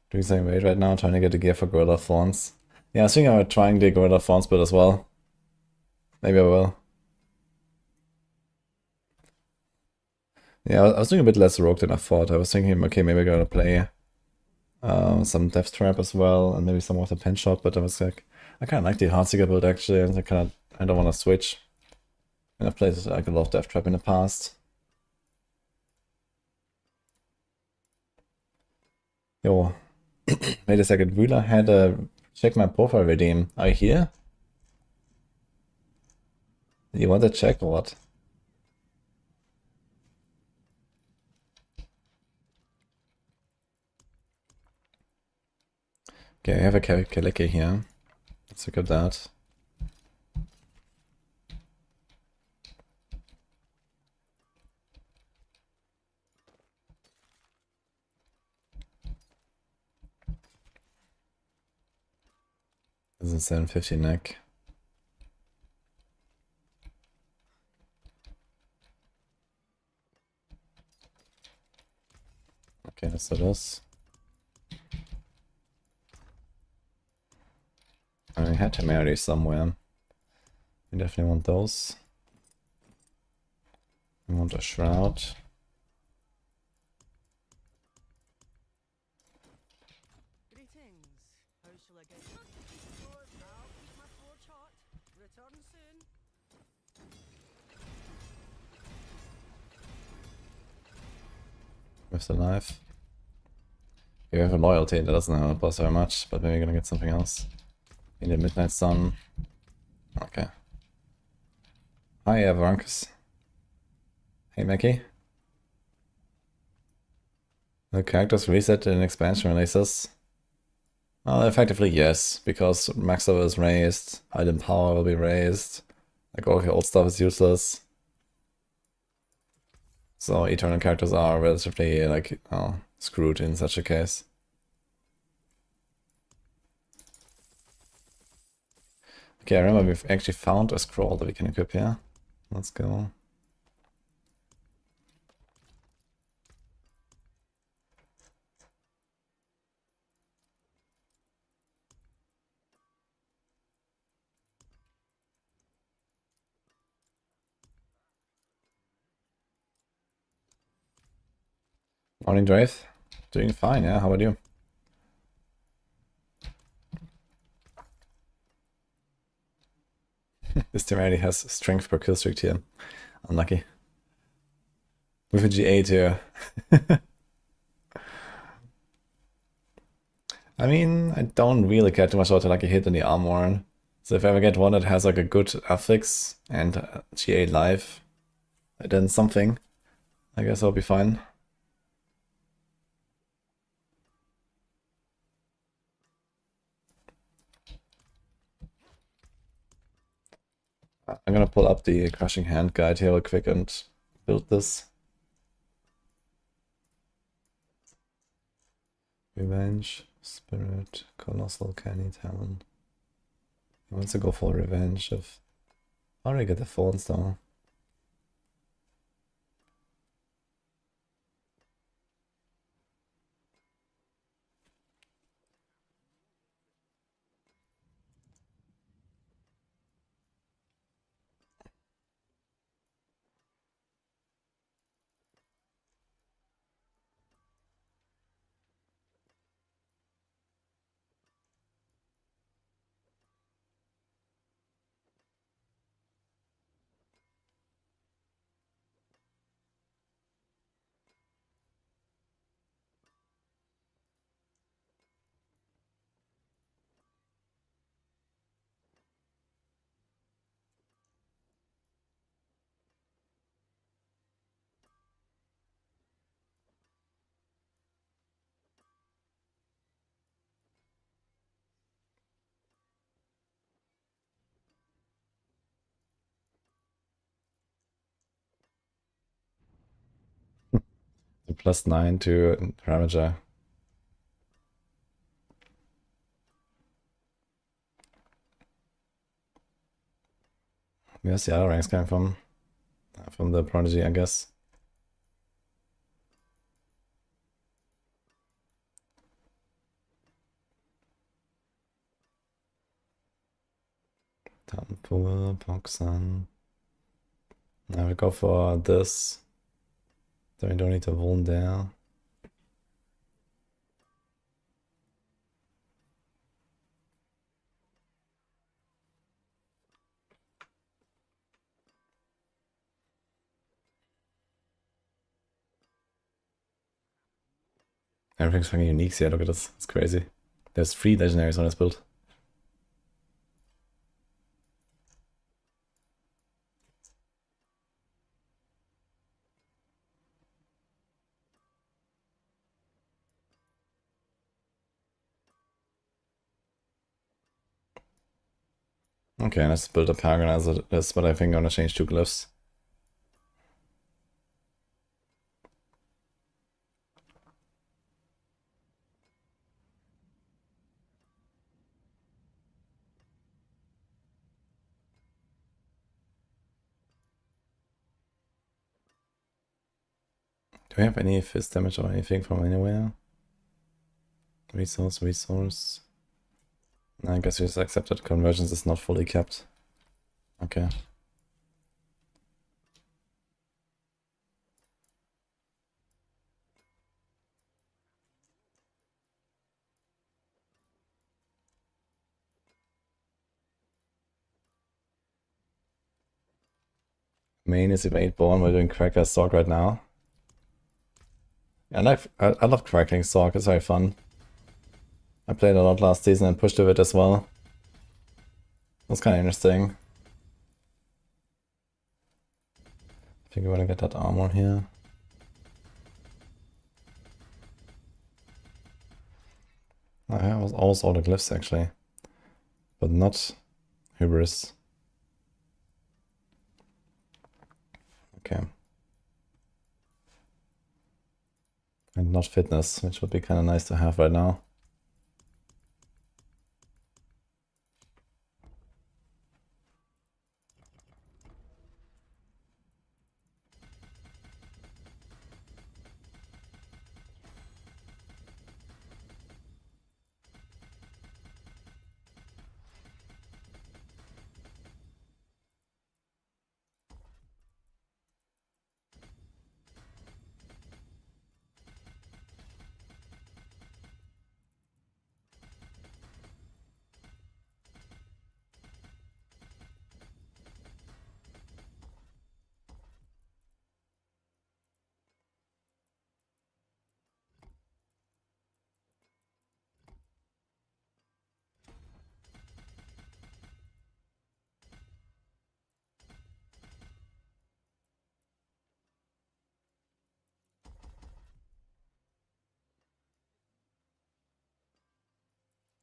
doing something weird right now, trying to get the gear for Gorilla Thorns. Yeah, I was thinking about trying the Gorilla Thorns build as well. Maybe I will. Yeah, I was doing a bit less rogue than I thought. I was thinking, okay, maybe I'm gonna play some Death Trap as well, and maybe some of the Pen Shot, but I was like, I kinda like the Heartseeker build actually, and I don't wanna switch. And I've played like a lot of Death Trap in the past. Yo, wait a second, Wheeler had a check my profile redeem. Are you here? You want to check or what? Okay, I have a Kaleki here. Let's look at that. This is 750 neck. Okay, let's do this. I had Temeri somewhere. We definitely want those. We want a Shroud. With the knife. We have a loyalty that doesn't help us very much, but maybe we're gonna get something else. In the Midnight Sun. Okay. Hi, Avarankus. Hey, Mackie. The characters reset in expansion releases. Well, effectively, yes, because max level is raised, item power will be raised, like all the old stuff is useless. So eternal characters are relatively like screwed in such a case. Okay, I remember we've actually found a scroll that we can equip here. Let's go. Morning, Drave. Doing fine, yeah. How about you? This team already has strength per kill streak here. Unlucky. With a G8 here. I mean, I don't really care too much about like a hit in the armor. So if I ever get one that has like a good affix and G8 life, then something, I guess I'll be fine. I'm gonna pull up the Crushing Hand guide here real quick and build this. Revenge, Spirit, Colossal, Canny, Talon. He wants to go for Revenge if... I already get the Thorns though. +9 to Ravager. Where's the other ranks coming from? From the Prodigy, I guess. Temple, Boxen. Now we go for this. Then we don't need to wound there. Everything's fucking unique here, look at this. It's crazy. There's 3 legendaries on this build. Okay, let's build a Paragon as it is, but I think I'm gonna change 2 glyphs. Do we have any fist damage or anything from anywhere? Resource. I guess we just accept that convergence is not fully kept. Okay. Main is Spiritborn, we're doing Cracker Sword right now. And I love Crackling Sword, it's very fun. I played a lot last season and pushed with it as well. That's kind of interesting. I think we're gonna get that armor here. I have almost all the glyphs actually. But not Hubris. Okay. And not Fitness, which would be kind of nice to have right now.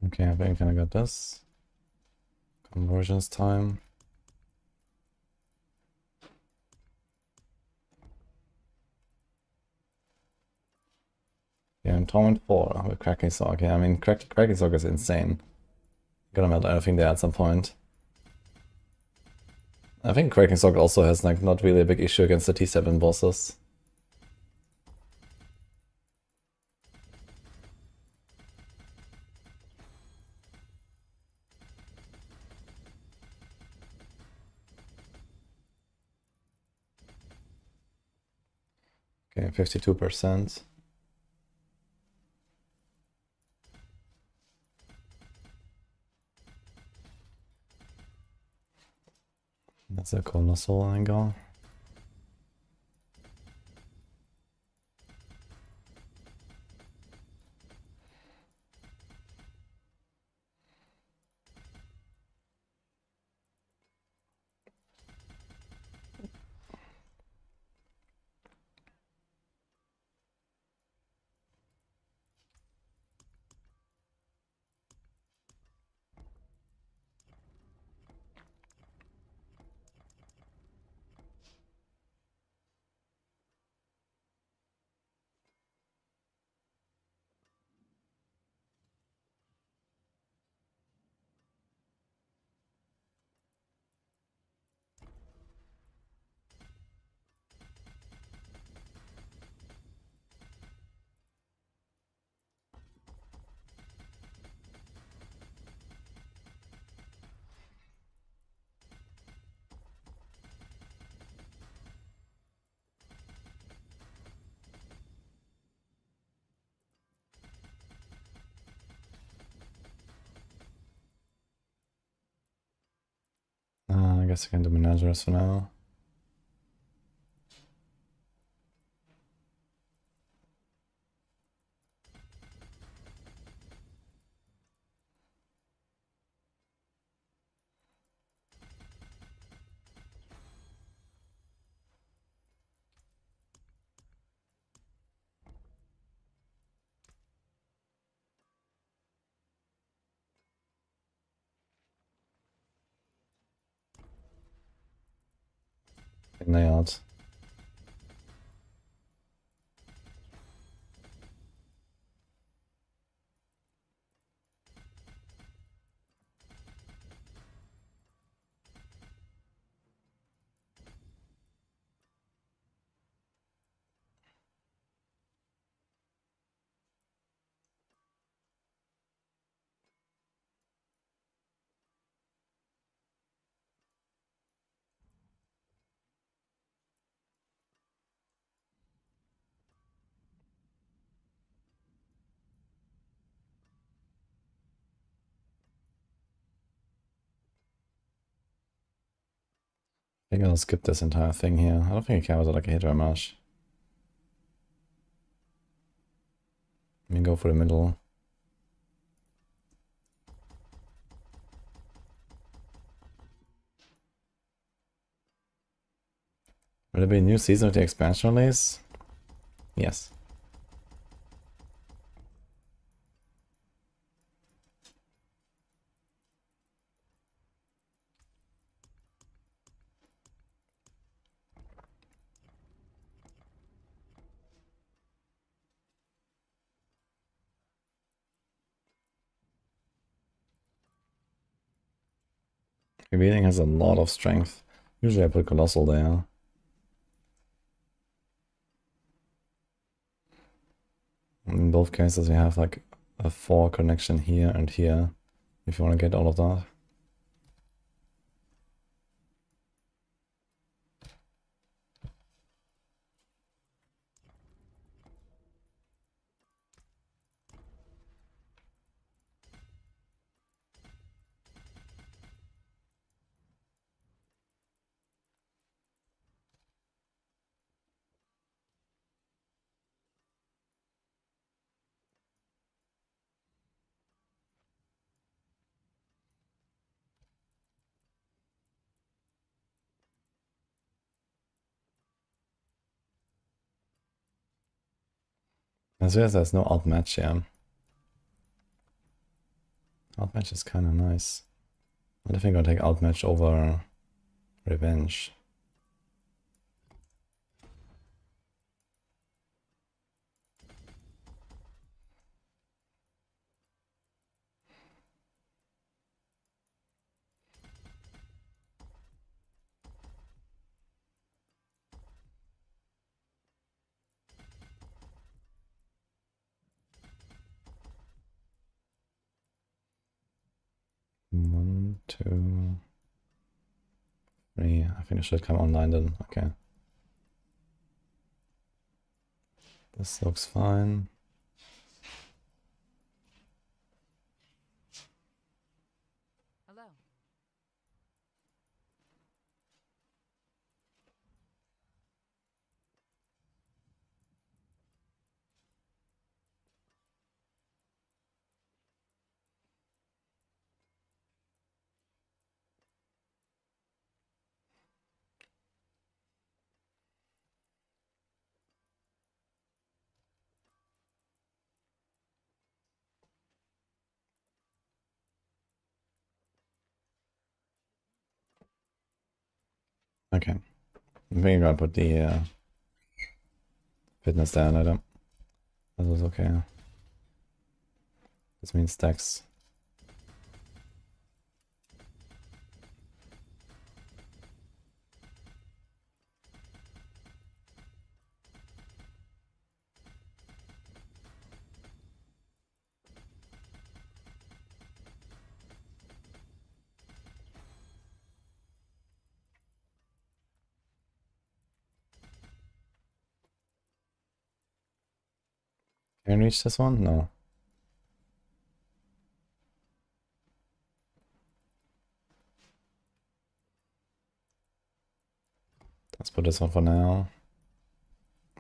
Okay, I think I got this. Conversions time. Yeah, I'm Torment 4 with Cracking Sword. Yeah, I mean, Cracking Sword is insane. Gonna melt everything there at some point. I think Cracking Sword also has like not really a big issue against the T7 bosses. Okay, 52%. That's a colossal angle. guess I can do Menageries for now. Nailed. I think I'll skip this entire thing here. I don't think I care whether like I hit very much. I mean, go for the middle. Will there be a new season of the expansion release? Yes. Revealing has a lot of strength. Usually I put Colossal there. In both cases, we have like a 4 connection here and here, if you want to get all of that. As well as there's no alt match here. Alt match is kind of nice. I think I'll take alt match over revenge. One, two, three. I think it should come online then. Okay. This looks fine. Hello. Okay. I think I'm gonna put the fitness down item. That was okay. This means stacks. Can I reach this one? No. put this one for now.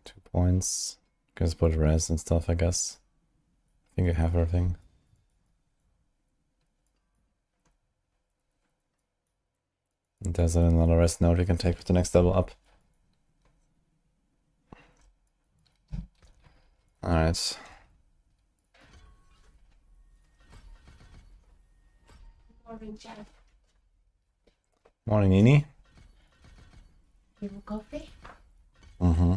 2 points. Can just put res and stuff, I guess. I think I have everything. And there's another res node we can take with the next level up. Alright. Morning, Jeff. Morning, Nini. You want coffee? Mm-hmm.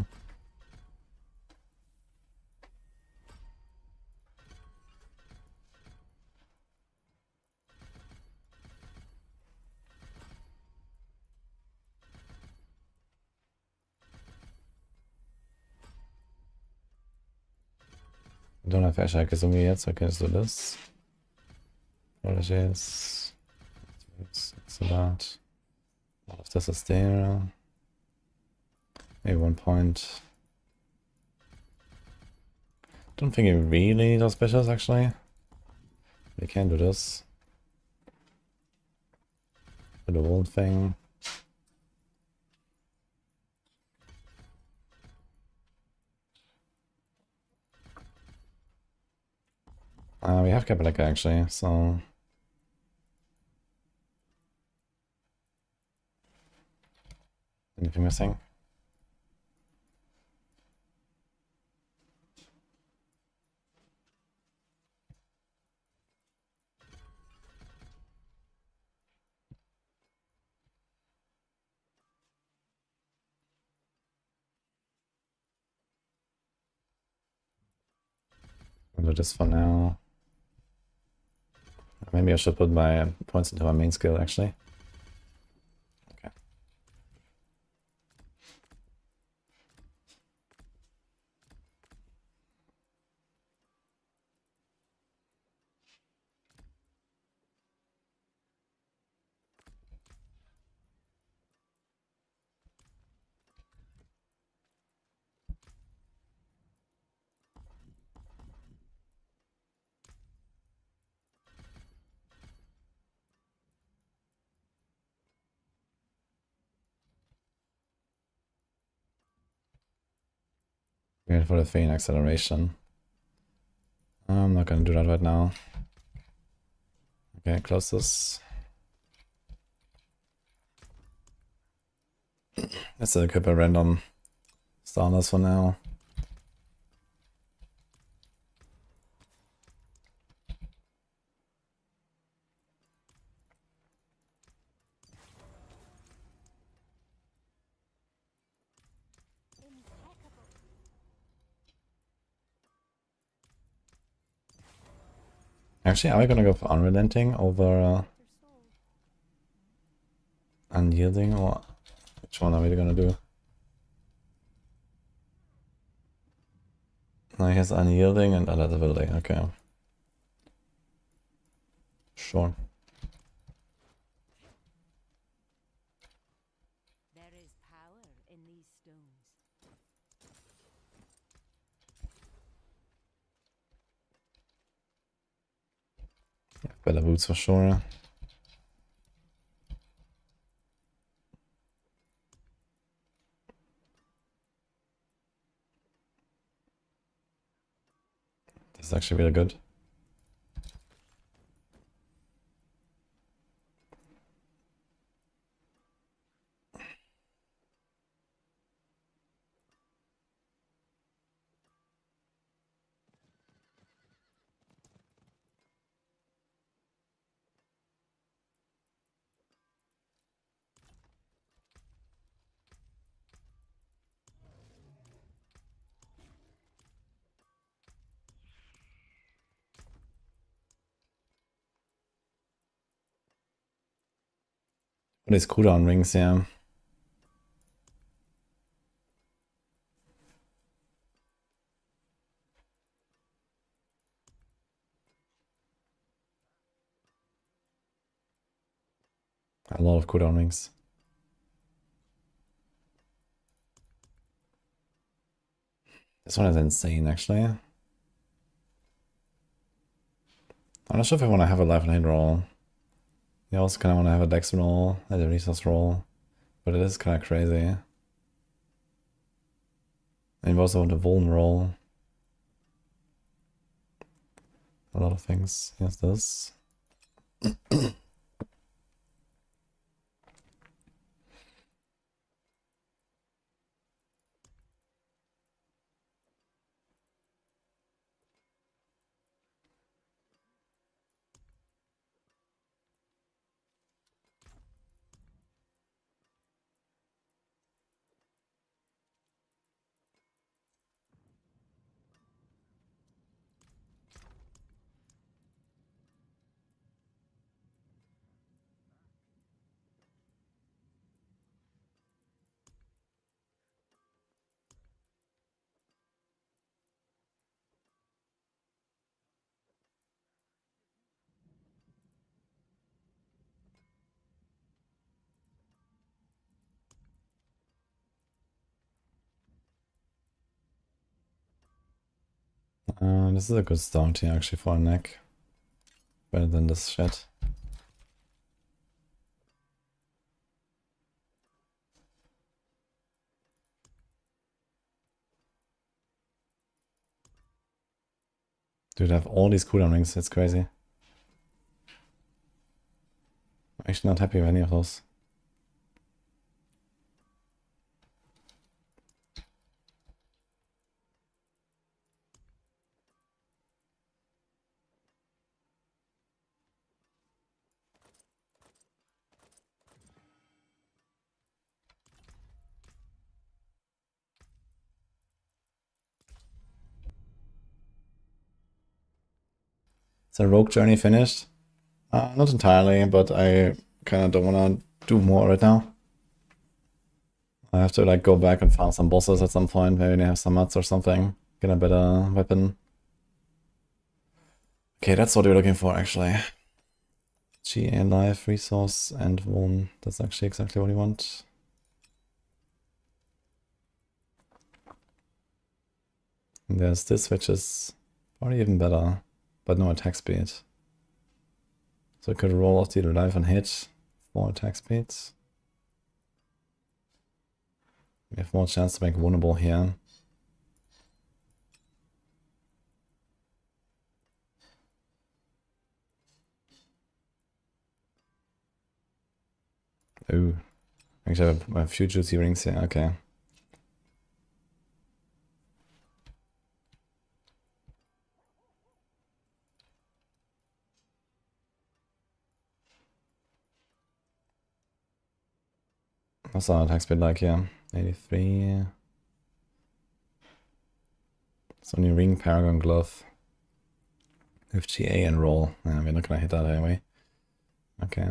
I don't have Asha Kazumi yet, so I can just do this. Apologies. It's a lot. All of this is there. Maybe 1 point. Don't think it really does specials actually. We can do this. Do the wall thing. We have Kapaleka actually, so... Anything missing? I'll do this for now. Maybe I should put my points into my main skill actually. Okay. Wait for the Feign acceleration. I'm not gonna do that right now. Okay, close this. Let's equip a random Starless for now. Actually, are we gonna go for Unrelenting over Unyielding, or which one are we gonna do? No, he has Unyielding and Adaptability, okay. Sure. There is power in these stones. Yeah, better boots for sure. This is actually really good. What is cooldown rings, yeah. A lot of cooldown rings. This one is insane, actually. I'm not sure if I want to have a life and hit roll. You also kind of want to have a dex roll and a resource roll, but it is kind of crazy. And also the Vuln roll. A lot of things. Here's this. This is a good start here actually for a neck. Better than this shit. Dude, I have all these cooldown rings, it's crazy. I'm actually not happy with any of those. Is the rogue journey finished? Not entirely, but I kind of don't want to do more right now. I have to like go back and farm some bosses at some point. Maybe they have some mats or something. Get a better weapon. Okay, that's what we're looking for actually. GA life, resource, and one. That's actually exactly what we want. And there's this, which is probably even better, but no attack speed. So I could roll off the life and hit 4 attack speeds. We have more chance to make vulnerable here. Ooh. Actually, I have a few juicy rings here. Okay. What's our attack speed like here? 83. It's only ring, paragon, glove. With GA and roll. Yeah, we're not gonna hit that anyway. Okay.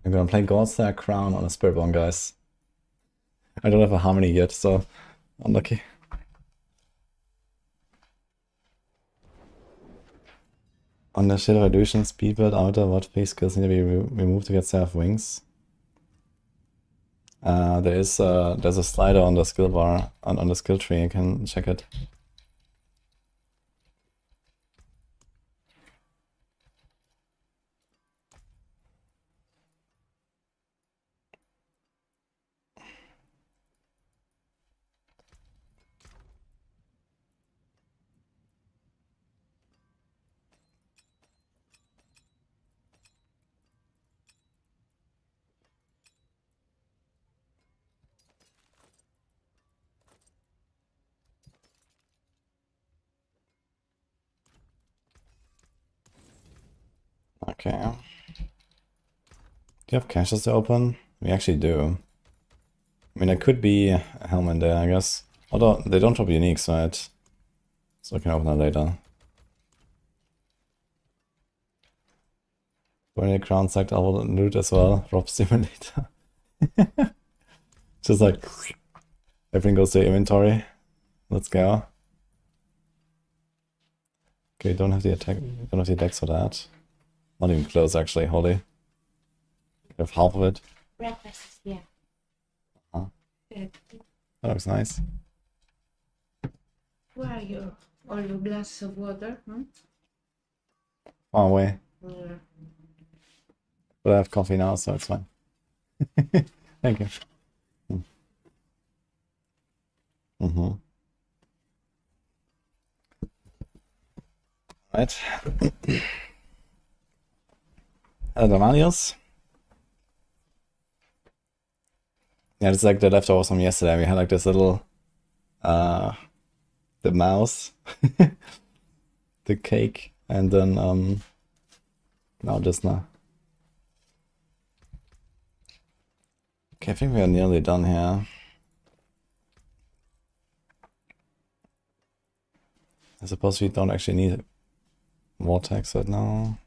I'm gonna play Godslayer Crown on a Spiritborn, guys. I don't have a harmony yet, so unlucky. On the shield reduction, speed build, outer, what phase skills need to be removed to get self wings? There's a slider on the skill bar, on the skill tree, you can check it. Okay. Do you have caches to open? We actually do. I mean, there could be a helm in there, I guess. Although they don't drop uniques, right? So I can open that later. 20 crown sacked our loot as well. Drop simulator. Just like everything goes to inventory. Let's go. Okay, don't have the attack, don't have the attacks for that. Not even close actually, holy. I have half of it. Breakfast, yeah. Uh-huh. Uh, That looks nice. Where are you? All your glasses of water? Far away. Or But I have coffee now, so it's fine. Thank you. Mm-hmm. Right. Hello, Damalios. Yeah, it's like the leftovers from yesterday. We had like this little, the mouse, the cake, and then, now just now. Okay, I think we are nearly done here. I suppose we don't actually need Vortex right now.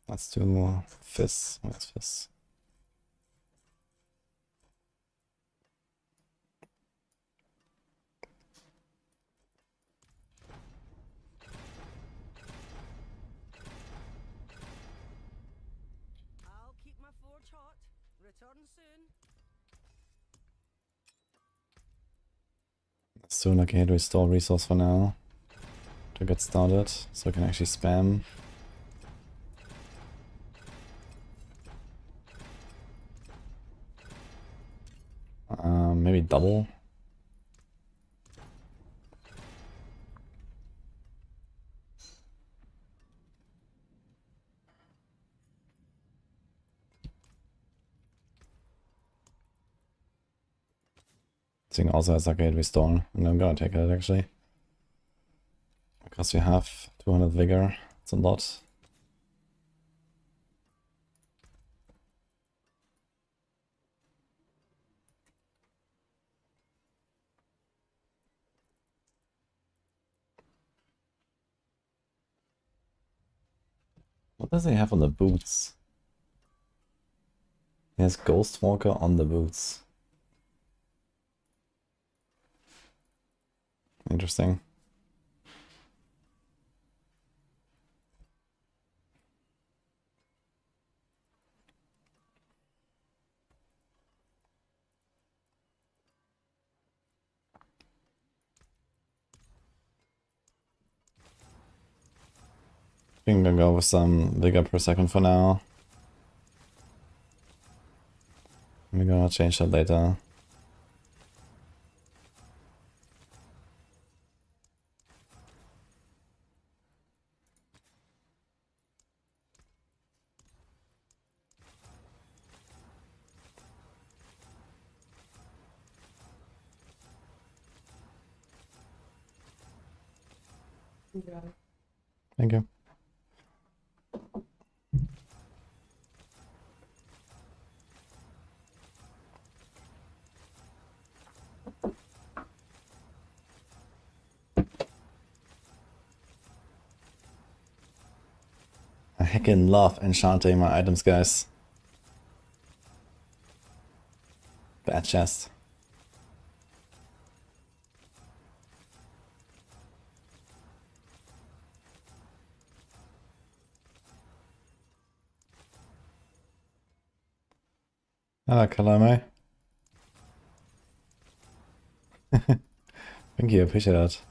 Let's do Fizz. Where's Fizz? I'll keep my forge hot. Return soon. Let's do like a hit restore resource for now to get started, so I can actually spam. Maybe double. Thing also has like a hit restore, and I'm gonna take it actually. Because we have 200 vigor, it's a lot. What does he have on the boots? He has Ghostwalker on the boots. Interesting. I think I'm gonna go with some vigor per second for now. We're gonna change that later. yeah. Thank you. I heckin' love enchanting my items, guys. Bad chest. Hello, Kalame. Thank you, appreciate that.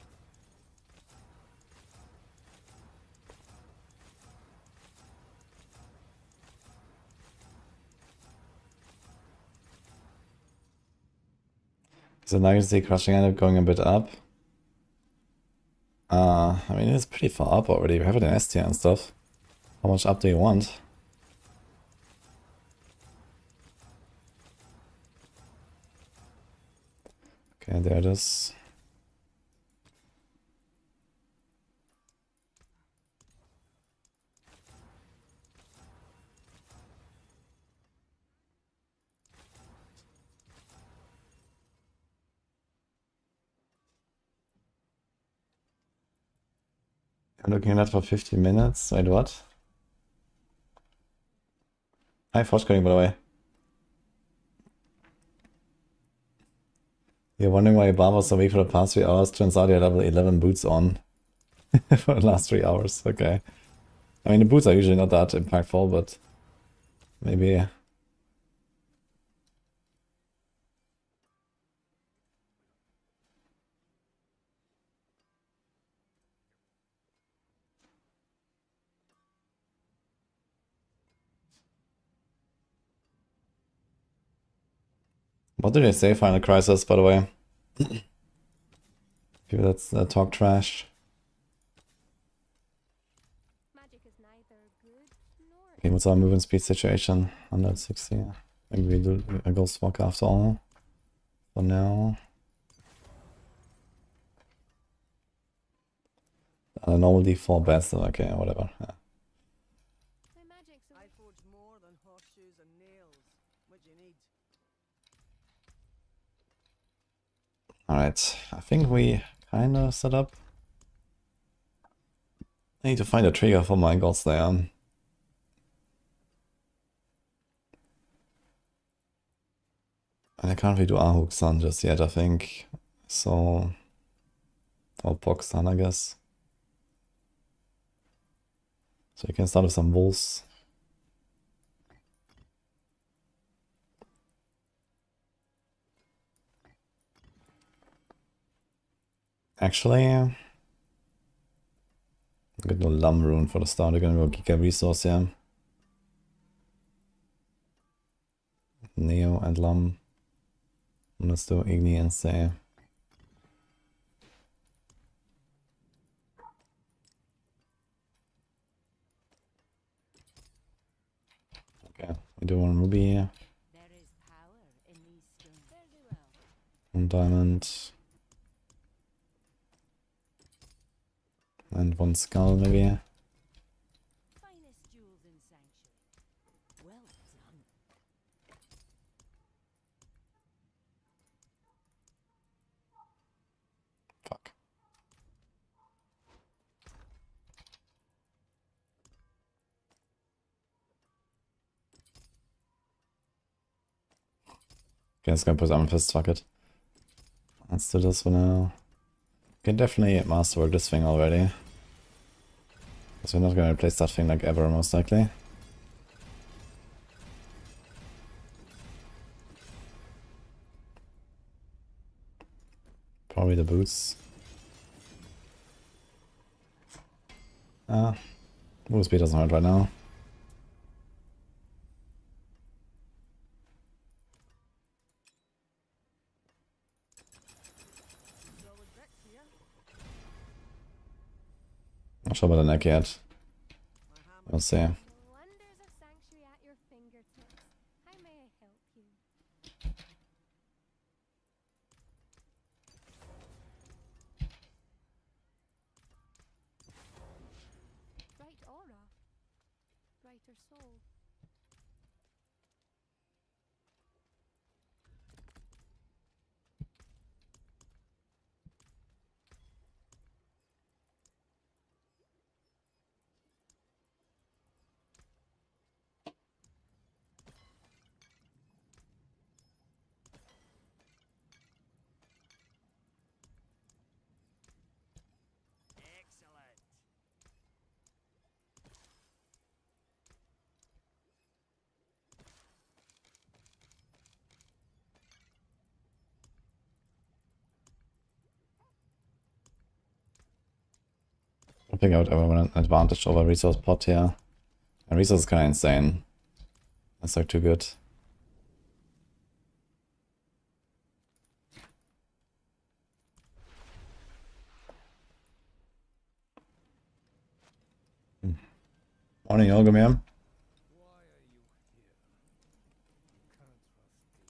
So now you see crushing end up going a bit up. I mean, it's pretty far up already. We have it in S tier and stuff. How much up do you want? Okay, there it is. I'm looking at that for 50 minutes. Wait, what? Hi, Forge Coding, by the way. You're wondering why Bar was so weak for the past 3 hours? Turns out you had level 11 boots on for the last 3 hours. Okay. I mean, the boots are usually not that impactful, but maybe. What did they say, Final Crisis, by the way? People that talk trash. Magic is neither good nor Okay, what's our movement speed situation? 160. Maybe we do a Ghost Walk after all. For now. Normal D4 best, okay, whatever. Yeah. my magic's I forge more than horseshoes and nails. What do you need? Alright, I think we kinda set up. I need to find a trigger for my gods there. And I can't really do Ahuk Sun just yet, I think. So. Or Pog Sun, I guess. So you can start with some wolves. Actually, get no Lum rune for the start. We're gonna go Giga Resource, yeah. Neo and Lum. Let's do Igni and say. Okay, we do one ruby, there is power in these stones. Very well. one diamond, and one skull maybe. Finest jewels in sanctuary. Well done. Fuck. Okay, let's go put Amethyst, fuck it. Let's do this for now. Can definitely masterwork this thing already. Because we're not gonna replace that thing like ever, most likely. Probably the boots. Move speed doesn't hurt right now. Solid bricks here. Not sure about the neck yet. My hammer. We'll see. The wonders of sanctuary at your fingertips. How may I help you? Bright aura. Brighter soul. Excellent. I think I would ever want an advantage over resource pot here. And resource is kinda insane. That's like too good. Morning, Olgamir.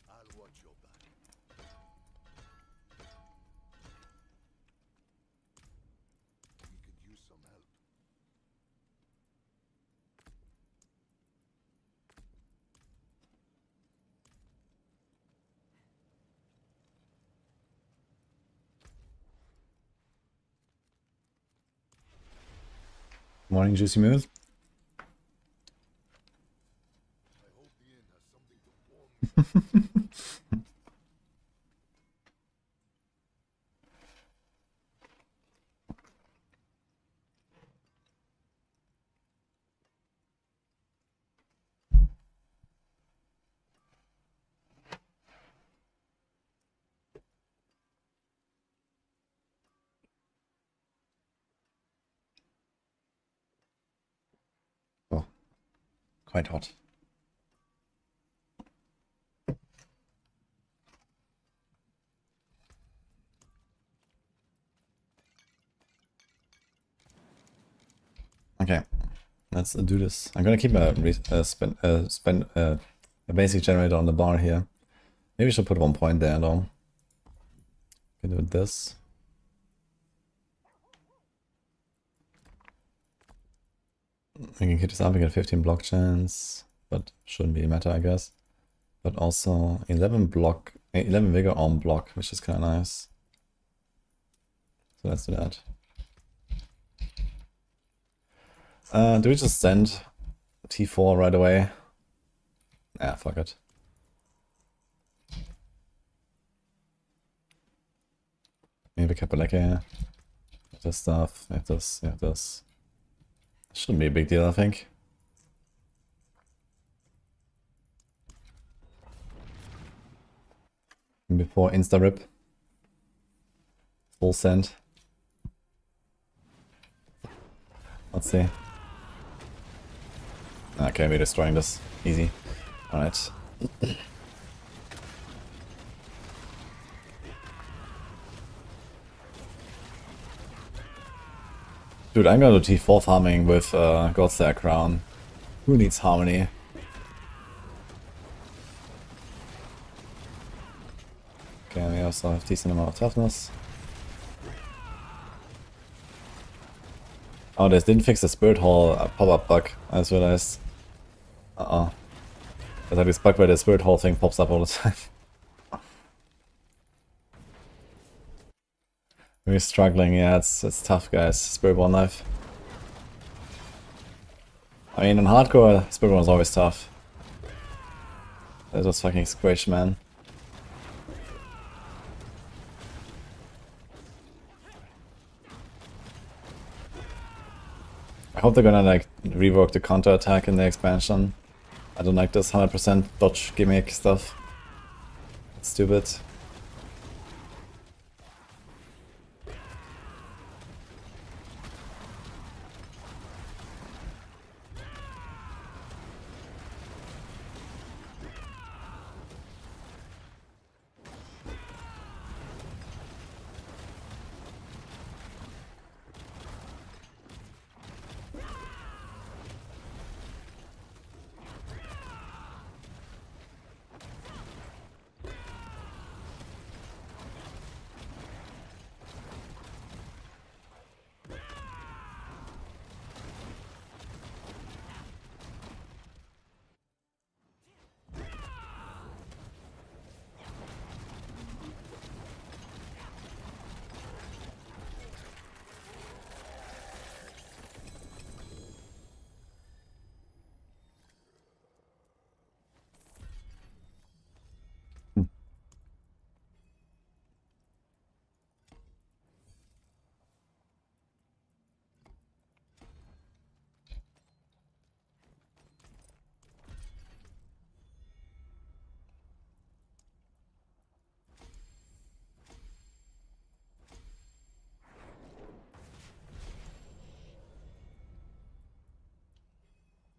I'll watch your back. We could use some help. Morning, Juicy Mood. I hope the inn has something to warm me. Oh, quite hot. Okay, let's do this. I'm gonna keep a basic generator on the bar here. Maybe we should put 1 point there though. Can do this. We can keep this up, we get 15 block chance, but shouldn't be a matter, I guess. But also 11 vigor on block, which is kind of nice. So let's do that. Do we just send T4 right away? Ah, fuck it. Maybe Kapaleke. This stuff, this. Shouldn't be a big deal, I think. Before insta rip. Full send. Let's see. Okay, we're destroying this. Easy. Alright. Dude, I'm gonna do T4 farming with Godslayer Crown. Who needs harmony? Okay, we also have decent amount of toughness. Oh, they didn't fix the Spirit Hall pop-up bug, I just realized. There's like this bug where the Spirit Hall thing pops up all the time. We're struggling, yeah, it's tough, guys. Spiritborn life. I mean, in hardcore, Spiritborn is always tough. That was fucking squish, man. I hope they're gonna like rework the counter attack in the expansion. I don't like this 100% dodge gimmick stuff. It's stupid.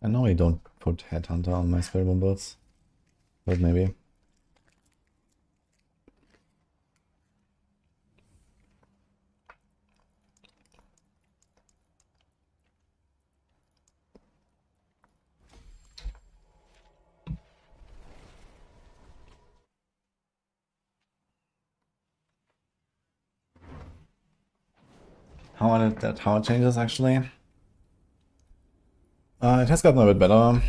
I know I don't put Headhunter on my Spiritborn builds, but maybe. How are that tower changes actually? It has gotten a bit better,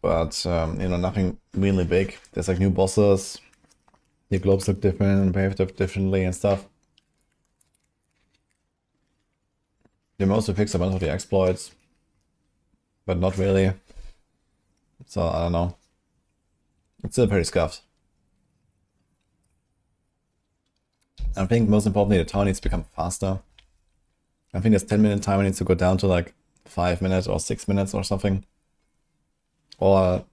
but you know, nothing really big. There's like new bosses. The globes look different and behave differently and stuff. They mostly fixed a bunch of the exploits. but not really. So I don't know. It's still pretty scuffed. I think most importantly, the tower needs to become faster. I think this 10-minute timer needs to go down to like 5 minutes or 6 minutes or something. Or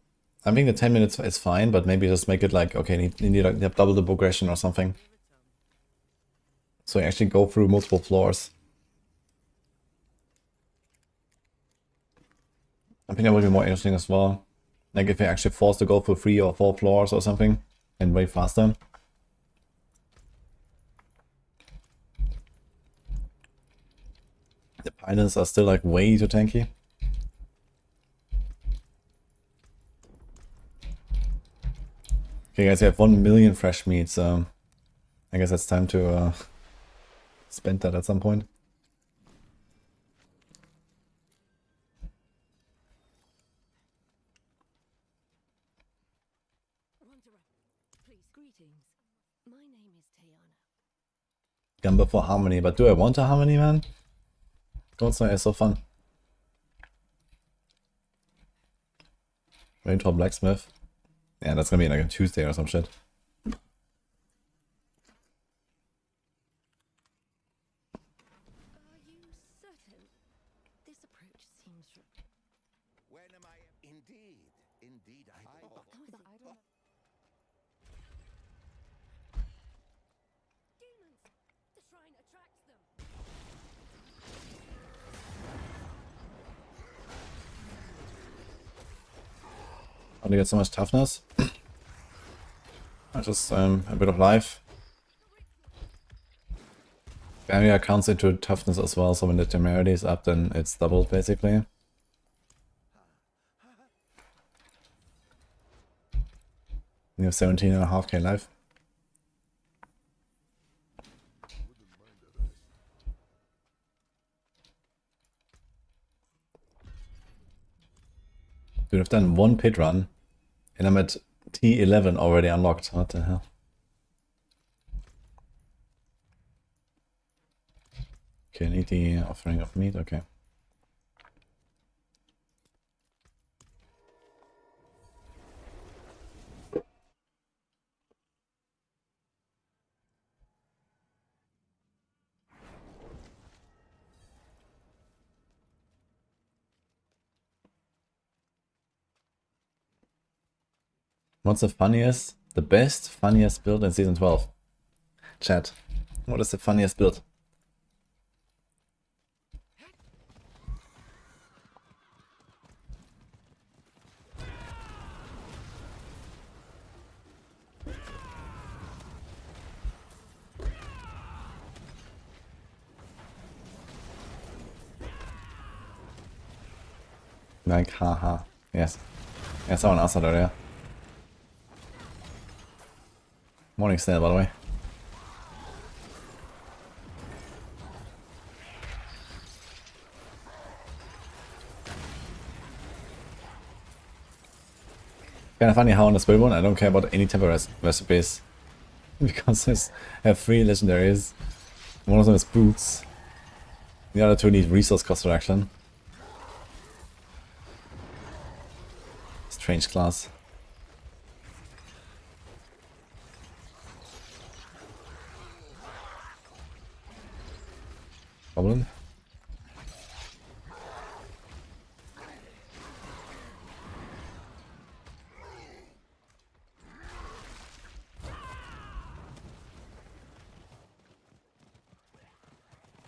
I think the 10 minutes is fine, but maybe just make it like, okay, you need like double the progression or something. So you actually go through multiple floors. I think that would be more interesting as well. Like if you're actually forced to go through 3 or 4 floors or something and way faster. The Paladins are still like way too tanky. Okay guys, we have 1 million fresh meat, so I guess it's time to spend that at some point. Wanderer, please, greetings. My name is Tayana. Gamba for harmony, but do I want a harmony, man? Godstar is so fun. Rainfall Blacksmith. Yeah, that's gonna be like a Tuesday or some shit. Are you certain? This approach seems... When am I? Indeed, I. Demons! The shrine attracts them. How do you get so much toughness? Just a bit of life. Barrier counts into toughness as well, so when the temerity is up, then it's doubled basically. You have 17.5k life. Dude, I've done 1 pit run, and I'm at T11 already unlocked. What the hell? Okay, I need the offering of meat, okay. What's the funniest, the best, funniest build in Season 12? Chat, what is the funniest build? Like, haha. Yes. Yeah, someone asked that earlier. Morning snail, by the way. Kind of funny how on the Spiritborn I don't care about any temper recipes. Because I have 3 legendaries. One of them is boots. The other 2 need resource cost reduction. Strange class. Goblin.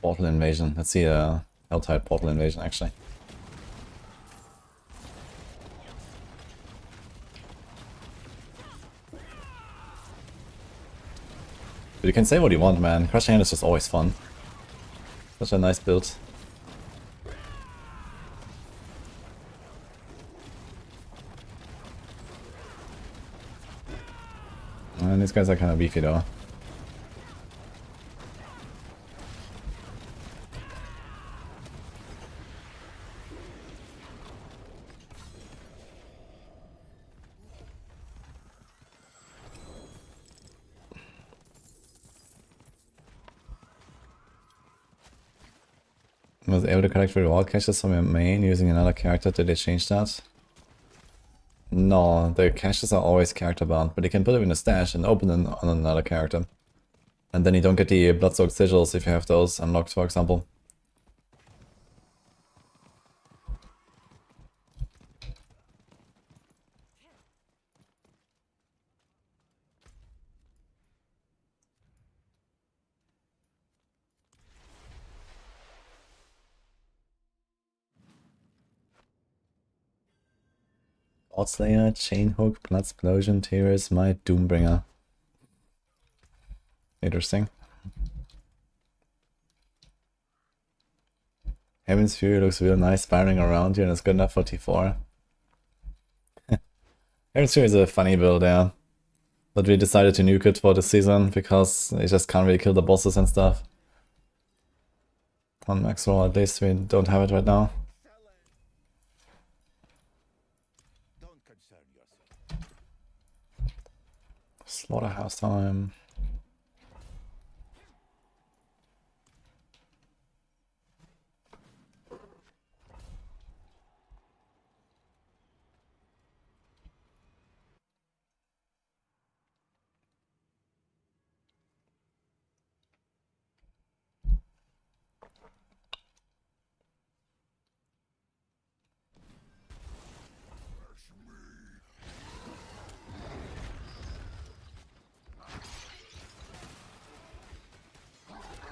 Portal invasion. Let's see Helltide portal invasion actually. But you can say what you want, man. Crushing Hand is just always fun. Such a nice build. And these guys are kind of beefy though. was able to collect reward caches from your main using another character. Did they change that? No, the caches are always character bound, but you can put them in a stash and open them on another character. And then you don't get the blood-soaked sigils if you have those unlocked, for example. Slayer, Chainhook, Bloodsplosion, Tears, my Doombringer. Interesting. Heaven's Fury looks real nice sparring around you and it's good enough for T4. Heaven's Fury is a funny build, yeah. But we decided to nuke it for this season because you just can't really kill the bosses and stuff. On max roll at least, we don't have it right now. Don't concern yourself. Slaughterhouse time.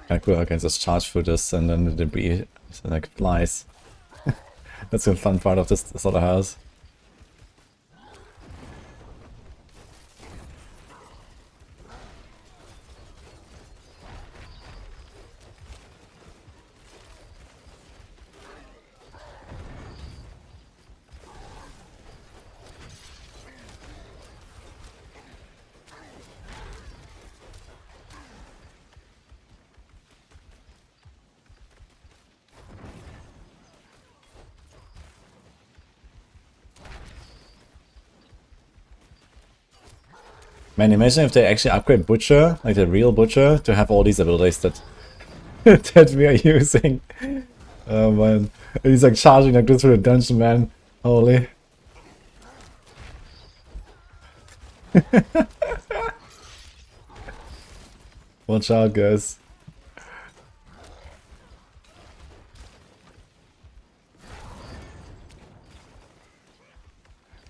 Kinda cool, I can just charge through this and then the debris like flies. That's the fun part of this slaughterhouse. Man, imagine if they actually upgrade Butcher, like the real Butcher, to have all these abilities that that we are using. Oh man, he's like charging like this through the dungeon, man. Holy. Watch out, guys.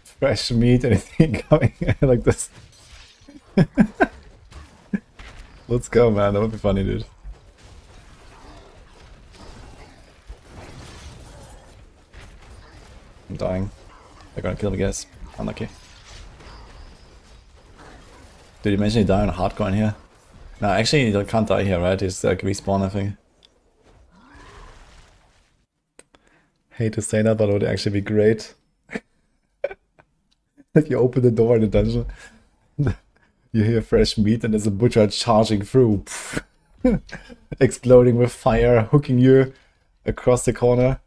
Fresh meat, anything coming like this. Let's go, man. That would be funny, dude. I'm dying. They're gonna kill me, guys. Unlucky. Did you mention you die on hardcore in here? No, actually, you can't die here, right? It's like respawn, I think. Hate to say that, but it would actually be great. Like you open the door in the dungeon. You hear fresh meat and there's a butcher charging through. Exploding with fire, hooking you across the corner.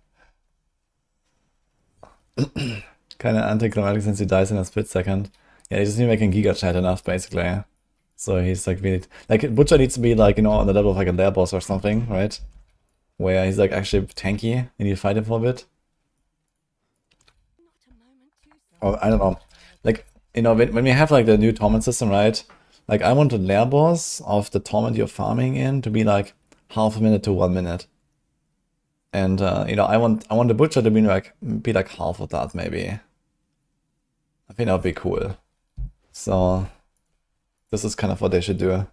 Kinda anticlimactic since he dies in a split second. Yeah, he's just making Giga Chat enough, basically. So he's like really... Like, Butcher needs to be like, you know, on the level of like a lair boss or something, right? Where he's like actually tanky and you fight him for a bit. Or, I don't know. Like, you know, when we have like the new torment system, right? Like I want the lair boss of the torment you're farming in to be like half a minute to 1 minute. And you know, I want the butcher to be like half of that maybe. I think that would be cool. So this is kind of what they should do.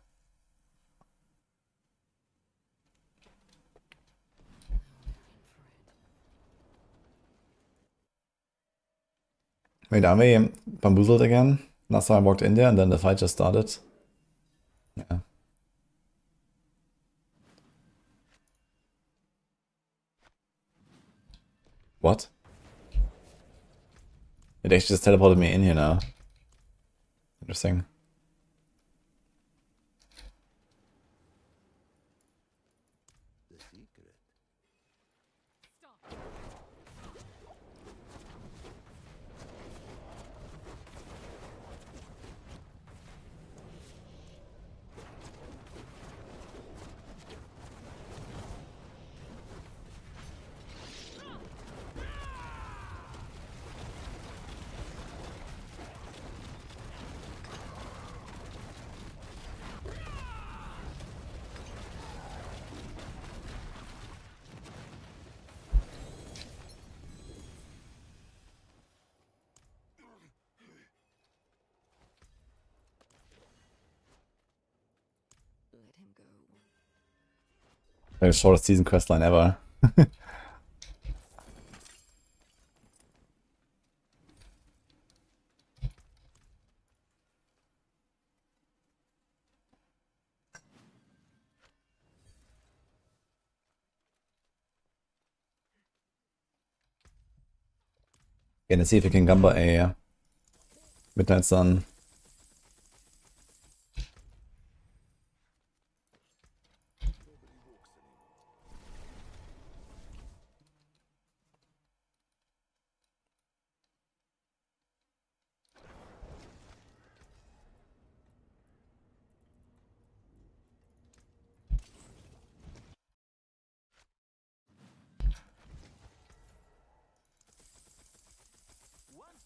Wait, are we bamboozled again? Last time I walked in there and then the fight just started. Yeah. What? It actually just teleported me in here now. Interesting. The secret. The shortest season questline ever. Gonna see if we can gamba a Midnight Sun.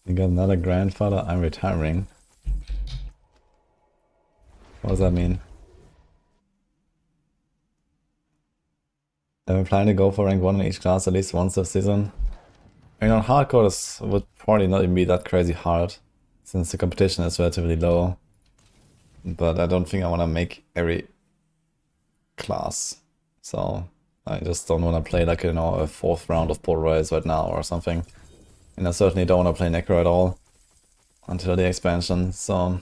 You got another grandfather? I'm retiring. What does that mean? I'm planning to go for rank 1 in each class at least once this season. I mean, on hardcore this would probably not even be that crazy hard, since the competition is relatively low. But I don't think I want to make every class. So I just don't want to play like, you know, a 4th round of Polarized right now or something. And I certainly don't want to play Necro at all until the expansion, so...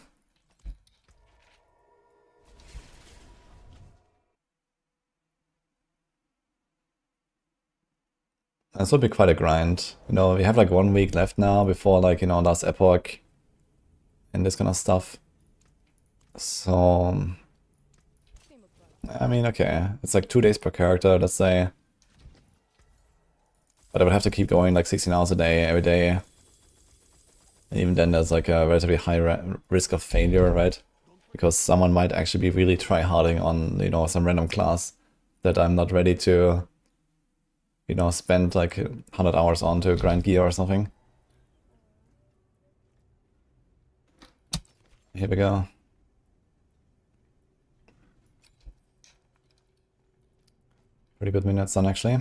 This would be quite a grind. You know, we have like 1 week left now before like, you know, last Epoch and this kind of stuff. So... I mean, okay, it's like 2 days per character, let's say. But I would have to keep going like 16 hours a day, every day. And even then there's like a relatively high risk of failure, right? Because someone might actually be really try-harding on, you know, some random class that I'm not ready to, you know, spend like 100 hours on to grind gear or something. Here we go. Pretty good Midnight Sun, actually.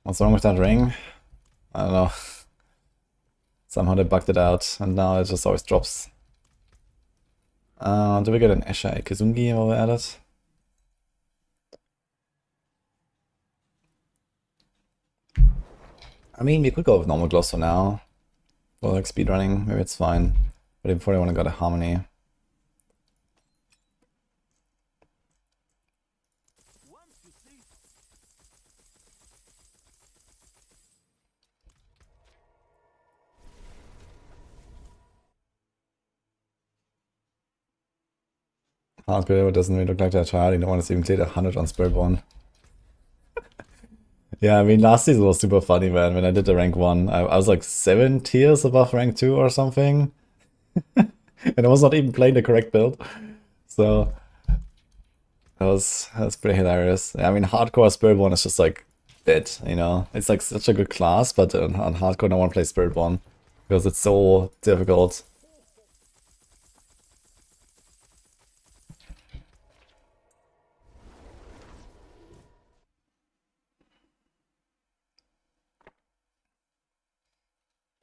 What's wrong with that ring? I don't know. Somehow they bugged it out, and now it just always drops. Do we get an Esha Ikizungi while we're at it? I mean, we could go with normal gloss for now. For like speedrunning, maybe it's fine. But before I want to go to Harmony. Hardcore doesn't really look like they're trying. No one has even cleared 100 on Spiritborn. Yeah, I mean, last season was super funny, man. When I did the rank 1, I was like 7 tiers above rank 2 or something. And I was not even playing the correct build. So that was pretty hilarious. I mean, hardcore Spiritborn is just like dead, you know? It's like such a good class, but on hardcore no one plays Spiritborn because it's so difficult.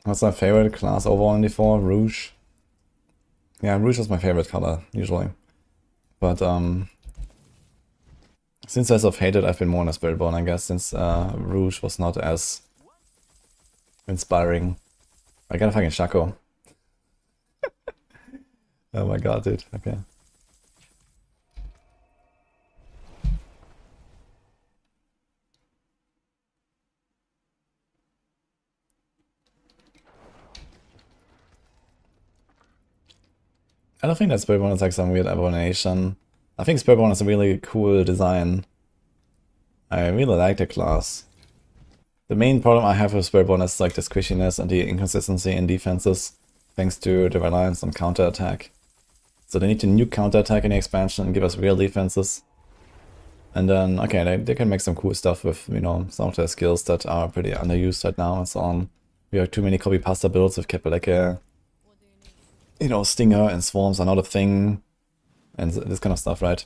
What's my favorite class overall in D4? Rouge. Yeah, Rouge is my favorite color, usually. But, since Eyes of Hated, I've been more on a Spiritborn, I guess, since Rouge was not as inspiring. I got a fucking Shaco. Oh my god, dude. Okay. I don't think that Spiritborn is like some weird abomination. I think Spiritborn is a really cool design. I really like the class. The main problem I have with Spiritborn is like the squishiness and the inconsistency in defenses, thanks to the reliance on counterattack. So they need to nuke counterattack in the expansion and give us real defenses. And then, okay, they can make some cool stuff with, you know, some of their skills that are pretty underused right now and so on. We have too many copy pasta builds with Kepeleke. You know, Stinger and Swarms are not a thing, and this kind of stuff, right?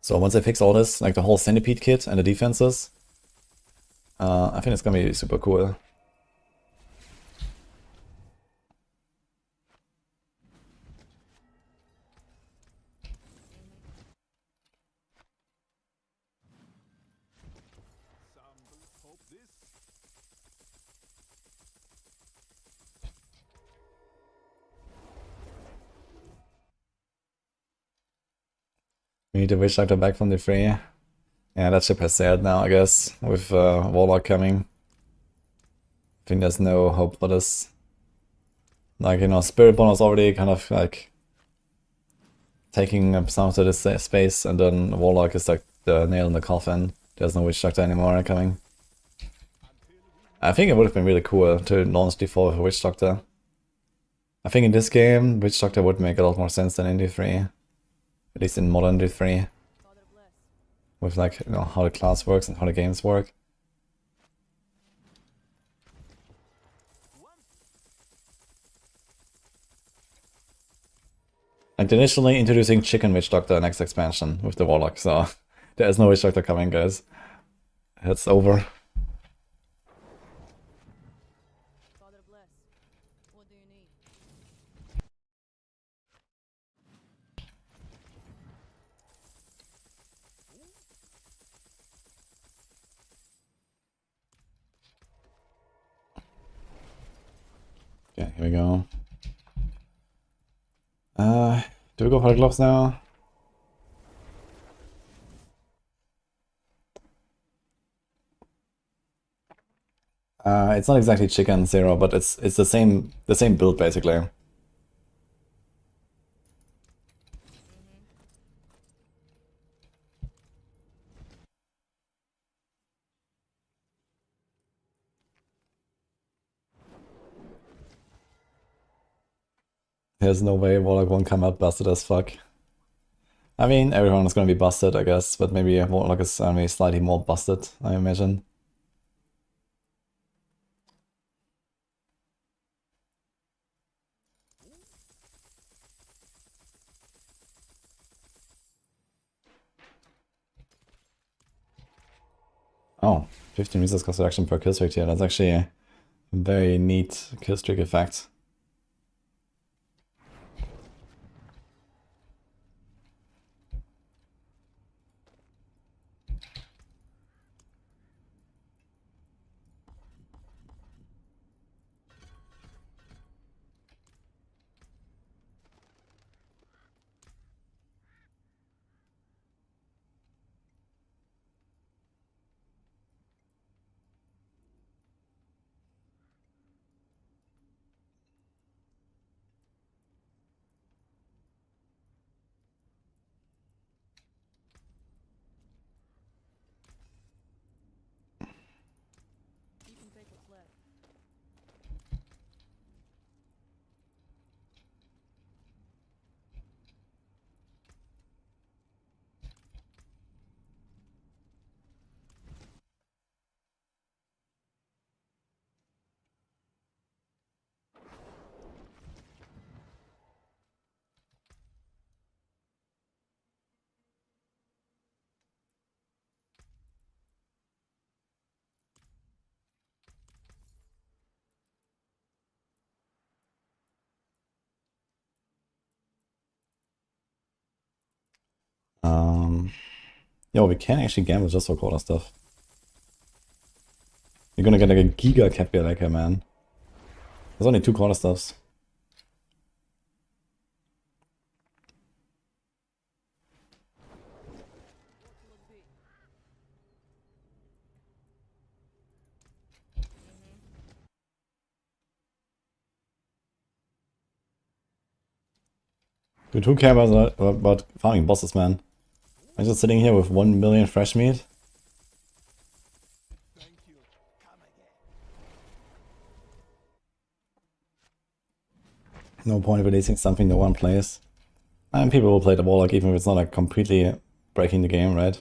So once I fix all this, like the whole Centipede kit and the defenses, I think it's gonna be super cool. We need the Witch Doctor back from the free. Yeah, that ship has sailed now, I guess, with Warlock coming. I think there's no hope for this. Like, you know, Spiritborn was already kind of like taking up some of this space, and then Warlock is like the nail in the coffin. There's no Witch Doctor anymore coming. I think it would have been really cool to launch D4 with a Witch Doctor. I think in this game, Witch Doctor would make a lot more sense than in D3. At least in modern D3. With like, you know, how the class works and how the games work. Like initially introducing Chicken Witch Doctor next expansion with the Warlock, so there is no Witch Doctor coming, guys. It's over. Father bless. What do you need? Okay, here we go. Do we go for the gloves now? It's not exactly Chicken Zero, but it's the same build basically. There's no way Warlock won't come out busted as fuck. I mean, everyone is gonna be busted, I guess, but maybe Warlock is only slightly more busted, I imagine. Oh, 15 resource cost reduction per killstreak here. That's actually a very neat killstreak effect. You can take what's left. Yo, we can actually gamble just for quarter stuff. You're gonna get like a giga cap here, like, man. There's only 2 quarter stuffs. Dude, who cares about farming bosses, man? I'm just sitting here with 1 million fresh meat. No point releasing something no one plays. And people will play the Warlock even if it's not like completely breaking the game, right?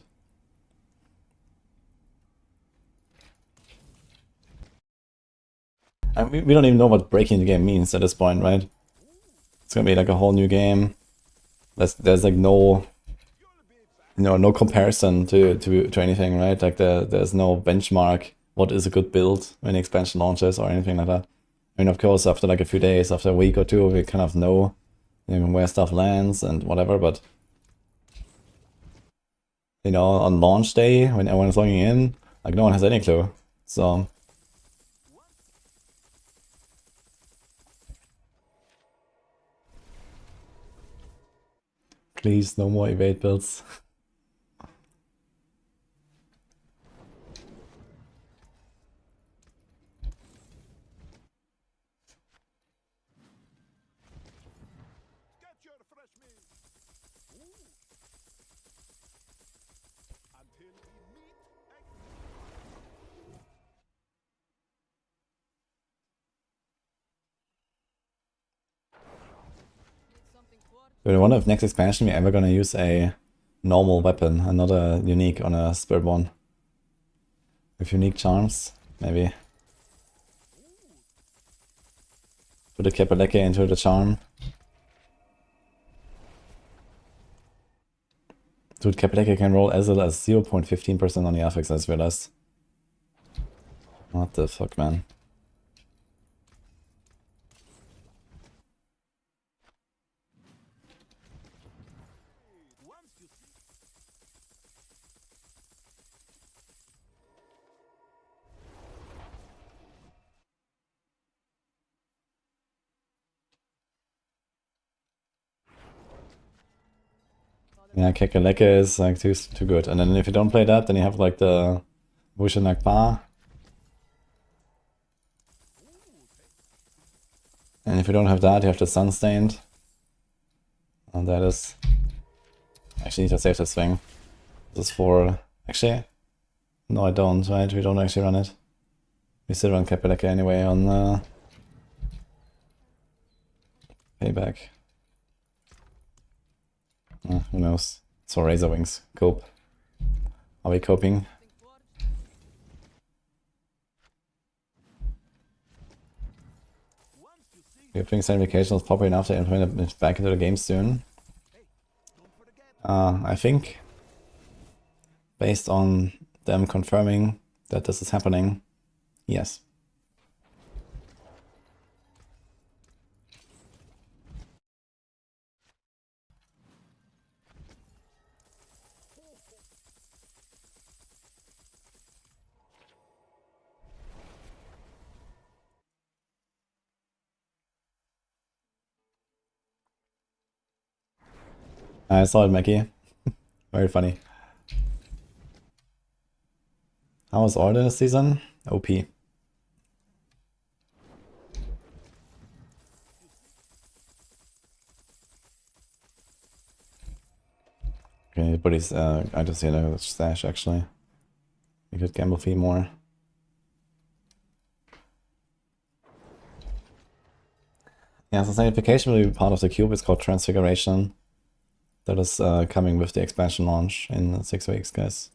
And we don't even know what breaking the game means at this point, right? It's gonna be like a whole new game. There's like no comparison to anything, right? Like there's no benchmark. What is a good build when the expansion launches or anything like that? I mean, of course, after like a few days, after a week or two, we kind of know, you know, where stuff lands and whatever. But you know, on launch day when everyone's logging in, like no one has any clue. So. Please, no more evade builds. I wonder if next expansion we're ever gonna use a normal weapon and not a unique on a Spiritborn. With unique charms, maybe. Put a Kapaleke into the charm. Dude, Kapaleke can roll Exile as 0.15% on the affix, I just realized. What the fuck, man. Yeah, Kekaleke is like too good. And then if you don't play that, then you have like the Wushanakpa. And if you don't have that, you have the Sunstained. And that is... Actually need to save this thing. This is for... Actually... No, I don't, right? We don't actually run it. We still run Kapaleke anyway on Payback. Who knows? So Razor Wings. Cope. Are we coping? We're playing Certification is popping after implementing it back into the game soon. I think, based on them confirming that this is happening, yes. I saw it, Mackie. Very funny. How was Order this season? OP. Okay, but he's, I just see a stash actually. We could gamble fee more. Yeah, so sanctification will be part of the cube. It's called Transfiguration. That is coming with the expansion launch in 6 weeks, guys.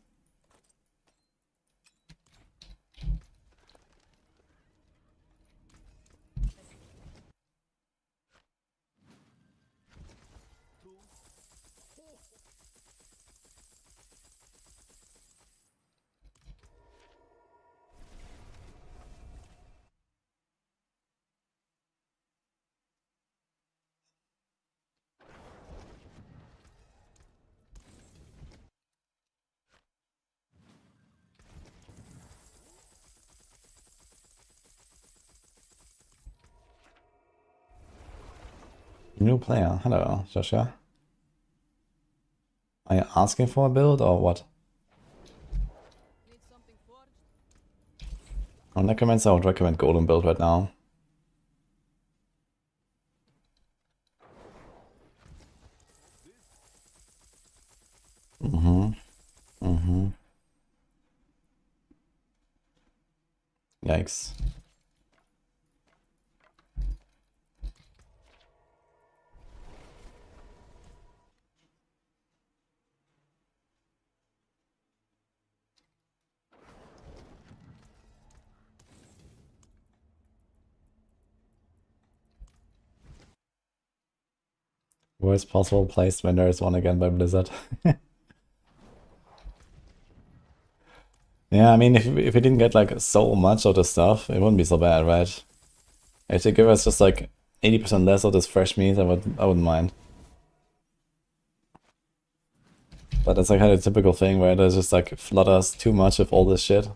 New player. Hello, Joshua. Are you asking for a build or what? On Necromancer, I would recommend Golden build right now. Yikes. Worst possible place when there is one again by Blizzard. Yeah, I mean, if we didn't get like so much of the stuff, it wouldn't be so bad, right? If they give us just like 80% less of this fresh meat, I wouldn't mind. But it's like kind of a typical thing where there's just like flood us too much with all this shit.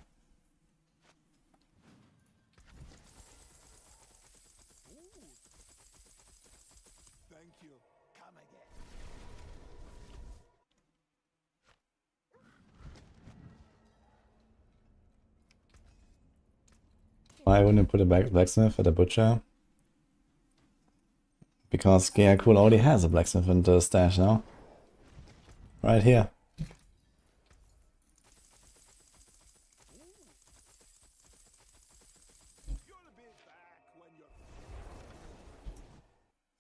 Why wouldn't you put a blacksmith at a butcher? Because Gaia Cool already has a blacksmith in the stash now. Right here.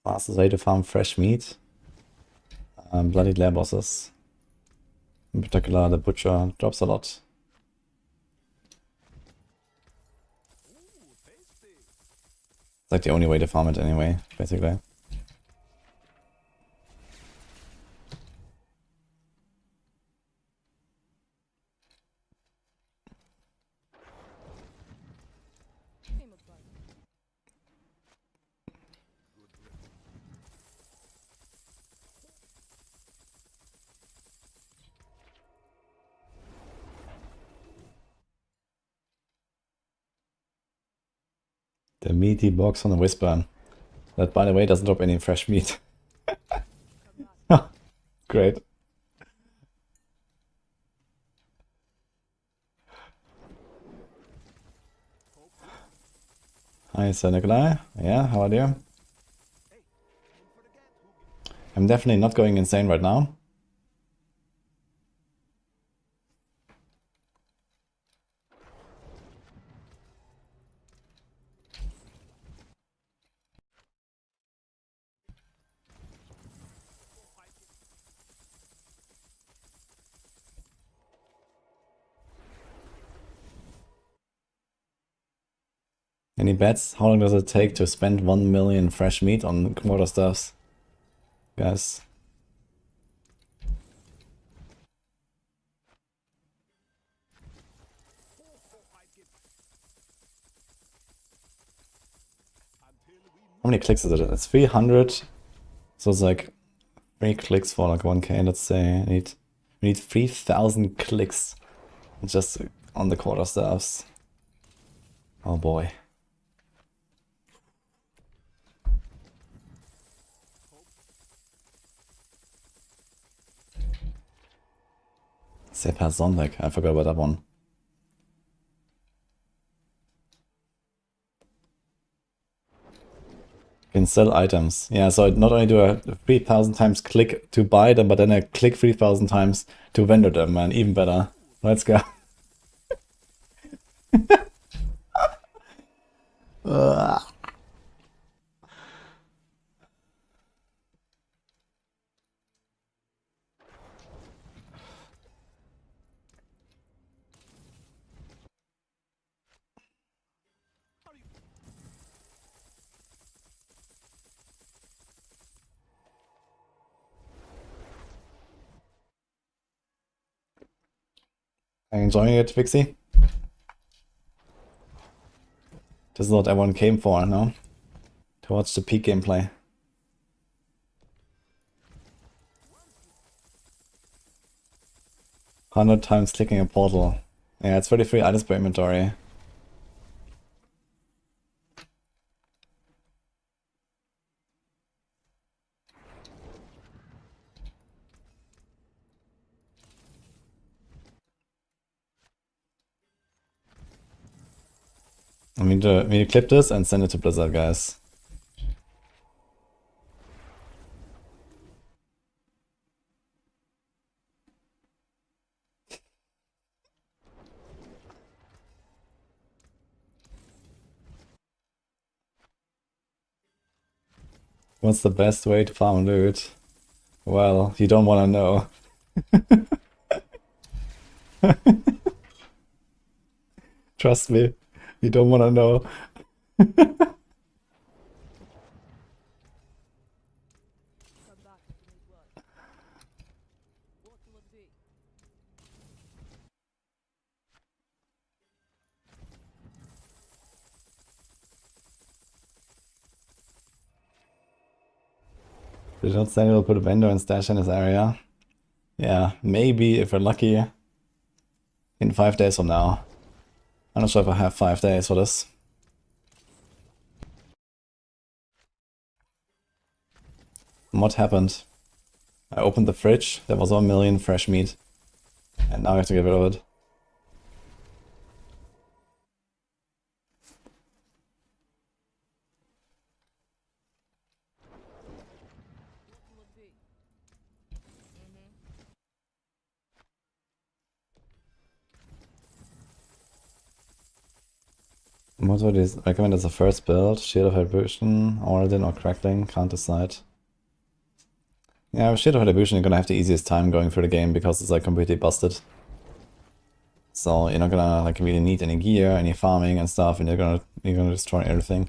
Fastest way to farm fresh meat. Bloody Lair bosses. In particular, the Butcher drops a lot. It's like the only way to farm it anyway, basically. The meaty box on the Whisper. That, by the way, doesn't drop any fresh meat. Great. Hi, Sir Nikolai. Yeah, how are you? I'm definitely not going insane right now. Any bets? How long does it take to spend 1 million fresh meat on quarter stuffs? Guys. How many clicks is it? It's 300. So it's like 3 clicks for like 1k, let's say. We need 3,000 clicks just on the quarter staffs. Oh boy. Sepa Sonntag, I forgot about that one. Can sell items. Yeah, so not only do I 3,000 times click to buy them, but then I click 3,000 times to vendor them, man. Even better. Let's go. Are you enjoying it, Vixie? This is what everyone came for, no? To watch the peak gameplay. "100 times clicking a portal." Yeah, it's 33 items per inventory. We need to clip this and send it to Blizzard, guys. What's the best way to farm loot? Well, you don't want to know. Trust me, you don't want to know. Did not say we'll put a vendor and stash in this area. Yeah, maybe if we're lucky. In 5 days from now. I'm not sure if I have 5 days for this. What happened? I opened the fridge, there was 1 million fresh meat. And now I have to get rid of it. What would you recommend as a first build? Shield of Vibration, Paladin or Crackling? Can't decide. Yeah, with Shield of Retribution, you're gonna have the easiest time going through the game because it's like completely busted. So you're not gonna like really need any gear, any farming and stuff, and you're gonna destroy everything.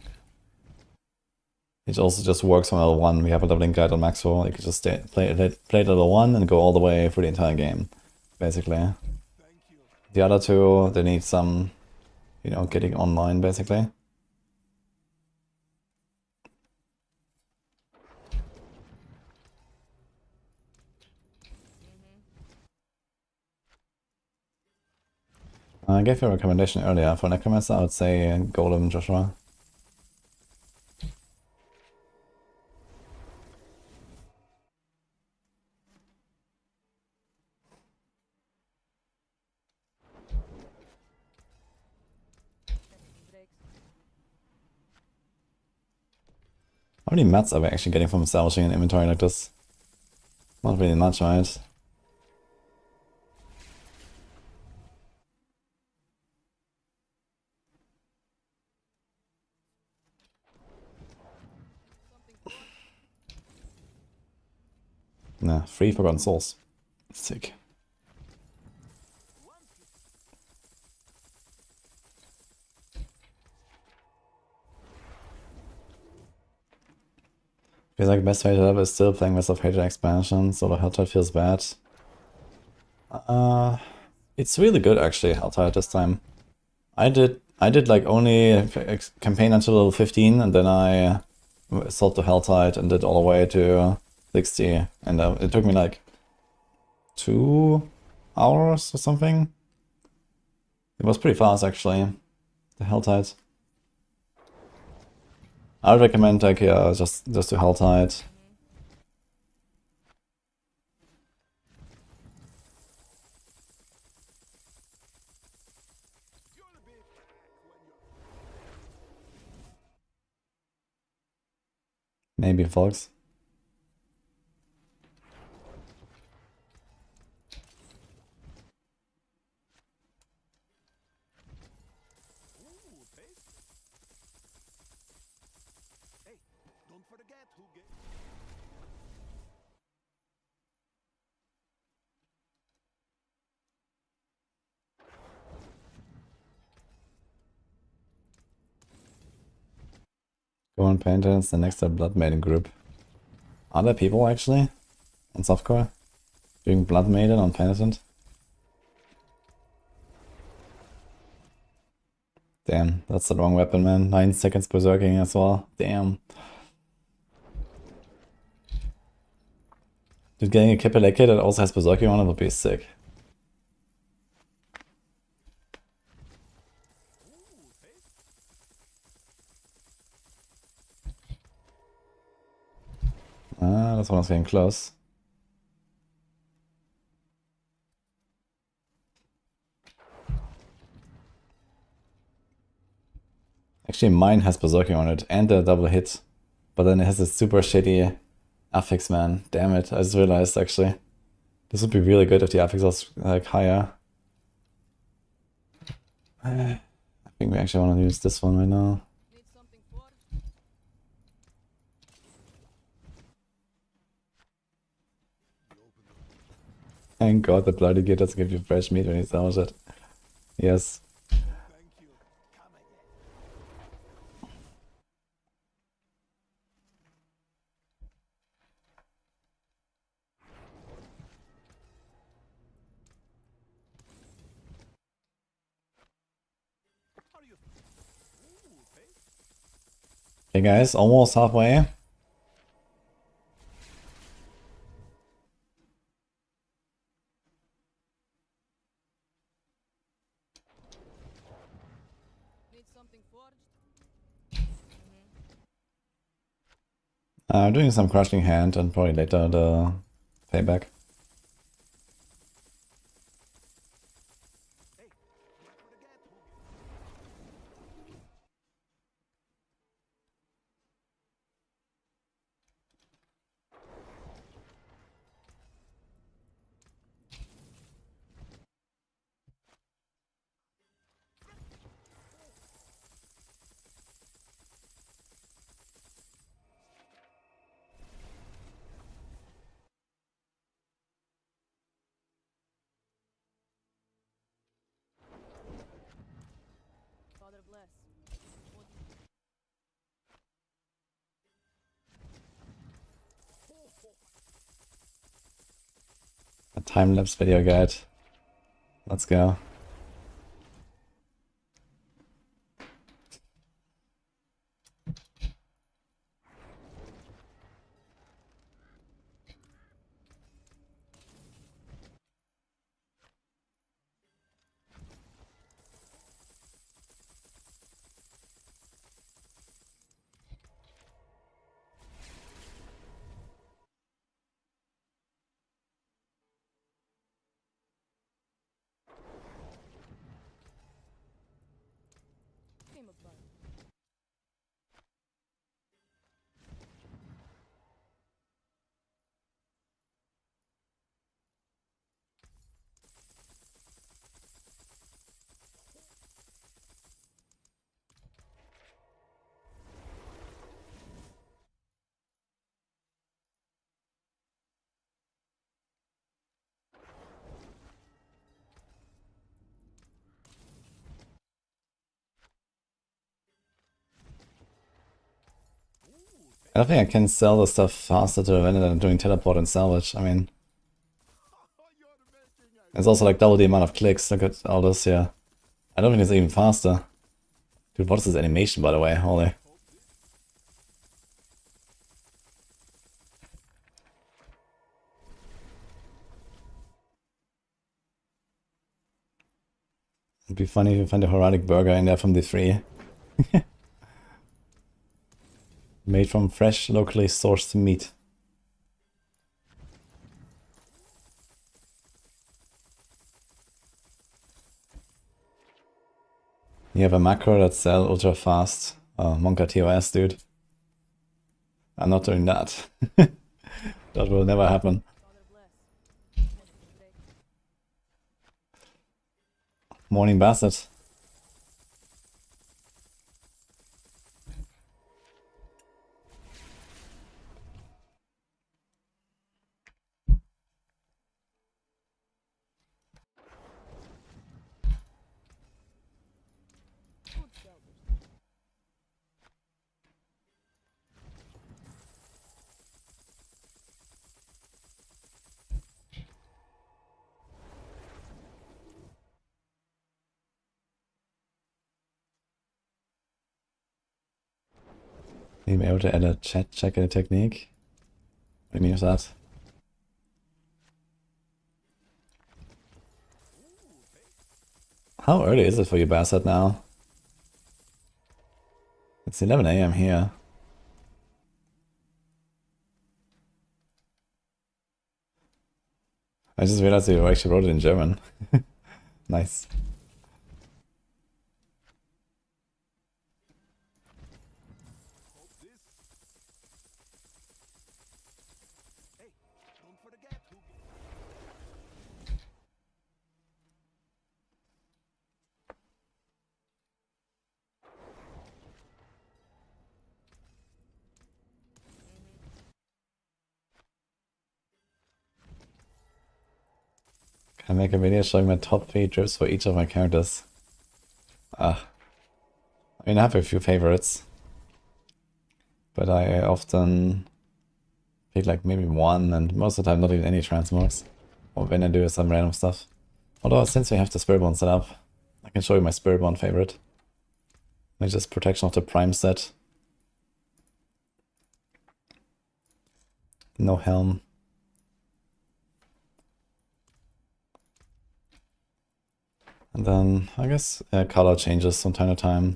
It also just works on level 1. We have a leveling guide on Maxwell. You can just play level 1 and go all the way through the entire game, basically. The other two, they need some, you know, getting online, basically. I gave you a recommendation earlier. For Necromancer, I would say Golem Joshua. How many mats are we actually getting from establishing an inventory like this? Not really much, right? Nah, 3 Forgotten Souls. Sick. Feels like best way to level is still playing West of Hatred expansion, so the Helltide feels bad. It's really good actually, Helltide this time. I did like only a campaign until level 15, and then I sold to Helltide and did all the way to 60, and it took me like 2 hours or something. It was pretty fast actually, the Helltide. I would recommend like just to Helltide. Maybe Fox. Don't forget who gave. Go on Painters, the next Blood Maiden group. Are there people actually on softcore doing Blood Maiden on Penitent? Damn, that's the wrong weapon, man. 9 seconds berserking as well. Damn. Dude, getting a Kipper kit that also has berserking on it would be sick. Ah, this one's getting close. Actually, mine has berserking on it and a double hit. But then it has a super shitty affix, man. Damn it, I just realized actually. This would be really good if the affix was like higher. I think we actually want to use this one right now. Thank God the bloody gear doesn't give you fresh meat when you sandwich it. Yes. Hey guys, almost halfway. Doing some crushing hand and probably later the payback. time-lapse video guide. Let's go. Came of blood. I don't think I can sell the stuff faster to the vendor than doing teleport and salvage. I mean, it's also like double the amount of clicks. Look at all this here. I don't think it's even faster. Dude, what is this animation, by the way? Holy. It'd be funny if you find a Horadic burger in there from the 3. Made from fresh, locally sourced meat. You have a macro that sell ultra fast. Oh, Monka TOS, dude. I'm not doing that. That will never happen. Father bless. Morning Basset. Good salvage. Need be able to add a chat check in a technique. What do you mean with that? How early is it for you, Basset, now? It's 11 AM here. I just realized you actually wrote it in German. Nice. Hey, don't forget who. Can I make a video showing my top 3 drips for each of my characters? I mean, I have a few favorites. But I often pick like maybe one, and most of the time not even any transmogs. Or when I do some random stuff. Although since we have the Spiritborn set up, I can show you my Spiritborn favorite. Like just protection of the prime set. No helm. And then I guess color changes from time to time.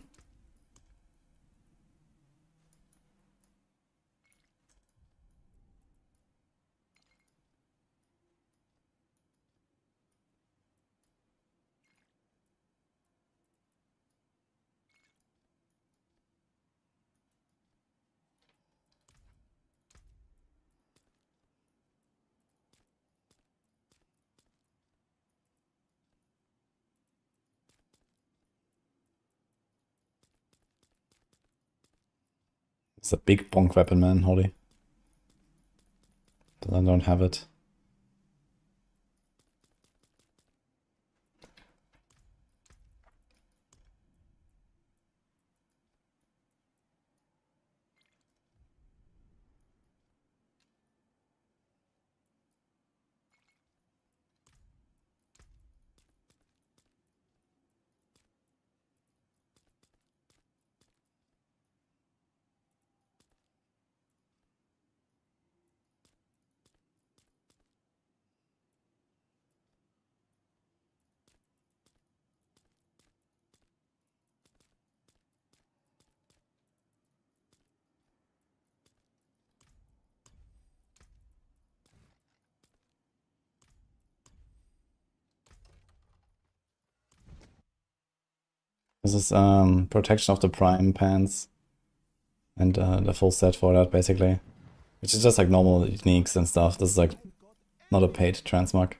It's a big bonk weapon, man, holy. But I don't have it. This is protection of the prime pants. And the full set for that, basically. Which is just like normal uniques and stuff. This is like not a paid transmog.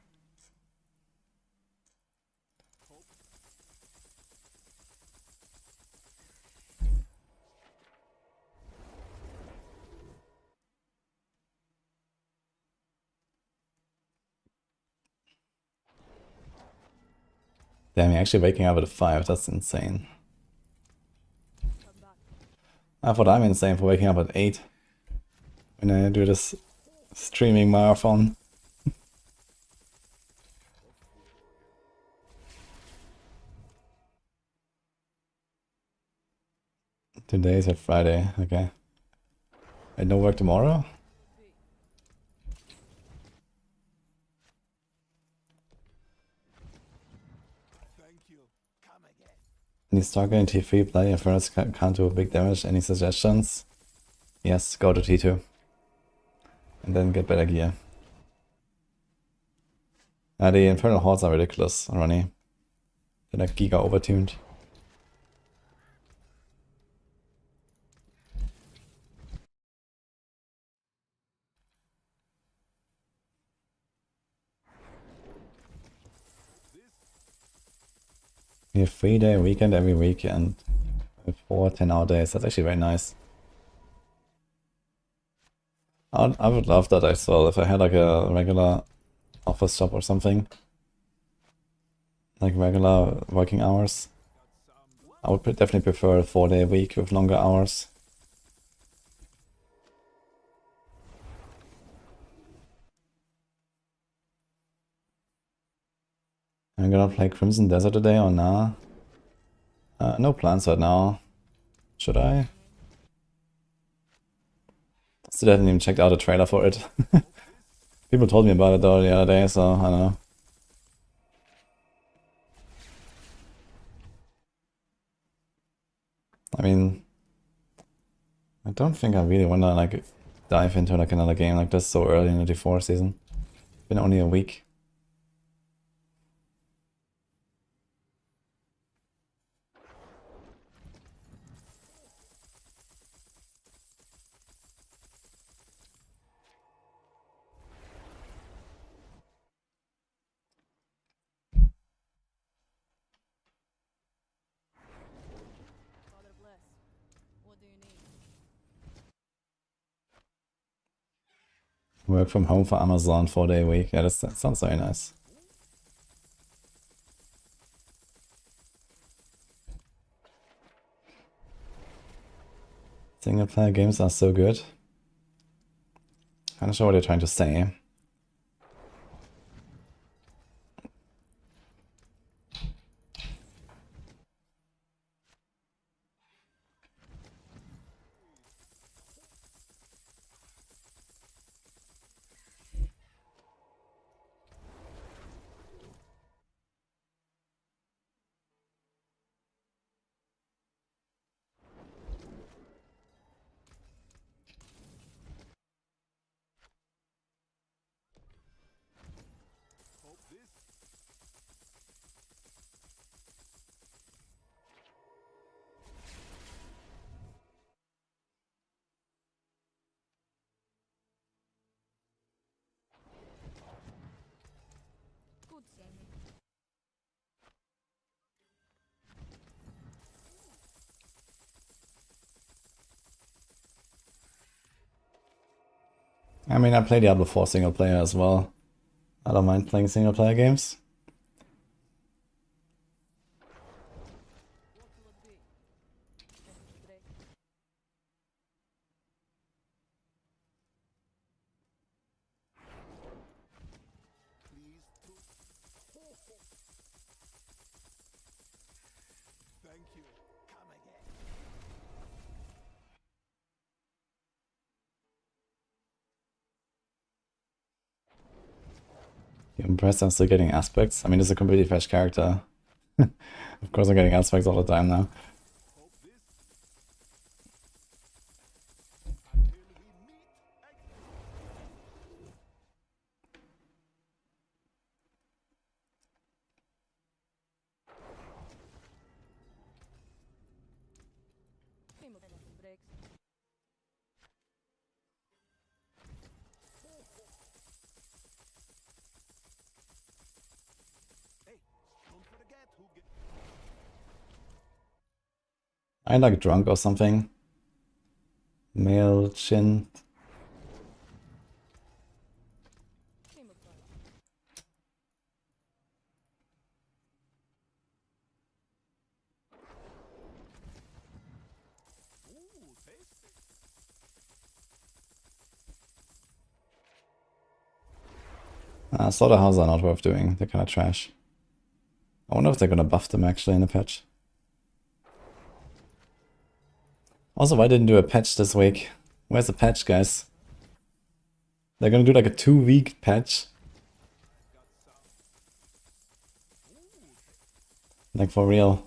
Damn, you're actually waking up at 5, that's insane. I thought I'm insane for waking up at 8 when I do this streaming marathon. Today is a Friday, okay. I no work tomorrow? Any Stalker in T3 play Infernos can't do big damage. Any suggestions? Yes, go to T2. And then get better gear. The Infernal Hordes are ridiculous, Ronnie. They're like giga overtuned. We have 3-day weekend every week and 4 10-hour days. That's actually very nice. I would love that as well if I had like a regular office job or something. Like regular working hours. I would definitely prefer a 4-day week with longer hours. I'm gonna play Crimson Desert today or nah? No plans right now. Should I? Still haven't even checked out a trailer for it. People told me about it though the other day, so I don't know. I mean, I don't think I really wanna like dive into like another game like this so early in the D4 season. Been only a week. Father bless. What do you need? Work from home for Amazon 4-day week. Yeah, that sounds very nice. Single player games are so good. I'm not sure what you're trying to say. Good, Sammy. I mean, I play Diablo 4 single player as well. I don't mind playing single player games. What will it be? Drake. Thank you. Come again. You impressed I'm still getting aspects? I mean, it's a completely fresh character. Of course I'm getting aspects all the time now. Don't forget who get. I like drunk or something. Male chin. Ooh, tasty. Slaughterhouses are not worth doing. They're kind of trash. I wonder if they're gonna buff them actually in the patch. Also, why didn't do a patch this week? Where's the patch, guys? They're gonna do like a 2-week patch. Like for real.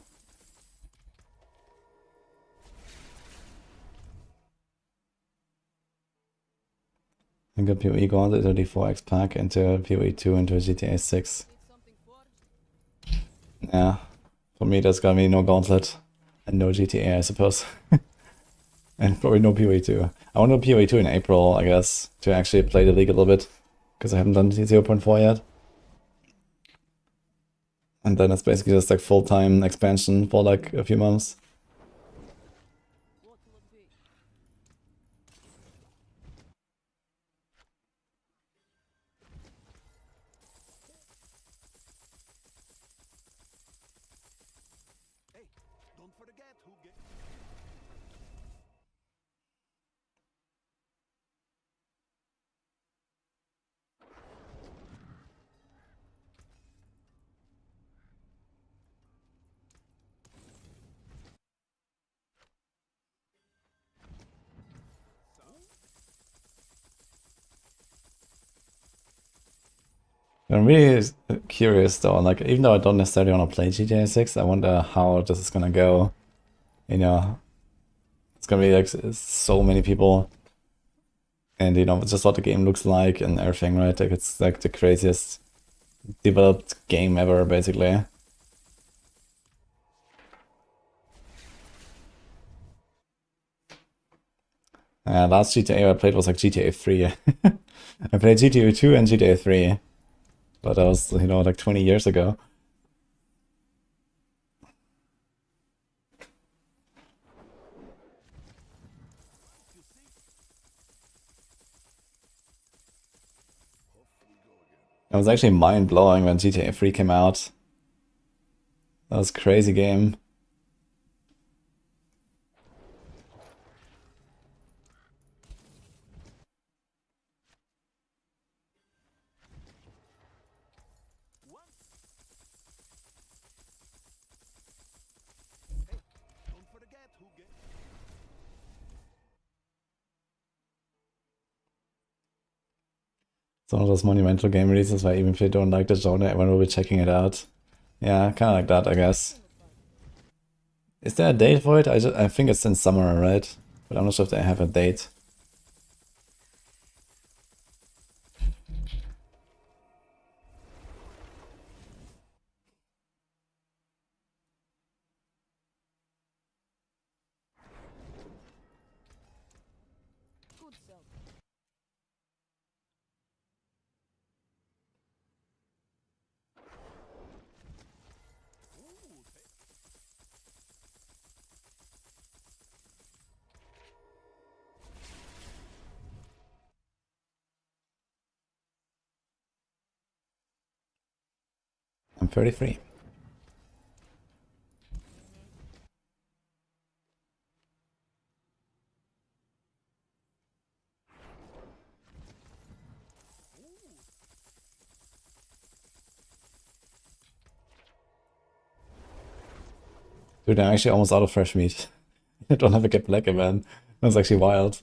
I got PoE Gauntlet 34x pack into PoE 2 into GTA 6. Yeah. For me, there's gonna be no Gauntlet. And no GTA, I suppose. And probably no PoE 2. I want to do PoE 2 in April, I guess, to actually play the league a little bit. Because I haven't done 0.4 yet. And then it's basically just like full-time expansion for like a few months. Hey, don't forget who get. I'm really curious though, like even though I don't necessarily want to play GTA 6, I wonder how this is gonna go. You know, it's gonna be like so many people. And you know, just what the game looks like and everything, right? Like it's like the craziest developed game ever, basically. Last GTA I played was like GTA 3. I played GTA 2 and GTA 3. But that was, you know, like 20 years ago. It was actually mind-blowing when GTA 3 came out. That was a crazy game. Don't forget who get. It's one of those monumental game releases where even if you don't like the genre, everyone will be checking it out. Yeah, kind of like that, I guess. Is there a date for it? I think it's in summer, right? But I'm not sure if they have a date. I'm 33. Dude, I'm actually almost out of fresh meat. I don't have a get black man. That's actually wild.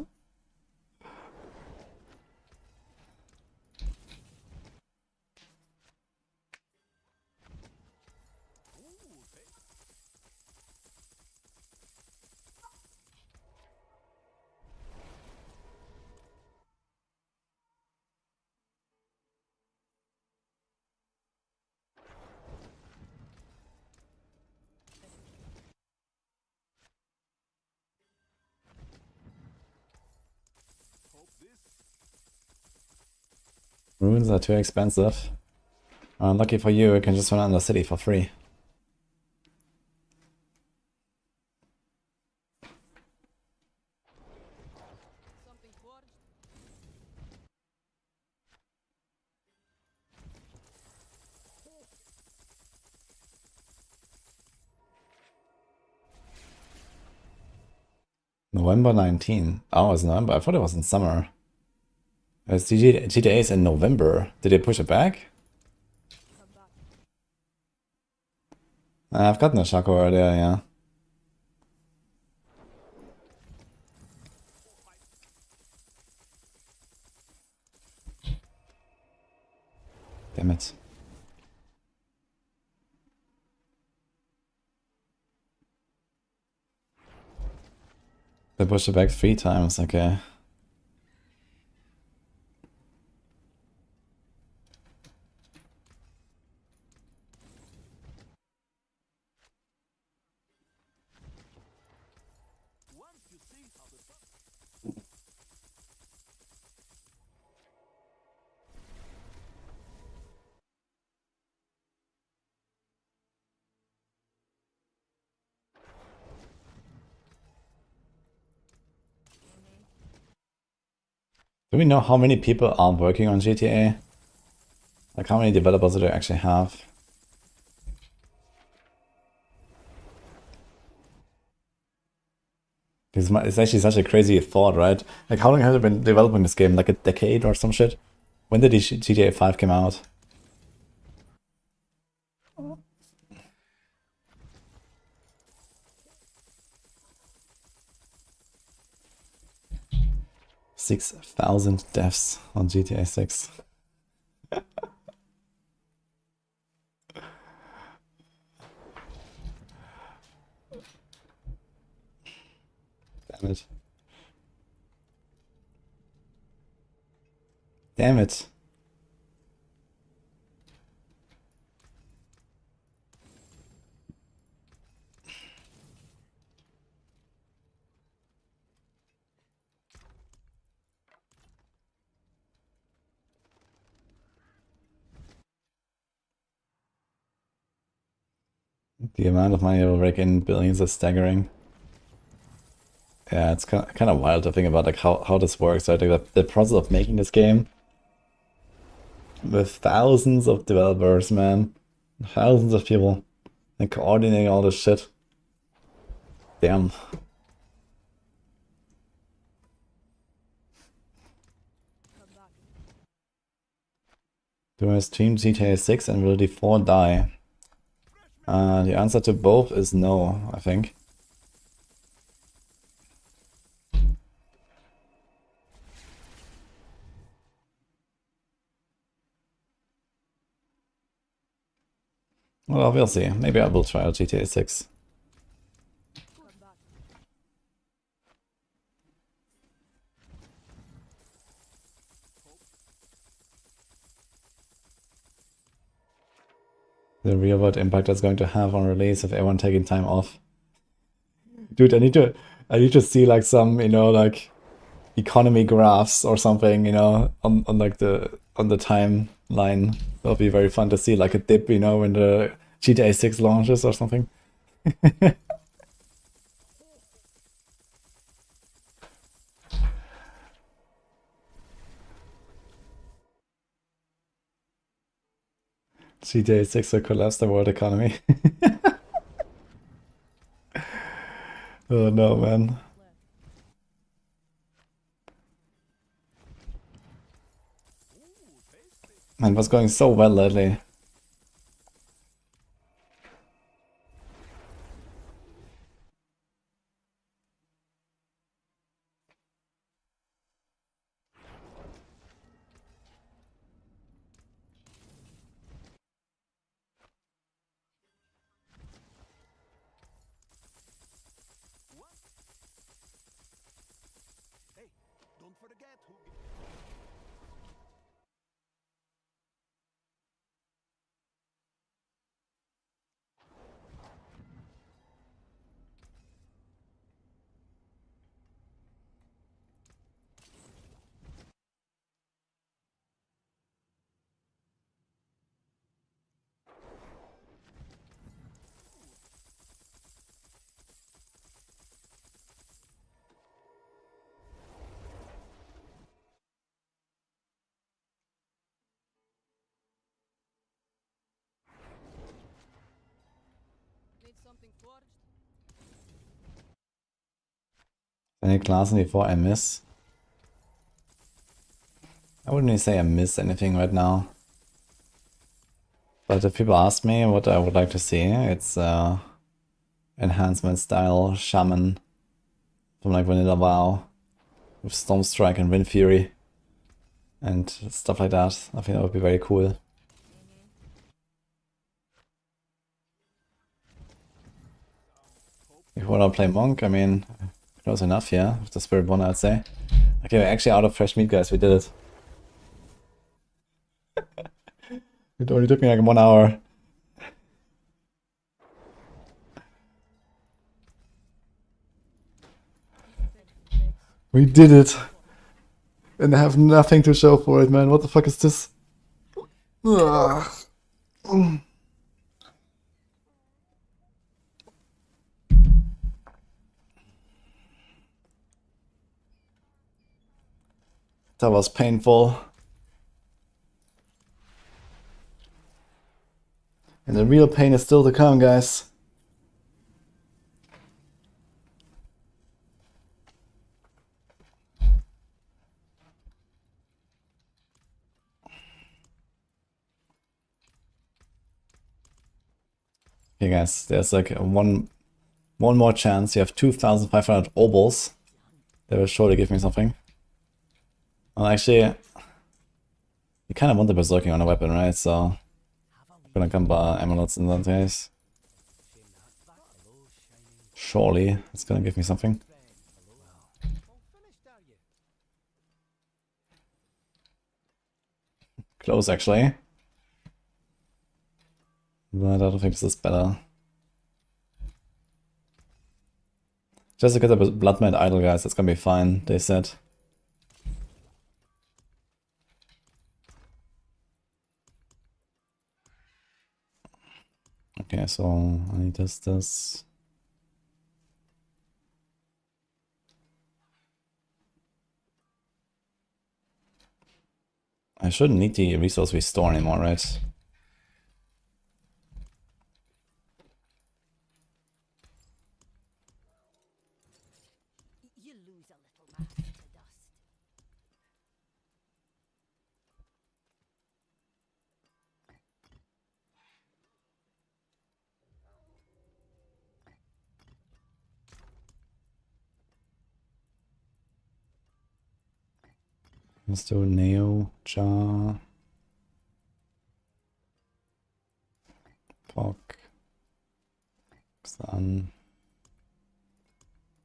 Ruins are too expensive. Lucky for you, you can just run under city for free. Something forged? November 19. Oh, it's November. I thought it was in summer. GTA is in November. Did they push it back? Come back. I've gotten a Shaco earlier, yeah. Damn it. They pushed it back 3 times, okay. Do we know how many people are working on GTA? Like how many developers do they actually have? Because it's actually such a crazy thought, right? Like how long have they been developing this game? Like a decade or some shit? When did GTA 5 come out? $6,000 deaths on GTA 6. Damn it. Damn it. The amount of money it will rake in billions is staggering. Yeah, it's kind of wild to think about like how this works. Right? Like the process of making this game with thousands of developers, man, thousands of people, and coordinating all this shit. Damn. Come back. Do I stream GTA 6 and will D4 die? The answer to both is no, I think. Well, we'll see. Maybe I will try out GTA 6. Come back. The real world impact that's going to have on release of everyone taking time off. Dude, I need to see like some, you know, like economy graphs or something, you know, on like on the timeline. That'll be very fun to see, like a dip, you know, when the GTA 6 launches or something. GTA 6 will collapse the world economy. Oh no, man. Man, what's going so well lately? Hey, don't forget who. something forged? Any class before I miss? I wouldn't really say I miss anything right now. But if people ask me what I would like to see, it's enhancement style shaman from like Vanilla WoW with Storm Strike and Wind Fury and stuff like that. I think that would be very cool. If you wanna play Monk, I mean, close enough, yeah, with the Spiritborn, I'd say. Okay, we're actually out of fresh meat, guys. We did it. It only took me like 1 hour. We did it! And I have nothing to show for it, man. What the fuck is this? Ugh. That was painful. And the real pain is still to come, guys. Okay, guys, there's like one more chance. You have 2,500 obols. They will surely give me something. Well, actually, you kind of want the berserking on a weapon, right? So I'm gonna come by amulets in that case. Surely it's gonna give me something. Close, actually. But I don't think this is better. Just to get the Bloodmad idol, guys, that's gonna be fine, they said. Okay, so I need this. I shouldn't need the resource restore anymore, right? You lose a little mass to dust. Let's do Neo, Jar, Epoch, Sun.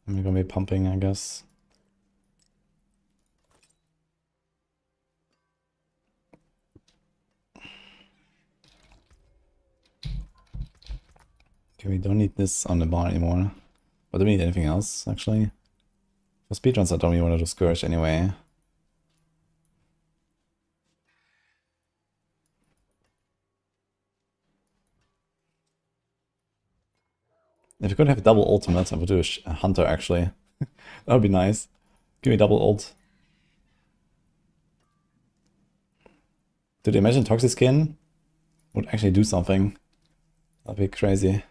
I'm gonna be pumping, I guess. Okay, we don't need this on the bar anymore. But do we need anything else, actually? For speedruns, I don't really want to do Scourge anyway. If you could have double ultimate, I would do a Hunter, actually. That would be nice. Give me double ult. Dude, imagine Toxic Skin would actually do something. That'd be crazy.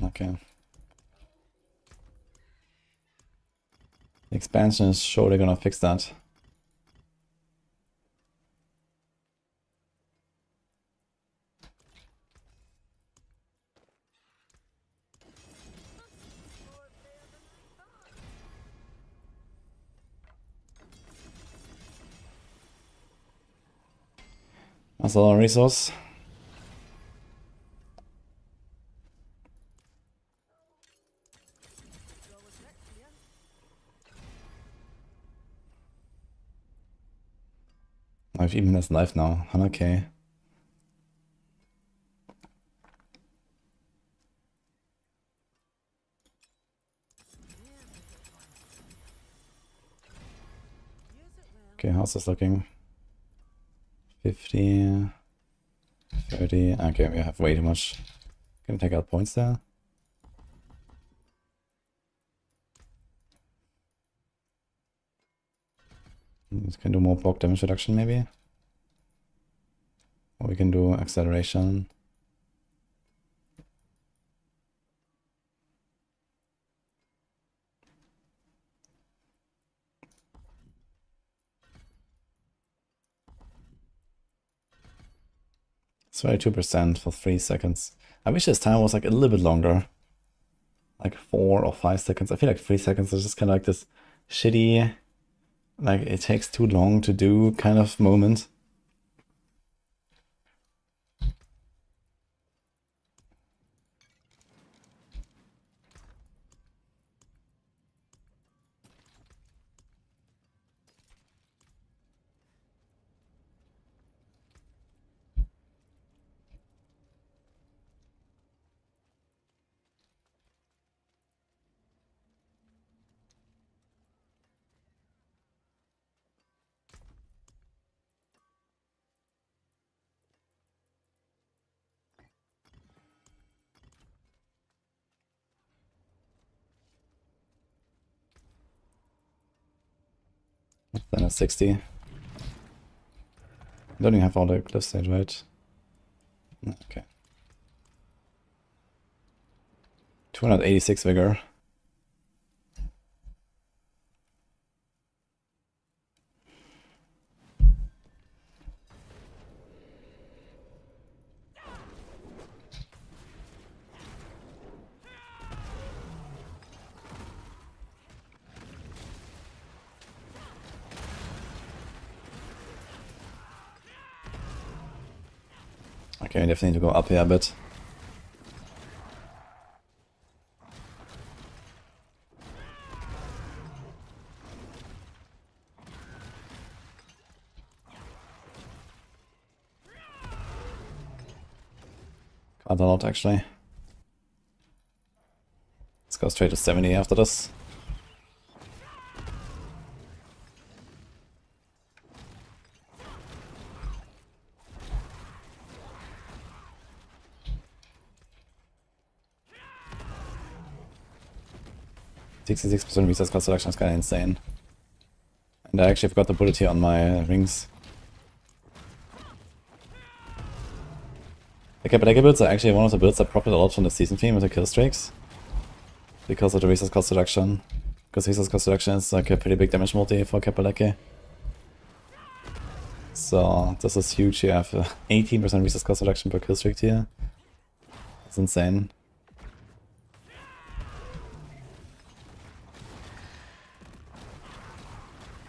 Okay. The expansion is surely gonna fix that. That's a lot of resource. I have even less life now, 100k. Okay, how's this looking? 50, 30, okay, we have way too much. Can I take out points there? Can do more block damage reduction maybe? Or we can do acceleration. It's 32% for 3 seconds. I wish this time was like a little bit longer. Like 4 or 5 seconds. I feel like 3 seconds is just kind of like this shitty, like it takes too long to do kind of moment. Then a 60. Don't even have all the cliff stage, right? No, okay. 286 vigor. Okay, I definitely need to go up here a bit. Quite a lot actually. Let's go straight to 70 after this. %resource cost reduction is kind of insane. And I actually forgot to put it here on my rings. The Capelec builds are actually one of the builds that profit a lot from the season theme with the kill streaks. Because of the resource cost reduction. Because resource cost reduction is like a pretty big damage multi for Capelec. So this is huge. You have 18% resource cost reduction per kill streak here. That's insane.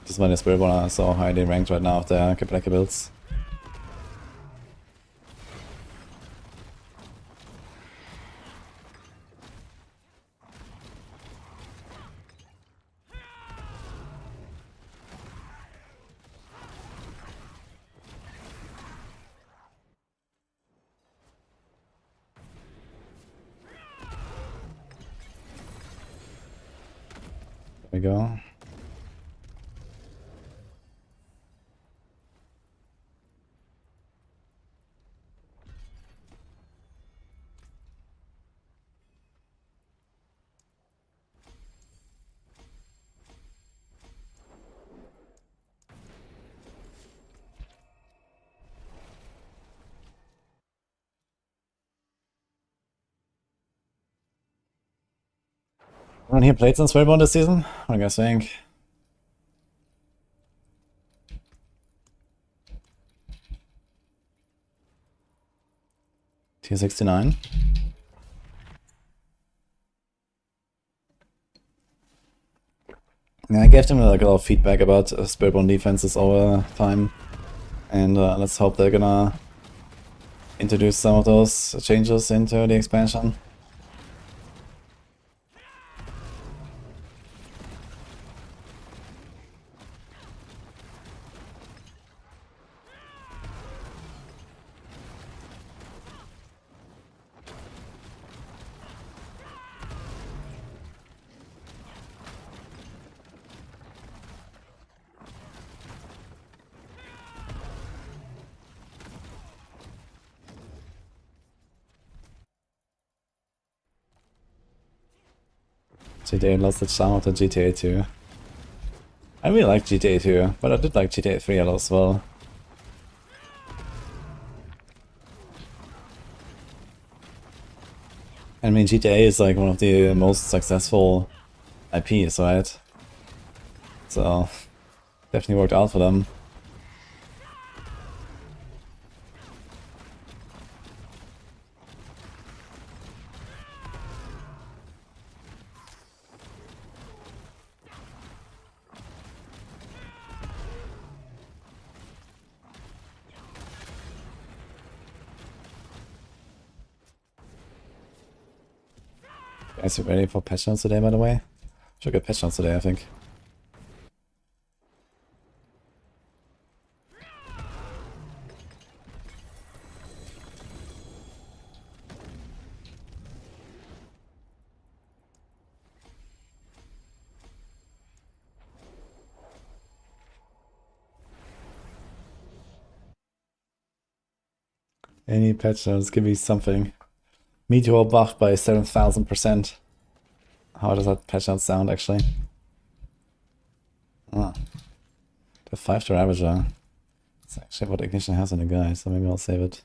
This is why the Spiritborn are so highly ranked right now with their Capelec builds. There we go. Anyone here played some Spiritborn this season? What do you guys think? Tier 69. Yeah, I gave them like a lot of feedback about Spiritborn defenses over time, and let's hope they're gonna introduce some of those changes into the expansion. GTA lost its charm after GTA 2. I really like GTA 2, but I did like GTA 3 a lot as well. I mean, GTA is like one of the most successful IPs, right? So, definitely worked out for them. Guys, you ready for patch notes today, by the way? Should get patch notes today, I think. Any patch notes, give me something. Meteor buffed by 7,000%. How does that patch note sound, actually? Ah. The 5-star Ravager. That's actually what Ignition has on the guy, so maybe I'll save it.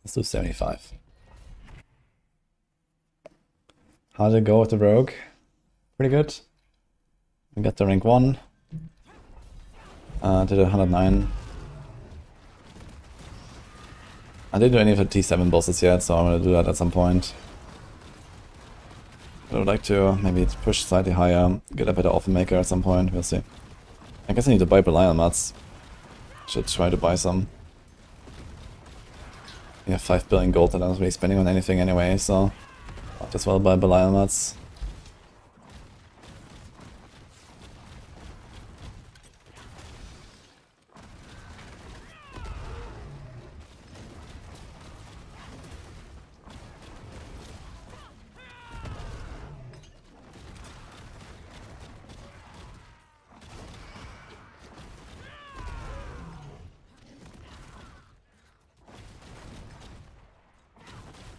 Let's do 75. How did it go with the Rogue? Pretty good. We got the rank 1. Did 109. I didn't do any of the T7 bosses yet, so I'm gonna do that at some point. But I would like to maybe push slightly higher, get a better offer maker at some point, we'll see. I guess I need to buy Belial mats. Should try to buy some. We have 5 billion gold that I'm not really spending on anything anyway, so might as well buy Belial mats.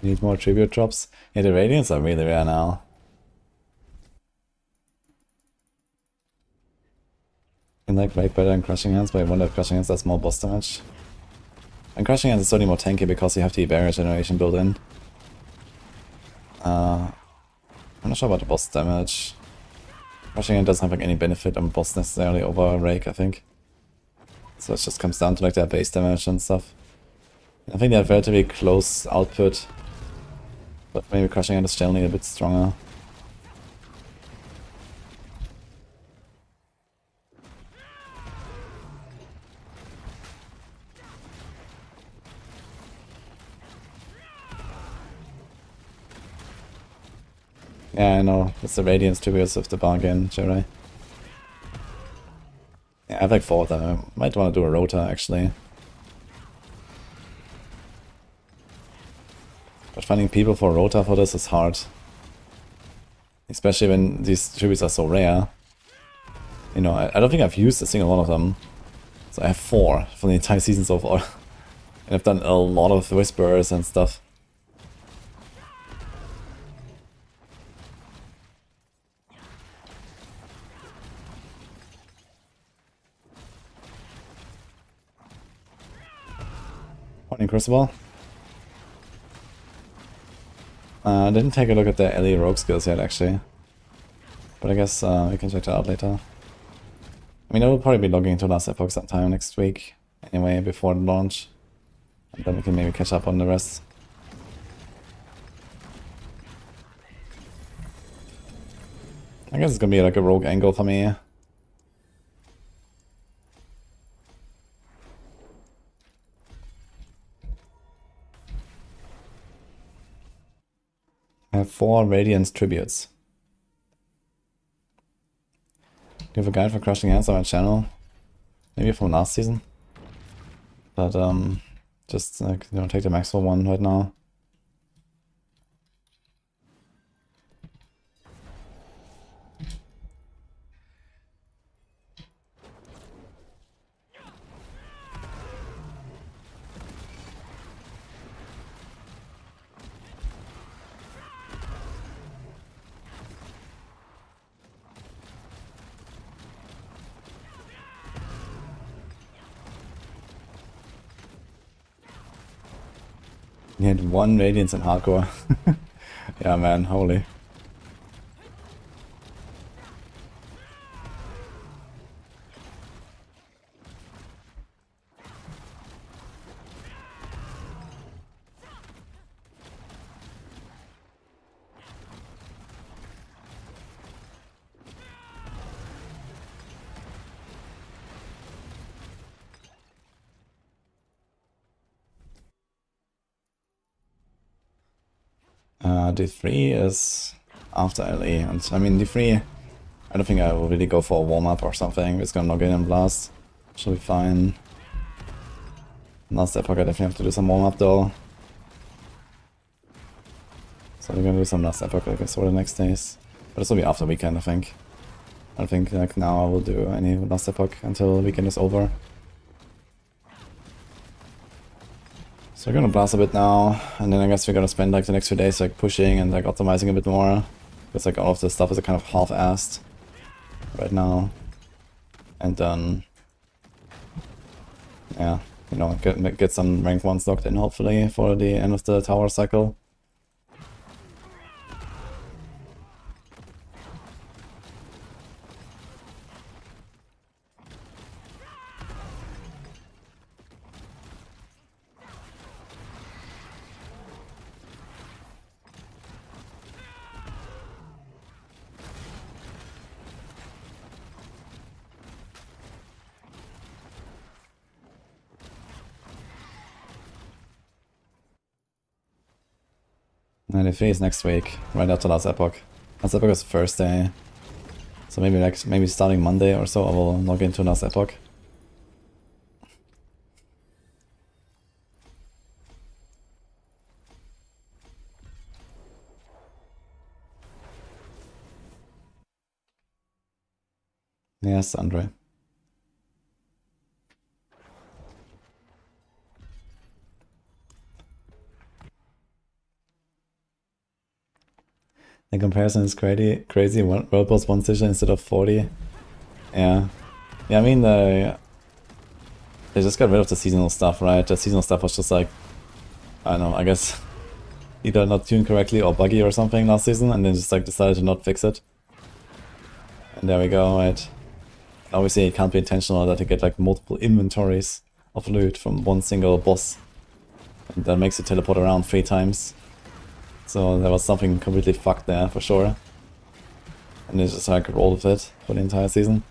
Need more tribute drops. Yeah, the radiants are really rare now. I like Rake better than Crushing Hands, but I wonder if Crushing Hands does more boss damage. And Crushing Hands is certainly more tanky because you have the barrier generation built in. I'm not sure about the boss damage. Crushing Hand doesn't have like any benefit on boss necessarily over Rake, I think. So it just comes down to like their base damage and stuff. I think they have relatively close output. But maybe Crushing Hand is generally a bit stronger. Yeah, I know. It's the Radiance tributes of the bargain, Jerry. Yeah, I have like 4 of them. I might want to do a Rota, actually. But finding people for Rota for this is hard. Especially when these tributes are so rare. You know, I don't think I've used a single one of them. So I have 4 for the entire season so far. And I've done a lot of Whispers and stuff. Morning, Crucible. I didn't take a look at the Ellie rogue skills yet, actually. But I guess we can check that out later. I mean, I will probably be logging into last Epoch sometime next week. Anyway, before the launch. And then we can maybe catch up on the rest. I guess it's gonna be like a rogue angle for me. I have 4 Radiance tributes. Do you have a guide for Crushing Hands on my channel? Maybe from last season? But just like, you know, take the maximum one right now. He had 1 Radiance in hardcore. Yeah, man, holy. D3 is after LE, and I mean D3, I don't think I will really go for a warm-up or something. It's gonna log in and blast. Should be fine. Last epoch I definitely have to do some warm-up though. So we're gonna do some last epoch, I guess, for the next days. But this will be after weekend, I think. I don't think like now I will do any last epoch until the weekend is over. So we're gonna blast a bit now, and then I guess we're gonna spend like the next few days like pushing and like optimizing a bit more. Because like all of this stuff is kind of half-assed right now. And then, yeah, you know, get some rank 1s locked in hopefully for the end of the tower cycle. And if is next week, right after last epoch. Last epoch is Thursday. So maybe starting Monday or so I will log into last epoch. Yes, Andre. The comparison is crazy. World Boss 1 decision instead of 40. Yeah. Yeah, I mean, they just got rid of the seasonal stuff, right? The seasonal stuff was just like, I don't know, I guess either not tuned correctly or buggy or something last season, and then just like decided to not fix it. And there we go, right? Obviously it can't be intentional that you get like multiple inventories of loot from one single boss. And that makes you teleport around 3 times. So there was something completely fucked there for sure. And they just like rolled with it for the entire season.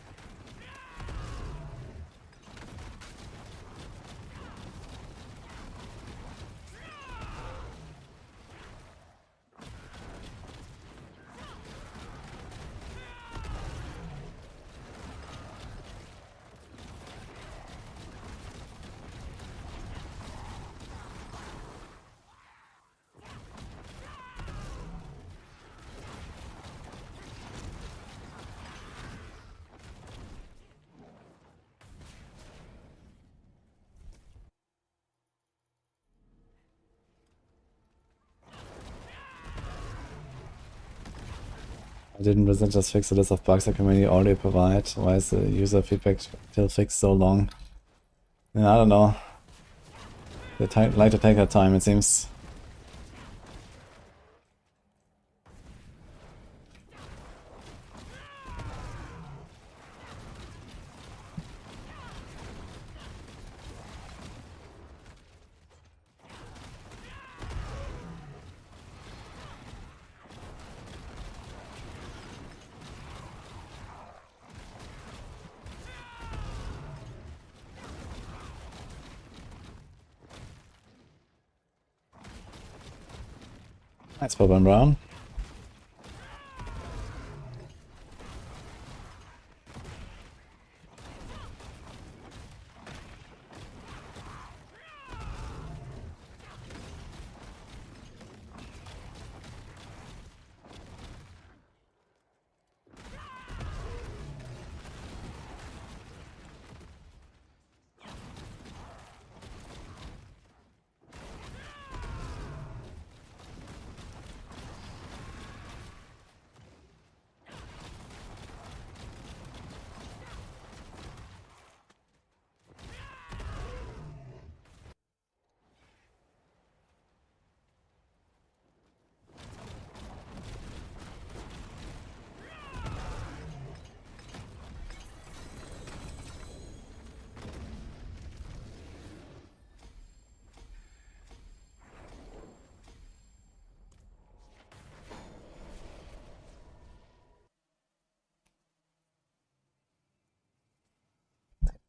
I didn't Resident just fix the list of bugs the community already provide. Why is the user feedback still fixed so long? Yeah, I don't know. They like to take their time, it seems. Nice, Purple and Brown.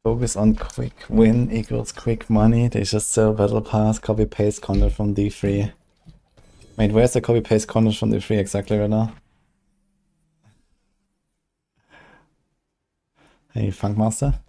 Focus on quick win equals quick money. They just sell battle pass, copy paste content from D3. Wait, where's the copy paste content from D3 exactly right now? Hey, Funkmaster?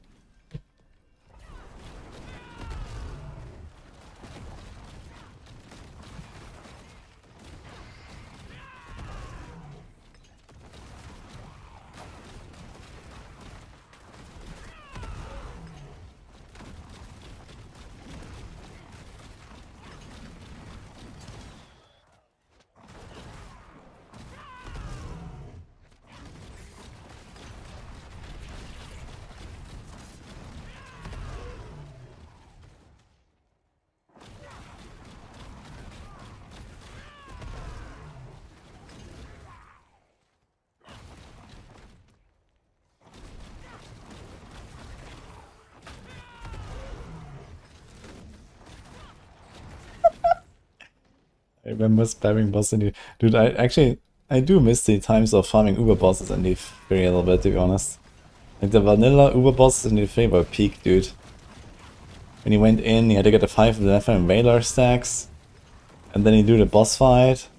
I remember spamming boss in the... Dude, I do miss the times of farming Uber bosses in D3 a little bit, to be honest. Like the vanilla Uber bosses in D3 were peak, dude. When you went in, you had to get the 5 Left and Valor stacks. And then you do the boss fight.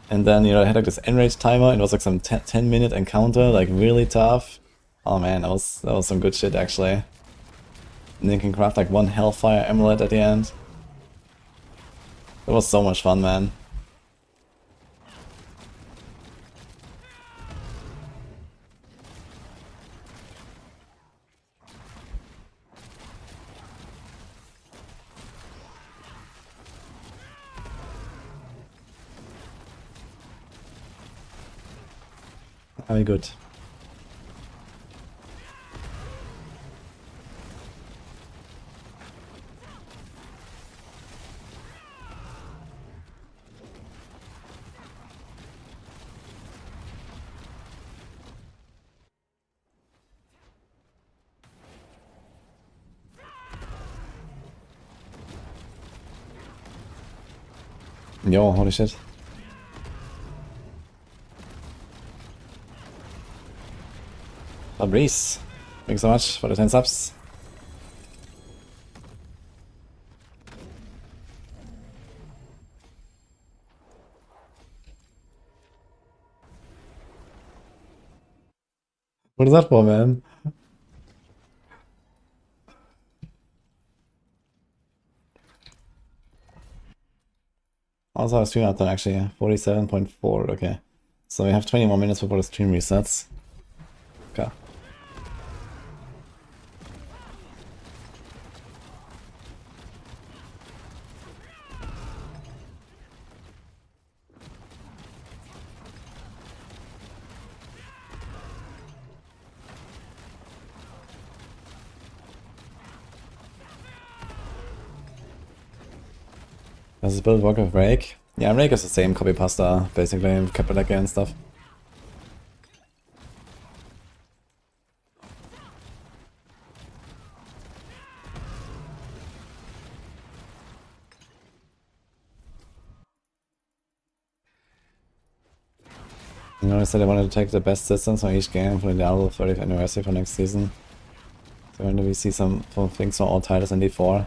And then, you know, I had like this enrage timer, and it was like some 10-minute encounter, like really tough. Oh man, that was some good shit actually. And then you can craft like one Hellfire Amulet at the end. It was so much fun, man. Very good. Yo, holy shit. Fabrice, thanks so much for the 10 subs. What is that for, man? Also, our stream out there actually, 47.4, okay. So we have 20 more minutes before the stream resets. Okay. Does this build work with Rake? Yeah, Rake is the same copy pasta, basically, with Capelleca and stuff. You know, I said I wanted to take the best systems from each game for the Diablo 30th anniversary for next season. So when do we see some things from all titles in D4?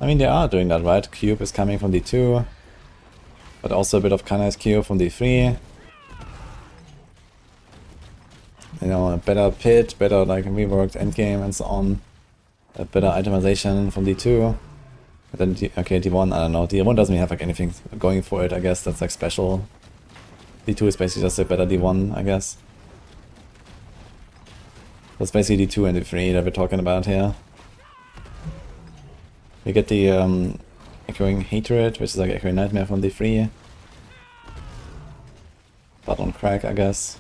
I mean, they are doing that, right? Cube is coming from D2, but also a bit of Kanai's Cube from D3. You know, a better pit, better like reworked endgame and so on. A better itemization from D2. But then, okay, D1, I don't know. D1 doesn't have like anything going for it, I guess. That's like special. D2 is basically just a better D1, I guess. That's basically D2 and D3 that we're talking about here. You get the Echoing Hatred, which is like Echoing Nightmare from D3. But on crack, I guess.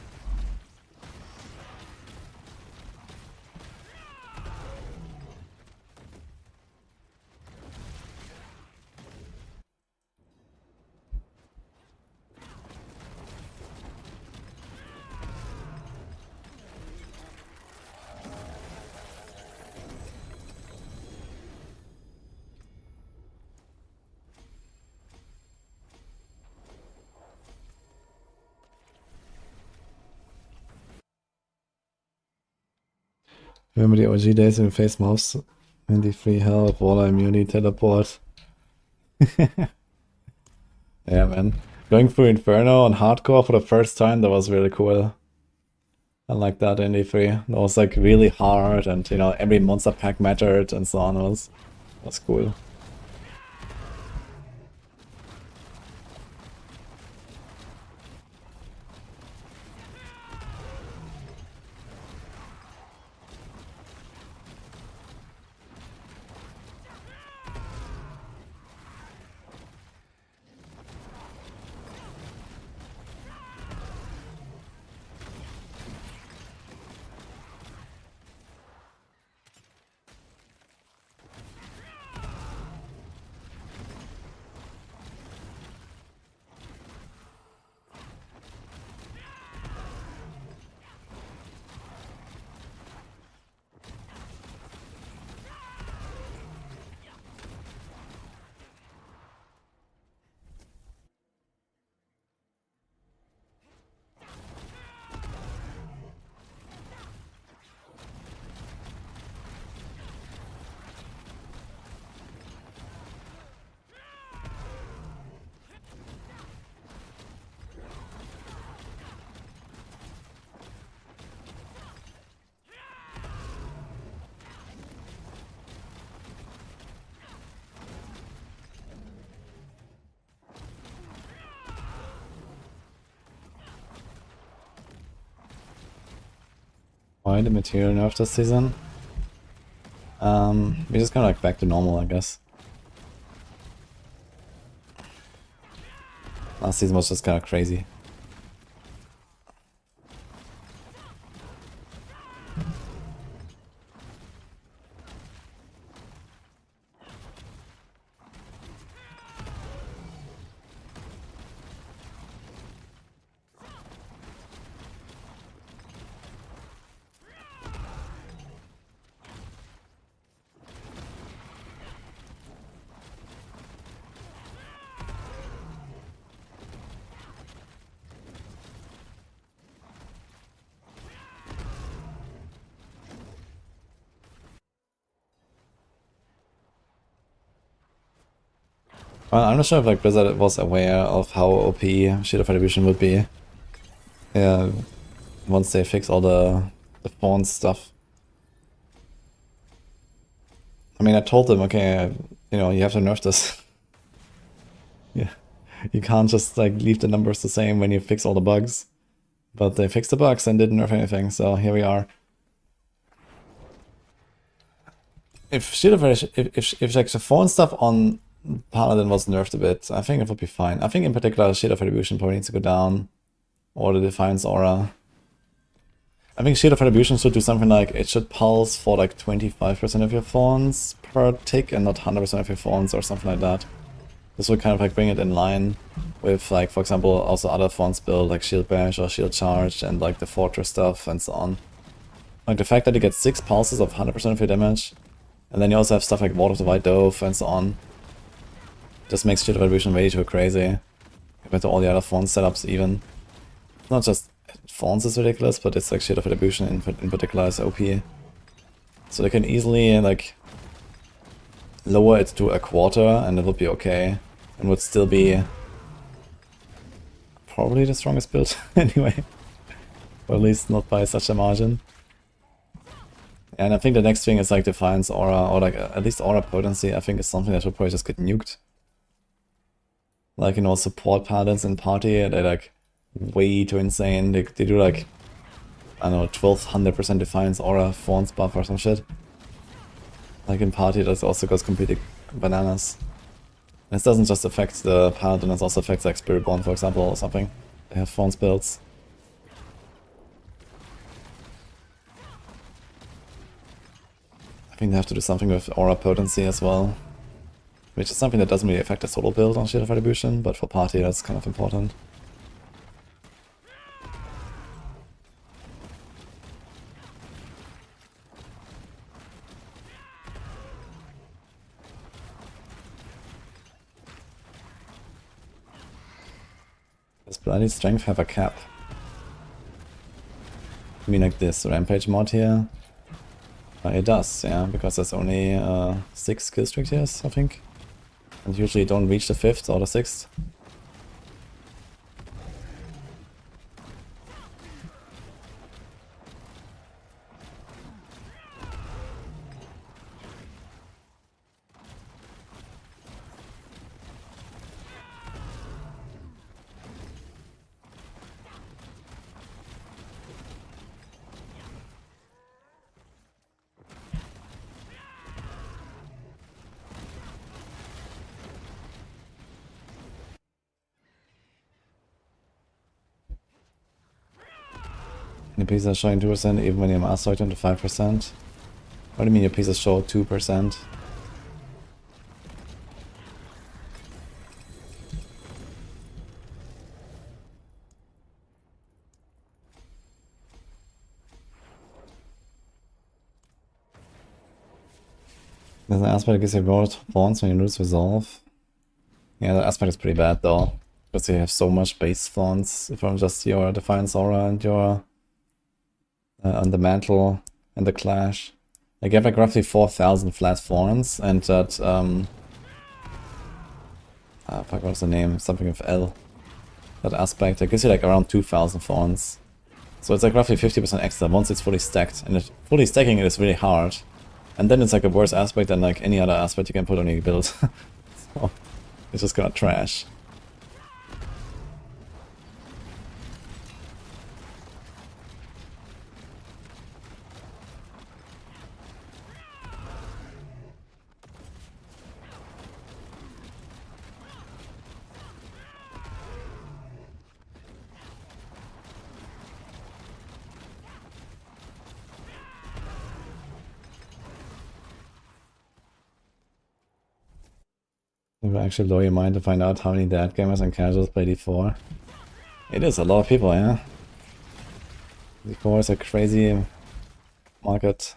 Remember the OG days when we faced mobs? Anti free help, water immunity, teleport. Yeah, man. Going through Inferno on hardcore for the first time, that was really cool. I like that in D3. It was like really hard and, you know, every monster pack mattered and so on. It was cool. Why the material nerf this season? We're just kind of like back to normal, I guess. Last season was just kind of crazy. Well, I'm not sure if like Blizzard was aware of how OP Shield of Retribution would be. Yeah, once they fix all the fawn stuff. I mean, I told them, okay, you know, you have to nerf this. Yeah, you can't just like leave the numbers the same when you fix all the bugs. But they fixed the bugs and didn't nerf anything, so here we are. If Shield of if like the fawn stuff on Paladin was nerfed a bit, I think it would be fine. I think in particular Shield of Retribution probably needs to go down. Or the Defiance Aura. I think Shield of Retribution should do something like, it should pulse for like 25% of your fawns per tick and not 100% of your fawns or something like that. This would kind of like bring it in line with like, for example, also other fawns build like Shield Bash or Shield Charge and like the Fortress stuff and so on. Like the fact that you get 6 pulses of 100% of your damage, and then you also have stuff like Ward of the White Dove and so on. Just makes Shield of Retribution way too crazy compared to all the other fawn setups even. Not just Fawns is ridiculous, but it's like Shield of Retribution in particular is OP. So they can easily like lower it to a quarter and it would be okay. And would still be probably the strongest build anyway. Or at least not by such a margin. And I think the next thing is like Defiance Aura, or like at least Aura Potency, I think is something that should probably just get nuked. Like, you know, support Paladins in party, they like way too insane. They do like, I don't know, 1200% Defiance Aura Fawns buff or some shit. Like in party that also goes completely bananas. And this doesn't just affect the Paladin, it also affects like Spiritborn for example or something. They have Fawns builds. I think they have to do something with Aura Potency as well. Which is something that doesn't really affect the solo build on Shield of Retribution, but for party that's kind of important. Does Bloody Strength have a cap? I mean like this Rampage mod here? It does, yeah, because there's only 6 skill streak tiers, I think. And usually you don't reach the 5th or the 6th. Your pieces are showing 2% even when your master item to 5%. What do you mean your pieces show 2%? There's an aspect that gives you more thorns when you lose resolve. Yeah, the aspect is pretty bad though. Because you have so much base thorns from just your Defiance Aura and your on the mantle and the clash. I get like roughly 4,000 flat thorns, and that fuck, what's the name? Something with L. That aspect, that gives you like around 2,000 thorns. So it's like roughly 50% extra once it's fully stacked, and fully stacking it is really hard. And then it's like a worse aspect than like any other aspect you can put on your build. So it's just gonna trash. It will actually blow your mind to find out how many dead gamers and casuals play D4. It is a lot of people, yeah. D4 is a crazy market.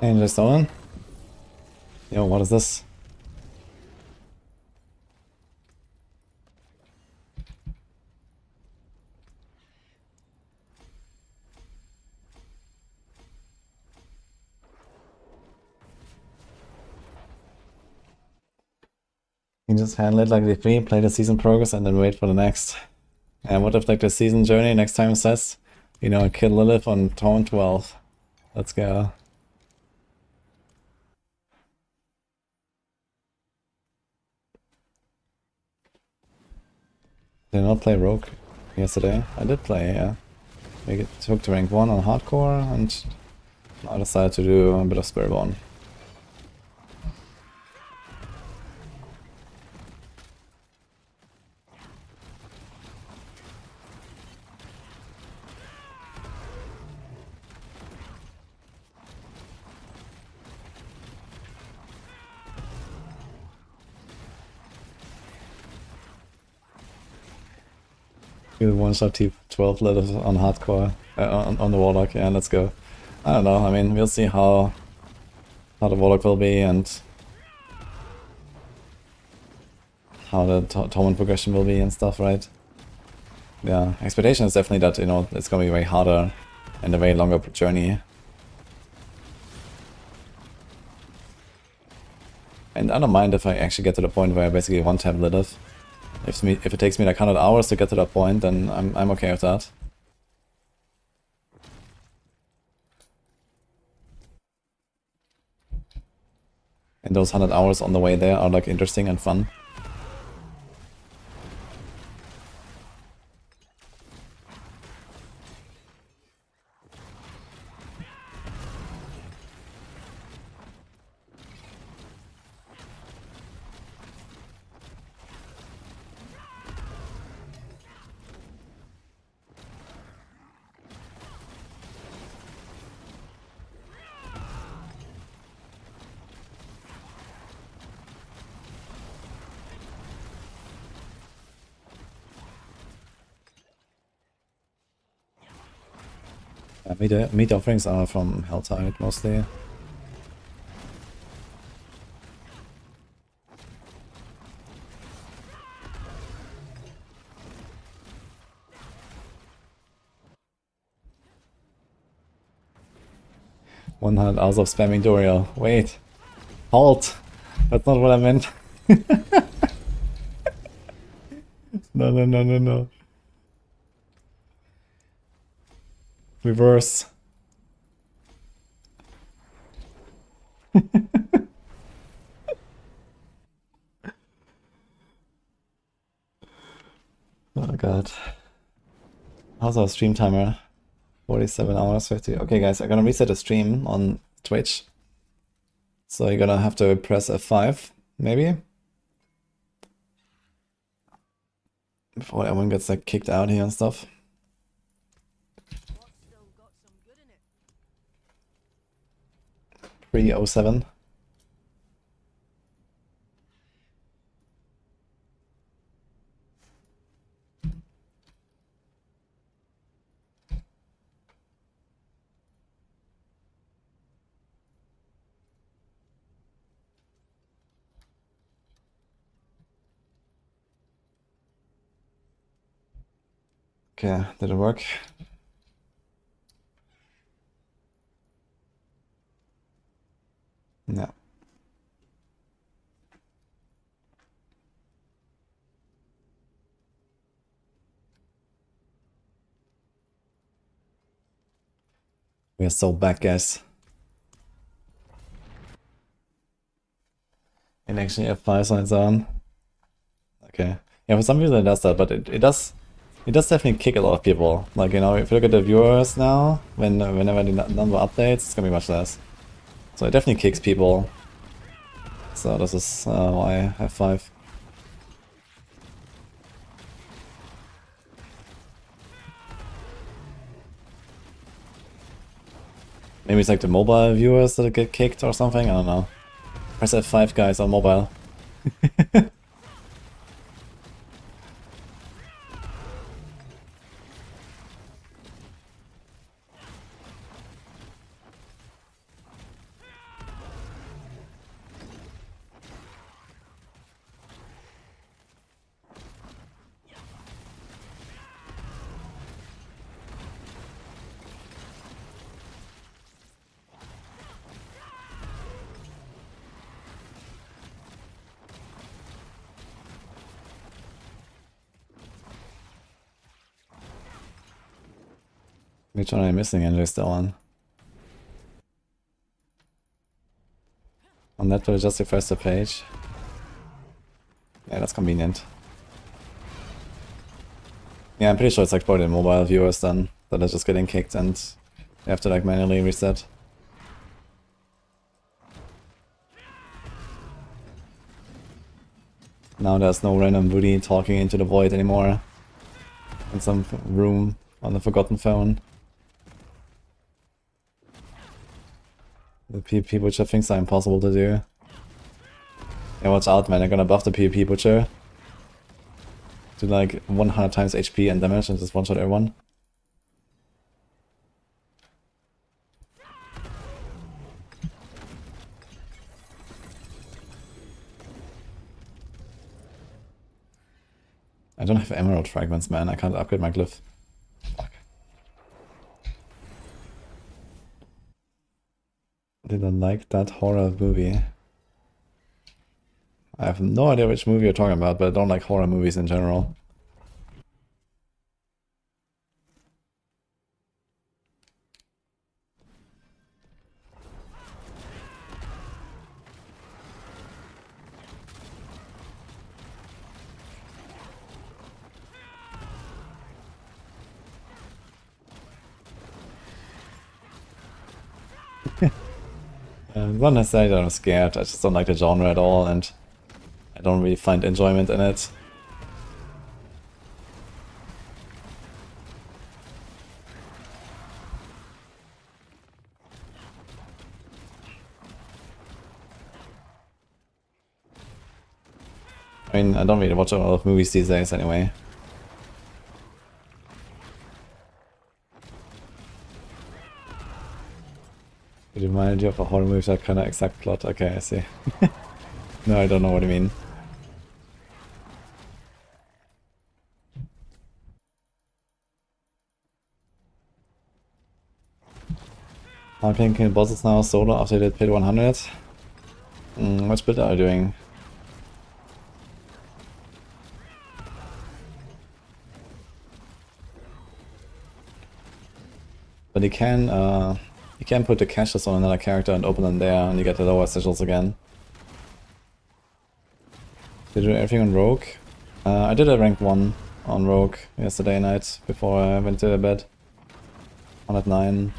And just on. Yo, what is this? You just handle it like the free, play the season progress, and then wait for the next. And what if like the season journey next time says, you know, kill Lilith on turn 12. Let's go. Did I not play Rogue yesterday? I did play, yeah. We took to rank 1 on hardcore, and I decided to do a bit of Spiritborn. Do one shot T12 letters on hardcore, on the Warlock, yeah, let's go. I don't know, I mean, we'll see how the Warlock will be and how the torment progression will be and stuff, right? Yeah, expectation is definitely that, you know, it's gonna be way harder and a way longer journey. And I don't mind if I actually get to the point where I basically one-tap Lilith. If it takes me like 100 hours to get to that point, then I'm okay with that. And those 100 hours on the way there are like interesting and fun. Meat offerings are from Helltide mostly. "100 hours of spamming Doriel." Wait. Halt! That's not what I meant. No, no, no, no, no. Reverse. Oh god. How's our stream timer? 47 hours, 50. Okay guys, I'm gonna reset the stream on Twitch. So you're gonna have to press F5, maybe? Before everyone gets like kicked out here and stuff. What's still got some good in it? 307. Okay, did it work? No. We are so back, guys. And actually F5 signs on. Okay. Yeah, for some reason it does that, but it does definitely kick a lot of people. Like, you know, if you look at the viewers now, whenever the number updates, it's gonna be much less. So it definitely kicks people. So this is why F5. Maybe it's like the mobile viewers that get kicked or something, I don't know. Press F5 guys on mobile. Which one am I missing? And there's the one. On that will just refresh the page. Yeah, that's convenient. Yeah, I'm pretty sure it's like probably the mobile viewers then that are just getting kicked and you have to like manually reset. Now there's no random Woody talking into the void anymore. In some room on the forgotten phone. The PvP Butcher things are impossible to do. Yeah, watch out man, they're gonna buff the PvP Butcher. Do like 100 times HP and damage and just one-shot everyone. I don't have emerald fragments, man. I can't upgrade my glyph. Fuck. Didn't like that horror movie. I have no idea which movie you're talking about, but I don't like horror movies in general. Not necessarily that I'm scared, I just don't like the genre at all, and I don't really find enjoyment in it. I mean, I don't really watch a lot of movies these days anyway. It reminded you of a horror movie, that kind of exact plot. Okay, I see. No, I don't know what you mean. I'm playing King bosses now solo after I did Pit 100. Which build are you doing? But you can put the caches on another character and open them there, and you get the lower sigils again. Did you do everything on Rogue? I did a rank 1 on Rogue yesterday night before I went to bed. 109.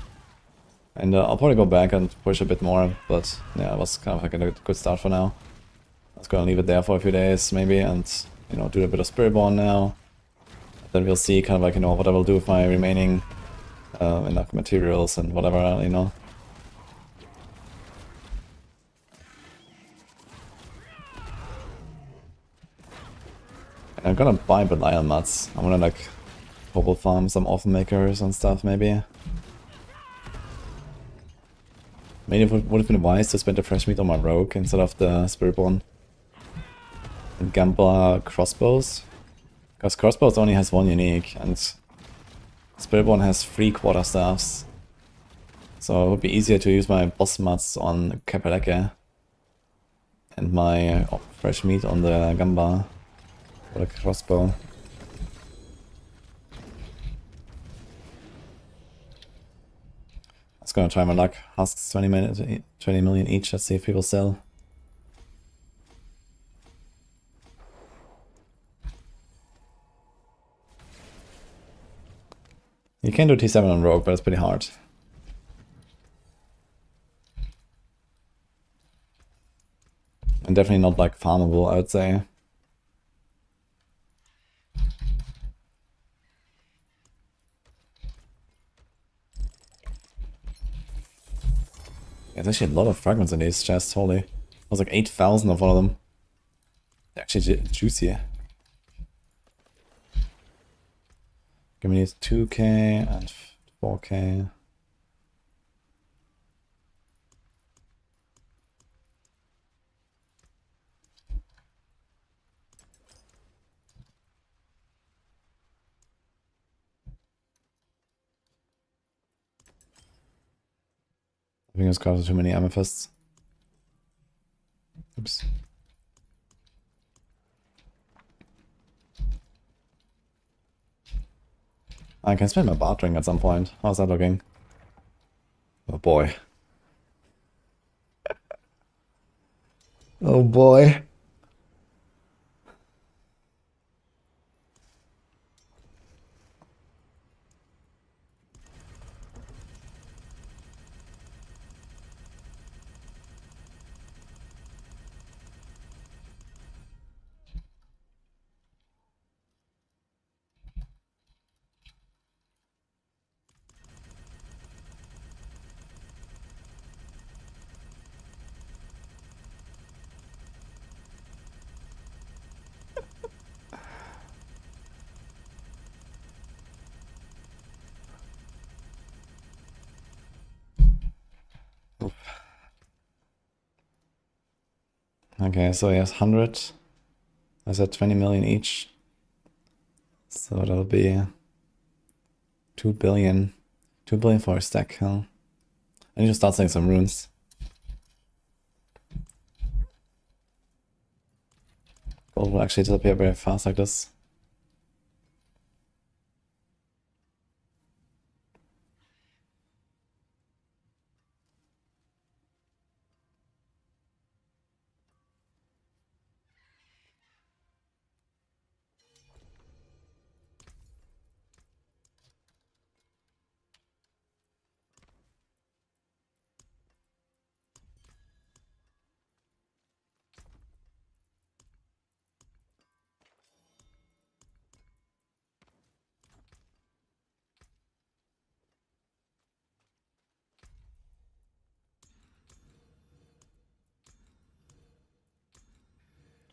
And I'll probably go back and push a bit more, but yeah, it was kind of like a good start for now. I was gonna leave it there for a few days maybe, and you know, do a bit of Spiritborn now. Then we'll see kind of like, you know, what I will do with my remaining enough materials and whatever, you know. And I'm gonna buy Belial mats. I wanna like hobble farm some orphan makers and stuff maybe. Maybe it would have been wise to spend the fresh meat on my rogue instead of the Spiritborn. And Gamba crossbows. Because crossbows only has 1 unique, and Spiritborn has 3 quarterstaffs. So it would be easier to use my boss mats on Kapaleke and my fresh meat on the Gamba for the crossbow. I was gonna try my luck. Husks 20 million each. Let's see if people sell. You can do T7 on Rogue, but it's pretty hard. And definitely not like farmable, I would say. There's actually a lot of fragments in these chests, holy. There's like 8,000 of one of them. They're actually juicy. Give me these 2k and 4k. I think it's caused too many amethysts. Oops. I can spend my bartering at some point. How's that looking? Oh boy. Oh boy. Okay, so he has 100. I said 20 million each. So that'll be 2 billion. 2 billion for a stack kill. I need to start selling some runes. Gold will actually disappear very fast like this.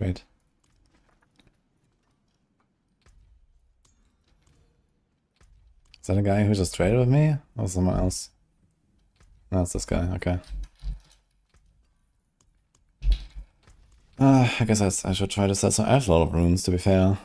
Great. Is that a guy who just traded with me? Or someone else? No, it's this guy, okay. I guess I should try to sell some. I have a lot of runes, to be fair.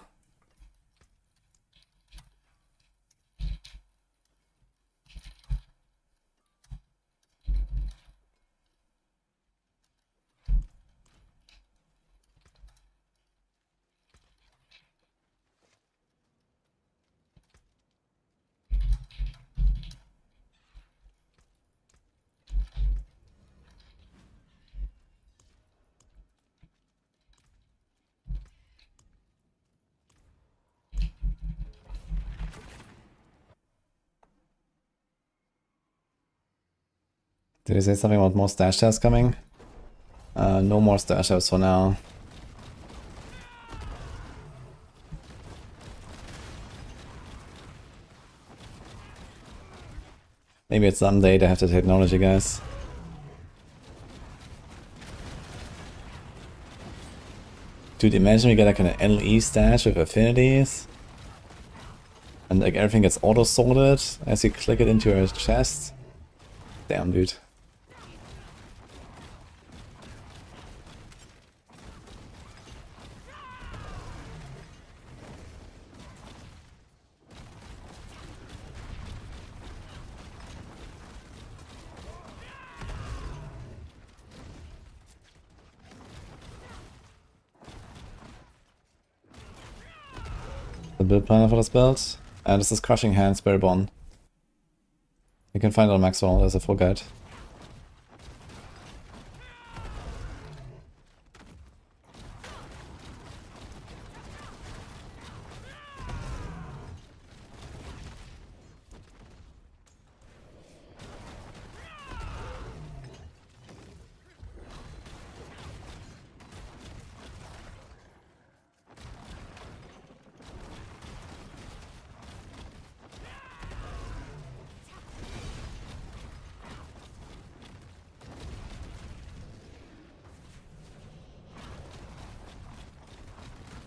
Did he say something about more stash tabs coming? No more stash tabs for now. Maybe it's someday they have the technology, guys. Dude, imagine we get like an LE stash with affinities. And like everything gets auto-sorted as you click it into your chest. Damn, dude. The build plan for this build. And this is Crushing Hand, Spiritborn. You can find it on Maxwell, there's a full guide.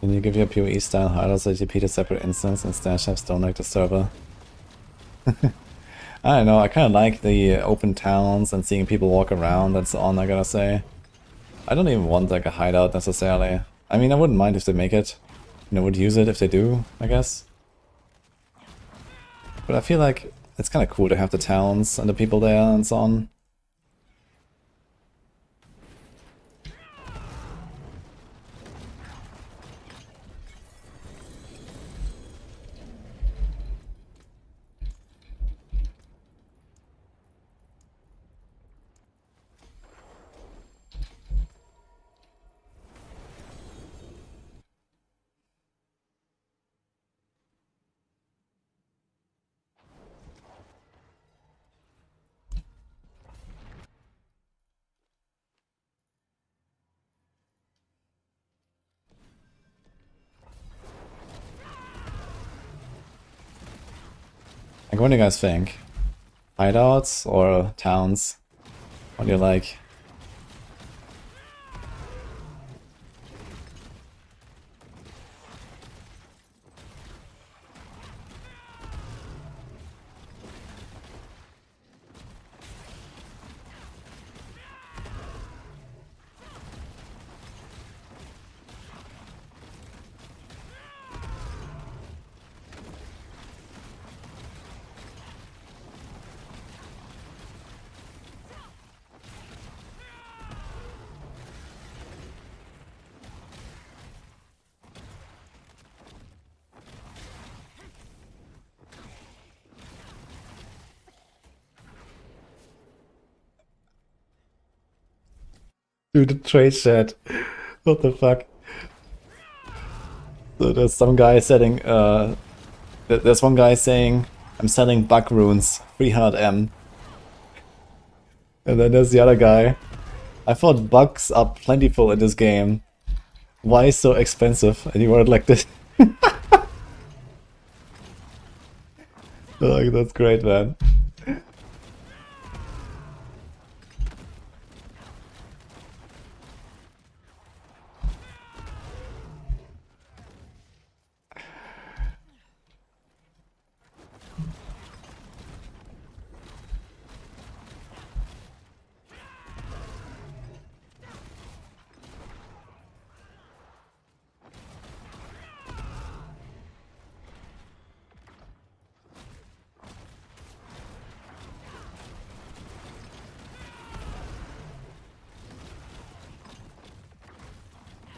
Can you give your PoE style hideouts that repeat a separate instance and stash tabs don't like the server? I don't know, I kinda like the open towns and seeing people walk around and so on, I gotta say. I don't even want like a hideout necessarily. I mean, I wouldn't mind if they make it. You know, would use it if they do, I guess. But I feel like it's kinda cool to have the towns and the people there and so on. Like, what do you guys think? Hideouts or towns? What do you like? Dude, the trade chat. What the fuck? So there's some guy setting, there's one guy saying, I'm selling bug runes, 300M. And then there's the other guy. I thought bugs are plentiful in this game. Why so expensive? And he wrote like this. Like, that's great, man.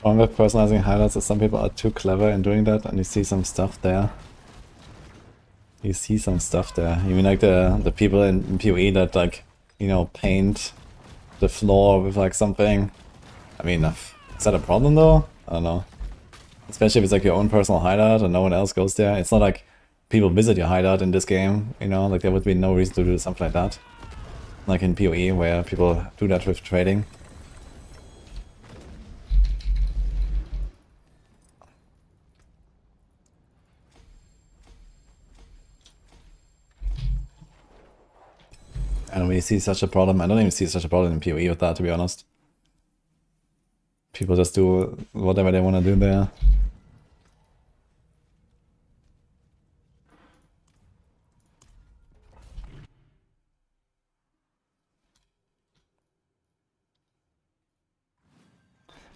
Wrong with personalizing highlights is some people are too clever in doing that, and you see some stuff there. You see some stuff there. You mean like the people in PoE that like, you know, paint the floor with like something? I mean, is that a problem though? I don't know. Especially if it's like your own personal hideout and no one else goes there. It's not like people visit your hideout in this game, you know, like there would be no reason to do something like that. Like in PoE where people do that with trading. I don't really see such a problem. I don't even see such a problem in PoE with that, to be honest. People just do whatever they want to do there.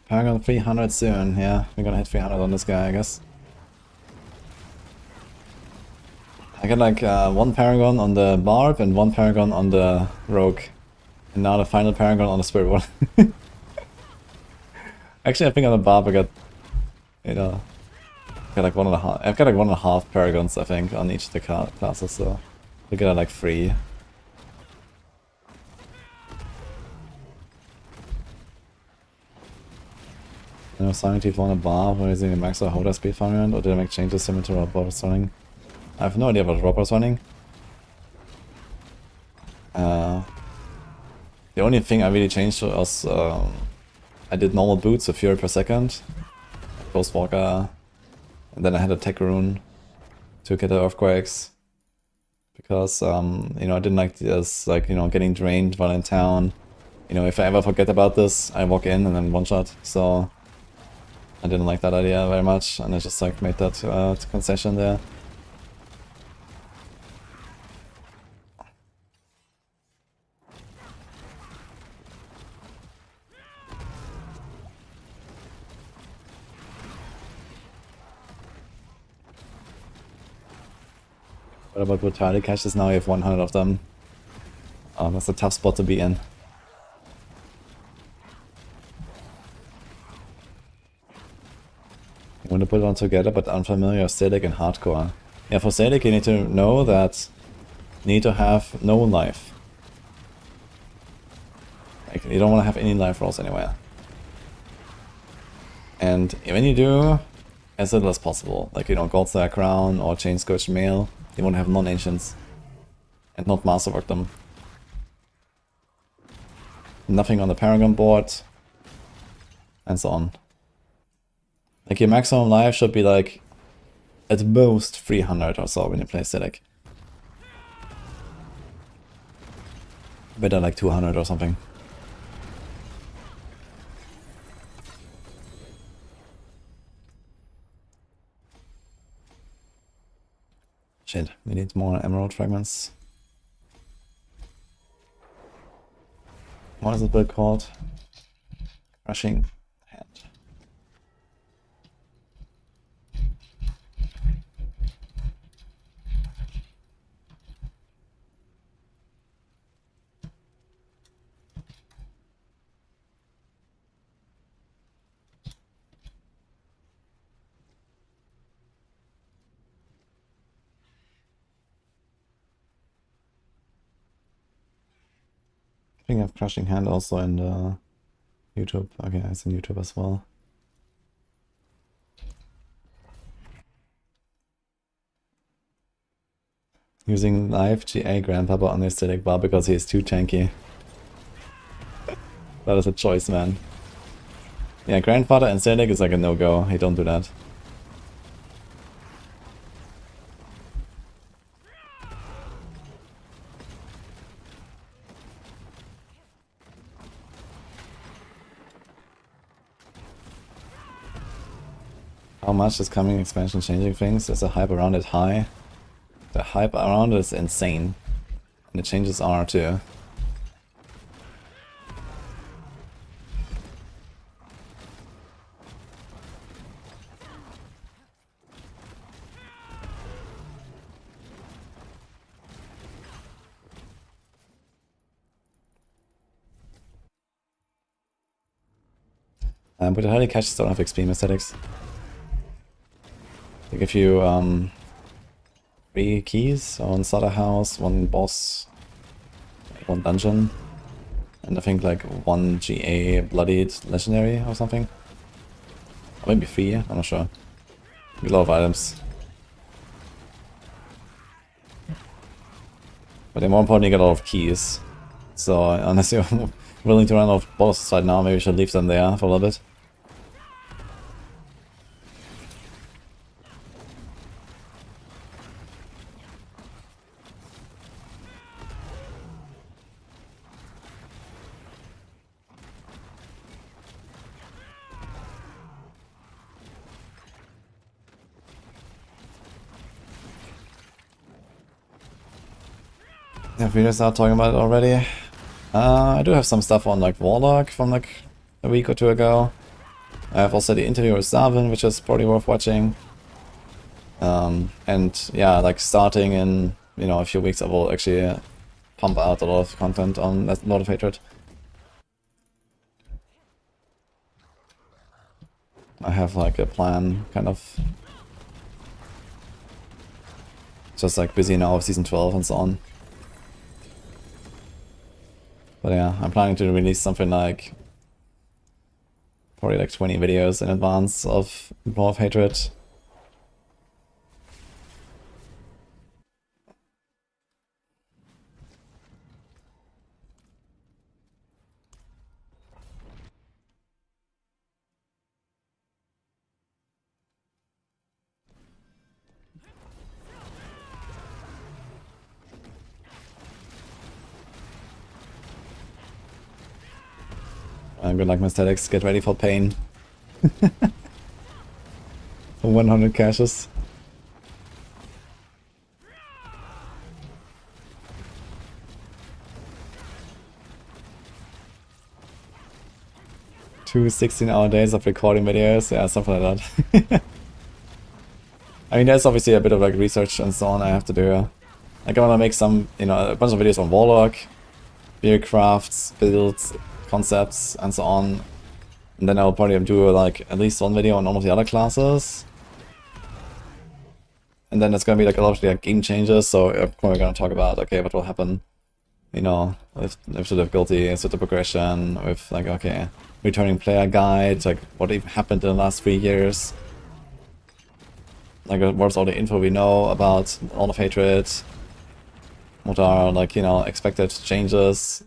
Paragon 300 soon, yeah. We're gonna hit 300 on this guy, I guess. I got like one Paragon on the Barb and one Paragon on the Rogue. And now the final Paragon on the Spiritborn. Actually, I think on the Barb I got, you know, got like 1.5. I've got like 1.5 Paragons, I think, on each of the classes, so we got like 3. You know, Silent Thief on a bar, where is the max or holder speed variant, or did I make changes similar to what was running? I have no idea what Rob was running. The only thing I really changed was I did normal boots with Fury per second, Ghostwalker, and then I had a tech rune to get the earthquakes. Because, you know, I didn't like this, like, you know, getting drained while in town. You know, if I ever forget about this, I walk in and then one shot, so I didn't like that idea very much, and I just like made that concession there. What about brutality caches? Now you have 100 of them. That's a tough spot to be in. You want to put it on together, but unfamiliar, Sadic and hardcore. Yeah, for Sadic you need to know that you need to have no life. Like, you don't want to have any life rolls anywhere. And when you do, as little as possible. Like, you know, Goldslayer Crown or Chain Scourge Mail. You want to have non-ancients. And not masterwork them. Nothing on the Paragon board. And so on. Like, your maximum life should be like at most 300 or so when you play Static. Better like 200 or something. Shit, we need more emerald fragments. What is this build called? Crushing Hand. I think I have Crushing Hand also in the YouTube. Okay, it's on YouTube as well. Using live GA Grandpapa on the aesthetic bar because he is too tanky. That is a choice, man. Yeah, Grandfather and aesthetic is like a no-go. Hey, don't do that. How much is coming expansion changing things? There's a hype around it high. The hype around it is insane. And the changes are too. But the highly caches don't have XP aesthetics. They give you 3 keys, one starter house, 1 boss, 1 dungeon, and I think like 1 GA bloodied legendary or something. Or maybe 3, I'm not sure. A lot of items. But they more importantly get a lot of keys. So unless you're willing to run out of bosses right now, maybe you should leave them there for a little bit. Have we started talking about it already? I do have some stuff on like Warlock from like a week or 2 ago. I have also the interview with Zavin, which is probably worth watching. And yeah, like starting in, you know, a few weeks I will actually pump out a lot of content on Lord of Hatred. I have like a plan, kind of. Just like busy now with season 12 and so on. But yeah, I'm planning to release something like probably like 20 videos in advance of Lord of Hatred. Good luck, Mystetics. Get ready for pain. 100 caches. Two 16-hour days of recording videos. Yeah, something like that. I mean, there's obviously a bit of like research and so on I have to do. Like I want to make some, you know, a bunch of videos on Warlock, beer crafts, builds, concepts, and so on. And then I'll probably do like at least one video on all of the other classes. And then it's gonna be like a lot of like game changes, so we're gonna talk about, okay, what will happen, you know, with the difficulty, with the progression, with like, okay, returning player guide, like what even happened in the last 3 years. Like what's all the info we know about Lord of Hatred. What are like, you know, expected changes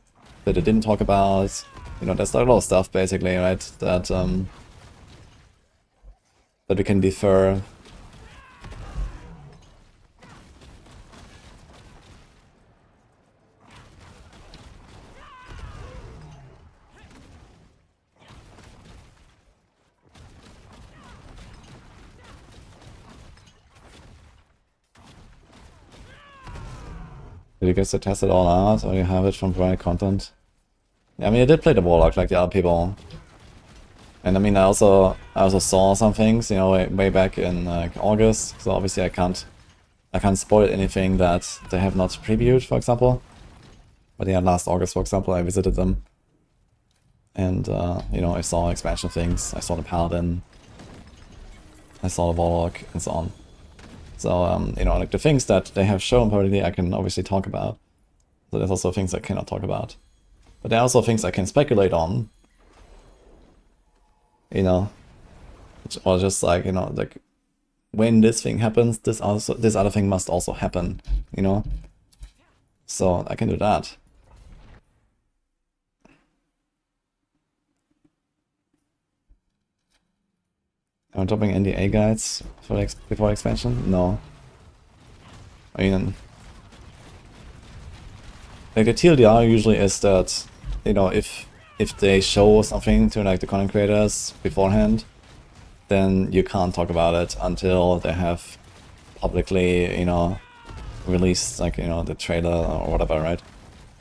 that they didn't talk about. You know, there's like a lot of stuff basically, right, that that we can defer. Did you guys test it all out, or you have it from provided content? Yeah, I mean, I did play the Warlock like the other people. And I mean, I also saw some things, you know, way back in like August. So obviously I can't spoil anything that they have not previewed, for example. But yeah, last August, for example, I visited them. And, you know, I saw expansion things. I saw the Paladin. I saw the Warlock, and so on. So, you know, like the things that they have shown publicly, I can obviously talk about. So there's also things I cannot talk about. But there are also things I can speculate on. you know, or just like, you know, like when this thing happens, this other thing must also happen, you know. So I can do that. Am I dropping NDA guides for before expansion? No. I mean, like the TLDR usually is that, you know, if they show something to like the content creators beforehand, then you can't talk about it until they have publicly, you know, released like, you know, the trailer or whatever, right?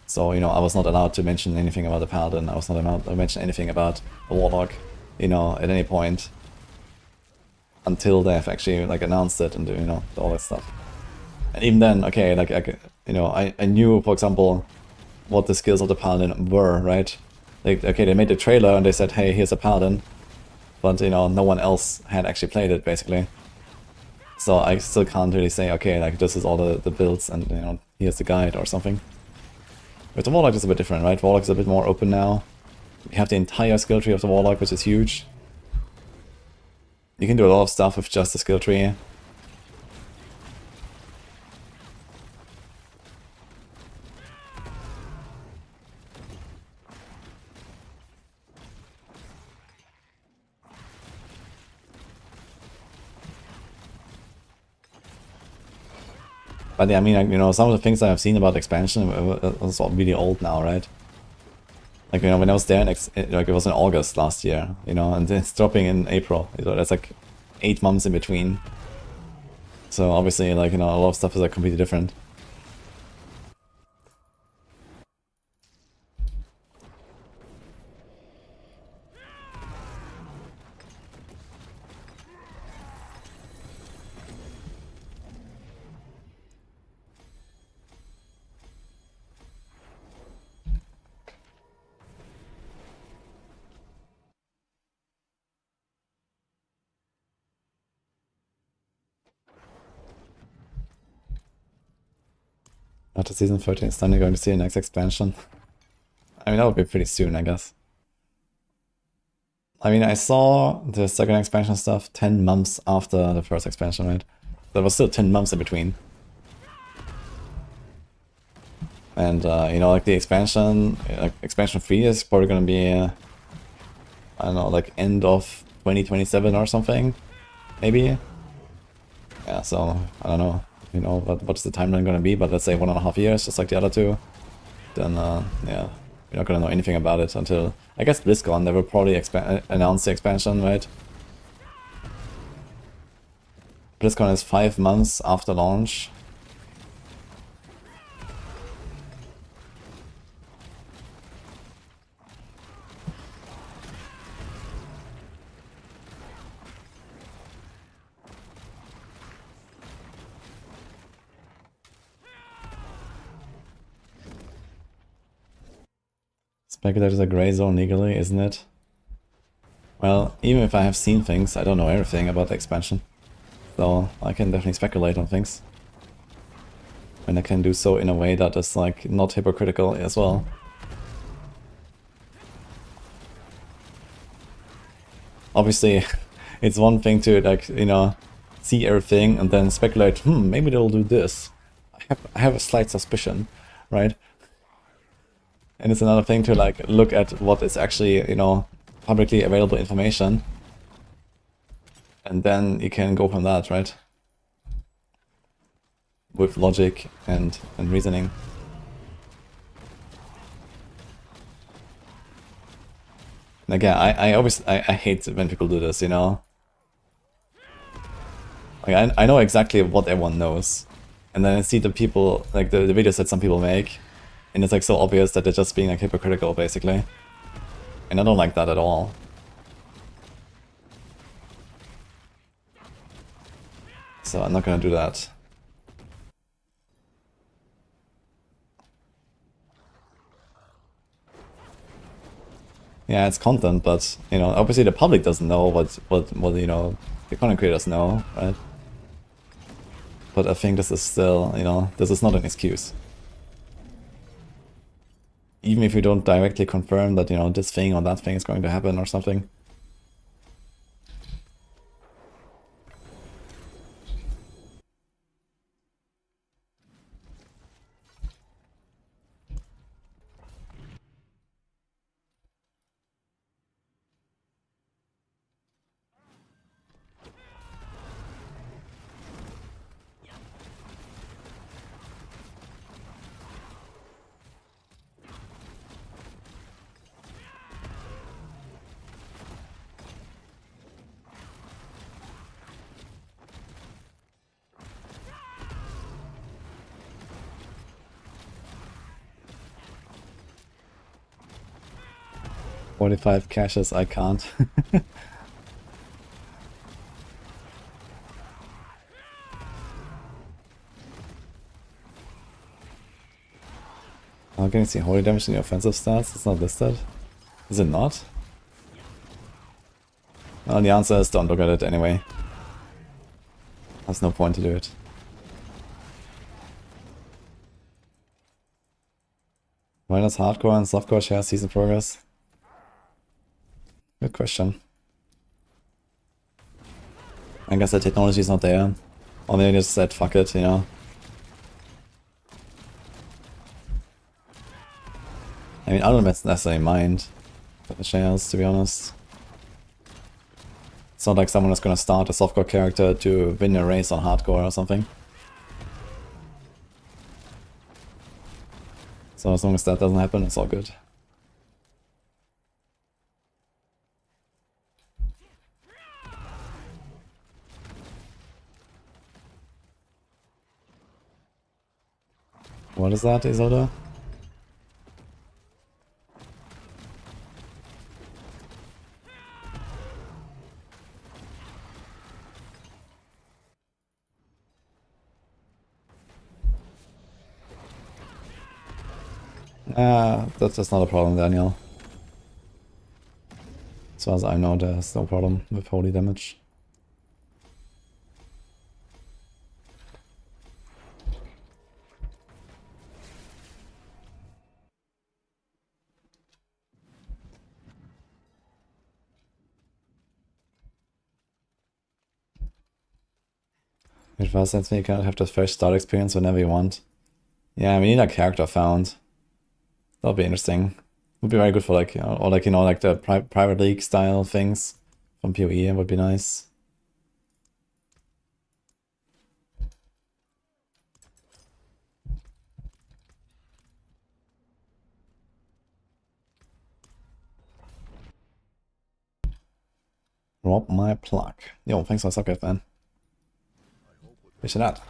So, you know, I was not allowed to mention anything about the Paladin. I was not allowed to mention anything about the Warlock, you know, at any point until they have actually like announced it and, you know, all that stuff. And even then, okay, like, you know, I knew, for example, what the skills of the Paladin were, right? Like, okay, they made the trailer and they said, hey, here's a Paladin. But, you know, no one else had actually played it, basically. So I still can't really say, okay, like, this is all the builds and, you know, here's the guide or something. With the Warlock, it's a bit different, right? Warlock is a bit more open now. You have the entire skill tree of the Warlock, which is huge. You can do a lot of stuff with just the skill tree. But yeah, I mean, you know, some of the things that I've seen about expansion is all really old now, right? Like, you know, when I was there, like it was in August last year, you know, and it's dropping in April. So that's like 8 months in between. So obviously, like, you know, a lot of stuff is like completely different. After season 13, it's finally going to see the next expansion. I mean, that would be pretty soon, I guess. I mean, I saw the second expansion stuff 10 months after the first expansion, right? There was still 10 months in between. And, you know, like the expansion, like expansion 3 is probably going to be, I don't know, like end of 2027 or something, maybe? Yeah, so, I don't know, you know, what's the timeline going to be, but let's say 1.5 years, just like the other two. Then, yeah, you're not going to know anything about it until, I guess, BlizzCon. They will probably announce the expansion, right? BlizzCon is 5 months after launch. Speculator is a gray zone legally, isn't it? Well, even if I have seen things, I don't know everything about the expansion. So I can definitely speculate on things. And I can do so in a way that is like not hypocritical as well. Obviously, it's one thing to like, you know, see everything and then speculate, maybe they'll do this. I have a slight suspicion, right? And it's another thing to like look at what is actually, you know, publicly available information. And then you can go from that, right? With logic and reasoning. And again, I hate when people do this, you know? Like, I know exactly what everyone knows. And then I see the people, like the videos that some people make, and it's like so obvious that they're just being like hypocritical, basically. And I don't like that at all. So I'm not gonna do that. Yeah, it's content, but, you know, obviously the public doesn't know what you know, the content creators know, right? But I think this is still, you know, this is not an excuse. Even if you don't directly confirm that, you know, this thing or that thing is going to happen or something. 45 caches, I can't. How can you see holy damage in your offensive stats? It's not listed. Is it not? Well, the answer is don't look at it anyway. There's no point to do it. Why does hardcore and softcore share season progress? Good question. I guess the technology is not there. Or maybe they just said fuck it, you know. I mean, I don't necessarily mind the shares, to be honest. It's not like someone is gonna start a softcore character to win a race on hardcore or something. So as long as that doesn't happen, it's all good. What is that, Isolde? That's not a problem, Daniel. As far as I know, there's no problem with holy damage. It was sense you can have the fresh start experience whenever you want. Yeah, we need a character found. That'll be interesting. Would be very good for like, or like, you know, like the private league style things from PoE would be nice. Rob my plug. Yo, thanks for the subgift, man. Appreciate that.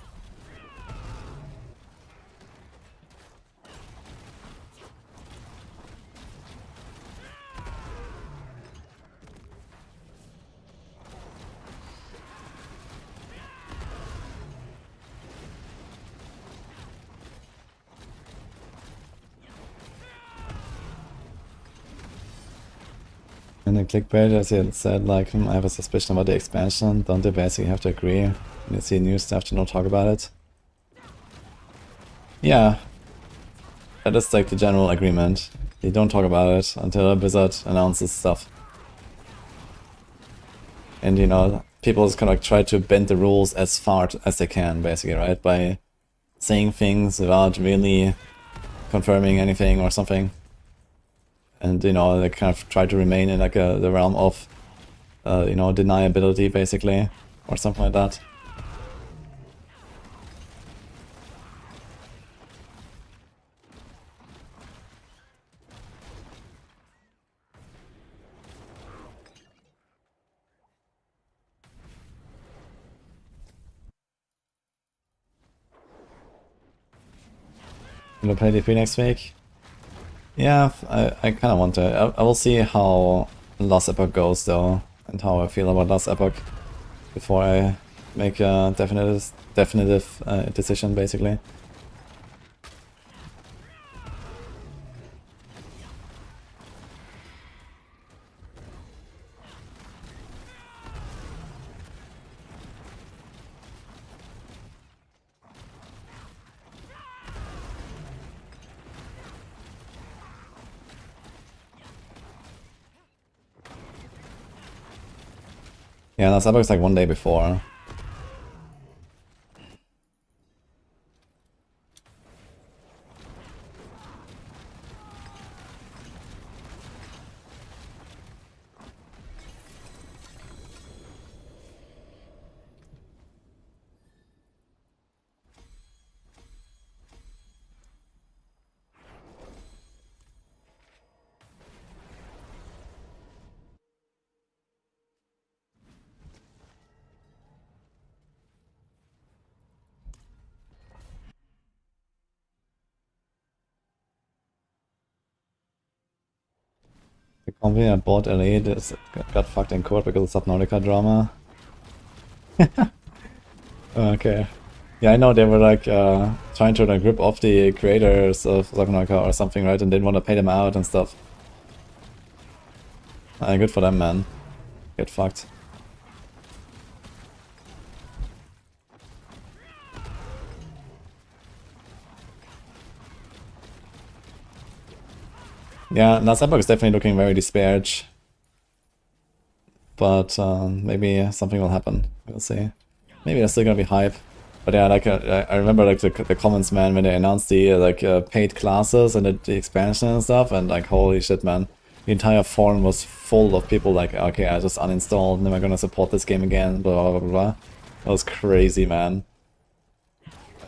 And the clickbait, as you said, like, I have a suspicion about the expansion. Don't they basically have to agree? When you see new stuff to not talk about it? Yeah. That is like the general agreement. They don't talk about it until Blizzard announces stuff. And you know, people just kind of like try to bend the rules as far as they can, basically, right? By saying things without really confirming anything or something. And, you know, they kind of try to remain in like the realm of, you know, deniability, basically, or something like that. Gonna play DP next week? Yeah, I kind of want to. I will see how Last Epoch goes, though, and how I feel about Last Epoch before I make a definitive decision, basically. Yeah, Last Epoch is like one day before. The company that bought Elite got fucked in court because of Subnautica drama. Okay. Yeah, I know they were like trying to like rip off the creators of Subnautica or something, right? And didn't want to pay them out and stuff. Good for them, man. Get fucked. Yeah, now Epoch is definitely looking very disparaged. But maybe something will happen. We'll see. Maybe there's still gonna be hype. But yeah, like I remember like the comments, man, when they announced the paid classes and the expansion and stuff, and like holy shit, man, the entire forum was full of people like, okay, I just uninstalled, never gonna support this game again, blah blah blah blah. That was crazy, man.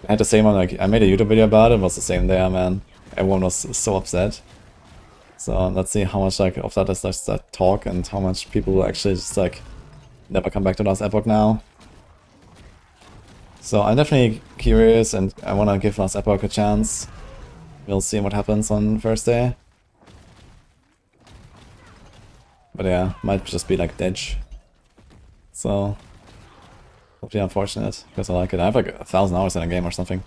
I had the same one, like I made a YouTube video about it, it was the same there, man. Everyone was so upset. So let's see how much like of that is just that talk and how much people will actually just like never come back to Last Epoch now. So I'm definitely curious and I want to give Last Epoch a chance. We'll see what happens on Thursday. But yeah, might just be like ditch. So hopefully unfortunate because I like it. I have like 1,000 hours in a game or something.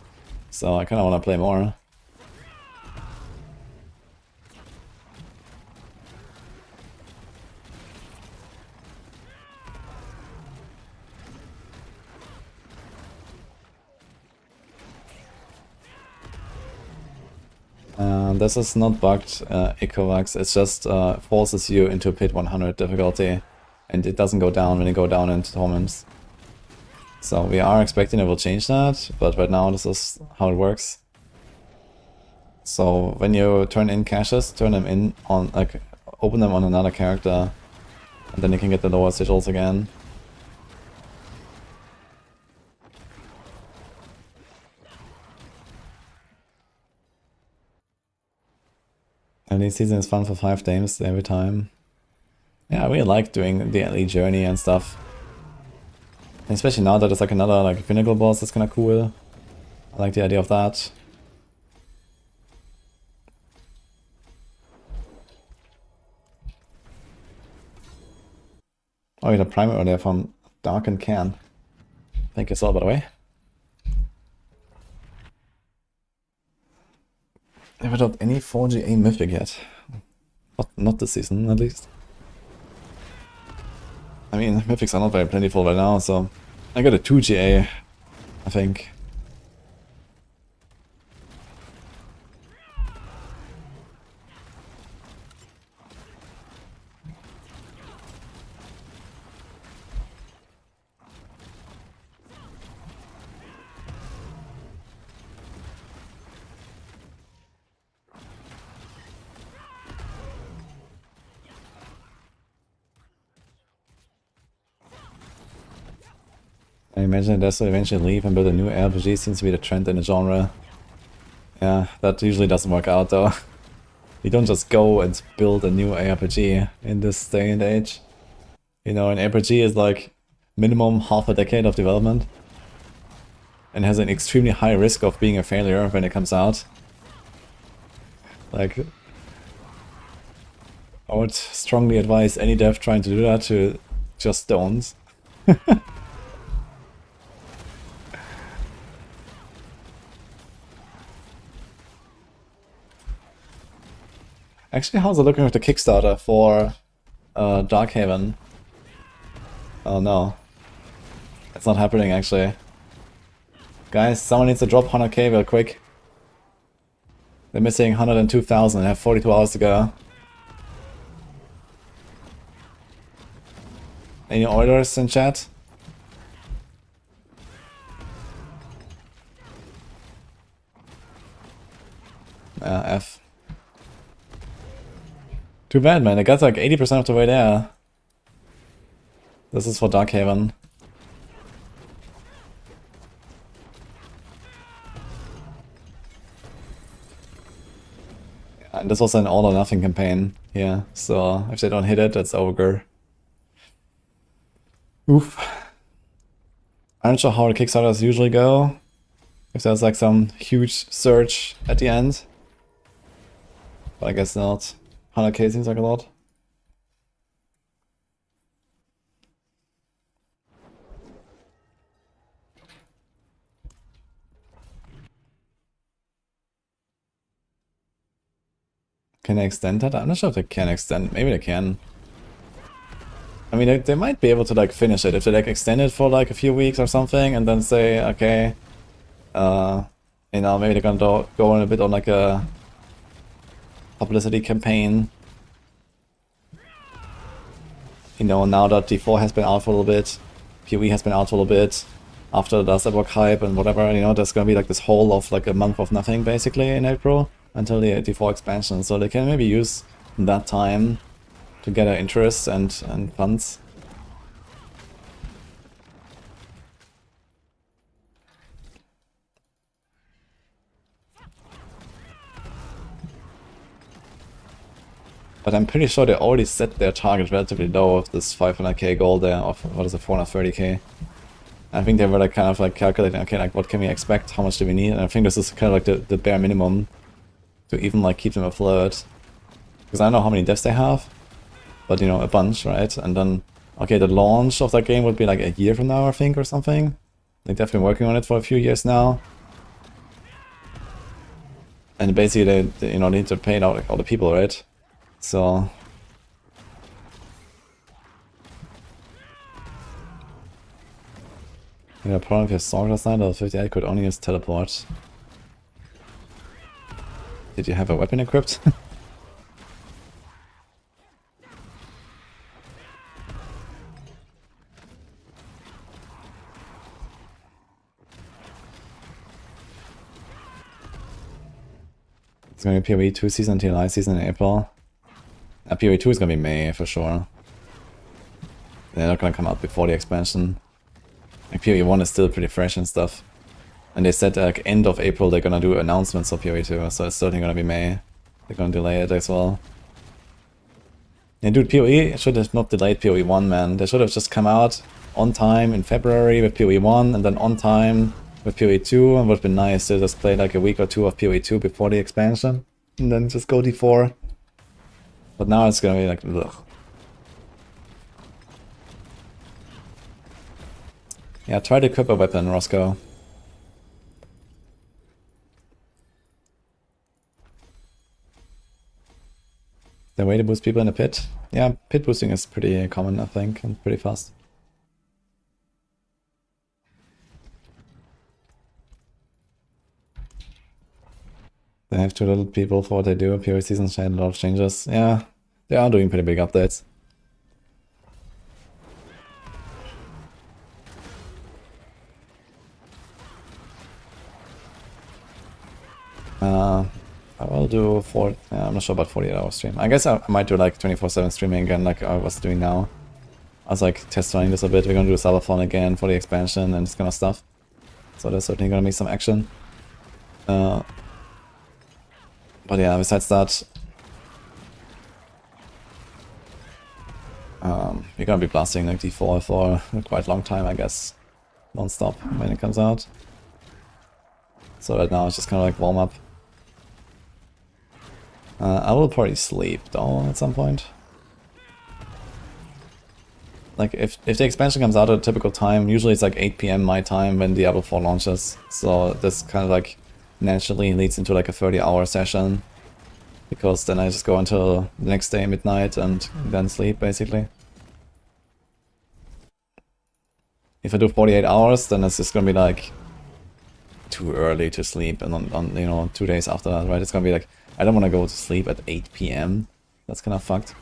So I kind of want to play more. This is not bugged, Ecovax, it just forces you into pit 100 difficulty and it doesn't go down when you go down into torments. So we are expecting it will change that, but right now this is how it works. So when you turn in caches, turn them in on, like, open them on another character and then you can get the lower sigils again. Elite season is fun for 5 games every time. Yeah, I really like doing the Elite journey and stuff. And especially now that there's like another like pinnacle boss, that's kind of cool. I like the idea of that. Oh, you had a primer earlier from Dark and Can. Thank you so, by the way. Never dropped any 4GA Mythic yet. Not this season, at least. I mean, Mythics are not very plentiful right now, so I got a 2GA, I think. I imagine Death will eventually leave and build a new RPG, seems to be the trend in the genre. Yeah, that usually doesn't work out though. You don't just go and build a new ARPG in this day and age. You know, an RPG is like minimum half a decade of development and has an extremely high risk of being a failure when it comes out. Like, I would strongly advise any dev trying to do that to just don't. Actually, how's it looking with the Kickstarter for Darkhaven? Oh no. It's not happening actually. Guys, someone needs to drop 100k real quick. They're missing 102,000 and have 42 hours to go. Any orders in chat? F. Too bad, man. I got like 80% of the way there. This is for Darkhaven. And this was an all or nothing campaign here, so if they don't hit it, it's over. Oof. I'm not sure how the Kickstarters usually go. If there's like some huge surge at the end. But I guess not. 100k seems like a lot. Can they extend that? I'm not sure if they can extend. Maybe they can. I mean, they might be able to like finish it if they like extend it for like a few weeks or something, and then say, okay, you know, maybe they're gonna go on a bit on like a publicity campaign. You know, now that D4 has been out for a little bit, PoE has been out for a little bit, after the last Epoch hype and whatever, you know, there's gonna be like this whole of like a month of nothing basically in April until the D4 expansion, so they can maybe use that time to gather interest and funds. But I'm pretty sure they already set their target relatively low of this 500k goal there, of what is it, 430k. I think they were like kind of like calculating, okay, like what can we expect, how much do we need, and I think this is kind of like the bare minimum to even like keep them afloat. Because I don't know how many deaths they have, but you know, a bunch, right? And then, okay, the launch of that game would be like a year from now, I think, or something. Like they've been working on it for a few years now. And basically they you know, need to pay out like all the people, right? So yeah, the problem with your sword last night, level 58 could only use teleport. Did you have a weapon equipped? It's gonna be PoE 2 season, TLI season in April. PoE 2 is gonna be May for sure. They're not gonna come out before the expansion. Like PoE 1 is still pretty fresh and stuff. And they said like end of April they're gonna do announcements of PoE 2, so it's certainly gonna be May. They're gonna delay it as well. Yeah, dude, PoE should have not delayed PoE 1, man. They should have just come out on time in February with PoE 1 and then on time with PoE 2, and would have been nice to just play like a week or two of PoE 2 before the expansion and then just go D4. But now it's gonna be like, ugh. Yeah, try to equip a weapon, Roscoe. The way to boost people in the pit? Yeah, pit boosting is pretty common, I think, and pretty fast. They have too little people for what they do. PoE seasons had a lot of changes. Yeah, they are doing pretty big updates. I will do I'm not sure about 48-hour stream. I guess I might do like 24/7 streaming again, like I was doing now. I was like test running this a bit. We're gonna do Cyberphone again for the expansion and this kind of stuff. So there's certainly gonna be some action. But yeah, besides that, we're gonna be blasting like D4 for a quite long time, I guess. Non-stop when it comes out. So right now it's just kind of like warm up. I will probably sleep though at some point. Like if the expansion comes out at a typical time, usually it's like 8 PM my time when Diablo 4 launches. So this kind of like naturally leads into like a 30-hour session. Because then I just go until the next day midnight and then sleep basically. If I do 48 hours, then it's just gonna be like too early to sleep, and on you know, 2 days after that, right? It's gonna be like, I don't want to go to sleep at 8 PM. That's kind of fucked.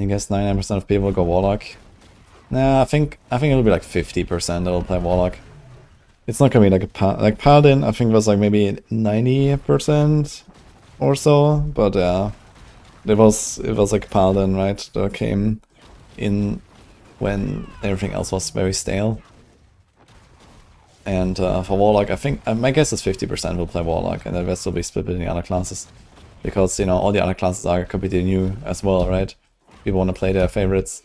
I guess 99% of people go Warlock. Nah, I think it'll be like 50% that'll play Warlock. It's not gonna be like like Paladin. I think it was like maybe 90% or so, but yeah, it was like Paladin, right? That came in when everything else was very stale. And for Warlock, I think my guess is 50% will play Warlock, and the rest will be split between the other classes, because you know all the other classes are completely new as well, right? People want to play their favorites.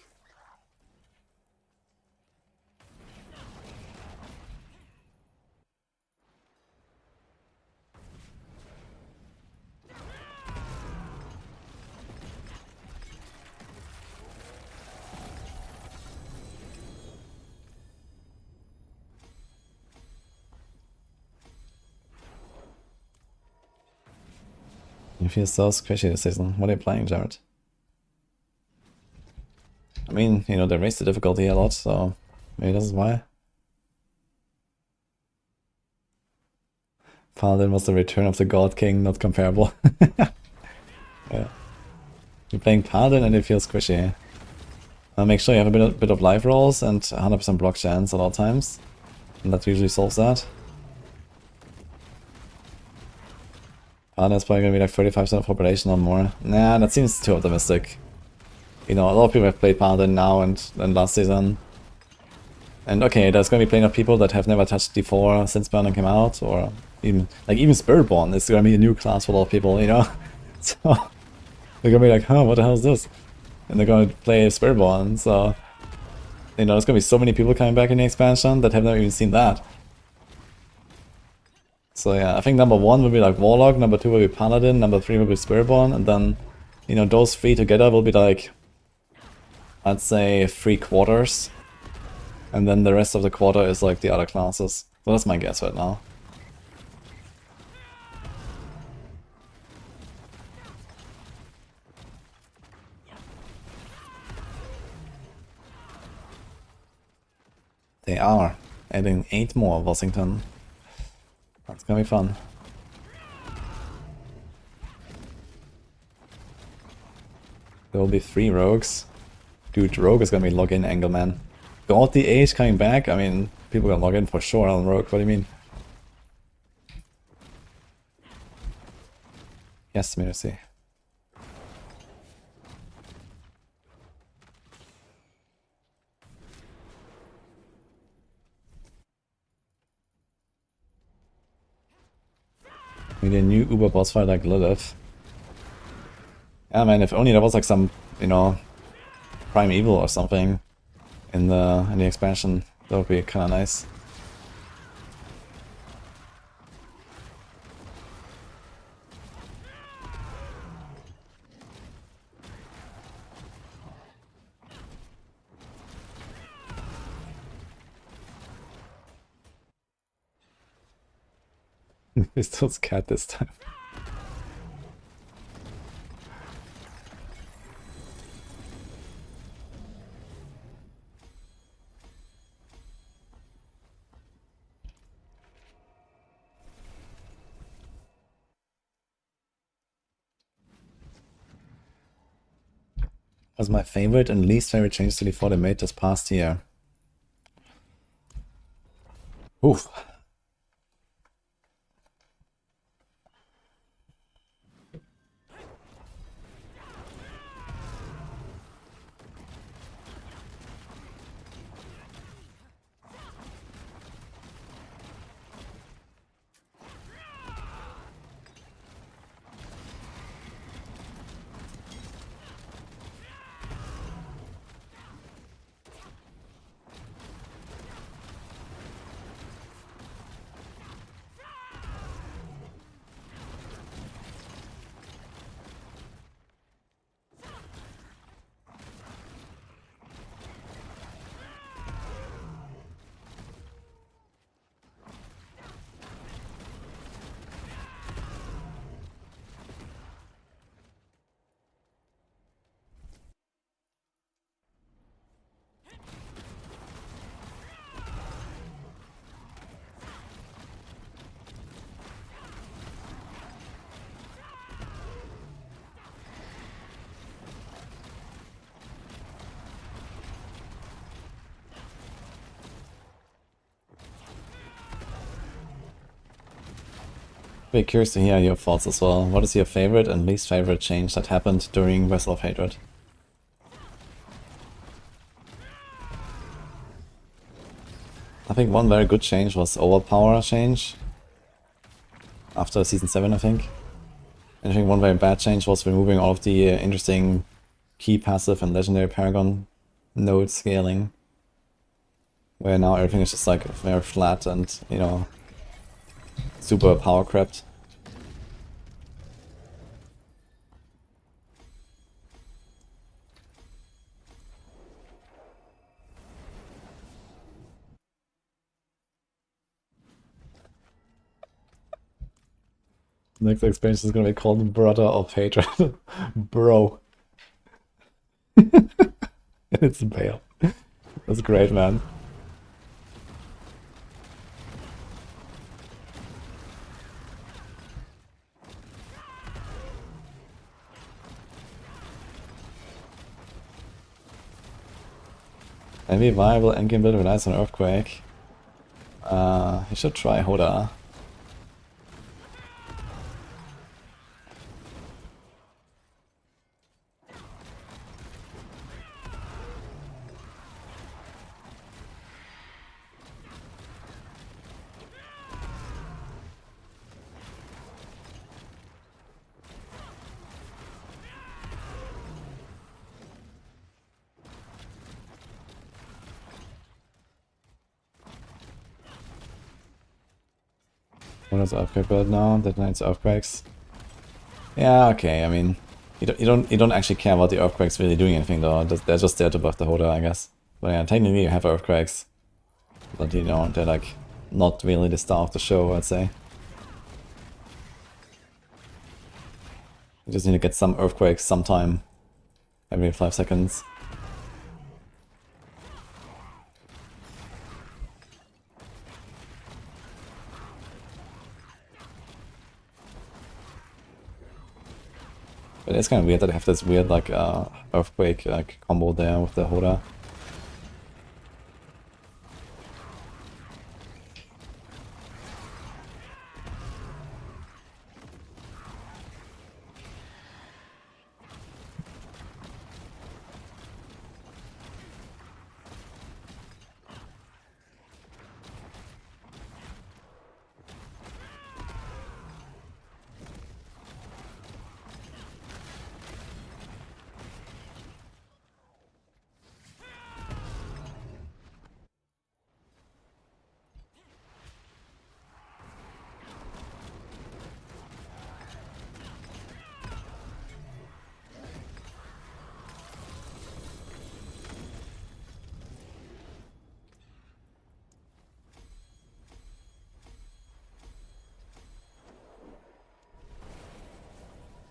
It feels so squishy this season. What are you playing, Jared? I mean, you know, they raised the difficulty a lot, so maybe this is why. Paladin was the return of the God King, not comparable. Yeah. You're playing Paladin and it feels squishy. Make sure you have a bit of life rolls and 100% block chance at all times. And that usually solves that. Paladin is probably gonna be like 35% of population or more. Nah, that seems too optimistic. You know, a lot of people have played Paladin now and last season. And okay, there's gonna be plenty of people that have never touched D4 since Burning came out, or even Spiritborn is gonna be a new class for a lot of people, you know? So they're gonna be like, huh, what the hell is this? And they're gonna play Spiritborn, so you know, there's gonna be so many people coming back in the expansion that have never even seen that. So yeah, I think number 1 will be like Warlock, number 2 will be Paladin, number 3 will be Spiritborn, and then, you know, those 3 together will be like, I'd say 3/4. And then the rest of the quarter is like the other classes. So that's my guess right now. They are adding 8 more Washington. That's gonna be fun. There will be 3 rogues. Dude, rogue is gonna be login angle, man. God the Age coming back? I mean, people gonna log in for sure on rogue, what do you mean? Yes, Mercy. We need a new Uber boss fight like Lilith. Yeah, man, if only there was like some, you know, Prime Evil or something in the expansion, that would be kind of nice. It's still cat this time. Was my favorite and least favorite change to D4 they made this past year? Oof. Very curious to hear your thoughts as well. What is your favorite and least favorite change that happened during Vessel of Hatred? I think one very good change was Overpower change. After Season 7, I think. And I think one very bad change was removing all of the interesting key passive and legendary Paragon node scaling. Where now everything is just like very flat and, you know, super power crept. Next experience is gonna be called Brother of Hatred. Bro. It's Bale. That's great, man. Maybe viable endgame build relies on Earthquake. He should try Hoda. What is Earthquake build now? Detonates Earthquakes. Yeah, okay. I mean, you don't actually care about the Earthquakes really doing anything though. They're just there to buff the Hoda, I guess. But yeah, technically you have Earthquakes, but you know they're like not really the star of the show, I'd say. You just need to get some Earthquakes sometime, every 5 seconds. But it's kind of weird that I have this weird like Earthquake like combo there with the Hoda.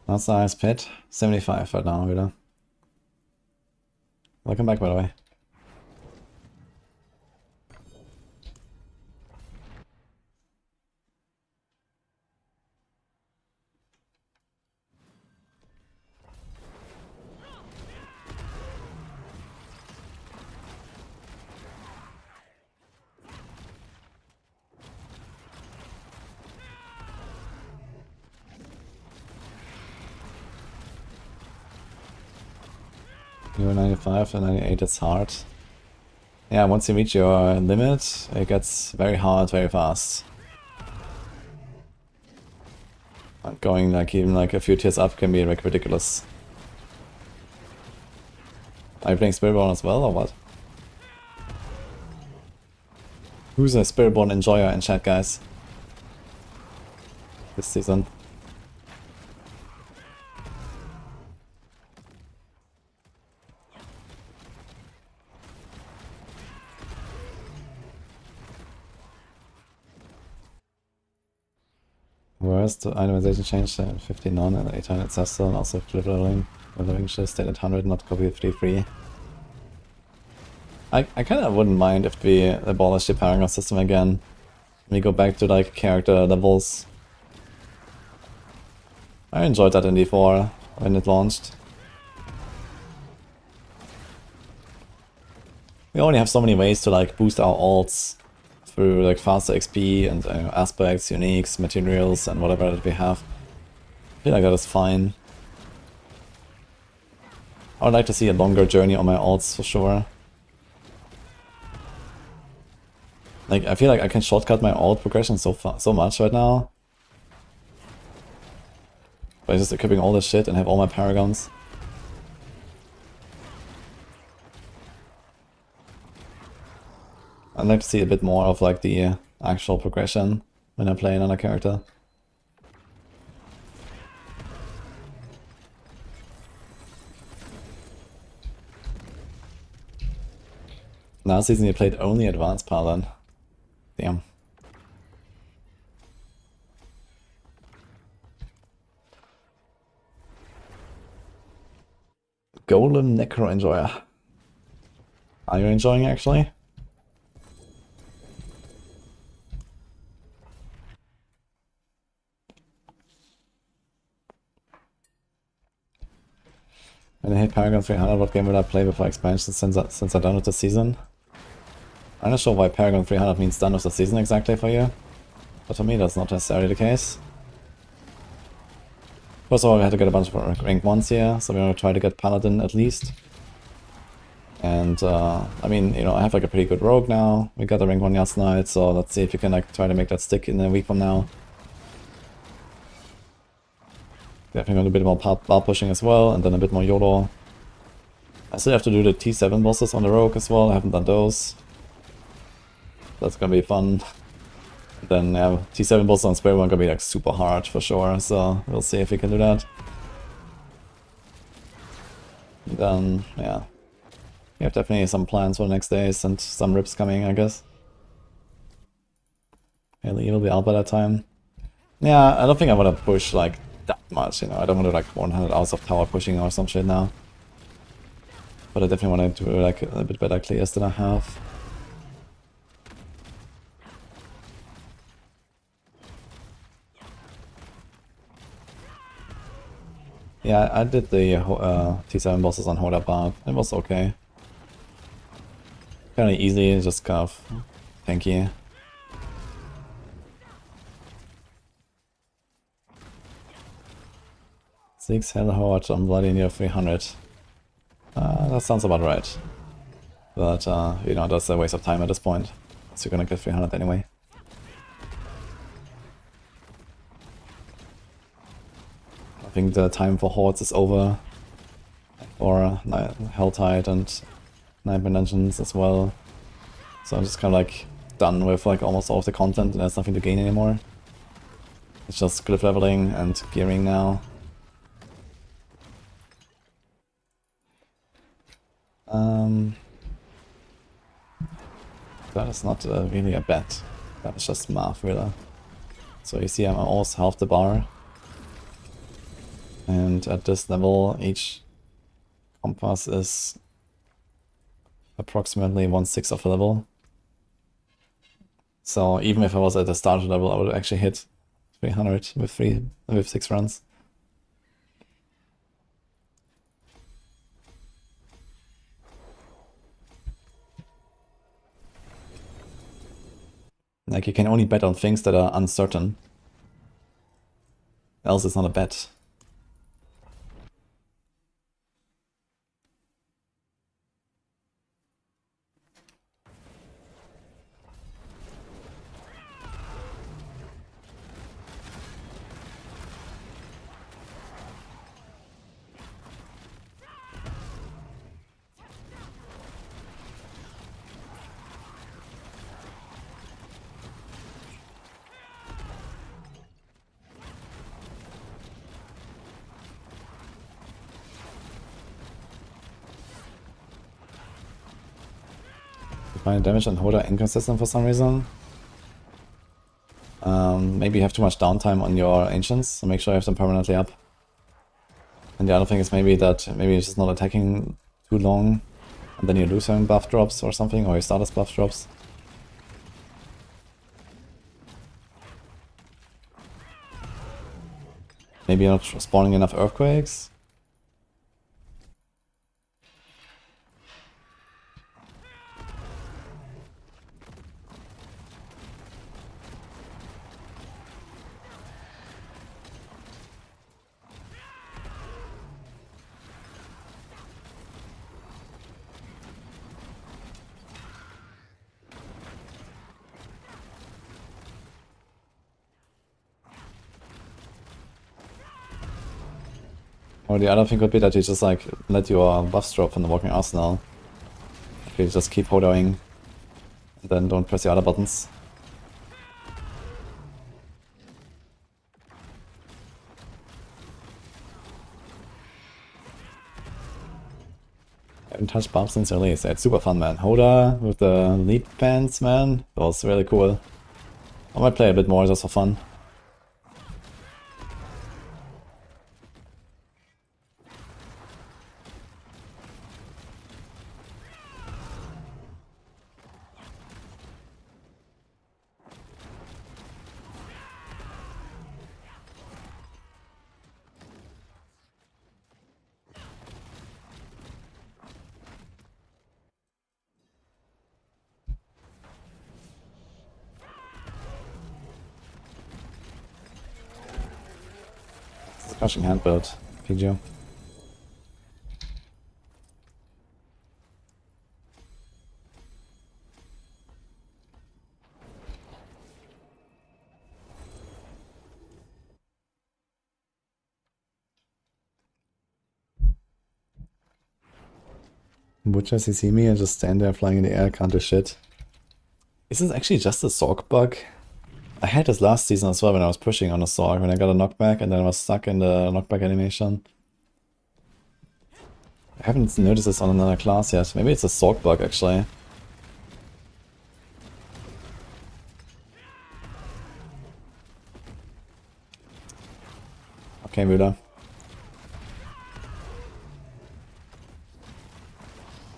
That's nice pit. 75 right now, wieder. Welcome back, by the way. You're 95 and 98, it's hard. Yeah, once you reach your limit, it gets very hard very fast. Going like even like a few tiers up can be like ridiculous. Are you playing Spiritborn as well or what? Who's a Spiritborn enjoyer in chat, guys? This season. Worst itemization changed to 59 and 800 Cessel and also flip leveling. Leveling should stay at 100, not copy 3-3. I kind of wouldn't mind if we abolish the Paragon system again. We go back to like character levels. I enjoyed that in D4 when it launched. We only have so many ways to like boost our alts through like faster XP and aspects, uniques, materials and whatever that we have. I feel like that is fine. I would like to see a longer journey on my alts for sure. Like I feel like I can shortcut my alt progression so much right now. By just equipping all this shit and have all my paragons. I'd like to see a bit more of like the actual progression when I play another character. Last season you played only Advanced Paladin. Damn. Golem Necro Enjoyer. Are you enjoying actually? When I hit Paragon 300, what game will I play before expansion since I done with the season? I'm not sure why Paragon 300 means done with the season exactly for you, but for me that's not necessarily the case. First of all, we had to get a bunch of rank 1s here, so we're gonna try to get Paladin at least. And I mean, you know, I have like a pretty good rogue now. We got a rank 1 last night, so let's see if we can like try to make that stick in a week from now. Definitely gonna do a bit more bar pushing as well, and then a bit more YOLO. I still have to do the T7 bosses on the rogue as well, I haven't done those. That's gonna be fun. Then yeah, T7 bosses on Spiritborn gonna be like super hard for sure, so we'll see if we can do that. Then yeah, we have definitely some plans for the next days and some rips coming, I guess. Haley will be out by that time. Yeah, I don't think I want to push like that much, you know. I don't want to like 100 hours of tower pushing or some shit now. But I definitely want to do like a bit better clears than I have. Yeah, I did the T7 bosses on Hoda Bar. It was okay. Kind of easy, just kind of tanky. Six Hellhorde on bloody near 300. That sounds about right. But, you know, that's a waste of time at this point. So you're gonna get 300 anyway. I think the time for hordes is over. For Helltide and Nightmare Dungeons as well. So I'm just kind of like done with like almost all of the content and there's nothing to gain anymore. It's just glyph leveling and gearing now. That is not really a bet. That is just math, really. So you see I'm almost half the bar. And at this level, each compass is approximately 1/6 of the level. So even if I was at the starter level, I would actually hit 300 with 6 runs. Like, you can only bet on things that are uncertain. Else it's not a bet. My damage and Hoda inconsistent for some reason. Maybe you have too much downtime on your ancients, so make sure you have them permanently up. And the other thing is maybe you're just not attacking too long, and then you lose some buff drops or something, or your status buff drops. Maybe you're not spawning enough earthquakes. Or the other thing could be that you just like let your buffs drop from the Walking Arsenal. Okay, just keep holding and then don't press the other buttons. I haven't touched buffs since release. It's super fun, man. Hoda with the leap pants, man. That was really cool. I might play a bit more just for fun. Crushing Hand build, PGO. Butcher see me and just stand there flying in the air, can't do shit. Is this actually just a Sorg bug? I had this last season as well when I was pushing on a Sorg, when I got a knockback and then I was stuck in the knockback animation. I haven't noticed this on another class yet. Maybe it's a Sorg bug actually. Okay, Müller.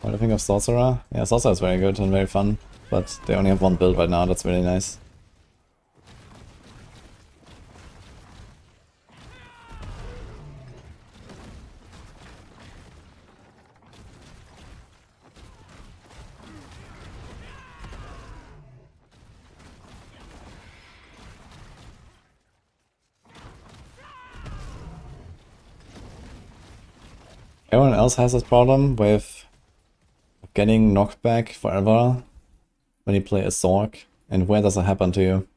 What do you think of Sorcerer? Yeah, Sorcerer is very good and very fun, but they only have one build right now, that's really nice. Everyone else has this problem with getting knocked back forever when you play a Sorg, and where does it happen to you?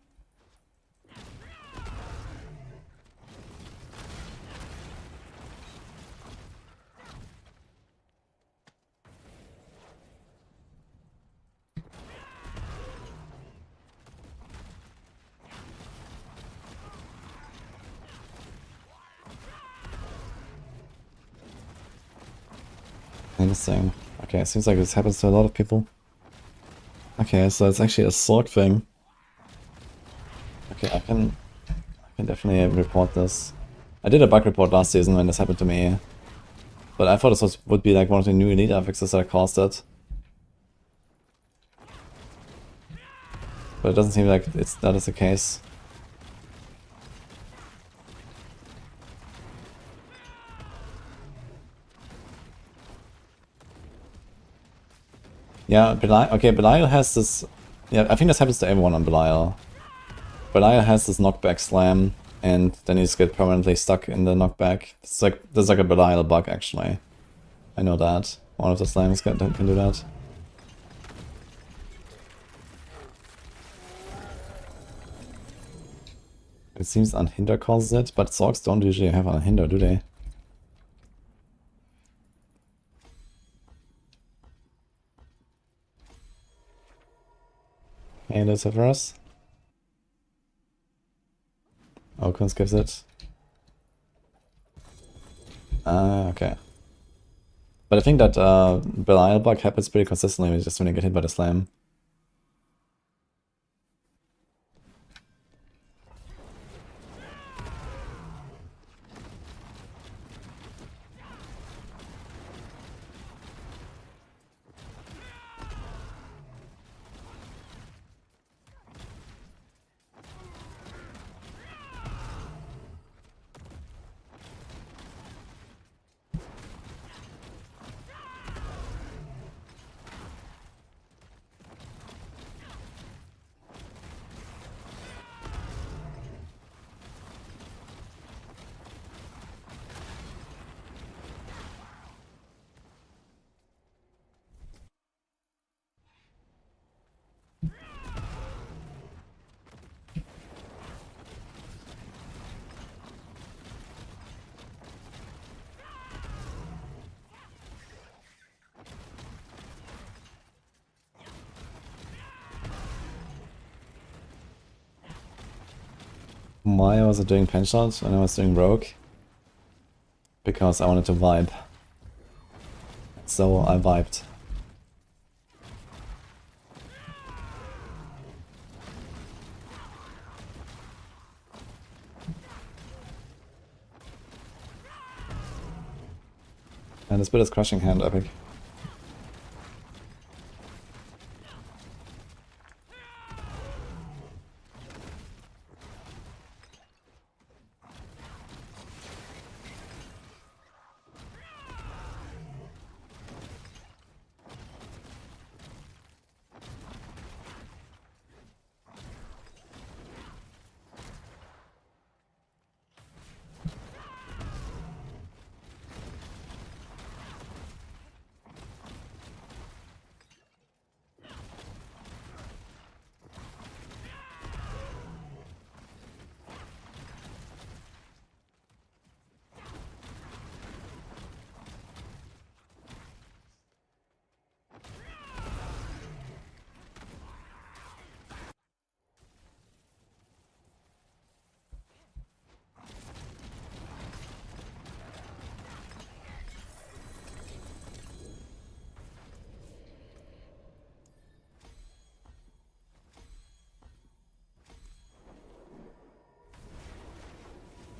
Interesting. Okay, it seems like this happens to a lot of people. Okay, so it's actually a Sorg thing. Okay, I can definitely report this. I did a bug report last season when this happened to me, but I thought this would be like one of the new elite affixes that caused it. But it doesn't seem like that is the case. Yeah, Belial, okay, Belial has this... Yeah, I think this happens to everyone on Belial. Belial has this knockback slam, and then you just get permanently stuck in the knockback. It's like, there's like a Belial bug, actually. I know that. One of the slams can do that. It seems Unhinder causes it, but Sorgs don't usually have Unhinder, do they? Hey, Luciferus. Okun gives it. Ah, okay. But I think that Belial bug happens pretty consistently just when you get hit by the slam. Why was I doing pen shots when I was doing rogue? Because I wanted to vibe. So I vibed. And this bit is crushing hand, epic.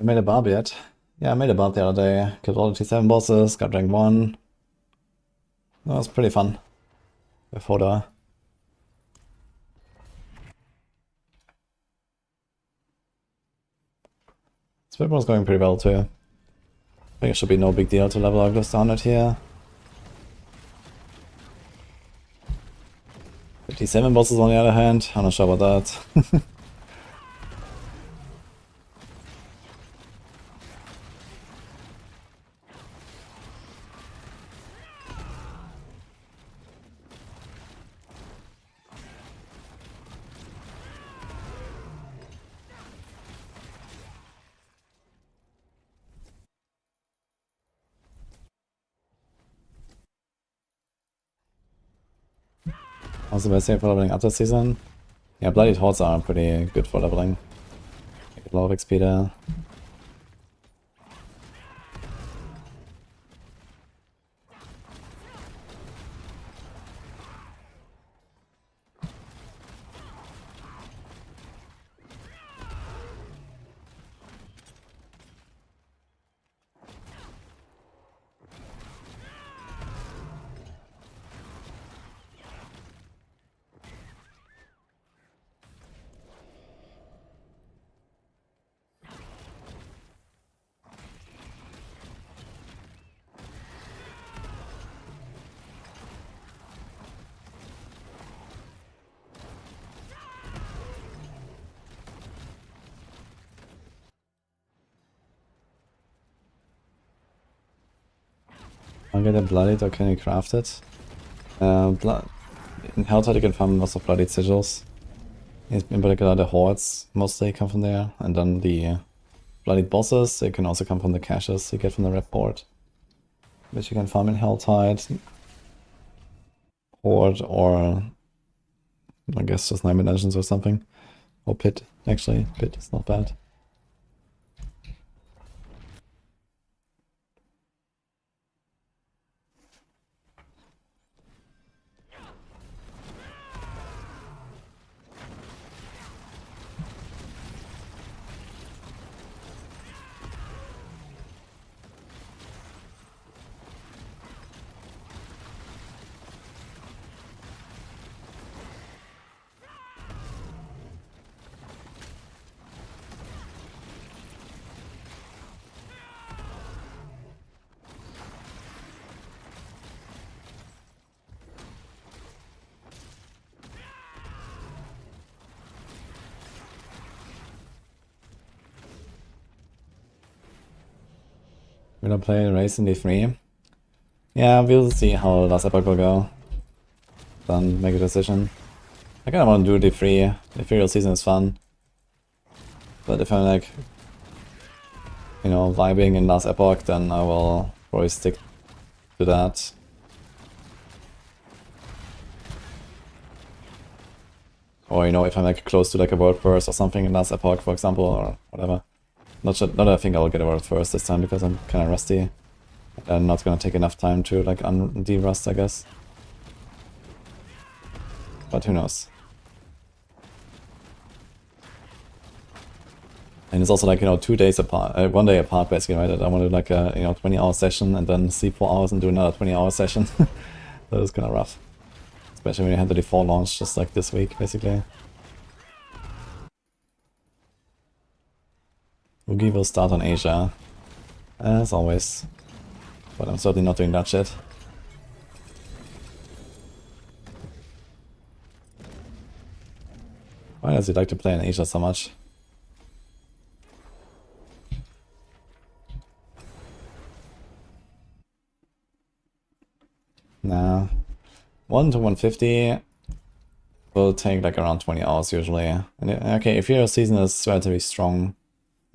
I made a barb yet? Yeah, I made a barb the other day. Killed all the T7 bosses, got rank 1. That was pretty fun. With Hoda. Spiritborn's going pretty well too. I think it should be no big deal to level up close to 100 here. 57 bosses on the other hand, I'm not sure about that. What's the best thing for leveling up this season? Yeah, Bloody Hordes are pretty good for leveling. Get a lot of XP there. I'll get a Bloodied, or can you craft it? In Helltide you can farm lots of Bloodied sigils. In particular the hordes mostly come from there, and then the Bloodied bosses, they can also come from the caches you get from the red board. Which you can farm in Helltide. Horde, or I guess just 9 Legends or something. Or Pit, actually. Pit is not bad. We're gonna play a race in D3. Yeah, we'll see how last epoch will go. Then make a decision. I kinda wanna do D3. The Ethereal season is fun. But if I'm like, you know, vibing in last epoch, then I will probably stick to that. Or, you know, if I'm like close to like a world first or something in last epoch, for example, or whatever. Not that I think I'll get a world first this time because I'm kinda rusty. And not gonna take enough time to like de-rust, I guess. But who knows. And it's also like, you know, 2 days apart, 1 day apart basically, right? That I wanted like a, you know, 20-hour session and then sleep 4 hours and do another 20-hour session. That was kinda rough. Especially when you had the default launch just like this week, basically. Oogie will start on Asia, as always. But I'm certainly not doing that shit. Why does he like to play in Asia so much? Nah. 1 to 150 will take like around 20 hours usually. And okay, if your season is relatively strong,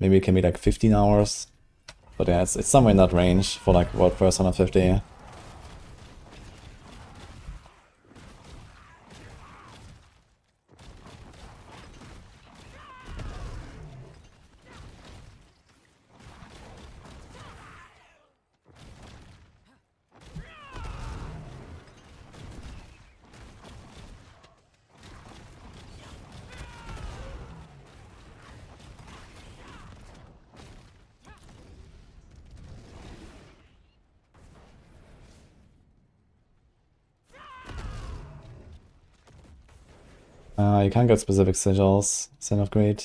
maybe it can be like 15 hours. But yeah, it's somewhere in that range for like world first 150. You can't get specific sigils, Sin of Greed.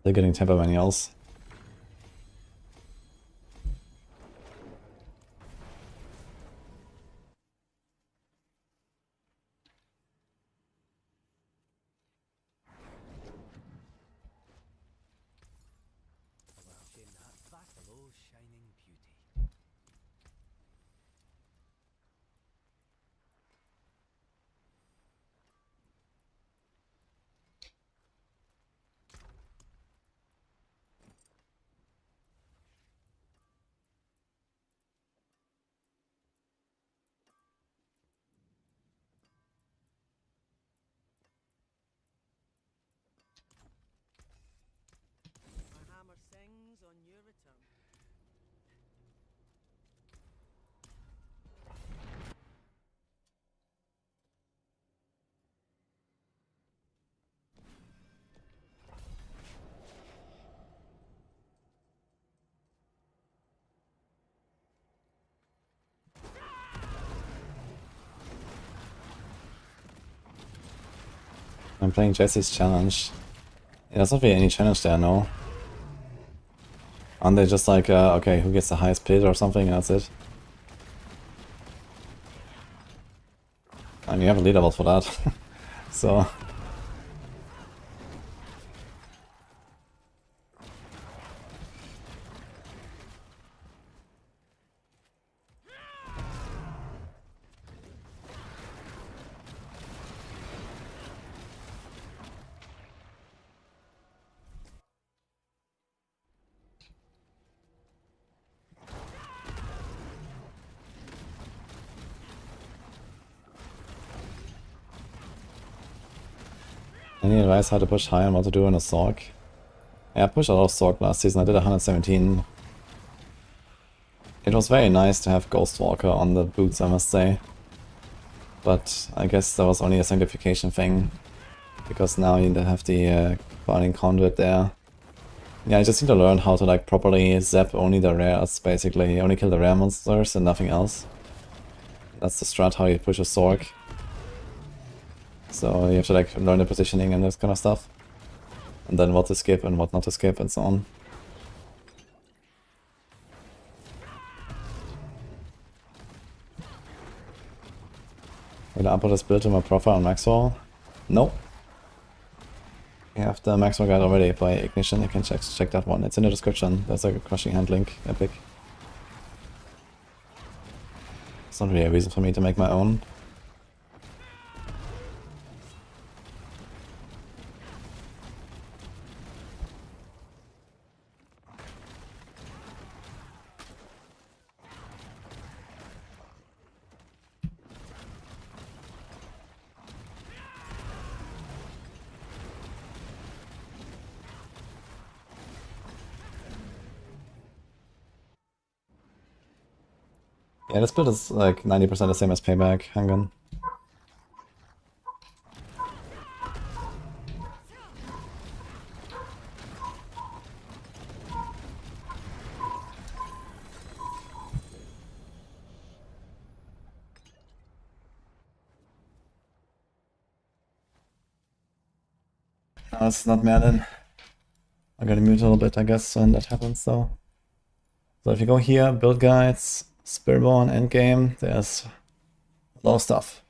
They're getting temper manuals. My hammer sings on your return. I'm playing Jesse's challenge. Yeah, there's not really any challenge there, no. Aren't they just like, okay, who gets the highest pit or something, and that's it? I mean, you have a leaderboard for that. So... Any advice how to push high and what to do in a Sork? Yeah, I pushed a lot of Sork last season. I did 117. It was very nice to have Ghostwalker on the boots, I must say. But I guess that was only a simplification thing. Because now you have the Paladin conduit there. Yeah, I just need to learn how to like properly zap only the rares, basically. Only kill the rare monsters and nothing else. That's the strat how you push a Sork. So you have to like learn the positioning and this kind of stuff. And then what to skip and what not to skip and so on. Will I upload this build to my profile on Maxwell? No. You have the Maxwell guide already by Ignition, you can check that one. It's in the description. There's like a crushing hand link, Epic. It's not really a reason for me to make my own. Yeah, this build is like 90% the same as Payback, Hangun. No, it's not Merlin. I gotta mute a little bit, I guess, when that happens, though. So if you go here, build guides, Spiritborn, endgame, there's A lot of stuff.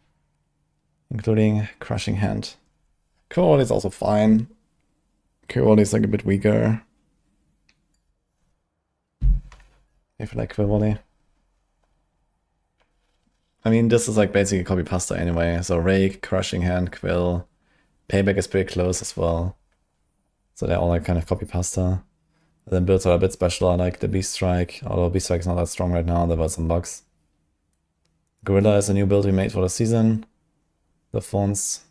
Including Crushing Hand. Quality is also fine. Quality is like a bit weaker. If you like Quality. I mean, this is like basically copy pasta anyway. So Rake, Crushing Hand, Quill. Payback is pretty close as well. So they're all like kind of copy pasta. And then builds are a bit special, like the Beast Strike. Although Beast Strike is not that strong right now, there were some bugs. Gorilla is a new build we made for the season. The fonts.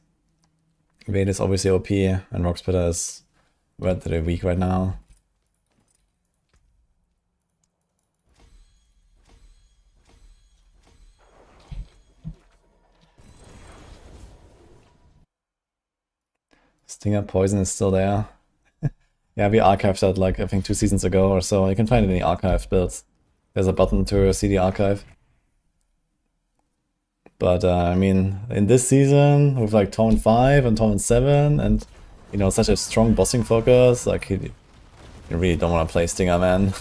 Evade is obviously OP, and Rock Splitter is very weak right now. Stinger Poison is still there. Yeah, we archived that like I think 2 seasons ago or so. You can find it in the archive builds. There's a button to see the archive. But I mean, in this season, with like Tone 5 and Tone 7, and you know, such a strong bossing focus, like you really don't want to play Stinger, man.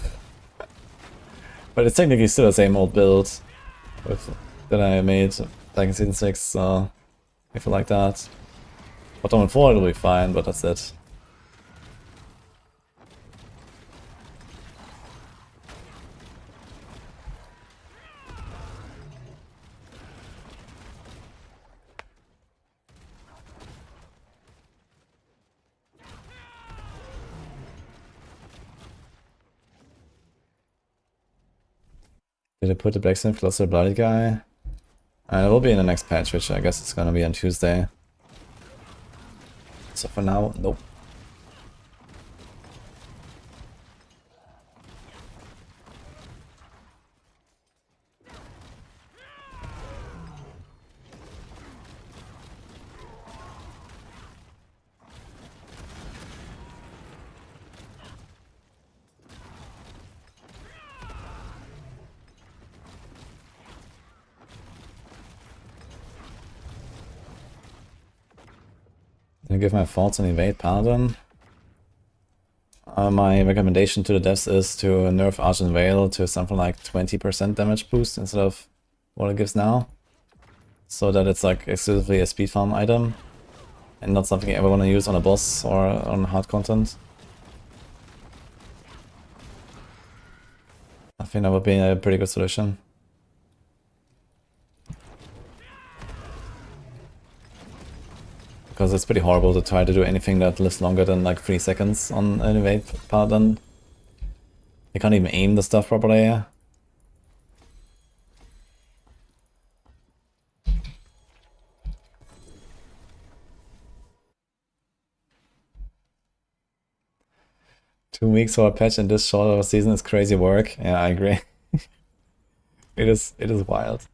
But it's technically still the same old build that I made back in Season 6, so if you like that. For Tone 4 it'll be fine, but that's it. Did I put the blacksmith close to the bloody guy? It will be in the next patch, which I guess it's gonna be on Tuesday. So for now, nope. Did I give my thoughts on Evade Paladin? My recommendation to the devs is to nerf Argent Veil to something like 20% damage boost instead of what it gives now. So that it's like exclusively a speed farm item and not something you ever want to use on a boss or on hard content. I think that would be a pretty good solution. Because it's pretty horrible to try to do anything that lives longer than like 3 seconds on an Evade Paladin. You can't even aim the stuff properly. Two weeks for a patch in this short of a season is crazy work. Yeah, I agree. It is wild.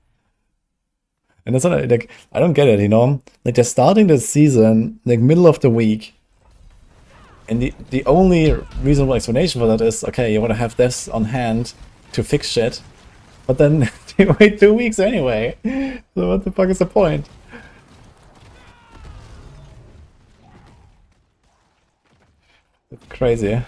And that's what like I don't get it, you know? Like they're starting the season like middle of the week. And the only reasonable explanation for that is okay, you want to have devs on hand to fix shit. But then they wait 2 weeks anyway. So what the fuck is the point? It's crazy.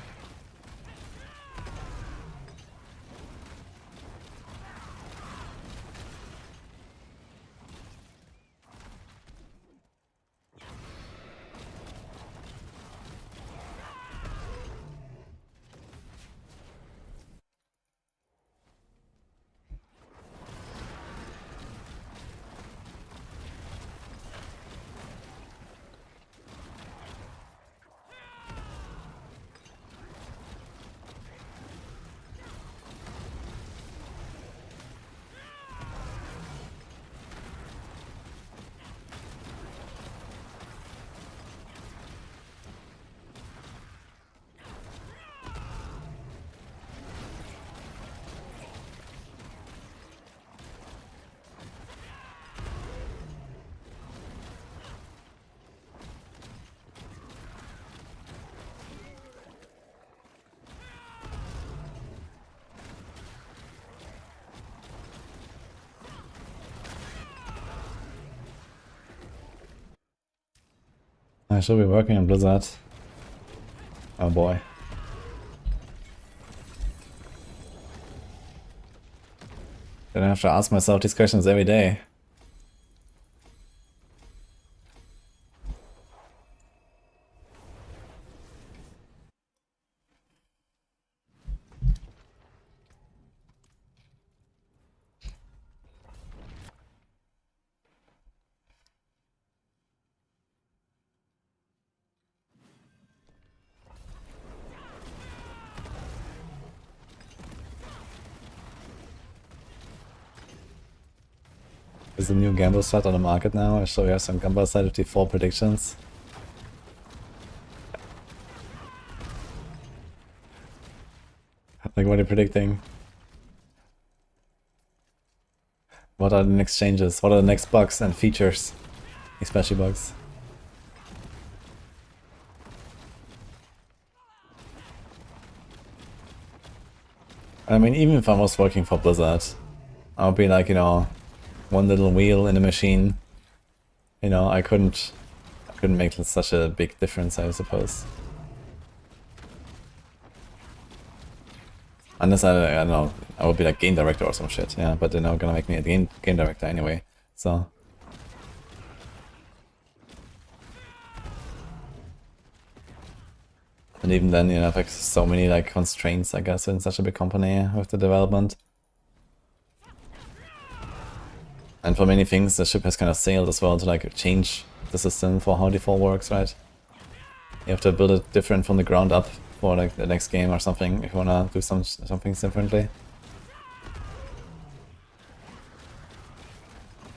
I should be working on Blizzard. Oh boy. Then I have to ask myself these questions every day. There's a new gamble set on the market now. I show you some gamble set with the 4 predictions. Like, what are you predicting? What are the next changes? What are the next bugs and features? Especially bugs. I mean, even if I was working for Blizzard, I would be like, you know, one little wheel in the machine. You know, I couldn't make such a big difference, I suppose. Unless I don't know, I would be like game director or some shit, yeah, but they're not gonna make me a game director anyway, so. And even then, you know, like so many like constraints, I guess, in such a big company with the development. And for many things, the ship has kind of sailed as well to like change the system for how default works, right? You have to build it different from the ground up for like the next game or something if you wanna do something differently.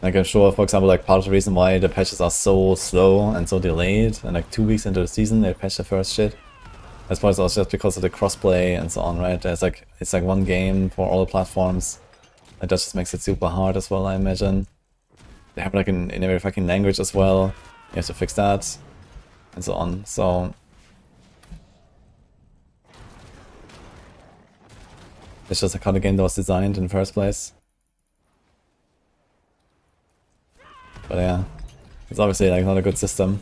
Like I'm sure, for example, like part of the reason why the patches are so slow and so delayed, and like 2 weeks into the season they patch the first shit. I suppose also just because of the crossplay and so on, right? There's like it's like one game for all the platforms. That just makes it super hard as well, I imagine. They have like in every fucking language as well. You have to fix that and so on. So it's just like how the game was designed in the first place. But yeah, it's obviously like not a good system.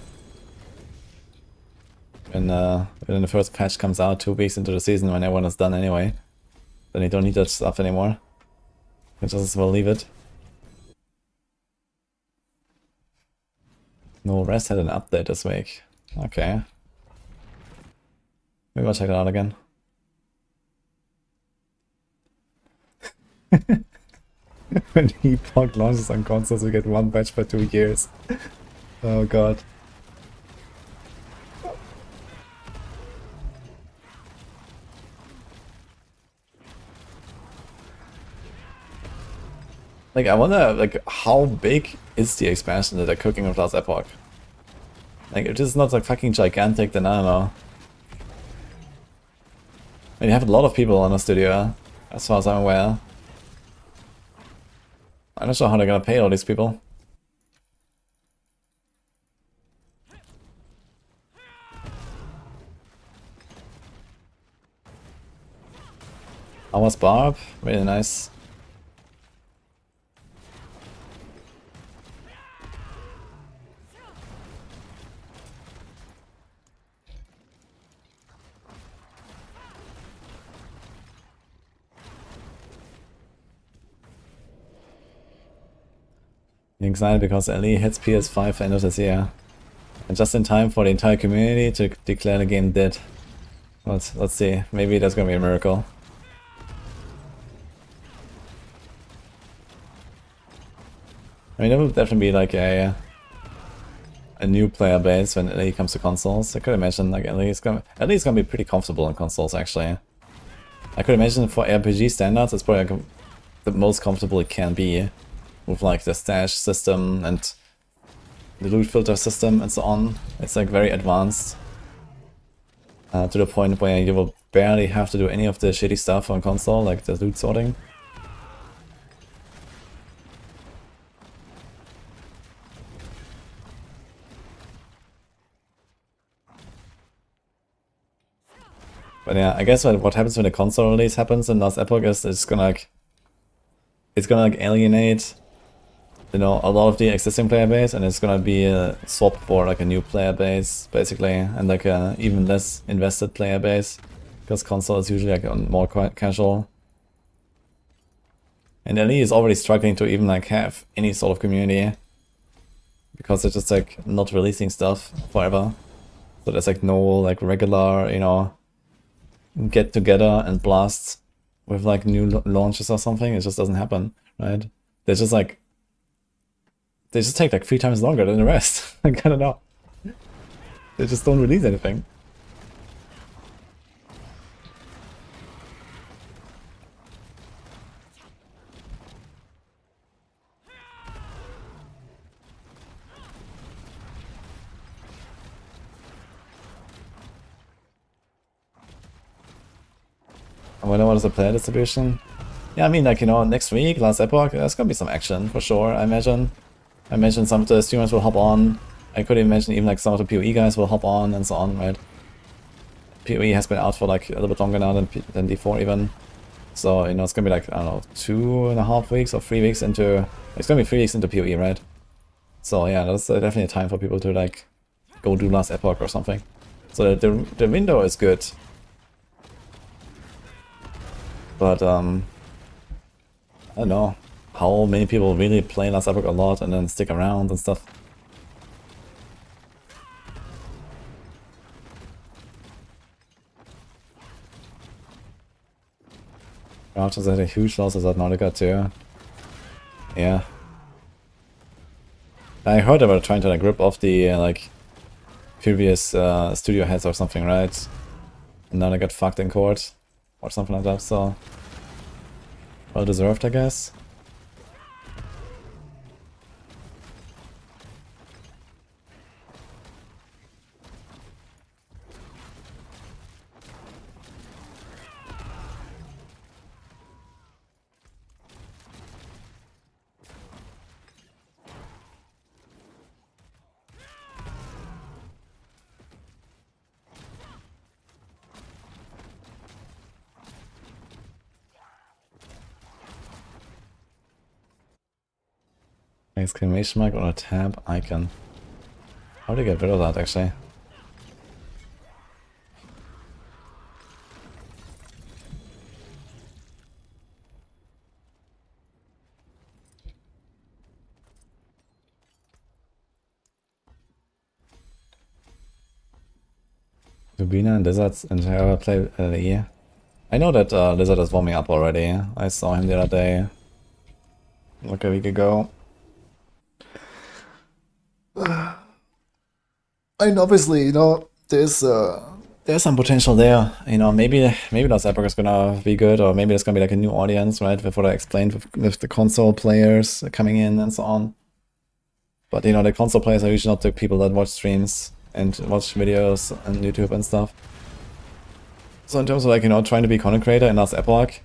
When the first patch comes out 2 weeks into the season when everyone is done anyway, then you don't need that stuff anymore. You just as well leave it. No, Rest had an update this week. Okay. Maybe I'll check it out again. When Epoch launches on consoles, we get 1 patch per 2 years. Oh god. Like, I wonder, like, how big is the expansion that they're cooking with last Epoch? Like, if this is not, like, fucking gigantic, then I don't know. I mean, you have a lot of people on the studio, as far as I'm aware. I'm not sure how they're gonna pay all these people. How was Barb? Really nice. Exile because LE hits PS5 end of this year. And just in time for the entire community to declare the game dead. Let's see. Maybe that's gonna be a miracle. I mean, it would definitely be like a new player base when LE comes to consoles. I could imagine like LE is gonna be pretty comfortable on consoles actually. I could imagine for RPG standards, it's probably like the most comfortable it can be. With like the stash system and the loot filter system and so on. It's like very advanced. To the point where you will barely have to do any of the shitty stuff on console, like the loot sorting. But yeah, I guess what happens when the console release happens in last Epoch is it's gonna like alienate, you know, a lot of the existing player base, and it's gonna be swapped for like a new player base, basically, and like a even less invested player base, because console is usually like more casual. And LE is already struggling to even like have any sort of community, because they're just like not releasing stuff forever. So there's like no like regular, you know, get together and blast with like new launches or something. It just doesn't happen, right? They're just like they just take like 3 times longer than the rest. Like, I don't know. They just don't release anything. I wonder what is the player distribution. Yeah, I mean, like, you know, next week, last Epoch, there's gonna be some action for sure, I imagine. I imagine some of the streamers will hop on. I could imagine even like some of the PoE guys will hop on and so on, right? PoE has been out for like a little bit longer now than D4 even. So, you know, it's gonna be like, I don't know, 2.5 weeks or 3 weeks into... It's gonna be 3 weeks into PoE, right? So yeah, that's definitely a time for people to like go do last Epoch or something. So the window is good. But I don't know how many people really play last Epoch a lot and then stick around and stuff. Raptors had a huge loss at Nautica too. Yeah. I heard they were trying to like rip off the like previous studio heads or something, right? And now they got fucked in court or something like that, so well deserved, I guess. Exclamation mark on a tab icon. How do you get rid of that actually? Rubina and Lizards and Terra play LE. I know that Lizard is warming up already. I saw him the other day. Like a week ago. And obviously, you know, there's some potential there. You know, maybe Last Epoch is gonna be good, or maybe there's gonna be like a new audience, right? With what I explained with the console players coming in and so on. But you know, the console players are usually not the people that watch streams and watch videos on YouTube and stuff. So in terms of like, you know, trying to be content creator in Last Epoch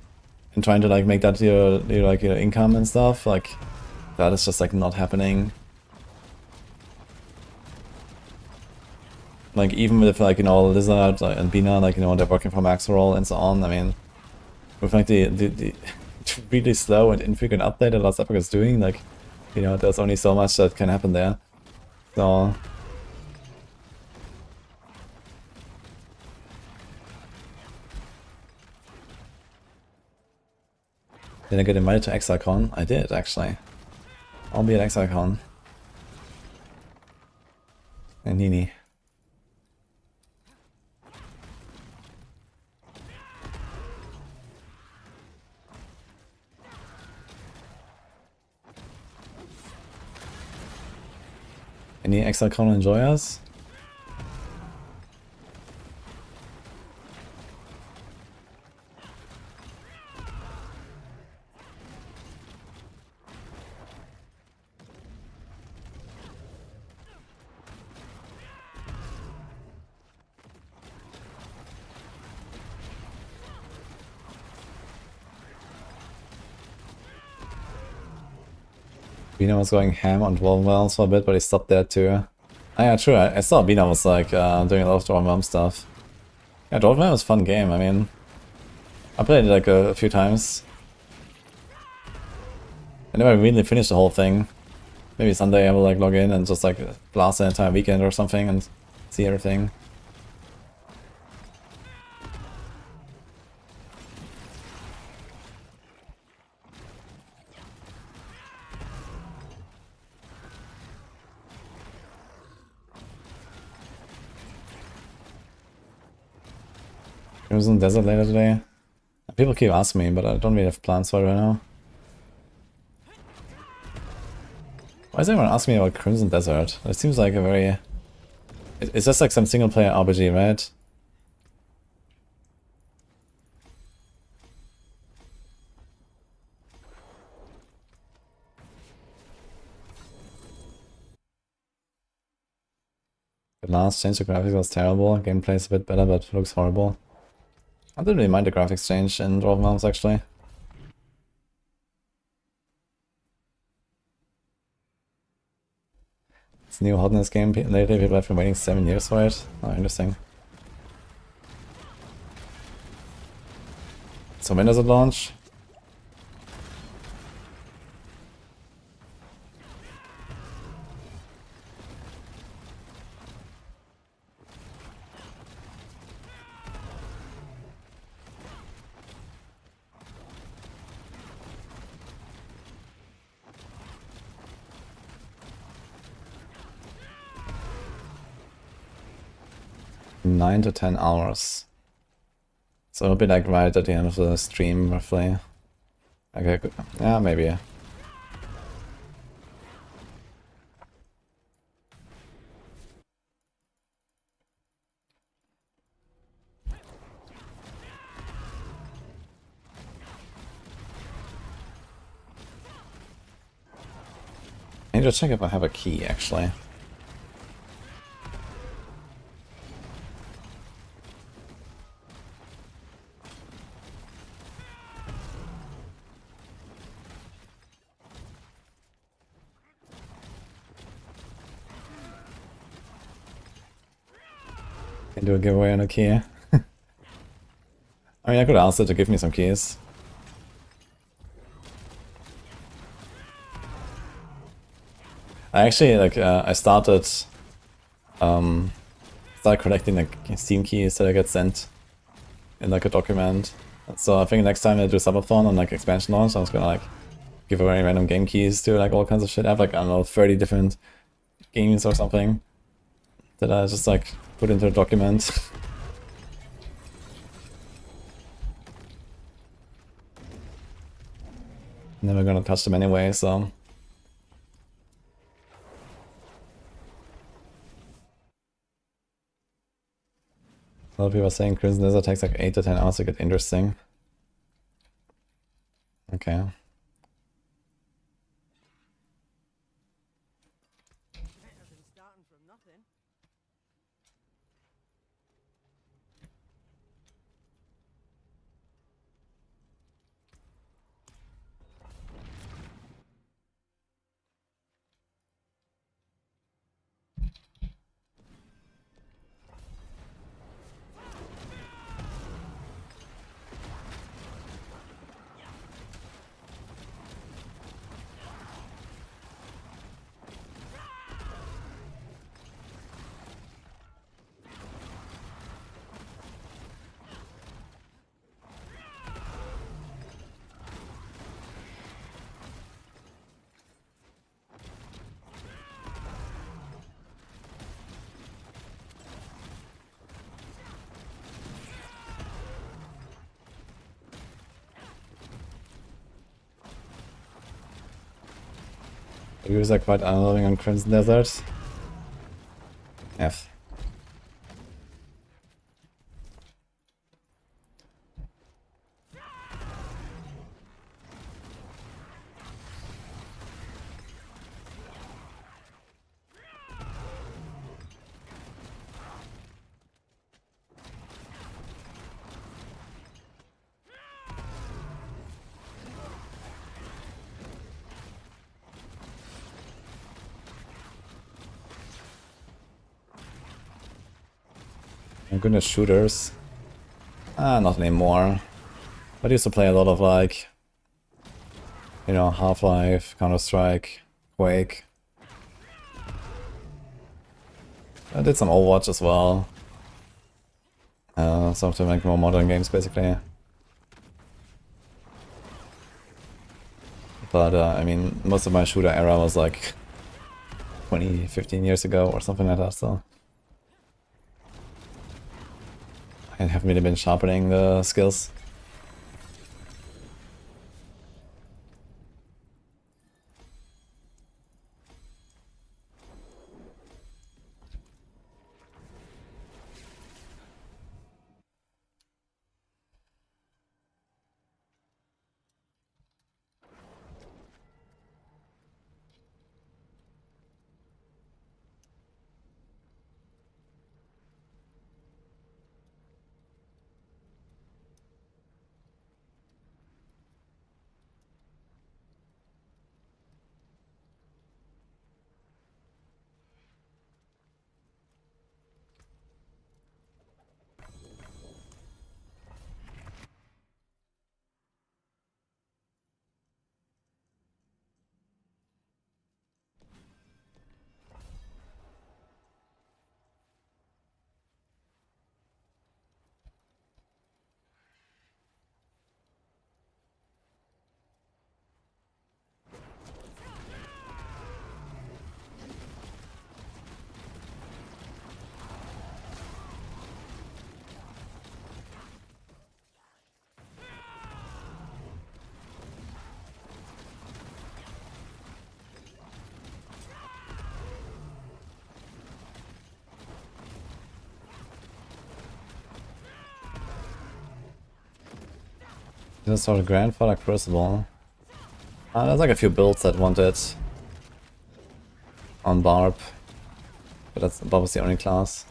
and trying to like make that your like your income and stuff, like that is just like not happening. Like even with like, you know, Lizard and Bina, like, you know, they're working for Maxroll and so on. I mean, with like the really slow and infrequent update that Last Epoch is doing, like, you know, there's only so much that can happen there. So did I get invited to ExileCon? I did actually. I'll be at ExileCon. And Nini. Any ExileCon enjoyers? Bina was going ham on Dwarven Realms for a bit, but he stopped there too. Ah, yeah, true. I saw Bina was like doing a lot of Dwarven Realms stuff. Yeah, Dwarven Realms was a fun game. I mean, I played it like a few times. I never really finished the whole thing. Maybe someday I will like log in and just like blast an entire weekend or something and see everything. Crimson Desert later today. People keep asking me, but I don't really have plans for it right now. Why is everyone asking me about Crimson Desert? It seems like a very... It's just like some single player RPG, right? The last change to graphics was terrible. Gameplay is a bit better, but looks horrible. I didn't really mind the graphics change in Dwarven Realms actually. It's new hotness game. Lately people have been waiting 7 years for it. Oh, interesting. So when does it launch? Nine to 10 hours. So it'll be like right at the end of the stream, roughly. Okay, good. Yeah, maybe. I need to check if I have a key, actually. Can do a giveaway on a key. I mean, I could ask her to give me some keys. I actually, like, I started collecting like Steam keys that I get sent in like a document. So I think next time I do Subathon on like expansion launch, I was gonna like give away random game keys to like all kinds of shit. I have like, I don't know, 30 different games or something that I just like put into a document. Never gonna touch them anyway, so. A lot of people are saying Crimson Desert takes like 8 to 10 hours to get interesting. Okay. Better than starting from nothing. Reviews are quite unloving on Crimson Desert. F. My goodness, shooters. Ah, not anymore. I used to play a lot of like, you know, Half-Life, Counter-Strike, Quake. I did some Overwatch as well. Some of the like more modern games basically. But I mean, most of my shooter era was like 20, 15 years ago or something like that, so. I haven't really been sharpening the skills. Just sort of grandfather Crucible. There's like a few builds that want it on Barb, but that's Barb is the only class.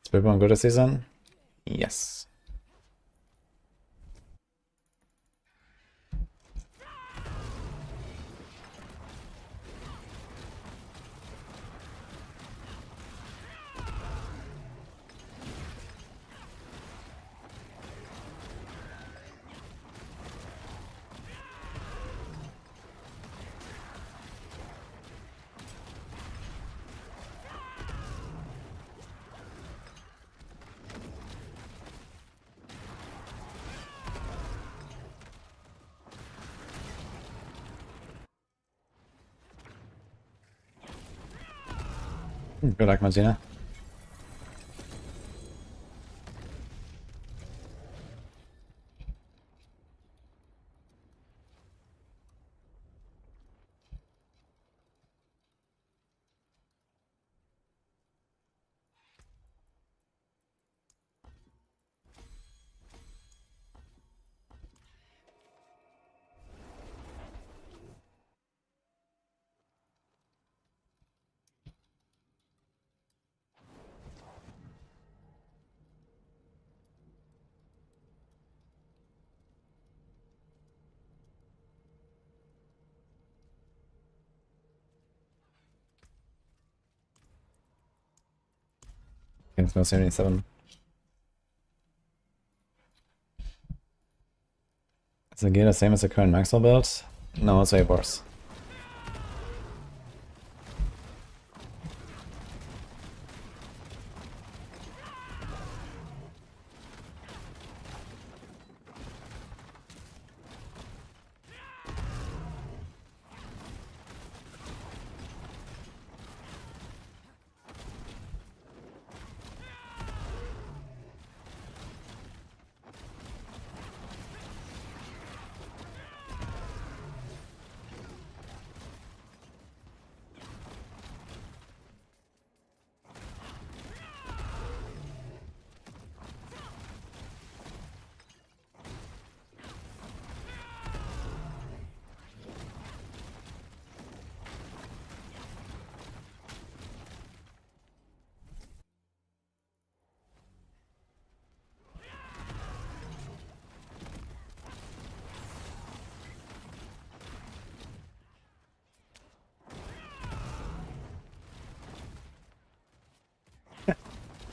Spiritborn good this season? Yes. Good luck, Martina. Against no 77. Is the gear the same as the current Maxwell build? No, it's way worse.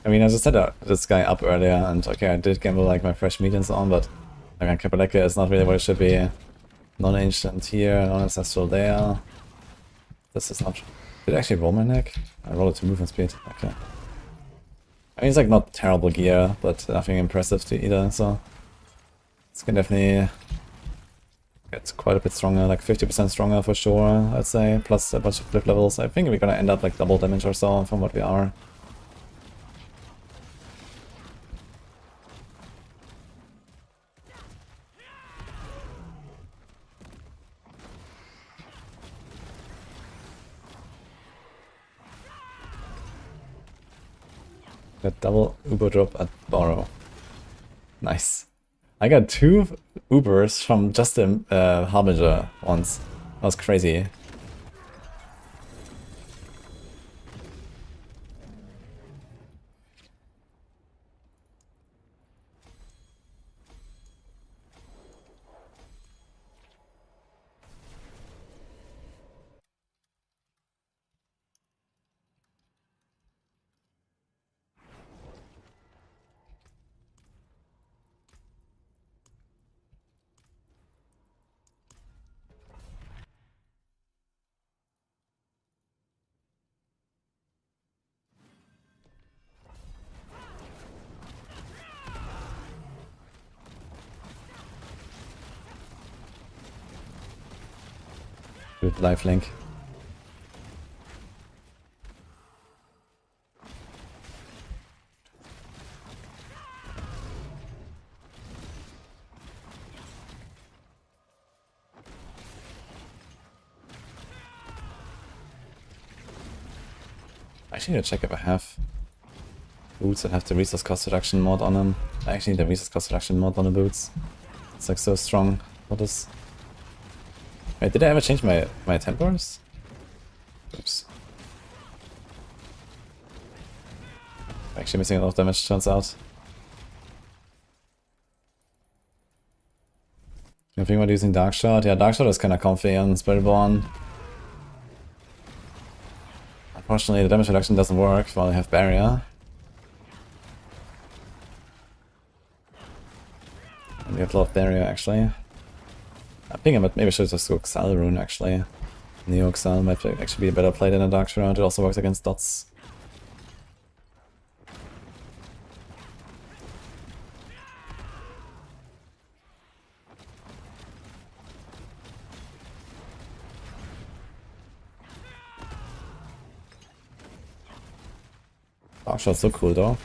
I mean, I just set this guy up earlier, and okay, I did gamble like my fresh meat and so on, but like Kapaleka is not really what it should be. Non-ancient here, non-ancestral there. This is not... Did I actually roll my neck? I rolled it to movement speed. Okay. I mean, it's like not terrible gear, but nothing impressive to either, so... This can definitely get quite a bit stronger, like 50% stronger for sure, I'd say, plus a bunch of flip levels. I think we're gonna end up like double damage or so from what we are. Got double Uber drop at Borrow. Nice. I got 2 Ubers from just the Harbinger once. That was crazy. Good lifelink. I actually need to check if I have boots that have the resource cost reduction mod on them. I actually need the resource cost reduction mod on the boots. It's like so strong for this. Wait, did I ever change my tempers? Oops. Actually missing a lot of damage, turns out. You think about using Dark Shot? Yeah, Dark Shot is kinda comfy on Spiritborn. Unfortunately, the damage reduction doesn't work while you have Barrier. And we have a lot of Barrier, actually. I think maybe I should just go Exile Rune, actually. Neo Exile might actually be a better play than a Dark Shroud. It also works against dots. Dark Shroud's so cool, though.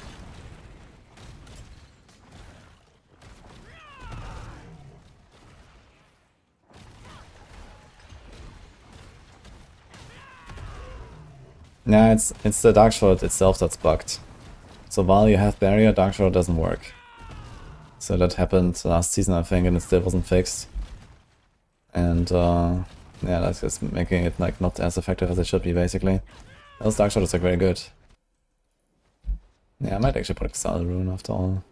Nah, it's the Dark Shroud itself that's bugged. So while you have Barrier, Dark Shroud doesn't work. So that happened last season, I think, and it still wasn't fixed. And yeah, that's just making it like not as effective as it should be, basically. Else Dark Shroud is like very good. Yeah, I might actually put Exile Rune after all.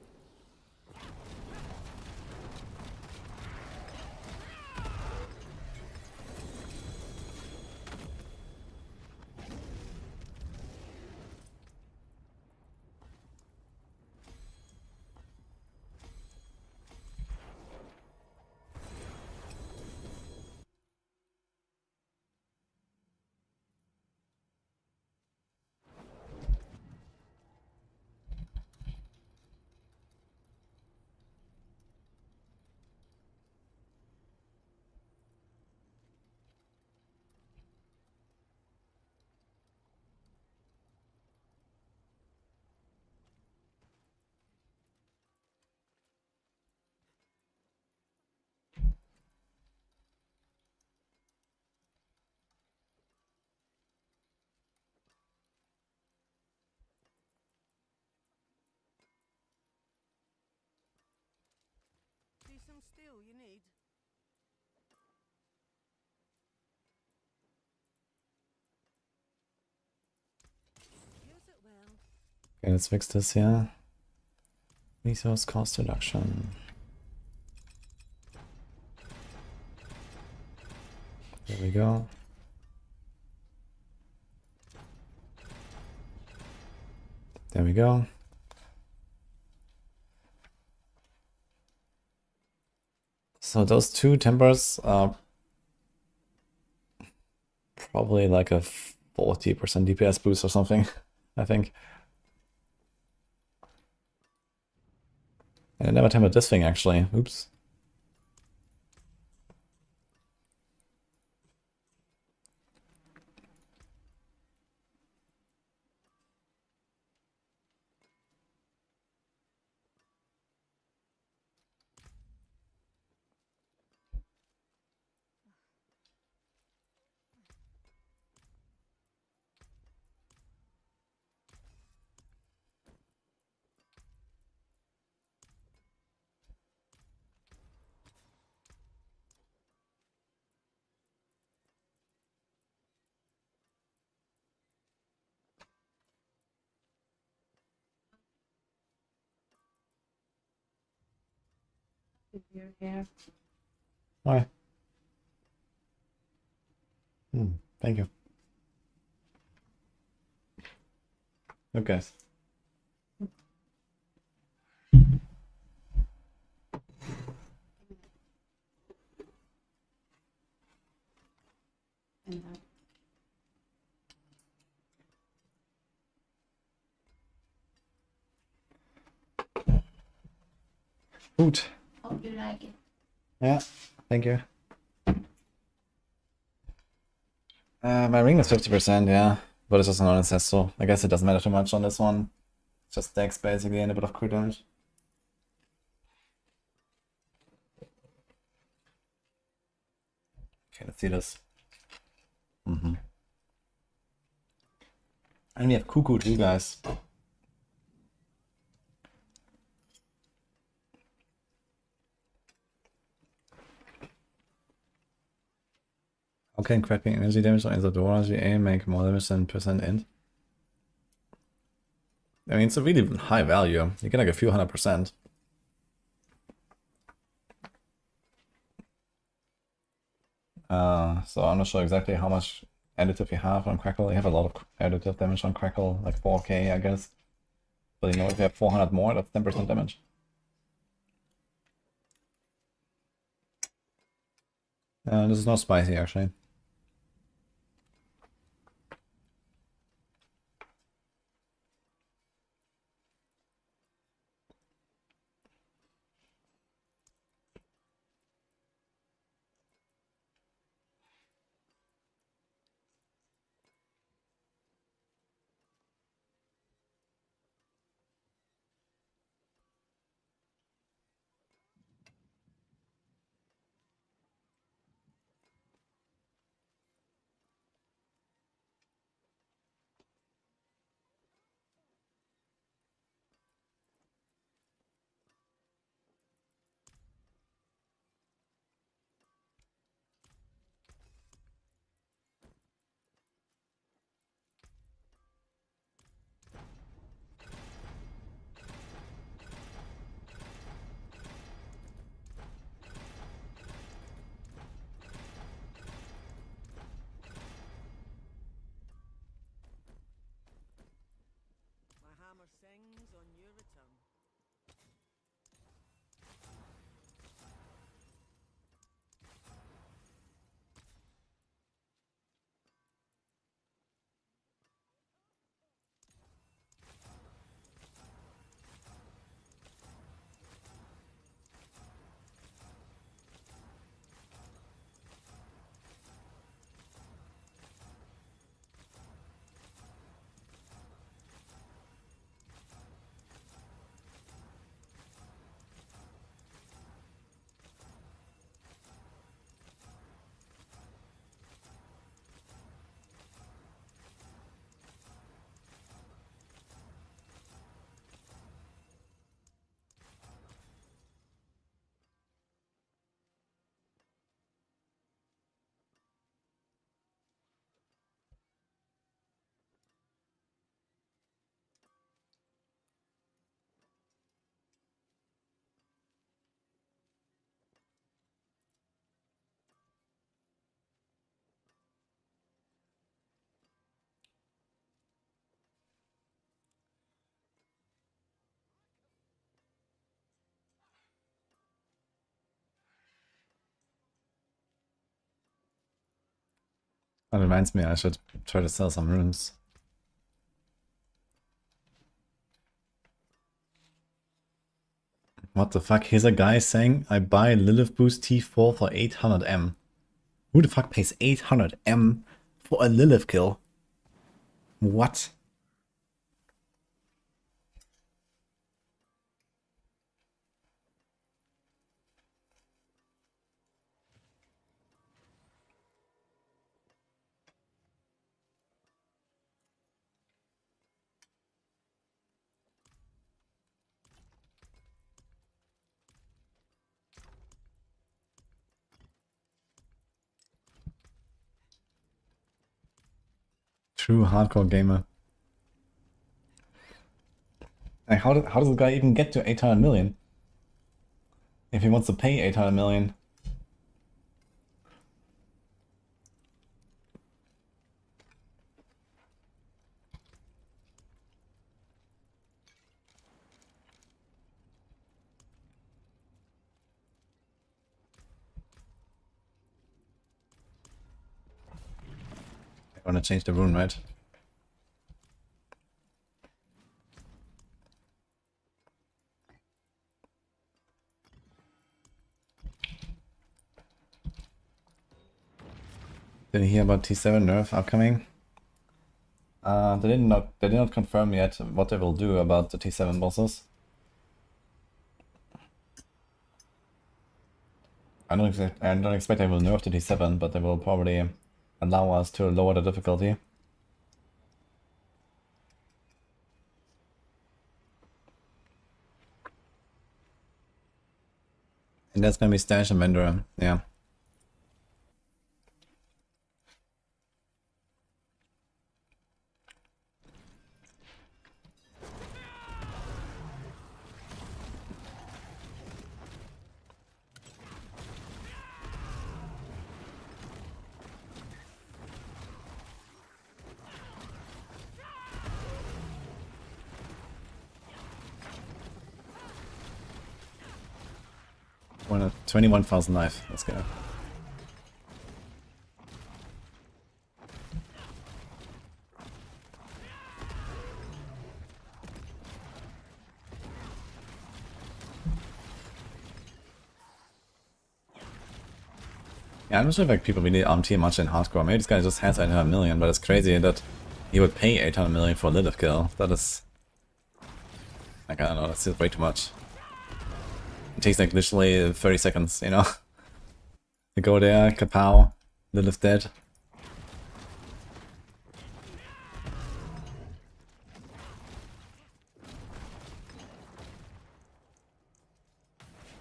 See some steel you need? Use it well. Okay, let's fix this here. Resource cost reduction. There we go. There we go. So those two tempers are probably like a 40% DPS boost or something, I think. And I never tempered this thing actually. Oops. With your hair. Hi. Thank you. Okay. And that. Food. Hope you like it. Yeah, thank you. My ring is 50%, yeah. But it's just an ancestral. I guess it doesn't matter too much on this one. It's just dex basically and a bit of crit damage. Okay, let's see this. And we have Cuckoo too, guys. How can cracking energy damage on Isadora GA make more damage than percent int? I mean, it's a really high value. You get like a few 100%. So I'm not sure exactly how much additive you have on Crackle. You have a lot of additive damage on Crackle, like 4k, I guess. But you know, if you have 400 more, that's 10% damage. This is not spicy, actually. My hammer sings on your return. That reminds me, I should try to sell some runes. What the fuck? Here's a guy saying, I buy Lilith Boost T4 for 800M. Who the fuck pays 800M for a Lilith kill? What? True hardcore gamer. Like, how does the guy even get to 800 million? If he wants to pay 800 million. I wanna change the rune, right? Did you hear about T7 nerf upcoming? They did not confirm yet what they will do about the T7 bosses. I don't expect they will nerf the T7, but they will probably allow us to lower the difficulty. And that's gonna be Stash and Vendor, yeah. One at 21,000 life. Let's go. Yeah, I'm not sure if like people really team much in hardcore. Maybe this guy just has 800 million, but it's crazy that he would pay 800 million for a Lilith kill. That is, like, I don't know, that's just way too much. It takes like literally 30 seconds, you know? You go there, kapow, Lilith dead.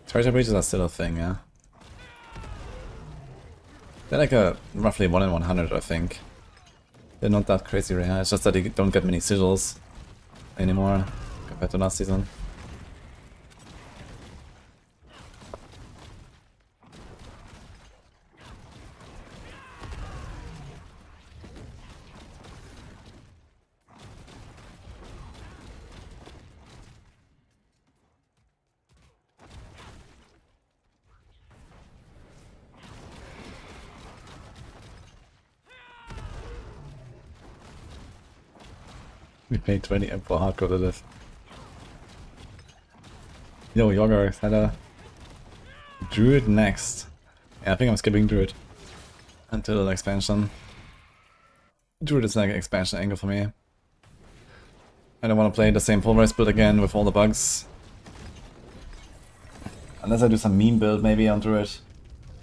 Treasure breaches are still a thing, yeah. They're like a roughly 1 in 100, I think. They're not that crazy rare, it's just that you don't get many sigils anymore compared to last season. We paid 20 M for hardcore to this. Yo, Yogger, had a Druid next. Yeah, I think I'm skipping Druid until the expansion. Druid is like an expansion angle for me. I don't want to play the same pulverize build again with all the bugs. Unless I do some meme build maybe on Druid.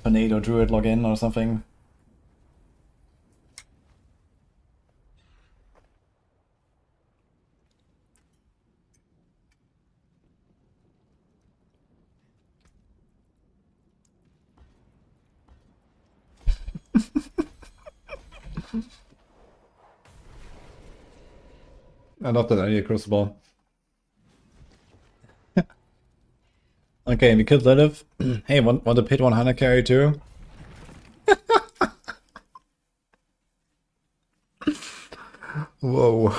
Tornado Druid login or something. I love that idea, Crucible. Okay, we killed Lilith. Hey, want to pit 100 carry too? Whoa.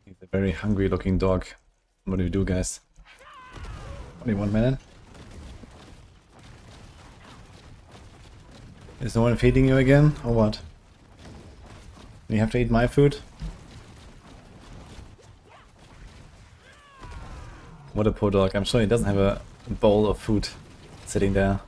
He's a very hungry looking dog. What do we do, guys? Only 1 minute? Is no one feeding you again, or what? You have to eat my food? What a poor dog. I'm sure he doesn't have a bowl of food sitting there.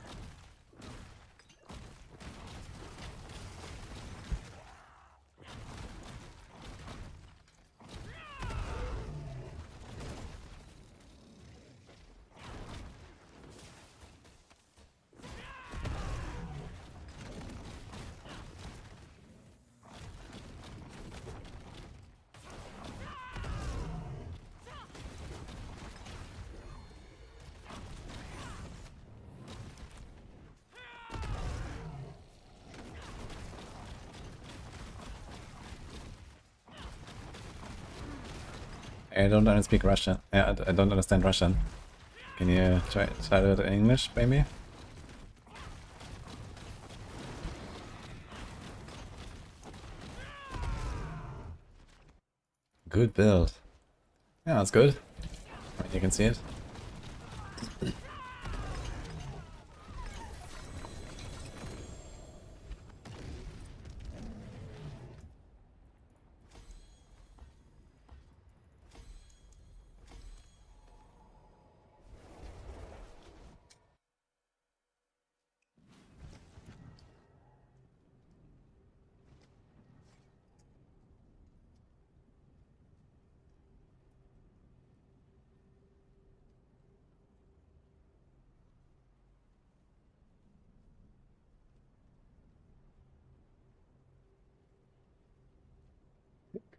I don't speak Russian. I don't understand Russian. Can you try it in English, maybe? Good build. Yeah, that's good. I mean, you can see it.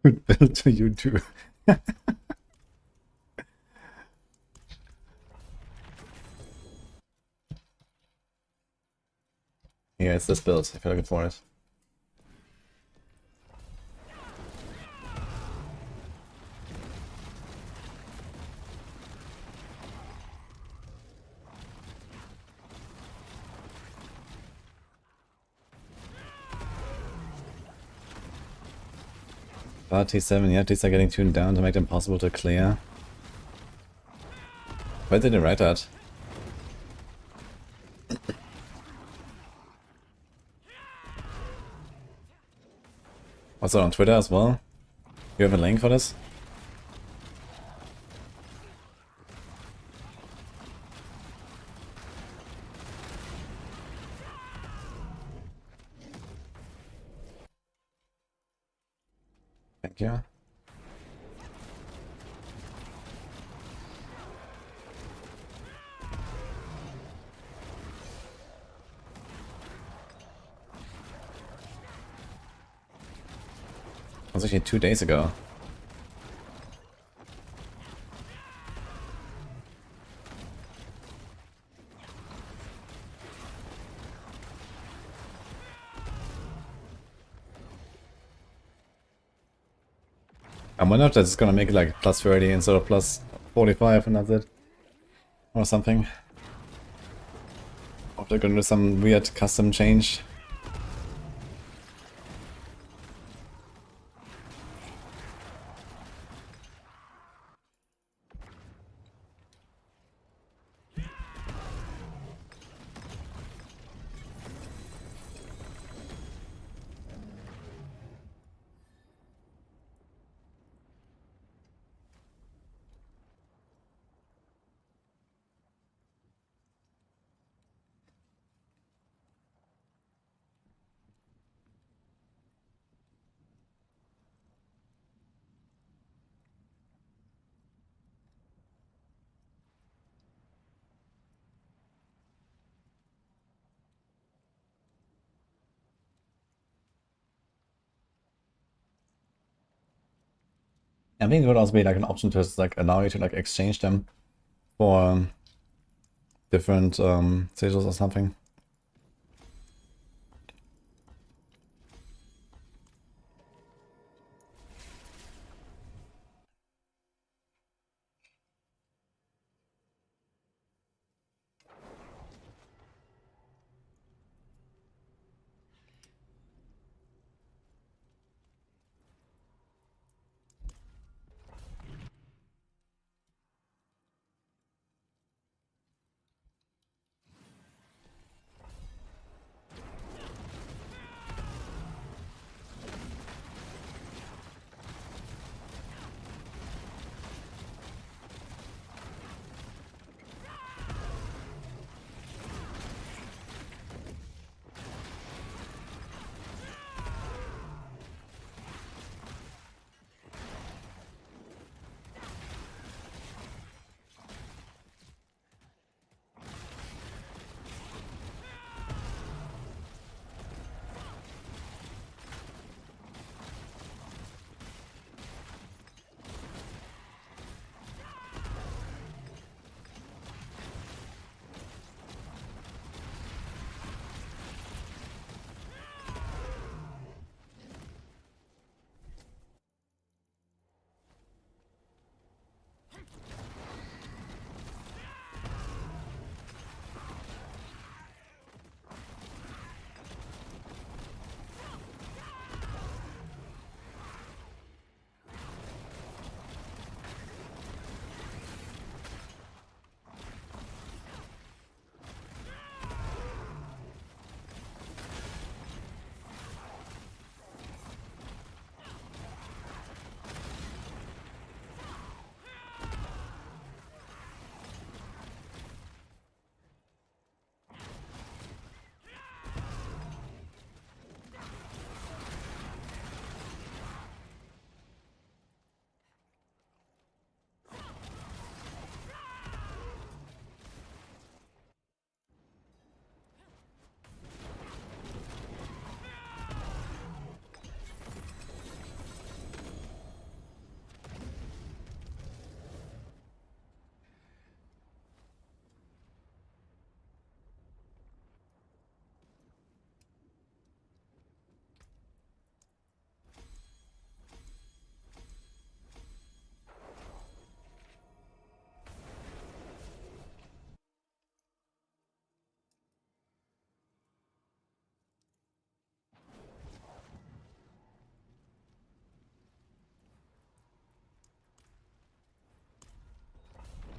Good build to you too. Yeah, it's this build if you're looking for it. But T7, yeah, Ts are getting tuned down to make them possible to clear. Why did they write that? Was it on Twitter as well? You have a link for this? Thank you. That was actually 2 days ago. I wonder if that's gonna make it like plus 30 instead of plus 45 and that's it. Or something. Or if they're gonna do some weird custom change. I think it would also be like an option to just like allow you to like exchange them for different sigils or something.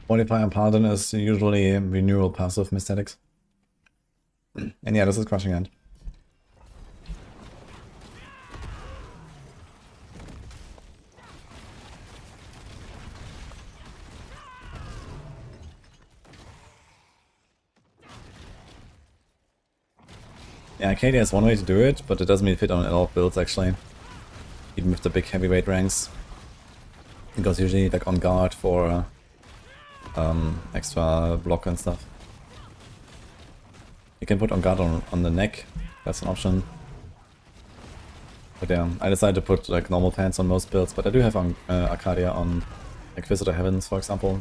Fortify on Paladin is usually renewal passive misstatics. And yeah, this is Crushing Hand. Yeah, Arcadia is one way to do it, but it doesn't really fit on a lot of builds actually. Even with the big heavyweight ranks. Because usually like on guard for extra block and stuff. You can put on guard on the neck, that's an option. But yeah, I decided to put like normal pants on most builds, but I do have Arcadia on like Visitor Heavens, for example.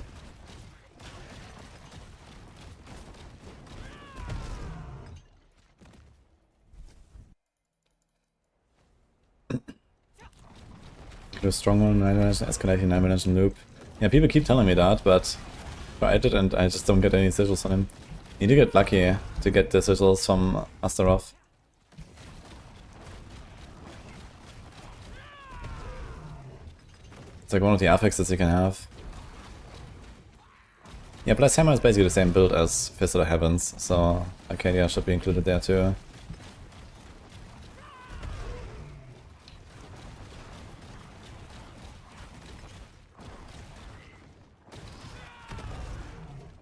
Do a strong one, 9-dimension, escalating 9-dimension loop. Yeah, people keep telling me that, but I tried it and I just don't get any sigils on him. You do get lucky to get the sigils from Astaroth. It's like one of the affixes you can have. Yeah, Blessed Hammer is basically the same build as Fist of the Heavens, so Arcadia should be included there too.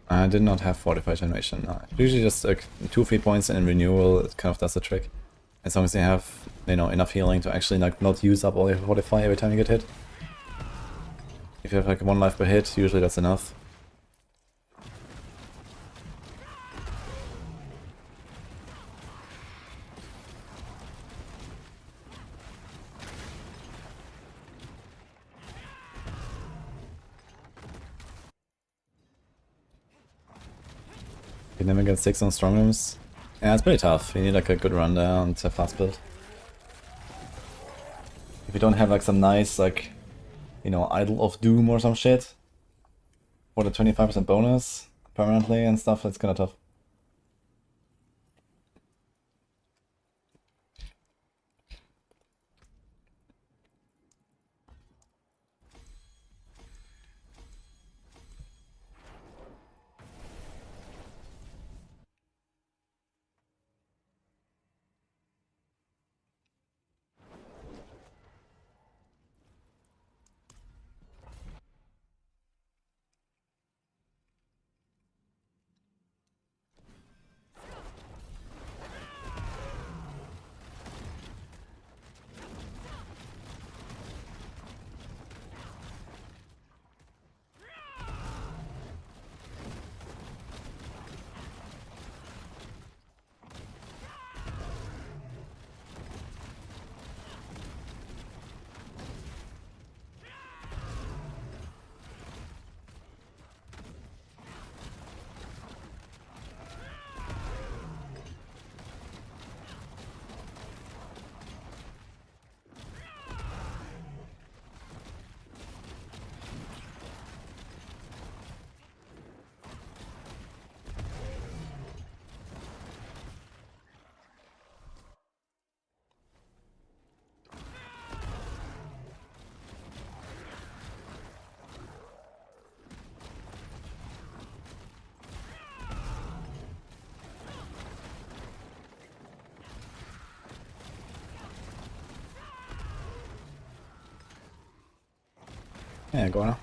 I did not have Fortify Generation. No. Usually just like 2 free points in renewal, it kind of does the trick. As long as you have, you know, enough healing to actually like not use up all your Fortify every time you get hit. If you have like 1 life per hit, usually that's enough. You never get 6 on strong rooms. Yeah, it's pretty tough. You need like a good run there and a fast build. If you don't have like some nice like, you know, Idol of Doom or some shit for the 25% bonus permanently and stuff, it's kinda tough. Yeah, go on.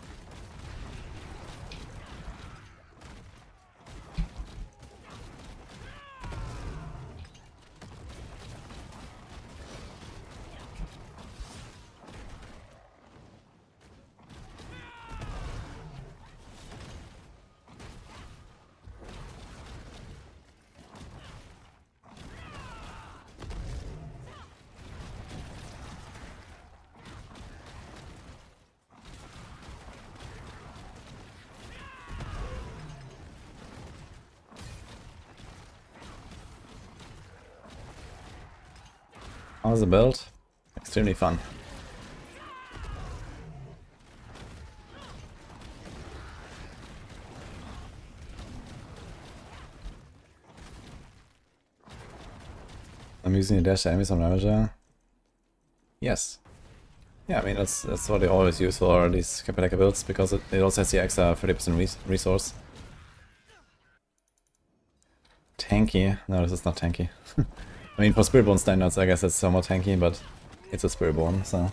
How's the build? Extremely fun. I'm using a dash to enemies on Ravager. Yes. Yeah, I mean that's what they always use for these Capitalica builds, because it also has the extra 30% resource. Tanky? No, this is not tanky. I mean, for Spiritborn standards, I guess it's somewhat tanky, but it's a Spiritborn, so...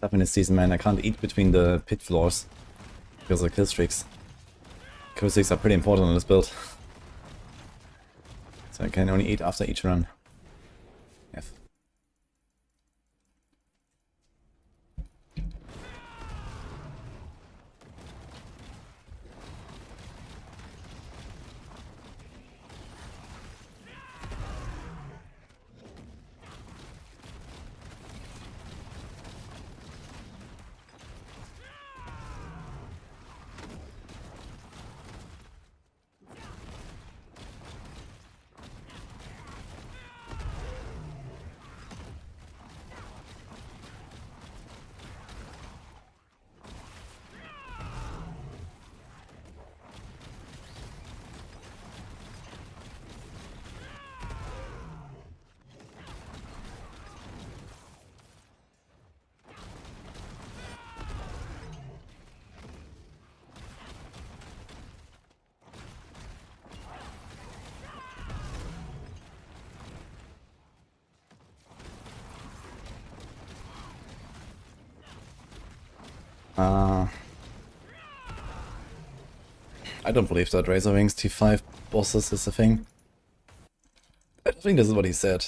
Up in this season, man, I can't eat between the pit floors because of kill streaks. Kill streaks are pretty important on this build. So I can only eat after each run. F. I don't believe that Razor Wings T5 bosses is a thing. I think this is what he said.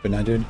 Good night, dude.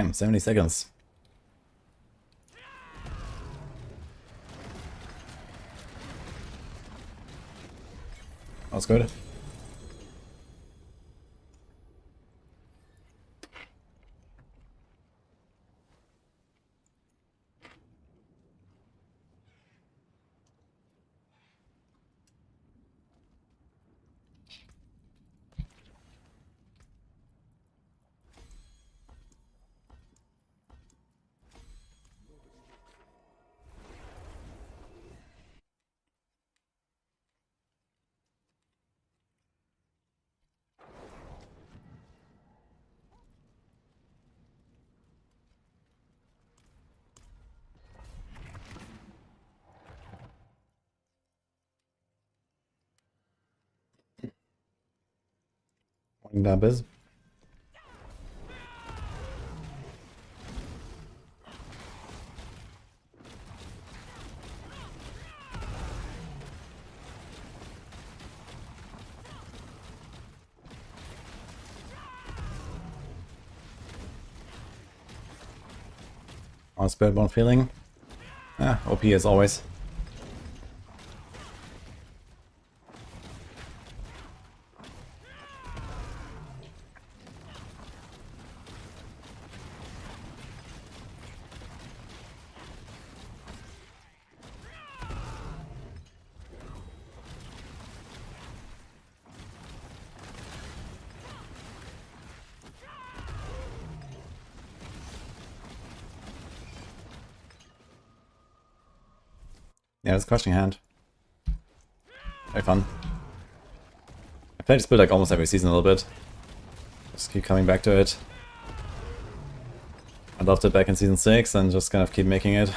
Damn, 70 seconds. That's good. That is. Spiritborn feeling. Ah, OP as always. Yeah, it's crushing hand. Very fun. I play this build like almost every season a little bit. Just keep coming back to it. I loved it back in season 6 and just kind of keep making it.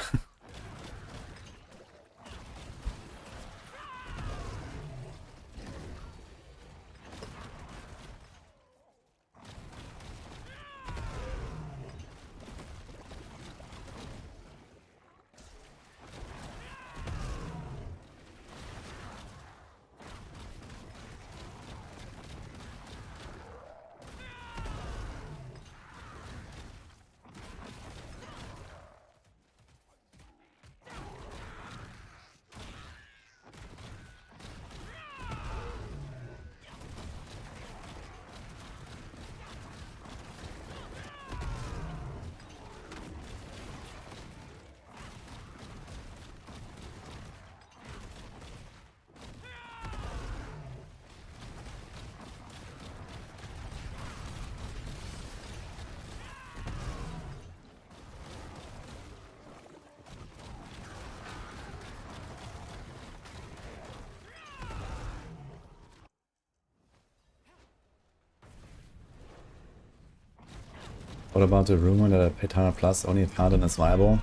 What about the rumor that a pit 100 plus only if Paladin is viable?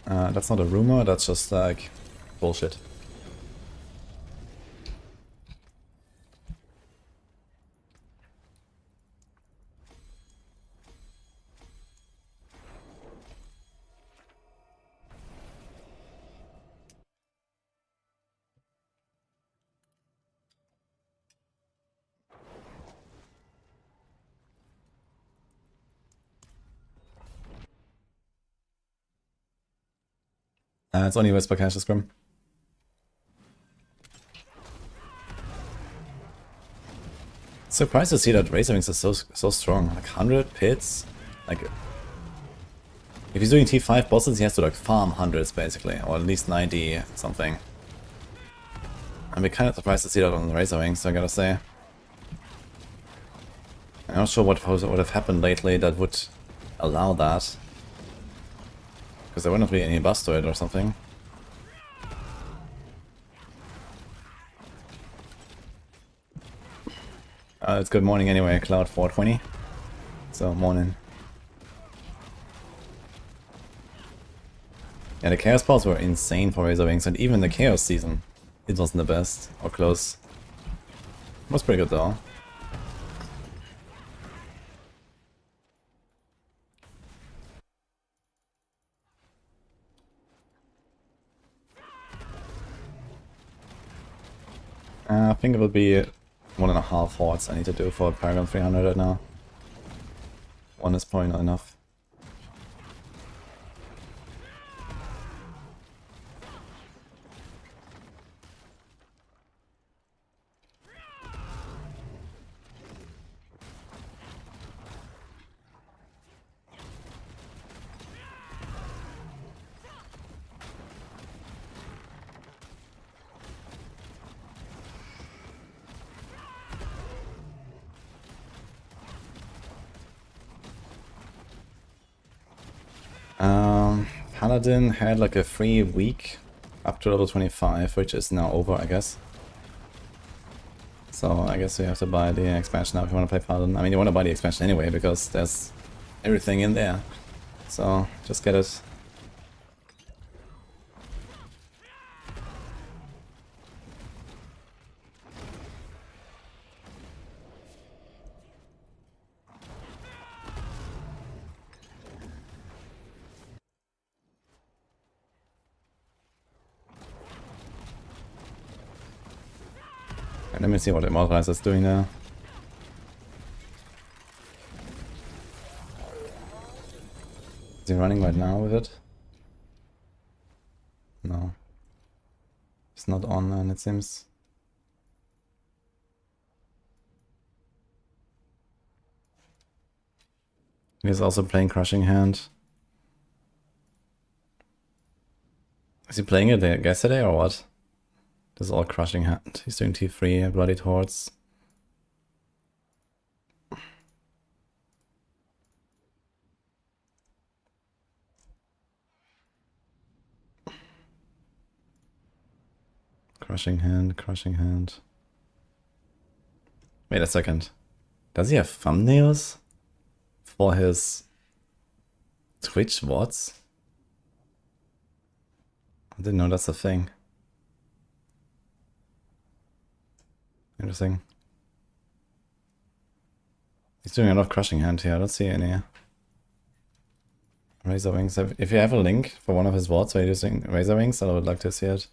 That's not a rumor, that's just like bullshit. It's only Whisper Cash Scrim. Surprised to see that Razor Wings is so strong. Like 100 pits. Like if he's doing T5 bosses, he has to like farm hundreds basically, or at least 90 something. I'm kind of surprised to see that on Razor Wings, I gotta say. I'm not sure what would have happened lately that would allow that. Because there wouldn't be any buffs to it or something. It's good morning anyway, Cloud 420. So, morning. Yeah, the Chaos Balls were insane for Razor Wings, and even the Chaos season, it wasn't the best, or close. It was pretty good though. I think it will be 1.5 hordes I need to do for Paragon 300 right now. One is probably not enough. Paladin had like a free week up to level 25, which is now over, I guess. So I guess you have to buy the expansion now if you want to play Paladin. I mean, you want to buy the expansion anyway, because there's everything in there. So just get it. And let me see what Immortalizer is doing now. Is he running right now with it? No. It's not on, and it seems. He's also playing Crushing Hand. Is he playing it yesterday or what? This is all Crushing Hand. He's doing T3, Bloodied Hordes. Crushing Hand, Crushing Hand. Wait a second. Does he have thumbnails for his Twitch VODs? I didn't know that's a thing. Interesting. He's doing a lot of Crushing Hand here. I don't see any Razor Wings. If you have a link for one of his VODs where he's using Razor Wings, I would like to see it.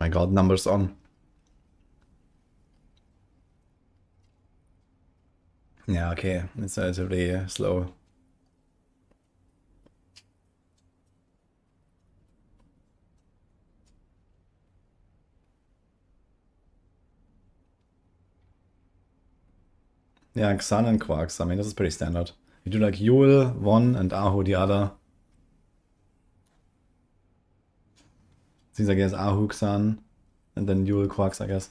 My god, numbers on. Yeah, okay, it's relatively slow. Yeah, Xan and Quarks, I mean, this is pretty standard. You do like Yule one and Ahu the other. Seems like he has Ahu Xan and then Yule Quarks, I guess.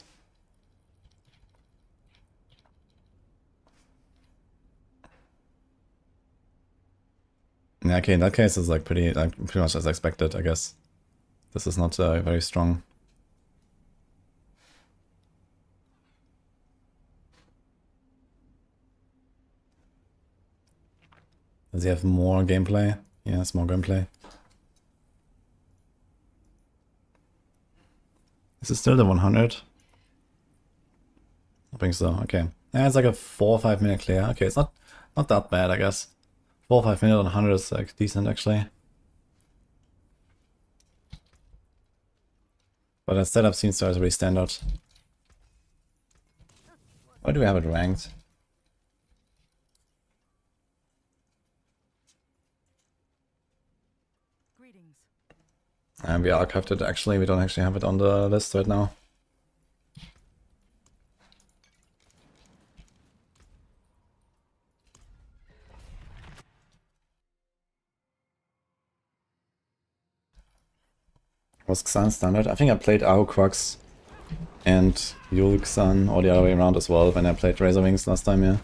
Yeah, okay, in that case it's like pretty much as expected, I guess. This is not very strong. Does he have more gameplay? Yeah, it's more gameplay. Is it still the 100? I think so, okay. Yeah, it's like a 4 or 5 minute clear. Okay, it's not that bad, I guess. 4 or 5 minutes on 100 is like decent, actually. But that setup seems to be really standard. Why do we have it ranked? Greetings. And we archived it actually, we don't actually have it on the list right now. Was Xan standard? I think I played Ahu Crux and Yul Xan or the other way around as well when I played Razor Wings last time, yeah.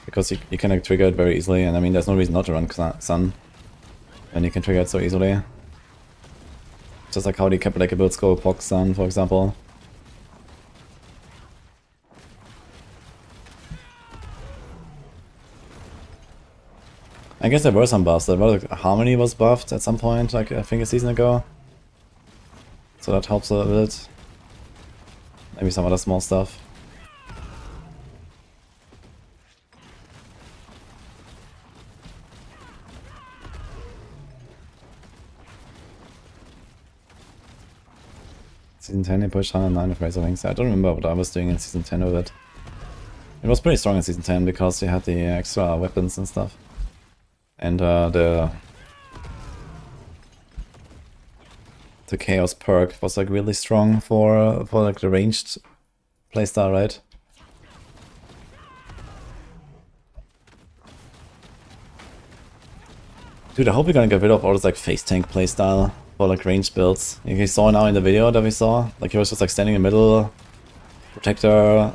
Because you can like, trigger it very easily, and I mean there's no reason not to run Xan when you can trigger it so easily. Just like how the Capital builds go Epoch Xan, for example. I guess there were some buffs. There was, like, Harmony was buffed at some point, like I think a season ago. So that helps a bit. Maybe some other small stuff. Season 10 they pushed 109 with Razor Wings. I don't remember what I was doing in Season 10 with it. It was pretty strong in Season 10 because you had the extra weapons and stuff. And the Chaos perk was like really strong for like the ranged playstyle, right? Dude, I hope we're gonna get rid of all this like face tank playstyle for like ranged builds. You saw now in the video that we saw, like he was just like standing in the middle, protector,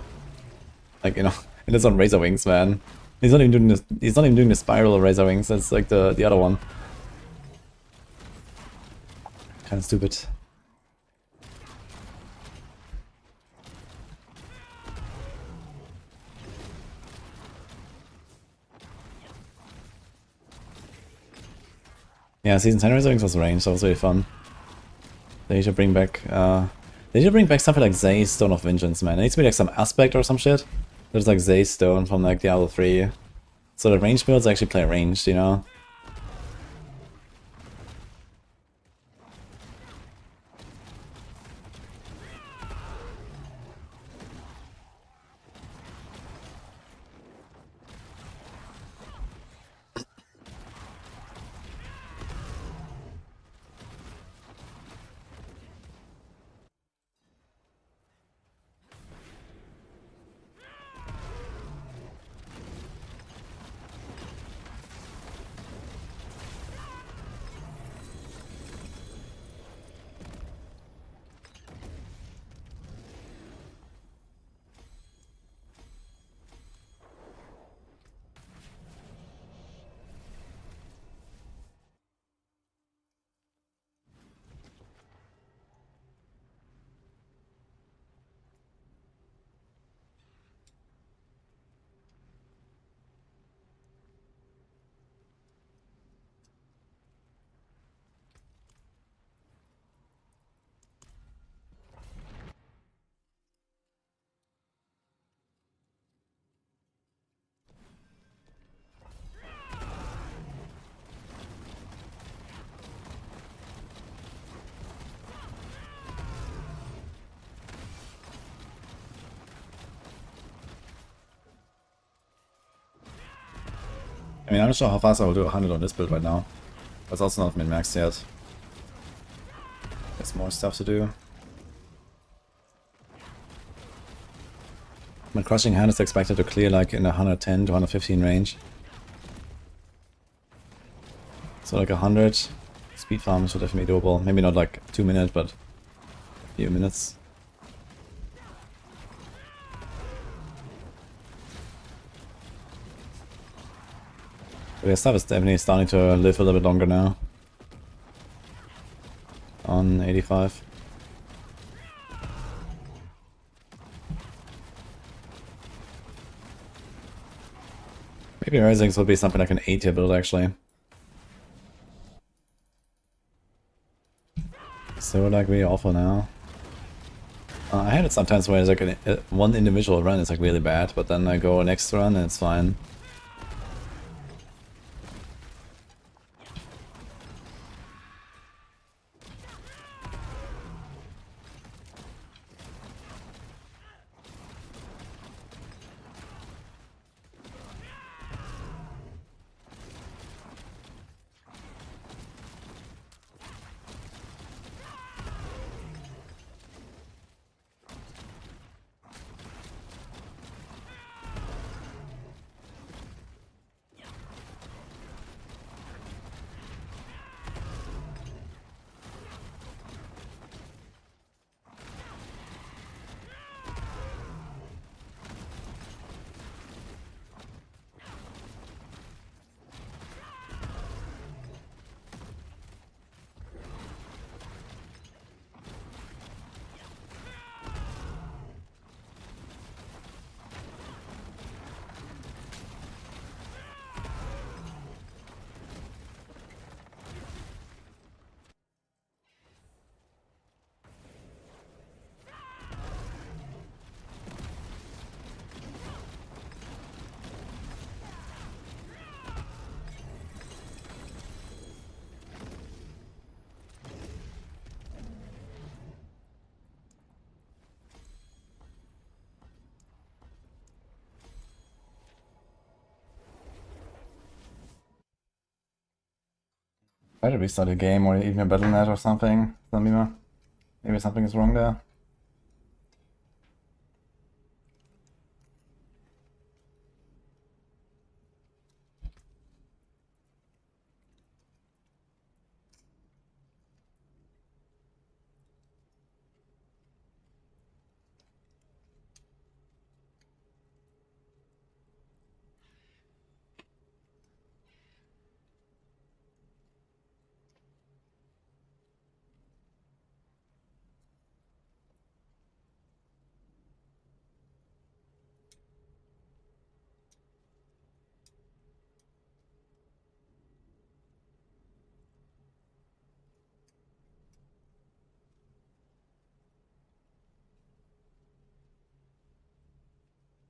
like, you know, and it's on Razor Wings, man. He's not even doing this. He's not even doing the spiral of Razor Wings. That's like the other one. Kind of stupid. Yeah, Season 10 Razor Wings was ranged. That was really fun. They should bring back. They should bring back something like Zay's Stone of Vengeance, man. It needs to be like some aspect or some shit. There's like Zay's Stone from like Diablo 3. So the ranged builds actually play ranged, you know? I mean, I'm not sure how fast I will do 100 on this build right now. But it's also not min-maxed yet. There's more stuff to do. My Crushing Hand is expected to clear like in the 110 to 115 range. So like 100 speed farm should definitely be doable. Maybe not like 2 minutes, but a few minutes. But yeah, stuff is definitely starting to live a little bit longer now. On 85. Maybe Risings will be something like an 8-tier build actually. So like really awful now. I had it sometimes where it's like one individual run is like really bad, but then I go next run and it's fine. Try to restart a game or even a battle.net or something. Maybe something is wrong there.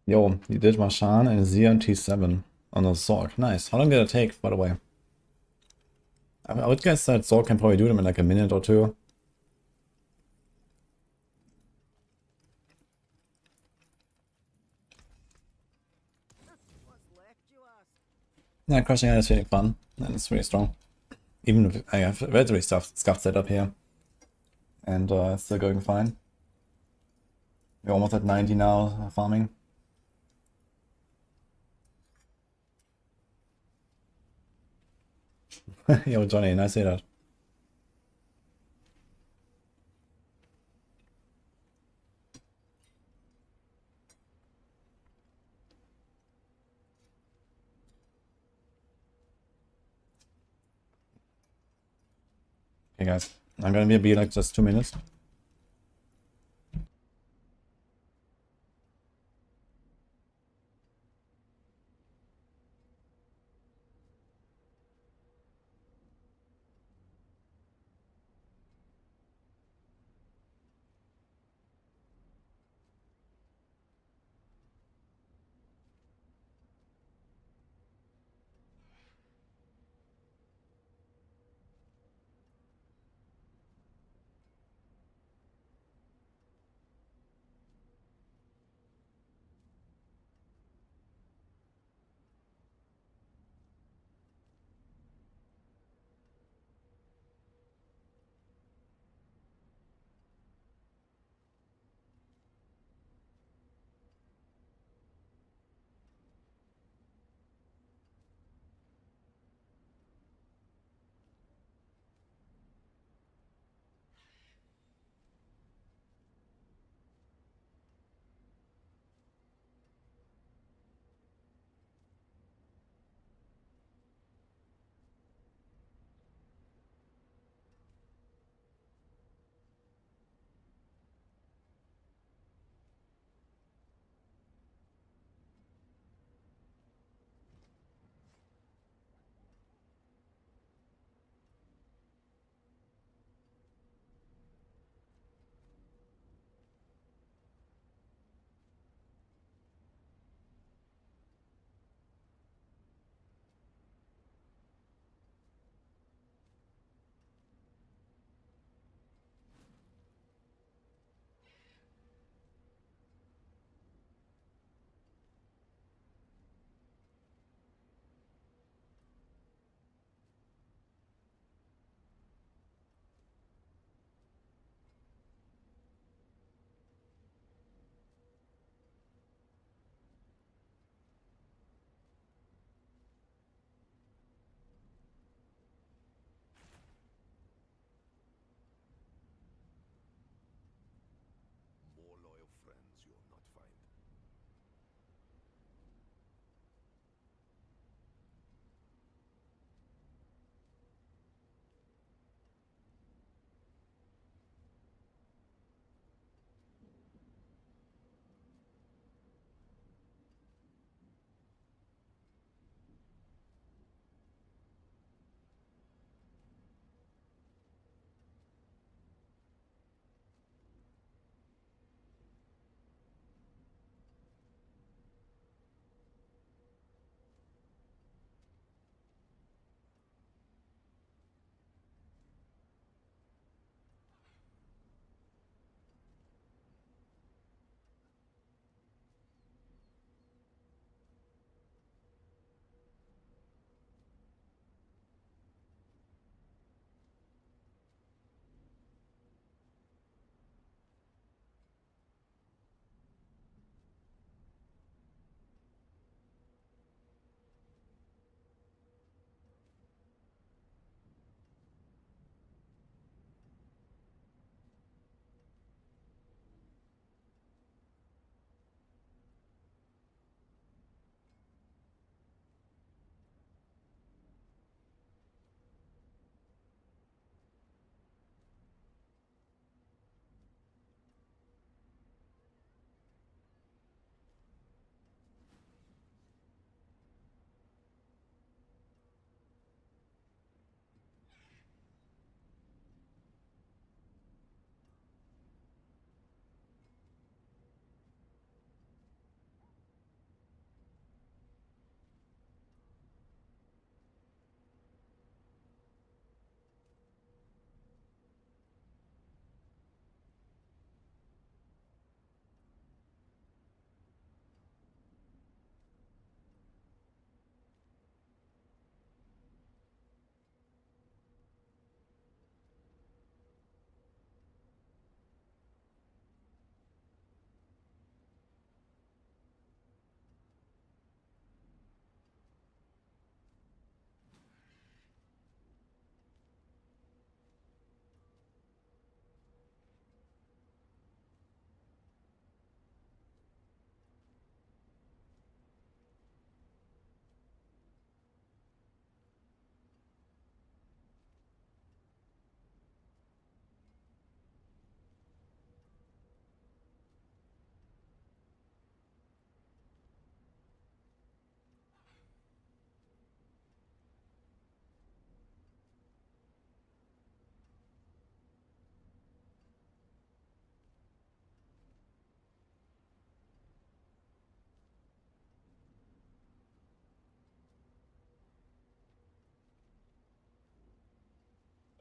Yo, you did Marshan and Xeon T7 on the Zork. Nice. How long did it take, by the way? I would guess that Zork can probably do them in like a minute or two. What's left, you ask? Yeah, crushing it is feeling fun, and it's really strong. Even if I have very scuffed set up here, and it's still going fine. We're almost at 90 now, farming. Yo, Johnny, nice to see that. Okay, guys, I'm gonna be like just 2 minutes.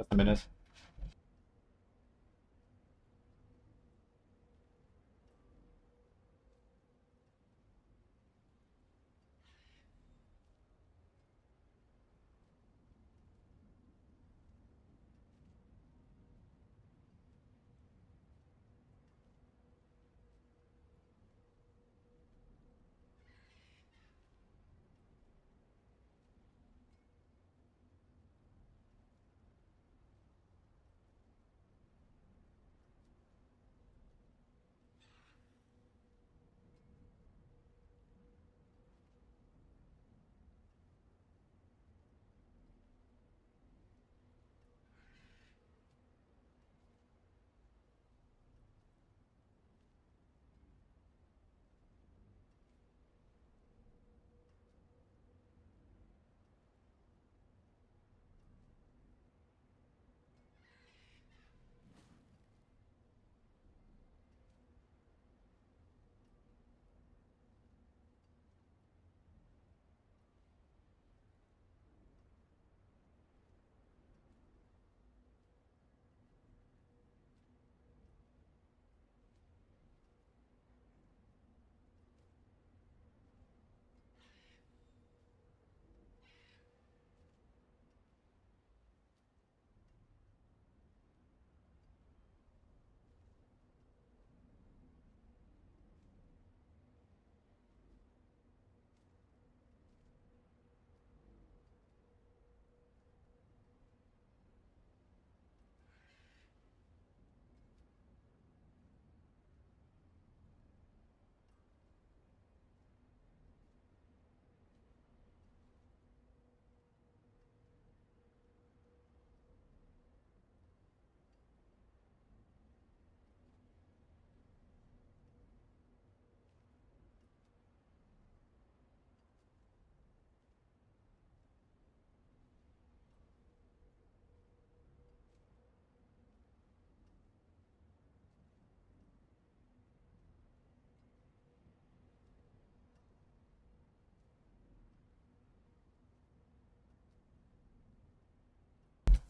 Just a minute.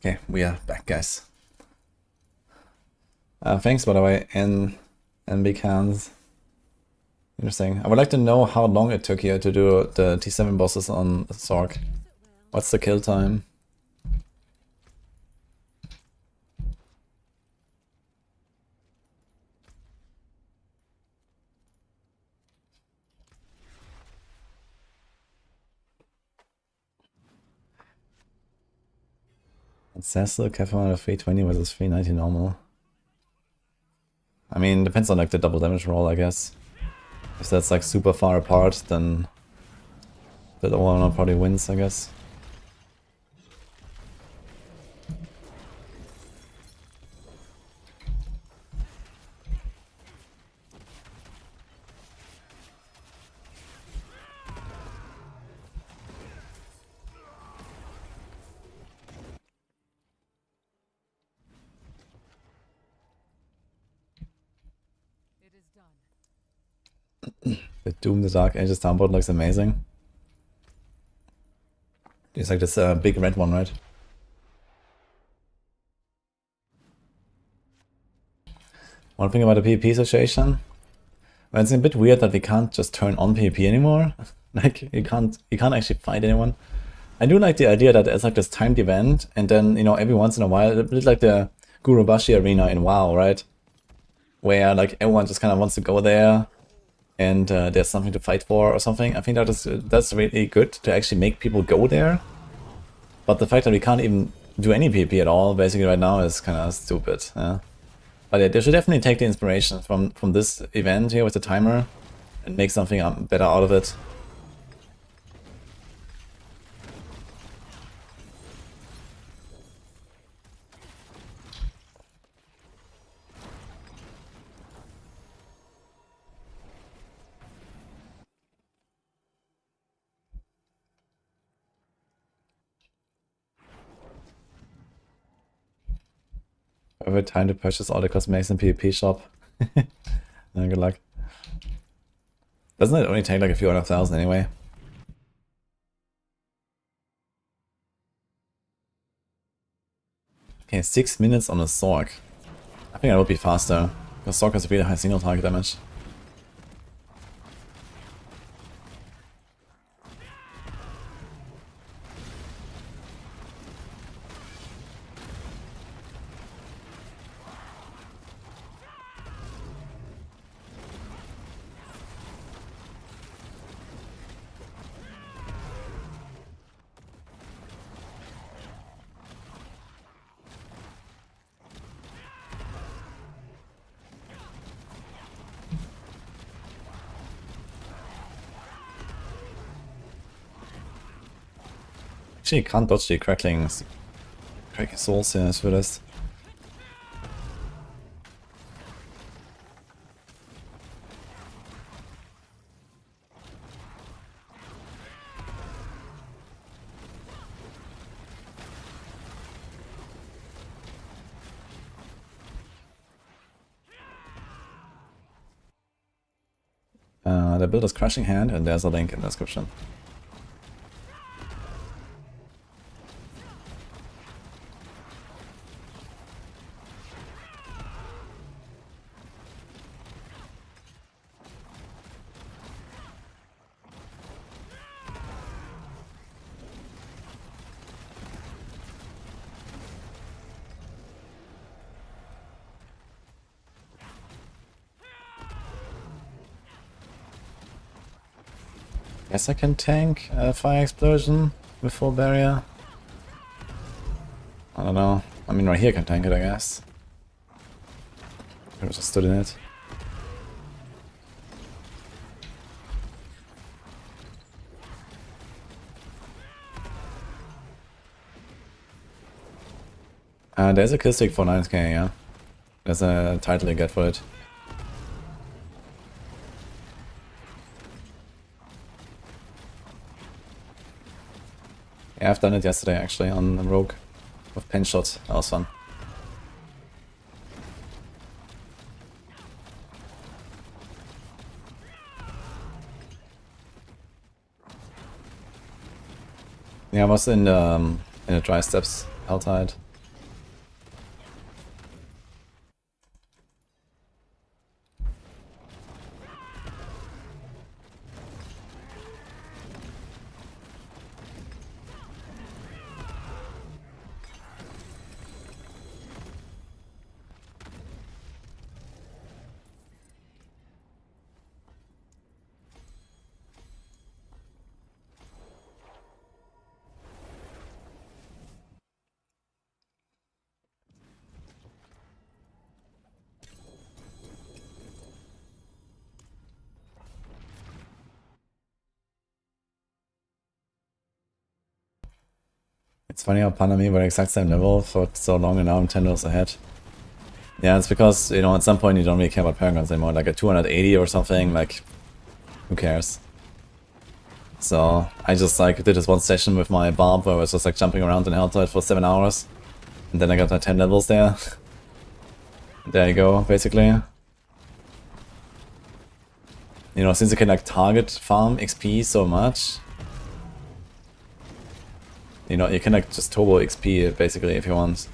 Okay, we are back, guys. Thanks, by the way, and big hands. Interesting. I would like to know how long it took you to do the T7 bosses on Zork. What's the kill time? It says so, Kefir out of 320 versus 390 normal. I mean, depends on like the double damage roll, I guess. If that's like super far apart, then the other one probably wins, I guess. The Doom, the Dark Ages downboard looks amazing. It's like this big red one, right? One thing about the PvP situation, well, it's a bit weird that we can't just turn on PvP anymore. Like you can't actually fight anyone. I do like the idea that it's like this timed event, and then you know every once in a while, a bit like the Gurubashi arena in WoW, right? Where like everyone just kind of wants to go there, and there's something to fight for or something. I think that's really good to actually make people go there. But the fact that we can't even do any PvP at all basically right now is kind of stupid. Yeah. But yeah, they should definitely take the inspiration from this event here with the timer and make something better out of it. Over time to purchase all the cosmetics in PvP shop. Good luck. Doesn't it only take like a few 100,000 anyway? Okay, 6 minutes on a Sork. I think I would be faster. Because Sork has really high single target damage. Actually, can't dodge the cracking souls here as well as. The build is Crushing Hand, and there's a link in the description. Guess I can tank a fire explosion with full barrier. I don't know. I mean, right here I can tank it, I guess. I just stood in it. There's a kill stick for 9k, yeah. There's a title you get for it. Yeah, I've done it yesterday actually on the Rogue with pen shot. That was fun. Yeah, I was in the dry steps outside. It's funny how Pan and me were exact same level for so long and now I'm 10 levels ahead. Yeah, it's because, you know, at some point you don't really care about Paragons anymore. Like at 280 or something, like, who cares? So, I just like did this one session with my Barb where I was just like jumping around in Helltide for 7 hours. And then I got my 10 levels there. There you go, basically. You know, since you can like target farm XP so much, you know, you can like just turbo XP it basically if you want.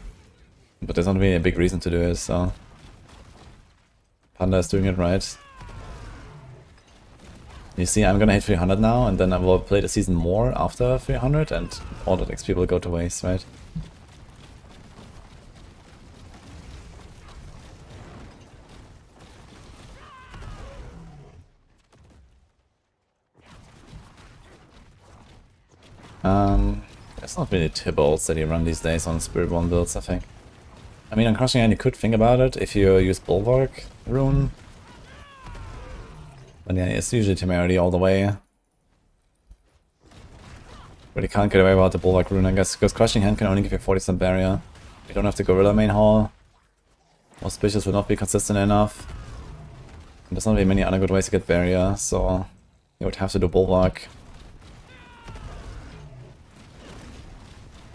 But there's not really a big reason to do it, so... Panda is doing it right. You see, I'm gonna hit 300 now, and then I will play the season more after 300, and all that XP will go to waste, right? There's not really Tibbles that you run these days on Spiritborn builds, I think. I mean, on Crushing Hand you could think about it if you use Bulwark rune. But yeah, it's usually Temerity all the way. But you can't get away without the Bulwark rune, I guess, because Crushing Hand can only give you 40% barrier. You don't have the Gorilla main hall. Auspicious will not be consistent enough. And there's not really many other good ways to get barrier, so you would have to do Bulwark.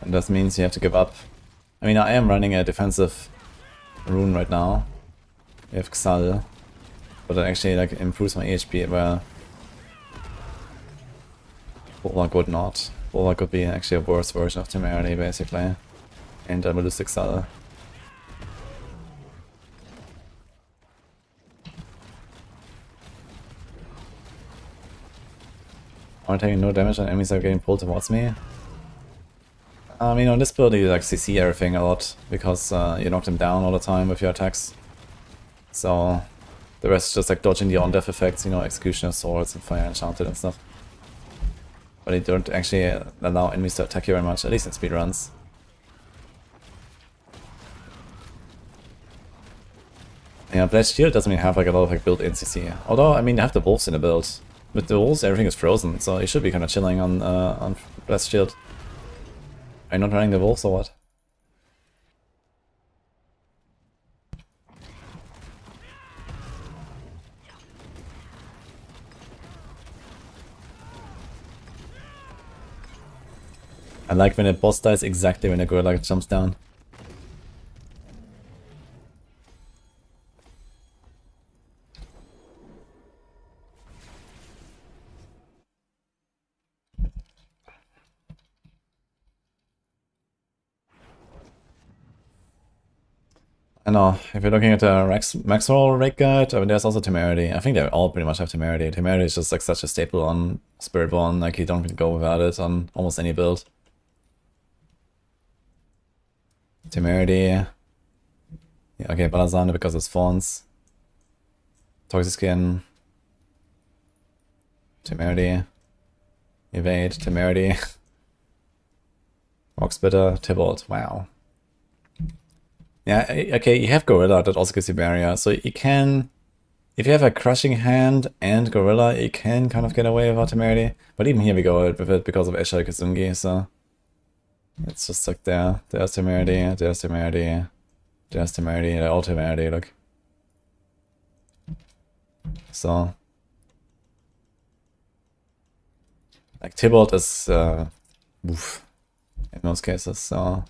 And that means you have to give up. I mean, I am running a defensive rune right now. We have Exile. But it actually like improves my HP where Bulwark would not. Bulwark would be actually a worse version of Temerity, basically. And I will lose Exile. I'm taking no damage and enemies are getting pulled towards me. I mean, on this build you like CC everything a lot, because you knock them down all the time with your attacks. So the rest is just like dodging the on-death effects, you know, Executioner Swords and Fire Enchanted and stuff. But they don't actually allow enemies to attack you very much, at least in speedruns. Yeah, Blessed Shield doesn't really have like a lot of like built-in CC. Although, I mean, they have the wolves in the build. With the wolves, everything is frozen, so you should be kind of chilling on Blessed Shield. Are you not running the wolves or what? I like when a boss dies exactly when a gorilla jumps down. I know, if you're looking at the Maxwell rate guide, I mean, there's also Temerity. I think they all pretty much have Temerity. Temerity is just like such a staple on Spiritborn, like you don't really go without it on almost any build. Temerity. Yeah, okay, Paladin because it's Fawns. Toxic Skin. Temerity. Evade, Temerity. Rockspitter, Tybalt, wow. Yeah, okay, you have Gorilla, that also gives you barrier, so you can... If you have a Crushing Hand and Gorilla, you can kind of get away without Temerity. But even here we go with it because of Escher Kazungi, so... It's just like there's Temerity, there's Temerity, there's Temerity, they're all Temerity, look. So... Like, Tybalt is, oof, in most cases, so...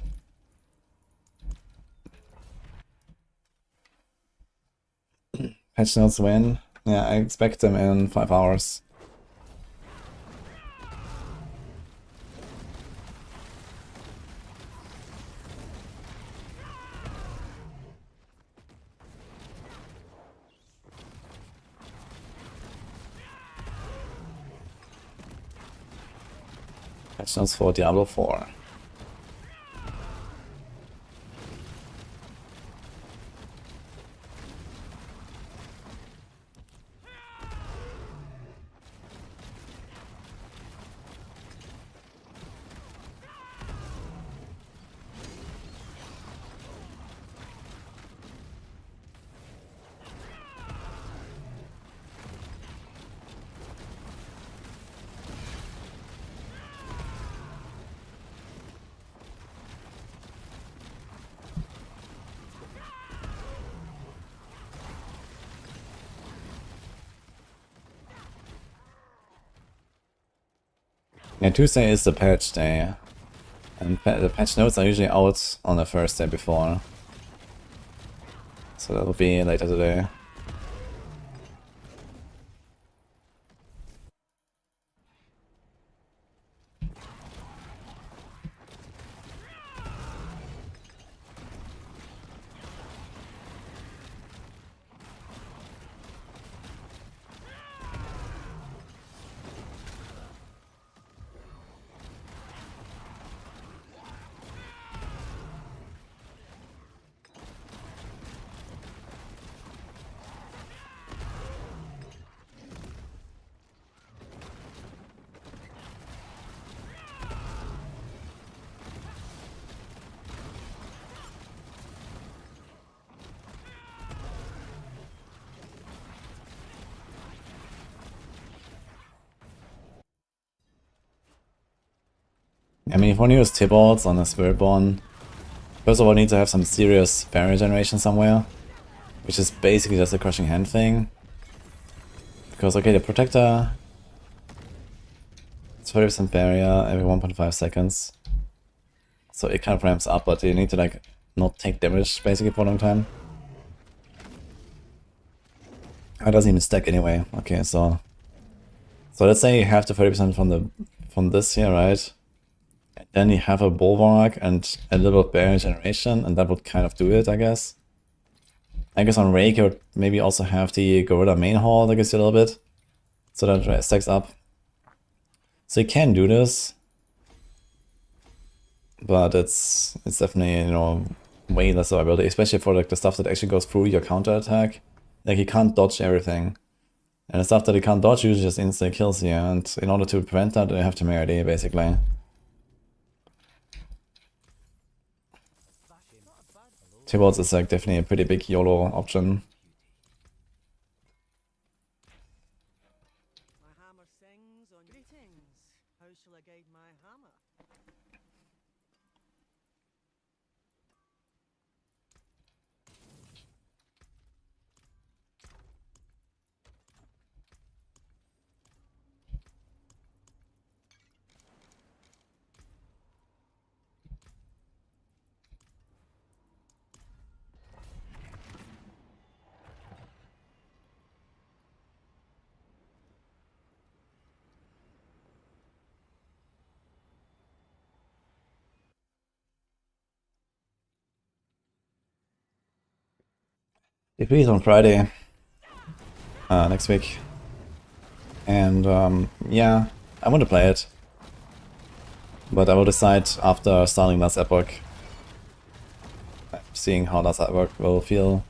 Patch notes when? Yeah, I expect them in 5 hours. Patch notes for Diablo 4. Yeah, Tuesday is the patch day, and the patch notes are usually out on the first day before. So that'll be later today. I mean, if one uses Tybalts on a Spiritborn, first of all, you need to have some serious barrier generation somewhere, which is basically just a Crushing Hand thing. Because, okay, the Protector, it's 30% barrier every 1.5 seconds. So it kind of ramps up, but you need to, like, not take damage basically for a long time. It doesn't even stack anyway. Okay, so let's say you have the 30% from this here, right? And then you have a Bulwark and a little Barrier Generation, and that would kind of do it, I guess. I guess on Rake you would maybe also have the Gorilla main hall that gives you a little bit. So that stacks up. So you can do this. But it's definitely, you know, way less ability, especially for like the stuff that actually goes through your counter attack. Like you can't dodge everything. And the stuff that you can't dodge usually just instantly kills you, and in order to prevent that, you have to melee basically. T-Bolts is like definitely a pretty big YOLO option. My hammer sings on greetings. How shall I guide my hammer? Decrease on Friday. Next week. And yeah, I want to play it. But I will decide after starting last Epoch. Seeing how last Epoch will feel.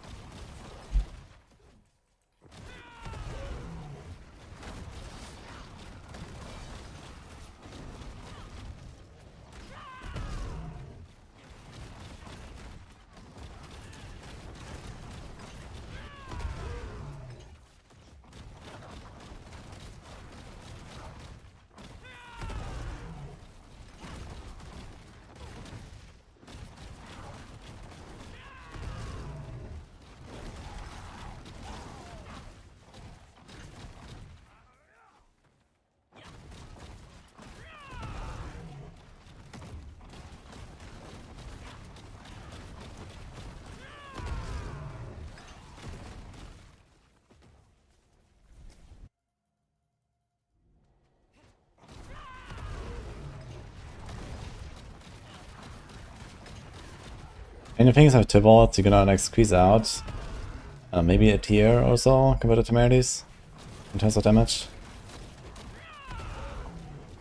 And the thing is, with T-Bolts, you're gonna like squeeze out maybe a tier or so compared to Temerities in terms of damage.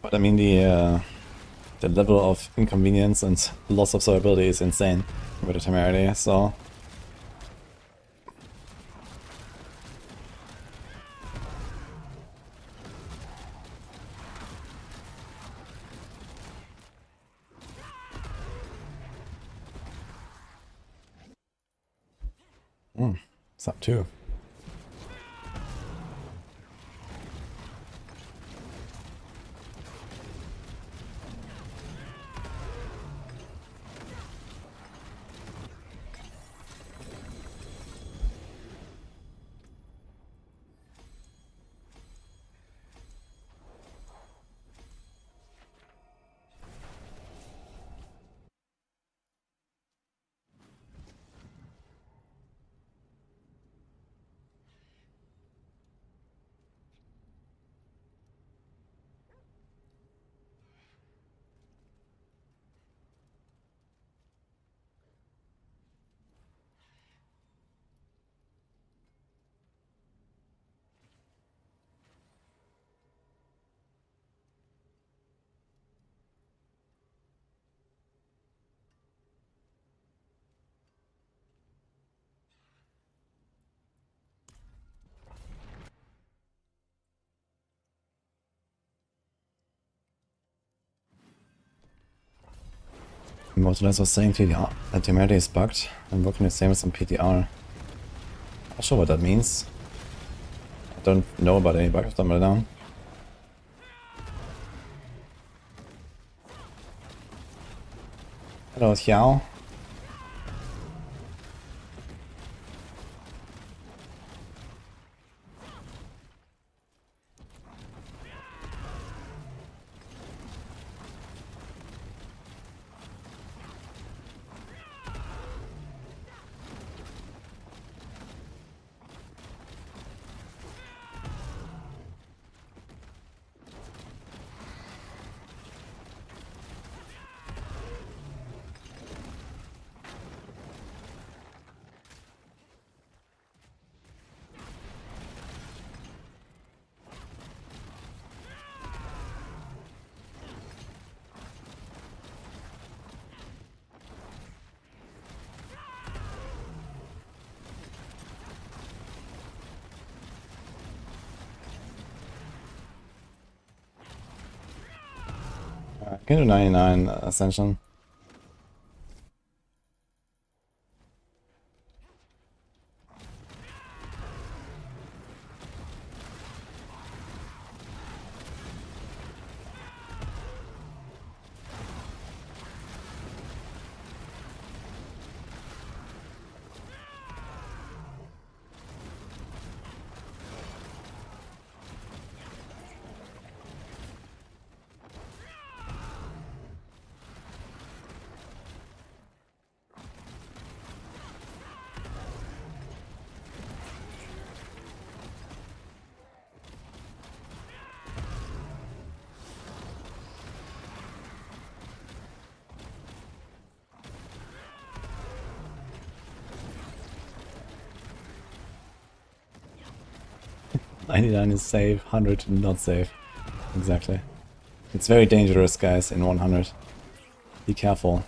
But I mean, the level of inconvenience and loss of survivability is insane compared to Temerity, so. It's up too. Mortales was saying TDR, that Temerity is bugged and working the same as on PTR. Not sure what that means. I don't know about any bugs right now. Hello, Xiao. can do 99 Ascension. $99 is safe, 100 not safe. Exactly. It's very dangerous, guys, in 100. Be careful.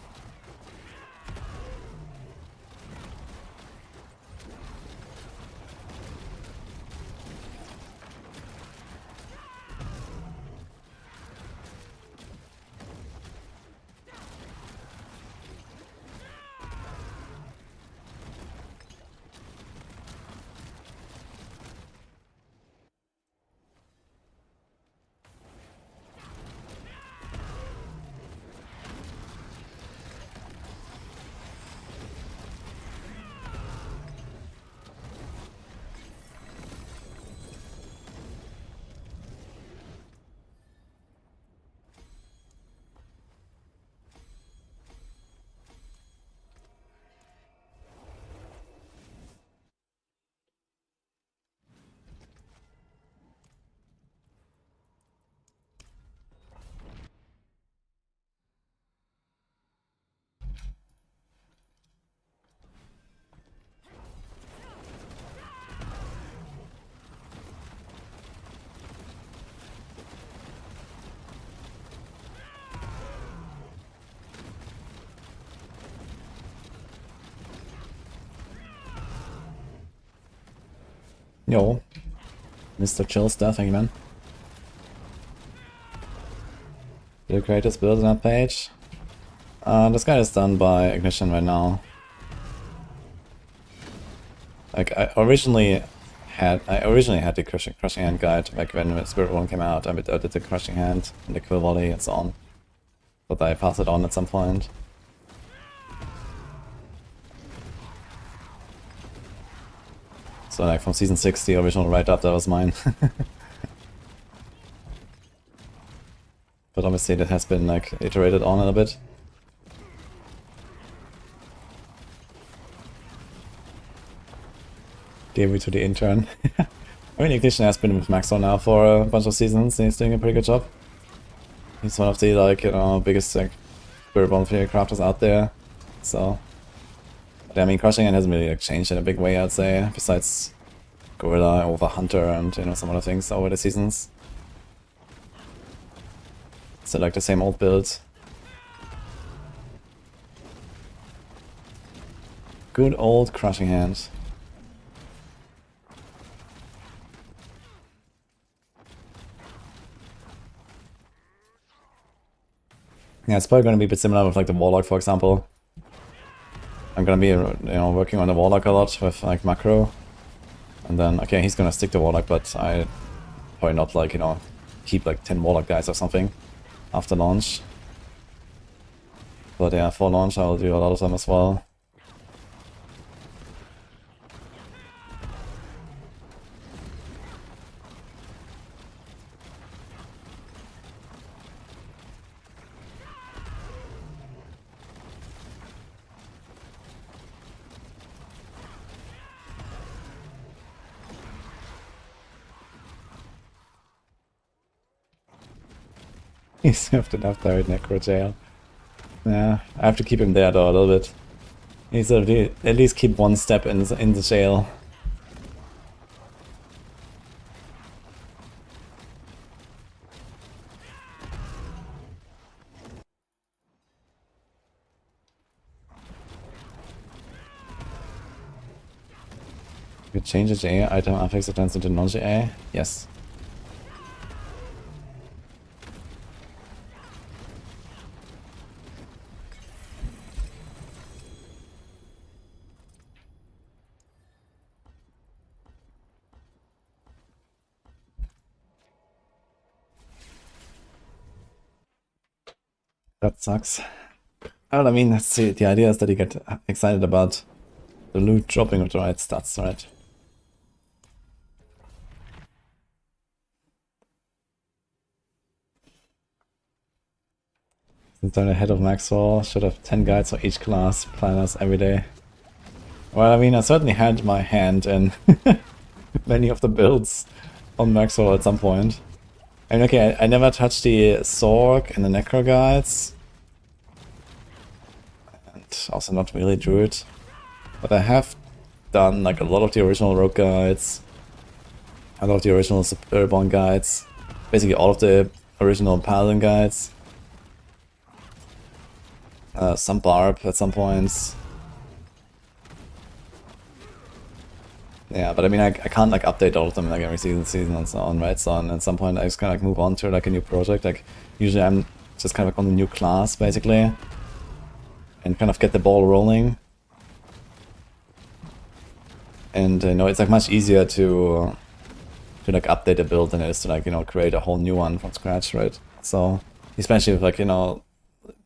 Yo, Mr. Chill stuff, thank you, man. The creators build on that page. This guy is done by Ignition right now. Like I originally had the crushing hand guide back when Spiritborn came out. I did the crushing hand and the quill volley and so on. But I passed it on at some point. So like from season 6, the original write-up, that was mine. But obviously that has been like iterated on a little bit. Gave it to the intern. I mean, Ignition has been with Maxwell now for a bunch of seasons and he's doing a pretty good job. He's one of the like, you know, biggest like Spiritborn theory crafters out there. So I mean, crushing it hasn't really like changed in a big way, I'd say, besides Gorilla over Hunter and, you know, some other things over the seasons. So like the same old build. Good old crushing hand. Yeah, it's probably going to be a bit similar with like the Warlock, for example. I'm gonna be, you know, working on the Warlock a lot with like macro, and then okay, he's gonna stick to Warlock, but I probably not like, you know, keep like 10 Warlock guys or something after launch. But yeah, for launch I'll do a lot of them as well. He served enough direct necro jail. Yeah, I have to keep him there though a little bit. He needs to at least keep one step in the jail. You change the JA item affix it turns into non-JA? Yes. That sucks. Well, I mean, that's the idea is that you get excited about the loot dropping with the right stats, right? Since I'm ahead of Maxwell, should have 10 guides for each class, planners every day. Well, I mean, I certainly had my hand in many of the builds on Maxwell at some point. I mean, okay, I never touched the Sorg and the Necro guides. And also not really Druid. But I have done like a lot of the original Rogue guides. A lot of the original Spiritborn guides. Basically all of the original Paladin guides. Some Barb at some points. Yeah, but I mean, I can't like update all of them like every season and so on, right? So at some point I just kind of like move on to like a new project. Like usually I'm just kind of like on a new class basically, and kind of get the ball rolling. And you know, it's like much easier to like update a build than it is to like, you know, create a whole new one from scratch, right? So especially with like, you know,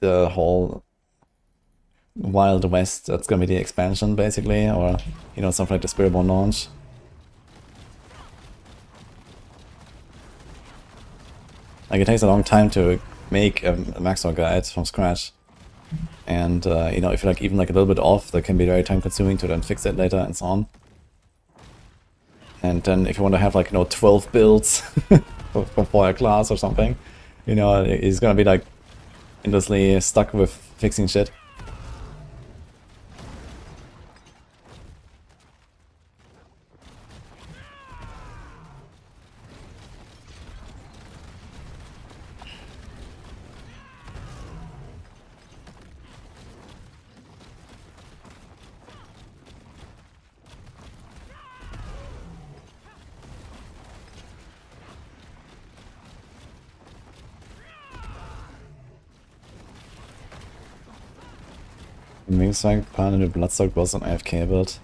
the whole Wild West, that's gonna be the expansion basically, or you know, something like the Spiritborn launch. Like it takes a long time to make a Maxwell guide from scratch, and you know, if you're like even like a little bit off, that can be very time consuming to then fix it later and so on. And then if you want to have like, you know, 12 builds for a class or something, you know, it's gonna be like endlessly stuck with fixing shit. Wingstrike, Paladin with Bloodstock was an AFK build.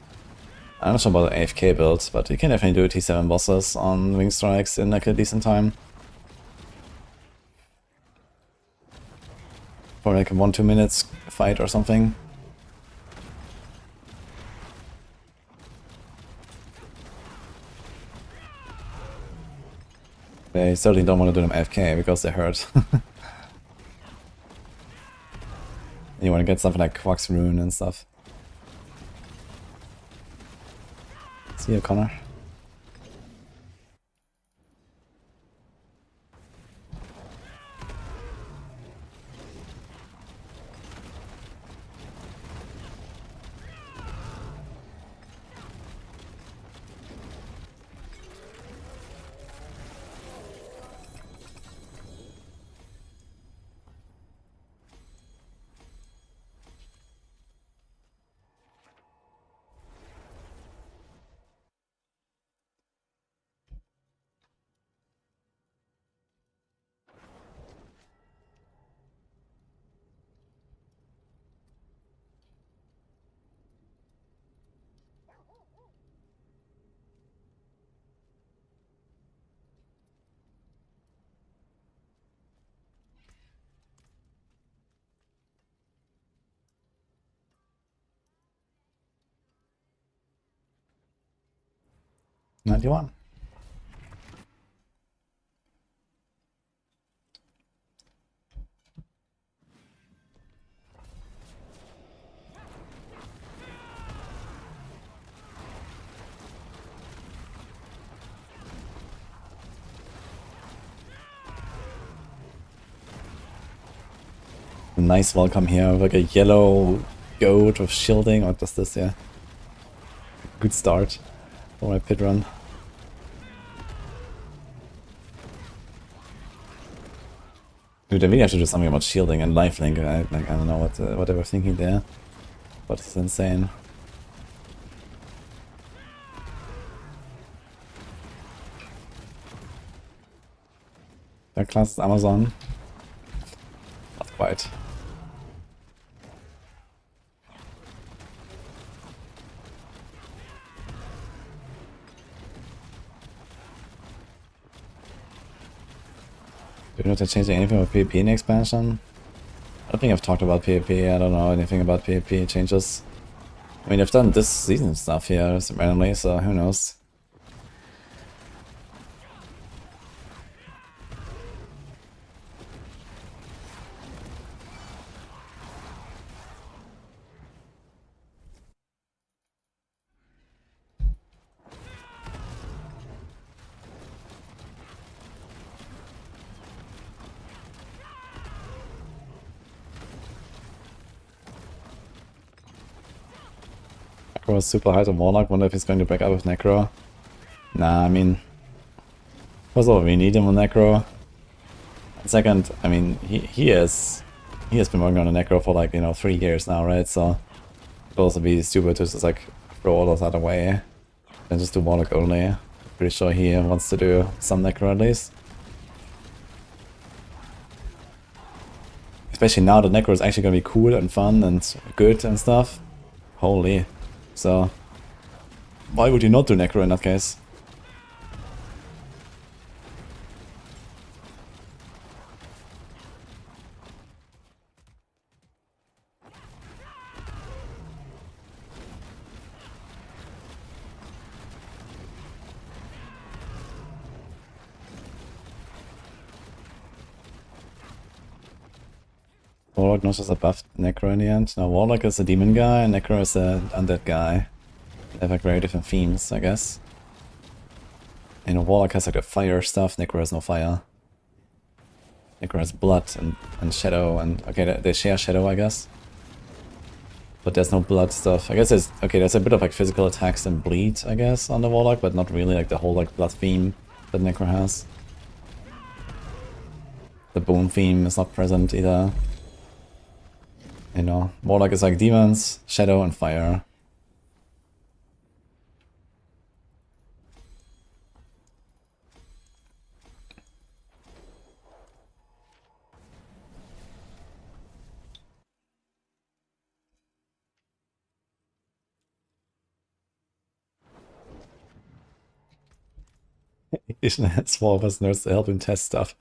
I'm not sure about the AFK build, but you can definitely do T7 bosses on Wingstrikes in like a decent time. For like a 1-2 minutes fight or something. They certainly don't want to do them AFK because they hurt. You want to get something like Quack's Rune and stuff. See you, Connor. $91. Nice welcome here with like a yellow goat with shielding. What does this? Yeah, good start for my pit run. Dude, I really have to do something about shielding and lifelink. I don't know what they were thinking there, but it's insane. That class is Amazon. Not quite. Do you know if they're changing anything with PvP in expansion? don't think I've talked about PvP. I don't know anything about PvP changes. I mean, I've done this season stuff here randomly, so who knows. Necro is super high to Warlock. Wonder if he's going to break up with Necro. Nah, I mean, first of all, we need him on Necro. And second, I mean, he has been working on a Necro for like, you know, 3 years now, right? So it would also be stupid to just like throw all of that away and just do Warlock only. Pretty sure he wants to do some Necro at least. Especially now that Necro is actually gonna be cool and fun and good and stuff. Holy. So why would you not do Necro in that case? Warlock not just a buffed Necro in the end. Now Warlock is a demon guy and Necro is a undead guy. They have like very different themes, I guess. You know, Warlock has like the fire stuff, Necro has no fire. Necro has blood and shadow and okay, they share shadow, I guess. But there's no blood stuff. I guess there's okay, there's a bit of like physical attacks and bleed, I guess, on the Warlock, but not really like the whole like blood theme that Necro has. The bone theme is not present either. You know, Warlock is like demons, shadow, and fire. Ishan has small of us nerds to help him test stuff.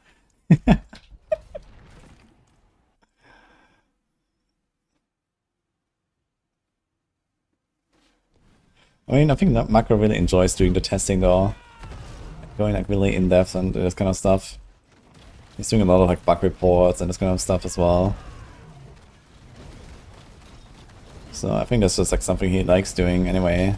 I mean, I think that Macro really enjoys doing the testing though. Going like really in depth and this kind of stuff. He's doing a lot of like bug reports and this kind of stuff as well. So I think that's just like something he likes doing anyway.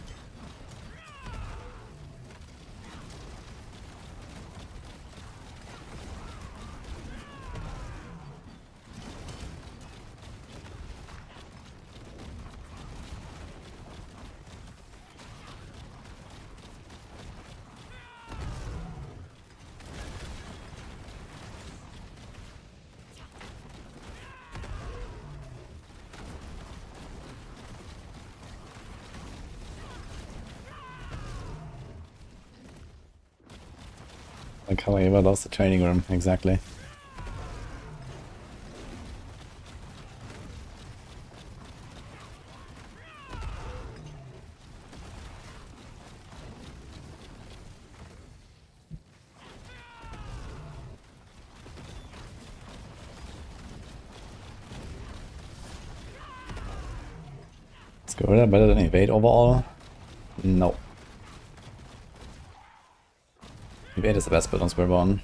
Like how I ever lost the training room, exactly. Is Gorilla better than Evade overall? No. Evade is the best build on Spiritborn.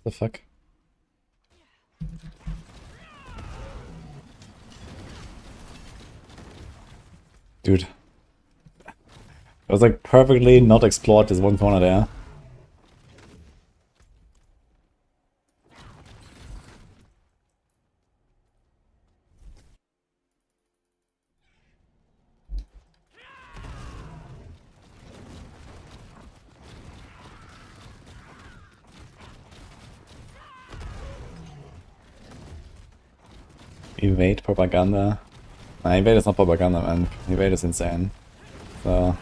The fuck? Dude. It was like perfectly not explored this one corner there. Evade propaganda. Nah, evade is not propaganda, man. Evade is insane. So.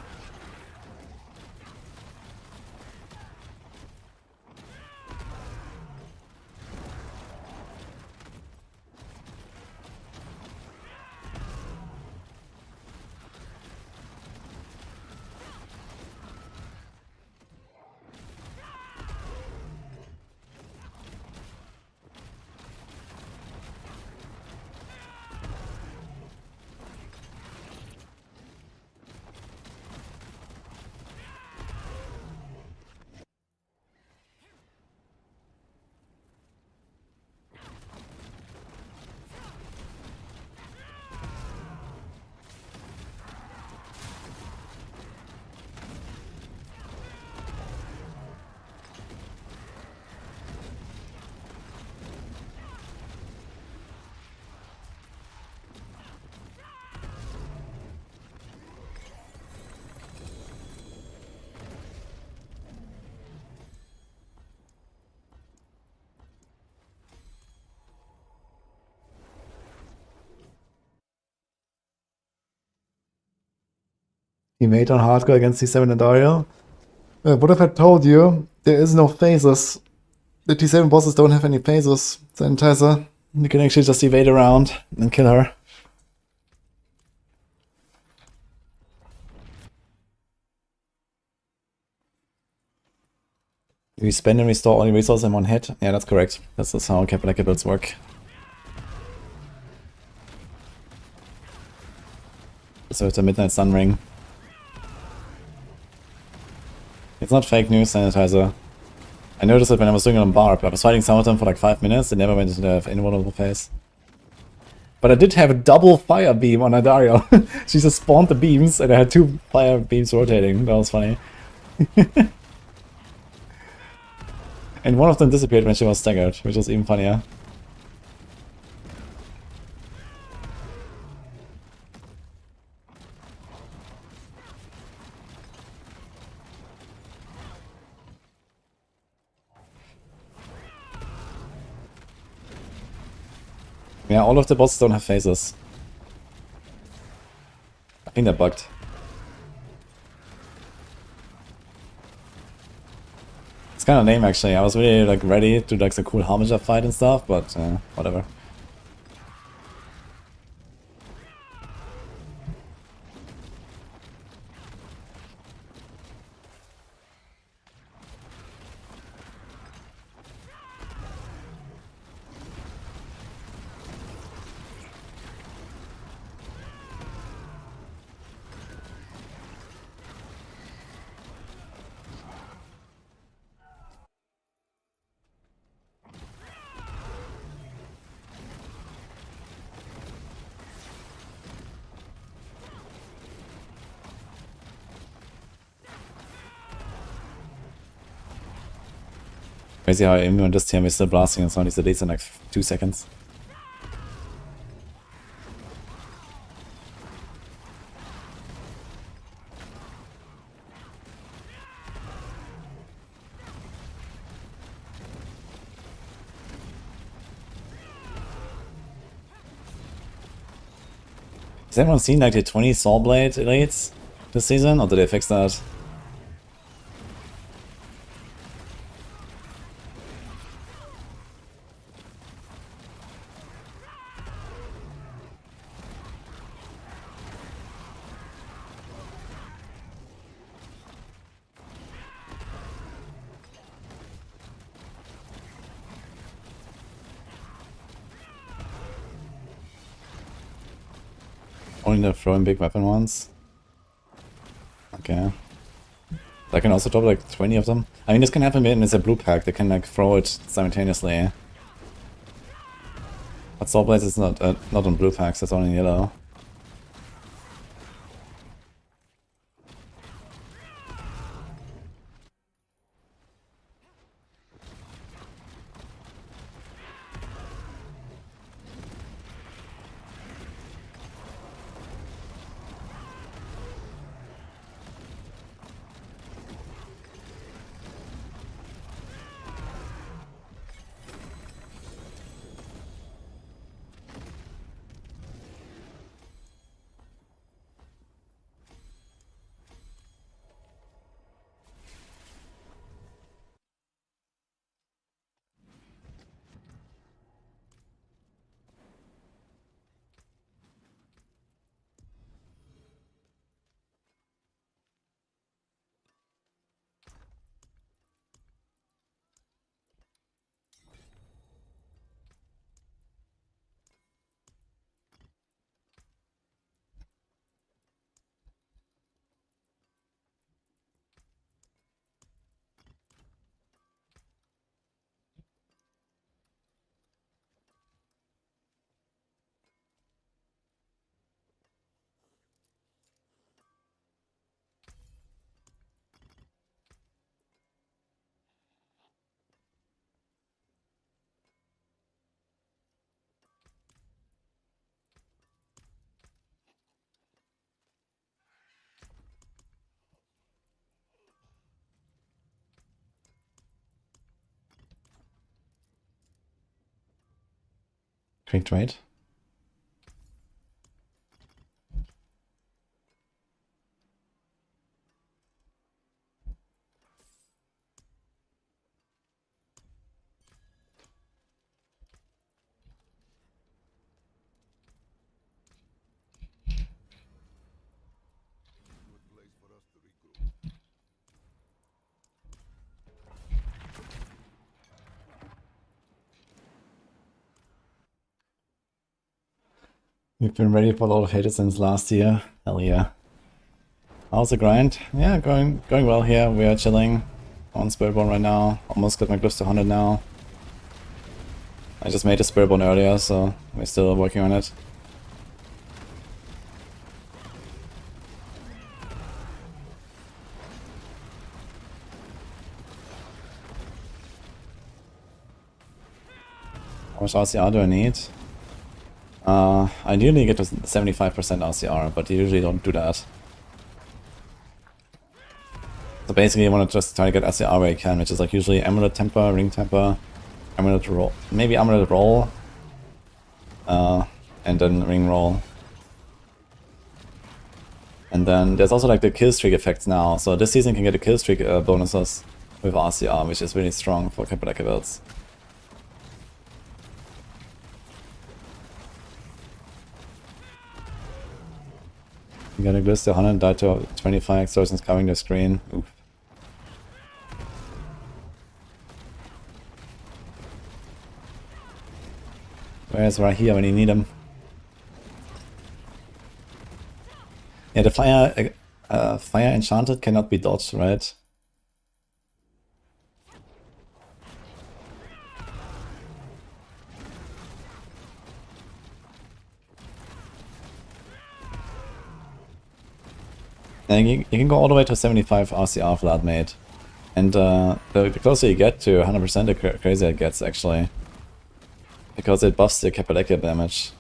He made on hardcore against T7 and Dario. What if I told you there is no phases? The T7 bosses don't have any phases. Sanitizer. You can actually just evade around and kill her. You spend and restore all your resources in one hit? Yeah, that's correct. That's just how Capital builds work. So it's a Midnight Sun Ring. It's not fake news, Sanitizer. I noticed it when I was doing it on Barb. I was fighting some of them for like 5 minutes, they never went into the invulnerable phase. But I did have a double fire beam on Adario. She just spawned the beams and I had 2 fire beams rotating. That was funny. And one of them disappeared when she was staggered, which was even funnier. Yeah, all of the bosses don't have phases. I think they're bugged. It's kind of lame actually. I was really like ready to like the cool Harbinger fight and stuff, but whatever. Crazy how even on this team is still blasting and some of these deletes in like 2 seconds. Has anyone seen like the 20 Saw Blade elites this season, or did they fix that? Only the throwing big weapon ones. Okay. I can also drop like 20 of them. I mean, this can happen when it's a blue pack. They can like throw it simultaneously. But Soul Blades is not on blue packs. It's only yellow. Quick trade. Good place for us to regroup. We've been ready for a lot of haters since last year. Hell yeah. How's the grind? Yeah, going well here. We are chilling on Spiritborn right now. Almost got my glyphs to 100 now. I just made a Spiritborn earlier, so we're still working on it. How much RCR do I need? Ideally get to 75% RCR, but you usually don't do that. So basically you want to just try to get RCR where you can, which is like usually Amulet Temper, Ring Temper, Amulet Roll, maybe Amulet Roll, and then Ring Roll. And then there's also like the kill streak effects now, so this season can get the kill streak bonuses with RCR, which is really strong for Capelec builds. You got a glitch to 100, died to 25 extortions covering the screen. Oof. Where's right here when you need him? Yeah, the fire enchanted cannot be dodged, right? And you can go all the way to 75 RCR for that mate. And the closer you get to 100%, the crazier it gets actually. Because it buffs the Capelec damage.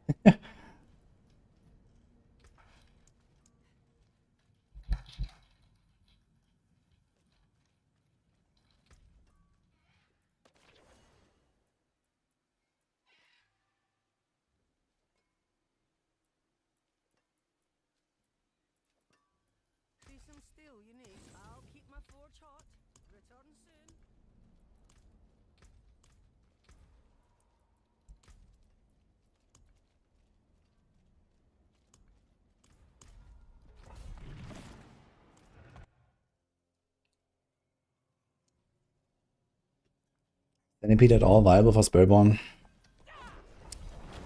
Be some steel you need. I'll keep my forge hot. Return soon. Centipede at all viable for Spiritborn?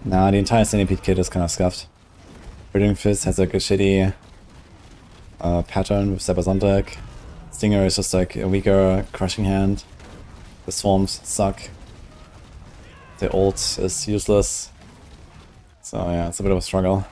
Nah, the entire Centipede kit is kind of scuffed. Breeding Fist has like a shitty pattern with Sabersontek. Stinger is just like a weaker crushing hand. The swarms suck. The ult is useless. So yeah, it's a bit of a struggle.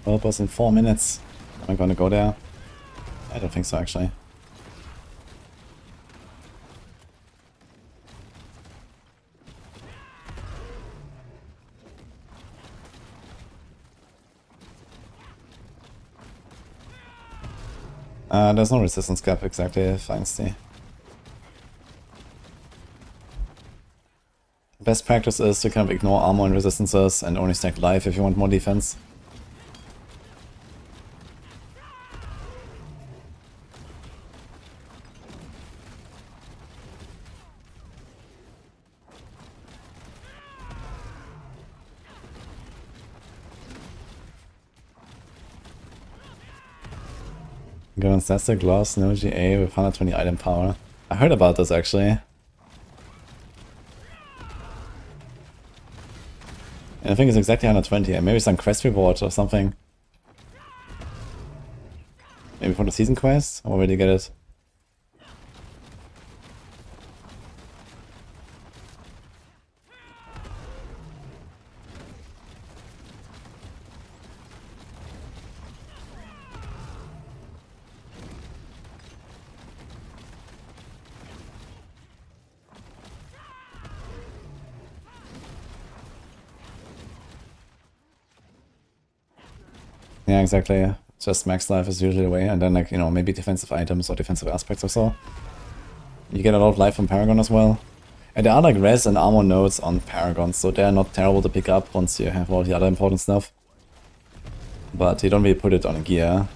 Developers in 4 minutes. Am I gonna go there? I don't think so, actually. There's no resistance cap exactly, fancy. Best practice is to kind of ignore armor and resistances and only stack life if you want more defense. Fantastic gloss, no GA with 120 item power. I heard about this actually. And I think it's exactly 120, and maybe some quest reward or something. Maybe for the season quest? Or where do you get it? Yeah, exactly. Just max life is usually the way, and then like, you know, maybe defensive items or defensive aspects or so. You get a lot of life from Paragon as well. And there are like res and armor nodes on Paragon, so they're not terrible to pick up once you have all the other important stuff. But you don't really put it on a gear.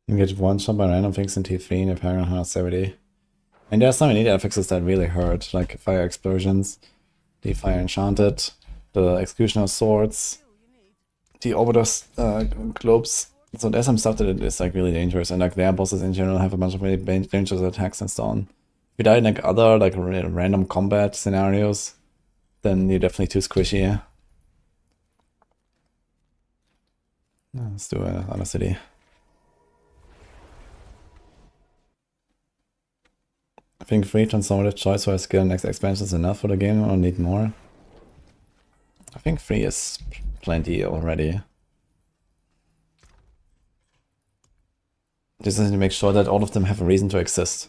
You get one shot by random things in T3 and a Paragon Heart 70. And there are some innate affixes that really hurt, like Fire Explosions, the Fire Enchanted, the Executioner Swords, the Overdose Globes. So there's some stuff that is like really dangerous, and like their bosses in general have a bunch of really dangerous attacks and so on. If you die in like other like random combat scenarios, then you're definitely too squishy. Let's do another city. I think 3 transformative choice for a skill next expansion is enough for the game, or need more? I think 3 is plenty already. Just need to make sure that all of them have a reason to exist.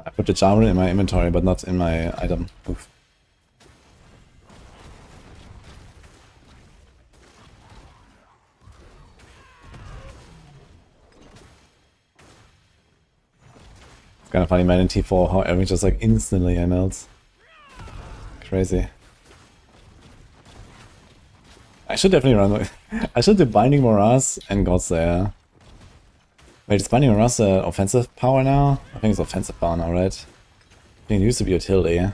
I put the charm in my inventory, but not in my item. Oof. It's kind of funny, man, in T4, how everything just like instantly melts. Crazy. I should definitely run. I should do Binding Morass and Godslayer. Wait, is Binding Morass offensive power now? I think it's offensive power now, right? I think it used to be utility.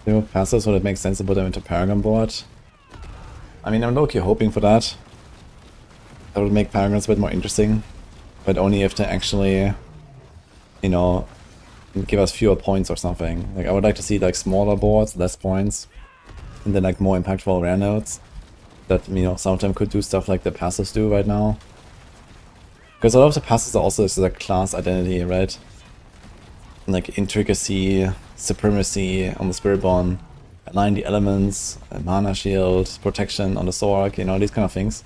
They have passive, so it makes sense to put them into Paragon board. I mean, I'm low-key hoping for that. That would make Paragons a bit more interesting. But only if they actually, you know, give us fewer points or something. Like, I would like to see, like, smaller boards, less points. And then, like, more impactful rare nodes. That, you know, some of them could do stuff like the passives do right now. Because a lot of the passives are also just like class identity, right? Like intricacy, supremacy on the Spiritborn, align the elements, a mana shield, protection on the sword, you know, these kind of things.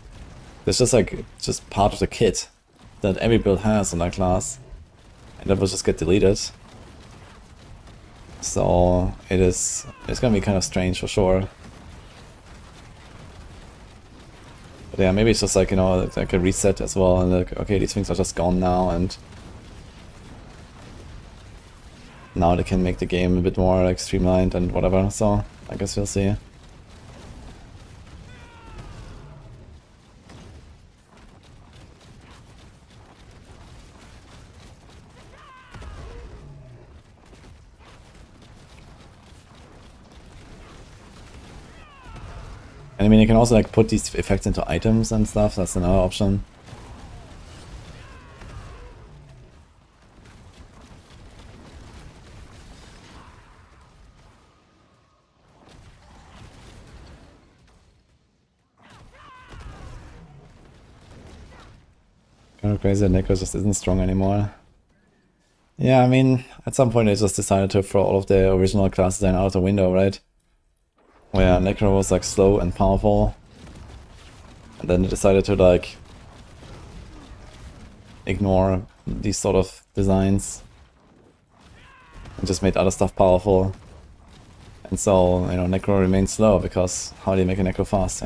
It's just like, just part of the kit that every build has on that class. And that will just get deleted. So it's gonna be kind of strange for sure. But yeah, maybe it's just like, you know, like a reset as well, and like, okay, these things are just gone now, and now they can make the game a bit more like streamlined and whatever, so I guess we'll see. And I mean, you can also like put these effects into items and stuff, that's another option. Kind of crazy that Necro just isn't strong anymore. Yeah, I mean, at some point they just decided to throw all of the original class design out the window, right? Where Necro was like slow and powerful. And then they decided to like ignore these sort of designs. And just made other stuff powerful. And so, you know, Necro remains slow because how do you make a Necro fast?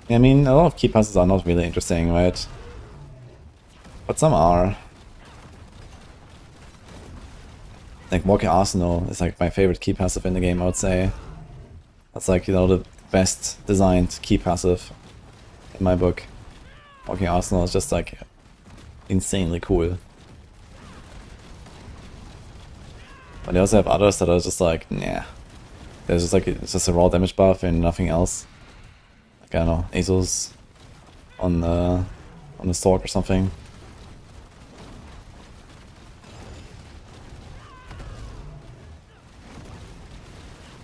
Yeah, I mean, a lot of key passes are not really interesting, right? But some are. Like Walking Arsenal is like my favorite key passive in the game, I would say. That's like, you know, the best designed key passive in my book. Walking Arsenal is just like insanely cool. But they also have others that are just like, nah. There's just like, it's just a raw damage buff and nothing else. Like, I don't know, Azel's on the sword or something.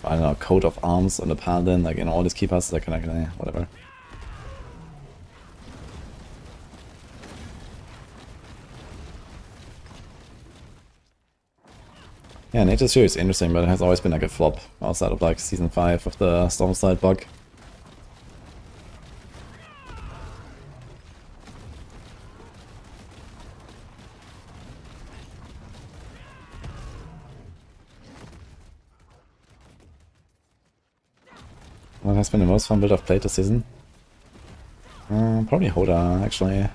I don't know, coat of arms on the Paladin, like in all these key passes, like, whatever. Yeah, Nature's Fury is interesting, but it has always been like a flop outside of like season 5 of the Stormside bug. What has been the most fun build I've played this season? Probably Hoda, actually.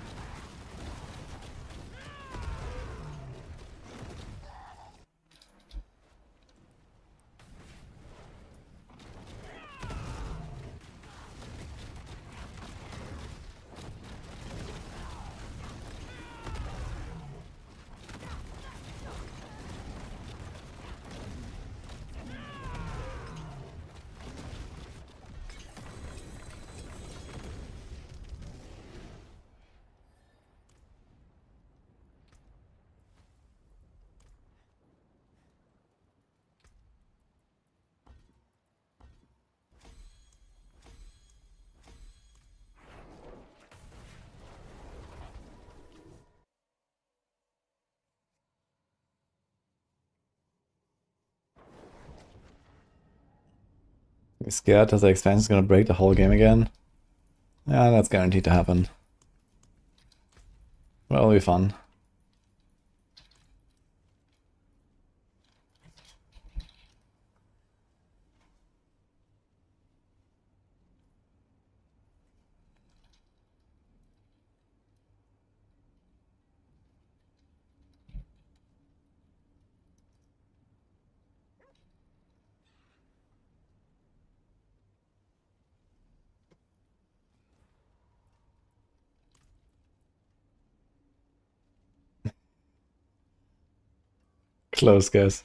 You're scared that the expansion is gonna break the whole game again? Yeah, that's guaranteed to happen. Well, it'll be fun. Close, guys.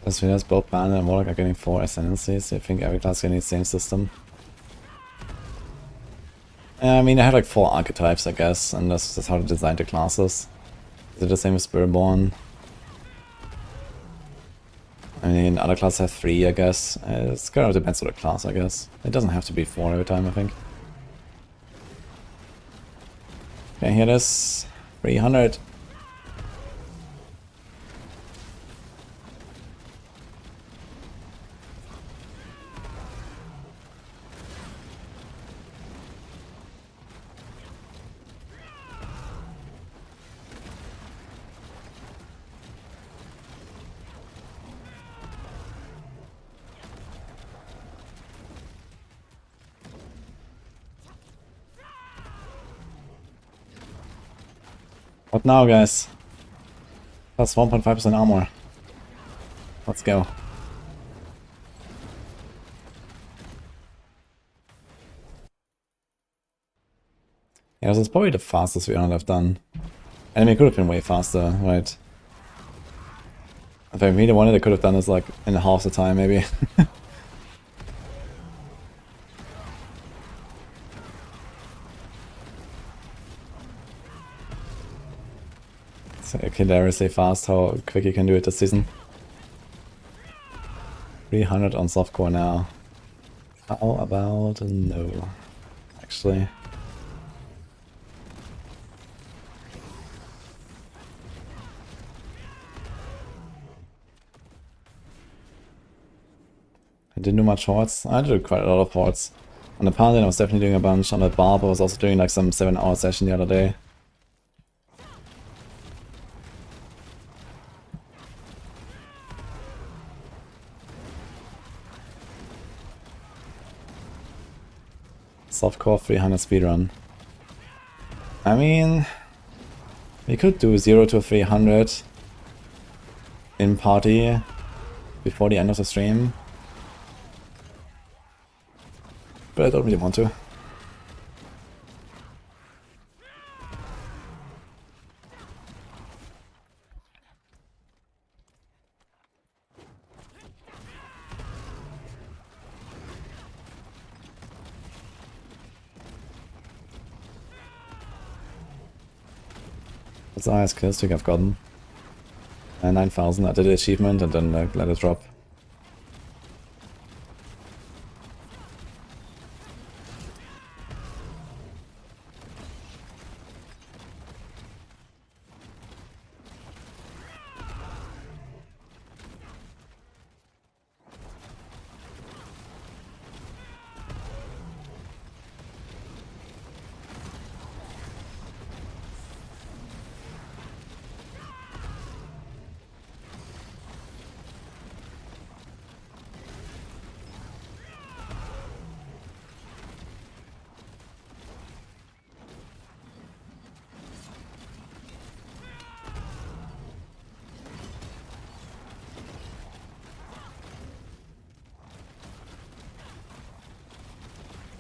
As soon as both Paladin and Warlock are getting 4 ascendancies, I think every class is getting the same system. I mean, I had like 4 archetypes, I guess, and that's how they designed the classes. Is it the same as Spiritborn? I mean, other classes have 3, I guess. It kind of depends on the class, I guess. It doesn't have to be 4 every time, I think. Okay, here it is. 300. What now, guys? Plus 1.5% armor. Let's go. Yeah, this is probably the fastest we I've done. And it could have been way faster, right? If I really wanted, I could have done this like in half the time, maybe. So I can dare say fast how quick you can do it this season. 300 on softcore now. How about no? Actually. I didn't do much hordes. I did quite a lot of hordes. On the Paladin I was definitely doing a bunch. On the Barb I was also doing like some 7-hour session the other day. Softcore 300 speedrun. I mean, we could do 0 to 300 in party before the end of the stream. But I don't really want to. That's the highest kill streak I've gotten. 9,000, I did the achievement and then let it drop.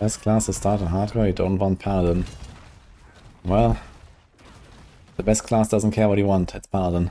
Best class to start in hardcore, you don't want Paladin. Well, the best class doesn't care what you want, it's Paladin.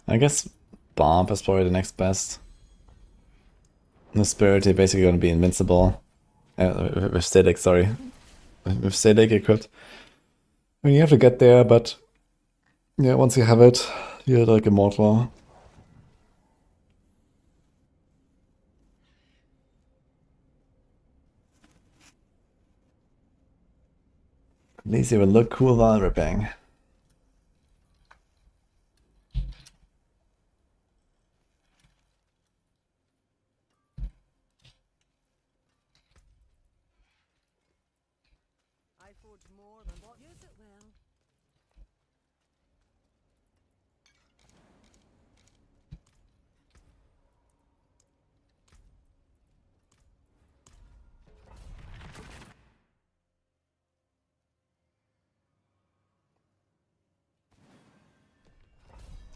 I guess Bomb is probably the next best. The Spirit, you're basically going to be invincible. With Static, sorry. With Static equipped. I mean, you have to get there, but yeah, once you have it, you're like immortal. At least you will look cool while ripping. I forge more than what Use it well.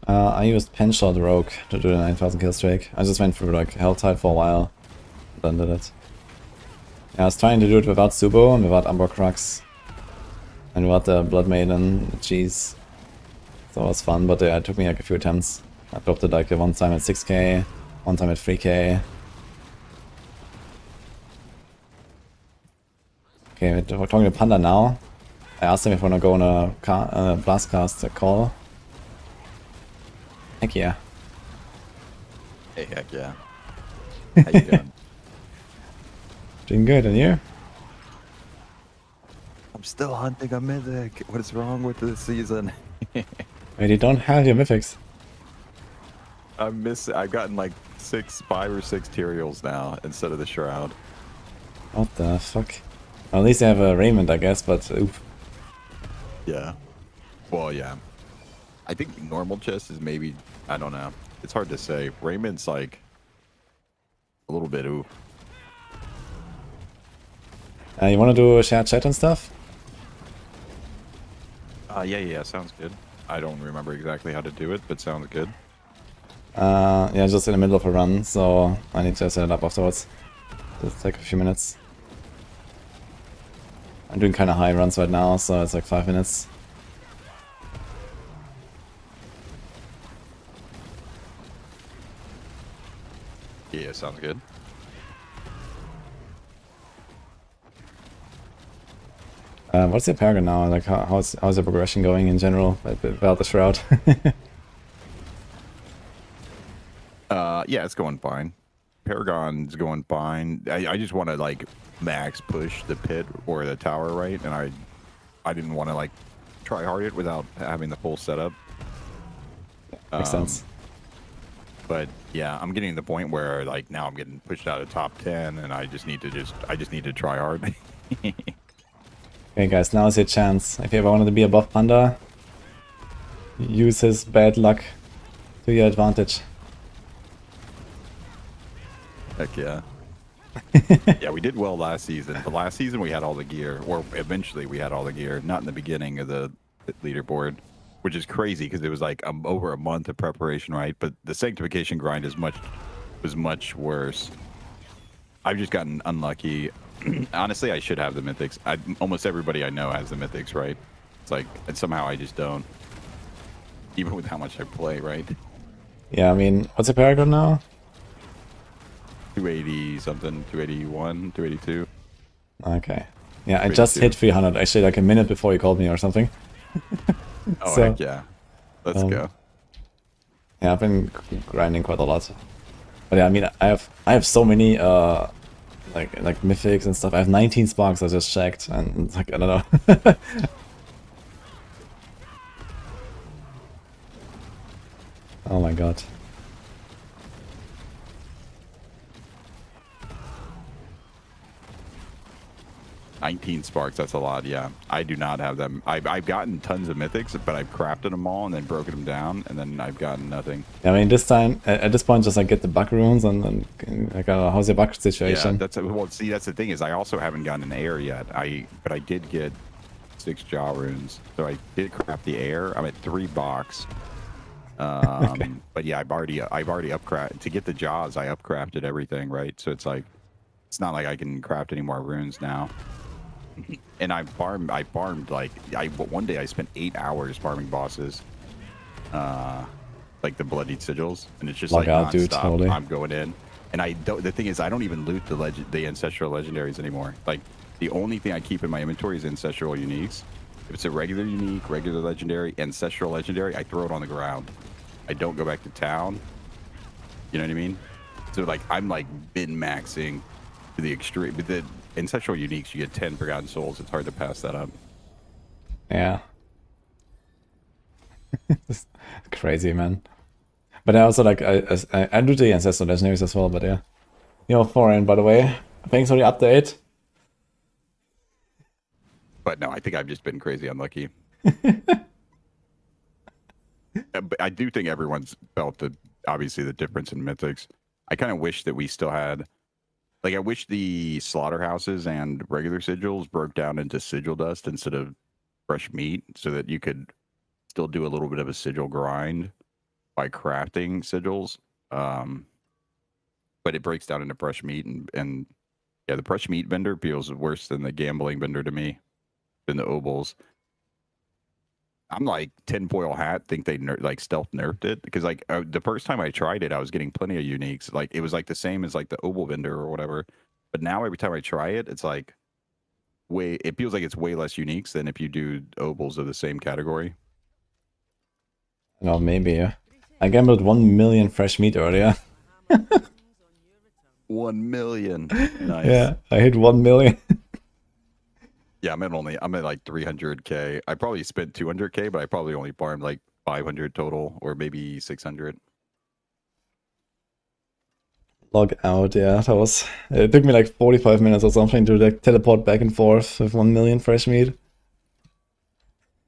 I used Penshot Rogue to do the 9,000 kill streak. I just went through like Helltide for a while, then did it. Yeah, I was trying to do it without Subo and without Umbra Crux. And without the Blood Maiden, jeez. So it was fun, but yeah, it took me like a few attempts. I dropped it like one time at 6k, one time at 3k. Okay, we're talking to Panda now. I asked him if I want to go on a Blastcast call. Heck yeah. Hey, heck yeah. How you doing? Doing good, and you? I'm still hunting a mythic. What is wrong with this season? Wait, you don't have your mythics. I've gotten like 5 or 6 Tyraels now instead of the Shroud. What the fuck? Well, at least you have a Raymond, I guess, but oof. Yeah. Well, yeah. I think normal chest is maybe, I don't know. It's hard to say. Raymond's like a little bit oof. You want to do a shared chat and stuff? Yeah, sounds good. I don't remember exactly how to do it, but sounds good. Yeah, just in the middle of a run, so I need to set it up afterwards. Just take a few minutes. I'm doing kind of high runs right now, so it's like 5 minutes. Yeah, sounds good. What's your Paragon now? Like, how's your progression going in general without the Shroud? Yeah, it's going fine. Paragon's going fine. I just want to like max push the pit or the tower, right? And I didn't want to like try hard it without having the full setup. Makes sense. But yeah, I'm getting to the point where like now I'm getting pushed out of top 10, and I just need to try hard. Okay, guys, now is your chance. If you ever wanted to be above Panda, use his bad luck to your advantage. Heck yeah. Yeah, we did well last season. But last season we had all the gear, or eventually we had all the gear. Not in the beginning of the leaderboard, which is crazy because it was like over a month of preparation, right? But the sanctification grind was much worse. I've just gotten unlucky. Honestly, I should have the mythics. Almost everybody I know has the mythics, right? It's like, and somehow I just don't. Even with how much I play, right? Yeah, I mean, what's your Paragon now? 280 something, 281, 282. Okay. Yeah, I just hit 300, actually like a minute before you called me or something. Oh, So, heck yeah. Let's go. Yeah, I've been grinding quite a lot. But yeah, I mean, I have so many like mythics and stuff. I have 19 sparks I just checked, and like I don't know. Oh my god. 19 sparks, that's a lot, yeah. I do not have them. I've gotten tons of mythics, but I've crafted them all and then broken them down, and then I've gotten nothing. I mean, this time, at this point, just like get the buck runes and like, how's your buck situation? Yeah, well, see, that's the thing is I also haven't gotten an air yet. But I did get 6 jaw runes, so I did craft the air. I'm at 3 box. Okay. But yeah, I've already upcrafted to get the jaws. I upcrafted everything, right? So it's like, it's not like I can craft any more runes now. And I farmed like one day I spent 8 hours farming bosses. like the bloodied sigils, and it's just Log like out, dude, nonstop. totally. I'm going in, and I don't. The thing is, I don't even loot the ancestral legendaries anymore. Like the only thing I keep in my inventory is ancestral uniques. If it's a regular unique, regular legendary, ancestral legendary, I throw it on the ground. I don't go back to town. You know what I mean? So like I'm like bin maxing to the extreme. But the ancestral uniques, you get 10 forgotten souls. It's hard to pass that up. Yeah. It's crazy, man. But I also like I do the ancestral legendaries as well. But yeah, foreign, by the way. Thanks for the update. But no, I think I've just been crazy unlucky. But I do think everyone's felt obviously the difference in mythics. I kind of wish that we still had, like, I wish the slaughterhouses and regular sigils broke down into sigil dust instead of fresh meat, so that you could still do a little bit of a sigil grind by crafting sigils. But it breaks down into fresh meat, and yeah, the fresh meat vendor feels worse than the gambling vendor to me, than the obols. I'm like tinfoil hat. Think they like stealth nerfed it, because like the first time I tried it, I was getting plenty of uniques. Like it was like the same as like the obol vendor or whatever. But now every time I try it, it's like it feels like it's way less uniques than if you do obols of the same category. No, maybe. Yeah. I gambled 1 million fresh meat earlier. 1 million. Nice. Yeah, I hit 1 million. Yeah, I'm at like 300k. I probably spent 200k, but I probably only farmed like 500 total, or maybe 600. Log out, yeah. That was. It took me like 45 minutes or something to like teleport back and forth with 1 million fresh meat.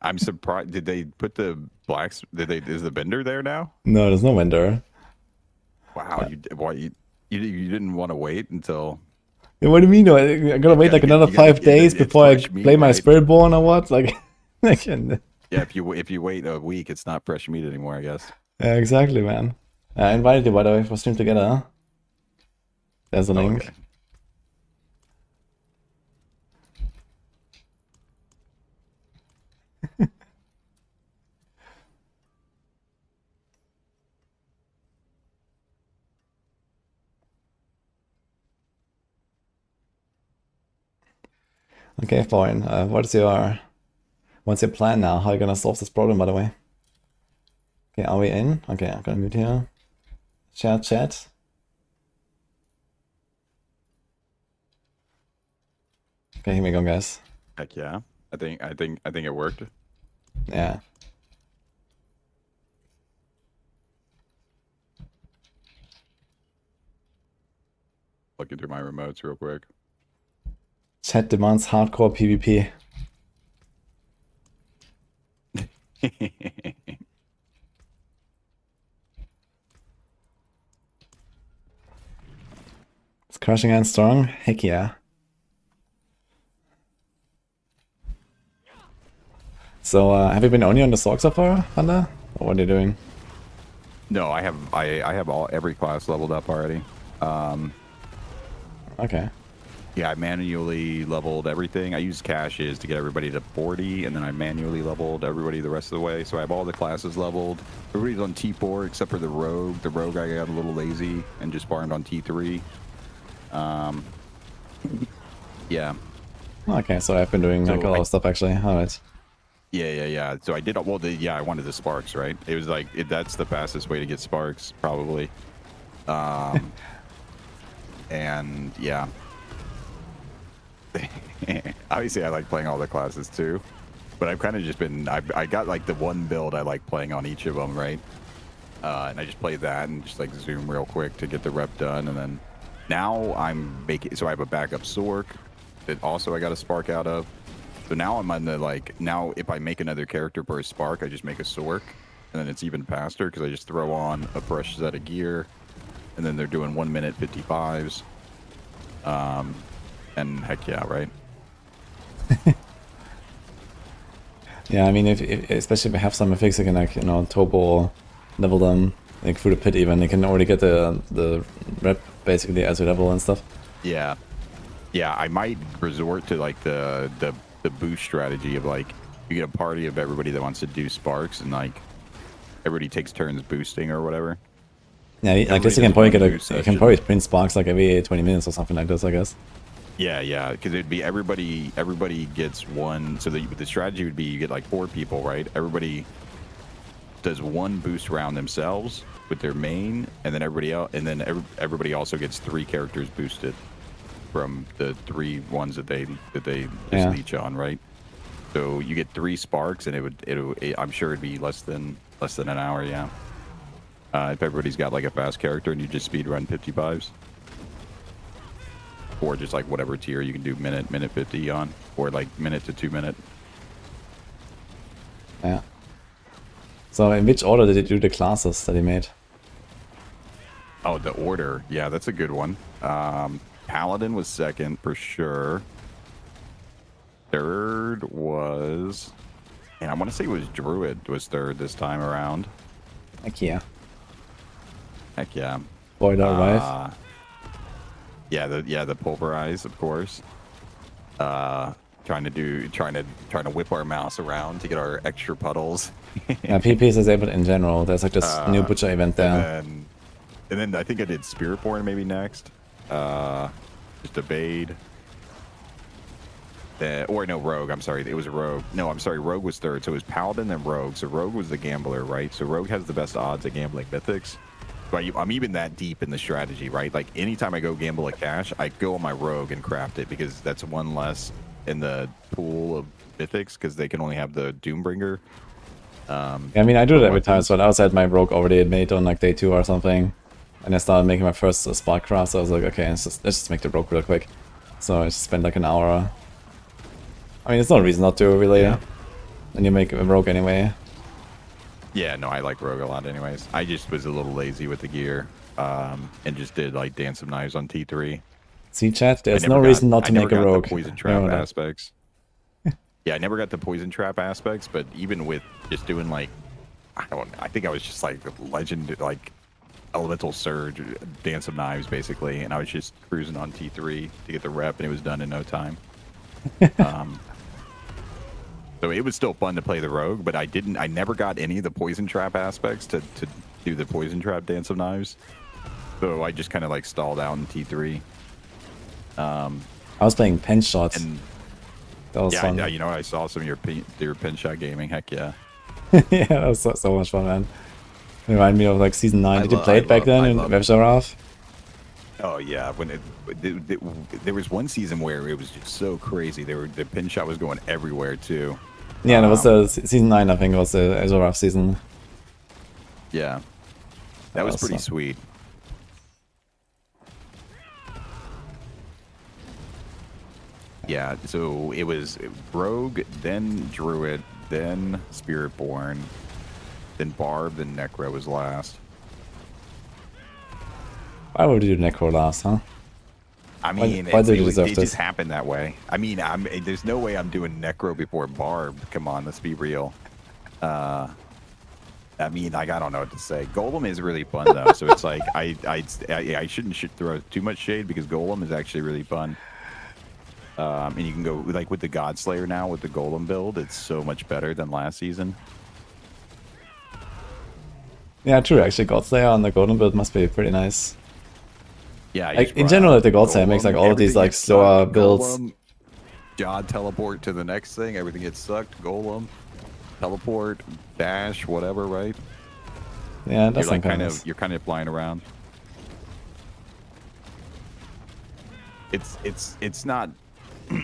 I'm surprised. Did they put the blacks? Is the vendor there now? No, there's no vendor. Wow, you didn't want to wait until. Yeah, what do you mean? Though? I gotta wait like another 5 days before I play my Spiritborn or what? Like, yeah, if you wait a week, it's not fresh meat anymore, I guess. Yeah, exactly, man. I invited you, by the way, for stream together. Huh? There's a link. Okay. Okay, fine. What's your plan now? How are you gonna solve this problem, by the way? Okay, are we in? Okay, I'm gonna mute here. Share chat. Okay, here we go, guys. Heck yeah. I think it worked. Yeah. Looking through my remotes real quick. Chat demands hardcore PvP. It's crushing and strong. Heck yeah. So, have you been only on the Sorg so far, Thunder? Or what are you doing? No, I have every class leveled up already. Okay. Yeah, I manually leveled everything. I used caches to get everybody to 40, and then I manually leveled everybody the rest of the way. So I have all the classes leveled. Everybody's on T4 except for the Rogue. The Rogue I got a little lazy and just farmed on T3. Yeah. Okay, so I've been doing like a lot of stuff actually. Alright. Yeah. So I did, well, I wanted the sparks, right? It was like, that's the fastest way to get sparks, probably. And yeah. Obviously, I like playing all the classes too, but I've kind of just been, I got like the one build I like playing on each of them, right? And I just play that and just like zoom real quick to get the rep done. And then now I'm making, so I have a backup Sork that also I got a spark out of. So now I'm on the like, now if I make another character per spark, I just make a Sork, and then it's even faster because I just throw on a fresh set of gear, and then they're doing 1 minute 55s. And heck yeah, right? Yeah, I mean, if especially if we have some effects, you can like, turbo level them like through the pit even. You can already get the rep basically as you level and stuff. Yeah. I might resort to like the boost strategy of like, you get a party of everybody that wants to do sparks, and like everybody takes turns boosting or whatever. Yeah, I guess Everybody you can does probably one get boost you can session. probably print sparks like every 20 minutes or something like this, I guess. Yeah, because it'd be everybody gets one. So the strategy would be you get like 4 people, right? Everybody does one boost round themselves with their main, and then everybody also gets 3 characters boosted from the 3 ones that they just leech on, right? So you get 3 sparks, and I'm sure it'd be less than an hour, yeah. If everybody's got like a fast character and you just speed run 55s. Or just like whatever tier you can do minute 50 on, or like minute to 2 minute. Yeah. So in which order did you do the classes that you made? Oh, the order. Yeah, that's a good one. Paladin was second for sure. Third was, and I want to say it was Druid was third this time around. Heck yeah. Heck yeah. Boy, that right. Yeah, the pulverize, of course. Trying to whip our mouse around to get our extra puddles. Yeah, PPs is able in general. There's like this new butcher event there. And then I think I did Spiritborn maybe next. Just evade. Or no, Rogue. I'm sorry. It was Rogue. No, I'm sorry. Rogue was third. So it was Paladin and Rogue. So Rogue was the gambler, right? So Rogue has the best odds at gambling mythics. But I'm even that deep in the strategy, right? Like anytime I go gamble a cash, I go on my Rogue and craft it because that's one less in the pool of mythics because they can only have the Doombringer. Yeah, I mean, I do that every time. So I was at my Rogue already made on like day 2 or something. And I started making my first spark craft. So I was like, okay, let's just make the Rogue real quick. So I just spent like an hour. I mean, it's no reason not to, really. Yeah. And you make a Rogue anyway. Yeah, no, I like Rogue a lot anyways. I just was a little lazy with the gear and just did like Dance of Knives on T3. See, chat, there's no reason not to make a Rogue. The poison trap aspects. Yeah, I never got the poison trap aspects, but even with just doing like, I think I was just like legend, like Elemental Surge, Dance of Knives basically, and I was just cruising on T3 to get the rep, and it was done in no time. So it was still fun to play the Rogue, but I never got any of the poison trap aspects to do the poison trap Dance of Knives. So I just kind of like stalled out in T3. I was playing pen shots. And that was fun. Yeah, you know, I saw some of your pen shot gaming. Heck yeah. Yeah, that was so much fun, man. It reminded me of like season 9. Did you play it back then in Vevsharov? Oh yeah, when there was one season where it was just so crazy. The pin shot was going everywhere too. Yeah, and it was the season 9. I think it was the Vevsharov season. Yeah, that was pretty sweet. Yeah, so it was Rogue, then Druid, then Spiritborn, then Barb, then Necro was last. Why would you do Necro last, huh? I mean, why did you deserve it this? just happened that way. I mean, there's no way I'm doing Necro before Barb. Come on, let's be real. I mean, like, I don't know what to say. Golem is really fun though, so it's like I shouldn't throw too much shade because Golem is actually really fun. And you can go like with the Godslayer now with the Golem build. It's so much better than last season. Yeah, true. Actually, Godslayer on the Golden build must be pretty nice. Yeah, like, in general, the Godslayer makes like all of these like slower builds. Golem, Jod teleport to the next thing. Everything gets sucked. Golem, teleport, dash, whatever. Right? Yeah, that's like you're kind of flying around. It's not.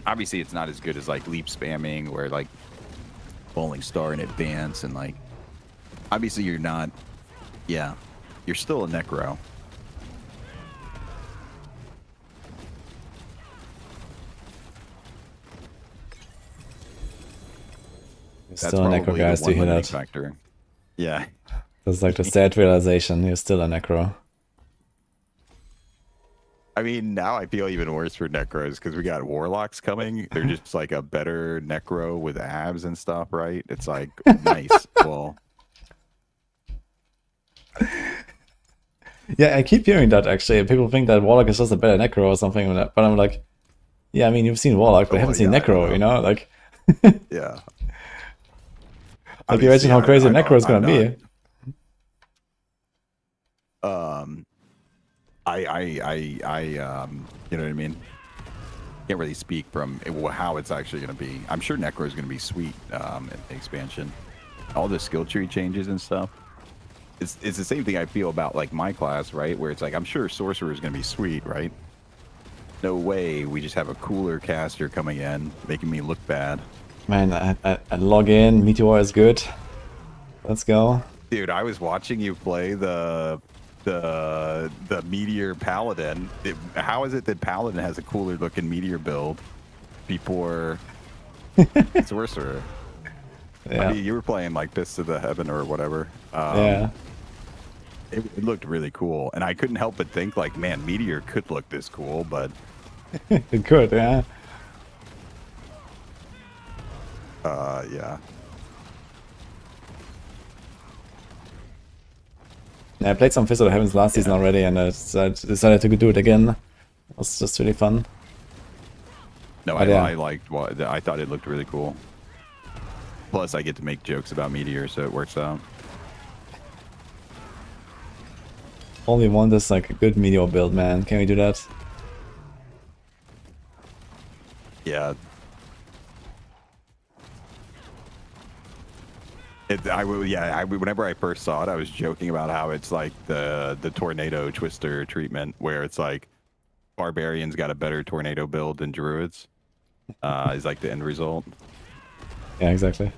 Obviously, it's not as good as like leap spamming or like Falling Star in advance and like. Obviously, you're not. Yeah, you're still a Necro. You're still a Necro, guys. Do you hear that? Factor. Yeah. That's like the sad realization. You're still a Necro. I mean, now I feel even worse for Necros because we got Warlocks coming. They're just like a better Necro with abs and stuff, right? It's like, nice. Well. Yeah, I keep hearing that actually. People think that Warlock is just a better Necro or something, but I'm like, yeah, I mean, you've seen Warlock, but you haven't seen Necro, you know? Like, yeah. Like, imagine how crazy Necro is gonna be. you know what I mean? Can't really speak from how it's actually going to be. I'm sure Necro is going to be sweet in the expansion. All the skill tree changes and stuff. It's the same thing I feel about like my class, right? Where it's like I'm sure Sorcerer is going to be sweet, right? No way we just have a cooler caster coming in making me look bad. Man, I log in. Meteor is good. Let's go. Dude, I was watching you play the Meteor Paladin. How is it that Paladin has a cooler looking Meteor build before Sorcerer? Yeah. I mean, you were playing like Fist of the Heaven or whatever. Yeah. It looked really cool, and I couldn't help but think like, man, Meteor could look this cool, but It could, yeah. yeah. Yeah, I played some Fist of the Heavens last season already, and I decided to do it again. It was just really fun. No, But yeah. I liked what I thought it looked really cool. Plus, I get to make jokes about Meteor, so it works out. All we want is like a good Meteor build, man. Can we do that? Yeah. Whenever I first saw it, I was joking about how it's like the tornado twister treatment, where it's like barbarians got a better tornado build than druids. Is like the end result. Yeah, exactly.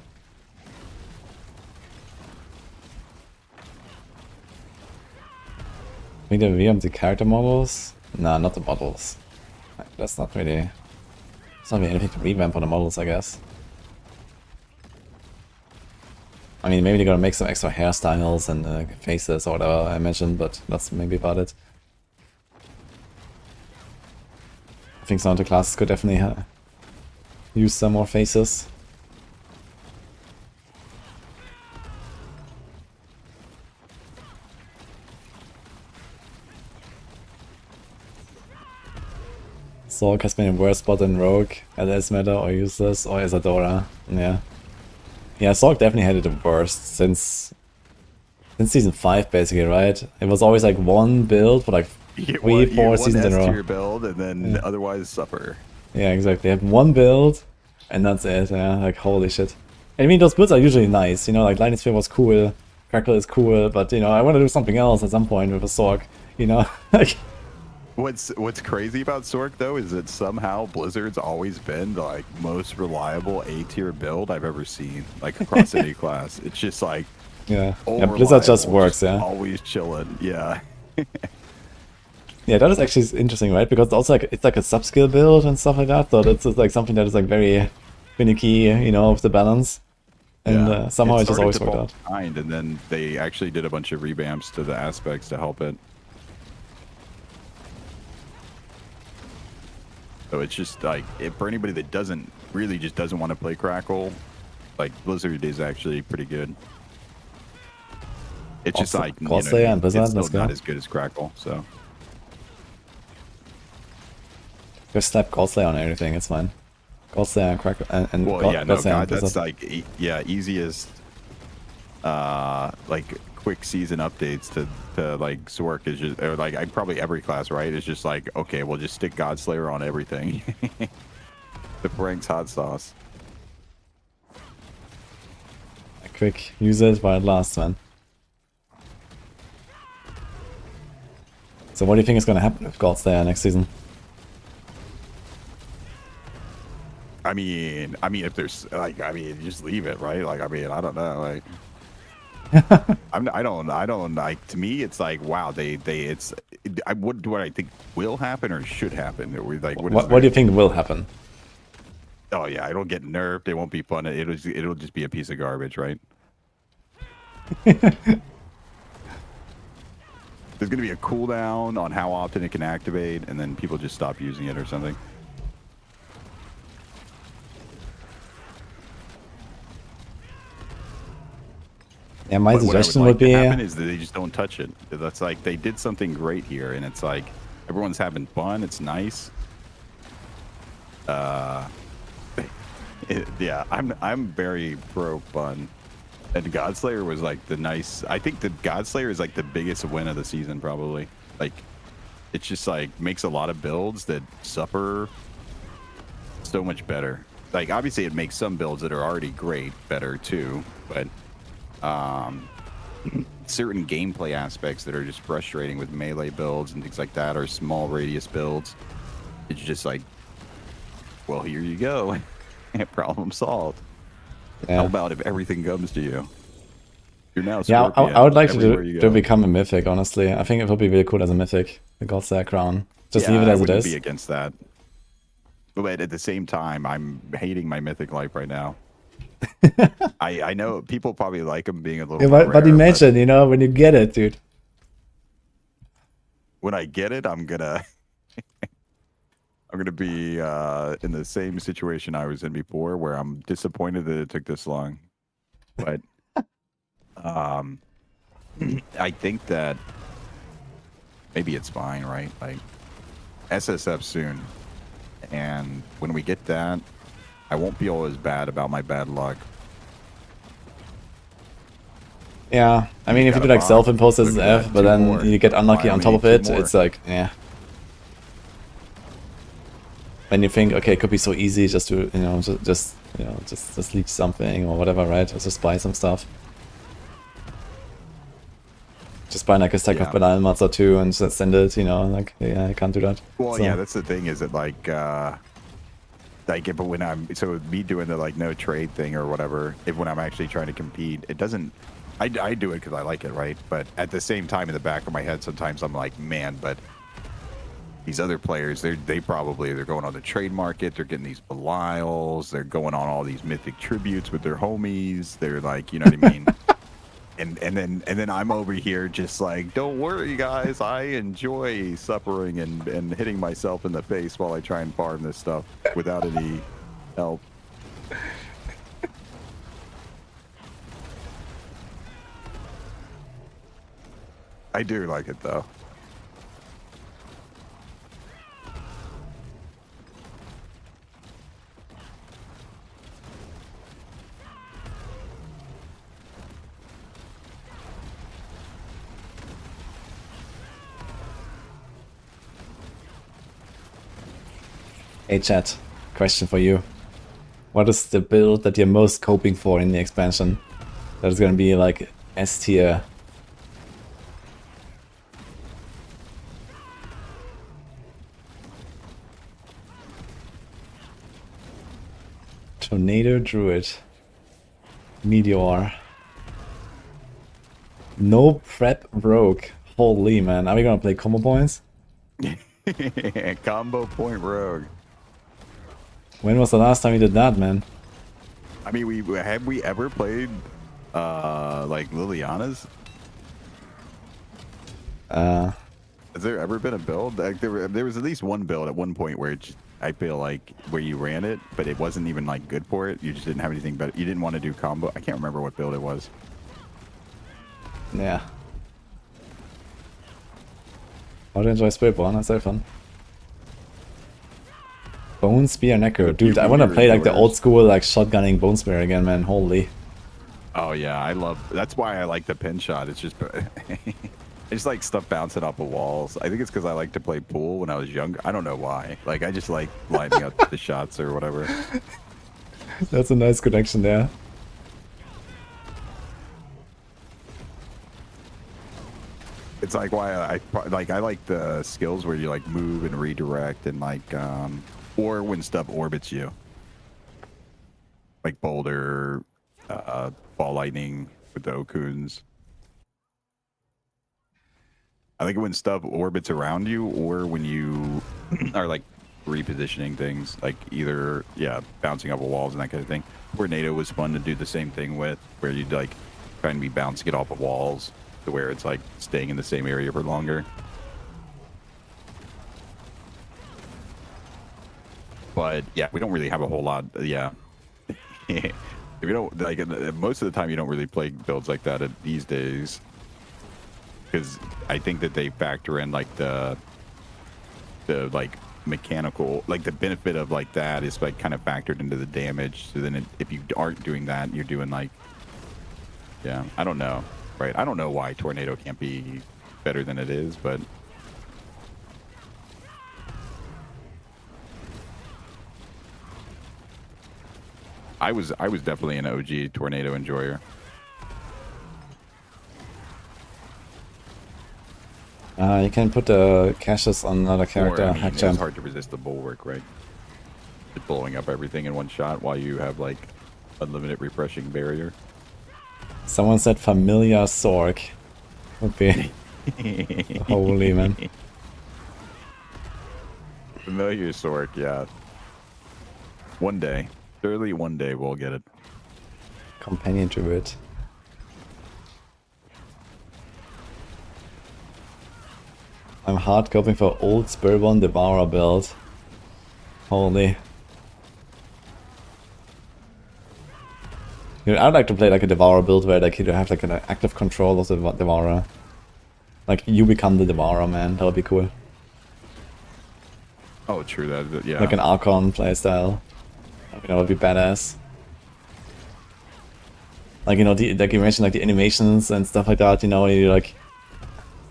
We need to revamp the character models? Nah, not the models. That's not really... It's not really anything to revamp on the models, I guess. I mean, maybe they're gonna make some extra hairstyles and faces or whatever I mentioned, but that's maybe about it. I think some of the classes could definitely use some more faces. Sorc has been a worse spot than Rogue, as Meta or Useless or Isadora. Yeah. Yeah, Sorc definitely had it the worst since season 5 basically, right? It was always like one build for like 3-4 seasons in a row. S-tier build and then otherwise suffer. Yeah, exactly. They have one build and that's it, yeah, like holy shit. I mean, those builds are usually nice, you know, like Lightning Sphere was cool, Crackle is cool, but you know, I want to do something else at some point with a Sorc, you know? Like, What's crazy about Sorc though is that somehow Blizzard's always been the like most reliable A-tier build I've ever seen, like across any class. It's just like yeah, Blizzard just works, yeah. Always chilling, yeah. Yeah, that is actually interesting, right? Because also like it's like a sub-skill build and stuff like that, so that's just like something that is like very finicky, you know, with the balance. And somehow it just always worked out. And then they actually did a bunch of revamps to the aspects to help it. So it's just like, for anybody that doesn't want to play Crackle, like Blizzard is actually pretty good. It's just like, you know, and Blizzard, it's still not as good as Crackle, so. Just slap Godslayer on everything, it's fine. Godslayer and Crackle and well, God, yeah, no, Godslayer God, and Blizzard. that's like, easiest, like quick season updates to like Sorc is just, or like probably every class, right? It's just like, okay, we'll just stick Godslayer on everything. The Frank's hot sauce. A quick use it while it lasts, man. So what do you think is going to happen with Godslayer next season? I mean, if there's like, just leave it, right? Like, I mean, I don't know, like. I don't like. To me, it's like, wow. What do I think will happen or should happen? We like. What do you think will happen? Oh yeah, it'll get nerfed. It won't be fun. It'll just be a piece of garbage, right? There's gonna be a cooldown on how often it can activate, and then people just stop using it or something. Yeah, my suggestion would to be happen is that they just don't touch it. That's like they did something great here, and it's like everyone's having fun. It's nice. Yeah, I'm very pro fun. And Godslayer was like the nice. I think the Godslayer is like the biggest win of the season, probably. Like, it's just like makes a lot of builds that suffer so much better. Like, obviously, it makes some builds that are already great better too, but certain gameplay aspects that are just frustrating with melee builds and things like that, or small radius builds, it's just like, well, here you go. Problem solved. Yeah. How about if everything comes to you? You're now Yeah, Scorpion I would like everywhere you to go. become a mythic, honestly. I think it would be really cool as a mythic. The Godslayer crown. Just leave it I as it wouldn't is. be against that. But at the same time, I'm hating my mythic life right now. I know people probably like them being a little Yeah, more but rare, imagine, you know, when you get it, dude. when I get it, I'm gonna I'm gonna be in the same situation I was in before, where I'm disappointed that it took this long. But I think that maybe it's fine, right? Like SSF soon, and when we get that, I won't feel as bad about my bad luck. Yeah, I mean, if you do got a like box, self-imposed look at SSF, that, but 2 then more. you get unlucky on top of Finally, it, 2 more. it's like, yeah. Then you think, okay, it could be so easy just to, you know, just leech something or whatever, right? Or just buy some stuff. Just buy like a stack of Yeah. banana mods or 2 and just send it, you know, like, yeah, I can't do that. Well, So- yeah, that's the thing, is that like but when I'm, so me doing the like no trade thing or whatever, when I'm actually trying to compete, it doesn't, I do it because I like it, right? But at the same time, in the back of my head, sometimes I'm like, man, but these other players, they're going on the trade market, they're getting these Belials, they're going on all these mythic tributes with their homies, they're like, you know what I mean? And then I'm over here just like, don't worry, guys, I enjoy suffering and hitting myself in the face while I try and farm this stuff without any help. I do like it though. Hey chat, question for you. What is the build that you're most coping for in the expansion? That is gonna be like S tier. Tornado Druid. Meteor. No prep rogue. Holy man, are we gonna play combo points? Combo point rogue. When was the last time you did that, man? I mean, have we ever played like Liliana's? Has there ever been a build? Like there was at least one build at one point where it just, I feel like where you ran it, but it wasn't even like good for it. You just didn't have anything better. You didn't want to do combo. I can't remember what build it was. Yeah. How to enjoy Spiritborn, that's very fun. Bone Spear and Echo. Dude, I wanna play like the old school like shotgunning Bone Spear again, man. Holy. Oh yeah, I love. That's why I like the pin shot. It's just, it's like stuff bouncing off of walls. I think it's because I like to play pool when I was younger. I don't know why. Like I just like lining up the shots or whatever. That's a nice connection there. It's like why I like the skills where you like move and redirect and like or when stuff orbits you, like boulder, ball lightning with the Okuns. I think when stuff orbits around you, or when you are like repositioning things, like either bouncing off of walls and that kind of thing. Tornado was fun to do the same thing with, where you'd like try and be bouncing it off of walls to where it's like staying in the same area for longer. But yeah, we don't really have a whole lot. Yeah. If you don't like, most of the time you don't really play builds like that these days, because I think that they factor in like the like mechanical, like the benefit of like that is like kind of factored into the damage. So then if you aren't doing that, you're doing like Yeah, I don't know. Right, I don't know why Tornado can't be better than it is, but I was definitely an OG Tornado enjoyer. You can put the caches on another character. Or, I mean, Hack it's jump. hard to resist the bulwark, right? Just blowing up everything in one shot while you have like unlimited refreshing barrier. Someone said familiar Sork. Would be holy, man. Familiar Sork, yeah. One day, surely one day we'll get it. Companion druid. I'm hard coping for old Spiritborn Devourer build. Holy. You know, I'd like to play like a Devourer build where like you have like an active control of the Devourer. Like you become the Devourer, man. That would be cool. Oh, true. That yeah. Like an Archon playstyle. You know, it would be badass. Like, you know, like you mentioned, like the animations and stuff like that, you know, you're like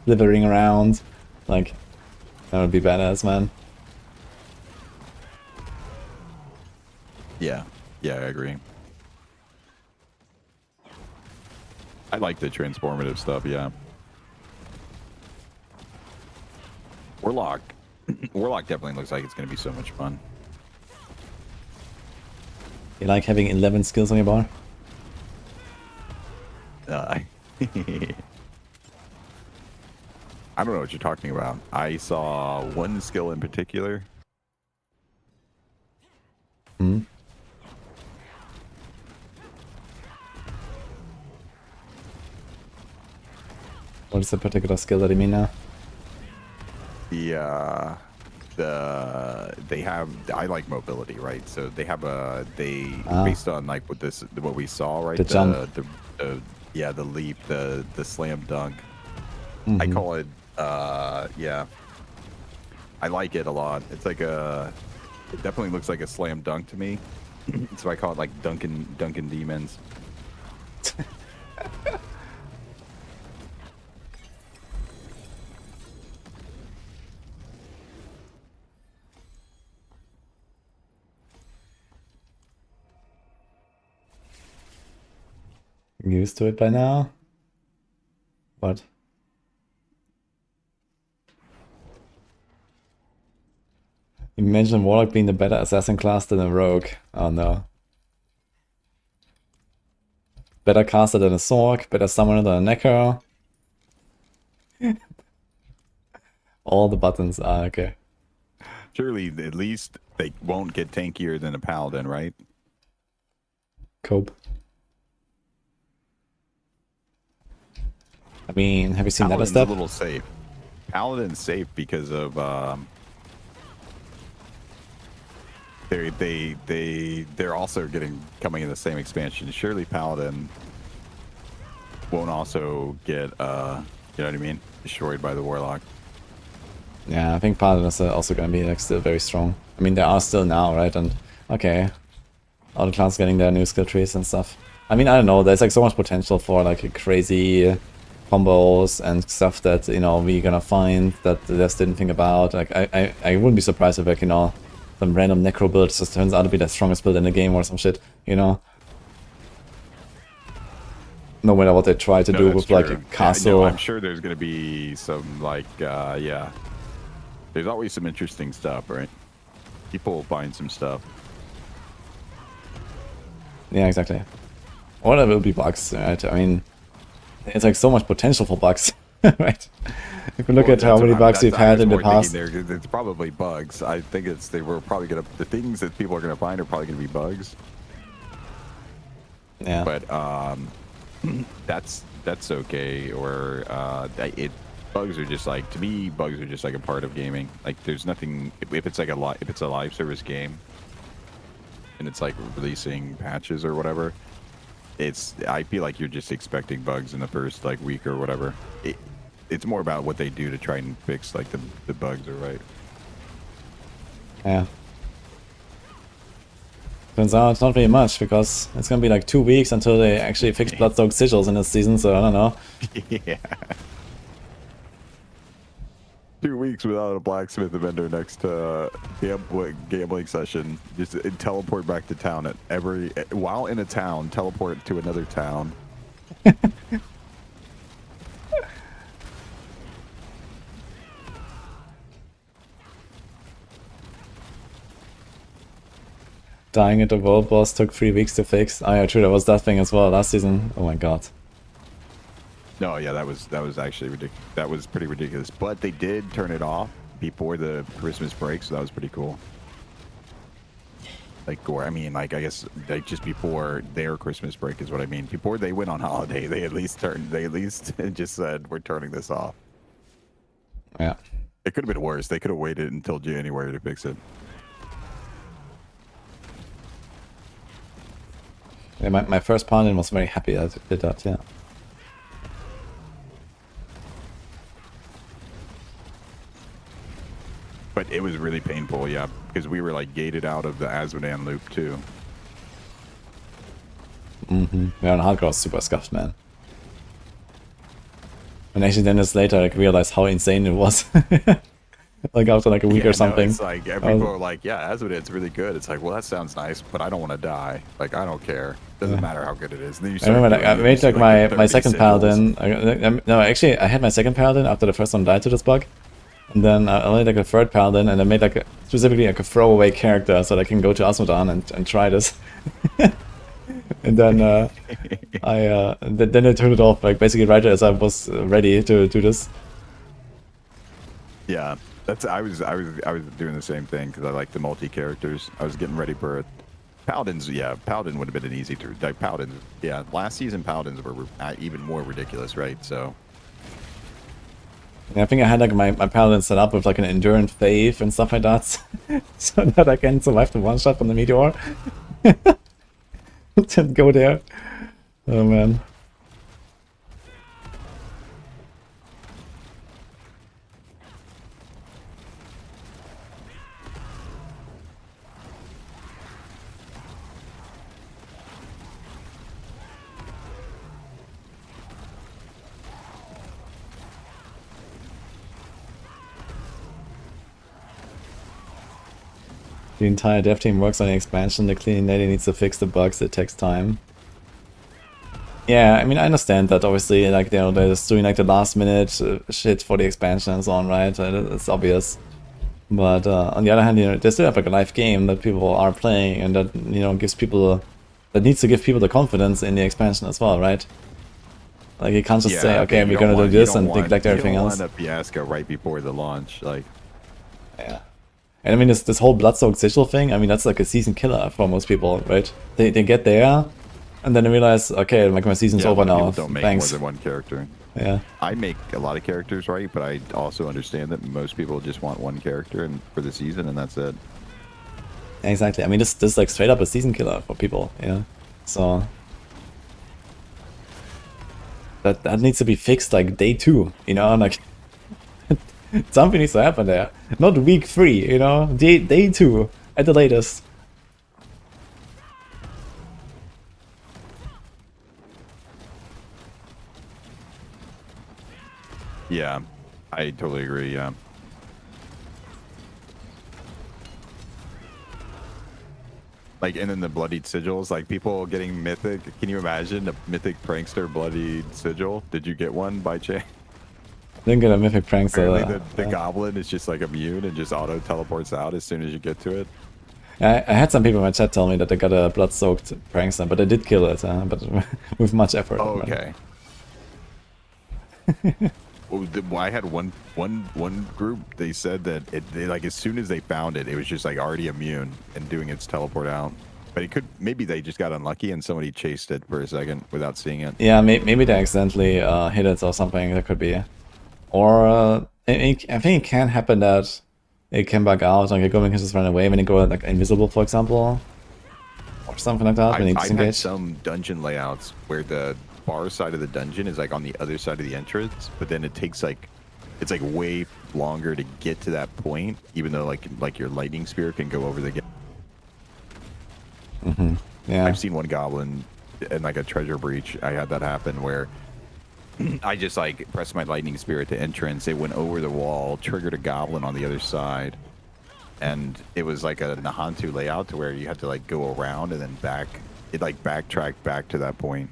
slithering around. Like, that would be badass, man. Yeah, yeah, I agree. I like the transformative stuff, yeah. Warlock. Warlock definitely looks like it's going to be so much fun. You like having 11 skills on your bar? I don't know what you're talking about. I saw one skill in particular. Hmm? What is the particular skill that you mean now? They have, I like mobility, right? So they have based on like what we saw, right? The jump. Yeah, the leap, the slam dunk. Mm-hmm. I call it, yeah. I like it a lot. It's like it definitely looks like a slam dunk to me. So I call it like Duncan Demons. Used to it by now? What? Imagine Warlock being the better assassin class than a rogue. Oh no. Better caster than a Sork, better summoner than a Necro. All the buttons are okay. Surely at least they won't get tankier than a Paladin, right? Cope. I mean, have you seen that Paladin's stuff? a little safe. Paladin's safe because of they're also coming in the same expansion. Surely Paladin won't also get you know what I mean, destroyed by the Warlock. Yeah, I think Paladin is also gonna be like still very strong. I mean, they are still now, right? And okay, all the clans getting their new skill trees and stuff. I mean, I don't know. There's like so much potential for like crazy combos and stuff that, you know, we're gonna find that they just didn't think about. Like I wouldn't be surprised if, like, you know, some random necro build just turns out to be the strongest build in the game or some shit, you know. No matter what they try to do with true. like a castle. No, I'm sure there's gonna be some like yeah. There's always some interesting stuff, right? People find some stuff. Yeah, exactly. Or there will be bugs, right? I mean, it's like so much potential for bugs, right? If you look at how many bugs we've had in the past. It's probably bugs. I think the things that people are gonna find are probably gonna be bugs. Yeah. But that's okay. Or bugs are just like, to me, bugs are just like a part of gaming. Like there's nothing, if it's a live service game and it's like releasing patches or whatever, I feel like you're just expecting bugs in the first like week or whatever. It's more about what they do to try and fix like the bugs, are right? Yeah. Turns out not very much, because it's gonna be like 2 weeks until they actually fix Bloodsoaked Sigils in this season, so I don't know. Yeah. 2 weeks without a blacksmith vendor next to gambling session. Just teleport back to town at while in a town, teleport to another town. Dying at the world boss took 3 weeks to fix. Oh yeah, true, that was that thing as well last season. Oh my god. No, yeah, that was actually ridiculous. That was pretty ridiculous. But they did turn it off before the Christmas break, so that was pretty cool. Like, or I mean, like, I guess like just before their Christmas break is what I mean. Before they went on holiday, they at least just said we're turning this off. Yeah. It could have been worse. They could have waited until January to fix it. Yeah, my first Paladin was very happy that it did that, yeah. But it was really painful, yeah, because we were like gated out of the Azmodan loop too. Yeah, on hardcore was super scuffed, man. And actually then just later I like, realized how insane it was. Like after like a week or something. No, it's like people are like, yeah, Azmodan's really good. It's like, well, that sounds nice, but I don't want to die. Like, I don't care. Doesn't matter how good it is. And then you I remember like, I made like my 30 second sigils. Paladin. No, actually I had my second Paladin after the first one died to this bug. And then I made like a third Paladin, and I made like specifically like a throwaway character so that I can go to Azmodan and try this. And then then I turned it off like basically right as I was ready to do this. Yeah, that's I was doing the same thing because I like the multi characters. I was getting ready for it. Paladins, yeah, Paladin would have been an easy to like Paladins. Yeah, last season Paladins were even more ridiculous, right? So. Yeah, I think I had like my Paladin set up with like an endurance faith and stuff like that, so that I can survive the one shot from the meteor. Didn't go there. Oh man. The entire dev team works on the expansion. The cleaning lady needs to fix the bugs. It takes time. Yeah, I mean, I understand that. Obviously, like, you know, they're just doing like the last minute shit for the expansion and so on, right? It's obvious. But on the other hand, you know, they still have like a live game that people are playing, and that, you know, gives people that needs to give people the confidence in the expansion as well, right? Like, you can't just say, okay, we're gonna do this and neglect everything else. You don't want a fiasco right before the launch, like. Yeah. And I mean, this whole Bloodsoaked Sigil thing, I mean, that's like a season killer for most people, right? They get there, and then they realize, okay, like my season's over now. Don't make Thanks. more than one character. Yeah. I make a lot of characters, right? But I also understand that most people just want one character and for the season, and that's it. Exactly. I mean, this is like straight up a season killer for people, yeah. So that needs to be fixed like day 2, you know, like something needs to happen there. Not week 3, you know, day 2 at the latest. Yeah, I totally agree. Yeah. Like, and then the bloodied sigils, like people getting mythic. Can you imagine a mythic prankster bloodied sigil? Did you get one by chance? Didn't get a mythic prankster. Apparently the goblin is just like immune and just auto teleports out as soon as you get to it. I had some people in my chat tell me that they got a blood-soaked prankster, but they did kill it, but with much effort. Oh, okay. Well, I had one group. They said that they like as soon as they found it, it was just like already immune and doing its teleport out. But it could maybe they just got unlucky and somebody chased it for a second without seeing it. Yeah, maybe they accidentally hit it or something. That could be, or I think it can happen that it can bug out. Like a goblin can just run away when you go like invisible, for example, or something like that. When you I've disengage. had some dungeon layouts where the far side of the dungeon is like on the other side of the entrance, but then it takes like it's like way longer to get to that point, even though like your lightning spear can go over the gate. Yeah. I've seen one goblin in like a treasure breach. I had that happen where I just like pressed my lightning spirit to entrance. It went over the wall, triggered a goblin on the other side, and it was like a Nahantu layout to where you had to like go around and then back. It like backtracked back to that point.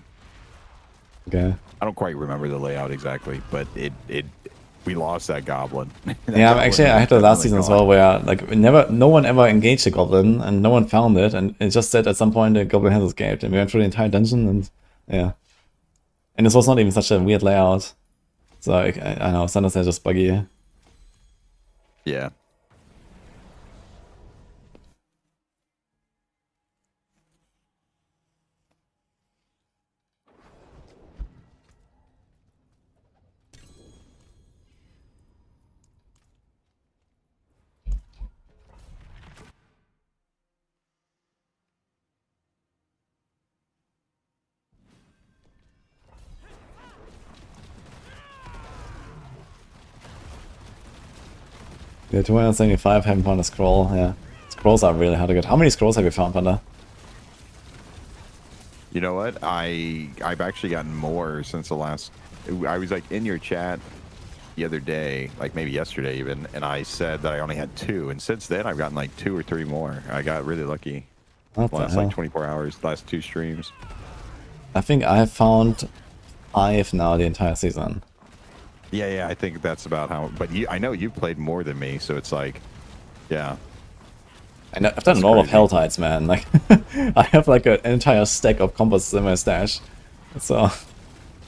Okay. I don't quite remember the layout exactly, but we lost that goblin. Yeah, actually, I had the last season as well, where like no one ever engaged the goblin, and no one found it, and it just said at some point the goblin has escaped, and we went through the entire dungeon, and yeah, and this was not even such a weird layout. So I don't know, sometimes they're just buggy. Yeah. Yeah, 275 haven't found a scroll. Yeah, scrolls are really hard to get. How many scrolls have you found, Panda? You know what? I've actually gotten more since the last. I was like in your chat the other day, like maybe yesterday even, and I said that I only had 2, and since then I've gotten like 2 or 3 more. I got really lucky. What the Last hell? like 24 hours, last 2 streams. I think I have found 5 now the entire season. Yeah, I think that's about how. But I know you've played more than me, so it's like, yeah. And I've done That's all of crazy. Helltides, man. Like, I have like an entire stack of compasses in my stash. So,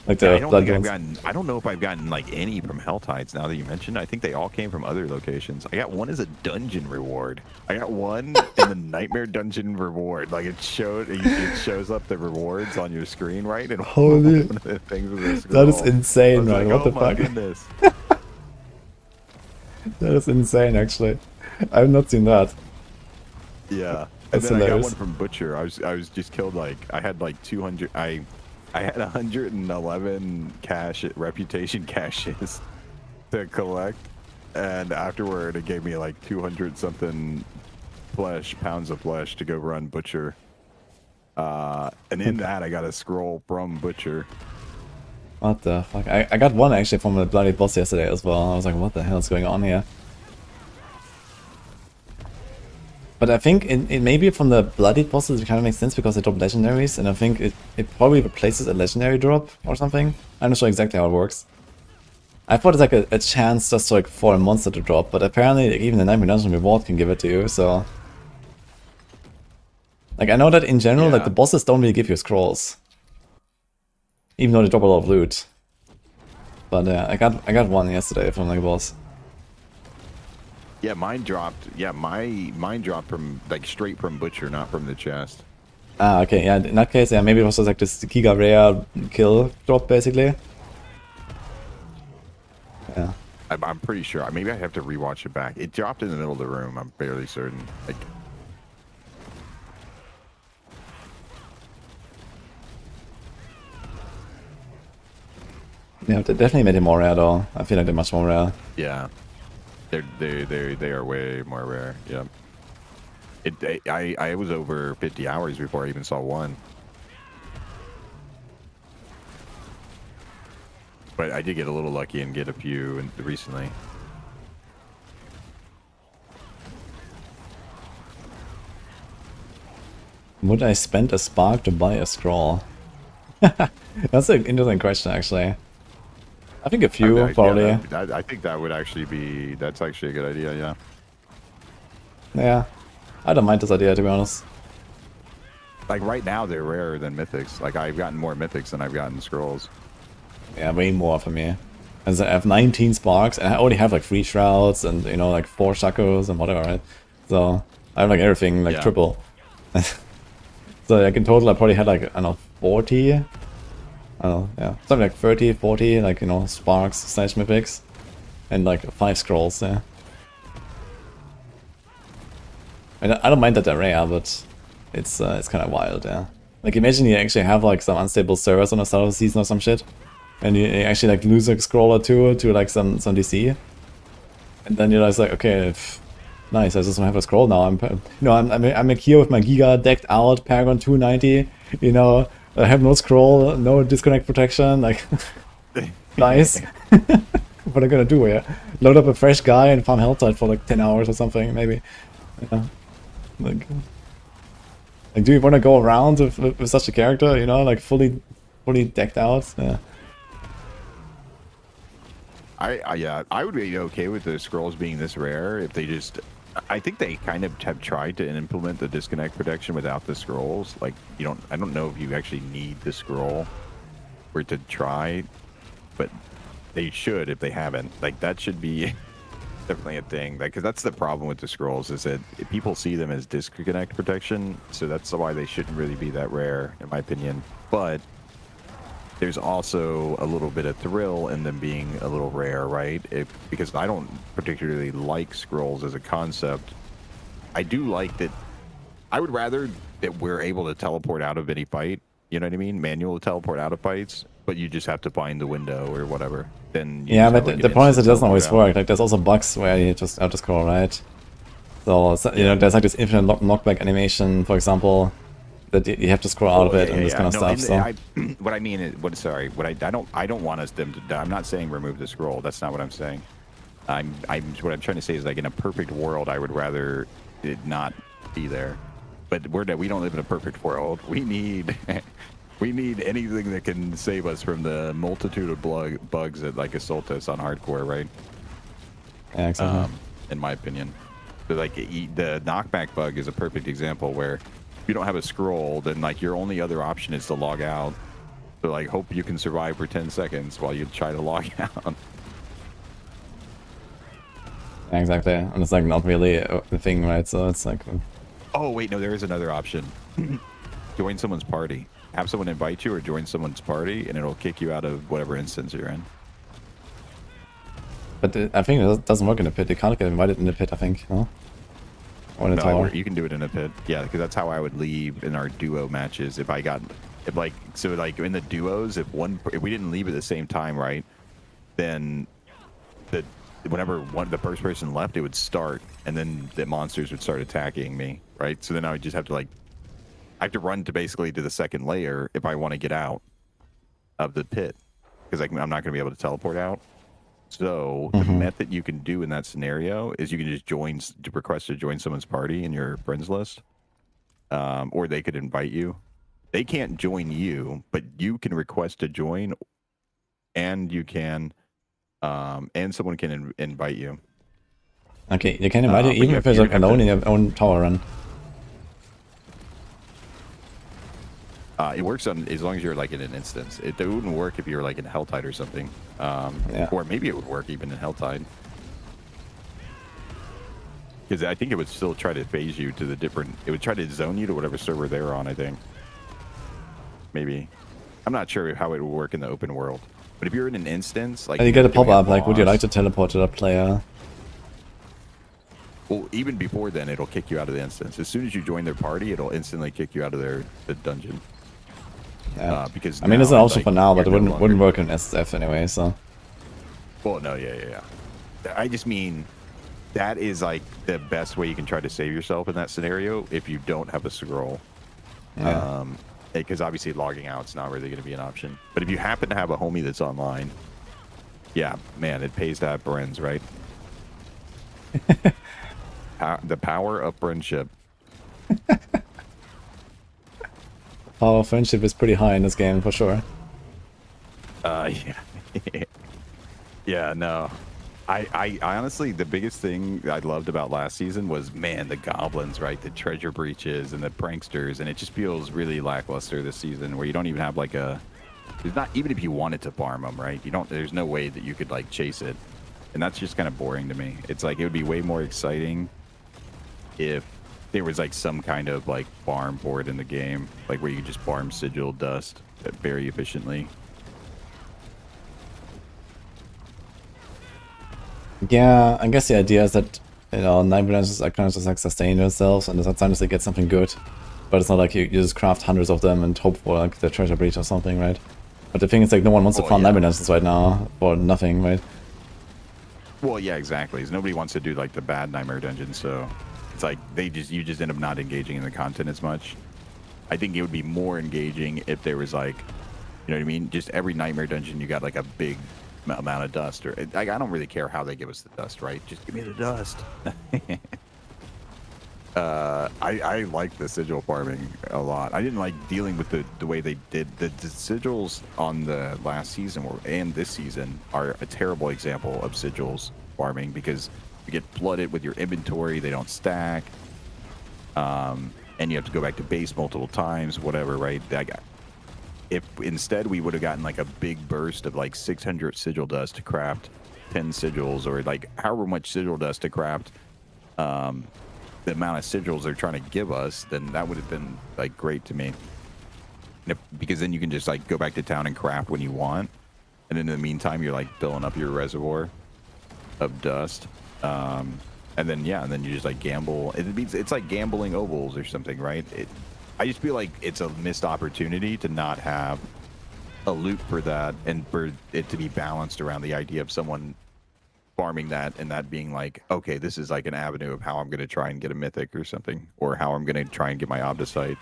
like the I don't blood think I've ones. gotten. I don't know if I've gotten like any from Helltides. Now that you mentioned, I think they all came from other locations. I got one as a dungeon reward. I got one in the Nightmare Dungeon reward. Like it shows up the rewards on your screen, right? And Holy- one of the things with a That is scroll. I insane, was man. like, What the oh my fuck? goodness. That is insane, actually. I've not seen that. Yeah. That's and then I got hilarious. one from Butcher. I was just killed like I had like 200. I had 111 reputation caches to collect, and afterward it gave me like 200 something pounds of flesh to go run Butcher. And in that I got a scroll from Butcher. What the fuck? I got one actually from the bloody boss yesterday as well. I was like, what the hell is going on here? But I think it maybe from the bloodied bosses it kind of makes sense because they drop legendaries, and I think it probably replaces a legendary drop or something. I'm not sure exactly how it works. I thought it's like a chance just like for a monster to drop, but apparently like, even the Nightmare Dungeon reward can give it to you, so... Like I know that in general, like Yeah. the bosses don't really give you scrolls. Even though they drop a lot of loot. But yeah, I got one yesterday from like a boss. Yeah, mine dropped. Yeah, mine dropped from like straight from Butcher, not from the chest. Ah, okay, yeah, in that case, yeah, maybe it was just like this Giga Rare kill drop, basically. Yeah. I'm pretty sure. Maybe I have to rewatch it back. It dropped in the middle of the room. I'm fairly certain. Like, Yeah, they definitely made it more rare though. I feel like they're much more rare. yeah, they are way more rare. Yeah. I was over 50 hours before I even saw one. But I did get a little lucky and get a few recently. Would I spend a spark to buy a scroll? That's an interesting question, actually. I think a few, Yeah, probably. I think that would actually be. That's actually a good idea. Yeah. Yeah. I don't mind this idea, to be honest. Like right now, they're rarer than mythics. Like I've gotten more mythics than I've gotten scrolls. Yeah, way more for me. As I have 19 sparks, and I already have like 3 shrouds, and you know, like 4 shakos and whatever, right? So I have like everything like Yeah. triple. So like in total, I probably had like, I don't know, 40. I don't know, yeah, something like 30, 40, like, you know, sparks / mythics, and like 5 scrolls. Yeah. And I don't mind that they're rare, but it's kind of wild, yeah. Like imagine you actually have like some unstable servers on the start of the season or some shit, and you actually like lose a scroll or two to like some DC, and then you're just like, okay, nice, I just don't have a scroll now. I'm here with my Giga decked out, Paragon 290, you know, I have no scroll, no disconnect protection, like, nice. What am I gonna do here? Load up a fresh guy and farm Helltide for like 10 hours or something, maybe. Yeah. Like do you want to go around with such a character, you know, like fully decked out? Yeah. I would be okay with the scrolls being this rare if they just. I think they kind of have tried to implement the disconnect protection without the scrolls. Like I don't know if you actually need the scroll for it to try, but they should if they haven't. Like that should be definitely a thing. Like, because that's the problem with the scrolls is that people see them as disconnect protection, so that's why they shouldn't really be that rare, in my opinion. But there's also a little bit of thrill in them being a little rare, right? Because I don't particularly like scrolls as a concept. I do like that. I would rather that we're able to teleport out of any fight. You know what I mean? Manual teleport out of fights, but you just have to find the window or whatever. Then yeah, but the point is it doesn't always work. Like there's also bugs where you just have to scroll, right? So you know, there's like this infinite knockback animation, for example, that you have to scroll out of it and this kind of stuff. So what I mean is, I don't want them to. I'm not saying remove the scroll. That's not what I'm saying. What I'm trying to say is, like, in a perfect world, I would rather it not be there. But we don't live in a perfect world. We need anything that can save us from the multitude of bugs that like assault us on hardcore, right? Yeah, exactly. In my opinion, but like the knockback bug is a perfect example where if you don't have a scroll, then like your only other option is to log out. So like hope you can survive for 10 seconds while you try to log out. Yeah, exactly, and it's like not really a thing, right? So it's like. Oh wait, no, there is another option. Join someone's party. Have someone invite you or join someone's party, and it'll kick you out of whatever instance you're in. But I think it doesn't work in the pit. You can't get invited in the pit, I think. No? Or in the tower. You can do it in a pit. Yeah, because that's how I would leave in our duo matches. If in the duos, if we didn't leave at the same time, right? Then whenever the first person left, it would start, and then the monsters would start attacking me, right? So then I would just have to I have to run to the second layer if I want to get out of the pit, because I'm not going to be able to teleport out. So the method you can do in that scenario is you can just request to join someone's party in your friends list, or they could invite you. They can't join you, but you can request to join, and you can. And someone can invite you. Okay, you can invite you even if you're alone in your own tower run. It works on as long as you're like in an instance. It wouldn't work if you were like in Helltide or something. Or maybe it would work even in Helltide. Because I think it would still try to phase you to the different. It would try to zone you to whatever server they're on, I think. Maybe. I'm not sure how it would work in the open world. But if you're in an instance, like, and you get a pop-up, like, would you like to teleport to that player? Well, even before then, it'll kick you out of the instance. As soon as you join their party, it'll instantly kick you out of the dungeon. Yeah. Because I mean, it's an option for now, but it wouldn't work in SSF anyway, so. Well, no, yeah. I just mean, that is like the best way you can try to save yourself in that scenario if you don't have a scroll. Yeah. Because obviously logging out's not really going to be an option. But if you happen to have a homie that's online, yeah, man, it pays to have friends, right? The power of friendship. Power of friendship is pretty high in this game, for sure. Yeah. Yeah, no. I honestly, the biggest thing I loved about last season was, man, the goblins, right? The treasure breaches and the pranksters, and it just feels really lackluster this season, where you don't even have like there's not, even if you wanted to farm them, right? There's no way that you could like chase it, and that's just kind of boring to me. It's like, it would be way more exciting if there was like some kind of like farm board in the game, like where you could just farm sigil dust very efficiently. Yeah, I guess the idea is that, you know, Night Balances are kind of just like sustain themselves, and sometimes they get something good, but it's not like you just craft hundreds of them and hope for like the treasure breach or something, right? But the thing is, like, no one wants to farm Night Balances right now for nothing, right? Well, yeah, exactly. 'Cause nobody wants to do like the bad nightmare dungeon, so it's like you just end up not engaging in the content as much. I think it would be more engaging if there was like, you know what I mean? Just every nightmare dungeon, you got like a big amount of dust, or like, I don't really care how they give us the dust, right? Just give me the dust. I like the sigil farming a lot. I didn't like dealing with the way they did the sigils on the last season and this season are a terrible example of sigils farming because you get flooded with your inventory. They don't stack, and you have to go back to base multiple times. Whatever, right? If instead we would have gotten like a big burst of like 600 sigil dust to craft 10 sigils, or like however much sigil dust to craft. The amount of sigils they're trying to give us, then that would have been like great to me. Because then you can just like go back to town and craft when you want, and in the meantime you're like filling up your reservoir of dust, and then yeah, and then you just like gamble. It's like gambling ovals or something, right? I just feel like it's a missed opportunity to not have a loop for that, and for it to be balanced around the idea of someone farming that and that being like, okay, this is like an avenue of how I'm going to try and get a mythic or something, or how I'm going to try and get my Obdicite.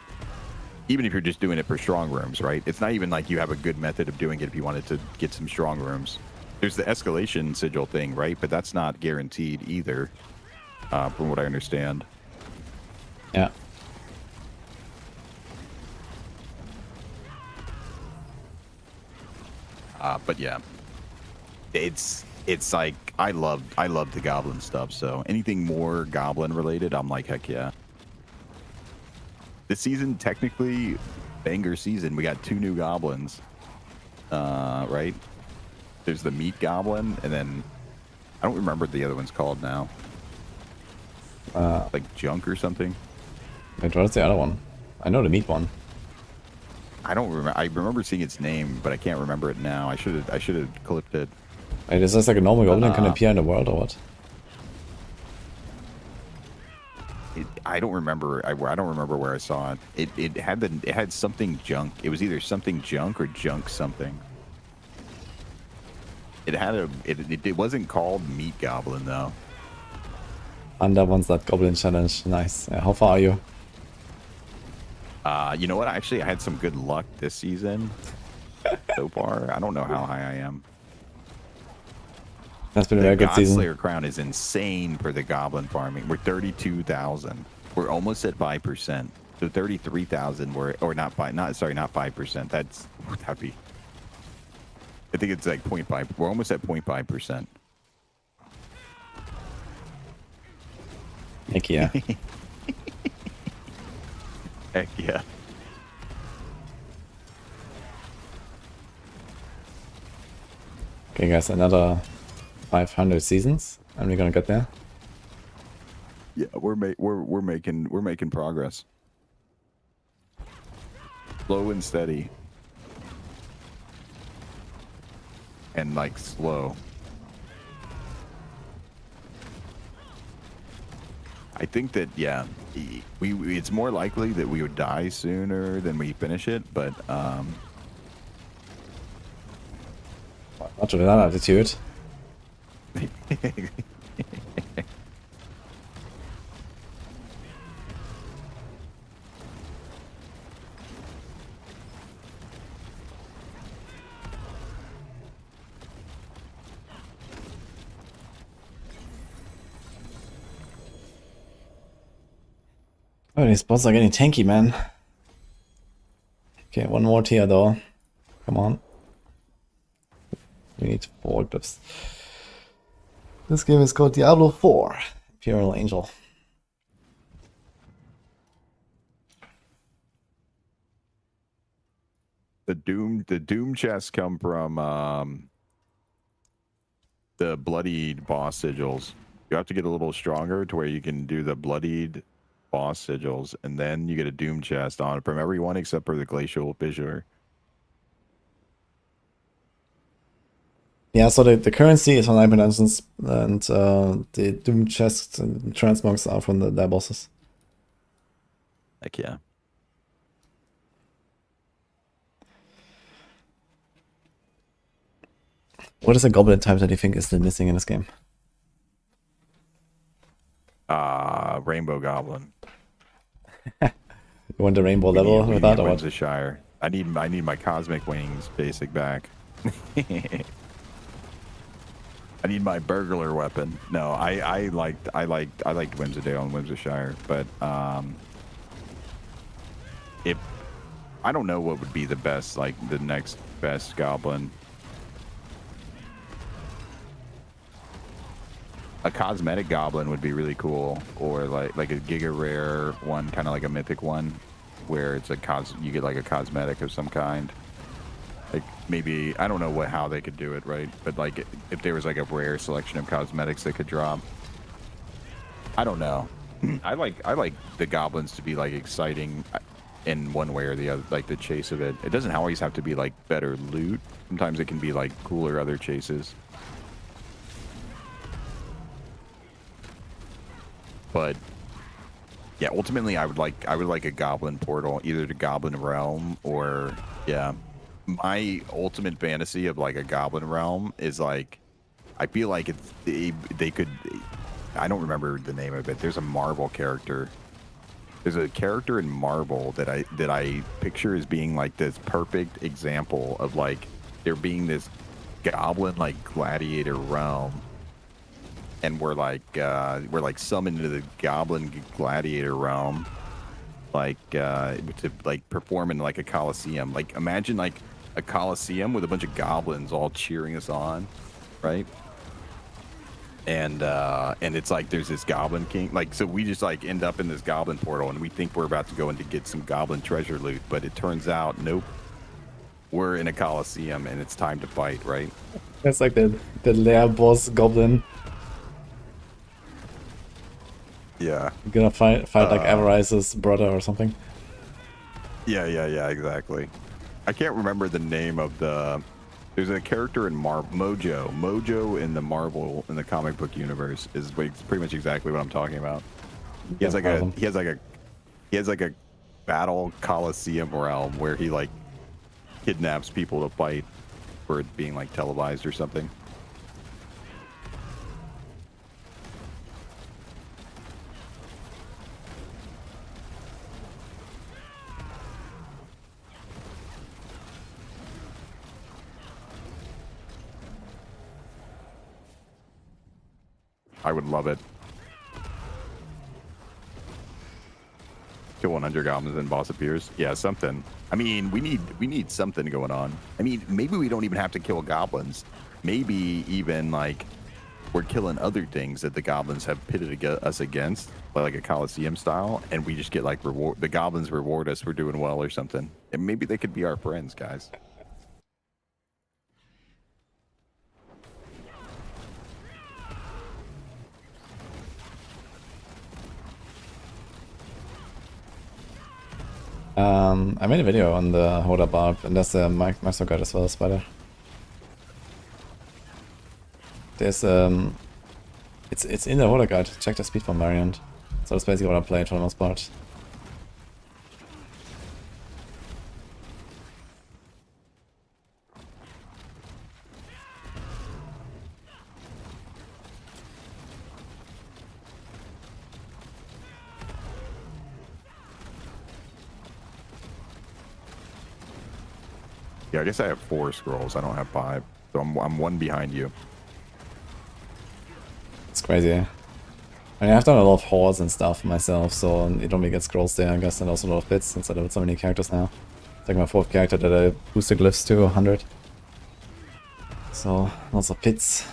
Even if you're just doing it for strong rooms, right? It's not even like you have a good method of doing it if you wanted to get some strong rooms. There's the escalation sigil thing, right? But that's not guaranteed either, from what I understand. Yeah. But yeah, it's like I love the goblin stuff. So anything more goblin related, I'm like, heck yeah. This season, technically, banger season. We got 2 new goblins, right? There's the meat goblin, and then I don't remember what the other one's called now. Like junk or something. Wait, what is the other one? I know the meat one. I don't remember. I remember seeing its name, but I can't remember it now. I should have clipped it. Wait, is this like a normal goblin can appear in the world or what? I don't remember. I don't remember where I saw it. It had something junk. It was either something junk or junk something. It had it wasn't called meat goblin though. Under wants that goblin challenge. Nice. How far are you? You know what? Actually, I had some good luck this season so far. I don't know how high I am. That's been a very good season. Godslayer crown is insane for the goblin farming. We're 32,000. We're almost at 5%. So 33,000. Or not 5%. That'd be. I think it's like 0.5. We're almost at 0.5%. Heck yeah. Heck yeah. Okay, guys, another 500 seasons, and we're gonna get there. Yeah, we're making progress. Slow and steady. And like slow. I think that it's more likely that we would die sooner than we finish it, but Not with that attitude. Oh, these bots are getting tanky, man. Okay, one more tier though. Come on. We need 4 glyphs. This game is called Diablo 4. Imperial Angel. the doom chests come from the bloodied boss sigils. You have to get a little stronger to where you can do the bloodied boss sigils, and then you get a doom chest on from everyone except for the glacial fissure. Yeah, so the currency is from Nightmare Dungeons, and the Doom chests and transmogs are from their bosses. Heck yeah. What is a goblin type that you think is still missing in this game? Rainbow Goblin. You want the rainbow We level need with that or Winds what? of Shire. I need my Cosmic Wings basic back. I need my burglar weapon. No, I liked Whimsdale and Whims of Shire, but if I don't know what would be the best, like the next best goblin. A cosmetic goblin would be really cool, or like a giga rare one, kind of like a mythic one, where it's you get like a cosmetic of some kind. Like maybe I don't know how they could do it, right? But like if there was like a rare selection of cosmetics that could drop. I don't know. I like the goblins to be like exciting in one way or the other, like the chase of it. It doesn't always have to be like better loot. Sometimes it can be like cooler other chases. But yeah, ultimately I would like a goblin portal, either to Goblin Realm or yeah. My ultimate fantasy of like a Goblin Realm is like, I feel like it's they could, I don't remember the name of it. There's a Marvel character. There's a character in Marvel that I picture as being like this perfect example of like there being this goblin like gladiator realm, and we're like summoned into the goblin gladiator realm, like to like perform in like a coliseum. Like imagine like a coliseum with a bunch of goblins all cheering us on, right? And it's like there's this goblin king, like, so we just like end up in this goblin portal and we think we're about to go in to get some goblin treasure loot, but it turns out nope, we're in a coliseum and it's time to fight, right? That's like the lair boss goblin. Yeah. You're gonna fight like Avarice's brother or something. Yeah, exactly. I can't remember the name of the. There's a character in Mojo. Mojo in the Marvel, in the comic book universe is pretty much exactly what I'm talking about. He has like a battle coliseum realm where he like kidnaps people to fight for it being like televised or something. I would love it. Kill 100 goblins and boss appears. Yeah, something. I mean, we need something going on. I mean, maybe we don't even have to kill goblins. Maybe even like we're killing other things that the goblins have pitted us against, like a Coliseum style, and we just get like reward. The goblins reward us for doing well or something, and maybe they could be our friends, guys. I made a video on the Hoda Barb, and there's a Master Guide as well, Spider. There's it's in the Hoda Guide. Check the Speedborn variant. So that's basically what I played for the most part. Yeah, I guess I have 4 scrolls. I don't have 5, so I'm 1 behind you. It's crazy. I mean, I've done a lot of hordes and stuff myself, so you don't really get scrolls there, I guess, and also a lot of bits since I have so many characters now. It's like my 4th character that I boosted glyphs to 100. So, lots of bits.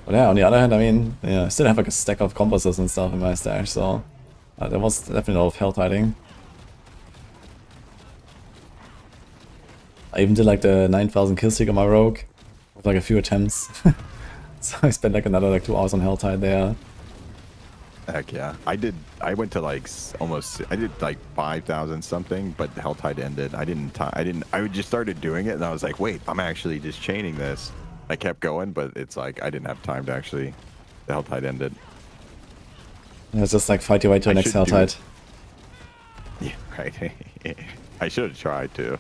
But yeah, on the other hand, I mean, yeah, I still have like a stack of compasses and stuff in my stash, so there was definitely a lot of hell tiding. I even did like the 9,000 kill streak on my rogue with like a few attempts. So I spent like another like 2 hours on Helltide there. Heck yeah. I went to like I did like 5,000 something, but Helltide ended. I just started doing it and I was like, wait, I'm actually just chaining this. I kept going, but it's like I didn't have time to actually, the Helltide ended. Yeah, it's just like fight your way to the next Helltide. Yeah, right. I should have tried to.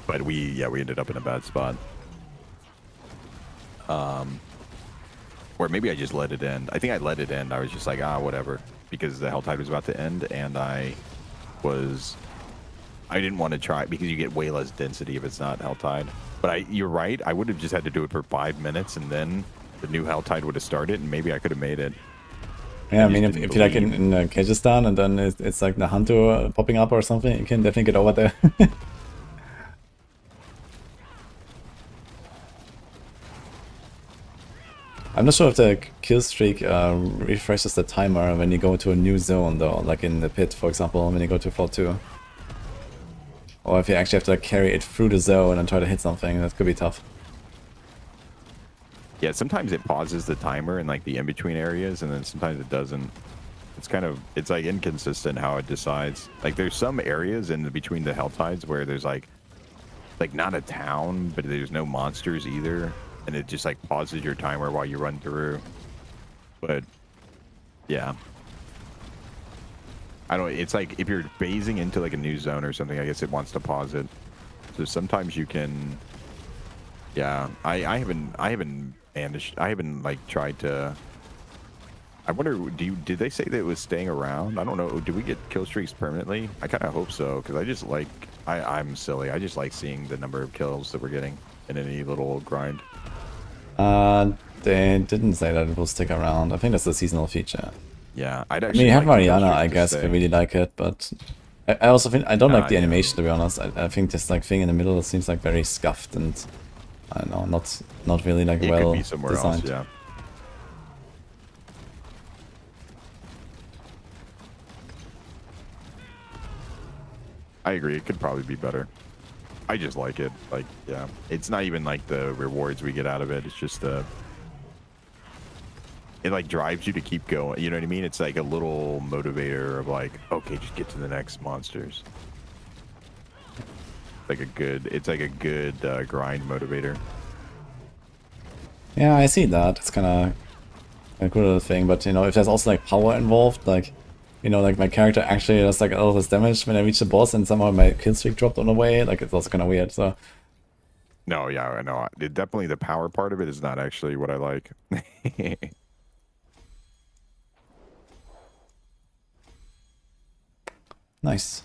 But we ended up in a bad spot. Or maybe I just let it end. I think I let it end. I was just like, ah, whatever. Because the Helltide was about to end, and I didn't want to try it because you get way less density if it's not Helltide. But you're right. I would have just had to do it for 5 minutes, and then the new Helltide would have started, and maybe I could have made it. Yeah, I mean, if you're like in Kyrgyzstan and then it's like the hunter popping up or something, you can definitely get over there. I'm not sure if the kill streak refreshes the timer when you go to a new zone though, like in the pit, for example, when you go to Fall 2. Or if you actually have to like, carry it through the zone and try to hit something, that could be tough. Yeah, sometimes it pauses the timer in like the in-between areas, and then sometimes it doesn't. It's like inconsistent how it decides. Like there's some areas in between the Helltides where there's like not a town, but there's no monsters either, and it just like pauses your timer while you run through. But yeah, I don't. It's like if you're phasing into like a new zone or something, I guess it wants to pause it. So sometimes you can. Yeah, I haven't like tried to. I wonder, did they say that it was staying around? I don't know. Do we get kill streaks permanently? I kind of hope so, because I just like, I'm silly. I just like seeing the number of kills that we're getting in any little grind. They didn't say that it will stick around. I think that's a seasonal feature. Yeah, I mean, you have Mariana, I guess, if I really like it, but I also think, I don't like the animation, to be honest. I think this like thing in the middle seems like very scuffed and, I don't know, not really like well could be somewhere designed. else, yeah. I agree. It could probably be better. I just like it. Like, yeah. It's not even like the rewards we get out of it. It's just it like drives you to keep going. You know what I mean? It's like a little motivator of like, okay, just get to the next monsters. It's like a good grind motivator. Yeah, I see that. It's kind of a cool little thing, but you know, if there's also like power involved, like, you know, like my character actually does like all this damage when I reach the boss, and somehow my kill streak dropped on the way. Like it's also kind of weird. So. No, yeah, I know. Definitely the power part of it is not actually what I like. Nice.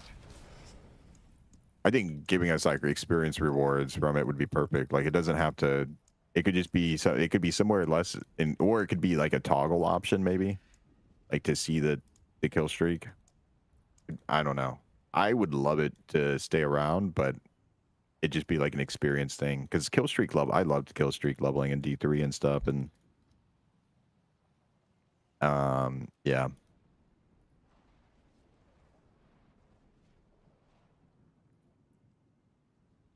I think giving us like experience rewards from it would be perfect. Like it doesn't have to. It could just be so. It could be somewhere less, or it could be like a toggle option maybe, like to see the kill streak. I don't know. I would love it to stay around, but it'd just be like an experience thing. Because kill streak level, I loved kill streak leveling in D3 and stuff, and yeah.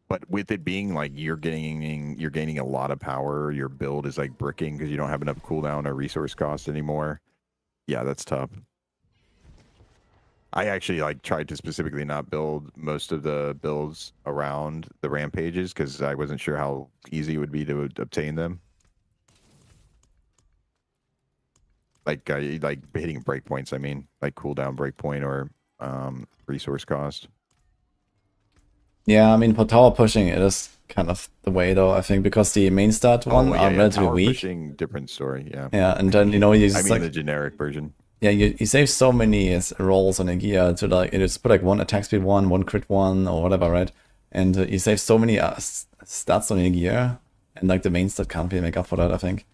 But with it being like you're gaining a lot of power, your build is like bricking because you don't have enough cooldown or resource cost anymore. Yeah, that's tough. I actually like tried to specifically not build most of the builds around the rampages because I wasn't sure how easy it would be to obtain them. Like hitting breakpoints, I mean, like cooldown breakpoint or resource cost. Yeah, I mean, for tower pushing, it is kind of the way though, I think, because the main stat one are relatively tower weak. Pushing, different story, yeah. Yeah, and then, you know, you just I mean, like the generic version. Yeah, you save so many rolls on a gear to like, you just put like one attack speed one crit one, or whatever, right? And you save so many stats on your gear, and like the main stat can't really make up for that, I think.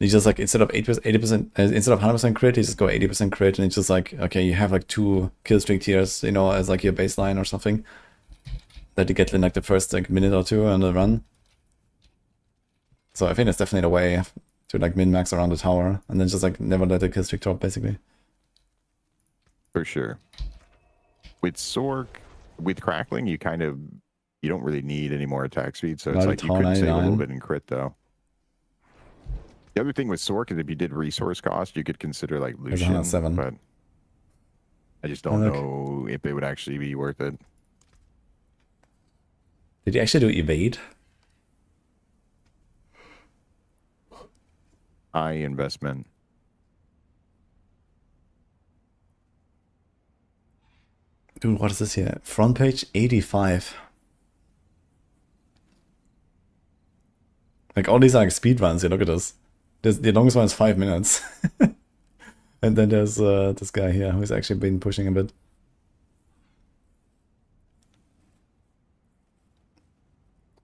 You just like, instead of 80%, instead of 100% crit, you just go 80% crit, and it's just like, okay, you have like 2 kill streak tiers, you know, as like your baseline or something, that you get in like the first like minute or two on the run. So I think that's definitely the way to like min-max around the tower, and then just like never let the kill streak drop, basically. For sure. With Sork, with Crackling, you don't really need any more attack speed, so it's like you could save a little bit in crit though. The other thing with Sork is if you did resource cost, you could consider like Lucian, but I just don't know if it would actually be worth it. Did you actually do evade? High investment. Dude, what is this here? Front page 85. Like all these are like speed runs here, look at this. the longest one is 5 minutes. And then there's this guy here who's actually been pushing a bit.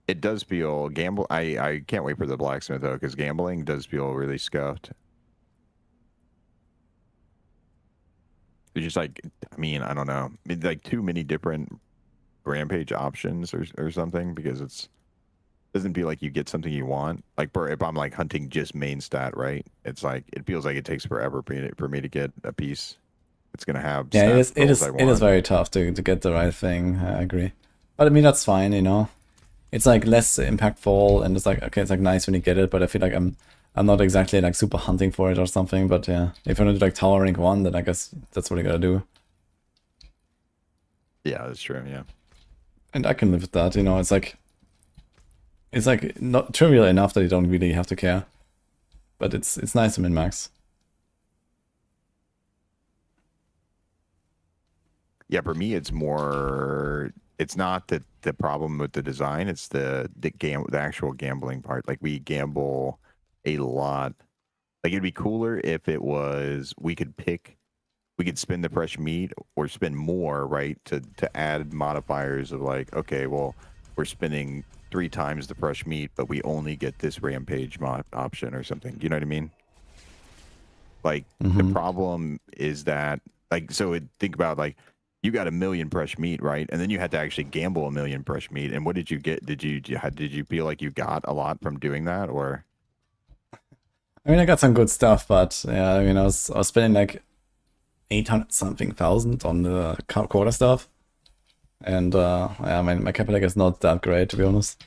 It does feel gamble. I can't wait for the blacksmith though, because gambling does feel really scuffed. It's just like, I mean, I don't know, like too many different rampage options or something, because it's doesn't feel like you get something you want. Like if I'm like hunting just main stat, right? It's like it feels like it takes forever for me to get a piece. It's gonna have Yeah, it stat is rolls I it is want. very tough to get the right thing. I agree. But I mean that's fine, you know. It's like less impactful, and it's like okay, it's like nice when you get it, but I feel like I'm not exactly like super hunting for it or something. But yeah, if you want to do like tower rank 1, then I guess that's what you gotta do. Yeah, that's true. Yeah. And I can live with that, you know. It's like not trivial enough that you don't really have to care. But it's nice to min-max. Yeah, for me, it's more. It's not the problem with the design. It's the actual gambling part. Like we gamble a lot. Like it'd be cooler if it was we could spin the fresh meat or spend more, right? To add modifiers of like, okay, well, we're spending 3 times the fresh meat, but we only get this rampage mod option or something. You know what I mean? Like the problem is that like think about like you got 1 million fresh meat, right? And then you had to actually gamble 1 million fresh meat. And what did you get? Did you feel like you got a lot from doing that, or? I mean, I got some good stuff, but yeah, I mean, I was spending like 800 something thousand on the quarter stuff, and yeah, my capital is not that great, to be honest.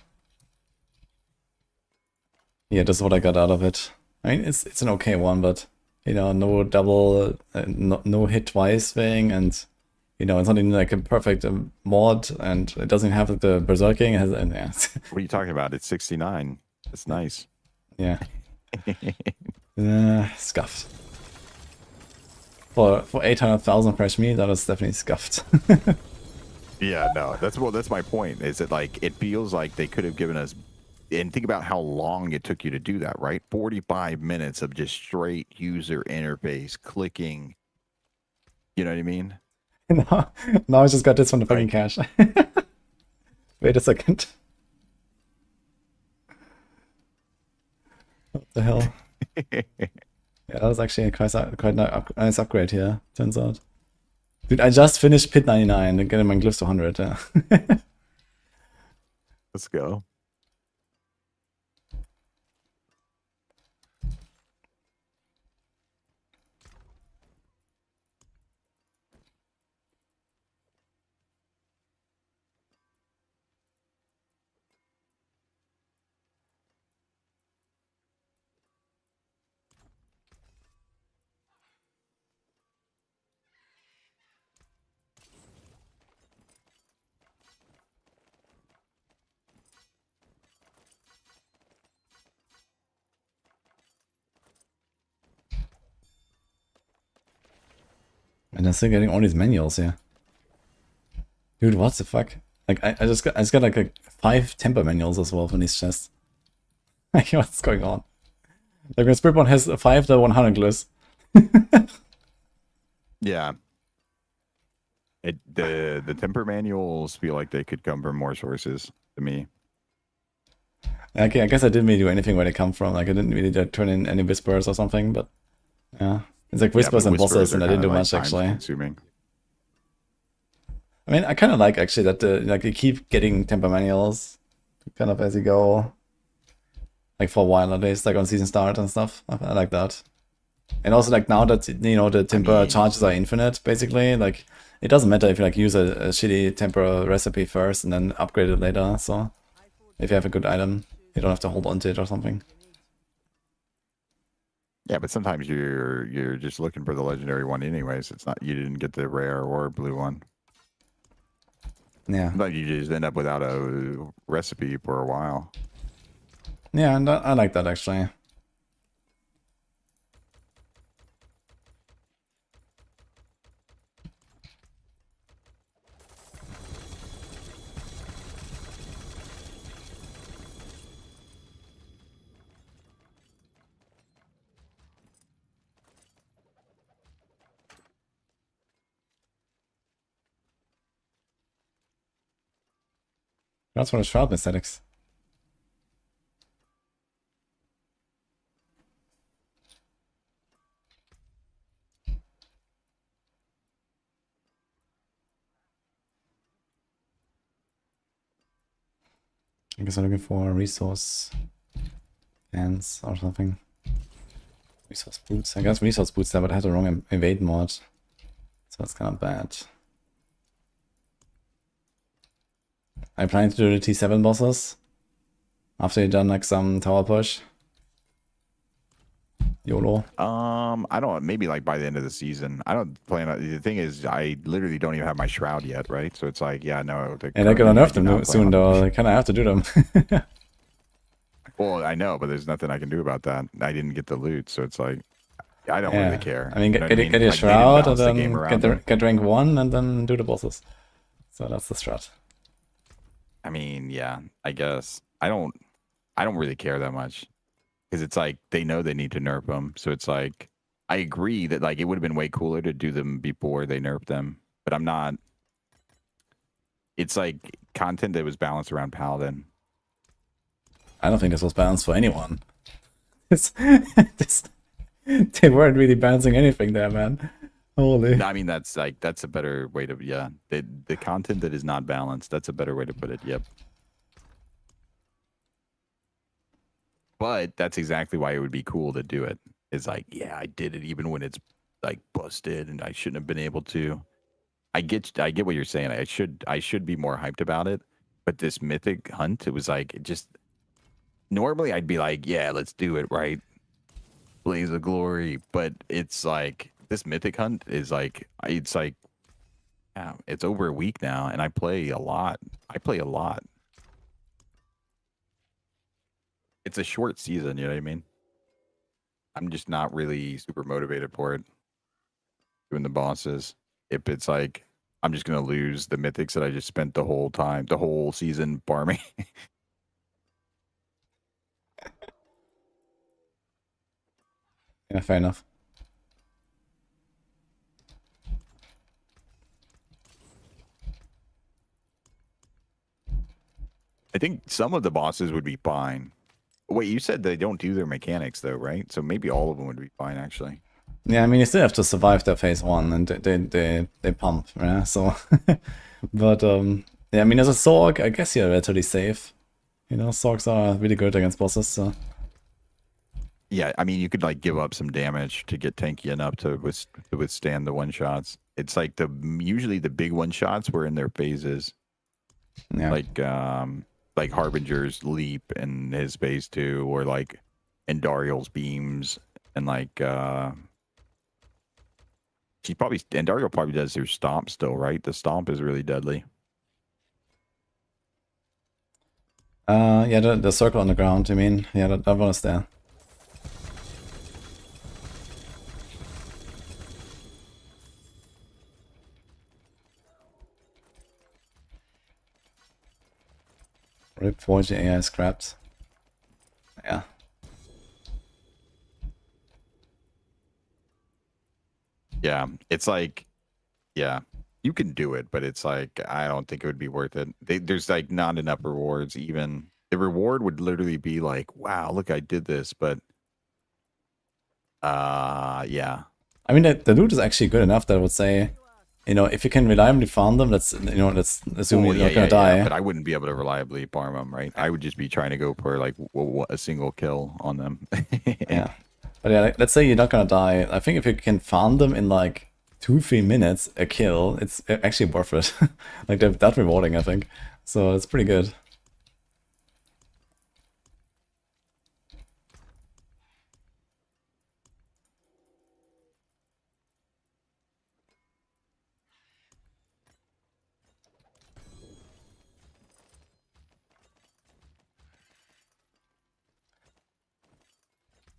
Yeah, that's what I got out of it. I mean, it's an okay one, but you know, no double, no hit twice thing, and you know, it's not even like a perfect mod, and it doesn't have the berserking. It has, and yeah, What are you talking about? It's 69. That's nice. yeah, scuffed. For 800,000 fresh meat, that is definitely scuffed. Yeah, no, that's my point. Is it like it feels like they could have given us, and think about how long it took you to do that, right? 45 minutes of just straight user interface clicking. You know what I mean? now I just got this from the fucking cache. Wait a second. What the hell? Yeah, that was actually a quite nice upgrade here, turns out. Dude, I just finished Pit 99 and getting my glyphs to 100, yeah. Let's go. And I'm still getting all these manuals here. Dude, what the fuck? Like, I just got like 5 temper manuals as well from these chests. Like, what's going on? Like, when Spiritborn has 5 to 100 glyphs. Yeah. The temper manuals feel like they could come from more sources to me. Okay, I guess I didn't really do anything where they come from. Like, I didn't really turn in any whispers or something, but yeah. It's like whispers and bosses, and I didn't do much actually. Consuming. I mean, I kind of like actually that like you keep getting temper manuals kind of as you go. Like for a while at least, like on season start and stuff. I like that. And also like now that, you know, the temper charges are infinite, basically, like it doesn't matter if you like use a shitty temper recipe first and then upgrade it later. So if you have a good item, you don't have to hold on to it or something. Yeah, but sometimes you're just looking for the legendary one anyways. It's not, you didn't get the rare or blue one. Yeah. But you just end up without a recipe for a while. Yeah, and I like that actually. That's for the Shroud aesthetics. I guess I'm looking for resource hands or something. Resource boots. I guess resource boots there, but I had the wrong evade mod. So that's kind of bad. I'm planning to do the T7 bosses after you've done like some tower push. YOLO. I don't. Maybe like by the end of the season. I don't plan. The thing is, I literally don't even have my shroud yet, right? So it's like, yeah, no. And they're gonna nerf them not soon, plan on- though. I kind of have to do them. Well, I know, but there's nothing I can do about that. I didn't get the loot, so it's like, I don't really care. I mean, You know what get your Like, they didn't shroud and balance the game around then them. get rank 1 and then do the bosses. So that's the strat. I mean, yeah, I guess I don't really care that much because it's like they know they need to nerf them. So it's like I agree that like it would have been way cooler to do them before they nerfed them, but I'm not. It's like content that was balanced around Paladin. I don't think this was balanced for anyone. They weren't really balancing anything there, man. Holy. No, I mean that's a better way to the content that is not balanced. That's a better way to put it. Yep. But that's exactly why it would be cool to do it. It's like, yeah, I did it even when it's like busted and I shouldn't have been able to. I get what you're saying. I should be more hyped about it. But this mythic hunt, it was like it just normally I'd be like, yeah, let's do it, right? Blaze of glory. But it's like this mythic hunt is like yeah, it's over a week now and I play a lot. It's a short season, you know what I mean? I'm just not really super motivated for it. Doing the bosses. If it's like I'm just gonna lose the mythics that I just spent the whole season farming. Yeah, fair enough. I think some of the bosses would be fine. Wait, you said they don't do their mechanics though, right? So maybe all of them would be fine actually. Yeah, I mean, you still have to survive their phase 1 and they pump, yeah, so. But, yeah, I mean, as a Sorg, I guess you're relatively safe. You know, Sorgs are really good against bosses, so. Yeah, I mean, you could like give up some damage to get tanky enough to withstand the one shots. It's like usually the big one shots were in their phases, Yeah. like Harbinger's leap in his phase 2, or like Endariel's beams, and like Endariel probably does their stomp still, right? The stomp is really deadly. Yeah, the circle on the ground, I mean, yeah, that one is there. Rip 40 AI scrapped. Yeah. Yeah, it's like, yeah, you can do it, but it's like I don't think it would be worth it. There's like not enough rewards. Even the reward would literally be like, wow, look, I did this, but yeah. I mean, the loot is actually good enough that I would say, you know, if you can reliably farm them, let's assume you're not gonna die. But I wouldn't be able to reliably farm them, right? I would just be trying to go for like a single kill on them. Yeah. But yeah, let's say you're not gonna die. I think if you can farm them in like 2-3 minutes a kill, it's actually worth it. Like they're that rewarding, I think. So it's pretty good.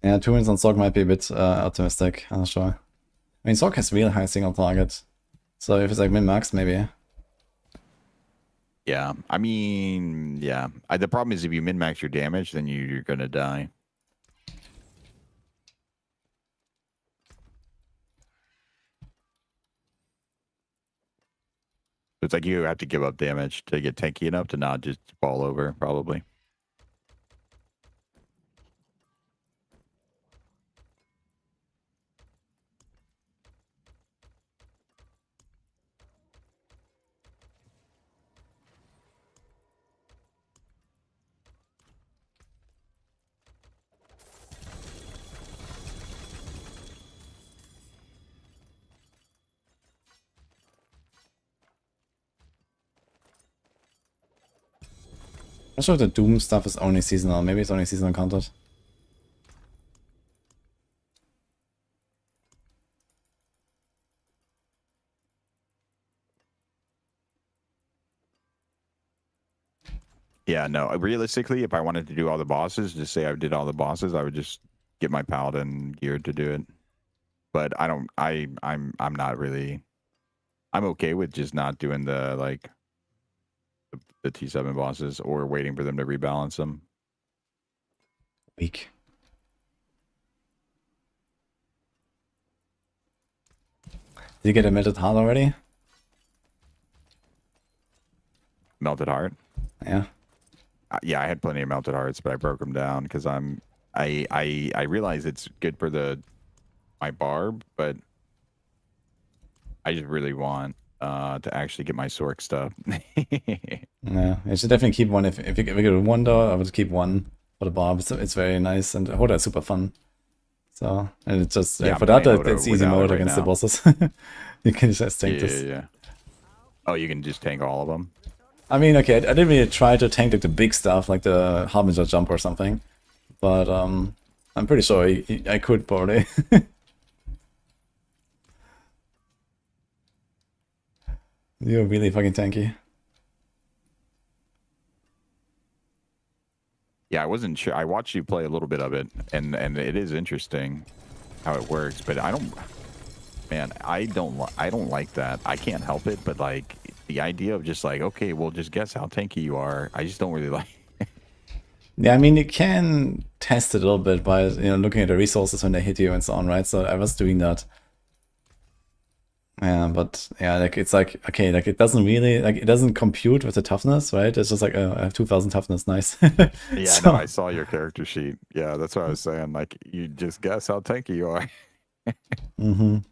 Yeah, 2 minutes on Sorg might be a bit optimistic, I'm not sure. I mean, Sorg has real high single target. So if it's like min-max, maybe. Yeah, I mean, yeah. The problem is if you min-max your damage, then you're gonna die. it's like you have to give up damage to get tanky enough to not just fall over, probably. I'm not sure if the Doom stuff is only seasonal. Maybe it's only seasonal content. Yeah, no. Realistically, if I wanted to do all the bosses, just say I did all the bosses, I would just get my Paladin geared to do it. But I don't. I'm not really. I'm okay with just not doing the like the T7 bosses or waiting for them to rebalance them. Weak. Did you get a melted heart already? Melted heart. Yeah. Yeah, I had plenty of melted hearts, but I broke them down because I realize it's good for my barb, but I just really want to actually get my Sork stuff. Yeah, you should definitely keep one. If you get one though, I would keep one for the barb. It's very nice, and Hoda is super fun. So, and it's just Yeah, for I'm that playing Hoda it's easy without it mode right against the now. bosses. You can just tank this. Yeah. Oh, you can just tank all of them. I mean, okay, I didn't really try to tank like the big stuff, like the Harbinger jump or something, but I'm pretty sure I could probably. You're really fucking tanky. Yeah, I wasn't sure. I watched you play a little bit of it, and it is interesting how it works. But I don't, man, I don't like that. I can't help it, but like the idea of just like, okay, well, just guess how tanky you are. I just don't really like. Yeah, I mean, you can test it a little bit by looking at the resources when they hit you and so on, right? So I was doing that. Yeah, but yeah, like it's like okay, like it doesn't really it doesn't compute with the toughness, right? It's just like oh, I have 2000 toughness, nice. Yeah, So- no, I saw your character sheet. Yeah, that's what I was saying. Like, you just guess how tanky you are. Mhm.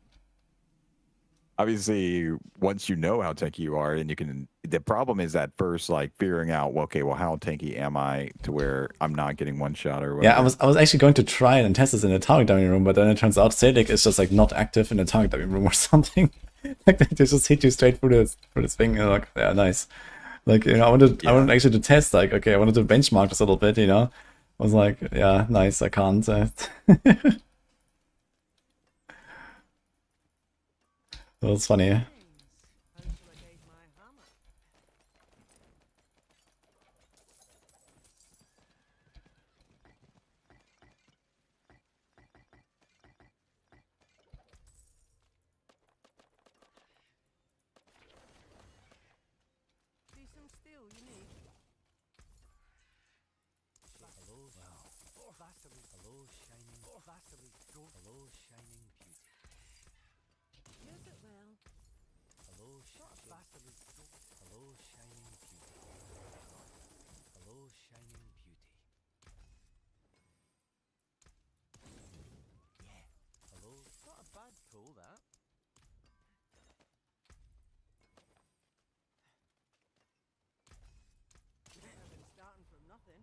Obviously, once you know how tanky you are, and you can. The problem is that first, like figuring out, well, okay, well, how tanky am I to where I'm not getting one shot or whatever. Yeah, I was actually going to try and test this in the target dummy room, but then it turns out Sedic is just like not active in the target dummy room or something. Like they just hit you straight through this thing, and like yeah, nice. Like I wanted actually to test, like okay, I wanted to benchmark this a little bit, I was like, yeah, nice, I can't. That was funny. How shall I gauge my hammer? See some steel you need. Use it well. Not a bad tool, that. I've been starting from nothing.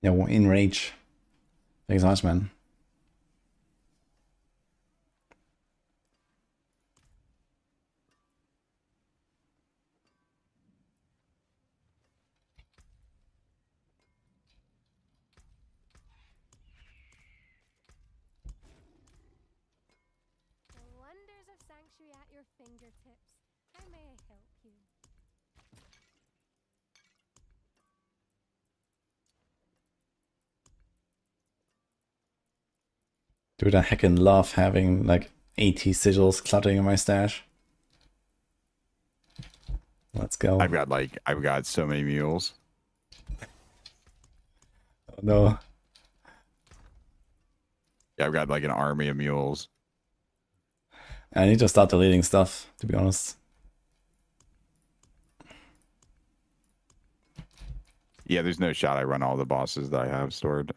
Yeah, well, in rage. Thanks so much, man. sanctuary at your fingertips. How may I help you? Dude, I heckin' love having like 80 sigils cluttering in my stash. Let's go. I've got so many mules. Oh, no. Yeah, I've got like an army of mules. I need to start deleting stuff, to be honest. Yeah, there's no shot I run all the bosses that I have stored.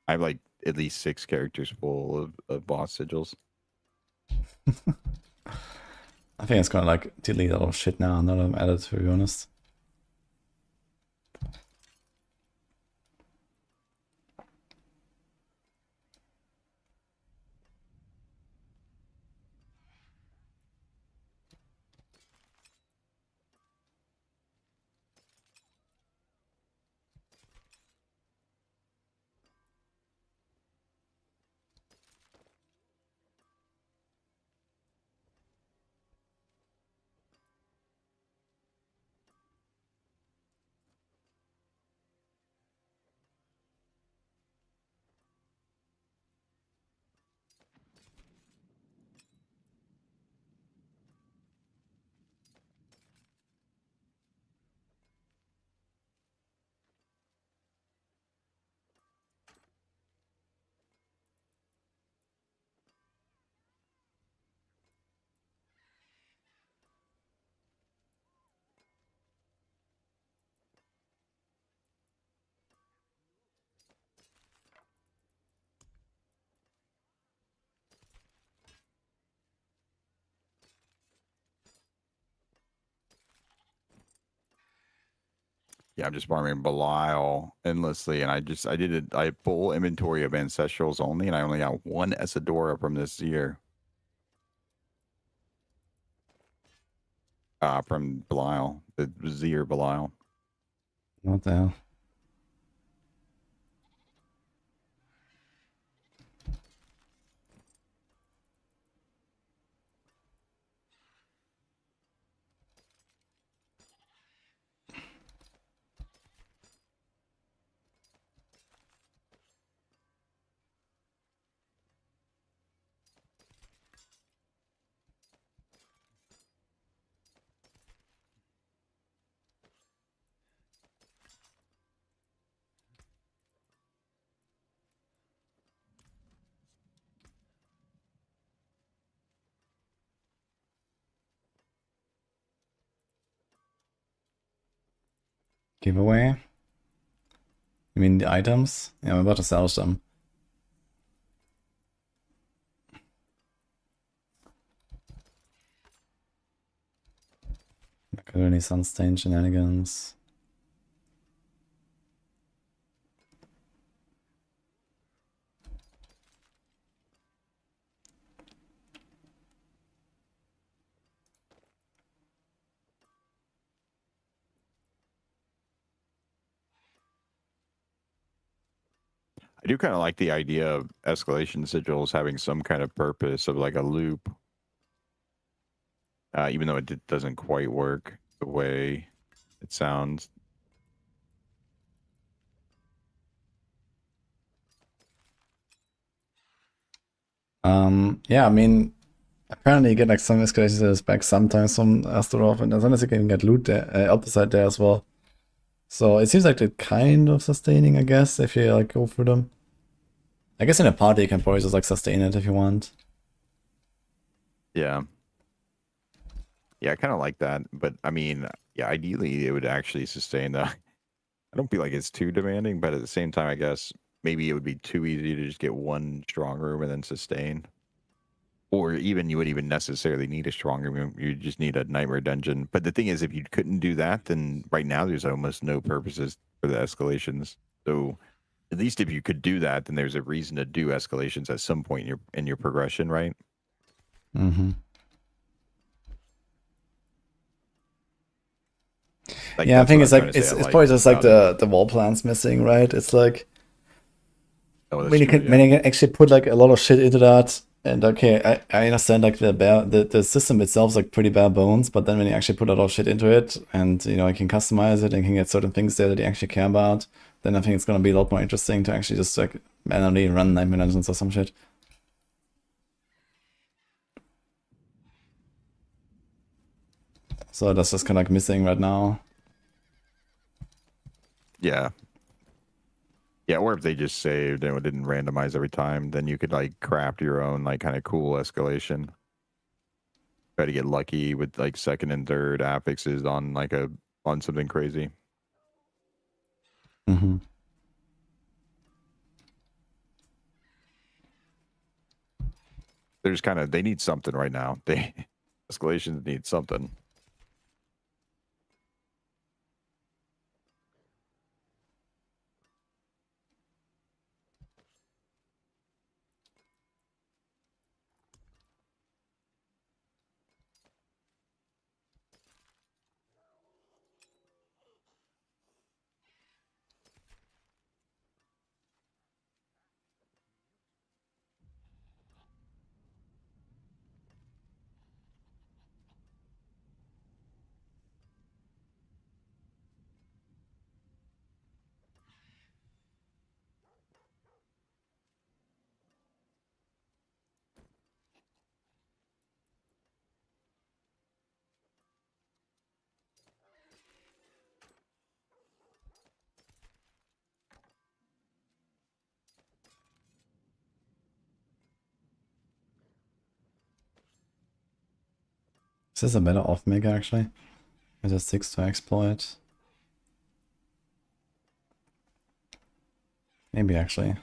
I have like at least 6 characters full of boss sigils. I think it's gonna like delete a lot of shit now that I'm at it, to be honest. Yeah, I'm just farming Belial endlessly, and I full inventory of ancestrals only, and I only got 1 Isadora from this year. From Belial, the Vizier Belial. What the hell? Giveaway? You mean the items? Yeah, I'm about to sell some. Macaroni Sunstein shenanigans. I do kind of like the idea of escalation sigils having some kind of purpose of like a loop, even though it doesn't quite work the way it sounds. Yeah, I mean, apparently you get like some escalations back sometimes from Astaroth, and sometimes you can get loot there, opposite there as well. So it seems like they're kind of sustaining, I guess, if you like go through them. I guess in a party you can probably just like sustain it if you want. Yeah. Yeah, I kind of like that, but I mean, yeah, ideally it would actually sustain the. I don't feel like it's too demanding, but at the same time, I guess maybe it would be too easy to just get 1 strong room and then sustain. Or even you would even necessarily need a strong room. You just need a nightmare dungeon. But the thing is, if you couldn't do that, then right now there's almost no purposes for the escalations. So at least if you could do that, then there's a reason to do escalations at some point in your progression, right? Mm-hmm. Like, Yeah, I that's think what it's I'm like trying to say. it's I probably just like about the wall plans missing, right? It's like Oh, that's when you true, can when you can actually put like a lot of shit into that, And okay, I understand like the system itself is like pretty bare bones, but then when you actually put a lot of shit into it and you know you can customize it and can get certain things there that you actually care about, then I think it's gonna be a lot more interesting to actually just like manually run Nightmare Dungeons or some shit. So that's just kind of like missing right now. Yeah. Yeah, or if they just saved and it didn't randomize every time, then you could like craft your own like kind of cool escalation. Try to get lucky with like second and third affixes on like on something crazy. Mm-hmm. There's kind of they need something right now. They escalations need something. Is this a better off maker actually? Is it 6 to exploit? Maybe actually.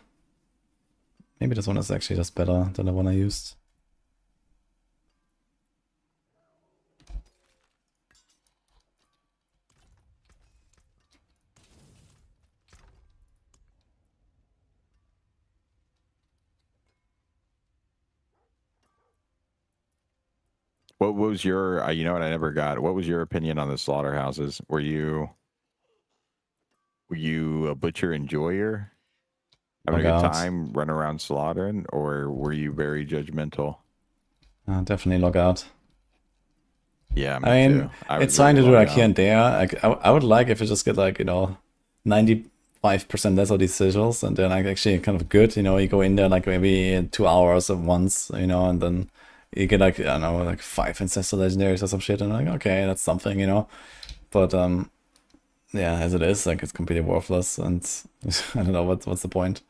Maybe this one is actually just better than the one I used. What was your you know what I never got? What was your opinion on the slaughterhouses? Were you a butcher enjoyer? Having Log a good out. time running around slaughtering, or were you very judgmental? Definitely log out. Yeah, me I mean, too. I it's was fine very to do like logged here out. and there. Like, I would like if it just get like, you know, 95% less of these sigils and then like actually kind of good, you know, you go in there like maybe 2 hours at once, you know, and then you get like, I don't know, like 5 ancestral legendaries or some shit and like, okay, that's something, you know. But yeah, as it is, like it's completely worthless and I don't know what's the point.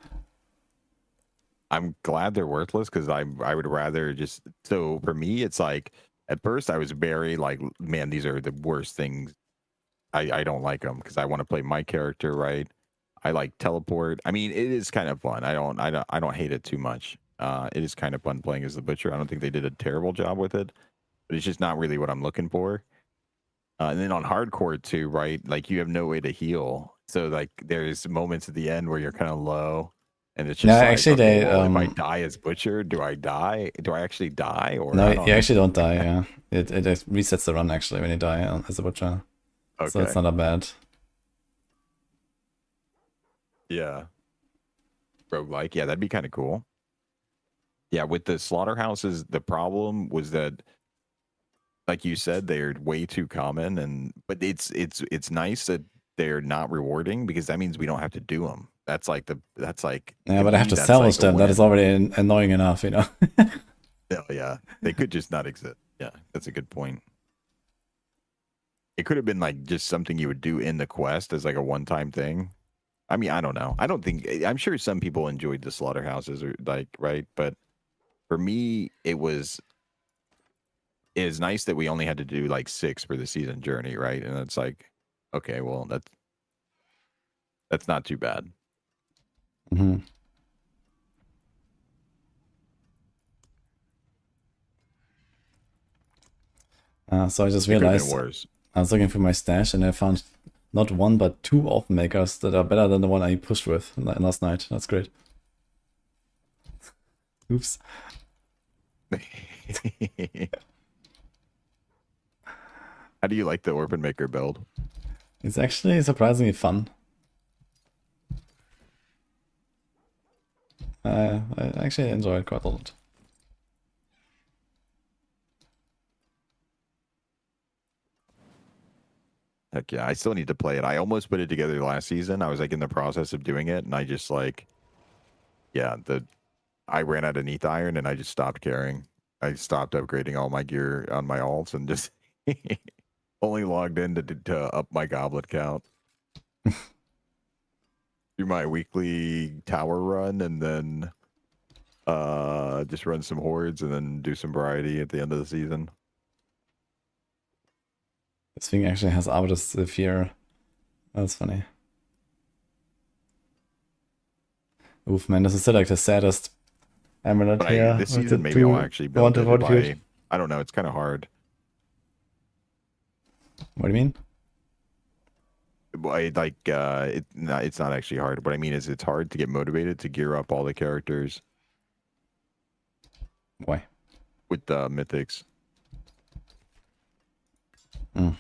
I'm glad they're worthless because I would rather just so for me it's like at first I was very like man these are the worst things. I don't like them because I want to play my character right. I like teleport. I mean it is kind of fun. I don't hate it too much. It is kind of fun playing as the butcher. I don't think they did a terrible job with it, but it's just not really what I'm looking for. And then on hardcore too, right? Like you have no way to heal. So like there's moments at the end where you're kind of low and it's Yeah, just like, actually okay, they well, if I die as butcher, do I die? Do I actually die? Or no, I you don't actually don't die, yeah. It resets the run actually when you die as a butcher. So it's okay. not that bad. Yeah. Roguelike. Yeah, that'd be kind of cool. Yeah, with the slaughterhouses, the problem was that like you said, they're way too common and but it's nice that they're not rewarding because that means we don't have to do them. That's like Yeah, to but I have me to that's salvage like a them. That is win. already annoying enough, you know. Oh, yeah, they could just not exist. Yeah, that's a good point. It could have been like just something you would do in the quest as like a one-time thing. I mean, I don't know. I don't think I'm sure some people enjoyed the slaughterhouses or like right, but for me, it is nice that we only had to do like 6 for the season journey, right? And it's like, okay, well that's not too bad. Hmm. So I just It could have been realized worse. I was looking for my stash and I found not one but 2 off makers that are better than the one I pushed with last night. That's great. Oops. How do you like the Orphan Maker build? It's actually surprisingly fun. I actually enjoy it quite a lot. Heck yeah, I still need to play it. I almost put it together last season. I was like in the process of doing it, and I just like, yeah, I ran out of Neath Iron, and I just stopped caring. I stopped upgrading all my gear on my alts, and just only logged in to up my goblet count. Do my weekly tower run, and then just run some hordes, and then do some variety at the end of the season. This thing actually has Arbiter's Sphere. That's funny. Oof, man, this is still like the saddest amulet But here. this with season, the maybe I'll two actually build wanted it. fortitude. I don't know. It's kind of hard. What do you mean? It's not actually hard. What I mean is it's hard to get motivated to gear up all the characters Why? with the mythics. Mm.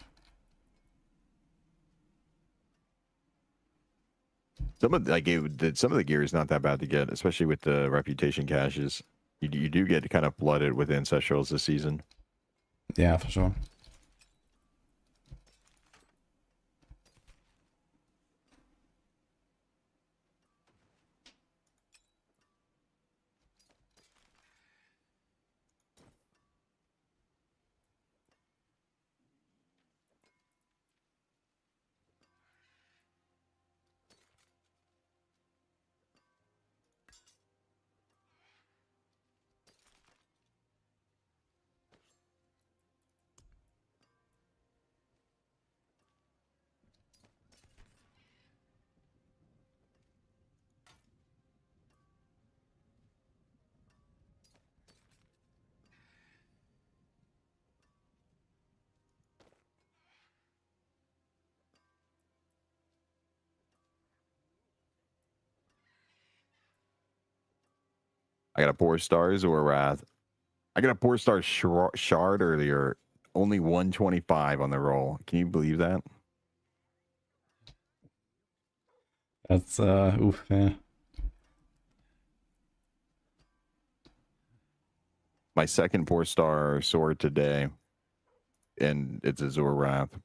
Some of the gear is not that bad to get, especially with the reputation caches. You do get kind of flooded with ancestrals this season. Yeah, for sure. I got a 4-star or a Wrath. I got a 4-star shard earlier. Only 125 on the roll. Can you believe that? That's oof, yeah. My second 4-star sword today, and it's a Zor Wrath.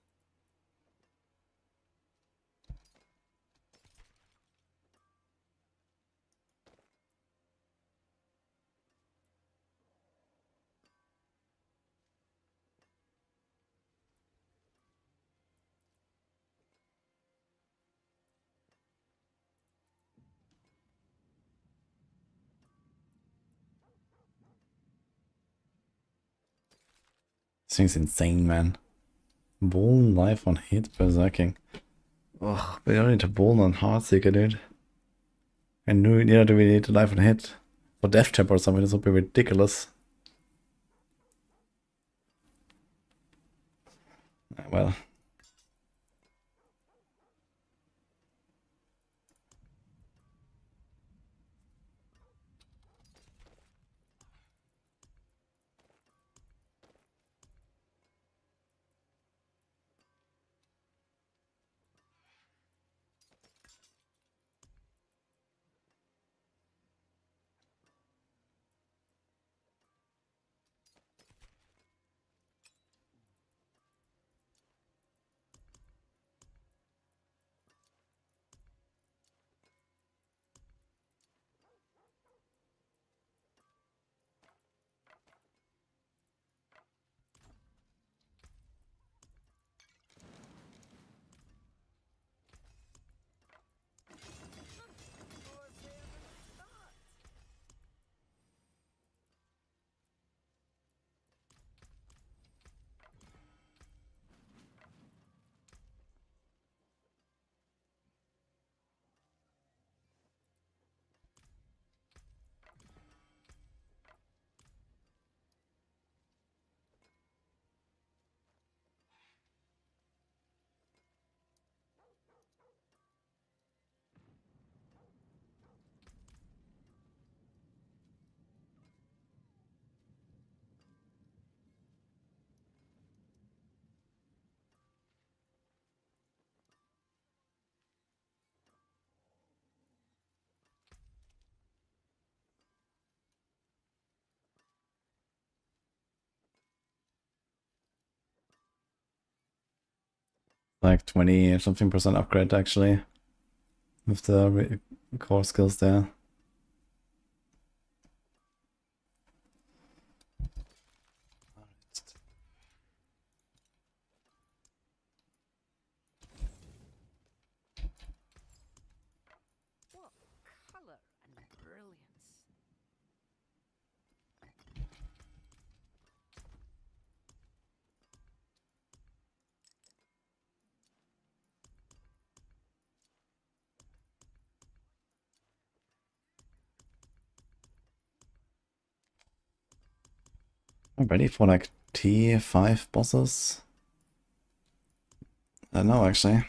This thing's insane, man. Bull life on hit berserking. Ugh, we don't need to bull on Heartseeker, dude. And neither do we need to life on hit. For Death Trap or something, this would be ridiculous. Well. like 20 something percent upgrade actually with the core skills there. What colour and brilliance. I'm ready for like T5 bosses. I don't know actually.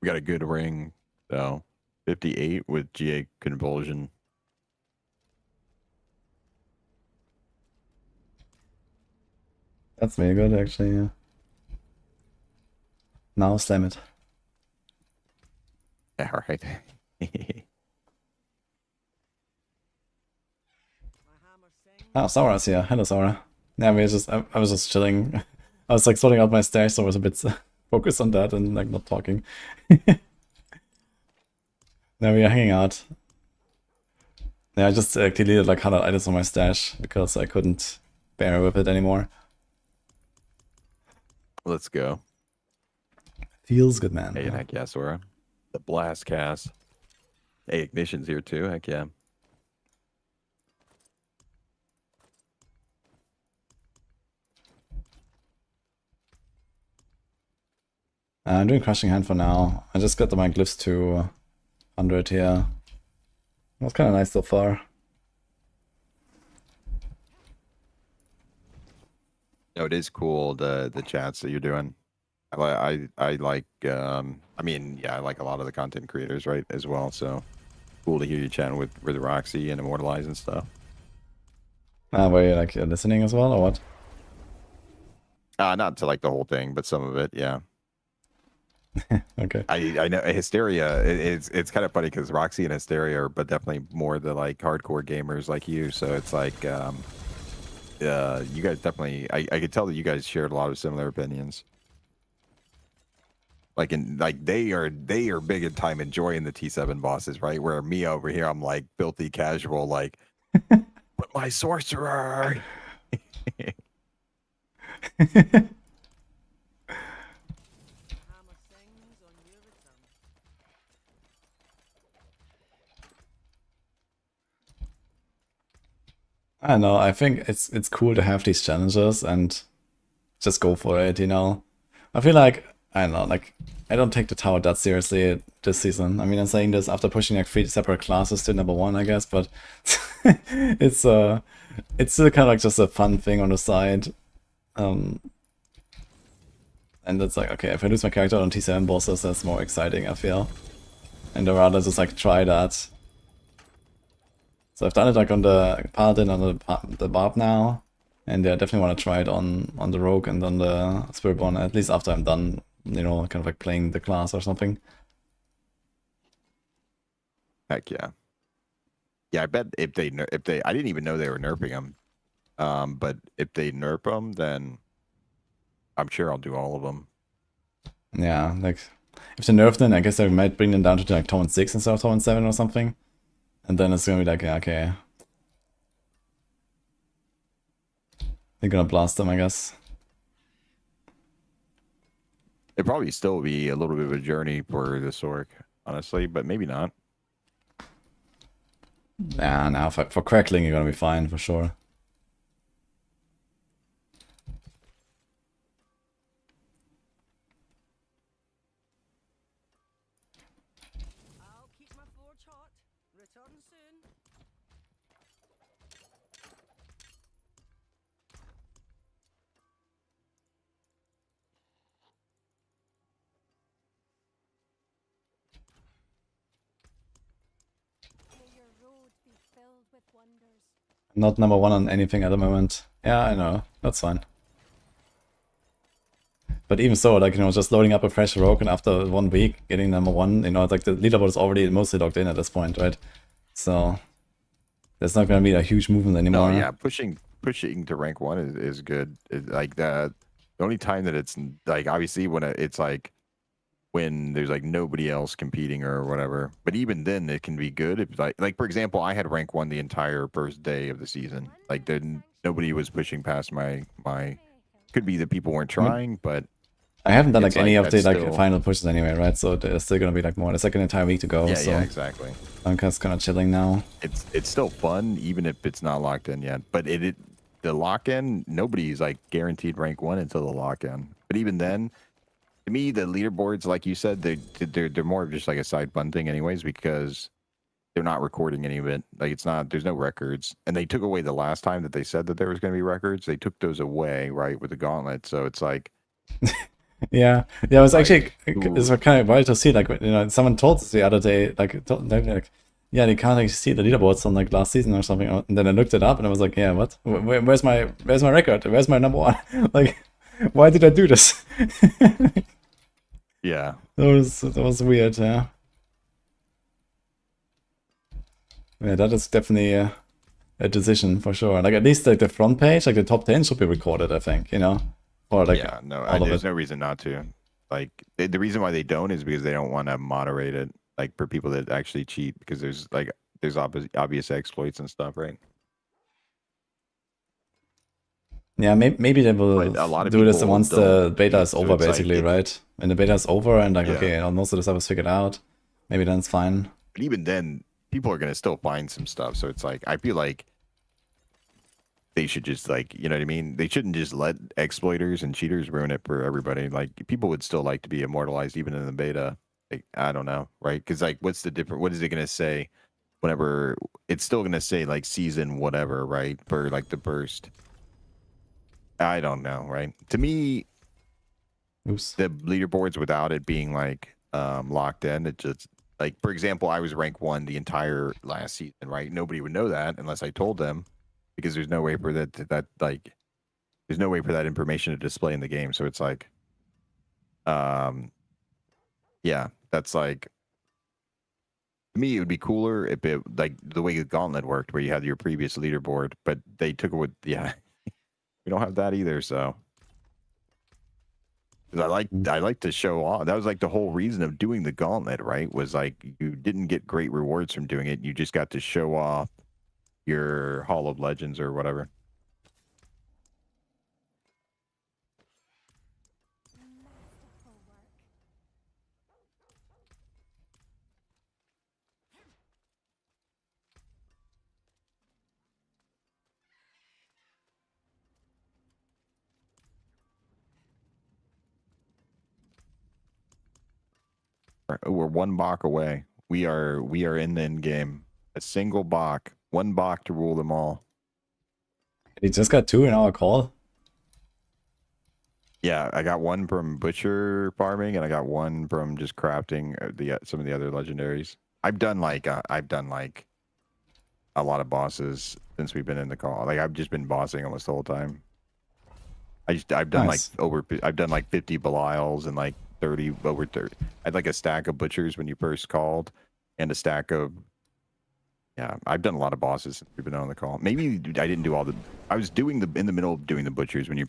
We got a good ring, though. 58 with GA convulsion. That's very good actually, yeah. Now slam it. Yeah, right. My hammer sings. Oh, Sora's here. Hello, Sora. Yeah, I was just chilling. I was like sorting out my stash, so I was a bit focused on that and like not talking. Now we are hanging out. Yeah, I just deleted like 100 items on my stash because I couldn't bear with it anymore. Let's go. Feels good, man. Hey, heck yeah, Sora. The blast cast. Hey, Ignition's here too. Heck yeah. I'm doing Crushing Hand for now. I just got my glyphs to 100 here. It was kind of nice so far. No, it is cool the chats that you're doing. I like I mean, yeah, I like a lot of the content creators, right, as well. So cool to hear you chatting with Roxy and Immortalize and stuff. Were you like listening as well or what? Not to like the whole thing, but some of it, yeah. Okay. I know Hysteria. It's kind of funny because Roxy and Hysteria are, but definitely more the like hardcore gamers like you. So it's like, you guys definitely. I could tell that you guys shared a lot of similar opinions. Like they are big in time enjoying the T7 bosses, right? Where me over here, I'm like filthy casual, like, but my sorcerer. Hammer sings on your return. I don't know. I think it's cool to have these challenges and just go for it, you know. I feel like I don't know, like I don't take the tower that seriously this season. I mean, I'm saying this after pushing like 3 separate classes to number 1, I guess, but it's still kind of like just a fun thing on the side. And it's like, okay, if I lose my character on T7 bosses, that's more exciting, I feel. And I'd rather just like try that. So I've done it like on the Paladin, on the Barb now, and I definitely want to try it on the Rogue and on the Spiritborn, at least after I'm done, you know, kind of like playing the class or something. Heck yeah. Yeah, I bet if they I didn't even know they were nerfing them. But if they nerf them, then I'm sure I'll do all of them. Yeah, like if they nerf them, I guess I might bring them down to like Torrent 6 instead of Torrent 7 or something. And then it's gonna be like, yeah, okay. They're gonna blast them, I guess. It'd probably still be a little bit of a journey for this orc, honestly, but maybe not. Yeah, now for Crackling, you're gonna be fine for sure. I'll keep my forge hot. Return soon. May your road be filled with wonders. I'm not number 1 on anything at the moment. Yeah, I know. That's fine. But even so, like, you know, just loading up a fresh Rogue and after 1 week getting number 1, you know, like the leaderboard is already mostly logged in at this point, right? So there's not gonna be a huge movement anymore. No, yeah, pushing to rank 1 is good. Like the only time that it's like obviously when it's like when there's like nobody else competing or whatever. But even then, it can be good. If like for example, I had rank 1 the entire first day of the season. Like then nobody was pushing past my. Could be that people weren't trying, but I haven't done it's like any of the that's like still- final pushes anyway, right? So there's still gonna be like more. It's like an entire week to go. yeah, so yeah, exactly. I'm just kind of chilling now. It's still fun even if it's not locked in yet. But the lock in, nobody's like guaranteed rank 1 until the lock in. But even then, to me, the leaderboards, like you said, they're more of just like a side fun thing, anyways, because they're not recording any of it. Like it's not. There's no records, and they took away the last time that they said that there was going to be records. They took those away, right, with the gauntlet. So it's like. Yeah, it was actually Ooh. it's kind of wild to see. Like someone told us the other day, yeah, they can't actually see the leaderboards on like last season or something. And then I looked it up and I was like, yeah, what? Where's my record? Where's my number 1? Like, why did I do this? Yeah. That was weird. Yeah. Yeah, that is definitely a decision for sure. Like at least like the front page, like the top 10 should be recorded. I think or like yeah, no, all of there's it. no reason not to. Like the reason why they don't is because they don't want to moderate it, like for people that actually cheat, because there's obvious exploits and stuff, right? Yeah, maybe they will But a lot of do this people once the don't beta cheat, is so over, it's like basically, right? When the beta is over and like, Yeah. okay, most of the stuff is figured out, maybe then it's fine. But even then, people are gonna still find some stuff. So it's like I feel like they should just like, you know what I mean? They shouldn't just let exploiters and cheaters ruin it for everybody. Like people would still like to be immortalized even in the beta. Like I don't know, right? Because like, what's the difference? What is it gonna say? Whenever it's still gonna say like season whatever, right? For like the burst. I don't know, right? To me, Oops. the leaderboards without it being like locked in, it just like for example, I was rank 1 the entire last season, right? Nobody would know that unless I told them, because there's no way for that like there's no way for that information to display in the game. So it's like yeah, that's like to me it would be cooler if it like the way the gauntlet worked where you had your previous leaderboard, but they took away we don't have that either, so 'cause I like to show off. That was like the whole reason of doing the gauntlet, right? Was like you didn't get great rewards from doing it. You just got to show off your Hall of Legends or whatever. Masterful work. We're one Bach away. We are in the end game. A single Bach, one Bach to rule them all. We just got 2 in our call. Yeah, I got one from butcher farming, and I got one from just crafting some of the other legendaries. I've done like a lot of bosses since we've been in the call. Like I've just been bossing almost the whole time. I've done Nice. I've done like 50 Belials and like 30 over 30. I had like a stack of butchers when you first called, and a stack of I've done a lot of bosses since we've been on the call. Maybe I didn't do all the. I was doing in the middle of doing the butchers when you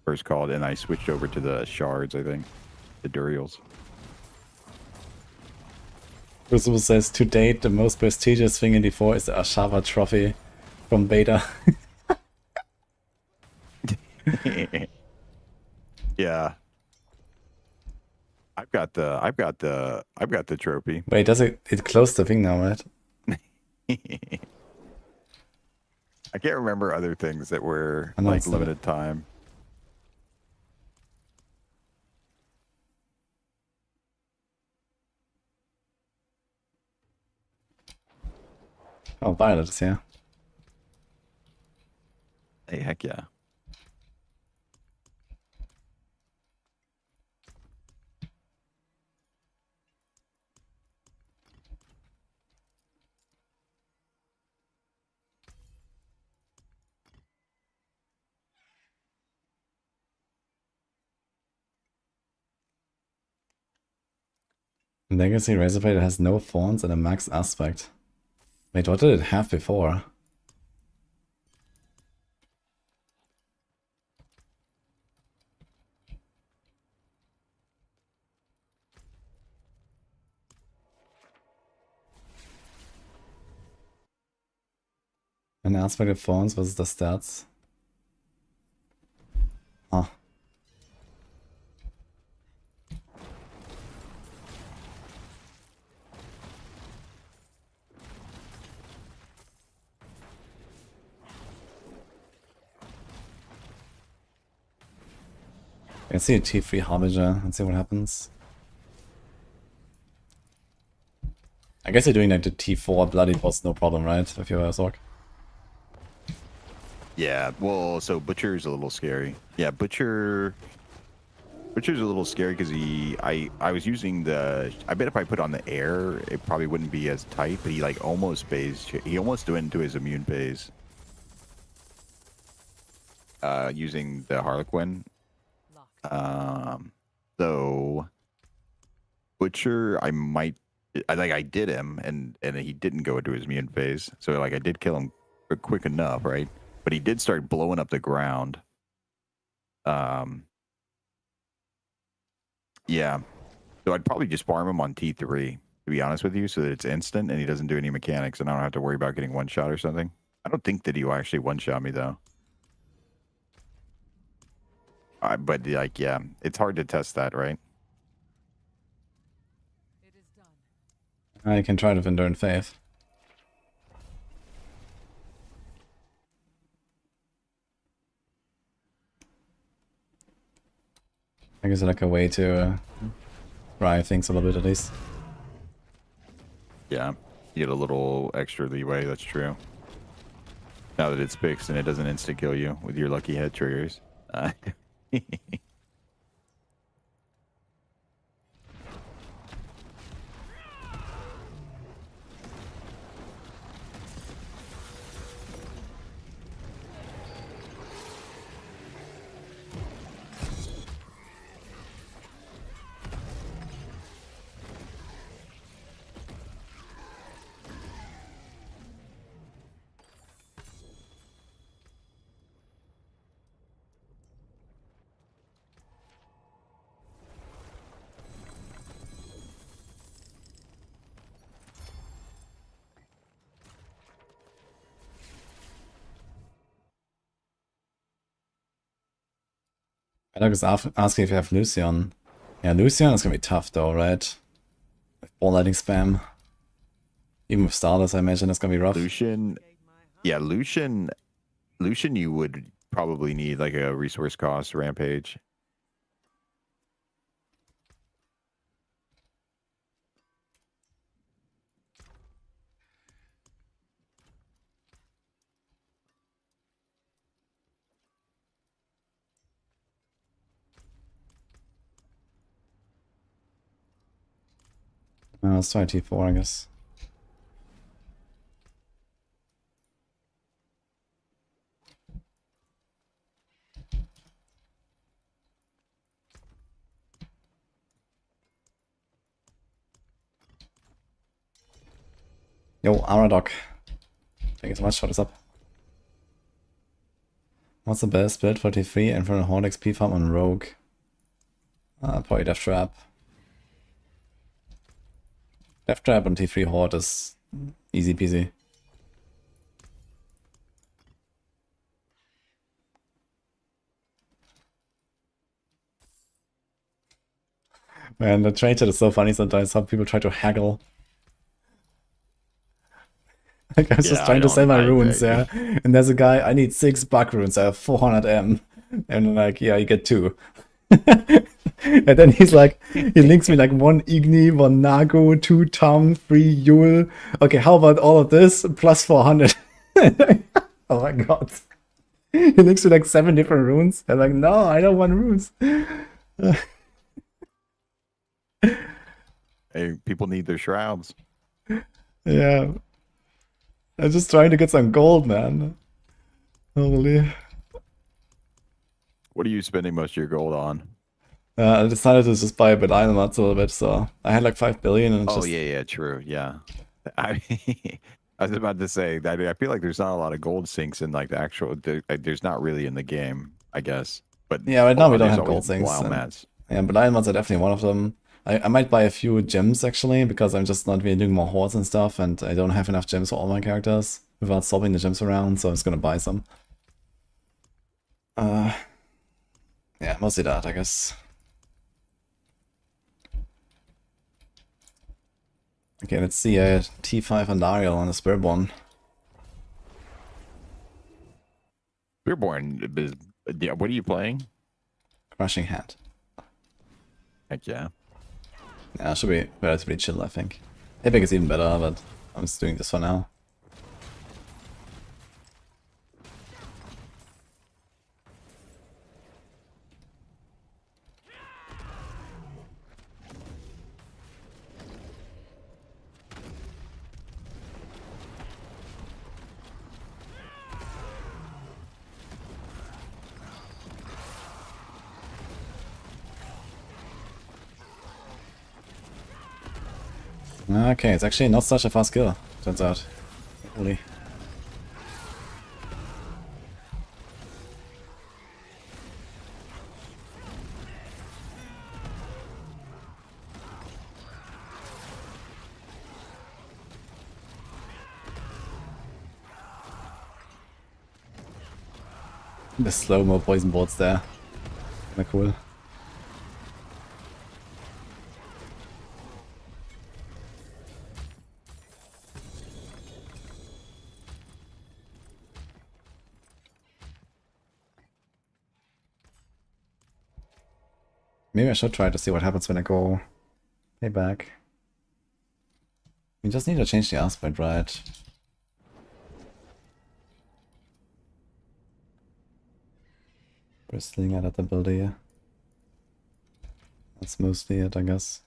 first called, and I switched over to the shards. I think the Durials. Crucible says, to date, the most prestigious thing in D4 is the Ashava trophy from beta. Yeah. I've got the trophy. Wait, it closed the thing now, right? I can't remember other things that were I know like it's not- limited time. Oh, Violet is here. Hey, heck yeah. Legacy Razorblade has no thorns and a max aspect. Wait, what did it have before? An aspect of phones versus the stats. Huh. I see a T3 Harbinger. Let's see what happens. I guess you're doing like the T4 Bloody Boss, no problem, right? If you're a Zork. Yeah, well, so Butcher's a little scary. Yeah, Butcher's a little scary because I was using I bet if I put on the air, it probably wouldn't be as tight, but he like almost phased, he almost went into his immune phase. Using the Harlequin. So Butcher, I did him and he didn't go into his immune phase. So like I did kill him quick enough, right? But he did start blowing up the ground. Yeah. So I'd probably just farm him on T3, to be honest with you, so that it's instant and he doesn't do any mechanics and I don't have to worry about getting one shot or something. I don't think that he'll actually one shot me though. But like, yeah, it's hard to test that, right? I can try to Vendor and Faith. I guess like a way to try things a little bit at least. Yeah, you get a little extra leeway, that's true. Now that it's fixed and it doesn't insta-kill you with your lucky head triggers. I was asking if you have Lucian. Yeah, Lucian is gonna be tough though, right? With ball lighting spam. Even with starters, I imagine it's gonna be rough. Lucian, yeah, Lucian, you would probably need like a resource cost rampage. Let's try T4, I guess. Yo, Aradoc. Thank you so much. What is up? What's the best build for T3 and for a Horde XP farm on Rogue? Probably Death Trap. Death Trap on T3 Horde is easy peasy. Man, the trade chat is so funny sometimes how people try to haggle. Like I was just trying to sell my runes, yeah. And there's a guy, I need 6 buck runes, I have 400 M. And I'm like, yeah, you get 2. And then he's like, he links me like 1 Igni, 1 Nago, 2 Tom, 3 Yule. Okay, how about all of this? Plus 400. Oh my god. He links me like 7 different runes. I'm like, no, I don't want runes. Hey, people need their shrouds. Yeah. I'm just trying to get some gold, man. Holy. What are you spending most of your gold on? I decided to just buy a bit iron mods a little bit, so I had like 5 billion and just... yeah, true, yeah. I was about to say that I feel like there's not a lot of gold sinks in like the actual. There's not really in the game, I guess. But yeah, right now we don't have gold there's always sinks. wild and- mats. Yeah, but iron mods are definitely one of them. I might buy a few gems actually, because I'm just not really doing more hordes and stuff, and I don't have enough gems for all my characters. without swapping the gems around, so I'm just gonna buy some. Yeah, mostly that, I guess. Okay, let's see a T5 Andariel on the Spiritborn. Spiritborn is. Yeah, what are you playing? Crushing Hand. Heck yeah. Yeah, it should be relatively chill, I think. Epic is even better, but I'm just doing this for now. Okay, it's actually not such a fast kill, turns out. Holy. The slow-mo poison bolts there. Kinda cool. Maybe I should try to see what happens when I go payback. We just need to change the aspect, right? Bristling at the builder. That's mostly it, I guess.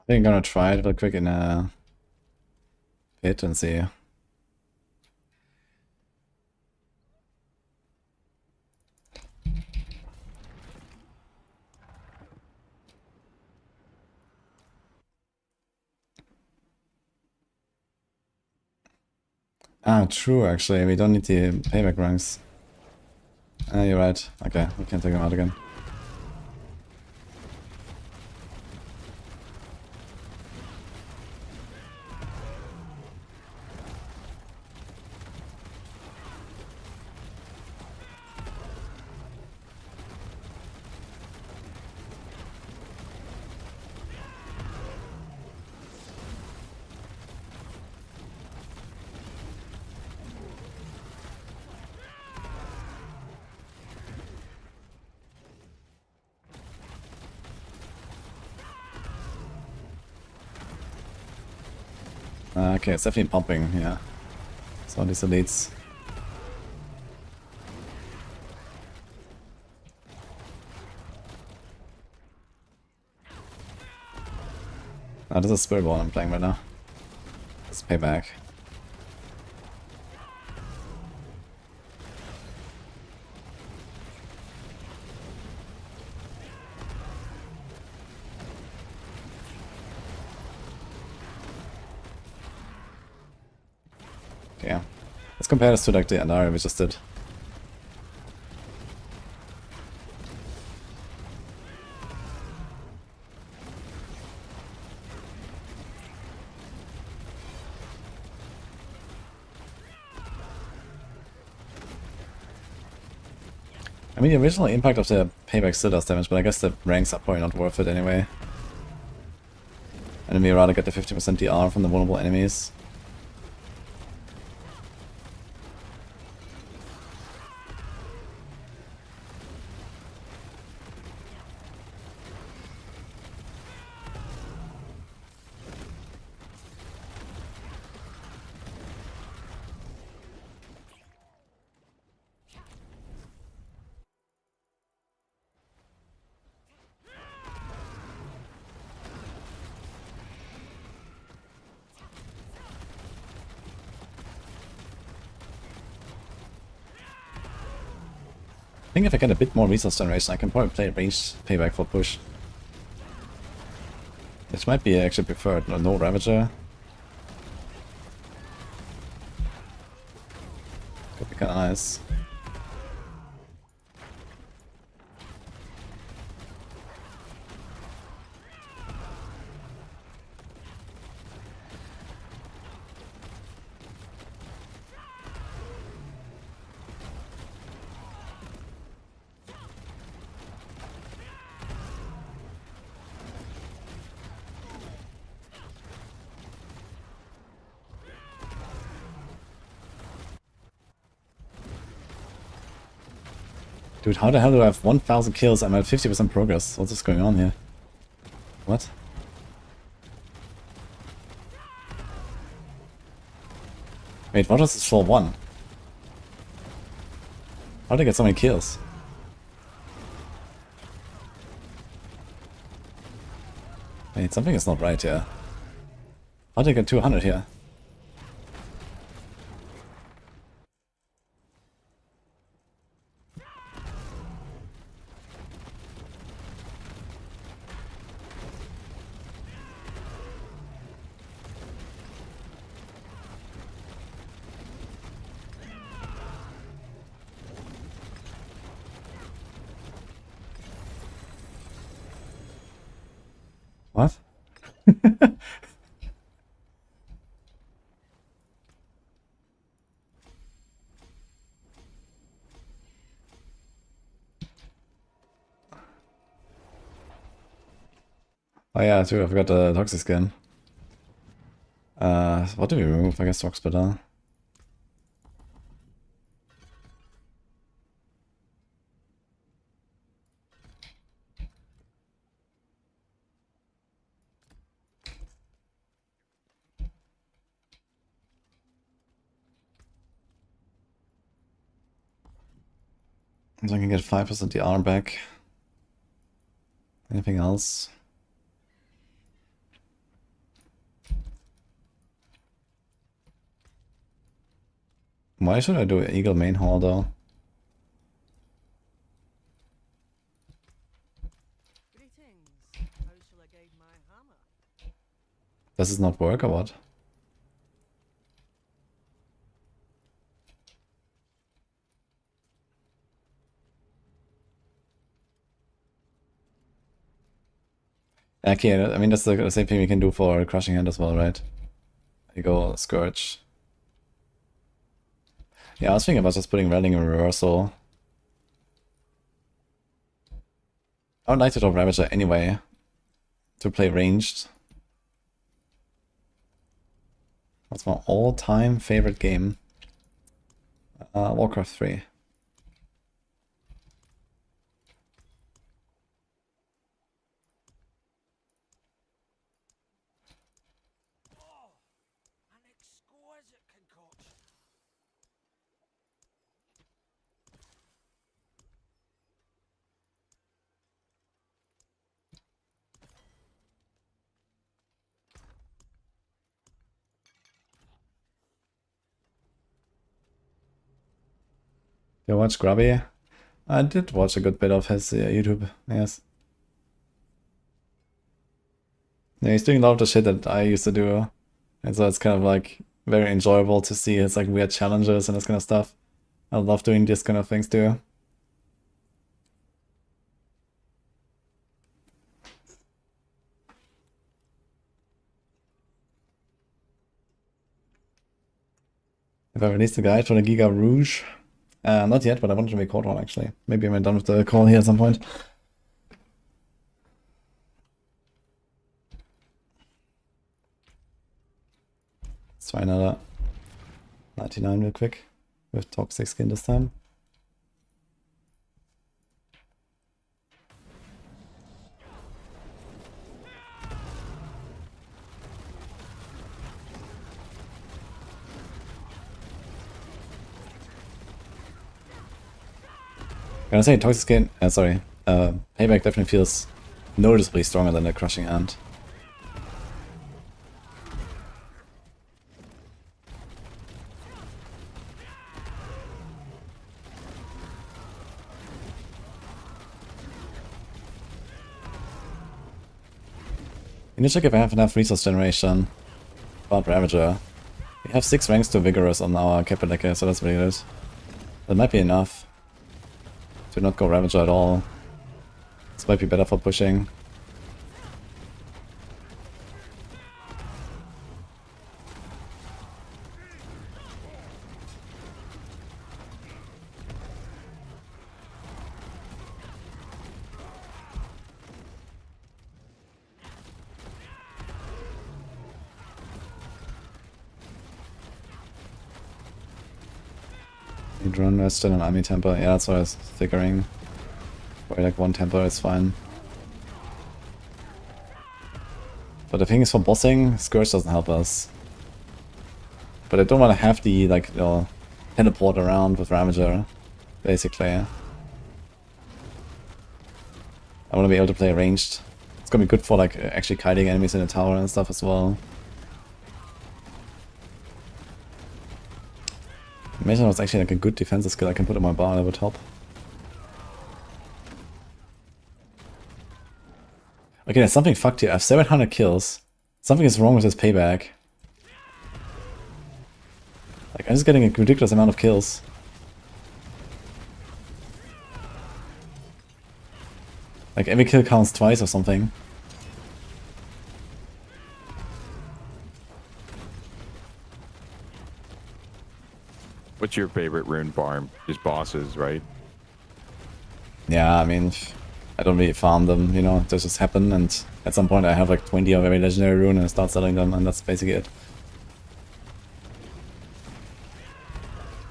I think I'm gonna try it real quick in a pit and see. Ah, true, actually. We don't need the payback ranks. Ah, you're right. Okay, we can take them out again. Okay, it's definitely pumping, yeah. So these elites. Ah, this is Spiritborn I'm playing right now. Let's pay back. Okay, yeah. Let's compare this to like the Andari we just did. I mean, the original impact of the payback still does damage, but I guess the ranks are probably not worth it anyway. And then we rather get the 50% DR from the vulnerable enemies. I think if I get a bit more resource generation, I can probably play ranged payback for push. This might be actually preferred. No Ravager. Could be kinda nice. Dude, how the hell do I have 1000 kills? I'm at 50% progress. What's going on here? What? Wait, what was this for 1? How did I get so many kills? Wait, something is not right here. How did I get 200 here? What? Oh yeah, too, I forgot the toxic skin. What do we remove? I guess Rock Splitter. So I can get 5% the arm back. Anything else? Why should I do Eagle main hall though? Greetings. How shall I guide my hammer? Does it not work or what? Okay, I mean that's the same thing we can do for Crushing Hand as well, right? You go Scourge. Yeah, I was thinking about just putting Rallying in Reversal. I would like to drop Ravager anyway, to play ranged. What's my all-time favorite game? Warcraft 3. An exquisite concoction. You watch Grubby? I did watch a good bit of his YouTube, yes. Yeah, he's doing a lot of the shit that I used to do. And so it's kind of like very enjoyable to see his like weird challenges and this kind of stuff. I love doing this kind of things too. If I release the guide for the Giga Rouge, Not yet, but I wanted to record one actually. Maybe I'm done with the call here at some point. Let's try another 99 real quick with toxic skin this time. Can I say toxic skin? Sorry. Payback definitely feels noticeably stronger than the crushing hand. I need to check if I have enough resource generation. About Ravager. We have 6 ranks to Vigorous on our Capital, so that's really good. That might be enough to not go Ravager at all. This might be better for pushing. Need run Western and Army Temper. Yeah, that's what I was figuring. Probably like 1 Temper is fine. But the thing is, for bossing, Scourge doesn't help us. But I don't want to have the, like, you know, teleport around with Ravager, basically. I want to be able to play ranged. It's gonna be good for, like, actually kiting enemies in the tower and stuff as well. Imagine it was actually like a good defensive skill I can put on my bar, that would help. Okay, there's something fucked here. I have 700 kills. Something is wrong with this payback. Like, I'm just getting a ridiculous amount of kills. Like, every kill counts twice or something. What's your favorite rune farm? Just bosses, right? Yeah, I mean, I don't really farm them, you know, they just happen, and at some point I have like 20 of every legendary rune and I start selling them, and that's basically it.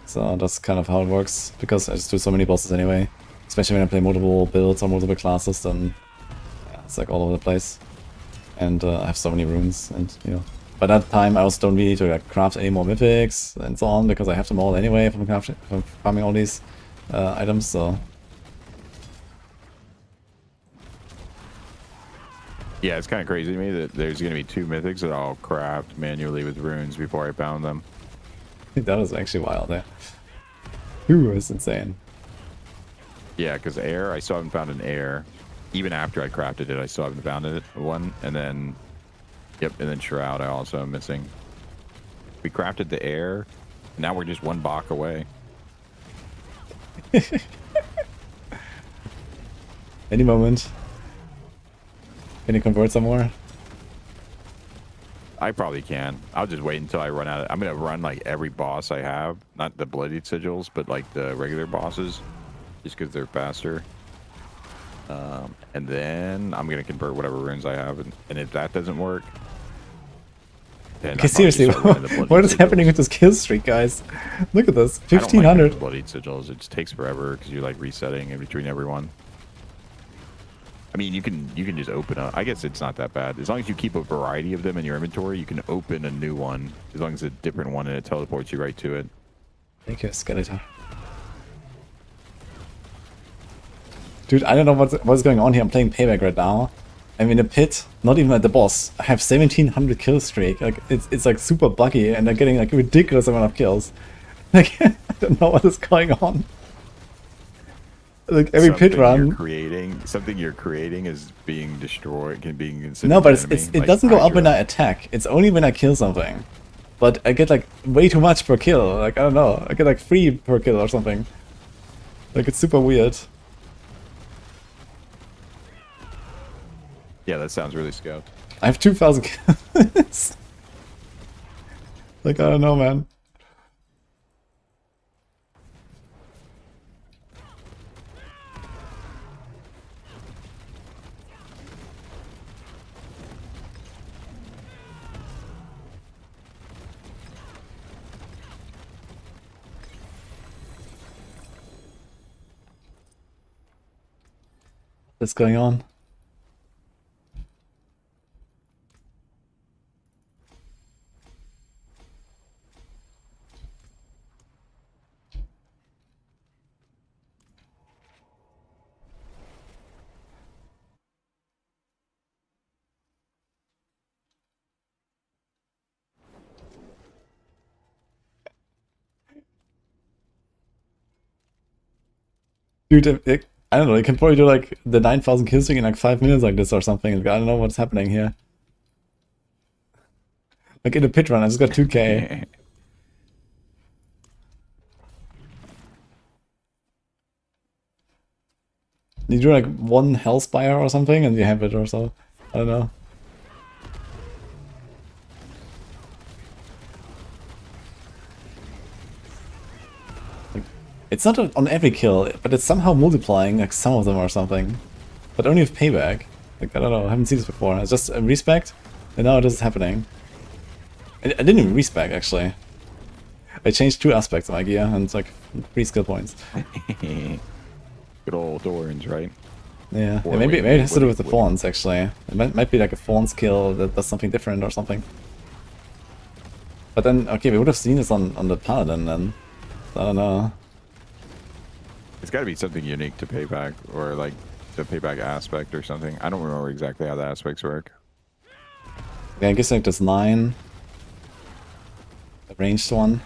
So that's kind of how it works, because I just do so many bosses anyway. Especially when I play multiple builds or multiple classes, then yeah, it's like all over the place. And I have so many runes, and you know, by that time I also don't really need to like craft any more mythics and so on, because I have them all anyway from farming all these items, so... Yeah, it's kind of crazy to me that there's going to be 2 mythics that I'll craft manually with runes before I found them. That was actually wild, yeah. Ooh, it's insane. Yeah, because air, I still haven't found an air. Even after I crafted it, I still haven't found it. One, and then... Yep, and then Shroud I also am missing. We crafted the air, now we're just 1 Bach away. Any moment. Can you convert some more? I probably can. I'll just wait until I run out of... I'm going to run like every boss I have. Not the bloodied sigils, but like the regular bosses. Just because they're faster. And then I'm going to convert whatever runes I have. And if that doesn't work... Okay, seriously, what is happening with this kill streak, guys? Look at this, 1500. I don't like bloodied sigils. It just takes forever because you're like resetting in between everyone. I mean, you can just open up. I guess it's not that bad. As long as you keep a variety of them in your inventory, you can open a new one. As long as it's a different one and it teleports you right to it. Thank you, Skeletor. Dude, I don't know what's going on here. I'm playing Payback right now. I'm in a pit, not even at the boss. I have 1700 kill streak. Like it's like super buggy, and I'm getting like a ridiculous amount of kills. Like I don't know what is going on. Like every pit run, something you're creating is being destroyed, being considered. No, but it like, doesn't go up when I attack. It's only when I kill something. But I get like way too much per kill. Like I don't know, I get like 3 per kill or something. Like it's super weird. Yeah, that sounds really scout. I have 2000 kills. Like I don't know, man. is going on? Dude, I don't know, you can probably do like the 9,000 kill streak in like 5 minutes like this or something. Like, I don't know what's happening here. Like in a pit run, I just got 2k. You do like 1 Hellspire or something and you have it or so. I don't know. It's not on every kill, but it's somehow multiplying, like some of them or something. But only with payback. Like, I don't know, I haven't seen this before. It's just a respec, and now it is happening. I didn't even respec, actually. I changed 2 aspects of my gear, and it's like 3 skill points. Good old Thorns, right? Yeah, Or maybe it has to do with the wait. fawns, actually. It might be like a fawn skill that does something different or something. But then, okay, we would have seen this on the Paladin then. I don't know. It's got to be something unique to payback, or like the payback aspect or something. I don't remember exactly how the aspects work. Yeah, I guess like this 9. The ranged one.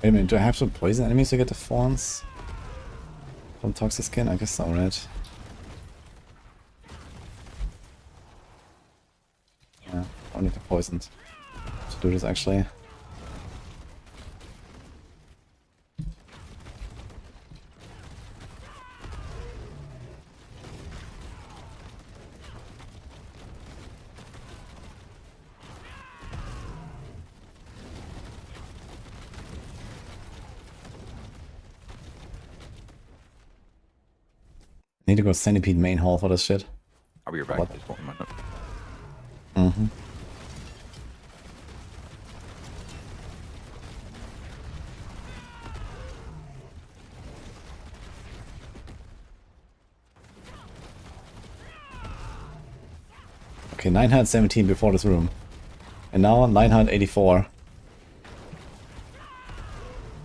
Wait a minute, do I have to poison enemies to get the fawns? From Toxic Skin? I guess so, right? Yeah, I don't need the poisoned to do this actually. Need to go Centipede main hall for this shit. I'll be right back. What? Just 1 minute. Mm-hmm. Okay, 917 before this room. And now 984.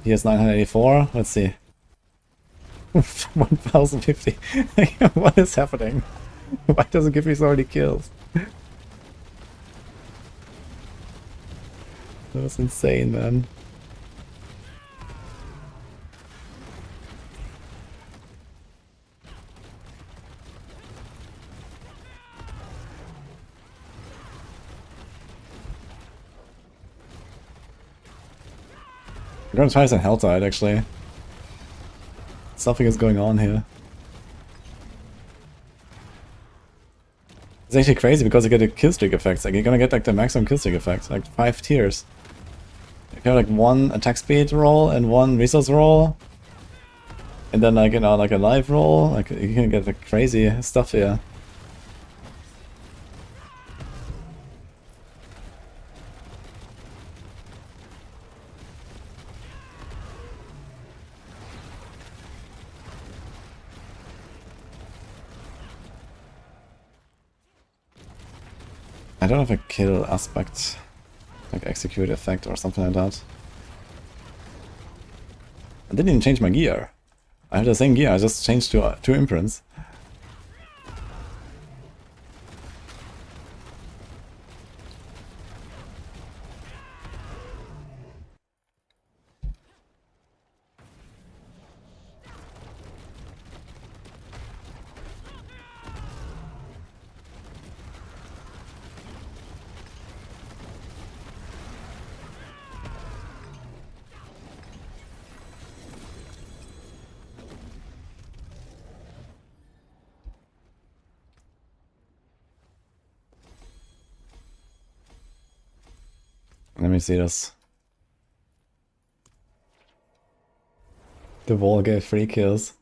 Here's 984. Let's see. 1050. What is happening? Why does it give me so many kills? That was insane, man. I'm gonna try some Helltide, actually. Something is going on here. It's actually crazy because you get the killstreak effects. Like, you're gonna get like the maximum killstreak effect, like 5 tiers. You have like 1 attack speed roll and 1 resource roll. And then like, you know, like a life roll. Like, you can get like crazy stuff here. I don't have a kill aspect, like execute effect or something like that. I didn't even change my gear. I have the same gear, I just changed to 2 imprints. Let me see this. The wall gave 3 kills.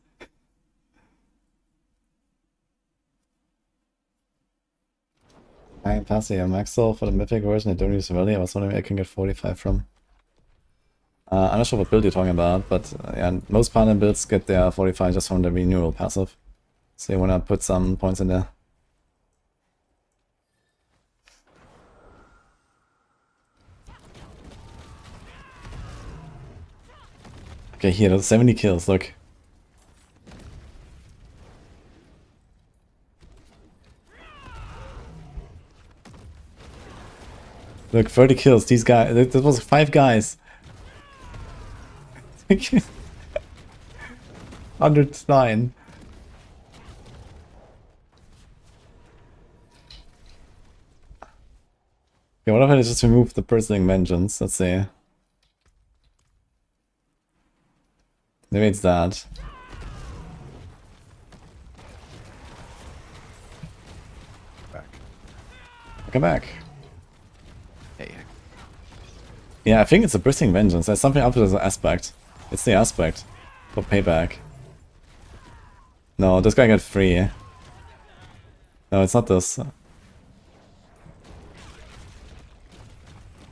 I am passing a Exile for the mythic version. I don't use Valley. I was wondering where I can get 45 from. I'm not sure what build you're talking about, but yeah, most Paladin builds get their 45 just from the renewal passive. So you wanna put some points in there. Okay, here, there's 70 kills, look. Look, 30 kills, these guys, that was 5 guys. 109. Okay, what if I just remove the Bristling Vengeance? Let's see. Maybe it's that. Back. Come back. Hey. Yeah, I think it's a Bristling Vengeance. There's something up with the aspect. It's the aspect for payback. No, this guy got 3. No, it's not this.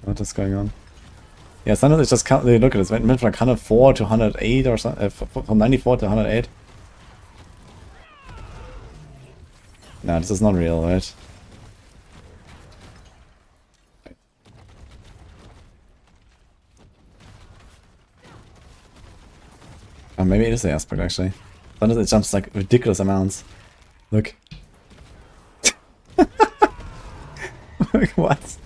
What is going on? Yeah, sometimes it's just count. Look at this. It went from like 104 to 108 or something. From 94 to 108. Nah, this is not real, right? Oh, maybe it is the aspect actually. Sometimes it jumps like ridiculous amounts. Look. Like, what?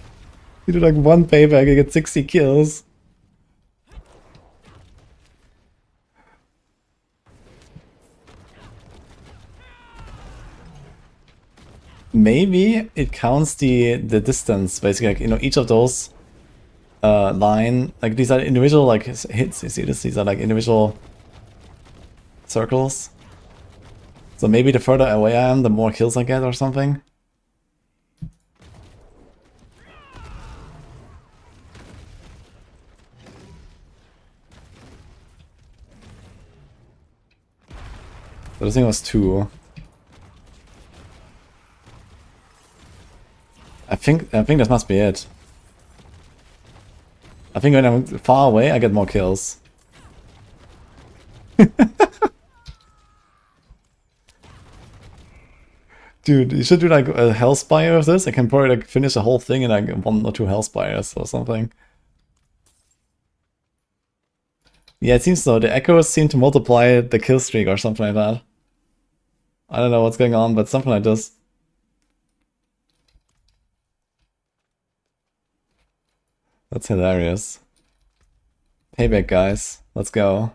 You do like 1 payback, you get 60 kills. Maybe it counts the distance, basically, like, you know, each of those line, like these are individual like hits, you see this? These are like individual circles. So maybe the further away I am, the more kills I get or something. So this thing was 2. I think this must be it. I think when I'm far away, I get more kills. Dude, you should do like a Hellspire of this. I can probably like finish the whole thing in like 1 or 2 Hellspires or something. Yeah, it seems so. The echoes seem to multiply the kill streak or something like that. I don't know what's going on, but something like this. That's hilarious. Payback, guys. Let's go.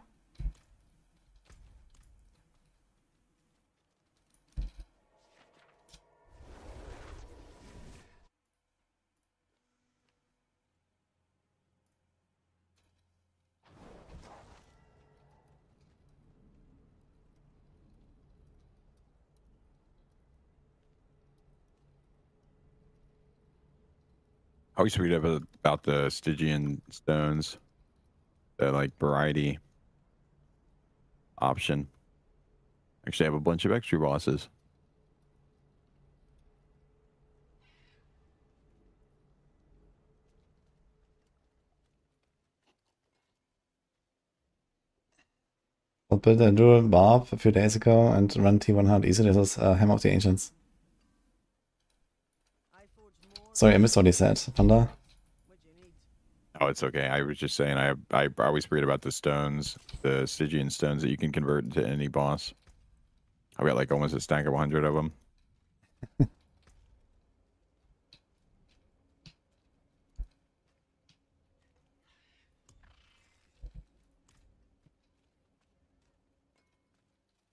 I always read about the Stygian stones, the like variety option. Actually, I have a bunch of extra bosses. I'll build a dual barb a few days ago and run T100 easily. This is Hammer of the Ancients. I forged more. Sorry, I missed what he said. Panda? What you need? Oh, it's okay. I was just saying I always read about the stones, the Stygian stones that you can convert into any boss. I've got like almost a stack of 100 of them.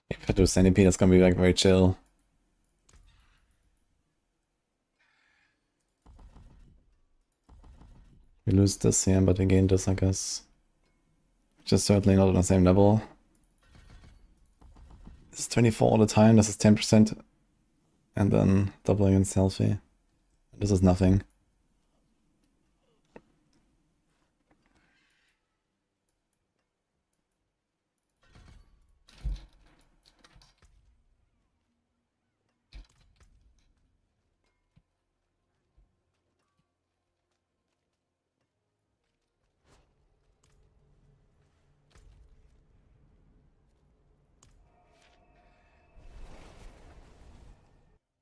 If I do Centipede, that's gonna be like very chill. We lose this here, but we gain this, I guess. Just certainly not on the same level. This is 24 all the time, this is 10%. And then doubling in selfie. This is nothing.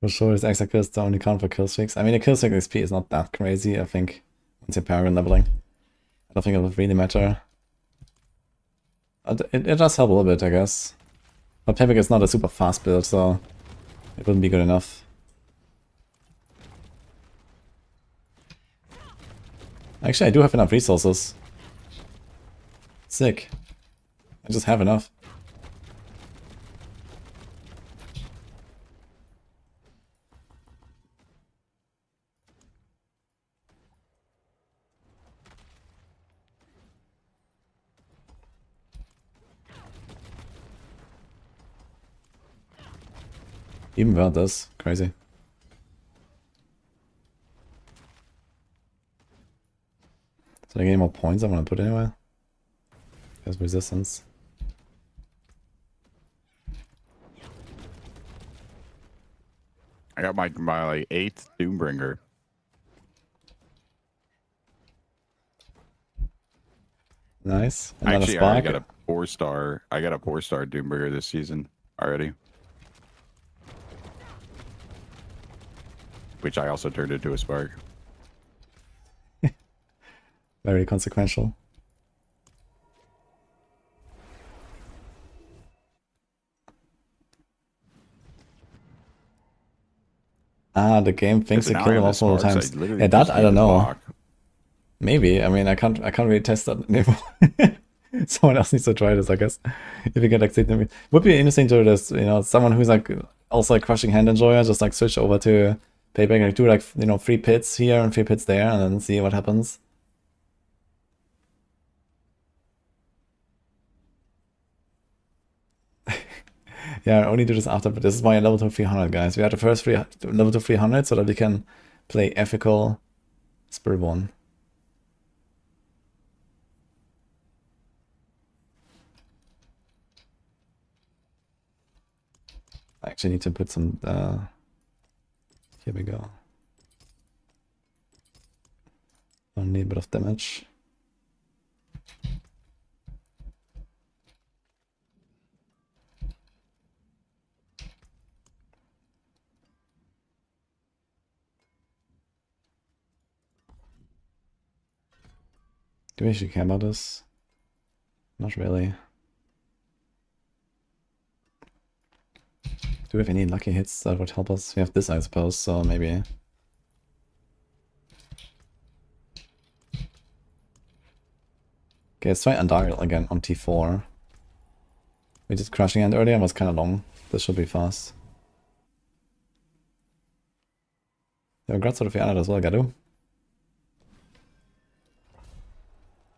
For sure, his Exile is the only count for kill streaks. I mean, the kill streak XP is not that crazy, I think, once you're Paragon leveling. I don't think it would really matter. It does help a little bit, I guess. But Pepik is not a super fast build, so it wouldn't be good enough. Actually, I do have enough resources. Sick. I just have enough. Even without this, crazy. Did I get any more points I want to put anywhere? There's resistance. I got my 8th Doombringer. Nice. Another Actually, I already spark. got a 4-star. I got a 4-star Doombringer this season already. Which I also turned into a spark. Very consequential. Ah, the game thinks to Now I kill have them the multiple sparks, times. I literally Yeah, that just I need don't to know. block. Maybe. I mean, I can't really test that anymore. Someone else needs to try this, I guess. If you get like significant, would be interesting to just, you know, someone who's like also a crushing hand enjoyer, just like switch over to Payback, like do like, you know, 3 pits here and 3 pits there, and then see what happens. Yeah, I only do this after, but this is why I level to 300, guys. We have the first level to 300 so that we can play ethical Spiritborn. I actually need to put some, here we go. Only a bit of damage. Do we actually care about this? Not really. Do we have any lucky hits that would help us? We have this, I suppose, so maybe. Okay, let's try Undial again on T4. We did Crushing Hand earlier, it was kind of long. This should be fast. Yeah, congrats to the Fianna as well, Gadu.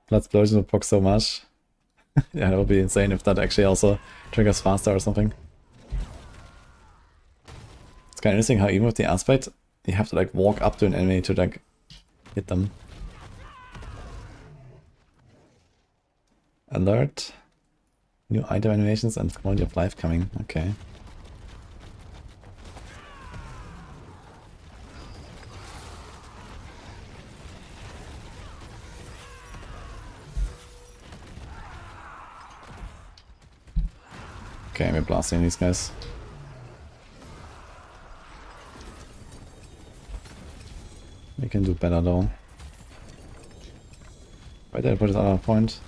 Blood Explosion would proc so much. Yeah, it would be insane if that actually also triggers faster or something. It's kind of interesting how even with the aspect, you have to like walk up to an enemy to like hit them. Alert. New item animations and quality of life coming. Okay. Okay, we're blasting these guys. We can do better though. Why did I put it on a point?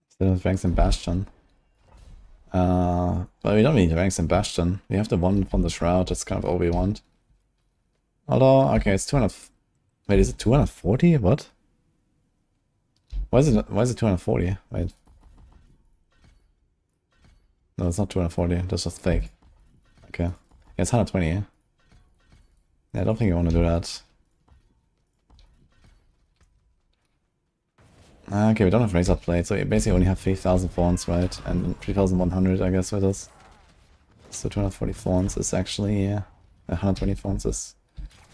Still have ranks in Bastion. But we don't need ranks in Bastion. We have the one from the Shroud, that's kind of all we want. Although, okay, it's 200... Wait, is it 240? What? Why is it 240? Wait. No, it's not 240, that's just fake. Okay. Yeah, it's 120, yeah? Yeah, I don't think I want to do that. Okay, we don't have Razor Blade, so we basically only have 3,000 fawns, right? And 3,100, I guess, with us. So 240 fawns is actually, yeah, 120 fawns is...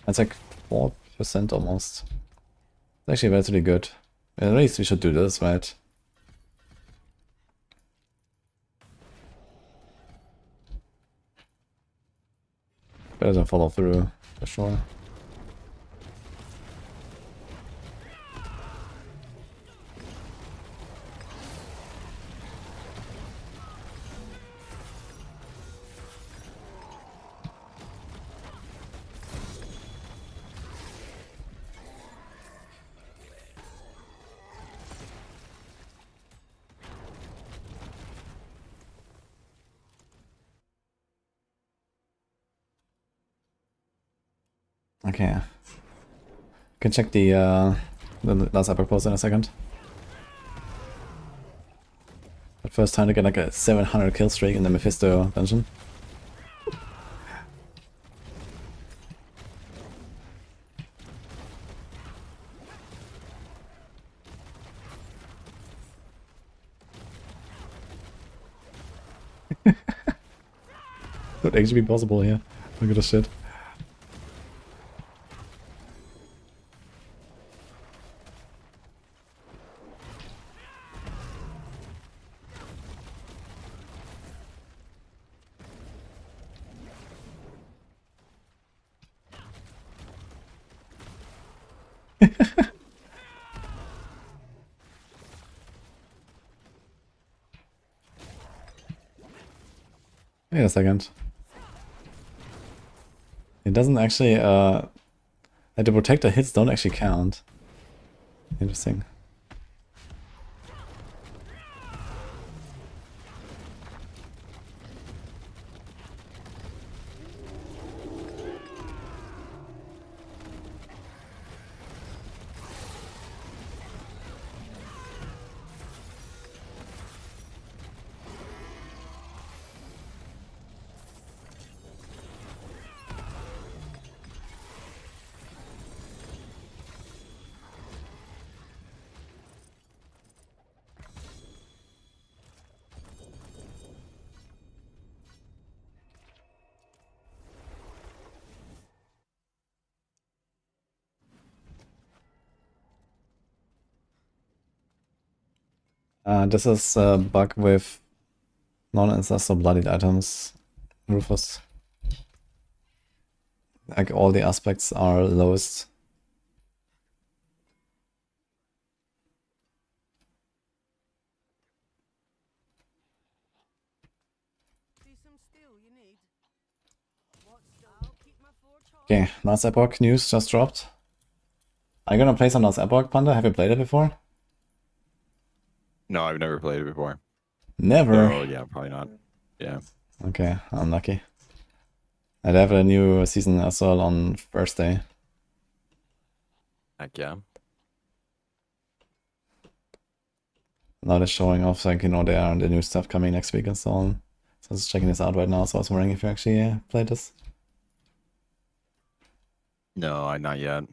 That's like 4% almost. It's actually relatively good. At least we should do this, right? Better than follow through, for sure. Okay. Can check the last Epoch post in a second. But first time to get like a 700 kill streak in the Mephisto dungeon. Could actually be possible here. Look at this shit. Wait a second. It doesn't actually, like the protector hits don't actually count. Interesting. This is a bug with non-ancestral bloodied items, Rufus. Like all the aspects are lowest. Do some steel you need. What steel? I'll keep my forge hot. Okay, last Epoch news just dropped. Are you gonna play some last Epoch, Panda? Have you played it before? No, I've never played it before. Never. Oh yeah, probably not. Yeah. Okay, unlucky. I'd have a new season as well on Thursday. Heck yeah. Now they're showing off, like, you know, there are the new stuff coming next week and so on. So I was checking this out right now, so I was wondering if you actually played this. No, not yet.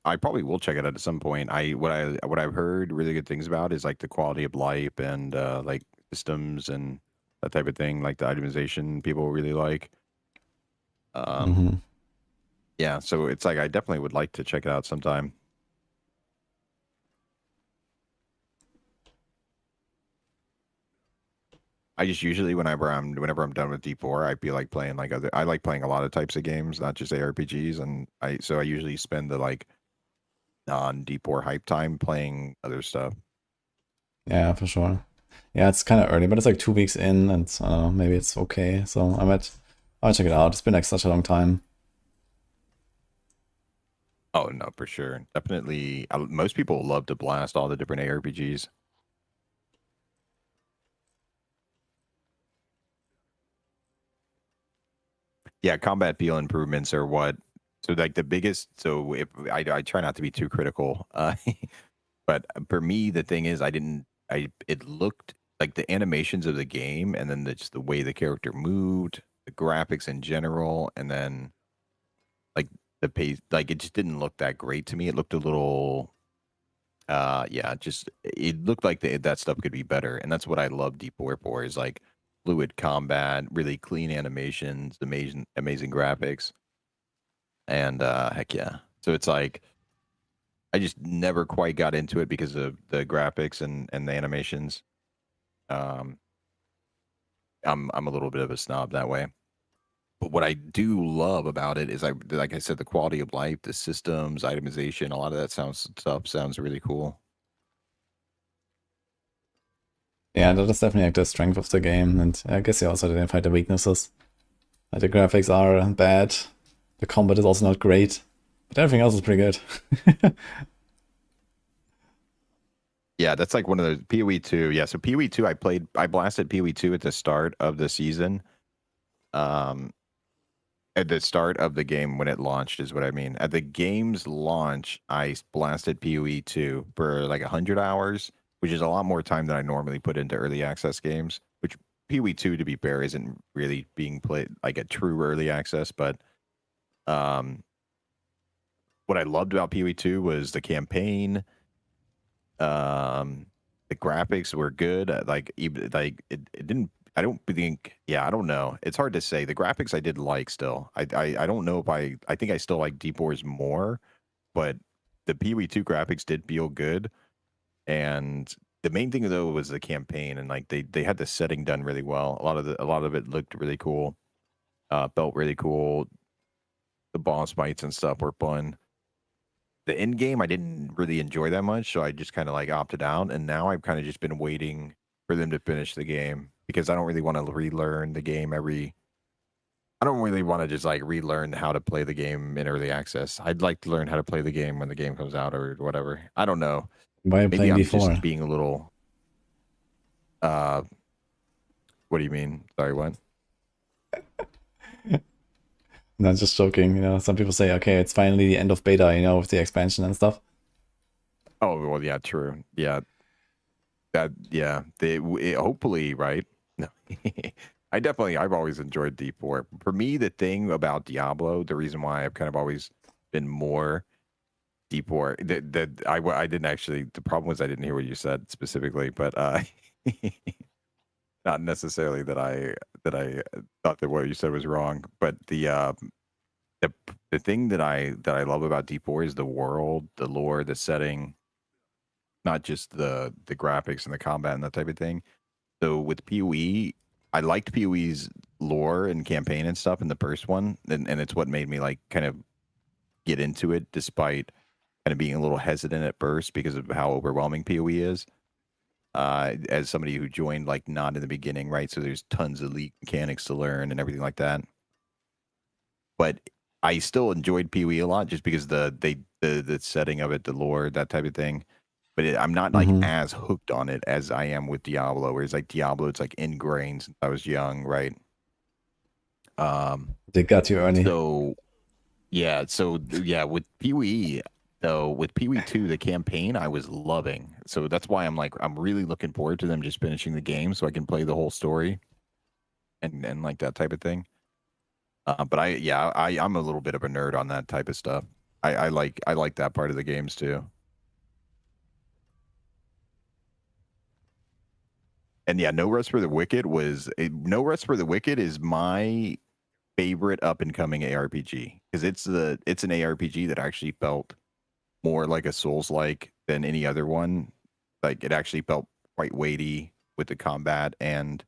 I probably will check it out at some point. What I've heard really good things about is like the quality of life and like systems and that type of thing, like the itemization people really like. Yeah, so it's like I definitely would like to check it out sometime. I just usually whenever I'm done with D4, I feel like playing like I like playing a lot of types of games, not just ARPGs, and I usually spend the like non D4 hype time playing other stuff. Yeah, for sure. Yeah, it's kind of early, but it's like 2 weeks in, and I don't know, maybe it's okay. So I'll check it out. It's been like such a long time. Oh no, for sure, definitely. Most people love to blast all the different ARPGs. Yeah, combat feel improvements are what. So like the biggest. So if I try not to be too critical, but for me the thing is it looked like the animations of the game, and then just the way the character moved, the graphics in general, and then like the pace, like it just didn't look that great to me. It looked a little. Yeah, just it looked like that stuff could be better, and that's what I love D4 for is like fluid combat, really clean animations, amazing graphics, and heck yeah. So it's like I just never quite got into it because of the graphics and the animations. I'm a little bit of a snob that way. But what I do love about it is like I said, the quality of life, the systems, itemization, a lot of that stuff sounds really cool. Yeah, that is definitely like the strength of the game, and I guess you also identify the weaknesses. Like, the graphics are bad, the combat is also not great, but everything else is pretty good. Yeah, that's like one of the PoE 2. Yeah, so PoE 2 I blasted PoE 2 at the start of the season. At the start of the game when it launched is what I mean. At the game's launch, I blasted PoE 2 for like 100 hours, which is a lot more time than I normally put into early access games, which PoE 2, to be fair, isn't really being played like a true early access, but um what I loved about PoE 2 was the campaign. The graphics were good. Like even like it didn't. I don't think. Yeah, I don't know. It's hard to say. The graphics I did like still. I don't know if I think I still like Deep Wars more, but the PoE 2 graphics did feel good. And the main thing though was the campaign, and like they had the setting done really well. A lot of it looked really cool. Felt really cool. The boss fights and stuff were fun. The end game I didn't really enjoy that much, so I just kind of like opted out. And now I've kind of just been waiting for them to finish the game because I don't really want to relearn the game every. I don't really want to just like relearn how to play the game in early access. I'd like to learn how to play the game when the game comes out or whatever. I don't know. Why are you Maybe playing I'm before? just being a little. Uh, what do you mean? Sorry, what? No, just joking. You know, some people say, okay, it's finally the end of beta, you know, with the expansion and stuff. Oh well, yeah, true. Yeah, yeah. Hopefully, right? No. I've always enjoyed D4. For me, the thing about Diablo, the reason why I've kind of always been more D4, that I didn't actually. The problem was I didn't hear what you said specifically, but not necessarily that I thought that what you said was wrong, but the the thing that I love about D4 is the world, the lore, the setting, not just the graphics and the combat and that type of thing. So with PoE, I liked PoE's lore and campaign and stuff in the first one, and it's what made me like kind of get into it, despite kind of being a little hesitant at first because of how overwhelming PoE is. As somebody who joined like not in the beginning, right? So there's tons of league mechanics to learn and everything like that. But I still enjoyed PoE a lot just because the setting of it, the lore, that type of thing. But I'm not like as hooked on it as I am with Diablo. Whereas like Diablo, it's like ingrained since I was young, right? They got you, Ernie. So yeah, with PoE though, with PoE 2, the campaign I was loving. So that's why I'm really looking forward to them just finishing the game so I can play the whole story and like that type of thing. But I'm a little bit of a nerd on that type of stuff. I like that part of the games too. And yeah, No Rest for the Wicked No Rest for the Wicked is my favorite up and coming ARPG because it's an ARPG that actually felt more like a Souls-like than any other one. Like it actually felt quite weighty with the combat, and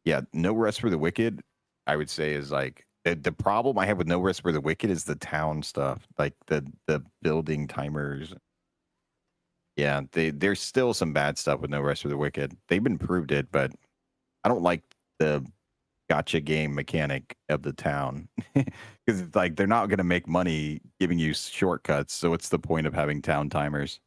yeah, No Rest for the Wicked, I would say is like the problem I have with No Rest for the Wicked is the town stuff, like the building timers. Yeah, there's still some bad stuff with No Rest for the Wicked. They've improved it, but I don't like the gotcha game mechanic of the town because it's like they're not going to make money giving you shortcuts. So what's the point of having town timers?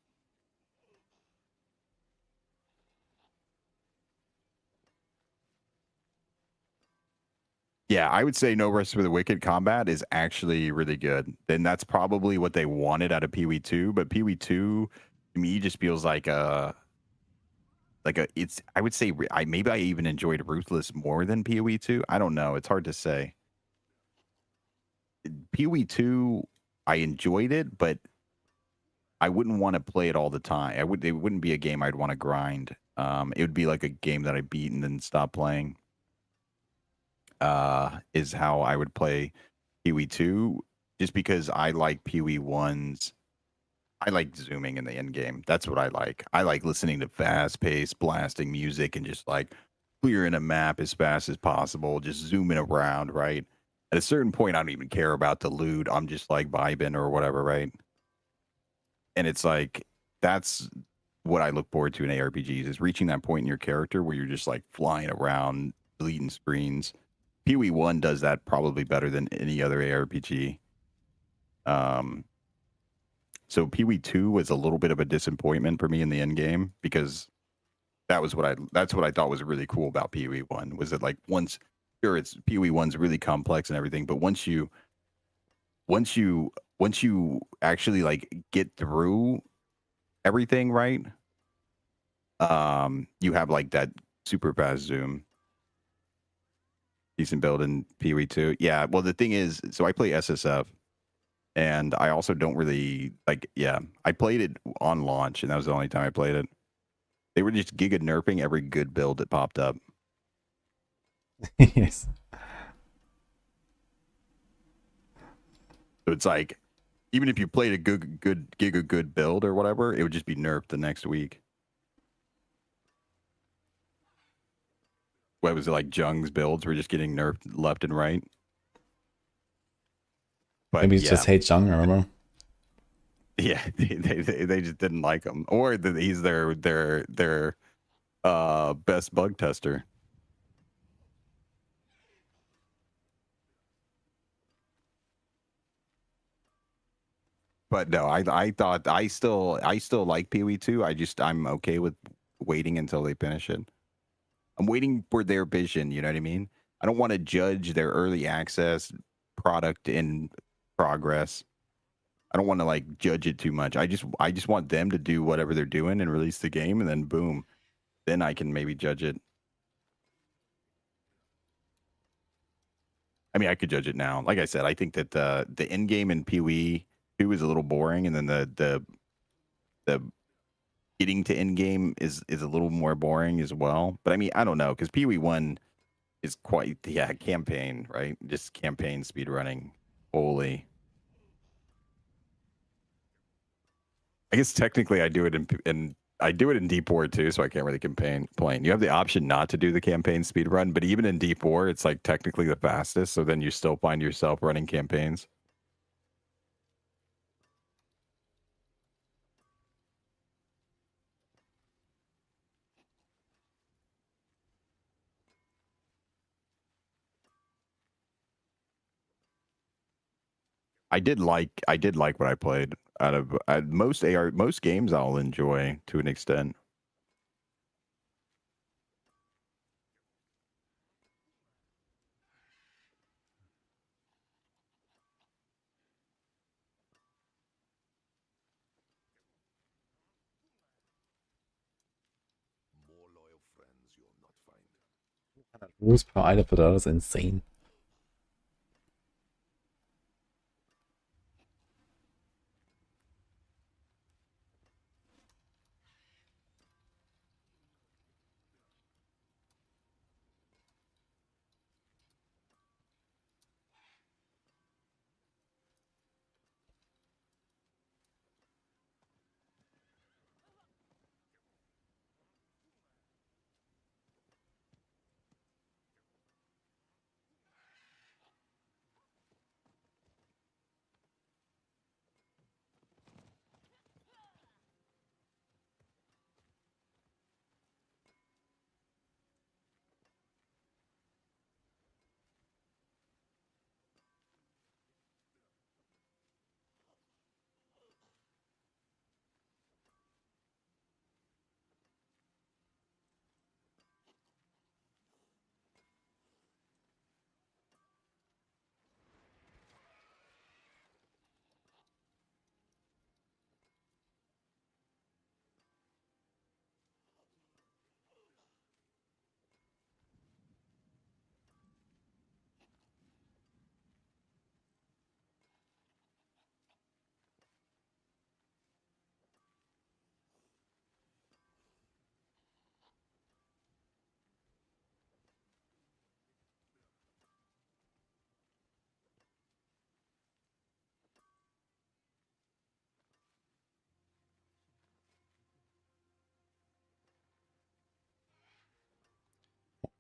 Yeah, I would say No Rest for the Wicked combat is actually really good. And that's probably what they wanted out of PoE 2, but PoE 2 to me just feels like it's I would say maybe I even enjoyed Ruthless more than PoE 2. I don't know. It's hard to say. PoE 2 I enjoyed it, but I wouldn't want to play it all the time. It wouldn't be a game I'd want to grind. It would be like a game that I beat and then stop playing. Is how I would play PoE 2 just because I like PoE 1's I like zooming in the end game. That's what I like. I like listening to fast paced blasting music and just like clearing a map as fast as possible, just zooming around, right? At a certain point, I don't even care about the loot. I'm just like vibing or whatever, right? And it's like that's what I look forward to in ARPGs is reaching that point in your character where you're just like flying around, deleting screens. Pee-wee 1 does that probably better than any other ARPG. Um, so Pee-wee 2 was a little bit of a disappointment for me in the end game because that's what I thought was really cool about Pee-wee 1 was that like once sure it's Pee-wee 1's really complex and everything, but once you once you actually like get through everything, right? You have like that super fast zoom. Decent build in Pee-wee 2. Yeah, well the thing is, so I play SSF and I also don't really like I played it on launch and that was the only time I played it. They were just giga nerfing every good build that popped up. Yes. So it's like even if you played a good build or whatever, it would just be nerfed the next week. What was it like? Jung's builds were just getting nerfed left and right. But Maybe you yeah, just hate Jung, remember? yeah, they just didn't like him, or that he's their best bug tester. But no, I thought I still like Pee-wee 2. I'm okay with waiting until they finish it. I'm waiting for their vision, you know what I mean? I don't want to judge their early access product in progress. I don't want to like judge it too much. I just want them to do whatever they're doing and release the game and then boom. Then I can maybe judge it. I mean, I could judge it now. Like I said, I think that the end game in Pee-wee 2 is a little boring and then the getting to end game is a little more boring as well. But I mean, I don't know cuz Pee-wee 1 is quite campaign, right? Just campaign speed running. Holy. I guess technically I do it in I do it in D4 too, so I can't really complain. You have the option not to do the campaign speed run, but even in D4, it's like technically the fastest. So then you still find yourself running campaigns. I did like what I played out of most games I'll enjoy to an extent. More loyal friends you'll not find. Rules per item per dollar is insane.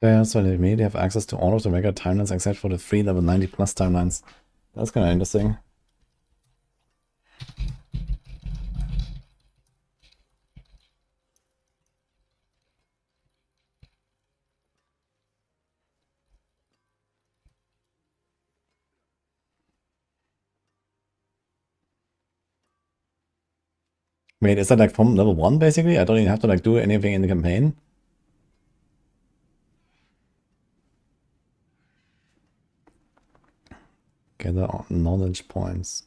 Yeah, so they immediately have access to all of the regular timelines except for the 3 level 90 plus timelines. That's kind of interesting. Wait, is that like from level 1 basically? I don't even have to like do anything in the campaign? Gather knowledge points.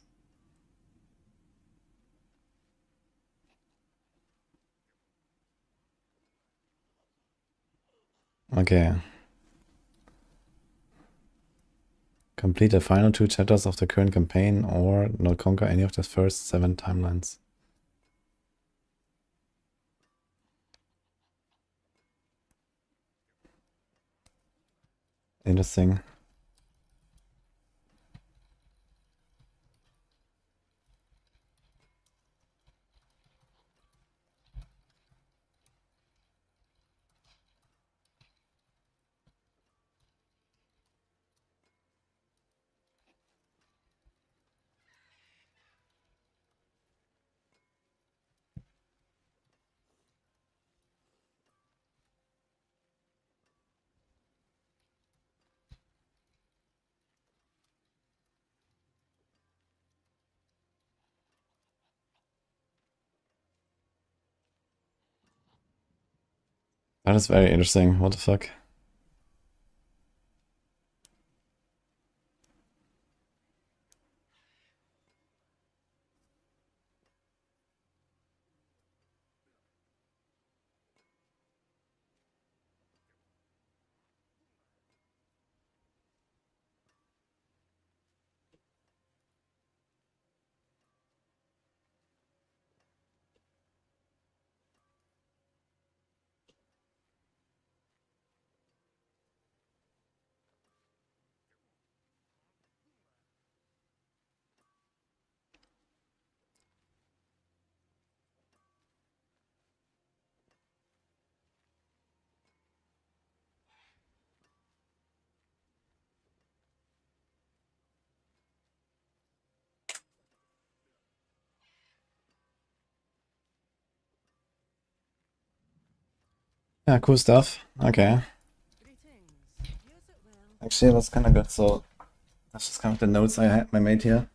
Okay. Complete the final 2 chapters of the current campaign or not conquer any of the first 7 timelines. Interesting. That is very interesting. What the fuck? Yeah, cool stuff. Okay. Greetings. Use it well. Actually, that's kind of good. So that's just kind of the notes I made here.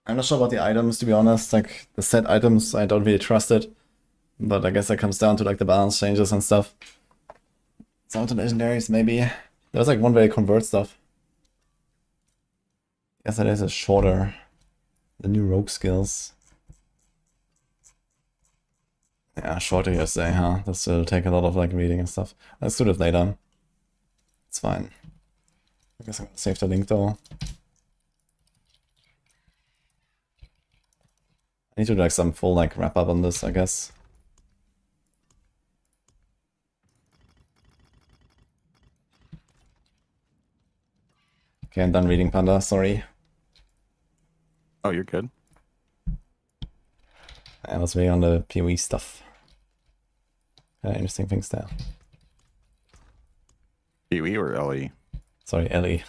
I'm not sure about the items, to be honest. Like, the set items, I don't really trust it. But I guess that comes down to, like, the balance changes and stuff. Some of the legendaries, maybe. There's, like, one way to convert stuff. Yes, that is shorter. The new rogue skills. Yeah, shorter you say, huh? This will take a lot of, like, reading and stuff. Let's do it later. It's fine. I guess I'm gonna save the link, though. I need to do like some full like wrap up on this, I guess. Okay, I'm done reading Panda, sorry. Oh, you're good. I was waiting on the PoE stuff. Interesting things there. PoE or LE? Sorry, Ellie.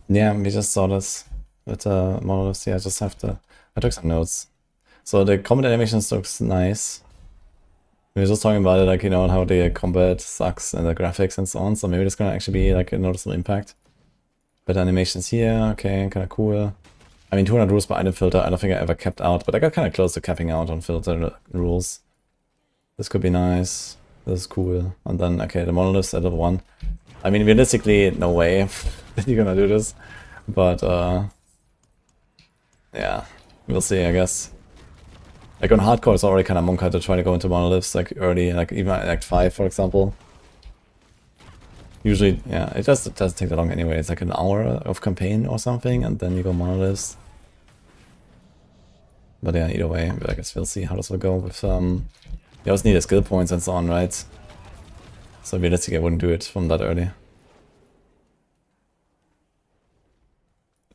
Yeah, we just saw this with the monoliths. Yeah, I just have to. I took some notes. So the combat animations looks nice. We were just talking about it, like, you know, how the combat sucks and the graphics and so on. So maybe it's gonna actually be like a noticeable impact. Better animations here, okay, kind of cool. I mean, 200 rules per item filter, I don't think I ever capped out, but I got kind of close to capping out on filter rules. This could be nice. This is cool. And then, okay, the monoliths at level 1. I mean, realistically, no way that you're gonna do this. But, yeah, we'll see, I guess. Like on hardcore, it's already kind of monk to try to go into monoliths like early, like even at Act 5, for example. Usually, yeah, it doesn't take that long anyway. It's like an hour of campaign or something, and then you go monoliths. But yeah, either way, I guess we'll see how this will go with you also need the skill points and so on, right? So realistically, I wouldn't do it from that early.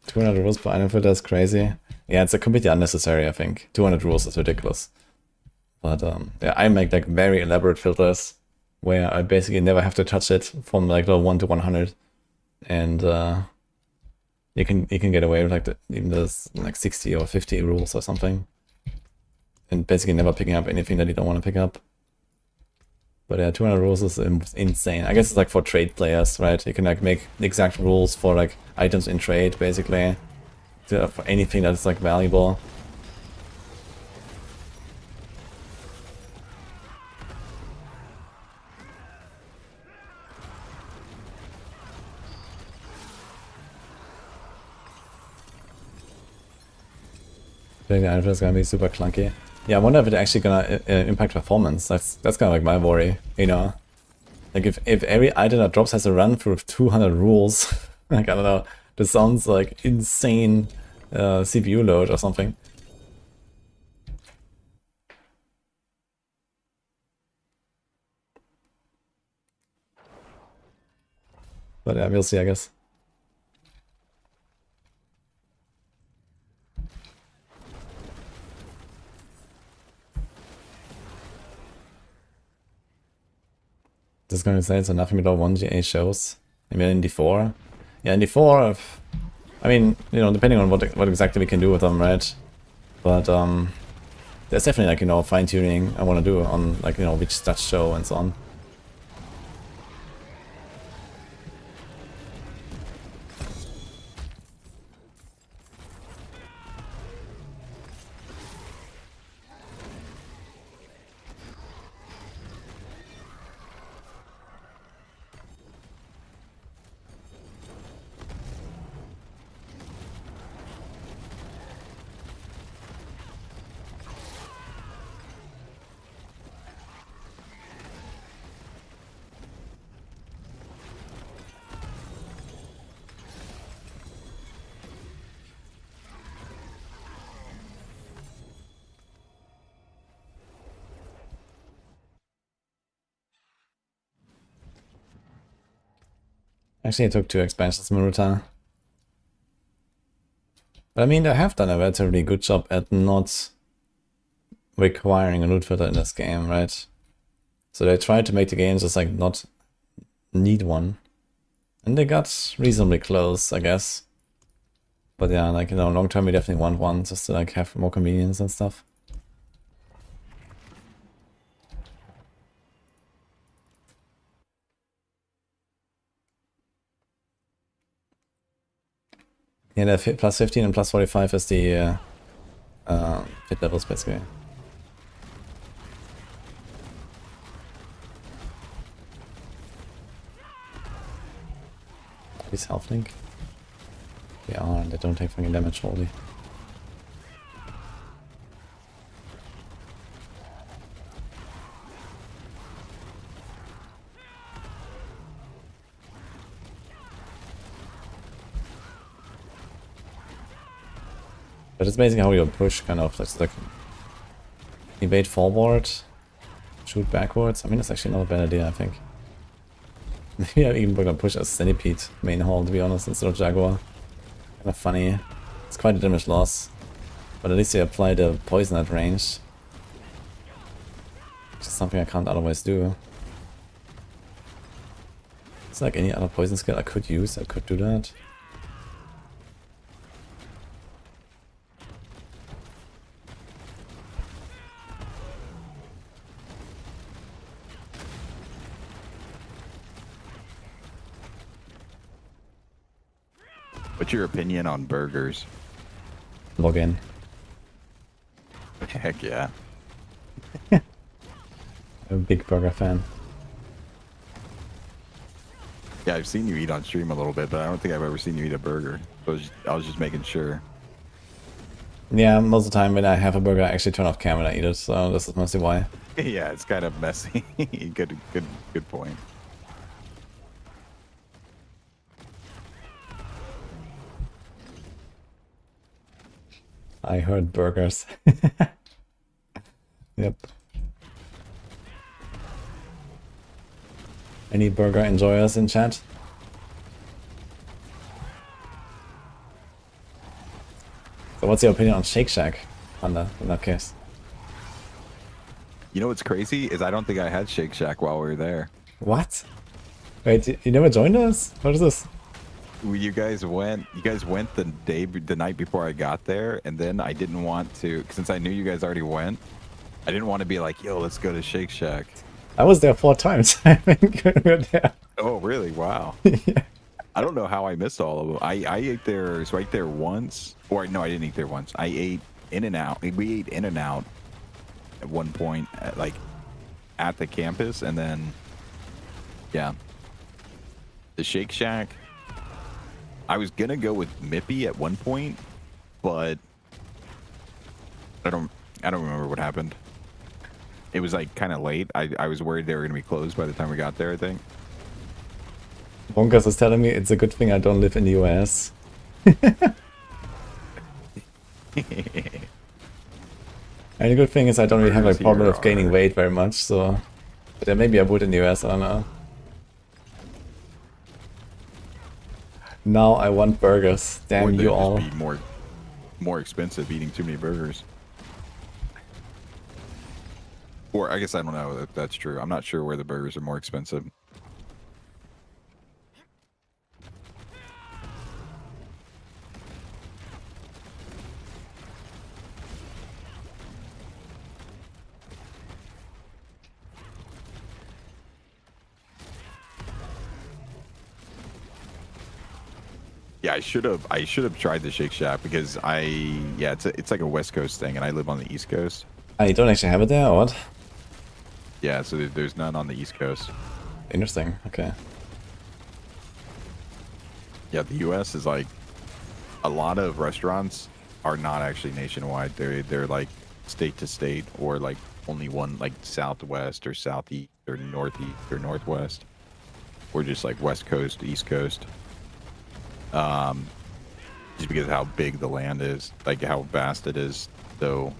200 rules per item filter is crazy. Yeah, it's completely unnecessary, I think. 200 rules is ridiculous. But yeah, I make like very elaborate filters where I basically never have to touch it from like level 1 to 100. And you can get away with like even there's like 60 or 50 rules or something. And basically never picking up anything that you don't want to pick up. But yeah, 200 rules is insane. I guess it's like for trade players, right? You can like make the exact rules for like items in trade, basically. For anything that's like valuable. I think the item is gonna be super clunky. Yeah, I wonder if it's actually gonna impact performance. That's kind of like my worry, you know. Like if every item that drops has to run through 200 rules, like I don't know, this sounds like insane CPU load or something. But yeah, we'll see, I guess. Just gonna say so nothing below 1 GA shows. Maybe in D4. Yeah, in D4, I mean, you know, depending on what exactly we can do with them, right? But there's definitely like, you know, fine tuning I want to do on like, you know, which stats show and so on. Actually, it took 2 expansions, Maruta. But I mean, they have done a relatively good job at not requiring a loot filter in this game, right? So they tried to make the game just like not need one. And they got reasonably close, I guess. But yeah, like, you know, long term we definitely want one just to like have more convenience and stuff. Yeah, the plus 15 and plus 45 is the fit levels, basically. Please health link. They are, and they don't take fucking damage, holy. But it's basically how you push, kind of. It's like evade forward, shoot backwards. I mean, that's actually not a bad idea, I think. Maybe I'm even gonna push a Centipede main hall, to be honest, instead of Jaguar. Kind of funny. It's quite a damage loss. But at least you apply the poison at range. Which is something I can't otherwise do. It's like any other poison skill I could use, I could do that. What's your opinion on burgers? Log in. Heck yeah. I'm a big burger fan. Yeah, I've seen you eat on stream a little bit, but I don't think I've ever seen you eat a burger. So I was just making sure. Yeah, most of the time when I have a burger, I actually turn off camera and I eat it, so this is mostly why. Yeah, it's kind of messy. Good point. I heard burgers. Yep. Any burger enjoyers in chat? So what's your opinion on Shake Shack in that case? You know what's crazy is I don't think I had Shake Shack while we were there. What? Wait, you never joined us? What is this? You guys went the night before I got there, and then I didn't want to, since I knew you guys already went, I didn't want to be like, yo, let's go to Shake Shack. I was there 4 times. I think we were there. Oh, really? Wow. Yeah. I don't know how I missed all of them. I ate there, it's right there once. Or no, I didn't eat there once. I ate In-N-Out. We ate In-N-Out at one point, at the campus, and then, yeah. The Shake Shack. I was gonna go with Mippy at one point, but I don't remember what happened. It was like kind of late. I was worried they were gonna be closed by the time we got there, I think. Bonkers is telling me it's a good thing I don't live in the US. And the good thing is I don't really have a problem with gaining weight very much, so... But then maybe I would in the US, I don't know. Now I want burgers. Damn Or you they'd all. just be more expensive eating too many burgers. Or I guess I don't know if that's true. I'm not sure where the burgers are more expensive. Yeah, I should have tried the Shake Shack because it's like a West Coast thing, and I live on the East Coast. Ah, you don't actually have it there, or what? Yeah, so there's none on the East Coast. Interesting, okay. Yeah, the U.S. is like a lot of restaurants are not actually nationwide. They're like state to state, or like only one, like Southwest or Southeast or Northeast or Northwest, or just like West Coast, East Coast. Just because of how big the land is, like how vast it is, so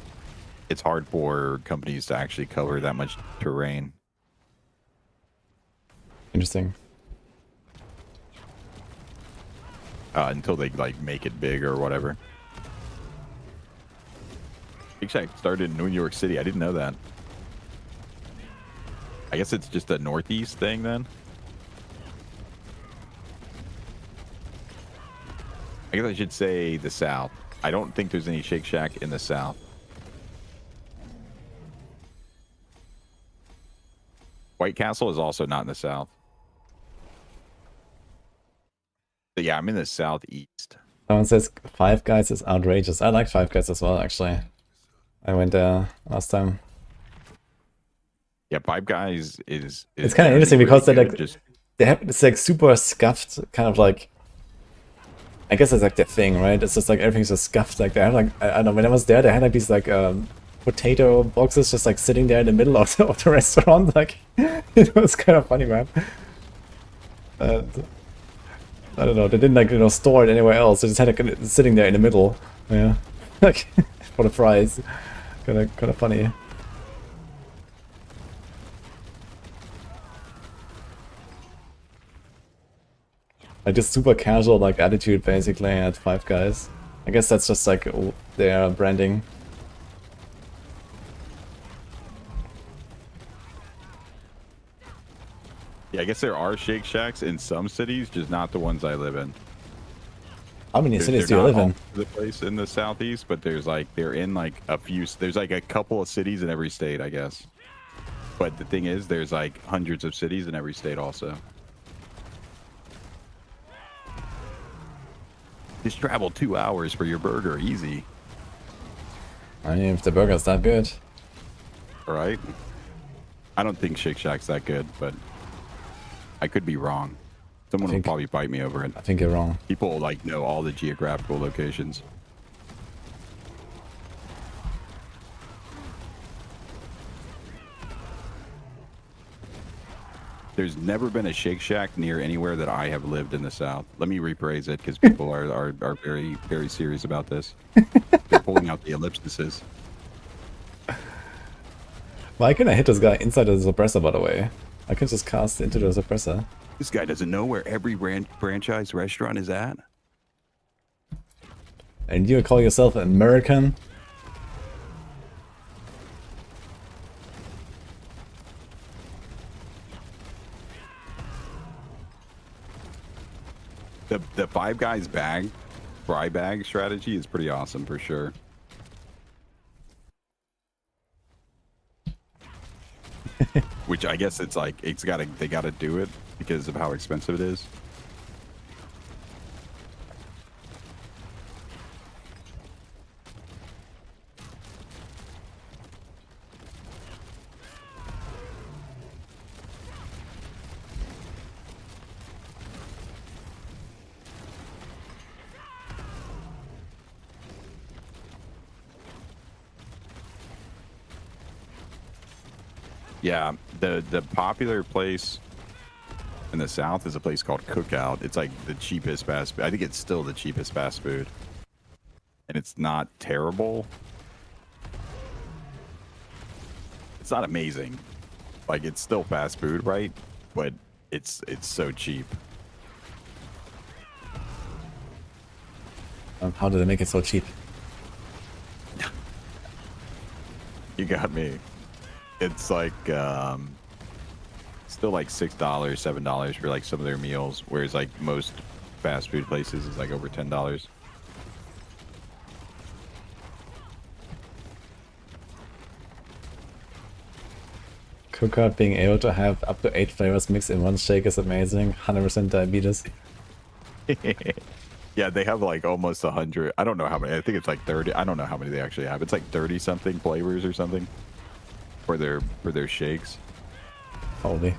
it's hard for companies to actually cover that much terrain. Interesting. Until they like make it big or whatever. Shake Shack started in New York City. I didn't know that. I guess it's just a Northeast thing then. I guess I should say the South. I don't think there's any Shake Shack in the South. White Castle is also not in the South. But yeah, I'm in the Southeast. Someone says Five Guys is outrageous. I like Five Guys as well, actually. I went there last time. Yeah, Five Guys is It's kind of interesting really because they're good, like, just they have this like super scuffed kind of like, I guess that's like their thing, right? It's just like everything's just scuffed. Like they have like, I don't know, when I was there, they had like these like potato boxes just like sitting there in the middle of the restaurant. Like, it was kind of funny, man. I don't know, they didn't like, store it anywhere else. They just had it sitting there in the middle. Yeah. Like, for the fries. Kind of funny. Like this super casual like attitude basically at Five Guys. I guess that's just like their branding. yeah, I guess there are Shake Shacks in some cities, just not the ones I live in. How many cities do They're you live not in? all over the place in the Southeast, but there's like they're in like a few. There's like a couple of cities in every state, I guess. But the thing is, there's like hundreds of cities in every state also. Just travel 2 hours for your burger, easy. I mean, if the burger's that good. All right. I don't think Shake Shack's that good, but I could be wrong. Someone will probably fight me over it. I think you're wrong. People like know all the geographical locations. There's never been a Shake Shack near anywhere that I have lived in the South. Let me rephrase it because people are very, very serious about this. They're pulling out the ellipses. Why can I hit this guy inside the suppressor, by the way? I can just cast into the suppressor. This guy doesn't know where every franchise restaurant is at. And you call yourself American? The Five Guys fry bag strategy is pretty awesome for sure. Which I guess it's like they gotta do it because of how expensive it is. Yeah, the popular place in the South is a place called Cookout. It's like the cheapest fast food. I think it's still the cheapest fast food. And it's not terrible. It's not amazing. Like, it's still fast food, right? But it's so cheap. How did they make it so cheap? You got me. It's like still like $6, $7 for like some of their meals, whereas like most fast food places is like over $10. Cookout being able to have up to 8 flavors mixed in one shake is amazing. 100% diabetes. Yeah, they have like almost 100. I don't know how many. I think it's like 30. I don't know how many they actually have. It's like 30 something flavors or something for their shakes. Holy.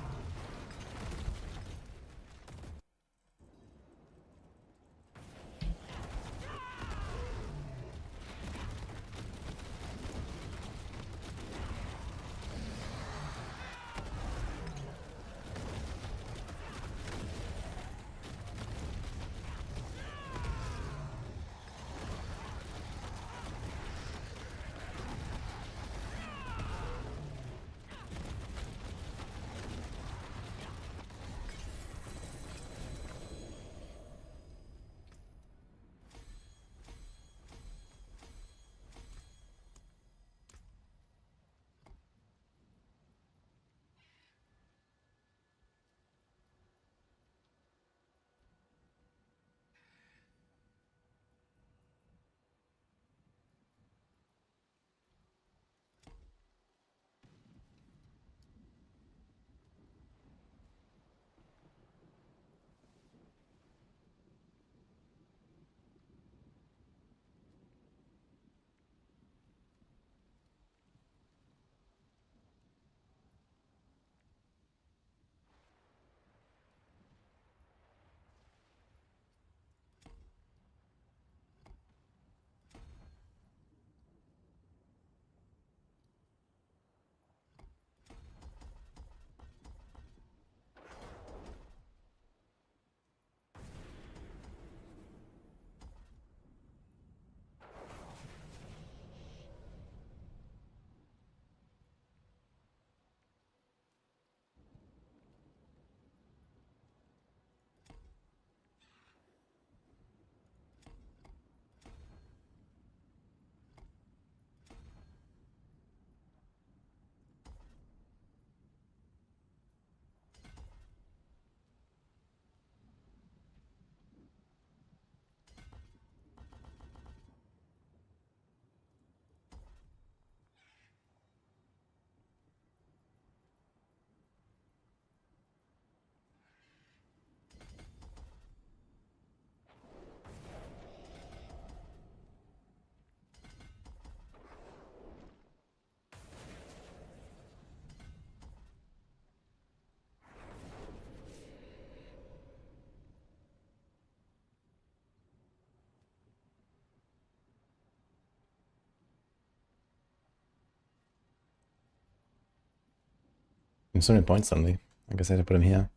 I'm so many points suddenly. I guess I had to put him here.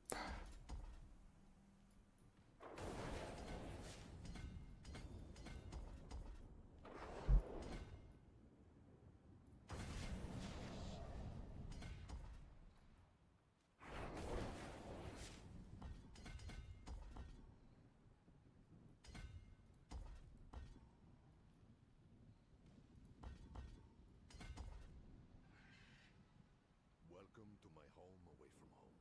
Welcome to my home away from home.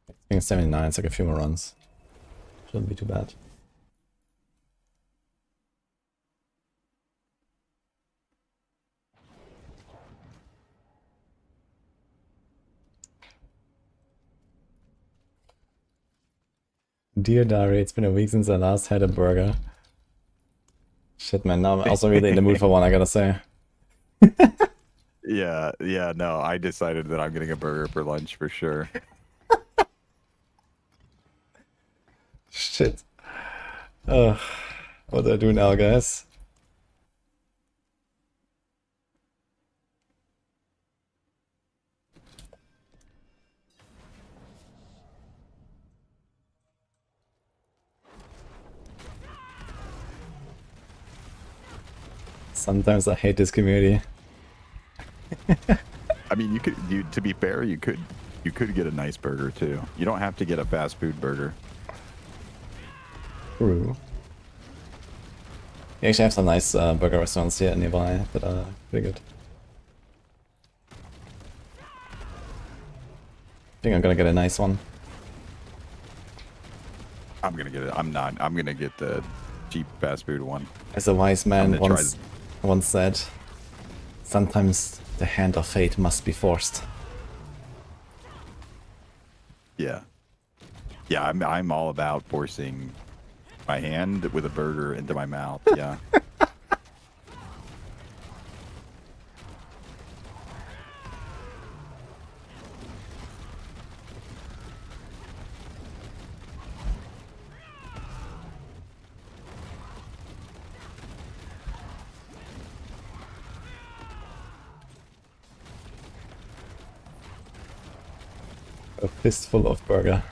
I think 79, it's like a few more runs. Shouldn't be too bad. Dear Diary, it's been a week since I last had a burger. Shit, man, now I'm also really in the mood for one, I gotta say. Yeah, no, I decided that I'm getting a burger for lunch for sure. Shit. What do I do now, guys? Sometimes I hate this community. I mean, to be fair, you could get a nice burger too. You don't have to get a fast food burger. True. We actually have some nice burger restaurants here nearby that are pretty good. I think I'm gonna get a nice one. I'm gonna get it. I'm not. I'm gonna get the cheap fast food one. As a wise man I'm gonna once said, sometimes the hand of fate must be forced. Yeah. Yeah, I'm all about forcing my hand with a burger into my mouth. Yeah. A fistful of burger.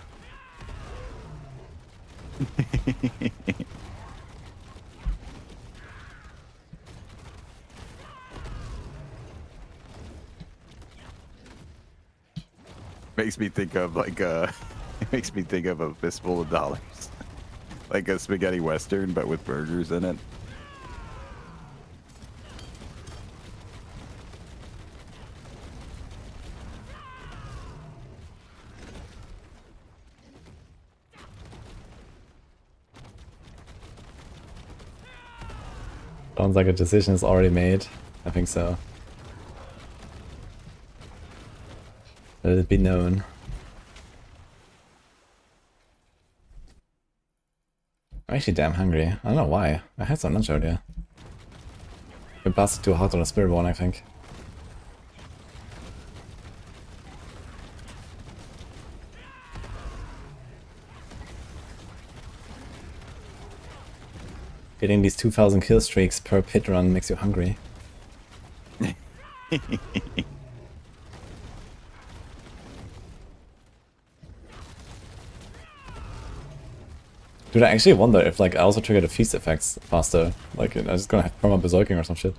Makes me think of like it makes me think of a fistful of dollars. Like a spaghetti western but with burgers in it. Sounds like a decision is already made. I think so. Let it be known. I'm actually damn hungry. I don't know why. I had some lunch earlier. Been blasted too hard on a Spiritborn, I think. Getting these 2000 kill streaks per pit run makes you hungry. Dude, I actually wonder if like I also trigger the feast effects faster. Like I'm just gonna have perma berserking or some shit.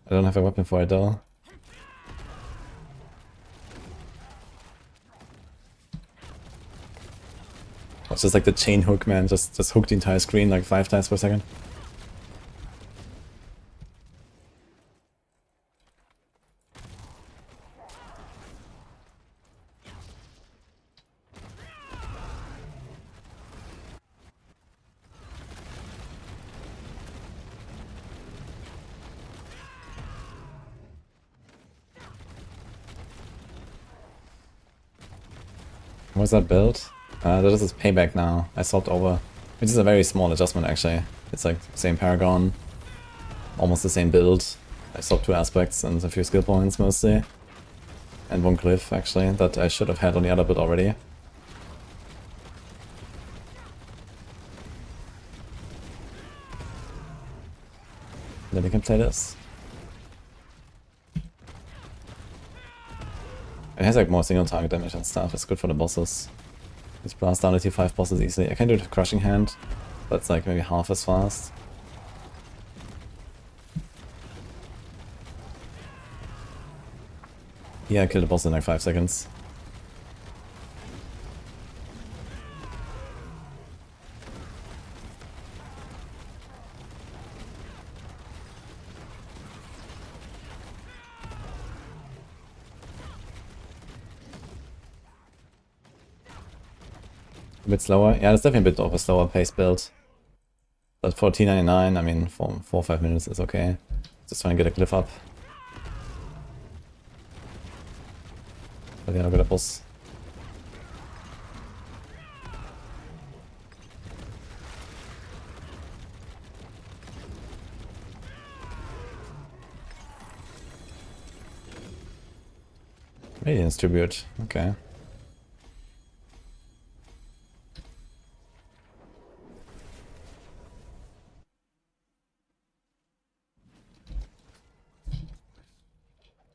I don't have a weapon for it though. It's just like the chain hook, man. Just hook the entire screen like 5 times per second. What's that build? That is payback now. I swapped over. Which is a very small adjustment actually. It's like same Paragon. Almost the same build. I swapped 2 aspects and a few skill points mostly. And 1 glyph actually that I should have had on the other build already. Then we can play this. It has like more single target damage and stuff. It's good for the bosses. Just blast down the T5 bosses easily. I can do the crushing hand, but it's like maybe half as fast. Yeah, I killed the boss in like 5 seconds. A bit slower. Yeah, it's definitely a bit of a slower pace build. But for T99, I mean, for 4 or 5 minutes is okay. Just trying to get a glyph up. But yeah, look at the boss. Radiance Tribute, okay.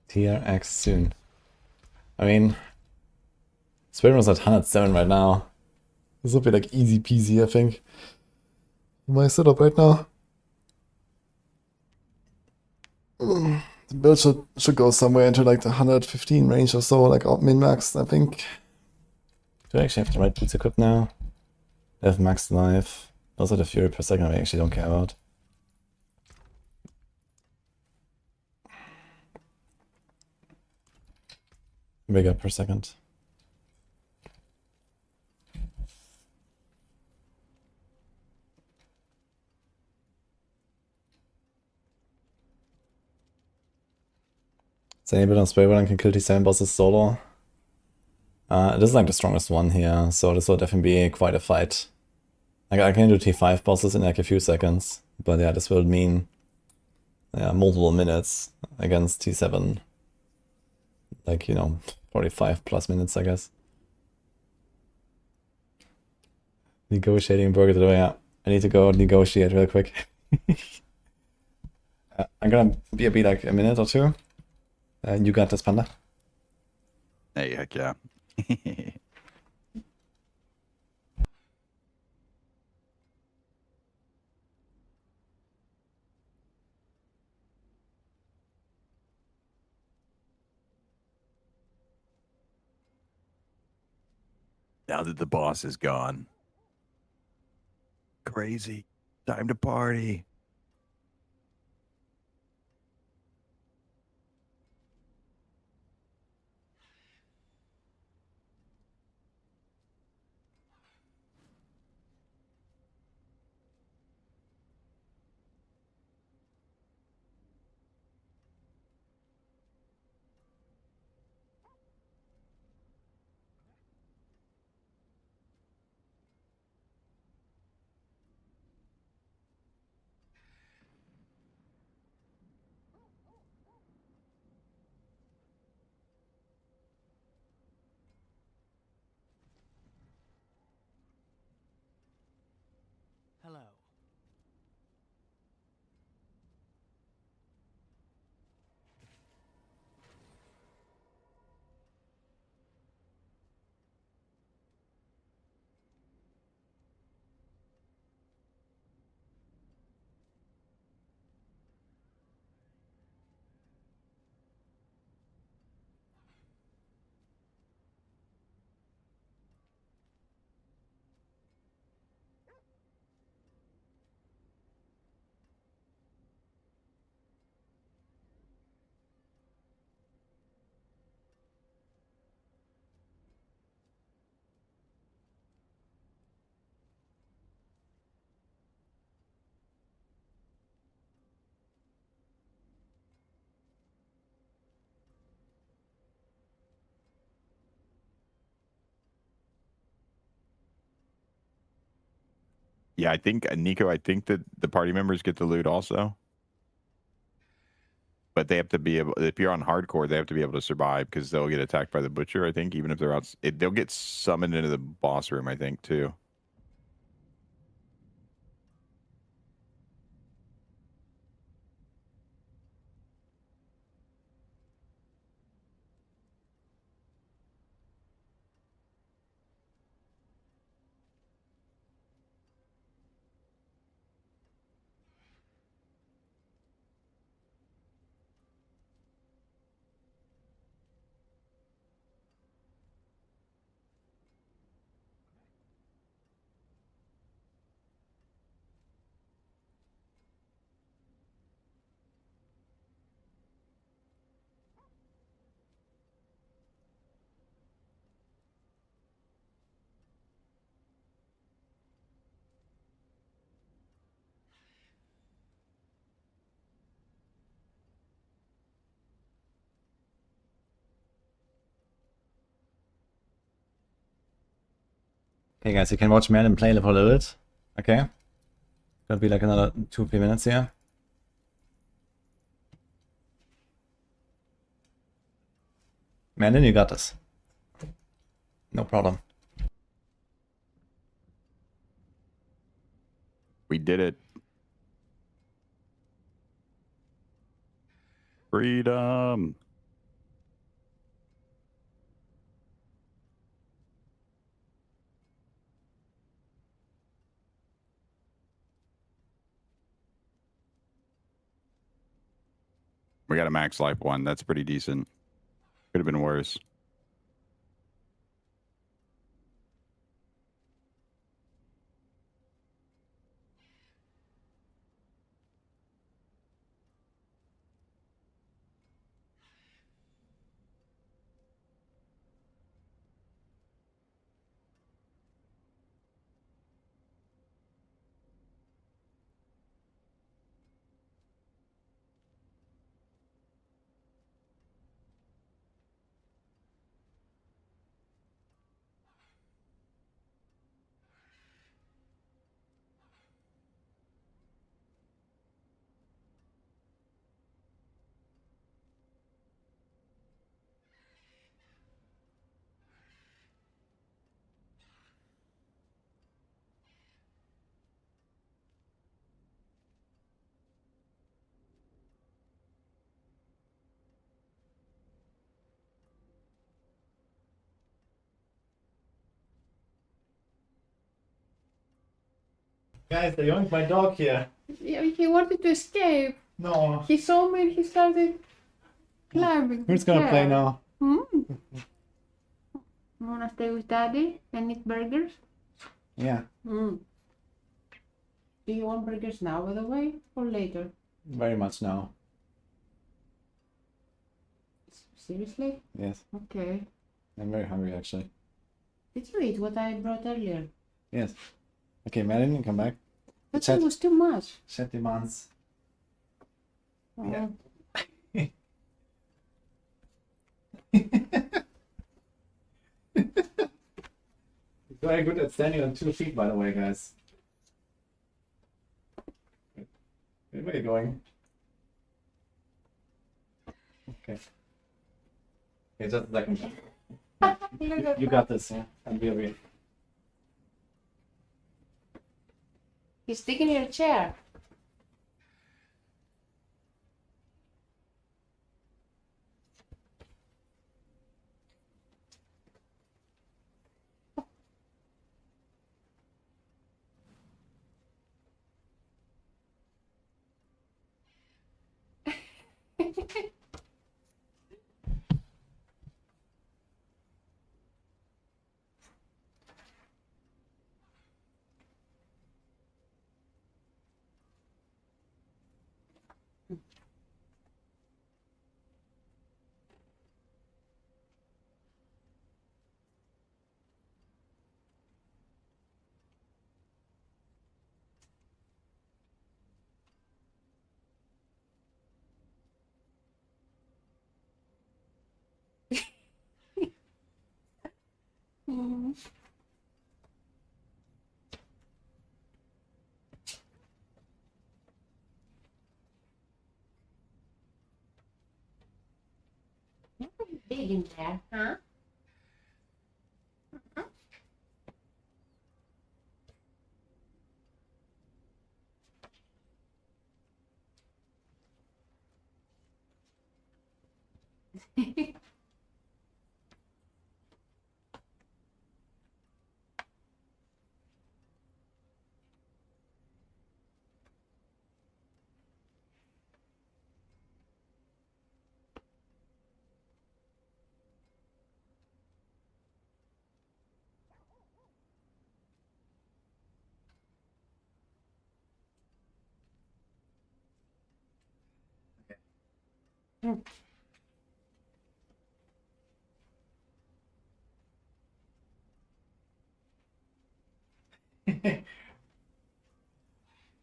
TRX soon. I mean, Spirit was at 107 right now. This will be like easy peasy, I think. My setup right now. The build should go somewhere into like the 115 range or so, like min-max, I think. Do I actually have the right boots equipped now? I have max life. Those are the fury per second I actually don't care about. Vigor per second. So anybody on Spiritborn can kill T7 bosses solo. This is like the strongest one here, so this will definitely be quite a fight. Like I can do T5 bosses in like a few seconds, but yeah, this will mean multiple minutes against T7. Like, you know, 45+ minutes, I guess. Negotiating burger today, yeah. I need to go negotiate real quick. I'm gonna be like a minute or two. You got this, Panda. Hey, heck yeah. Now that the boss is gone. Crazy. Time to party. Hello. Yeah, I think Nico. I think that the party members get the loot also, but they have to be able. If you're on hardcore, they have to be able to survive because they'll get attacked by the butcher. I think even if they're out, they'll get summoned into the boss room. I think too. Okay, guys, you can watch Merlin play for a little bit. Okay. Gonna be like another 2-3 minutes here. Merlin, you got this. No problem. We did it. Freedom. We got a max life one. That's pretty decent. Could have been worse. Guys, they yoinked my dog here. Yeah, he wanted to escape. No. He saw me and he started climbing. Who's gonna play Yeah. now? You wanna stay with daddy and eat burgers? Yeah, Do you want burgers now, by the way, or later? very much now. Seriously? Yes, Okay. I'm very hungry actually. Did you eat what I brought earlier? Yes. Okay, Merlin, you come back. That Chat. was too much. Chat demands. Yeah. Very good at standing on 2 feet, by the way, guys. Where are you going? Okay. Okay, just a second. You got this, yeah? And we'll be. He's taking your chair. Mm. You're pretty big in there, huh?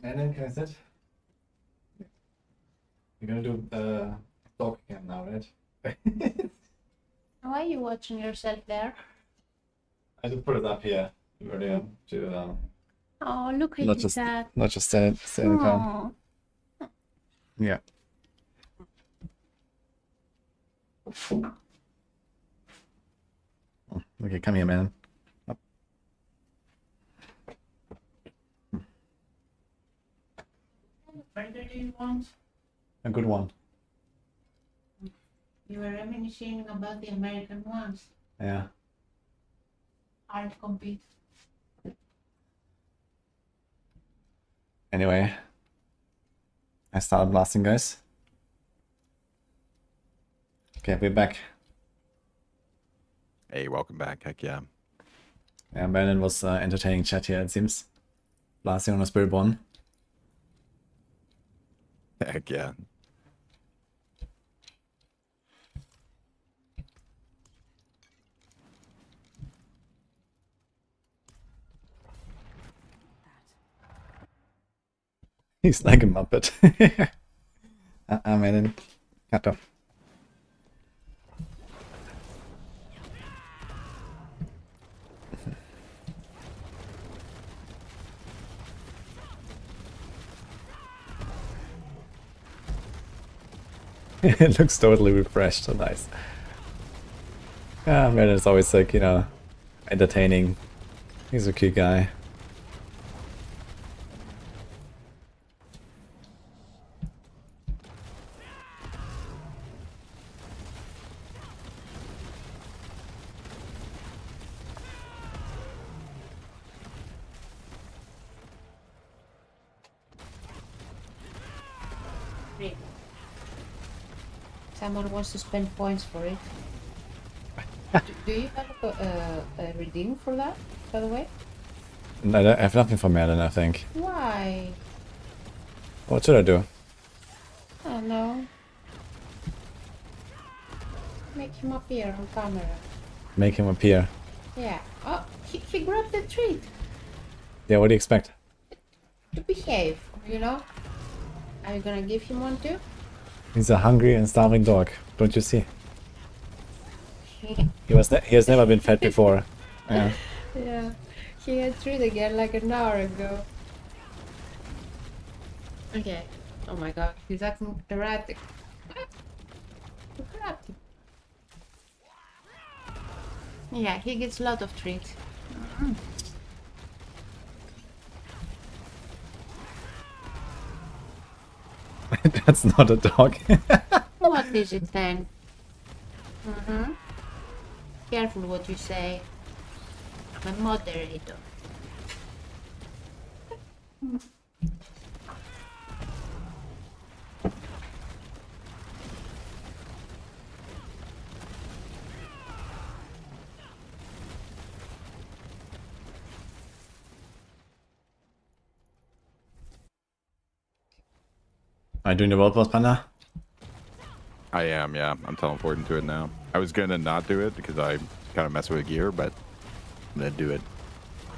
And then can I sit? You're gonna do dog cam now, right? Why are you watching yourself there? I just put it up here earlier to Oh, look at not you, just Dad. not just stay in calm. Aw. Yeah. Okay, come here, man. Up. What burger do you want? A good one. You were reminiscing about the American ones. Yeah. Hard to compete. Anyway, I started blasting, guys. Okay, we're back. Hey, welcome back. Heck yeah. Yeah, Brandon was entertaining chat here, it seems. Blasting on a Spiritborn. Heck yeah. He's like a Muppet. Brandon. Cut off. It looks totally refreshed, so nice. Yeah, Brandon is always like, you know, entertaining. He's a cute guy. Great. Someone wants to spend points for it. Do you have a redeem for that, by the way? I have nothing for Merlin, I think. Why? What should I do? I don't know. Make him appear on camera. Make him appear. Yeah. Oh, he grabbed the treat. Yeah, what do you expect? To behave, you know? Are you gonna give him one too? He's a hungry and starving dog. Don't you see? He has never been fed before. Yeah. Yeah. He had treat again like an hour ago. Okay. Oh my god, he's acting erratic. Look at him. Yeah, he gets a lot of treats. That's not a dog. What is it then? Careful what you say. I'm a moderator. Are you doing the world boss, Panda? I am, yeah. I'm teleporting to it now. I was gonna not do it because I kind of mess with gear, but I'm gonna do it.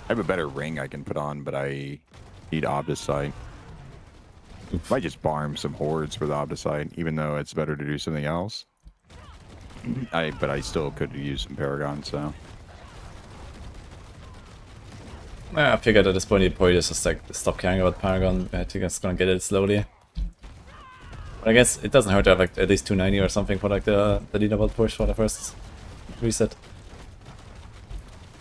I have a better ring I can put on, but I need Obdicite. Might just farm some hordes for the Obdicite, even though it's better to do something else. But I still could use some Paragon, so. Yeah, I figured at this point you probably just like stop caring about Paragon. I think it's gonna get it slowly. But I guess it doesn't hurt to have like at least 290 or something for like the leaderboard push for the first reset.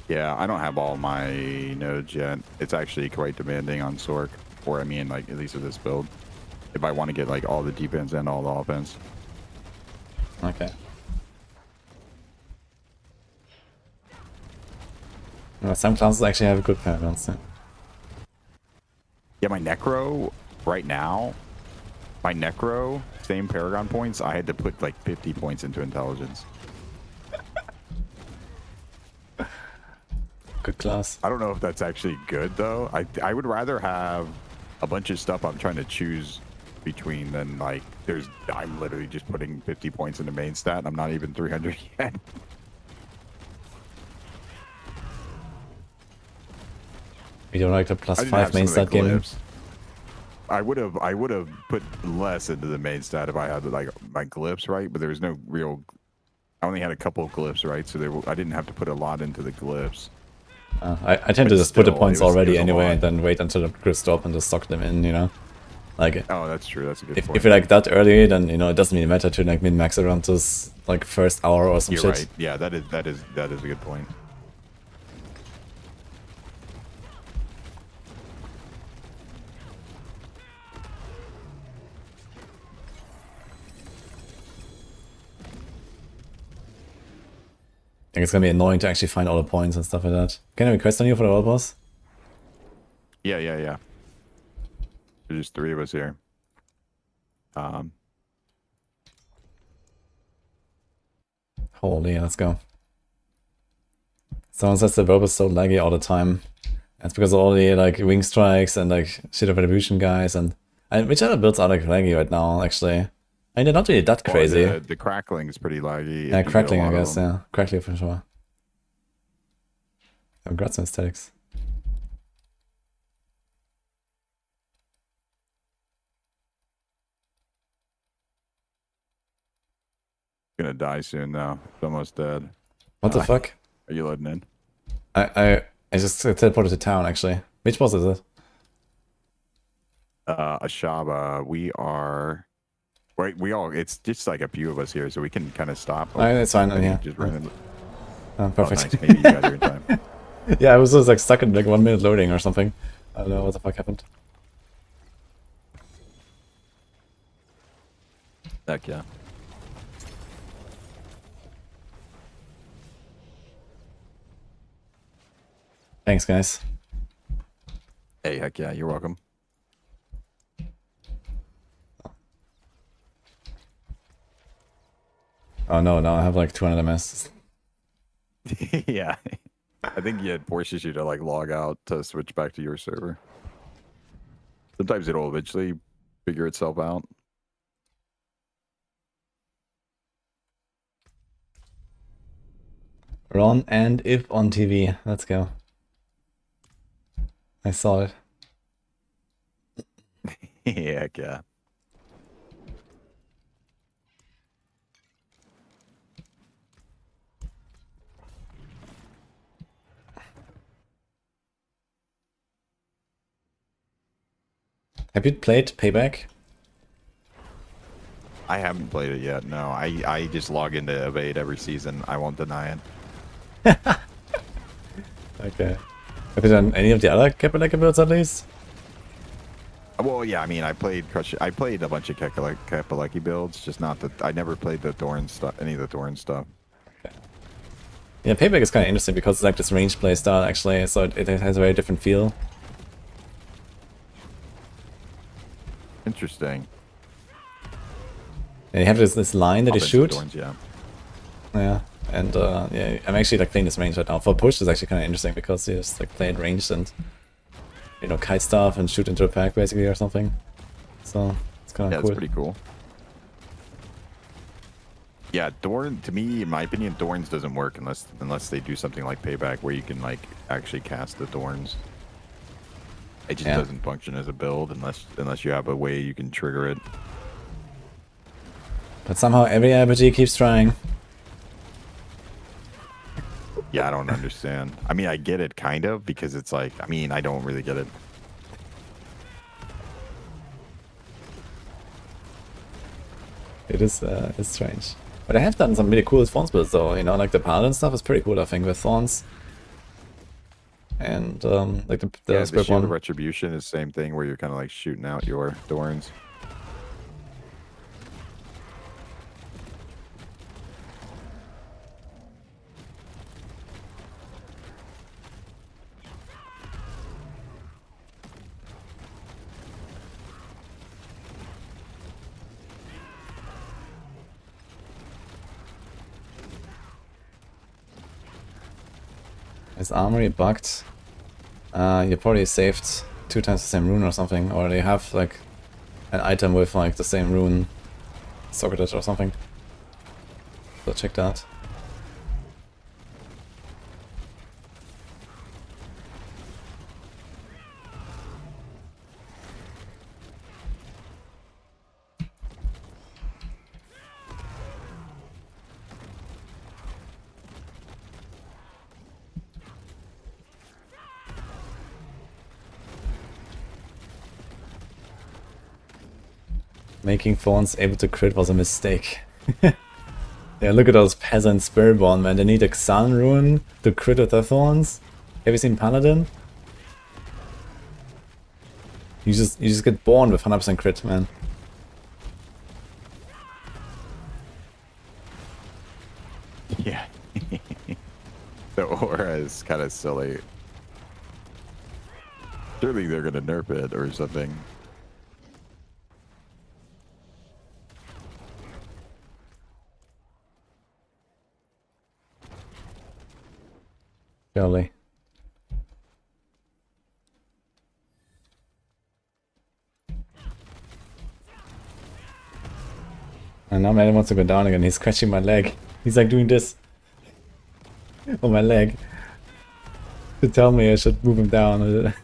Yeah, I don't have all my nodes yet. It's actually quite demanding on Sork, or I mean, like at least with this build. If I want to get like all the defense and all the offense. Okay. Some classes actually have good Paragons. Yeah, my Necro right now, my Necro, same Paragon points, I had to put like 50 points into intelligence. Good class. I don't know if that's actually good though. I would rather have a bunch of stuff I'm trying to choose between than like I'm literally just putting 50 points into main stat and I'm not even 300 yet. You don't like the plus I didn't 5 have some main of the stat game? glyphs. I would have put less into the main stat if I had like my glyphs right, but there was no real. I only had a couple of glyphs right, so I didn't have to put a lot into the glyphs. I tend to But just put the still, points it was already a anyway lot. and then wait until the glyphs drop and just stock them in, you know? Like, Oh, that's true. That's a good if point. you're like that early, then, you know, it doesn't really matter to like min-max around this like first hour or some You're shit. right. Yeah, that is a good point. I think it's gonna be annoying to actually find all the points and stuff like that. Can I request on you for the world boss? Yeah. There's just 3 of us here. Holy, let's go. Someone says the verb is so laggy all the time. That's because of all the like wing strikes and like shit of retribution guys and which other builds are like laggy right now actually? I mean they're not really that crazy. Well, the crackling is pretty laggy. Yeah, if you get a crackling I lot of guess, them. yeah. Crackling for sure. Congrats on aesthetics. Gonna die soon though. It's almost dead. What the fuck? Are you loading in? I just teleported to town actually. Which boss is it? Ashaba, we are. Right, it's just like a few of us here, so we can kind of stop. It's fine, yeah. Just randomly. Perfect. Oh, nice. Maybe you guys are in time. Yeah, I was just like stuck in like 1 minute loading or something. I don't know what the fuck happened. Heck yeah. Thanks guys. Hey, heck yeah, you're welcome. Oh no, now I have like 200 MS. Yeah. I think it forces you to like log out to switch back to your server. Sometimes it'll eventually figure itself out. Ron and If on TV. Let's go. I saw it. Yeah, heck yeah. Have you played Payback? I haven't played it yet. No, I just log into Evade every season. I won't deny it. Okay. Have you done any of the other Capital builds at least? Well, yeah, I mean, I played a bunch of Kepaleki builds, just not that I never played the Thorn stuff, any of the Thorn stuff. Yeah, Payback is kind of interesting because it's like this range play style actually, so it has a very different feel. Interesting. And you have this line that you shoot. Thorns, yeah. Yeah, and yeah, I'm actually like playing this range right now. For push, it's actually kind of interesting because you just like play it ranged and kite stuff and shoot into a pack basically or something. So it's kind of cool. Yeah, it's pretty cool. Yeah, Thorn, to me, in my opinion, Thorns doesn't work unless they do something like Payback where you can like actually cast the Thorns. It just doesn't function as a build unless you have a way you can trigger it. But somehow every RPG keeps trying. Yeah, I don't understand. I mean, I get it kind of because it's like, I mean, I don't really get it. It is it's strange. But I have done some really cool Thorns builds though, like the Paladin stuff is pretty cool I think with Thorns. And like the Shield of Spiritborn. Retribution is the same thing where you're kind of like shooting out your Thorns. Is Armory bugged? You probably saved 2 times the same rune or something, or they have like an item with like the same rune socketed or something. So check that. Making Thorns able to crit was a mistake. Yeah, look at those peasant Spiritborn, man. They need Exile rune to crit with their Thorns. Have you seen Paladin? You just get born with 100% crit, man. Yeah. The aura is kind of silly. Surely they're gonna nerf it or something. Surely. And now Madden wants to go down again. He's scratching my leg. He's like doing this on my leg to tell me I should move him down.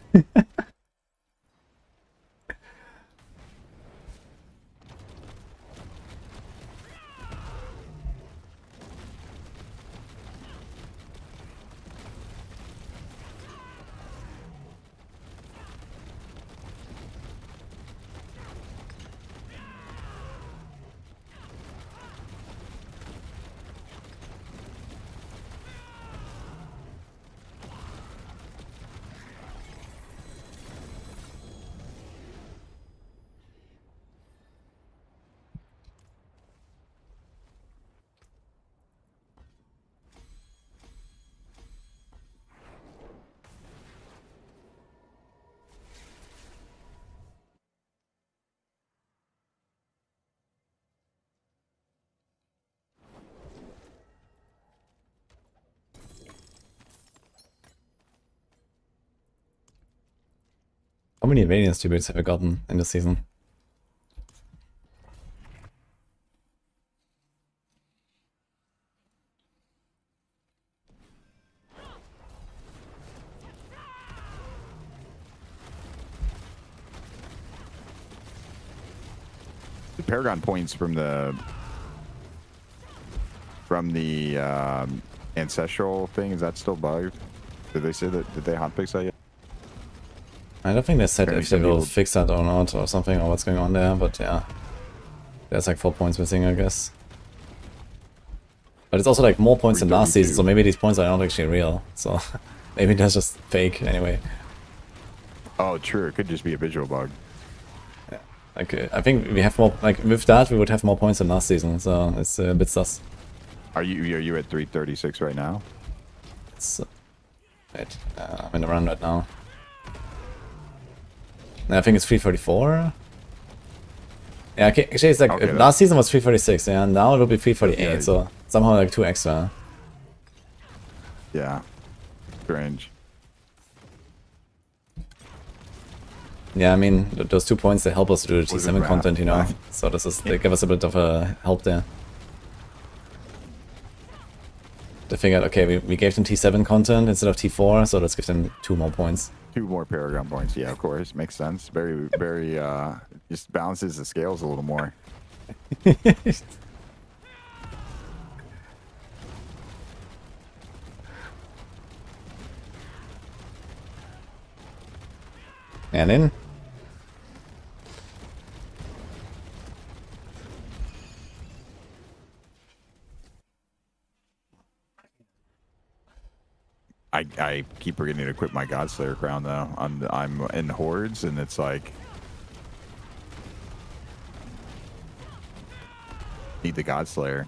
How many Radiance tributes have I gotten in this season? The Paragon points from the ancestral thing, is that still bugged? Did they say that? Did they hotfix that yet? I don't think they said Apparently if they some will people- fix that or not or something or what's going on there, but yeah. There's like 4 points missing, I guess. But it's also like more points than last season, so maybe these points are not actually real. So maybe that's just fake anyway. Oh, true. It could just be a visual bug. Like, I think we have more, like, with that, we would have more points than last season, so it's a bit sus. Are you at 336 right now? It's, wait, I'm in the run right now. I think it's 344. Yeah, okay, actually, it's like, Okay, last season was 346, yeah, and now it will be 348, Yeah. so somehow like 2 extra. Yeah. Strange. Yeah, I mean, those 2 points, they help us to do the Was it T7 math? content, you know, Math. so this is, they give us a bit of a help there. They figured, okay, we gave them T7 content instead of T4, so let's give them 2 more points. 2 more Paragon points. Yeah, of course. Makes sense. Very, very, just balances the scales a little more. And in. I keep forgetting to equip my Godslayer crown though. I'm in hordes and it's like need the Godslayer.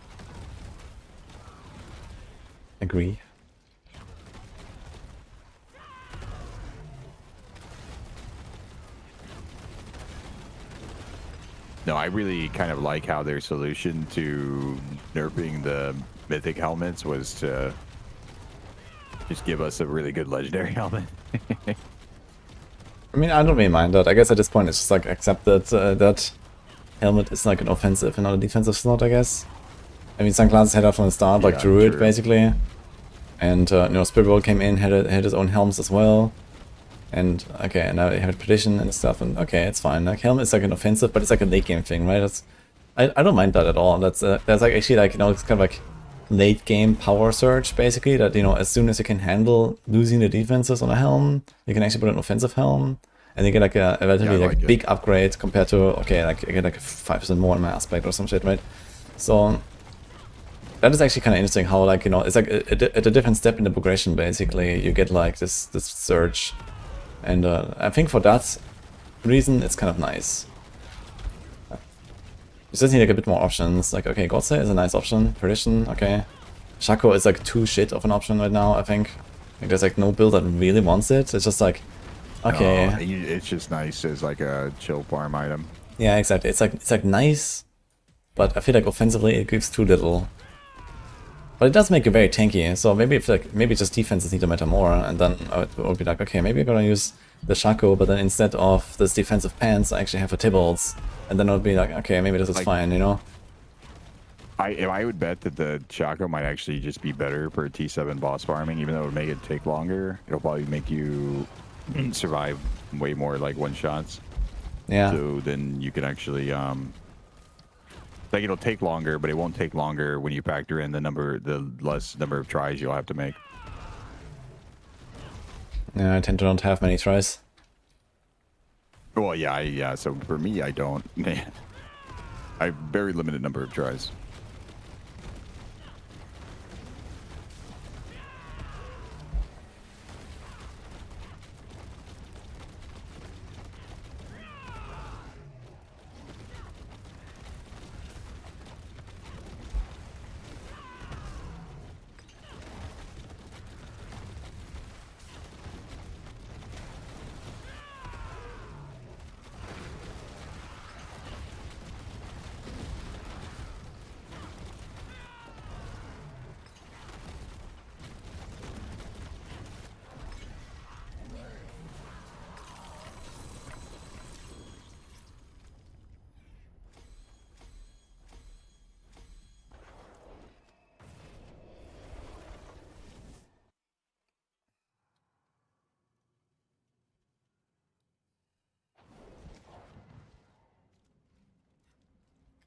Agree. No, I really kind of like how their solution to nerfing the mythic helmets was to just give us a really good legendary helmet. I mean, I don't really mind that. I guess at this point it's just like accept that that helmet is like an offensive and not a defensive slot, I guess. I mean, Sunglasses had that from the start, like Yeah, Druid, true. basically. And, you know, Spiritborn came in, had his own helms as well. And, okay, and now they have a tradition and stuff, and okay, it's fine. Like, helmet is like an offensive, but it's like a late game thing, right? That's, I don't mind that at all. That's like actually like, you know, it's kind of like late game power surge, basically, that, you know, as soon as you can handle losing the defenses on a helm, you can actually put an offensive helm, and you get like a relatively Yeah, I like like it. big upgrade compared to, okay, like I get like 5% more in my aspect or some shit, right? So that is actually kind of interesting how, like, you know, it's like at a different step in the progression, basically, you get like this surge. And I think for that reason, it's kind of nice. You just need like a bit more options. Like, okay, Godslayer is a nice option. Tradition, okay. Shaco is like too shit of an option right now, I think. Like, there's like no build that really wants it. It's just like, okay. It's just nice as like a chill farm item. Yeah, exactly. It's like nice, but I feel like offensively it gives too little. But it does make you very tanky, so maybe if like maybe just defenses need to matter more, and then I would be like, okay, maybe I'm gonna use the Shaco, but then instead of this defensive pants, I actually have a Tibbles, and then I would be like, okay, maybe this is Like- fine, you know? I would bet that the Chaco might actually just be better for T7 boss farming, even though it would make it take longer. It'll probably make you survive way more like one shots. Yeah. So then you can actually like it'll take longer, but it won't take longer when you factor in the less number of tries you'll have to make. Yeah, I tend to not have many tries. Well, yeah. So for me, I don't. I have very limited number of tries.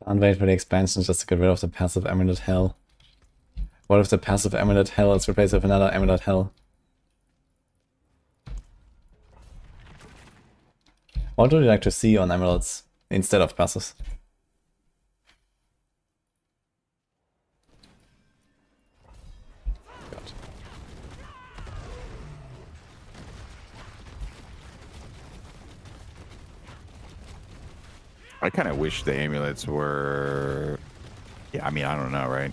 Can't wait for the expansion just to get rid of the passive Amulet Hell. What if the passive Amulet Hell is replaced with another Amulet Hell? What would you like to see on amulets instead of passives? God. I kind of wish the amulets were. Yeah, I mean, I don't know, right?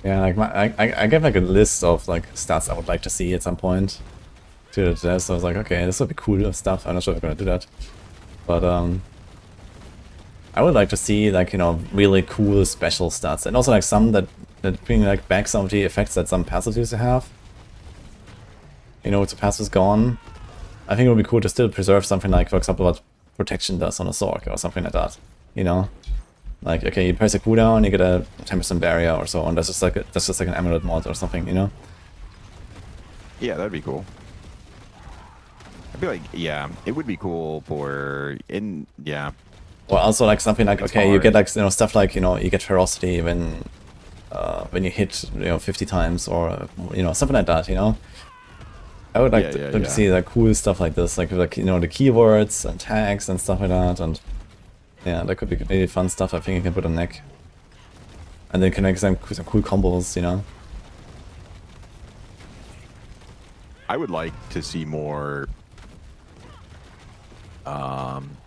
Yeah, like I gave like a list of like stats I would like to see at some point to the devs. So I was like, okay, this would be cool stuff. I'm not sure if I'm gonna do that, but I would like to see like, you know, really cool special stats, and also like some that bring like back some of the effects that some passives used to have. You know, with the passives gone, I think it would be cool to still preserve something like, for example, what protection does on a Sork or something like that. You know, like, okay, you press a cooldown, you get a 10% barrier or so, and that's just like an amulet mod or something. You know? Yeah, that'd be cool. I feel like, yeah, it would be cool for yeah. Or also like something like, It's okay, you hard. get like, you know, stuff like, you know, you get ferocity when you hit, you know, 50 times, or you know, something like that. You know, I would like to see like cool stuff like this, like you know, the keywords and tags and stuff like that, and yeah, that could be really fun stuff. I think you can put on neck, and then can make some cool combos. You know. I would like to see more kind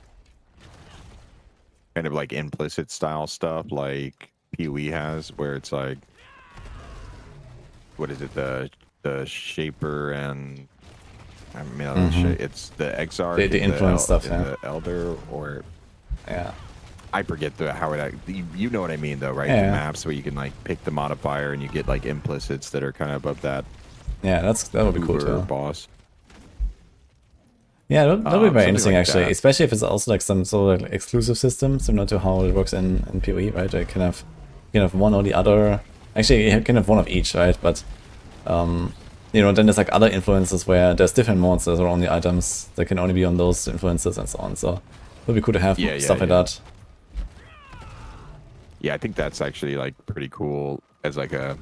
of like implicit style stuff like PoE has, where it's like, what is it, the shaper and I mean, I don't know, it's the Exarch, The and influence stuff, and yeah. the Elder, or Yeah. I forget how it. You know what I mean, though, right? Yeah. The maps where you can like pick the modifier and you get like implicits that are kind of above that. Yeah, that would be cool Uber too. boss. Yeah, that'll be very something interesting like actually, that. especially if it's also like some sort of like exclusive system, similar to how it works in PoE, right? You can have one or the other. Actually, you can have one of each, right? But you know, then there's like other influences where there's different mods that are on the items that can only be on those influences and so on. So it would be cool to have stuff like that. Yeah, I think that's actually like pretty cool as like a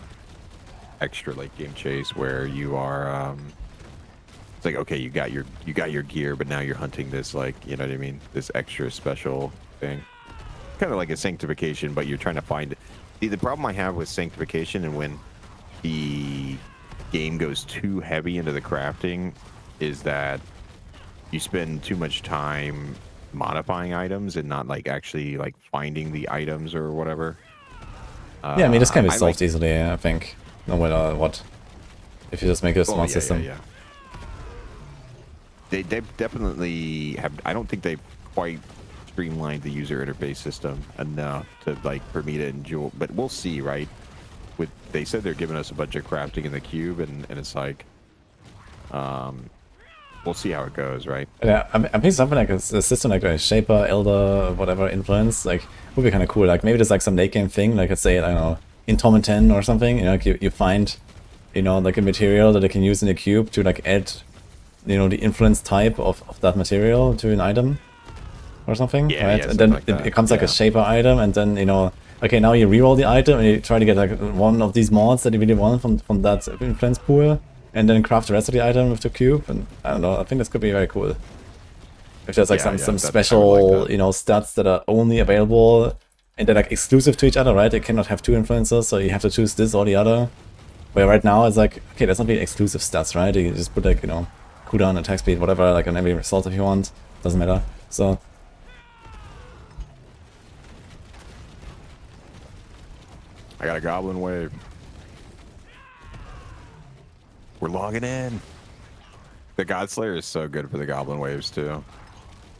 extra like game chase where you are it's like, okay, you got your gear, but now you're hunting this, like, you know what I mean, this extra special thing, kind of like a sanctification, but you're trying to find. See, the problem I have with sanctification and when the game goes too heavy into the crafting is that you spend too much time modifying items and not like actually like finding the items or whatever. Yeah, I mean, this can be I solved like- easily, I think, no matter what. If you just make a smart system. Yeah. They definitely have. I don't think they've quite streamlined the user interface system enough to like for me to enjoy. But we'll see, right? They said they're giving us a bunch of crafting in the cube, and it's like, we'll see how it goes, right? Yeah, I think something like a system like a Shaper, Elder, whatever influence, like, would be kind of cool. Like, maybe there's like some late game thing, like, let's say, I don't know, in Torment or something, you know, like you find, you know, like a material that they can use in the cube to like add, you know, the influence type of that material to an item or something, Yeah, right? yeah, And then something like it that, becomes like a yeah. Shaper item, and then, you know, okay, now you reroll the item and you try to get like one of these mods that you really want from that influence pool, and then craft the rest of the item with the cube. And I don't know, I think this could be very cool. If there's like Yeah, some I would special, like that. you know, stats that are only available and they're like exclusive to each other, right? They cannot have two influences, so you have to choose this or the other. Where right now it's like, okay, there's not really exclusive stats, right? You just put like, you know, cooldown, attack speed, whatever, like on every result if you want. Doesn't matter. So I got a goblin wave. We're logging in. The Godslayer is so good for the goblin waves too.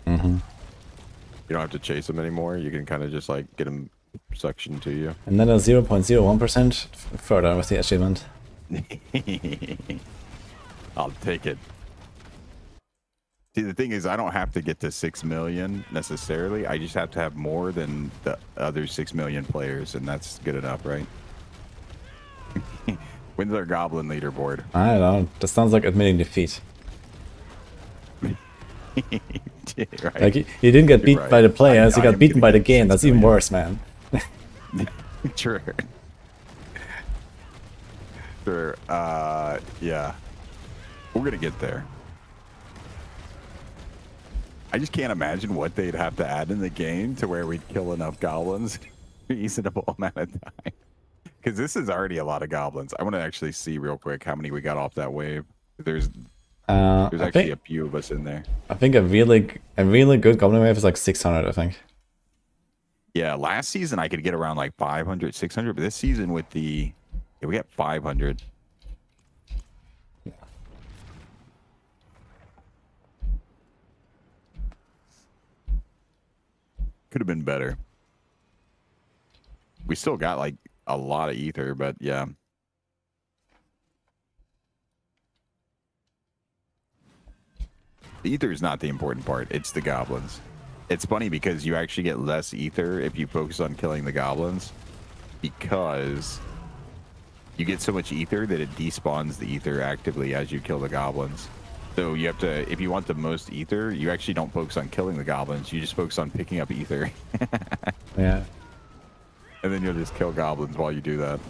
You don't have to chase them anymore. You can kind of just like get them suctioned to you. and then a 0.01% further with the achievement. I'll take it. See, the thing is, I don't have to get to 6 million necessarily. I just have to have more than the other 6 million players, and that's good enough, right? When's our goblin leaderboard? I don't know. That sounds like admitting defeat. Right. Like, you didn't get beat right. by the players, you I got am beaten by the getting game. That's 6 even million. worse, man. Sure. Sure. Yeah. We're gonna get there. I just can't imagine what they'd have to add in the game to where we'd kill enough goblins in a reasonable amount of time. Because this is already a lot of goblins. I want to actually see real quick how many we got off that wave. There's There's I actually think a few of us in there. I think a really good goblin wave is like 600. I think. Yeah, last season I could get around like 500, 600, but this season with the we got 500. Could have been better. We still got like a lot of ether, but yeah. The ether is not the important part. It's the goblins. It's funny because you actually get less ether if you focus on killing the goblins, because you get so much ether that it despawns the ether actively as you kill the goblins. So you have to, if you want the most ether, you actually don't focus on killing the goblins. You just focus on picking up ether. Yeah. And then you'll just kill goblins while you do that.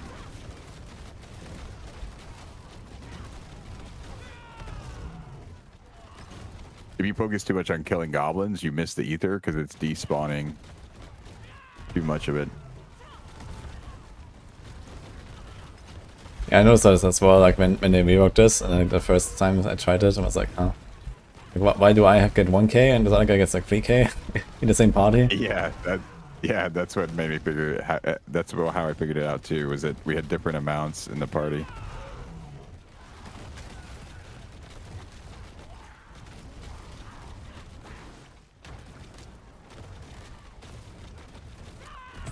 If you focus too much on killing goblins, you miss the ether because it's despawning too much of it. Yeah, I noticed that as well. Like when they reworked this, and like the first time I tried it, I was like, oh, like, why do I get 1k and the other guy gets like 3k in the same party? Yeah, that's what made me figure it. That's how I figured it out too. Was that we had different amounts in the party.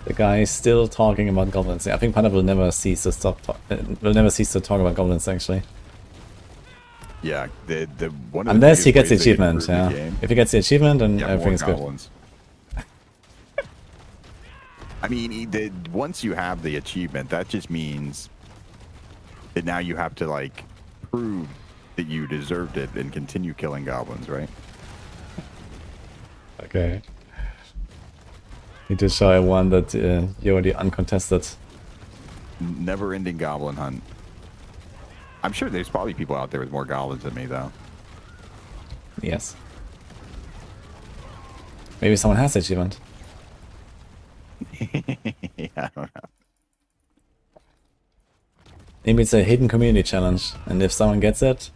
The guy is still talking about goblins. I think Panda will never cease to talk about goblins. Actually, Yeah, the one. Of unless the he gets the biggest ways they achievement. improve the Yeah, game- if he gets the achievement, then Yeah, everything's more good. goblins. I mean, once you have the achievement, that just means that now you have to like prove that you deserved it and continue killing goblins, right? Okay. Need to show everyone that you're the uncontested. Never-ending goblin hunt. I'm sure there's probably people out there with more goblins than me, though. Yes. Maybe someone has the achievement. Yeah, I don't know. Maybe it's a hidden community challenge, and if someone gets it,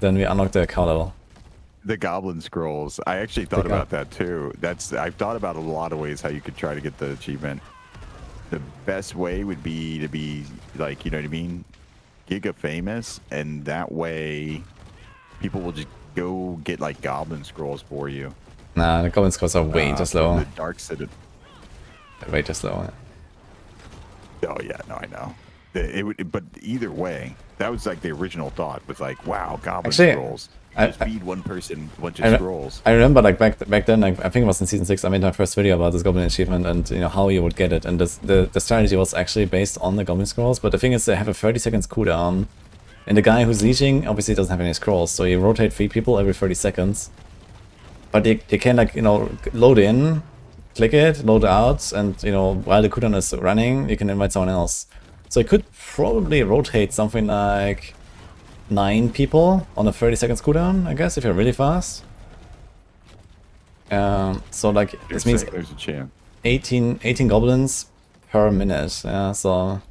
then we unlock the account level. The goblin scrolls. I actually thought about that too. I've thought about a lot of ways how you could try to get the achievement. The best way would be to be like, you know what I mean, Giga famous, and that way people will just go get like goblin scrolls for you. Nah, the goblin scrolls are way too from slow. The dark city. Way too slow. Oh yeah, no, I know. It would, but either way, that was like the original thought. Was like, wow, goblin scrolls. Just feed one person a bunch of scrolls. I remember like back then, like I think it was in season 6. I made my first video about this goblin achievement and how you would get it. And the strategy was actually based on the goblin scrolls. But the thing is, they have a 30 seconds cooldown, and the guy who's leeching obviously doesn't have any scrolls, so you rotate 3 people every 30 seconds. But they can like load in, click it, load out, and while the cooldown is running, you can invite someone else. So it could probably rotate something like 9 people on a 30 seconds cooldown, I guess, if you're really fast. So like this means there's a chance. 18 goblins per minute. Yeah, so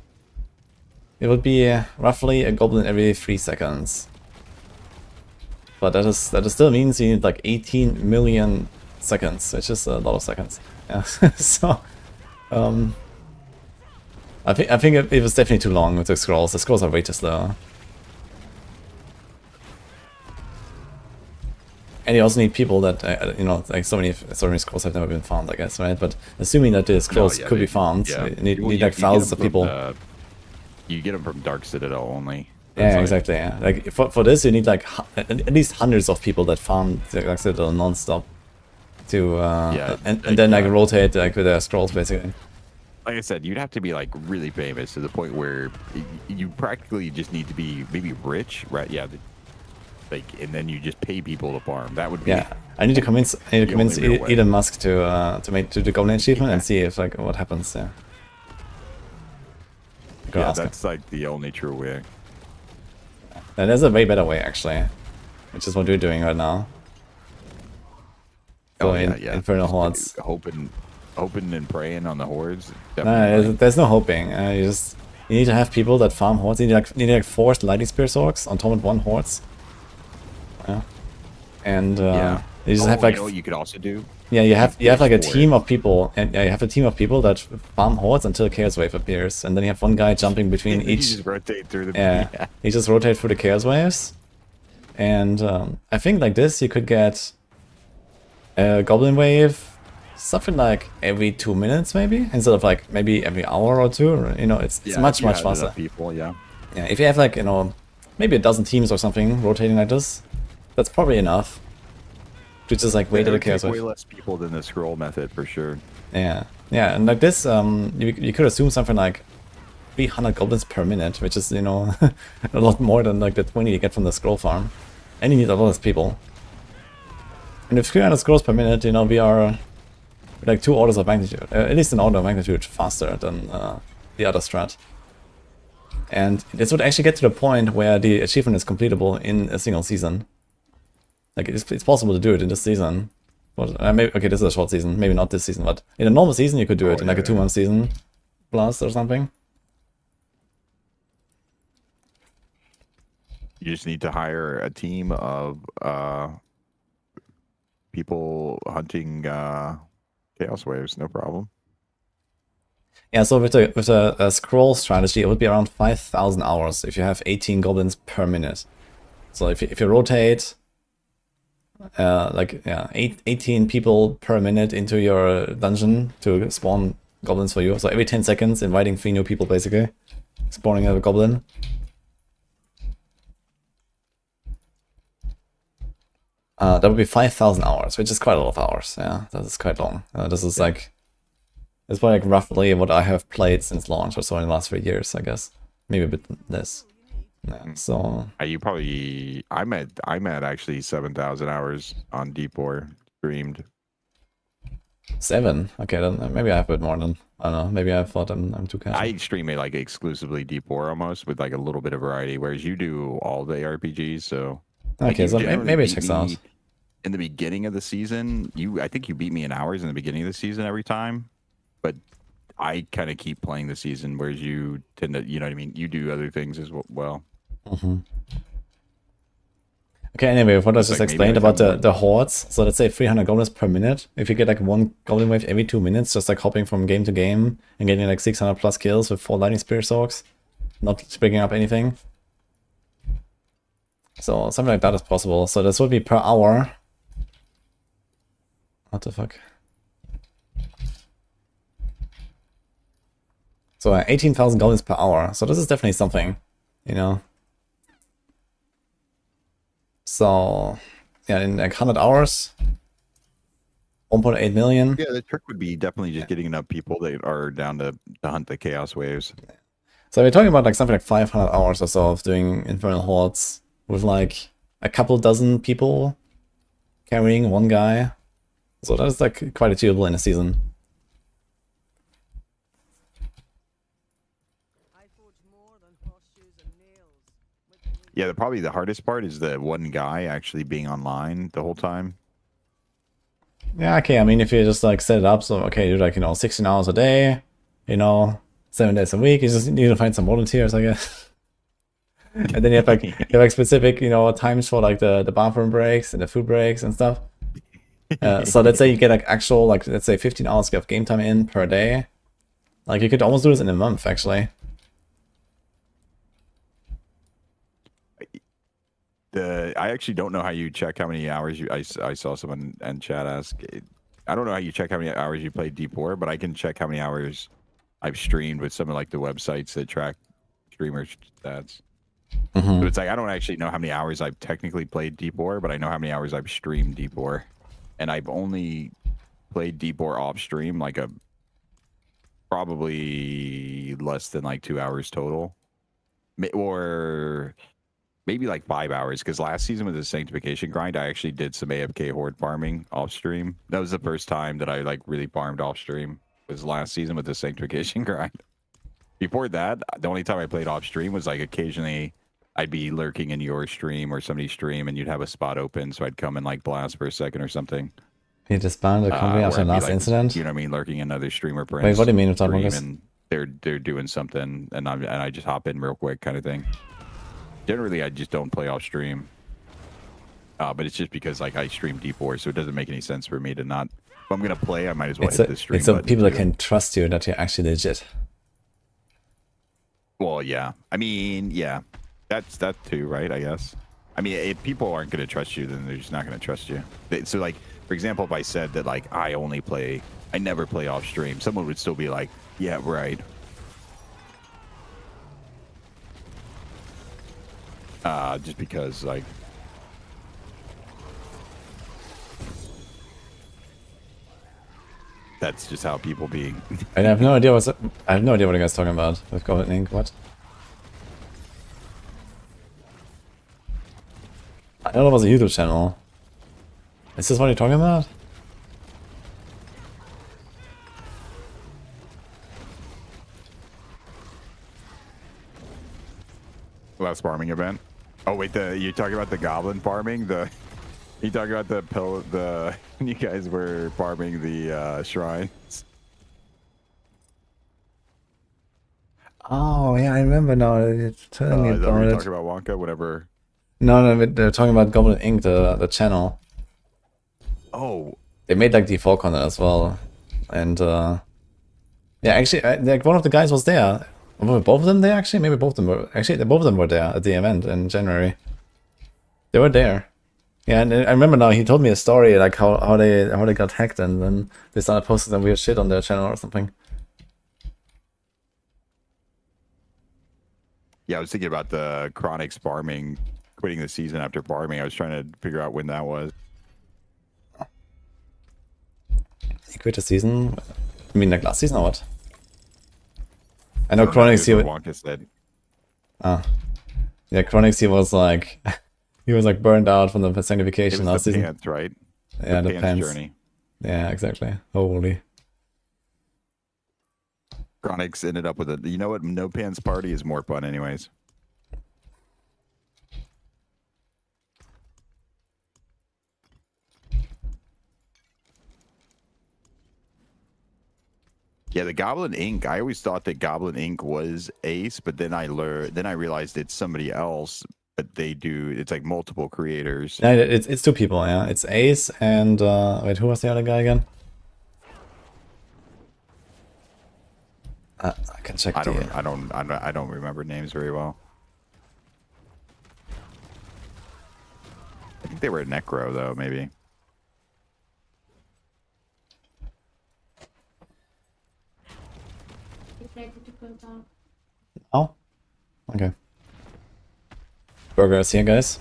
it would be roughly a goblin every 3 seconds. But that still means you need like 18 million seconds, which is a lot of seconds. Yeah. So I think it was definitely too long with the scrolls. The scrolls are way too slow. And you also need people that, like so many scrolls have never been found, I guess, right? But assuming that the scrolls could be found, you need like thousands of people. You get them from Dark Citadel only. Yeah, exactly. Yeah. Like for this, you need like at least hundreds of people that farm the Dark Citadel non-stop to, and then like rotate like with their scrolls basically. Like I said, you'd have to be like really famous to the point where you practically just need to be maybe rich, right? Yeah. And then you just pay people to farm. That would be. Yeah, I need to convince Elon Musk to do the goblin achievement and see if like what happens there. Yeah, that's like the only true way. And there's a way better way actually, which is what we're doing right now. Infernal hordes. Hoping and praying on the hordes. There's no hoping. You need to have people that farm hordes. You need like forced lightning spear orcs on Torment 1 hordes. Yeah. And Yeah. you just Oh, have like you know what you could also do? yeah, you have like a for it. team of people, and yeah, you have a team of people that farm hordes until Chaos Wave appears, and then you have one guy jumping between You each. just rotate through the Yeah, he just rotates through the Chaos Waves, and I think like this you could get a Goblin Wave, something like every 2 minutes maybe, instead of like maybe every hour or two. Or, you know, it's Yeah, much if you had faster. enough people, yeah. Yeah, if you have like, you know, maybe a dozen teams or something rotating like this, that's probably enough to just like wait It till the would Chaos take Wave. way less people than the scroll method for sure. Yeah, yeah, and like this, you could assume something like 300 goblins per minute, which is, you know, a lot more than like the 20 you get from the scroll farm. And you need a lot of people. And with 300 scrolls per minute, you know, we are like 2 orders of magnitude, at least an order of magnitude faster than the other strat. And this would actually get to the point where the achievement is completable in a single season. Like, it's possible to do it in this season. But, maybe, okay, this is a short season, maybe not this season, but in a normal season you could do it in like a 2-month season plus or something. You just need to hire a team of people hunting chaos waves, no problem. Yeah, so with a scroll strategy, it would be around 5,000 hours if you have 18 goblins per minute. So if you rotate, 18 people per minute into your dungeon to spawn goblins for you. So every 10 seconds, inviting 3 new people basically, spawning a goblin. That would be 5,000 hours, which is quite a lot of hours. Yeah, that is quite long. This is like, it's probably like roughly what I have played since launch or so in the last 3 years, I guess. Maybe a bit less. Yeah, so You probably I'm at actually 7,000 hours on Deep War streamed. 7. Okay, then maybe I have a bit more than, I don't know. Maybe I thought I'm too casual. I stream it like exclusively Deep War almost with like a little bit of variety, whereas you do all the RPGs. So Okay, you so generally maybe it beat checks me out. in the beginning of the season. I think you beat me in hours in the beginning of the season every time, but I kind of keep playing the season, whereas you tend to, you know what I mean? You do other things as well. Okay, anyway, what I It's just like maybe explained I about found the hordes, so let's say 300 goblins per minute. If you get like 1 goblin wave every 2 minutes, just like hopping from game to game and getting like 600 plus kills with 4 lightning spear soaks, not picking up anything. So something like that is possible. So this would be per hour. What the fuck? So 18,000 goblins per hour. So this is definitely something, you know. So yeah, in like 100 hours, 1.8 million. Yeah, the trick would be definitely just getting enough people that are down to hunt the chaos waves. So we're talking about like something like 500 hours or so of doing Infernal Hordes with like a couple dozen people carrying one guy. So that is like quite achievable in a season. I forge more than horseshoes and nails. Yeah, probably the hardest part is the one guy actually being online the whole time. Yeah, okay, I mean, if you just like set it up, so okay, you do like, you know, 16 hours a day, you know, 7 days a week, you just need to find some volunteers, I guess. And then you have like specific, you know, times for like the bathroom breaks and the food breaks and stuff. So let's say you get like actual, like, let's say 15 hours of game time in per day. Like, you could almost do this in a month, actually. I actually don't know how you check how many hours I saw someone in chat ask. I don't know how you check how many hours you played Deep War, but I can check how many hours I've streamed with some of like the websites that track streamer stats. So it's like I don't actually know how many hours I've technically played Deep War, but I know how many hours I've streamed Deep War, and I've only played Deep War off stream like probably less than like 2 hours total, or maybe like 5 hours, because last season with the sanctification grind, I actually did some AFK horde farming off stream. That was the first time that I like really farmed off stream, was last season with the sanctification grind. Before that, the only time I played off stream was like occasionally I'd be lurking in your stream or somebody's stream and you'd have a spot open, so I'd come and like blast for a second or something. You disbanded the company after I'd be, last like, incident? You know what I mean? Lurking in another streamer friends. Wait, what do you mean with that, stream, Marcus? and they're doing something and I just hop in real quick kind of thing. Generally, I just don't play off stream. But it's just because like I stream D4, so it doesn't make any sense for me to not. If I'm gonna play, I might as well It's hit the stream it's so button, people that too. can trust you that you're actually legit. Well, yeah. I mean, yeah. That's that too, right? I guess. I mean, if people aren't going to trust you, then they're just not going to trust you. So, like, for example, if I said that, like, I never play off stream, someone would still be like, yeah, right. Just because, like, that's just how people be. And I have no idea what you guys are talking about with Goblin Ink. What? I know it was a YouTube channel. Is this what you're talking about? Last farming event. Oh wait, you're talking about the goblin farming? You talking about the you guys were farming the shrines? Oh yeah, I remember now. It's telling me Is that what about you're it. talking about, Wonka? Whatever. No, they're talking about Goblin Ink, the channel. Oh, They made like default content as well, and yeah, actually, like one of the guys was there. Were both of them there? Actually, maybe both of them were. Actually, both of them were there at the event in January. They were there. Yeah, and I remember now. He told me a story like how they got hacked, and then they started posting some weird shit on their channel or something. yeah. I was thinking about the Chronics farming, quitting the season after farming. I was trying to figure out when that was. He quit the season. I mean, like last season or what? I know I don't Chronics. know, what Wonka said. Yeah, Chronics. He was like burned out from the It sanctification was last the season. pants, right? Yeah, the pants. Journey. Yeah, exactly. Holy. Chronics ended up with a. You know what? No pants party is more fun, anyways. Yeah, the Goblin Ink. I always thought that Goblin Ink was Ace, but then I realized it's somebody else. But they do. It's like multiple creators. Yeah, it's two people. Yeah, it's Ace and wait, who was the other guy again? I can check. I don't remember names very well. I think they were a Necro though, maybe. It's ready to go down. Oh, okay. Burgers here, guys.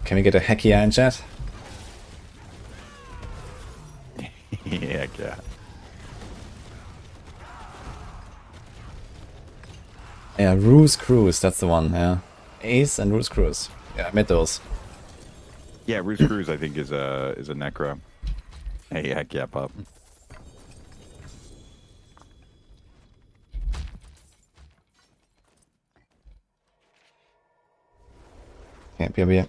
Can we get a hacky eye in chat? Yeah. Yeah, Ruse Cruise, that's the one. Yeah, Ace and Ruse Cruise. Yeah, I met those. Yeah, Roost Cruz, I think, is a Necro. Hey, heck yeah, pup. Yeah.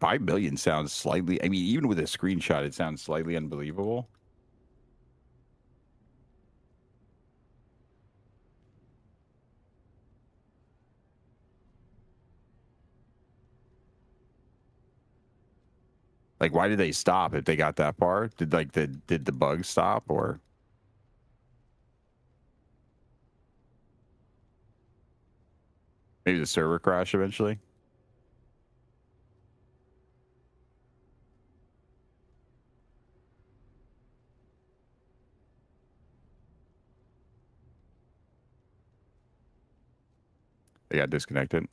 5 million sounds slightly. I mean, even with a screenshot, it sounds slightly unbelievable. Like, why did they stop if they got that far? Did the bug stop, or maybe the server crash eventually? They got disconnected.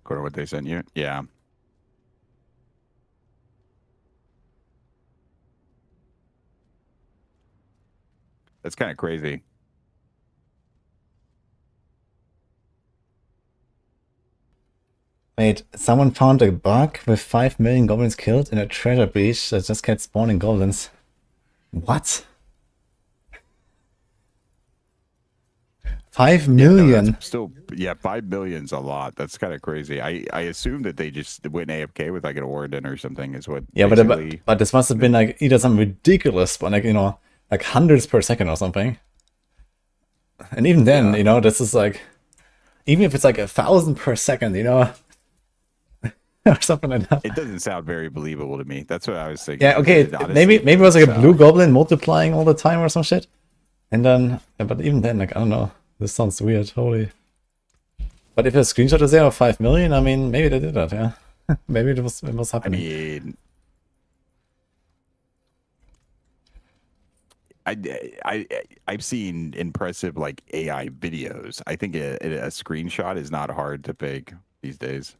According to what they sent you, yeah. That's kind of crazy. Wait, someone found a bug with 5 million goblins killed in a treasure breach that just kept spawning goblins. What? 5 million? No, still, yeah, 5 million's a lot. That's kind of crazy. I assume that they just went AFK with like an Warden or something is what. Yeah, but this must have been like either some ridiculous, but like, you know, like hundreds per second or something. And even then, you know, this is like, even if it's like 1,000 per second, you know, or something like that. It doesn't sound very believable to me. That's what I was thinking. Yeah, okay, maybe it was like a blue goblin multiplying all the time or some shit. And then, but even then, like, I don't know. This sounds weird, holy. But if a screenshot is there of 5 million, I mean, maybe they did that, yeah. Maybe it was happening. I mean, I've seen impressive like AI videos. I think a screenshot is not hard to fake these days.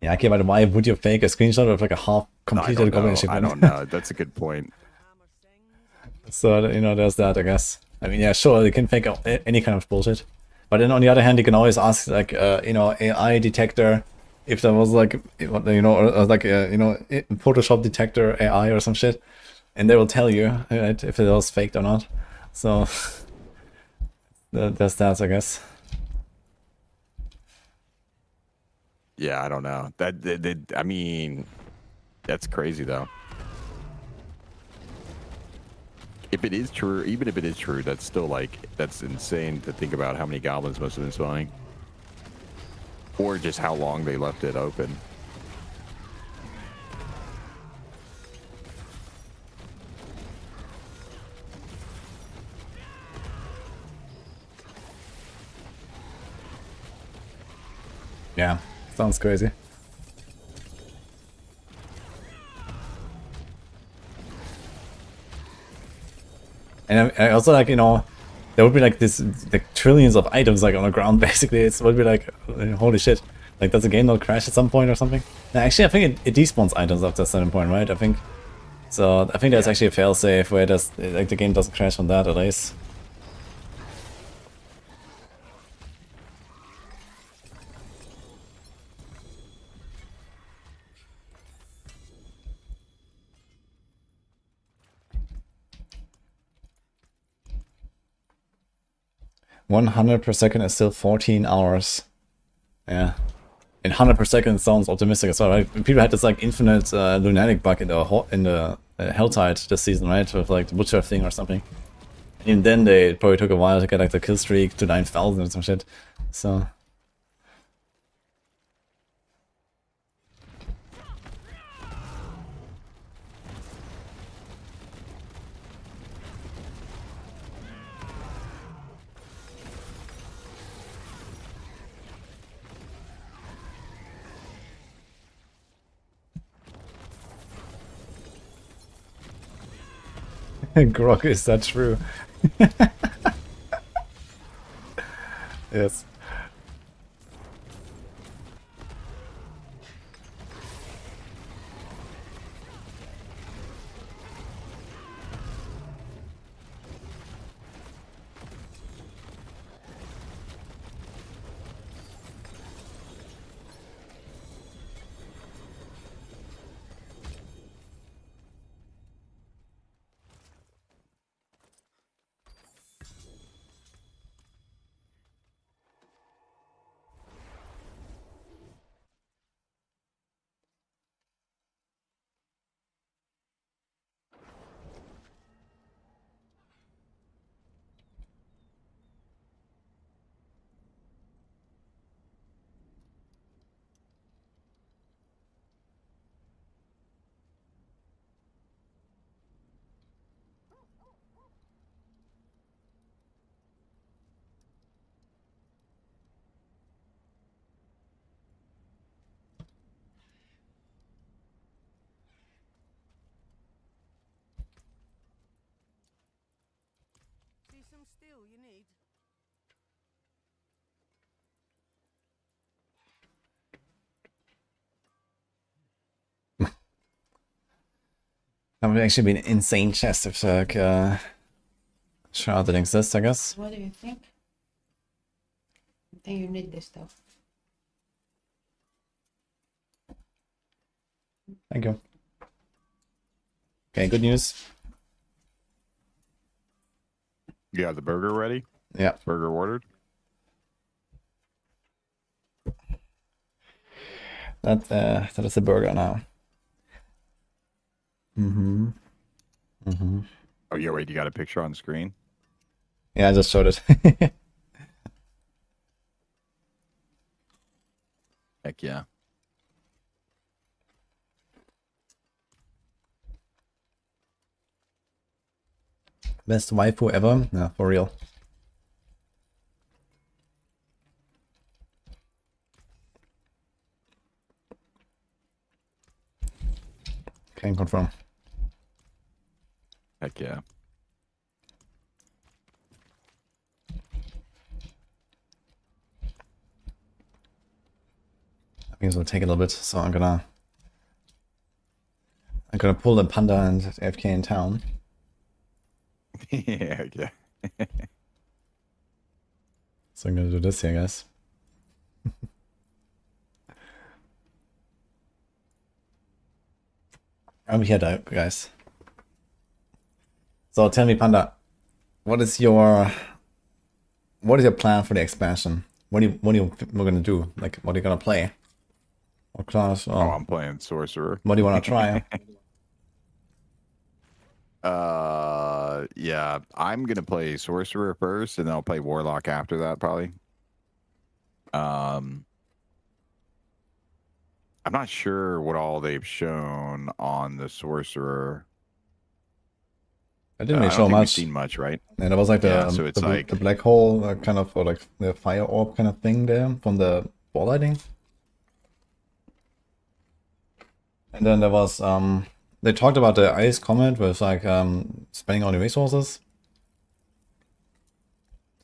Yeah, okay, but why would you fake a screenshot of like a half completed goblin shipment? I don't know. That's a good point. So, you know, there's that, I guess. I mean, yeah, sure, you can fake any kind of bullshit. But then on the other hand, you can always ask, like, you know, AI detector, if there was like, you know, or like, you know, Photoshop detector AI or some shit. And they will tell you, right, if it was faked or not. So, there's that, I guess. Yeah, I don't know. I mean, that's crazy, though. If it is true, even if it is true, that's still like, that's insane to think about how many goblins must have been spawning. Or just how long they left it open. Yeah, sounds crazy. And I also, like, you know, there would be like this, like trillions of items like on the ground. Basically, it would be like, holy shit, like does the game not crash at some point or something? No, actually, I think it despawns items after a certain point, right? I think. So I think there's actually a failsafe where there's like the game doesn't crash on that at least. 100 per second is still 14 hours. Yeah. And 100 per second sounds optimistic as well, right? People had this like infinite lunatic bug in the Helltide this season, right? With like the Butcher thing or something. And then they probably took a while to get like the kill streak to 9,000 or some shit. So. Grog, is that true? Yes. some steel you need? That would actually be an insane chest if like shard didn't exist, I guess. What do you think? I think you need this stuff. Thank you. Okay, good news. You got the burger ready? Yeah. Burger ordered? That is a burger now. Mm-hmm. Mm-hmm. Oh, yeah, wait, you got a picture on screen? Yeah, I just showed it. Heck yeah. Best waifu ever? Yeah, for real. Can confirm. Heck yeah. I think it'll take a little bit, so I'm gonna pull the panda and AFK in town. Yeah, heck yeah. So I'm gonna do this here, guys. I'm here, guys. So tell me, Panda, what is your plan for the expansion? What are you gonna do? Like, what are you gonna play? What class? Oh, Or I'm playing sorcerer. what do you wanna try? Yeah, I'm gonna play sorcerer first, and then I'll play warlock after that, probably. I'm not sure what all they've shown on the sorcerer. I didn't really I don't show think we've much. seen much, right? And it was like the Yeah, so it's like- the black hole kind of, or like the fire orb kind of thing there from the ball lighting. And then there was they talked about the ice comet with like spending all the resources.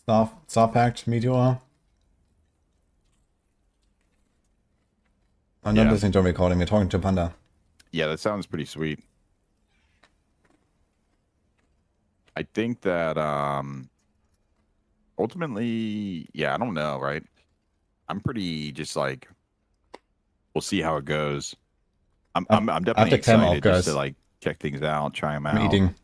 Star packed meteor. I'm not Yeah. listening to a recording, we're talking to Panda. Yeah, that sounds pretty sweet. I think that ultimately, yeah, I don't know, right? I'm pretty just like, we'll see how it goes. I'm definitely take time off, excited just to guys. like check things out, try them I'm out. eating.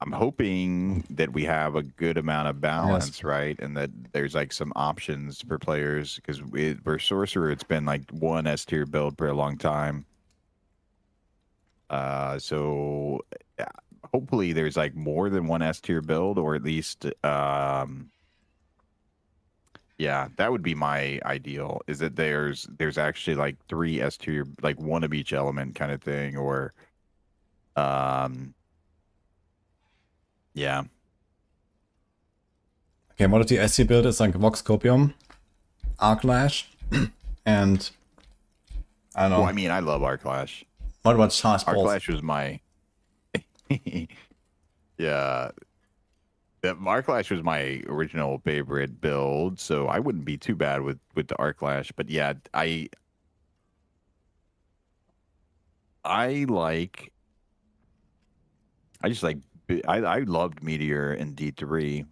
I'm hoping that we have a good amount of balance, right? And that there's like some options for players, because for sorcerer, it's been like one S tier build for a long time. So hopefully there's like more than one S tier build, or at least yeah, that would be my ideal, is that there's actually like 3 S tier, like one of each element kind of thing, or yeah. Okay, what is the SC build? It's like Vox Copium, Arclash, and I don't know. Well, I mean, I love Arclash. What about Charge Balls? Arclash was my yeah. That Arclash was my original favorite build, so I wouldn't be too bad with the Arclash. But yeah, I loved Meteor in D3.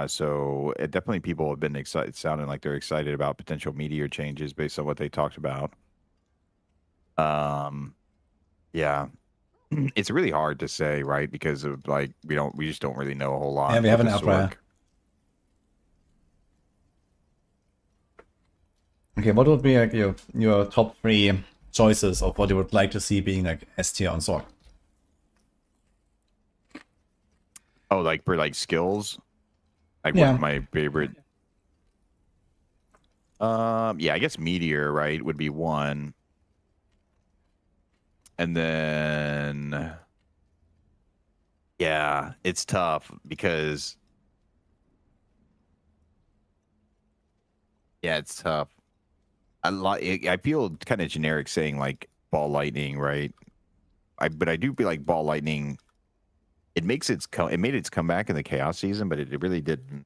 So definitely people have been excited, sounding like they're excited about potential Meteor changes based on what they talked about. Yeah. It's really hard to say, right? Because of like we just don't really know a whole lot. Yeah, we have with an the outlier. Sorc. Okay, what would be like your top 3 choices of what you would like to see being like S tier on Sorc? Oh, like for like skills? Like Yeah. what's my favorite? Yeah, I guess Meteor, right, would be one. And then yeah, it's tough because yeah, it's tough. I feel kind of generic saying like ball lightning, right? But I do feel like ball lightning it made its comeback in the Chaos season, but it really didn't.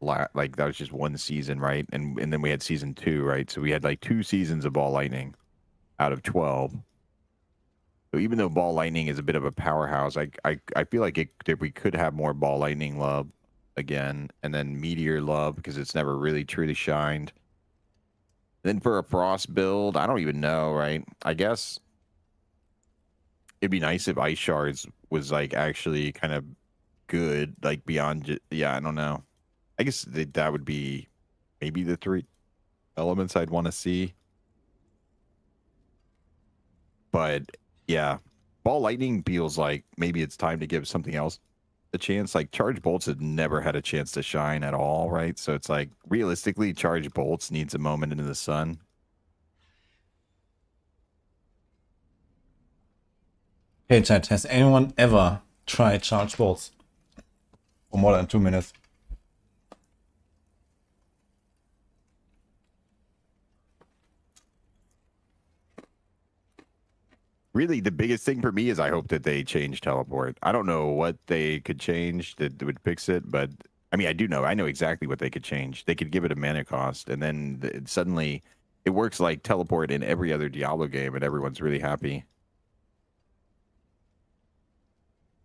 Like that was just one season, right? And then we had season 2, right? So we had like 2 seasons of Ball Lightning out of 12. So even though Ball Lightning is a bit of a powerhouse, I feel like that we could have more Ball Lightning love again, and then Meteor love because it's never really truly shined. Then for a Frost build, I don't even know, right? I guess it'd be nice if Ice Shards was like actually kind of good, like beyond. Yeah, I don't know. I guess that would be maybe the 3 elements I'd want to see. But yeah, Ball Lightning feels like maybe it's time to give something else a chance. Like Charge Bolts had never had a chance to shine at all, right? So it's like realistically, Charge Bolts needs a moment into the sun. Hey chat, has anyone ever tried charge bolts for more than 2 minutes? Really, the biggest thing for me is I hope that they change teleport. I don't know what they could change that would fix it, but I mean, I know exactly what they could change. They could give it a mana cost, and then suddenly it works like teleport in every other Diablo game, and everyone's really happy.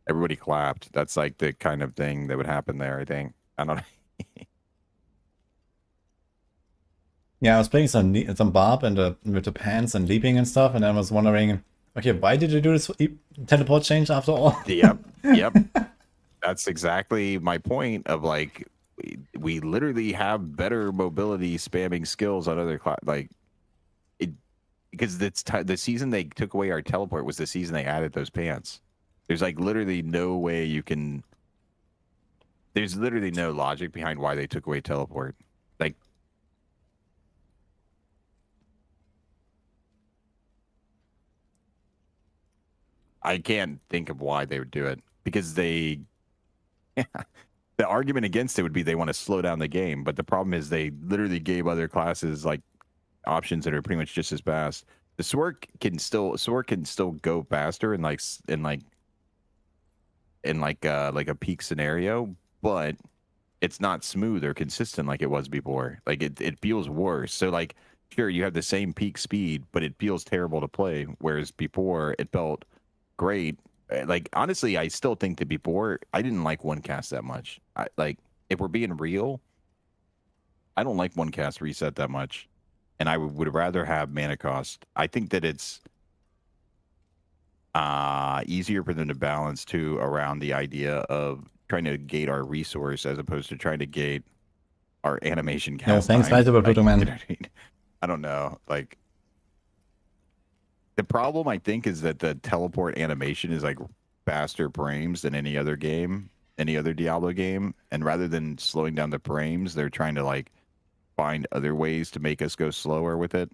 Everybody clapped. That's like the kind of thing that would happen there, I think. I don't know. Yeah, I was playing some Barb and with the pants and leaping and stuff, and I was wondering, okay, why did you do this teleport change after all? Yep. That's exactly my point of like, we literally have better mobility spamming skills on other like it, because the season they took away our teleport was the season they added those pants. There's like literally no way you can. There's literally no logic behind why they took away teleport. Like, I can't think of why they would do it because they. The argument against it would be they want to slow down the game, but the problem is they literally gave other classes like options that are pretty much just as fast. The sword can still go faster in like a peak scenario, but it's not smooth or consistent like it was before. Like it feels worse. So like sure you have the same peak speed, but it feels terrible to play. Whereas before it felt great. Like honestly, I still think that before I didn't like one cast that much. Like if we're being real, I don't like one cast reset that much, and I would rather have mana cost. I think that it's easier for them to balance too around the idea of trying to gate our resource as opposed to trying to gate our animation No, cast thanks, time. Lighter, Like, Pluto you Man. know what I mean? I don't know. Like the problem I think is that the teleport animation is like faster frames than any other game, any other Diablo game, and rather than slowing down the frames, they're trying to like find other ways to make us go slower with it.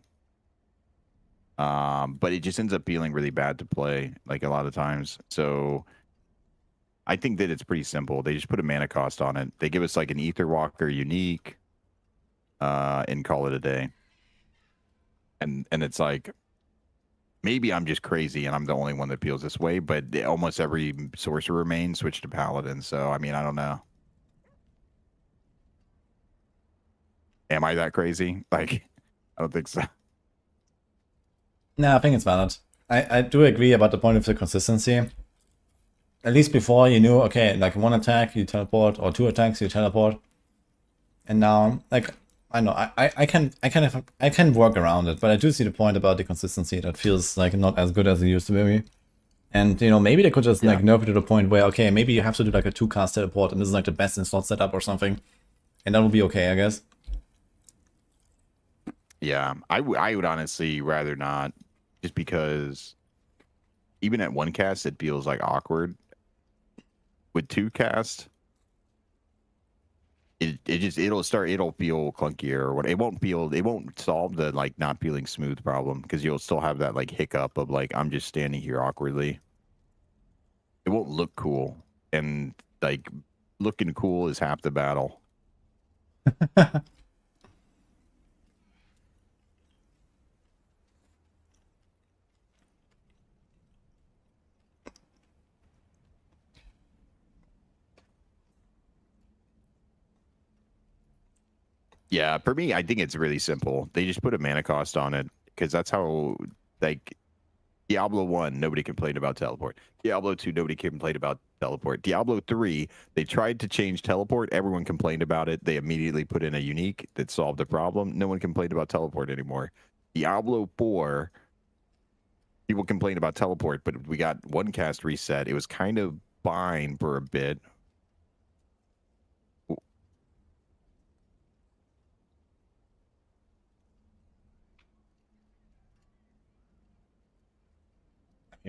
But it just ends up feeling really bad to play, like a lot of times. So I think that it's pretty simple. They just put a mana cost on it. They give us like an Ether Walker unique, and call it a day. And it's like maybe I'm just crazy and I'm the only one that feels this way, but almost every sorcerer main switched to Paladin. So I mean, I don't know. Am I that crazy? Like, I don't think so. No, I think it's valid. I do agree about the point of the consistency. At least before you knew, okay, like 1 attack you teleport, or 2 attacks you teleport. And now, like, I know, I can work around it, but I do see the point about the consistency that feels like not as good as it used to be. And, you know, maybe they could just like nerf it to the point where, okay, maybe you have to do like a 2-cast teleport and this is like the best in slot setup or something. And that would be okay, I guess. Yeah, I would honestly rather not, just because even at 1 cast it feels like awkward. With 2 cast, it'll feel clunkier or what. It won't solve the like not feeling smooth problem because you'll still have that like hiccup of like I'm just standing here awkwardly. It won't look cool, and like looking cool is half the battle. Yeah, for me, I think it's really simple. They just put a mana cost on it because that's how, like, Diablo 1, nobody complained about teleport. Diablo 2, nobody complained about teleport. Diablo 3, they tried to change teleport. Everyone complained about it. They immediately put in a unique that solved the problem. No one complained about teleport anymore. Diablo 4, people complained about teleport, but we got one cast reset. It was kind of fine for a bit.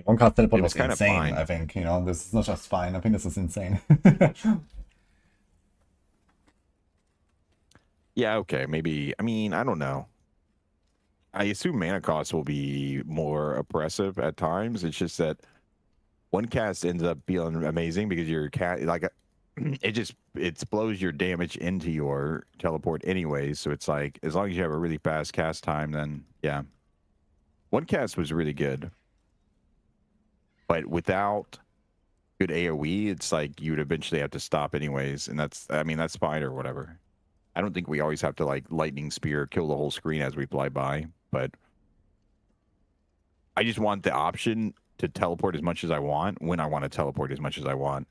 One cast teleport It was was kind of insane, fine. I think. You know, this is not just fine. I think this is insane. Yeah, okay, maybe. I mean, I don't know. I assume mana cost will be more oppressive at times. It's just that one cast ends up feeling amazing because your cat like it blows your damage into your teleport anyways. So it's like as long as you have a really fast cast time, then yeah. One cast was really good. But without good AoE, it's like you'd eventually have to stop anyways. And that's fine or whatever. I don't think we always have to like lightning spear kill the whole screen as we fly by, but I just want the option to teleport as much as I want when I want to teleport as much as I want.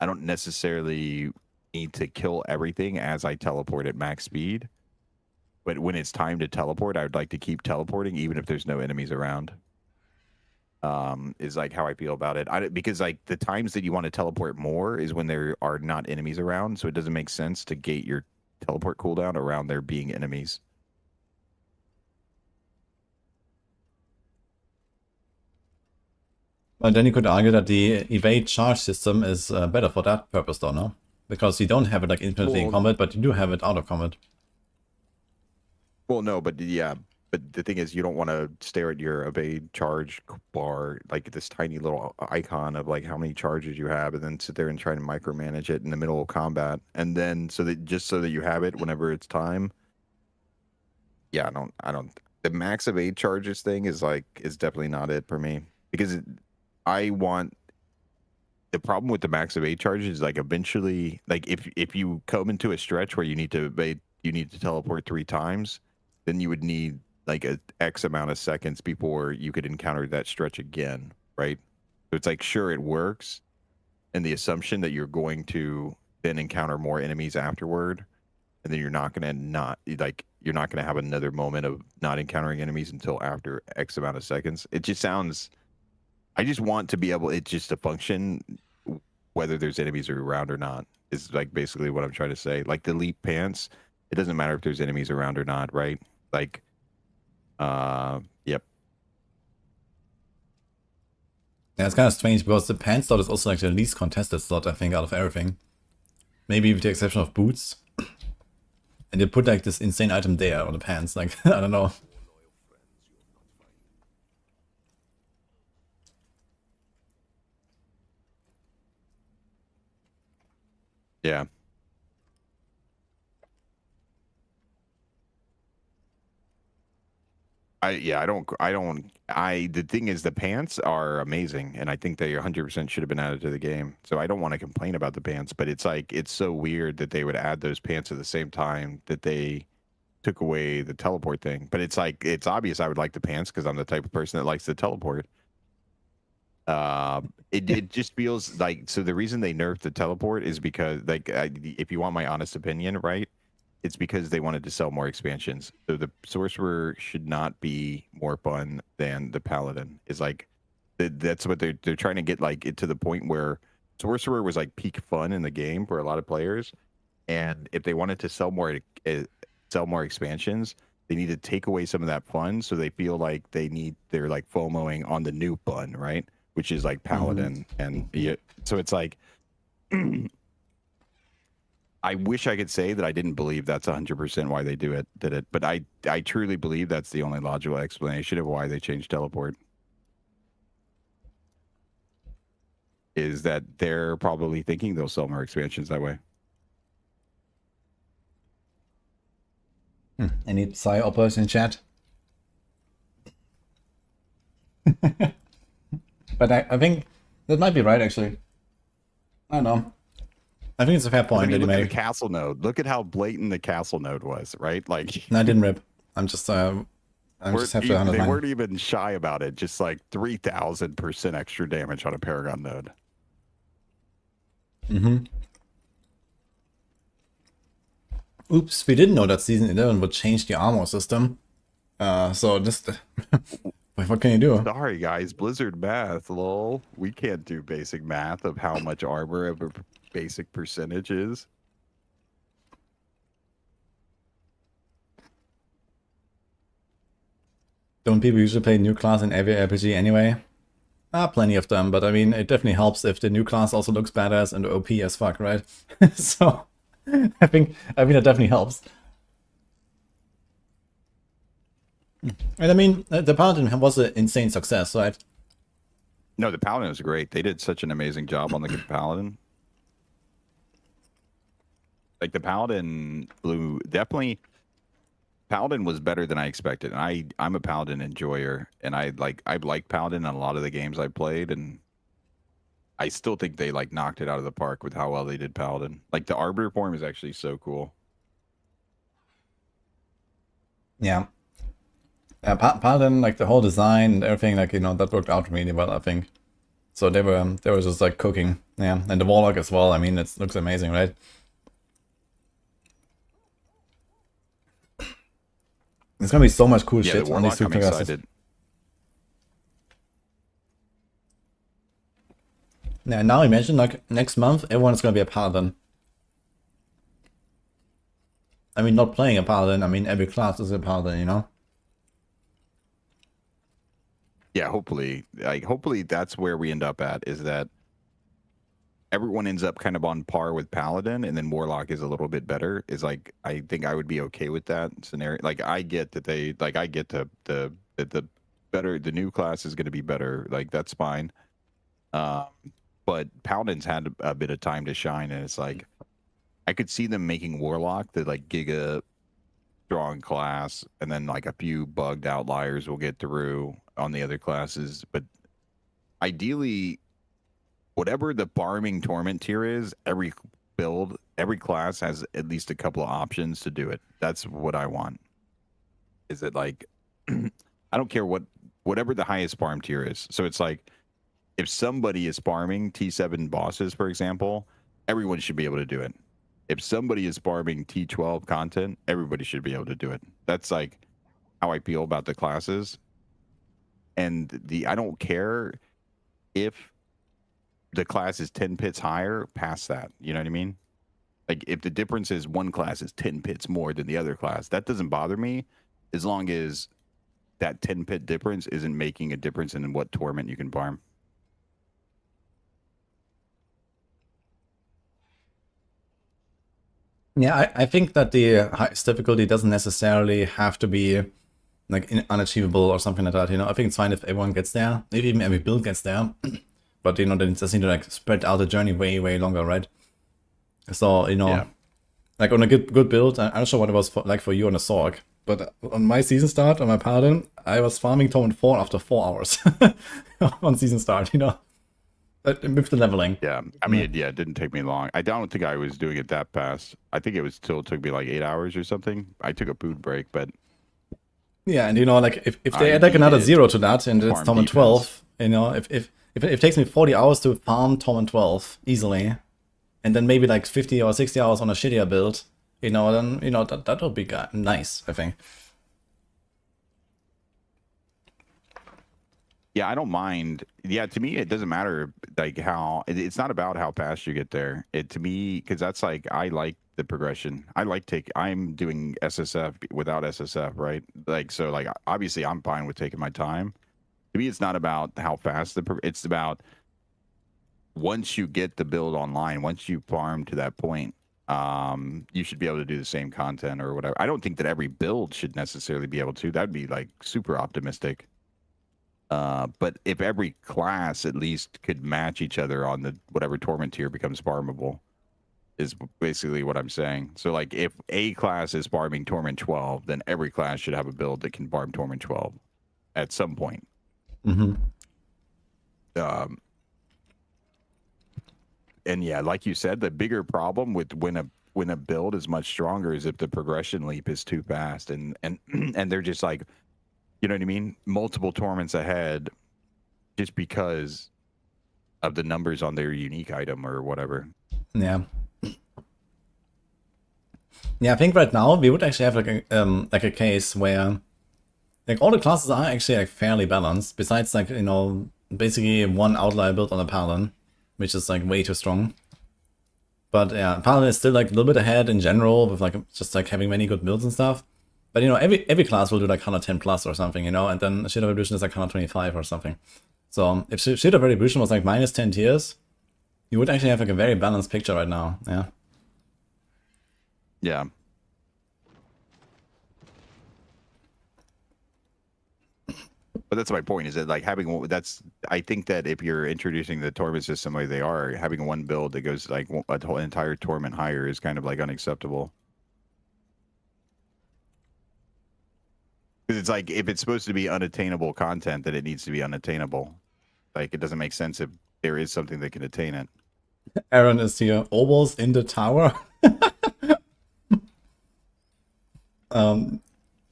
I don't necessarily need to kill everything as I teleport at max speed, but when it's time to teleport, I would like to keep teleporting even if there's no enemies around. Is like how I feel about it. Because like the times that you want to teleport more is when there are not enemies around, so it doesn't make sense to gate your teleport cooldown around there being enemies. But then you could argue that the evade charge system is better for that purpose, though, no? Because you don't have it like infinitely in combat, but you do have it out of combat. Well, no, but yeah, but the thing is, you don't want to stare at your evade charge bar, like this tiny little icon of like how many charges you have, and then sit there and try to micromanage it in the middle of combat, and then so that you have it whenever it's time. Yeah, I don't. The max evade charges thing is definitely not it for me because I want. The problem with the max evade charges is like eventually, like if you come into a stretch where you need to evade, you need to teleport 3 times, then you would need like a X amount of seconds before you could encounter that stretch again, right? So it's like, sure, it works, and the assumption that you're going to then encounter more enemies afterward, and then you're not going to have another moment of not encountering enemies until after X amount of seconds. It just sounds. I just want to be able it just to function whether there's enemies around or not is like basically what I'm trying to say. Like the leap pants, it doesn't matter if there's enemies around or not, right? Like, yep. Yeah, it's kind of strange because the pants slot is also like the least contested slot, I think, out of everything. Maybe with the exception of boots. And they put like this insane item there on the pants, like, I don't know. Yeah. The thing is the pants are amazing and I think they 100% should have been added to the game. So I don't want to complain about the pants, but it's like, it's so weird that they would add those pants at the same time that they took away the teleport thing. But it's like, it's obvious I would like the pants because I'm the type of person that likes to teleport. It just feels like, so the reason they nerfed the teleport is because like if you want my honest opinion, right, it's because they wanted to sell more expansions. So the sorcerer should not be more fun than the paladin. Is like that's what they're trying to get like it to the point where sorcerer was like peak fun in the game for a lot of players, and if they wanted to sell more expansions, they need to take away some of that fun, so they feel like they're like FOMOing on the new fun, right? Which is like Paladin, and yeah, so it's like, I wish I could say that I didn't believe that's 100% why they did it, but I truly believe that's the only logical explanation of why they changed teleport. Is that they're probably thinking they'll sell more expansions that way. Any Psy oppers in chat? But I think that might be right, actually. I don't know. I think it's a fair 'Cause, I point mean, that you look at the make. castle node. Look at how blatant the castle node was, right? Like, No, I didn't rip. I'm just have to they underline. weren't even shy about it. Just like 3,000% extra damage on a Paragon node. Mm-hmm. Oops, we didn't know that season 11 would change the armor system. So just what can you do? Sorry, guys. Blizzard math, lol. We can't do basic math of how much armor of a basic percentage is. Don't people usually play new class in every RPG anyway? Plenty of them, but I mean, it definitely helps if the new class also looks badass and OP as fuck, right? So, I think it definitely helps. And I mean, the Paladin was an insane success, right? No, the Paladin was great. They did such an amazing job on the Paladin. Like, the Paladin blew, definitely, Paladin was better than I expected. And I'm a Paladin enjoyer, and I like Paladin in a lot of the games I played, and I still think they like knocked it out of the park with how well they did Paladin. Like, the Arbiter form is actually so cool. Yeah. Paladin, like the whole design and everything, like, you know, that worked out really well, I think. So they were just like cooking. Yeah, and the Warlock as well. I mean, it looks amazing, right? There's gonna be so much cool Yeah, shit the on these Warlock, two I'm classes. excited. Yeah, now imagine like next month everyone's gonna be a Paladin. I mean, not playing a Paladin. I mean, every class is a Paladin, you know. Yeah, hopefully, like, hopefully that's where we end up at, is that everyone ends up kind of on par with Paladin, and then Warlock is a little bit better. Is like, I think I would be okay with that scenario. Like, I get that I get the better, the new class is going to be better. Like, that's fine. But Paladin's had a bit of time to shine, and it's like, I could see them making Warlock the like giga strong class, and then like a few bugged outliers will get through on the other classes. But ideally, whatever the farming torment tier is, every build, every class has at least a couple of options to do it. That's what I want. Is it like, I don't care whatever the highest farm tier is. So it's like, if somebody is farming T7 bosses, for example, everyone should be able to do it. If somebody is farming T12 content, everybody should be able to do it. That's like how I feel about the classes. And I don't care if the class is 10 pits higher past that. You know what I mean? Like, if the difference is one class is 10 pits more than the other class, that doesn't bother me, as long as that 10 pit difference isn't making a difference in what torment you can farm. Yeah, I think that the highest difficulty doesn't necessarily have to be like unachievable or something like that. You know, I think it's fine if everyone gets there, if even every build gets there. But you know, then it just need to like spread out the journey way longer, right? So you know, Yeah. like on a good build, I'm not sure what it was like for you on a Sorg, but on my season start on my Paladin, I was farming Torment 4 after 4 hours on season start. You know, but with the leveling. Yeah, I mean, yeah, it didn't take me long. I don't think I was doing it that fast. I think it took me like 8 hours or something. I took a food break, but Yeah, and you know, like if they I add like another needed 0 to that, and it's farm Torment defense. 12, you know, if it takes me 40 hours to farm Torment 12 easily, and then maybe like 50 or 60 hours on a shittier build, you know, then you know that would be nice, I think. Yeah, I don't mind. Yeah, to me, it doesn't matter like how. It's not about how fast you get there. It to me, because that's like, I like the progression. I'm doing SSF without SSF, right? Like, so like, obviously I'm fine with taking my time. To me, it's not about how fast it's about once you get the build online, once you farm to that point, you should be able to do the same content or whatever. I don't think that every build should necessarily be able to. That'd be like super optimistic. But if every class at least could match each other on the whatever torment tier becomes farmable, is basically what I'm saying. So like, if a class is farming torment 12, then every class should have a build that can farm torment 12 at some point. Mm-hmm. and yeah, like you said, the bigger problem with when a build is much stronger is if the progression leap is too fast, and and they're just like, you know what I mean, multiple tournaments ahead, just because of the numbers on their unique item or whatever. Yeah. Yeah, I think right now we would actually have like a case where like all the classes are actually like fairly balanced, besides like, you know, basically one outlier built on a Paladin, which is like way too strong. But yeah, Paladin is still like a little bit ahead in general with like just like having many good builds and stuff. But you know, every class will do like 110 plus or something, you know, and then Shield of Evolution is like 125 or something. So if Shield of Evolution was like minus 10 tiers, you would actually have like a very balanced picture right now. Yeah. Yeah. But that's my point, is that like having I think that if you're introducing the tournament system like they are, having one build that goes like a whole entire tournament higher is kind of like unacceptable. Because it's like, if it's supposed to be unattainable content, then it needs to be unattainable. Like, it doesn't make sense if there is something that can attain it. Aaron is here, almost in the tower.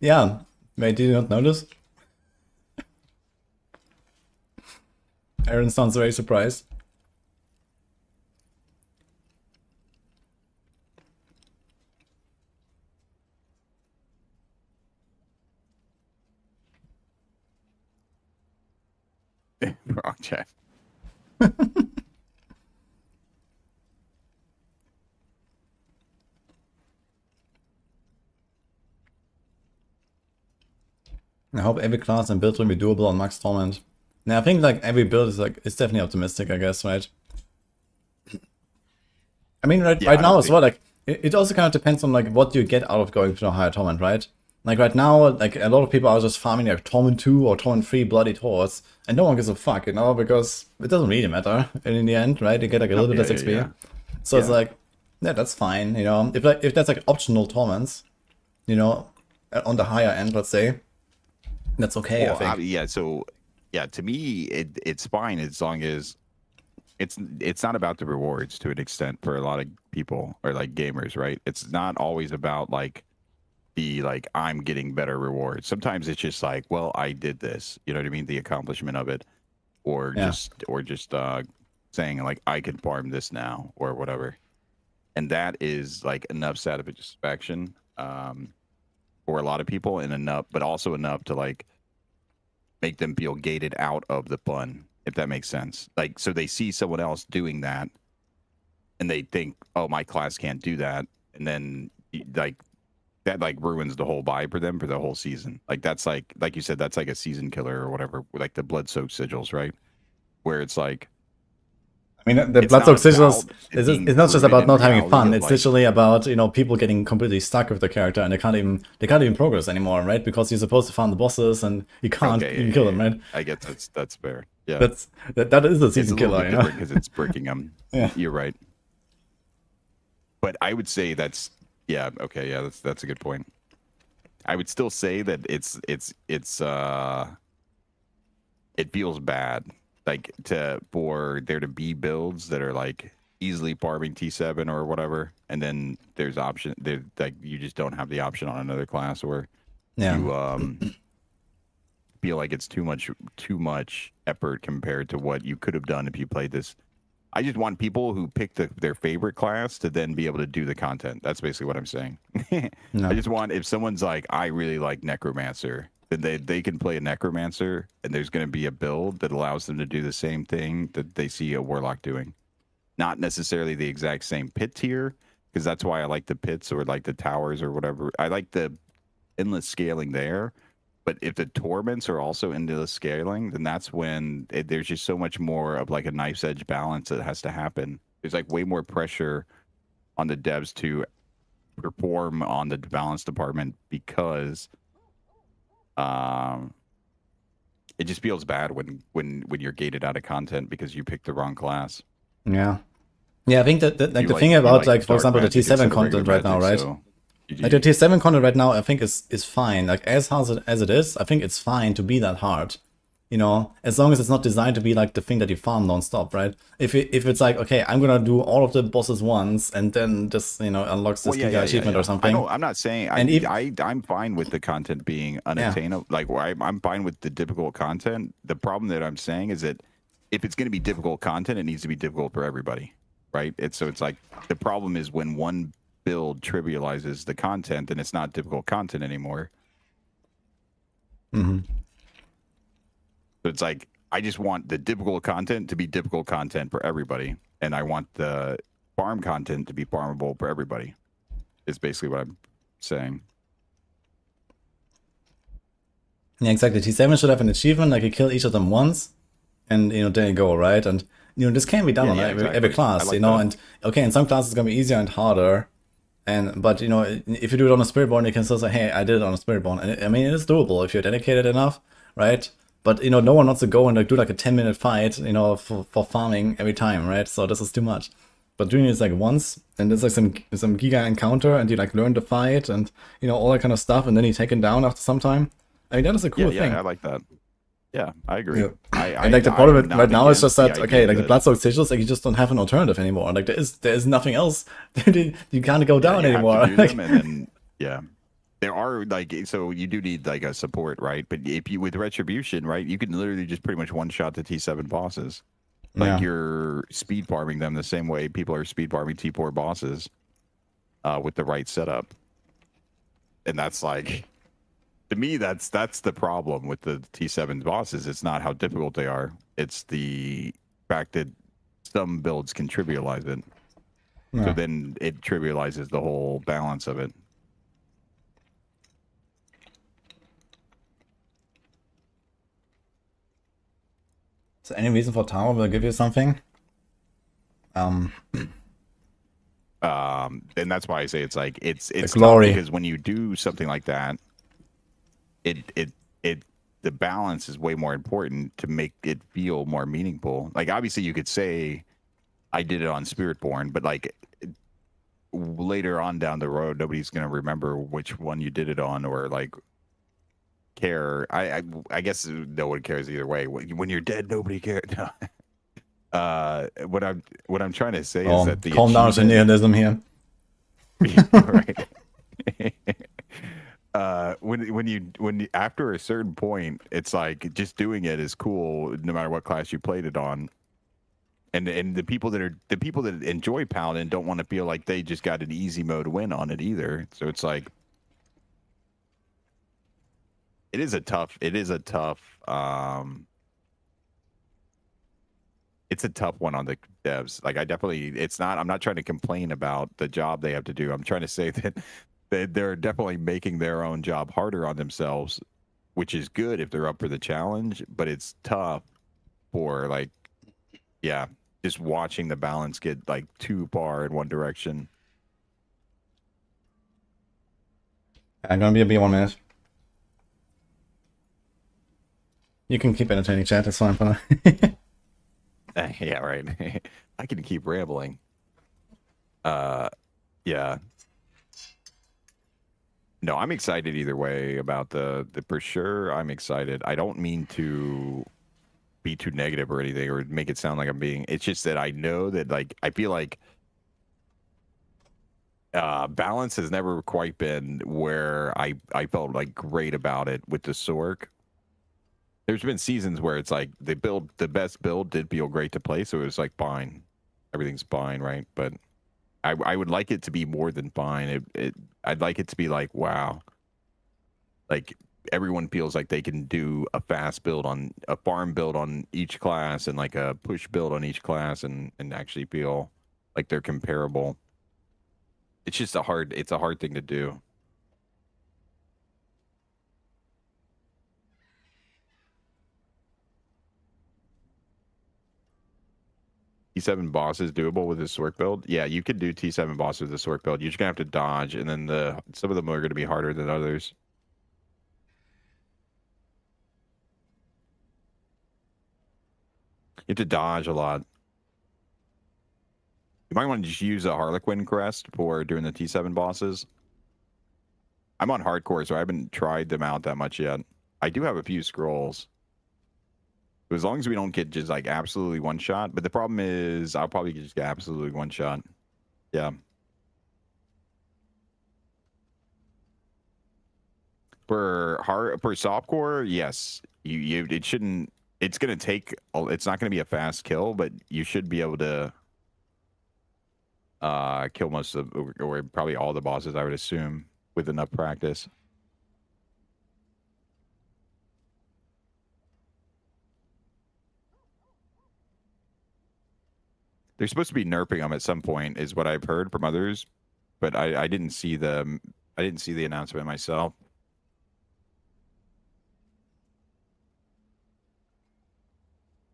Yeah, wait, did you not notice? Aaron sounds very surprised. Wrong chat. I hope every class and build will be doable on Max Torment. Now, I think like every build is like, it's definitely optimistic, I guess, right? I mean, right now as well, like it also kind of depends on like what you get out of going to a higher torment, right? Like right now, like a lot of people are just farming like Torment 2 or Torment 3 Bloody Hordes, and no one gives a fuck, you know, because it doesn't really matter in the end, right? You get like a little bit less XP. So it's like, yeah, that's fine, you know. If that's like optional torments, you know, on the higher end, let's say, that's okay, I think. Yeah, so yeah, to me, it's fine as long as it's not about the rewards to an extent for a lot of people or like gamers, right? It's not always about like the like I'm getting better rewards. Sometimes it's just like, well, I did this, you know what I mean, the accomplishment of it, or just saying like I can farm this now or whatever, and that is like enough satisfaction for a lot of people, and enough, but also enough to like make them feel gated out of the fun, if that makes sense. Like, so they see someone else doing that and they think, oh, my class can't do that, and then like that like ruins the whole vibe for them for the whole season. Like, that's like you said, that's like a season killer or whatever, like the blood soaked sigils, right? Where it's like, I mean, the blood soaked sigils is not just about not having fun. It's literally about, you know, people getting completely stuck with the character and they can't even progress anymore, right? Because you're supposed to farm the bosses and you can't even kill them, right? I guess that's fair. Yeah, that is a season killer, you know, because it's breaking them. Yeah, you're right. But I would say that's that's a good point. I would still say that it feels bad, like for there to be builds that are like easily farming T7 or whatever, and then there's option there, like you just don't have the option on another class, or you feel like it's too much effort compared to what you could have done if you played this. I just want people who pick their favorite class to then be able to do the content. That's basically what I'm saying. I just want, if someone's like, I really like Necromancer, then they can play a Necromancer, and there's going to be a build that allows them to do the same thing that they see a Warlock doing. Not necessarily the exact same pit tier, because that's why I like the pits or like the towers or whatever. I like the endless scaling there. But if the torments are also endless scaling, then that's when there's just so much more of like a knife's edge balance that has to happen. There's like way more pressure on the devs to perform on the balance department, because it just feels bad when you're gated out of content because you picked the wrong class. Yeah, I think that like the thing about like for example the T7 content right now, right? Like the T7 content right now, I think is fine. Like as hard as it is, I think it's fine to be that hard. You know, as long as it's not designed to be like the thing that you farm non-stop, right? If it's like, okay, I'm gonna do all of the bosses once and then just, you know, unlocks this Giga achievement or something. I'm not saying And I'm fine with the content being unattainable. Like I'm fine with the difficult content. The problem that I'm saying is that if it's going to be difficult content, it needs to be difficult for everybody, right? It's like the problem is when one build trivializes the content, then it's not difficult content anymore. Mm-hmm. So it's like, I just want the difficult content to be difficult content for everybody. And I want the farm content to be farmable for everybody. Is basically what I'm saying. Yeah, exactly. T7 should have an achievement, like you kill each of them once, and, you know, there you go, right? And, you know, this can be done on every class, like you know, that. and, okay, in some classes it's gonna be easier and harder. But, you know, if you do it on a Spiritborn, you can still say, hey, I did it on a Spiritborn. And I mean, it is doable if you're dedicated enough, right? But, you know, no one wants to go and like do like a 10-minute fight, you know, for farming every time, right? So this is too much. But doing it like once, then there's like some Giga encounter, and you like learn the fight and, you know, all that kind of stuff, and then you take it down after some time. I mean, that is a cool thing. Yeah, I like that. Yeah, I agree. Yeah. And like the part of it right now is just that, okay, like the Bloodsoaked Sigils, like you just don't have an alternative anymore. Like there is nothing else. You can't go down anymore. Have to do them, and then, yeah, there are like, so you do need like a support, right? But if you with Retribution, right, you can literally just pretty much one shot the T7 bosses. Like you're speed farming them the same way people are speed farming T4 bosses with the right setup. And that's like, to me, that's the problem with the T7 bosses. It's not how difficult they are. It's the fact that some builds can trivialize it. Yeah. So then it trivializes the whole balance of it. So any reason for Tower will give you something? And that's why I say it's like it's glory, because when you do something like that, it the balance is way more important to make it feel more meaningful. Like obviously you could say I did it on Spiritborn, but like later on down the road, nobody's gonna remember which one you did it on or like care. I guess no one cares either way. When you're dead, nobody cares. No. What I'm trying to say is that the calm down to nihilism here. Right. When you after a certain point, it's like just doing it is cool no matter what class you played it on. And the people that enjoy Paladin don't want to feel like they just got an easy mode win on it either. So it's like it is a tough it's a tough one on the devs. Like I'm not trying to complain about the job they have to do. I'm trying to say that they're definitely making their own job harder on themselves, which is good if they're up for the challenge, but it's tough for like, yeah, just watching the balance get like too far in one direction. I'm gonna be 1 minute. You can keep entertaining chat, it's fine. Yeah, right. I can keep rambling. Yeah. No, I'm excited either way about the for sure. I'm excited. I don't mean to be too negative or anything or make it sound like I'm being. It's just that I know that like I feel like balance has never quite been where I felt like great about it with the Sork. There's been seasons where it's like the best build did feel great to play, so it was like fine, everything's fine, right? But I would like it to be more than fine. I'd like it to be like, wow, like everyone feels like they can do a fast build on a farm build on each class and like a push build on each class and actually feel like they're comparable. It's just a hard thing to do. T7 boss is doable with this Sork build. Yeah, you could do T7 boss with the Sork build. You're just gonna have to dodge, and then some of them are gonna be harder than others. You have to dodge a lot. You might want to just use a Harlequin crest for doing the T7 bosses. I'm on hardcore, so I haven't tried them out that much yet. I do have a few scrolls. As long as we don't get just like absolutely one shot, but the problem is I'll probably just get absolutely one shot. Yeah. For softcore, yes. It shouldn't. It's gonna take. It's not gonna be a fast kill, but you should be able to kill most of, or probably all the bosses, I would assume, with enough practice. They're supposed to be nerfing them at some point, is what I've heard from others, but I didn't see the announcement myself.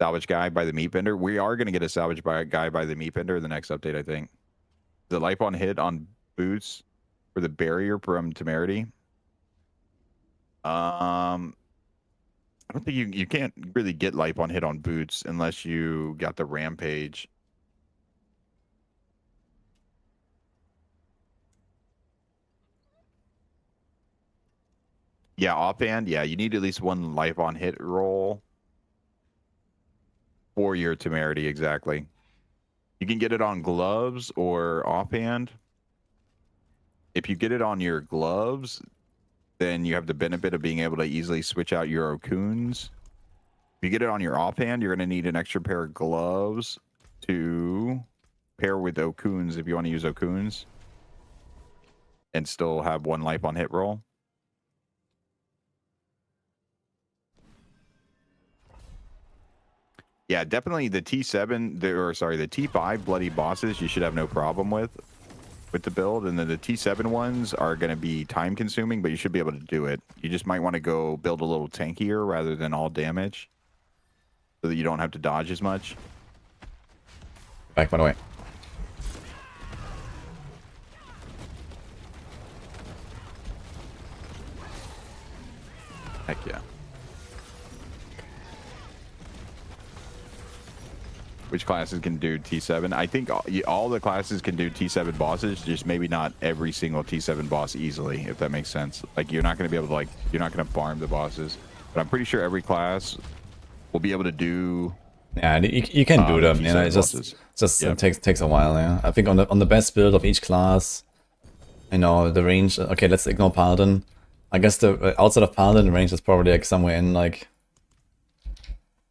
Salvage guy by the meat vendor. We are going to get a salvage guy by the meat vendor in the next update, I think. The life on hit on boots for the barrier from temerity. I don't think you can't really get life on hit on boots unless you got the rampage. Yeah, offhand, yeah, you need at least one life on hit roll for your temerity, exactly. You can get it on gloves or offhand. If you get it on your gloves, then you have the benefit of being able to easily switch out your Okuns. If you get it on your offhand, you're going to need an extra pair of gloves to pair with Okuns if you want to use Okuns and still have one life on hit roll. Yeah, definitely the T7, the T5 bloody bosses you should have no problem with the build, and then the T7 ones are going to be time consuming, but you should be able to do it. You just might want to go build a little tankier rather than all damage so that you don't have to dodge as much. Back, by the way. Heck yeah. Which classes can do T7? I think all the classes can do T7 bosses, just maybe not every single T7 boss easily, if that makes sense. Like, you're not going to be able to, you're not going to farm the bosses. But I'm pretty sure every class will be able to do... Yeah, you can do them, you know, it yep. It takes a while, yeah. I think on the best build of each class, you know, the range... Okay, let's ignore Paladin. I guess the outside of Paladin, the range is probably like somewhere in like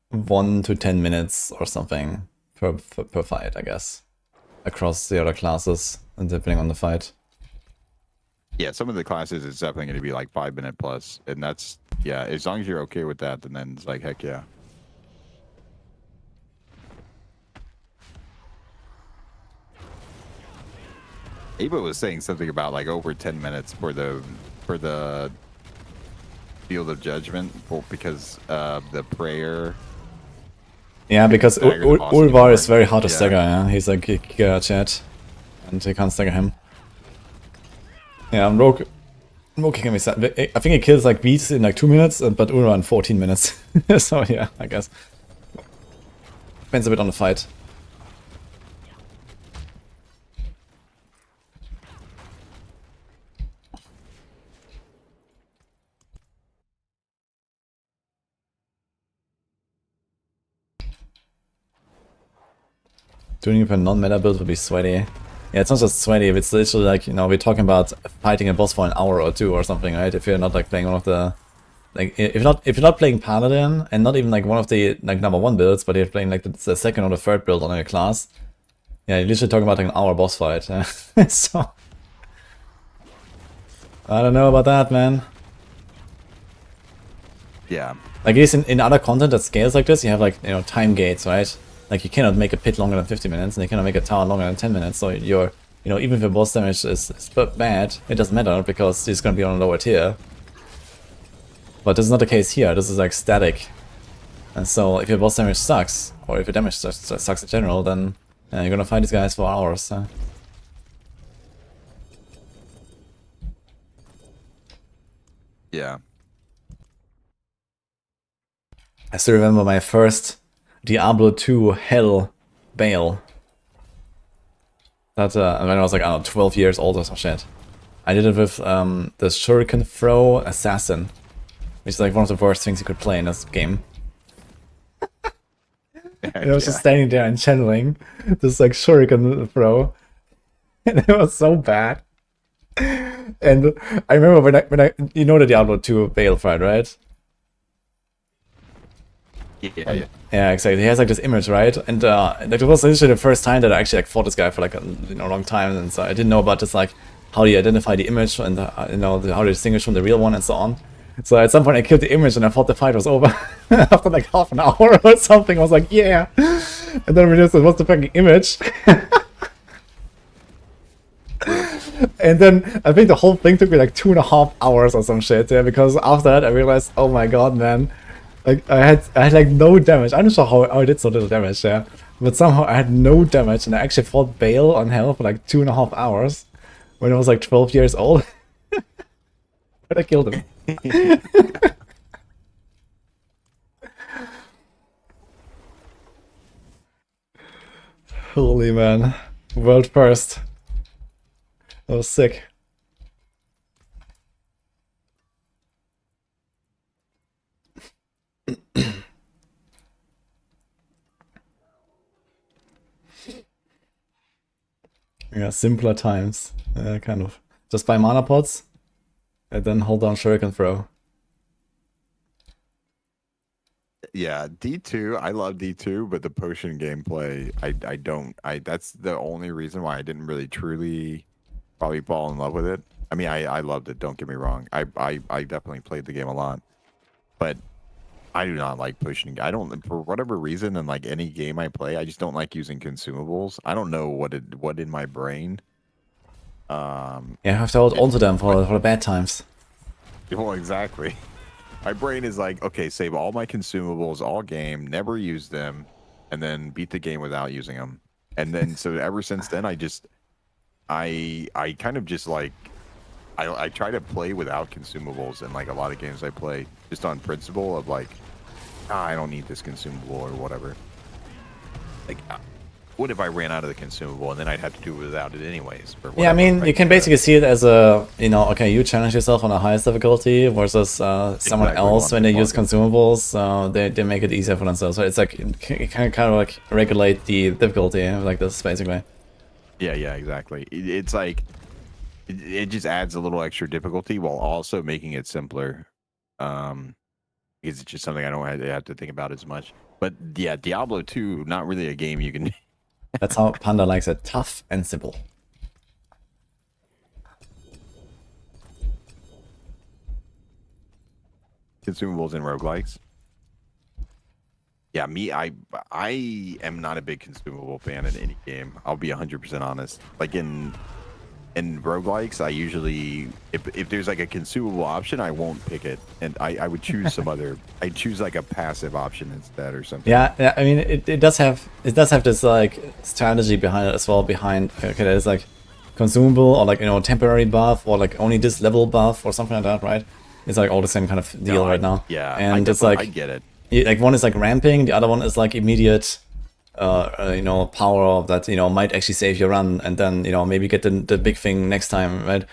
1 to 10 minutes or something per fight, I guess, across the other classes, and depending on the fight. Yeah, some of the classes it's definitely going to be like 5 minute plus, and that's, yeah, as long as you're okay with that, then it's like, heck yeah. Ava was saying something about like over 10 minutes for the Field of Judgment because the prayer. Yeah, because Ulvar is very hard to stagger, yeah? He's like Giga Chat, and you can't stagger him. Yeah, Rogue can be sad. I think he kills like beasts in like 2 minutes, but Ulvar in 14 minutes. So yeah, I guess. Depends a bit on the fight. Doing it for non-meta build would be sweaty. Yeah, it's not just sweaty, it's literally like, you know, we're talking about fighting a boss for an hour or two or something, right? If you're not like playing one of the... Like, if you're not playing Paladin, and not even like one of the like #1 builds, but you're playing like the second or the third build on your class, yeah, you're literally talking about like an hour boss fight. So... I don't know about that, man. Yeah. Like, I guess in other content that scales like this, you have like, you know, time gates, right? Like, you cannot make a pit longer than 50 minutes, and you cannot make a tower longer than 10 minutes, so you're, you know, even if your boss damage is bad, it doesn't matter, because he's gonna be on a lower tier. But this is not the case here, this is like static. And so, if your boss damage sucks, or if your damage sucks in general, then you're gonna fight these guys for hours. Yeah. I still remember my first Diablo 2 Hell Bale. That, when I was like, I don't know, 12 years old or some shit. I did it with the Shuriken Throw Assassin, which is like one of the worst things you could play in this game. And I was just standing there and channeling this like shuriken throw. And it was so bad. And I remember when I you know the Diablo 2 Veil fight, right? Yeah. Yeah, exactly. He has like this image, right? And like it was literally the first time that I actually like fought this guy for like a long time, and so I didn't know about this like how do you identify the image and how to distinguish from the real one and so on. So at some point I killed the image and I thought the fight was over after like half an hour or something. I was like, yeah, and then we just what's the fucking image? And then I think the whole thing took me like 2.5 hours or some shit. Yeah, because after that I realized, oh my god, man. Like I had like no damage. I'm not sure how I did so little damage, yeah. But somehow I had no damage and I actually fought Bale on hell for like 2.5 hours when I was like 12 years old. But I killed him. Holy man. World first. That was sick. Yeah, simpler times. Kind of. Just buy mana pots and then hold down shuriken throw. Yeah, D2, I love D2, but the potion gameplay, I don't. That's the only reason why I didn't really truly probably fall in love with it. I mean, I loved it, don't get me wrong. I definitely played the game a lot. But I do not like pushing. I don't, for whatever reason, in like any game I play, I just don't like using consumables. I don't know what in my brain. Yeah, you have to hold on to them for the bad times. Well, exactly. My brain is like, okay, save all my consumables all game, never use them, and then beat the game without using them. And then so ever since then, I kind of just like I try to play without consumables in like a lot of games I play, just on principle of like, I don't need this consumable or whatever. Like, what if I ran out of the consumable and then I'd have to do without it anyways? Or Yeah, I mean, right? you can basically see it as a, okay, you challenge yourself on the highest difficulty versus someone else when they use consumables, they make it easier for themselves. So it's like, you can kind of like regulate the difficulty like this, basically. Yeah, exactly. It's like, it just adds a little extra difficulty while also making it simpler. Because it's just something I don't have to think about as much. But yeah, Diablo 2, not really a game you can... That's how Panda likes it. Tough and simple. Consumables and roguelikes. Yeah, I am not a big consumable fan in any game. I'll be 100% honest. Like in roguelikes, I usually, if there's like a consumable option, I won't pick it. And I would choose some other, I'd choose like a passive option instead or something. Yeah, I mean, it does have this like strategy behind it as well, okay, there's like consumable or like, temporary buff or like only this level buff or something like that, right? It's like all the same kind of deal right now. Yeah, and it's like, I get it. Like one is like ramping, the other one is like immediate power that might actually save your run, and then maybe get the big thing next time, right?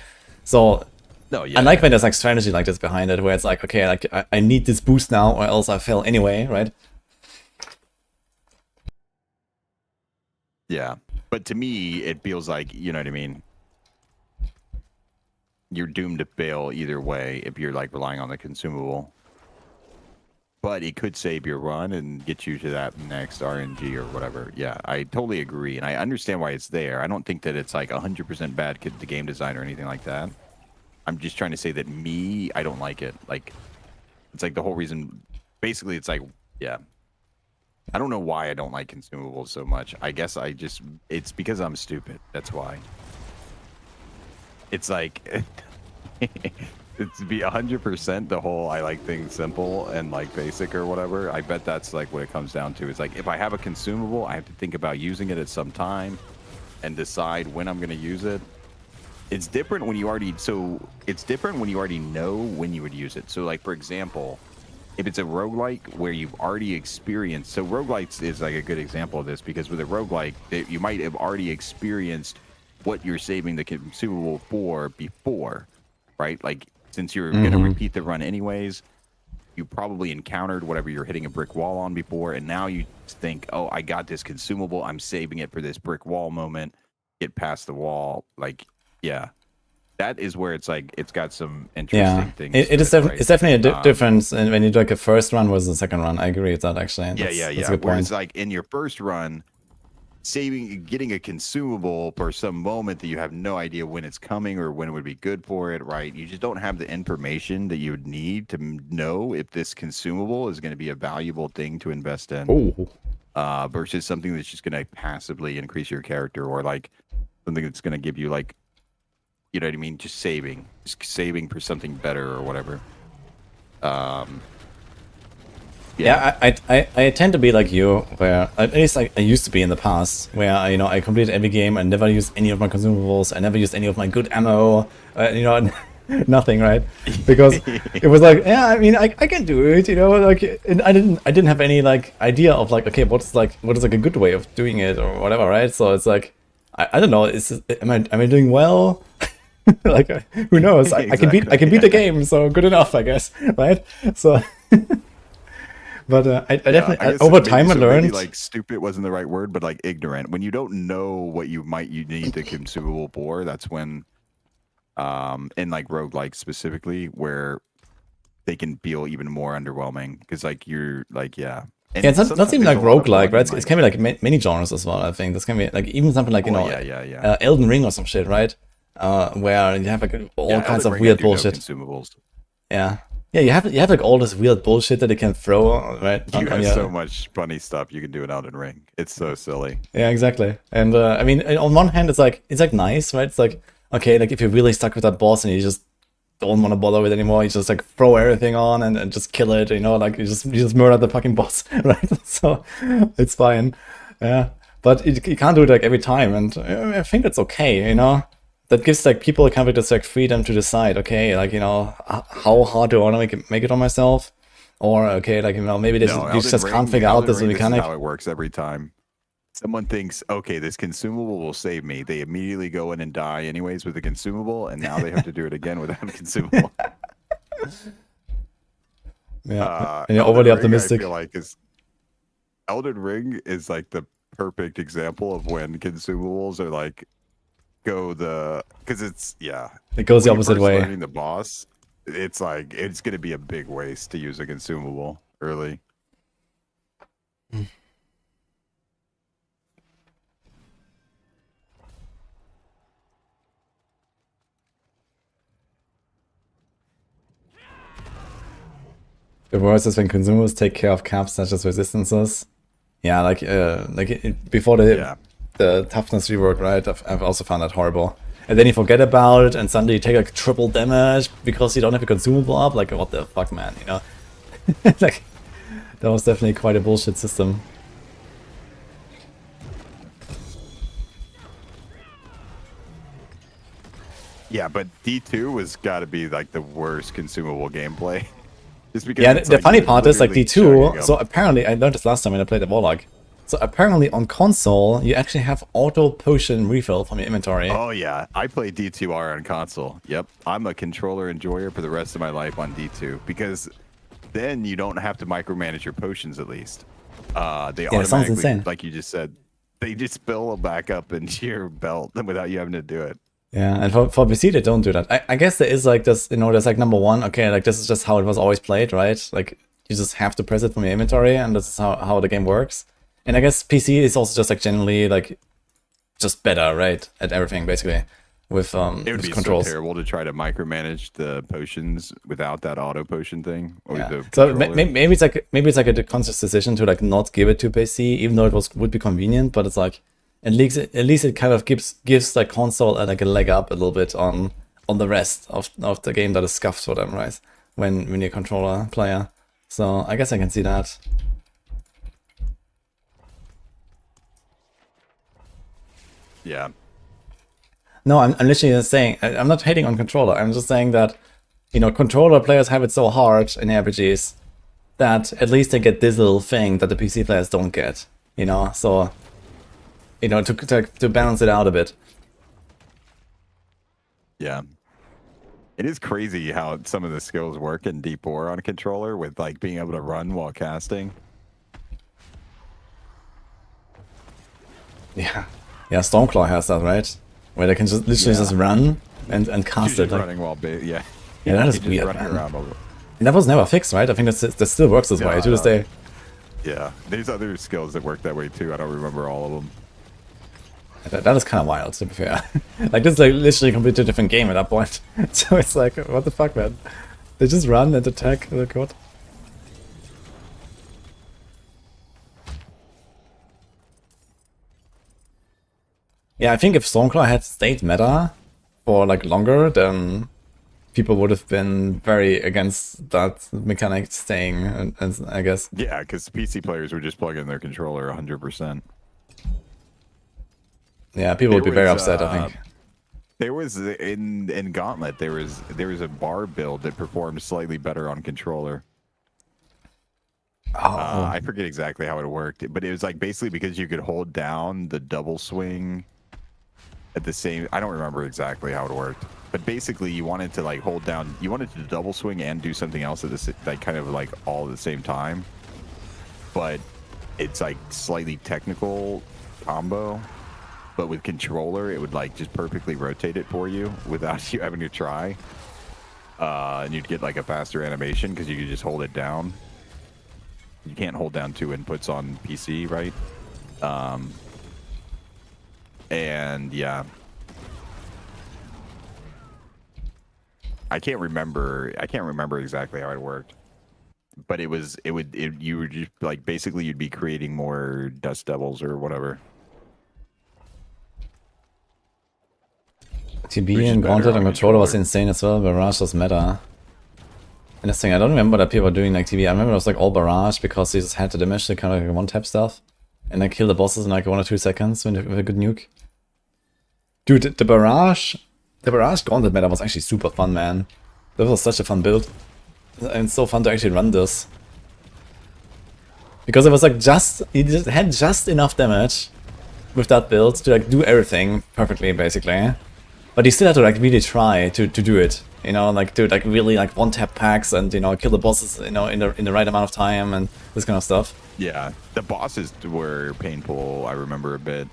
So No, yeah, I like when there's like strategy like this behind it, where it's like, okay, like I need this boost now or else I fail anyway, right? Yeah, but to me it feels like, you know what I mean, you're doomed to fail either way if you're like relying on the consumable. But it could save your run and get you to that next RNG or whatever. Yeah, I totally agree. And I understand why it's there. I don't think that it's like 100% bad the game design or anything like that. I'm just trying to say that I don't like it. Like, it's like the whole reason. Basically, it's like, yeah. I don't know why I don't like consumables so much. I guess it's because I'm stupid. That's why. It's like... It's to be 100% the whole I like things simple and like basic or whatever. I bet that's like what it comes down to. It's like if I have a consumable, I have to think about using it at some time and decide when I'm going to use it. It's different when you already know when you would use it. So like, for example, if it's a roguelike where you've already experienced, so roguelikes is like a good example of this, because with a roguelike, you might have already experienced what you're saving the consumable for before, right? Like, since you're going to repeat the run anyways, you probably encountered whatever you're hitting a brick wall on before, and now you think, oh, I got this consumable, I'm saving it for this brick wall moment, get past the wall. Like, yeah, that is where it's like it's got some interesting things. It's definitely a difference when you do like a first run versus a second run. I agree with that actually. That's a good Where point. it's like in your first run, getting a consumable for some moment that you have no idea when it's coming or when it would be good for it, right? You just don't have the information that you would need to know if this consumable is going to be a valuable thing to invest in. Versus something that's just going to passively increase your character, or like something that's going to give you like, you know what I mean? Just saving for something better or whatever. Yeah, I tend to be like you, where at least I used to be in the past, where I completed every game, I never used any of my consumables, I never used any of my good ammo, nothing, right? Because it was like, yeah, I mean, I can do it, like, and I didn't have any like idea of like, okay, what is like a good way of doing it or whatever, right? So it's like, I don't know, am I doing well? Like, who knows? Exactly. I can beat the game, so good enough, I guess, right? So. But I definitely over time I learned maybe, like, stupid wasn't the right word, but like ignorant. When you don't know what you need the consumable for, that's when in like roguelike specifically, where they can feel even more underwhelming, because like you're like And it's not even like roguelike, right? Like, It's can be like many genres as well. I think this can be like even something like Elden Ring or some shit, right? Where you have like all kinds of weird bullshit. Consumables. Yeah, you have like all this weird bullshit that you can throw, right? You have so much funny stuff you can do in Elden Ring. It's so silly. Yeah, exactly. And I mean, on one hand, it's like nice, right? It's like, okay, like if you're really stuck with that boss and you just don't want to bother with it anymore, you just like throw everything on and just kill it, like you just murder the fucking boss, right? So it's fine. Yeah, but you can't do it like every time, and I think that's okay, That gives like people kind of just like freedom to decide, okay, like how hard do I want to make it on myself, or okay, like maybe they just can't figure out this mechanic. This is how it works every time. Someone thinks, okay, this consumable will save me. They immediately go in and die anyways with the consumable, and now they have to do it again without a consumable. Yeah, and you're overly optimistic. I feel like Elden Ring is like the perfect example of when consumables are like. Because it goes the opposite way. Learning the boss, it's like it's going to be a big waste to use a consumable early. The worst is when consumables take care of caps such as resistances. Yeah, before the toughness rework, right? I've also found that horrible. And then you forget about it, and suddenly you take like triple damage because you don't have a consumable up. Like, what the fuck, man? Like, that was definitely quite a bullshit system. Yeah, but D2 was got to be like the worst consumable gameplay. Just because yeah, the funny part is like D2. So apparently, I learned this last time when I played the Warlock. So apparently on console, you actually have auto potion refill from your inventory. Oh yeah, I play D2R on console. Yep, I'm a controller enjoyer for the rest of my life on D2, because then you don't have to micromanage your potions at least. They automatically, like you just said, they just fill back up into your belt without you having to do it. Yeah, and for PC they don't do that. I guess there is like this, there's like number one, okay, like this is just how it was always played, right? Like you just have to press it from your inventory, and this is how the game works. And I guess PC is also just like generally like just better, right, at everything basically with it would be controls. So terrible to try to micromanage the potions without that auto potion thing. Or yeah. So maybe it's like a conscious decision to like not give it to PC, even though it would be convenient. But it's like at least it kind of gives like console like a leg up a little bit on the rest of the game that is scuffed for them, right? When you're a controller player. So I guess I can see that. Yeah. No, I'm literally just saying, I'm not hating on controller. I'm just saying that, controller players have it so hard in RPGs that at least they get this little thing that the PC players don't get, So, to balance it out a bit. Yeah. It is crazy how some of the skills work in D4 on a controller with like being able to run while casting. Yeah. Yeah, Stormclaw has that, right? Where they can just literally just run and cast You're it. just Like, running while yeah. yeah, that is You're just weird, running man. around all- And that was never fixed, right? I think that still works this way to this day. Yeah, there's other skills that work that way too. I don't remember all of them. That is kind of wild, to be fair. Like, this is like literally a completely different game at that point. So it's like, what the fuck, man? They just run and attack. Like, what? Yeah, I think if Stormclaw had stayed meta for like longer, then people would have been very against that mechanic staying, and I guess. Yeah, because PC players would just plug in their controller 100%. Yeah, people would be very upset, I think. There was in Gauntlet there was a bar build that performed slightly better on controller. Oh, I forget exactly how it worked, but it was like basically because you could hold down the double swing at the same. I don't remember exactly how it worked, but basically you wanted to like hold down. You wanted to double swing and do something else at the like kind of like all at the same time. But it's like slightly technical combo. But with controller, it would like just perfectly rotate it for you without you having to try. And you'd get like a faster animation because you could just hold it down. You can't hold down two inputs on PC, right? And yeah, I can't remember exactly how it worked, but you were just like basically you'd be creating more Dust Devils or whatever. TB Which is and better Gauntlet on and controller was controller. insane as well. Barrage was meta. Interesting. I don't remember that people were doing like TB. I remember it was like all barrage because you just had to damage the kind of like one-tap stuff, and then kill the bosses in like 1 or 2 seconds with a good nuke. Dude, the barrage Gauntlet meta was actually super fun, man. That was such a fun build, and it's so fun to actually run this because it was like you just had just enough damage with that build to like do everything perfectly, basically. But you still have to like really try to do it, you know, like do like really like one-tap packs and, you know, kill the bosses, you know, in the right amount of time and this kind of stuff. Yeah, the bosses were painful. I remember a bit.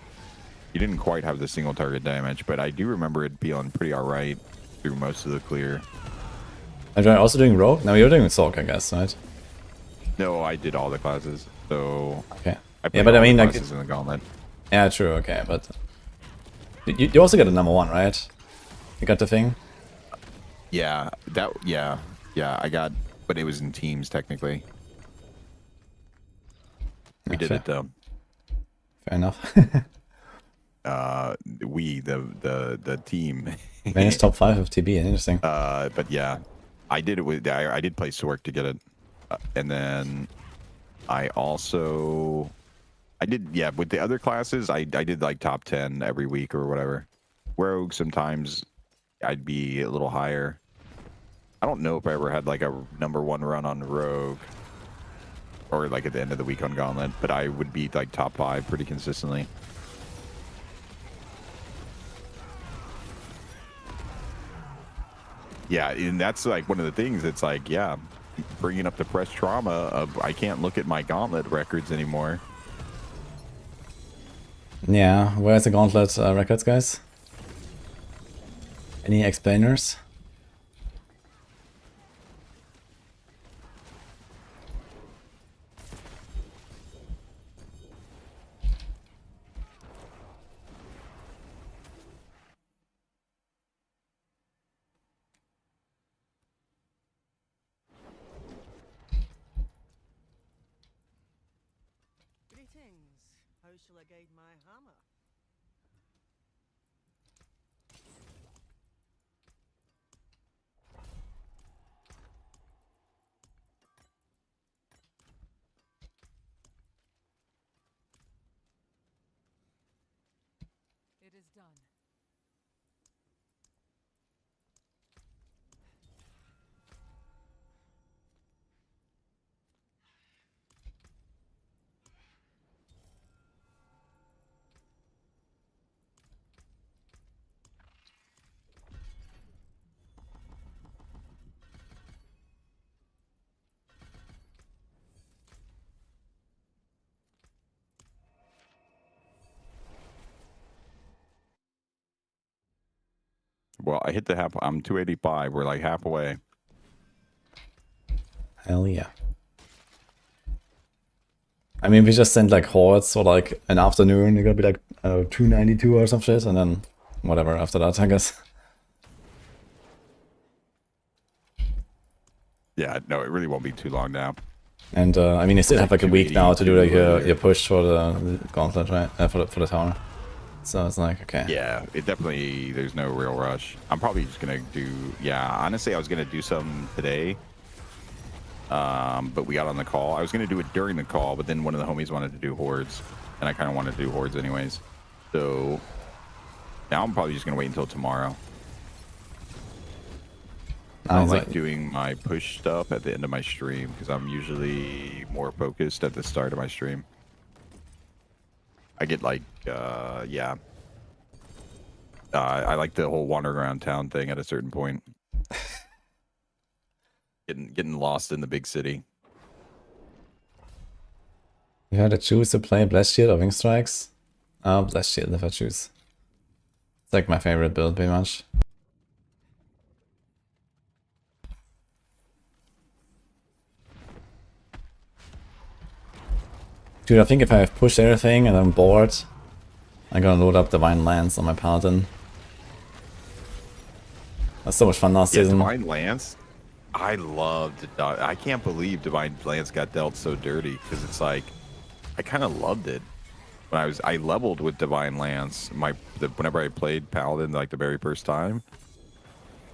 You didn't quite have the single target damage, but I do remember it feeling pretty alright through most of the clear. Are you also doing Rogue? No, you're doing Sork, I guess, right? No, I did all the classes, so Okay. I Yeah, played but I all the mean, like, classes in the Gauntlet. yeah, true, okay, but you also got a number 1, right? You got the thing? Yeah, I got, but it was in teams technically. We did fair. it though. Fair enough. The team. Managed top 5 of TB, interesting. But yeah, I did it with I did play Sork to get it, and then I did with the other classes I did like top 10 every week or whatever. Rogue sometimes I'd be a little higher. I don't know if I ever had like a number 1 run on Rogue or like at the end of the week on Gauntlet, but I would be like top 5 pretty consistently. Yeah, and that's like one of the things. It's like, yeah, bringing up the press trauma of I can't look at my Gauntlet records anymore. Yeah, where's the Gauntlet records, guys? Any explainers? Greetings. How shall I guide my hammer? It is done. Well, I hit the half. I'm 285. We're like half away. Hell yeah. I mean, we just sent like hordes for like an afternoon. You're gonna be like 292 or some shit, and then whatever after that, I guess. Yeah, no, it really won't be too long now. And I mean, you still have like a week now to do like your 282 push for the gauntlet, right? For the tower. So it's like, okay. Yeah, it definitely, there's no real rush. I'm probably just going to do, yeah, honestly, I was going to do some today. But we got on the call. I was going to do it during the call, but then one of the homies wanted to do hordes. And I kind of wanted to do hordes anyways. So now I'm probably just going to wait until tomorrow. I like doing my push stuff at the end of my stream because I'm usually more focused at the start of my stream. I get like, yeah. I like the whole wander around town thing at a certain point. Getting lost in the big city. You had to choose to play Blast Shield or Wing Strikes? Oh, Blast Shield if I choose. It's like my favorite build, pretty much. Dude, I think if I have pushed everything and I'm bored, I'm gonna load up Divine Lance on my Paladin. That's so much fun last season. Divine Lance, I loved it. I can't believe Divine Lance got dealt so dirty because it's like, I kind of loved it. When I leveled with Divine Lance, whenever I played Paladin like the very first time,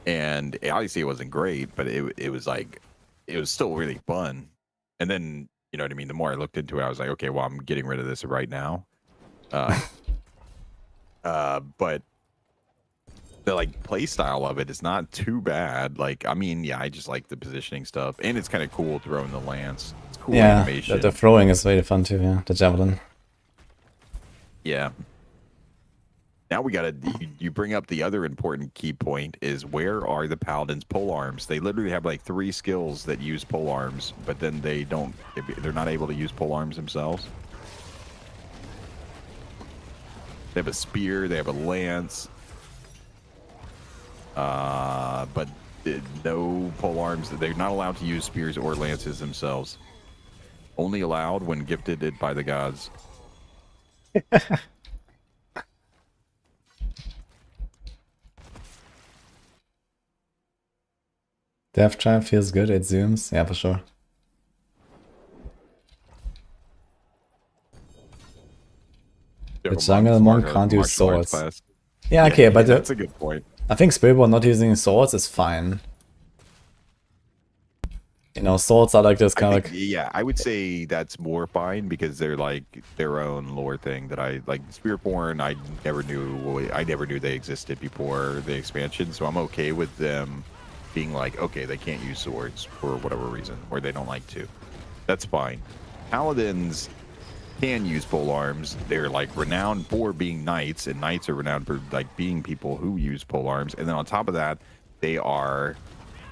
and obviously it wasn't great, but it was like, it was still really fun. And then, you know what I mean? The more I looked into it, I was like, okay, well, I'm getting rid of this right now. But the like play style of it is not too bad. Like, I mean, yeah, I just like the positioning stuff, and it's kind of cool throwing the lance. It's cool animation. The throwing is very fun too. Yeah, the javelin. Yeah. Now we gotta. You bring up the other important key point is where are the Paladin's pole arms? They literally have like 3 skills that use pole arms, but then they don't. They're not able to use pole arms themselves. They have a spear. They have a lance. But no pole arms. They're not allowed to use spears or lances themselves. Only allowed when gifted it by the gods. Death Trap feels good, it zooms. Yeah, for sure. The jungle monk can't use swords. Yeah, okay, but that's a good point. I think Spiritborn not using swords is fine. You know, swords are like this kind of like... Yeah, I would say that's more fine because they're like their own lore thing that I like. Spiritborn, I never knew they existed before the expansion, so I'm okay with them being like, okay, they can't use swords for whatever reason, or they don't like to. That's fine. Paladins can use pole arms. They're like renowned for being knights, and knights are renowned for like being people who use pole arms. And then on top of that, they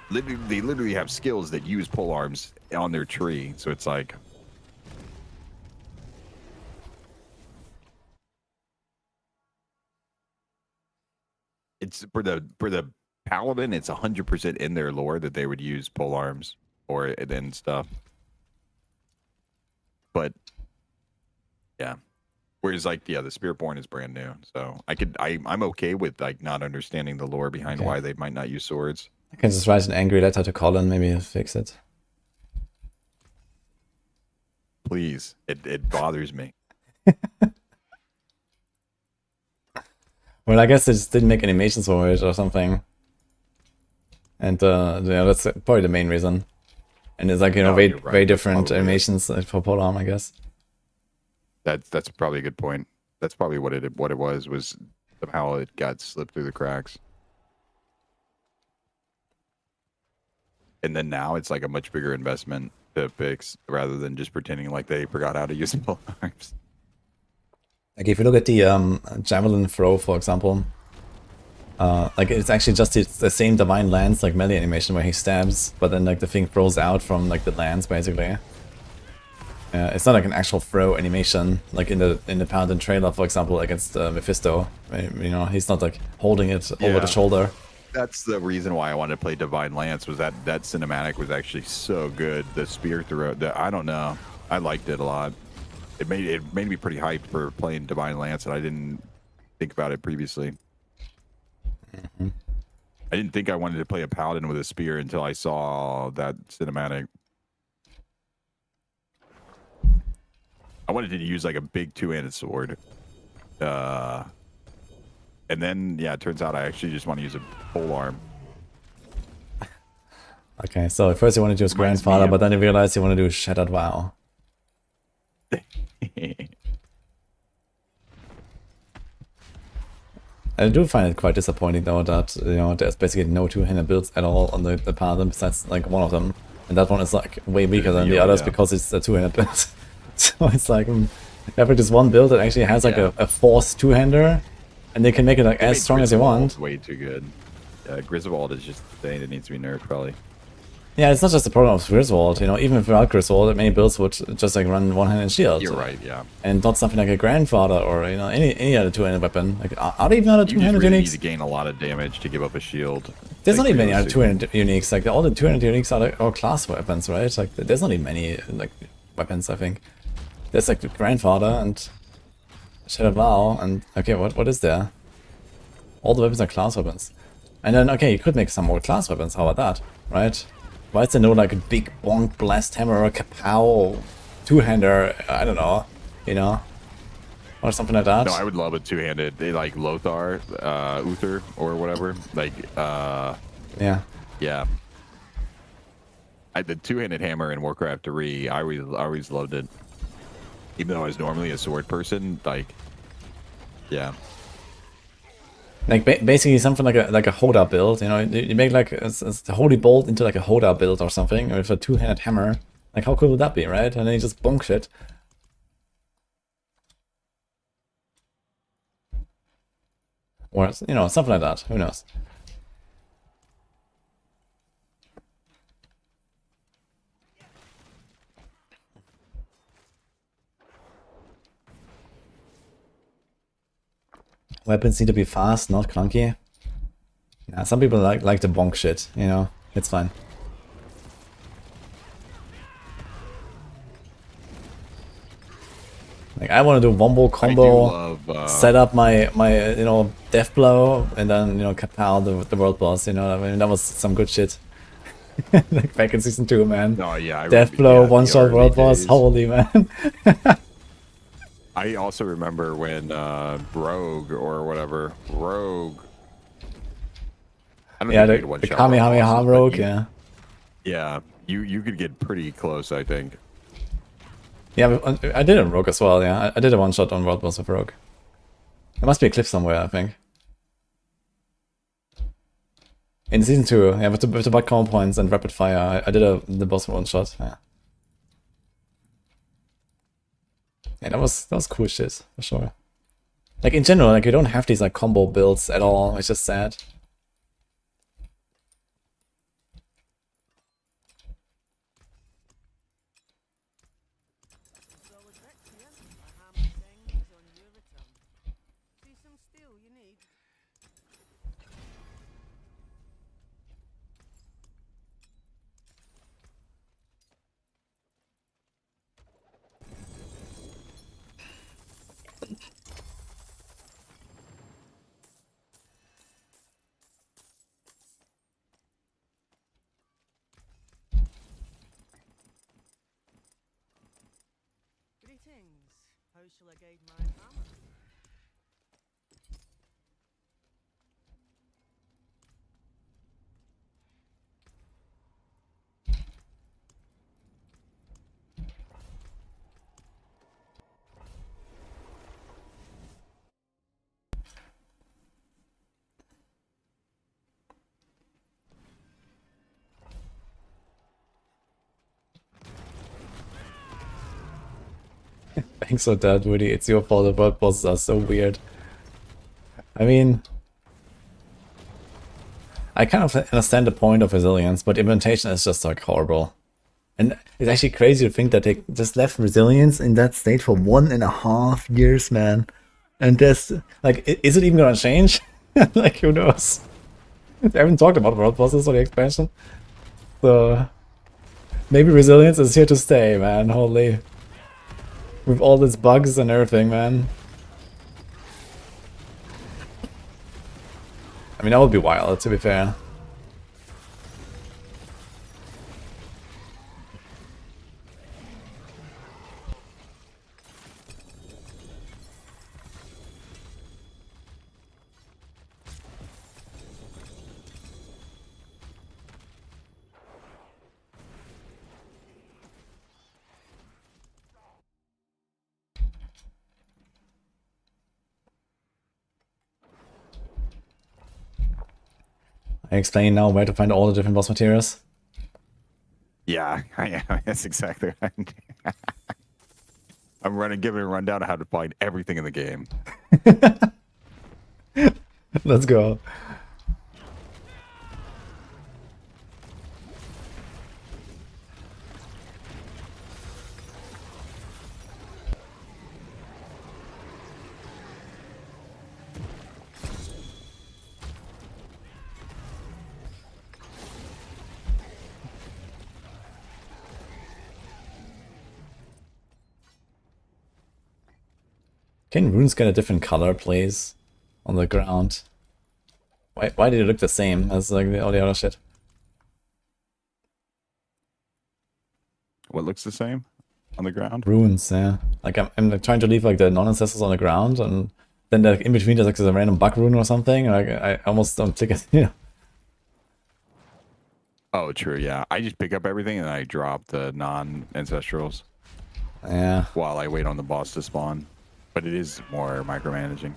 literally have skills that use pole arms on their tree. So it's like, it's for the Paladin, it's 100% in their lore that they would use pole arms or and stuff. But yeah, whereas like the Spiritborn is brand new, so I'm okay with like not understanding the lore behind why they might not use swords. I can just write an angry letter to Colin, maybe he'll fix it. Please, it bothers me. Well, I guess they just didn't make animations for it or something. And yeah, that's probably the main reason. And it's like, you know, very different animations for polearm, I guess. That's probably a good point. That's probably what it was somehow it got slipped through the cracks. And then now it's like a much bigger investment to fix rather than just pretending like they forgot how to use pole arms. Like if you look at the javelin throw, for example, like it's actually just the same Divine Lance like melee animation where he stabs, but then like the thing throws out from like the lance basically. It's not like an actual throw animation like in the Paladin trailer, for example, against Mephisto. Right? You know, he's not like holding it over the shoulder. that's the reason why I wanted to play Divine Lance, was that cinematic was actually so good. The spear throw, I don't know, I liked it a lot. It made me pretty hyped for playing Divine Lance, and I didn't think about it previously. Mm-hmm. I didn't think I wanted to play a Paladin with a spear until I saw that cinematic. I wanted to use like a big two-handed sword. And then, yeah, it turns out I actually just want to use a pole arm. Okay, so at first you wanted to use Reminds me Grandfather, of- but then you realized you want to do Shattered Vow. I do find it quite disappointing though that, you know, there's basically no two-handed builds at all on the Paladin besides like one of them. And that one is like way weaker than the others because it's a two-handed build. So it's like, having this one build that actually has like a forced two-hander, and they can make it like as strong as they want. Way too good. Griswold is just the thing that needs to be nerfed, probably. Yeah, it's not just the problem of Griswold, you know, even without Griswold, many builds would just like run one-handed shield. You're right, yeah. And not something like a Grandfather or, you know, any other two-handed weapon. Like, are there even other You just two-handed really need uniques? to gain a lot of damage to give up a shield. There's Like, not even any other realistically. two-handed uniques. Like, all the two-handed uniques are like all class weapons, right? Like, there's not even many like weapons, I think. There's like the Grandfather and Shattered Vow, and okay, what is there? All the weapons are class weapons. And then, okay, you could make some more class weapons, how about that, right? Why is there no like a big bonk blast hammer or a kapow two-hander, I don't know, you know? Or something like that. No, I would love a two-handed, like Lothar, Uther, or whatever. Like, Yeah. yeah. The two-handed hammer in Warcraft 3, I always loved it. Even though I was normally a sword person, like, yeah. Like basically something like a Hoda build, you know, you make like a Holy Bolt into like a Hoda build or something, or with a two-handed hammer. Like how cool would that be, right? And then you just bonk shit. Or, you know, something like that, who knows. Weapons need to be fast, not clunky. Yeah, some people like the bonk shit, you know, it's fine. Like I want to do wombo combo, set up my you know, death blow, and then, you know, kapow the world boss, you know, I mean that was some good shit. Like back in season 2, man. Oh yeah, Death blow, yeah, one shot the world early boss, days. holy man. I also remember when Rogue or whatever, Rogue. I don't Yeah, think you the could one-shot Kamehameha bosses, but rogue, you- yeah. Yeah, you could get pretty close, I think. Yeah, but I did a rogue as well, yeah. I did a one shot on world boss with rogue. There must be a clip somewhere, I think. In season 2, yeah, with the bug combo points and rapid fire, I did the boss one shot, yeah. Yeah, that was cool shit, for sure. Like in general, like you don't have these like combo builds at all, it's just sad. Solidrexia, a hammer thing is on your return. See some steel you need. Greetings. How shall I guide my hammer? Thanks for that, Woody. It's your fault the world bosses are so weird. I mean, I kind of understand the point of resilience, but implementation is just like horrible. And it's actually crazy to think that they just left resilience in that state for 1.5 years, man. And there's like, is it even gonna change? Like, who knows? I haven't talked about world bosses or the expansion. So maybe resilience is here to stay, man. Holy. With all these bugs and everything, man. I mean, that would be wild, to be fair. I explain now where to find all the different boss materials. Yeah, I am. That's exactly right. I'm giving a rundown of how to find everything in the game. Let's go. Can runes get a different color, please? On the ground. Why did it look the same as like all the other shit? What looks the same on the ground? Runes, yeah. Like I'm like, trying to leave like the non-ancestors on the ground, and then like in between there's like a random bug rune or something. Like I almost don't click it. Yeah. Oh, true. Yeah, I just pick up everything and I drop the non-ancestrals Yeah. while I wait on the boss to spawn. But it is more micromanaging.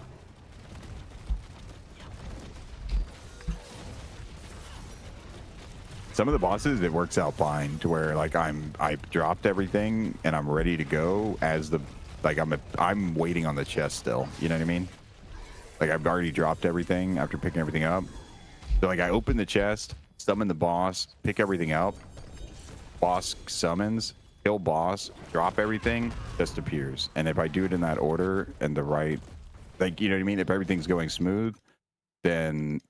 Some of the bosses, it works out fine to where like I've dropped everything and I'm ready to go as the like I'm waiting on the chest still. You know what I mean? Like I've already dropped everything after picking everything up. So like I open the chest, summon the boss, pick everything up. Boss summons, kill boss, drop everything, just appears. And if I do it in that order and the right, like, you know what I mean? If everything's going smooth, then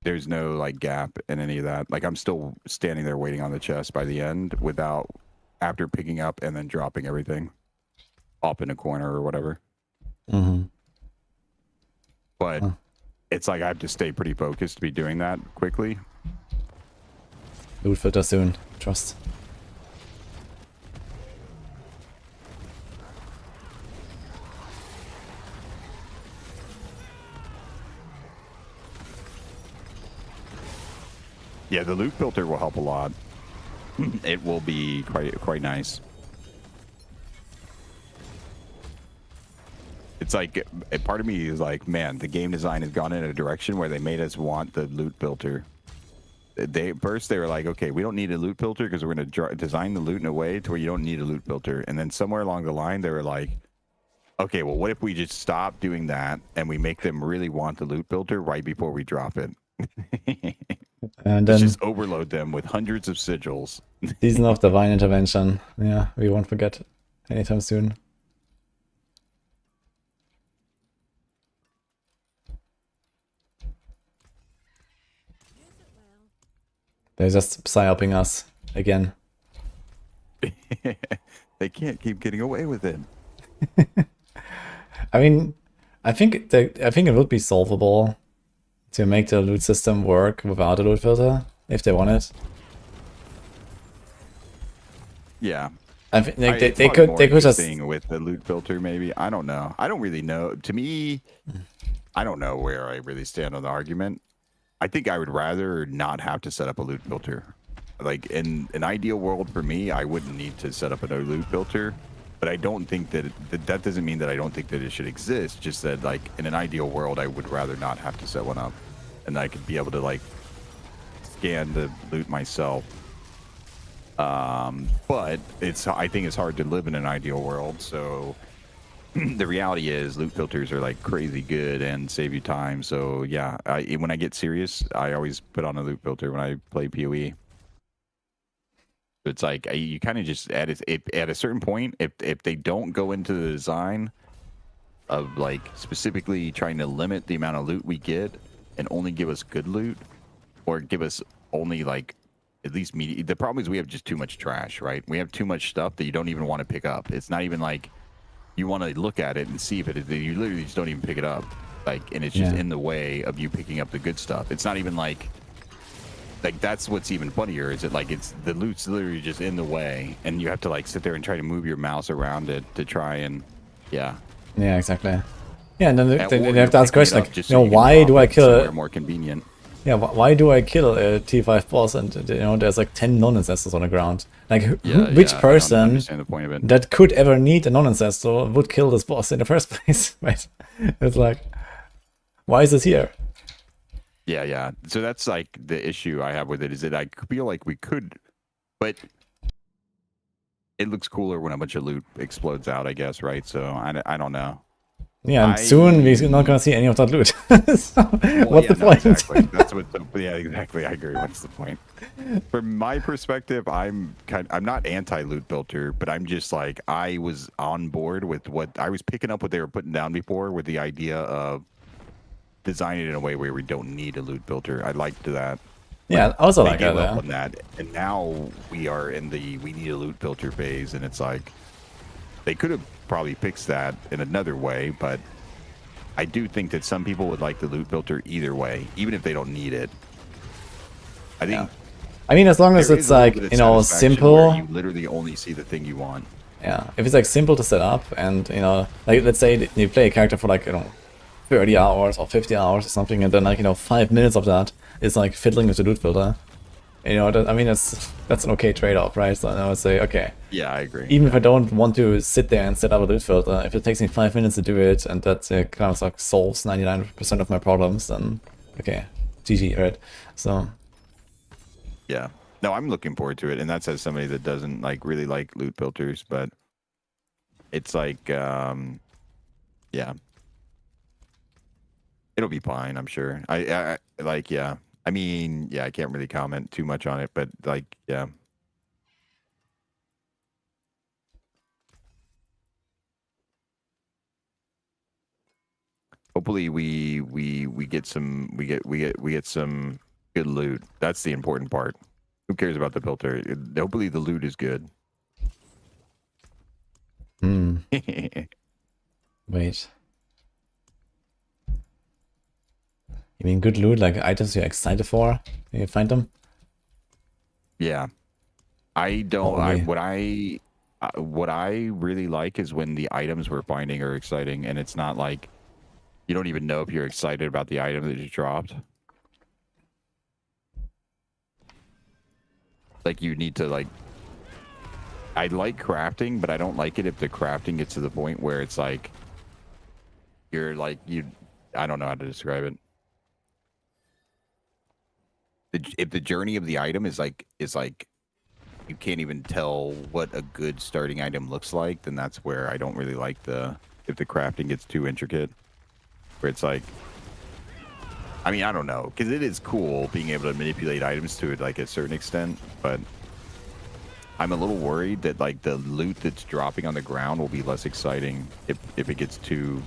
there's no like gap in any of that. Like I'm still standing there waiting on the chest by the end without, after picking up and then dropping everything up in a corner or whatever. Mm-hmm. But it's like I have to stay pretty focused to be doing that quickly. Loot filter soon. Trust. Yeah, the loot filter will help a lot. It will be quite nice. It's like a part of me is like, man, the game design has gone in a direction where they made us want the loot filter. First they were like, okay, we don't need a loot filter because we're going to design the loot in a way to where you don't need a loot filter. And then somewhere along the line they were like, okay, well, what if we just stop doing that and we make them really want the loot filter right before we drop it? And Let's then just overload them with hundreds of sigils. Season of Divine Intervention. Yeah, we won't forget anytime soon. They're just psyoping us again. They can't keep getting away with it. I mean, I think it would be solvable to make the loot system work without a loot filter if they want it. Yeah. I think like, It's they probably could more just interesting with the loot filter. Maybe I don't know. I don't really know. To me, I don't know where I really stand on the argument. I think I would rather not have to set up a loot filter. Like in an ideal world for me, I wouldn't need to set up a loot filter. But I don't think that that doesn't mean that I don't think that it should exist. Just that, like, in an ideal world, I would rather not have to set one up, and I could be able to like scan the loot myself. But I think it's hard to live in an ideal world. So the reality is, loot filters are like crazy good and save you time. So yeah, when I get serious, I always put on a loot filter when I play PoE. It's like you kind of just at a certain point, if they don't go into the design of like specifically trying to limit the amount of loot we get and only give us good loot, or give us only like at least media. The problem is we have just too much trash, right? We have too much stuff that you don't even want to pick up. It's not even like you want to look at it and see if it is. You literally just don't even pick it up, like, and it's just in the way of you picking up the good stuff. It's not even like that's what's even funnier. Is it like it's the loot's literally just in the way, and you have to like sit there and try to move your mouse around it to try and Yeah, exactly. Yeah, and then or they you're have to ask the picking it question up like, just you so know, you can why drop do I it kill somewhere a more convenient? Yeah, why do I kill a T5 boss and you know there's like 10 non-ancestors on the ground? Like which I don't person understand the point of it. that could ever need a non-ancestor would kill this boss in the first place, right? It's like, why is this here? Yeah. So that's like the issue I have with it, is that I feel like we could, but it looks cooler when a bunch of loot explodes out, I guess, right? So I don't know. Yeah, and soon we're not gonna see any of that loot. So, what's the point? Exactly. That's what. Yeah, exactly. I agree. What's the point? From my perspective, I'm not anti-loot builder, but I'm just like, I was on board with what I was picking up what they were putting down before, with the idea of designing it in a way where we don't need a loot builder. I liked that. Yeah, I also They like gave that. up on that, and now we are in the we need a loot filter phase, and it's like they could have probably fixed that in another way, but I do think that some people would like the loot filter either way, even if they don't need it. I think. I mean, as long as there it's is a little like, bit of you know, satisfaction where simple. you literally only see the thing you want. Yeah, if it's like simple to set up, and you know, like let's say you play a character for like, you know, 30 hours or 50 hours or something, and then like, you know, 5 minutes of that is like fiddling with the loot filter. You know, I mean, that's an okay trade-off, right? So I would say, okay, Yeah, I agree. even if I don't want to sit there and set up a loot filter, if it takes me 5 minutes to do it, and that kind of like solves 99% of my problems, then okay, GG, right? So Yeah. No, I'm looking forward to it, and that's as somebody that doesn't like really like loot filters, but it's like, yeah, it'll be fine, I'm sure. I like, yeah. I mean, yeah, I can't really comment too much on it, but like, yeah. Hopefully we get some we get some good loot. That's the important part. Who cares about the filter? Hopefully the loot is good. wait. You mean good loot, like items you're excited for? You find them? Yeah. I don't. Probably. What I really like is when the items we're finding are exciting, and it's not like you don't even know if you're excited about the item that you dropped. Like you need to like. I like crafting, but I don't like it if the crafting gets to the point where it's like you're like you. I don't know how to describe it. If the journey of the item is like you can't even tell what a good starting item looks like, then that's where I don't really like if the crafting gets too intricate, where it's like, I mean, I don't know, because it is cool being able to manipulate items to like a certain extent, but I'm a little worried that like the loot that's dropping on the ground will be less exciting if it gets too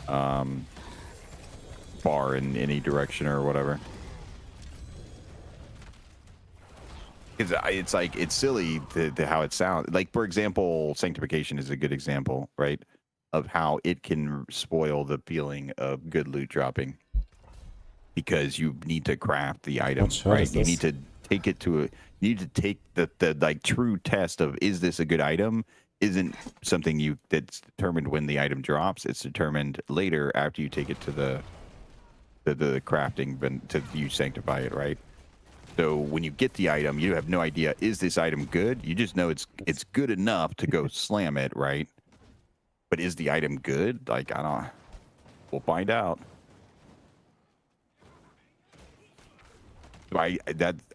far in any direction or whatever. It's like, it's silly to how it sounds. Like, for example, Sanctification is a good example, right? Of how it can spoil the feeling of good loot dropping. Because you need to craft the item, right? You need to take it to you need to take the like true test of, is this a good item? Isn't something that's determined when the item drops. It's determined later after you take it to the crafting, to you sanctify it, right? So when you get the item, you have no idea, is this item good? You just know it's good enough to go slam it, right? But is the item good? Like, I don't know. We'll find out. I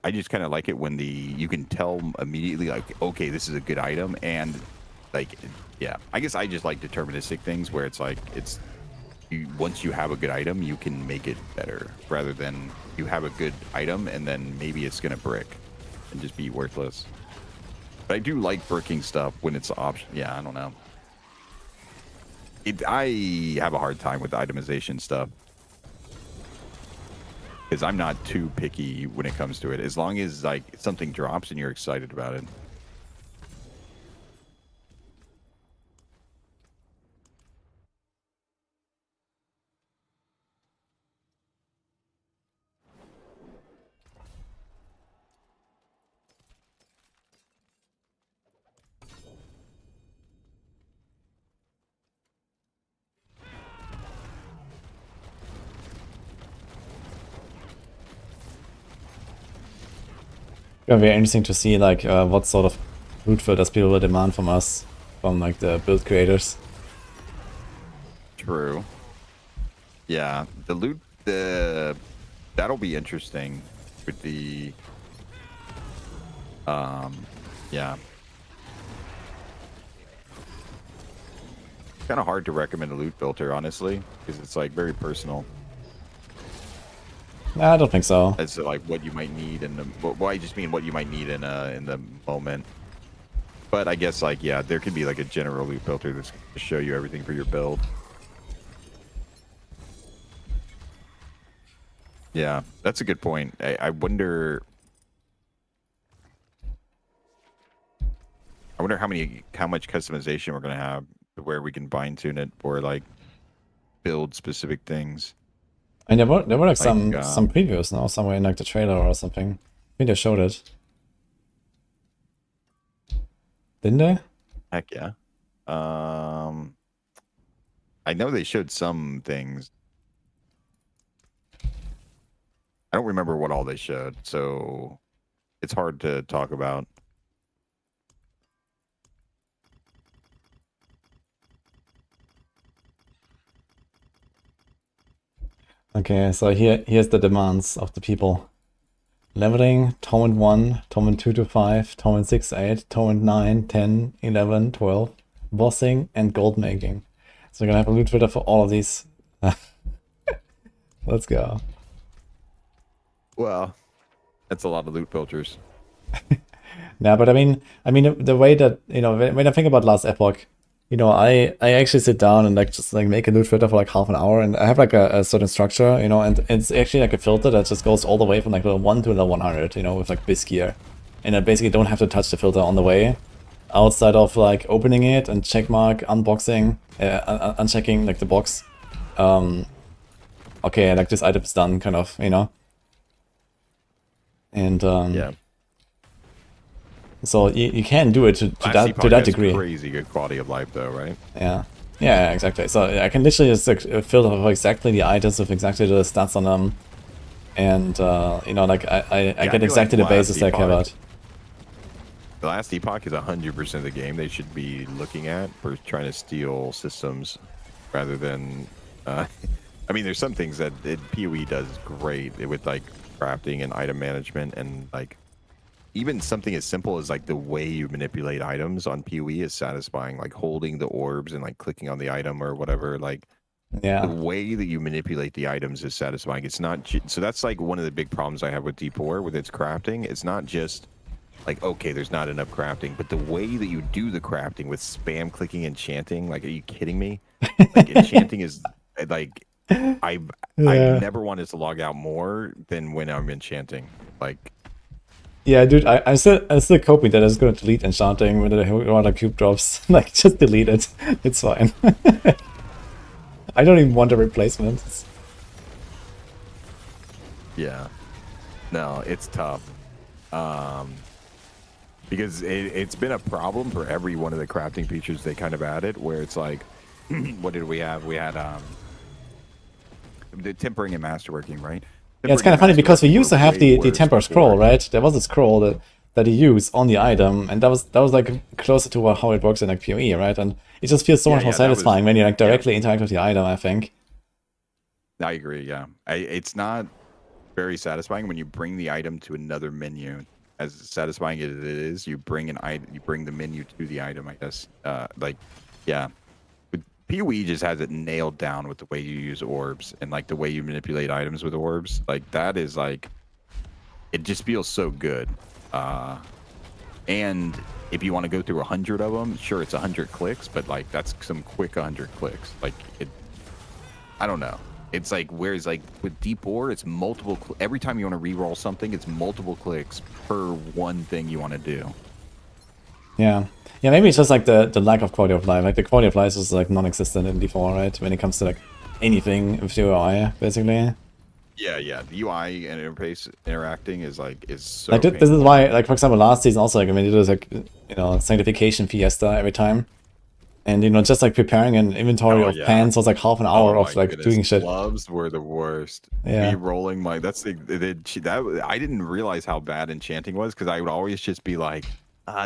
just kind of like it when you can tell immediately, like, okay, this is a good item, and like, yeah. I guess I just like deterministic things where it's like once you have a good item, you can make it better, rather than you have a good item and then maybe it's gonna brick and just be worthless. But I do like bricking stuff when it's an option. Yeah, I don't know. I have a hard time with the itemization stuff. Because I'm not too picky when it comes to it. As long as like something drops and you're excited about it. Gonna be interesting to see like what sort of loot filters people will demand from us, from like the build creators. True. Yeah, the loot, that'll be interesting with the, yeah. Kind of hard to recommend a loot filter, honestly, because it's like very personal. Nah, I don't think so. As to like what you might need in the, well, I just mean what you might need in the moment. But I guess like, yeah, there could be like a general loot filter that's going to show you everything for your build. Yeah, that's a good point. I wonder how much customization we're gonna have to where we can fine tune it or like build specific things. And there were like some Like, previews now somewhere in like the trailer or something. I think they showed it. Didn't they? Heck yeah. I know they showed some things. I don't remember what all they showed, so it's hard to talk about. Okay, so here's the demands of the people. Leveling, Torment 1, Torment 2 to 5, Torment 6, 8, Torment 9, 10, 11, 12, bossing, and gold making. So we're gonna have a loot filter for all of these. Let's go. Well, that's a lot of loot filters. Nah, but I mean the way that, you know, when I think about last Epoch, you know, I actually sit down and like just like make a loot filter for like half an hour, and I have like a certain structure, you know, and it's actually like a filter that just goes all the way from like level 1 to level 100, you know, with like this gear. And I basically don't have to touch the filter on the way, outside of like opening it and checkmark, unboxing, unchecking like the box. Okay, like this item's done, kind of, you know. And Yeah. so you can do it to that degree. Crazy good quality of life, though, right? Yeah, yeah, exactly. So I can literally just like, filter for exactly the items with exactly the stats on them, and you know, like I get exactly the bases that I care about. The last Epoch is 100% of the game they should be looking at for trying to steal systems, rather than. I mean, there's some things that PoE does great with like crafting and item management, and like even something as simple as like the way you manipulate items on PoE is satisfying. Like holding the orbs and like clicking on the item or whatever. Like Yeah, the way that you manipulate the items is satisfying. It's not so that's like one of the big problems I have with D4 with its crafting. It's not just like, okay, there's not enough crafting, but the way that you do the crafting with spam clicking and chanting, like, are you kidding me? Like, enchanting is like, I never wanted to log out more than when I'm enchanting. Like, yeah, dude, I'm still coping that I was going to delete enchanting when the cube drops. Like, just delete it. It's fine. I don't even want a replacement. yeah, no, it's tough. Because it's been a problem for every one of the crafting features they kind of added, where it's like, what did we have? We had the tempering and masterworking, right? Yeah, it's kind of funny because we used to have the temper scroll, right? There was a scroll that you use on the item, and that was like closer to how it works in like PoE, right? And it just feels so much more satisfying when you like directly interact with the item, I think. I agree, yeah. It's not very satisfying when you bring the item to another menu. As satisfying as it is, you bring the menu to the item, I guess. Like, yeah. But PoE just has it nailed down with the way you use orbs and like the way you manipulate items with orbs. Like that is like, it just feels so good. And if you want to go through 100 of them, sure, it's 100 clicks, but like that's some quick 100 clicks. Like it, I don't know. It's like, whereas like with Deep Ore, it's multiple. Every time you want to re-roll something, it's multiple clicks per one thing you want to do. Yeah. Yeah, maybe it's just like the lack of quality of life. Like the quality of life is like non-existent in D4, right? When it comes to like anything with UI, basically. Yeah, yeah. The UI and interface interacting is like so. Like this is why, like for example, last season also like I mean it was like sanctification fiesta every time, and just like preparing an inventory of pants was like half an hour of like doing shit. Gloves were the worst. Yeah. Me rolling my that I didn't realize how bad enchanting was because I would always just be like,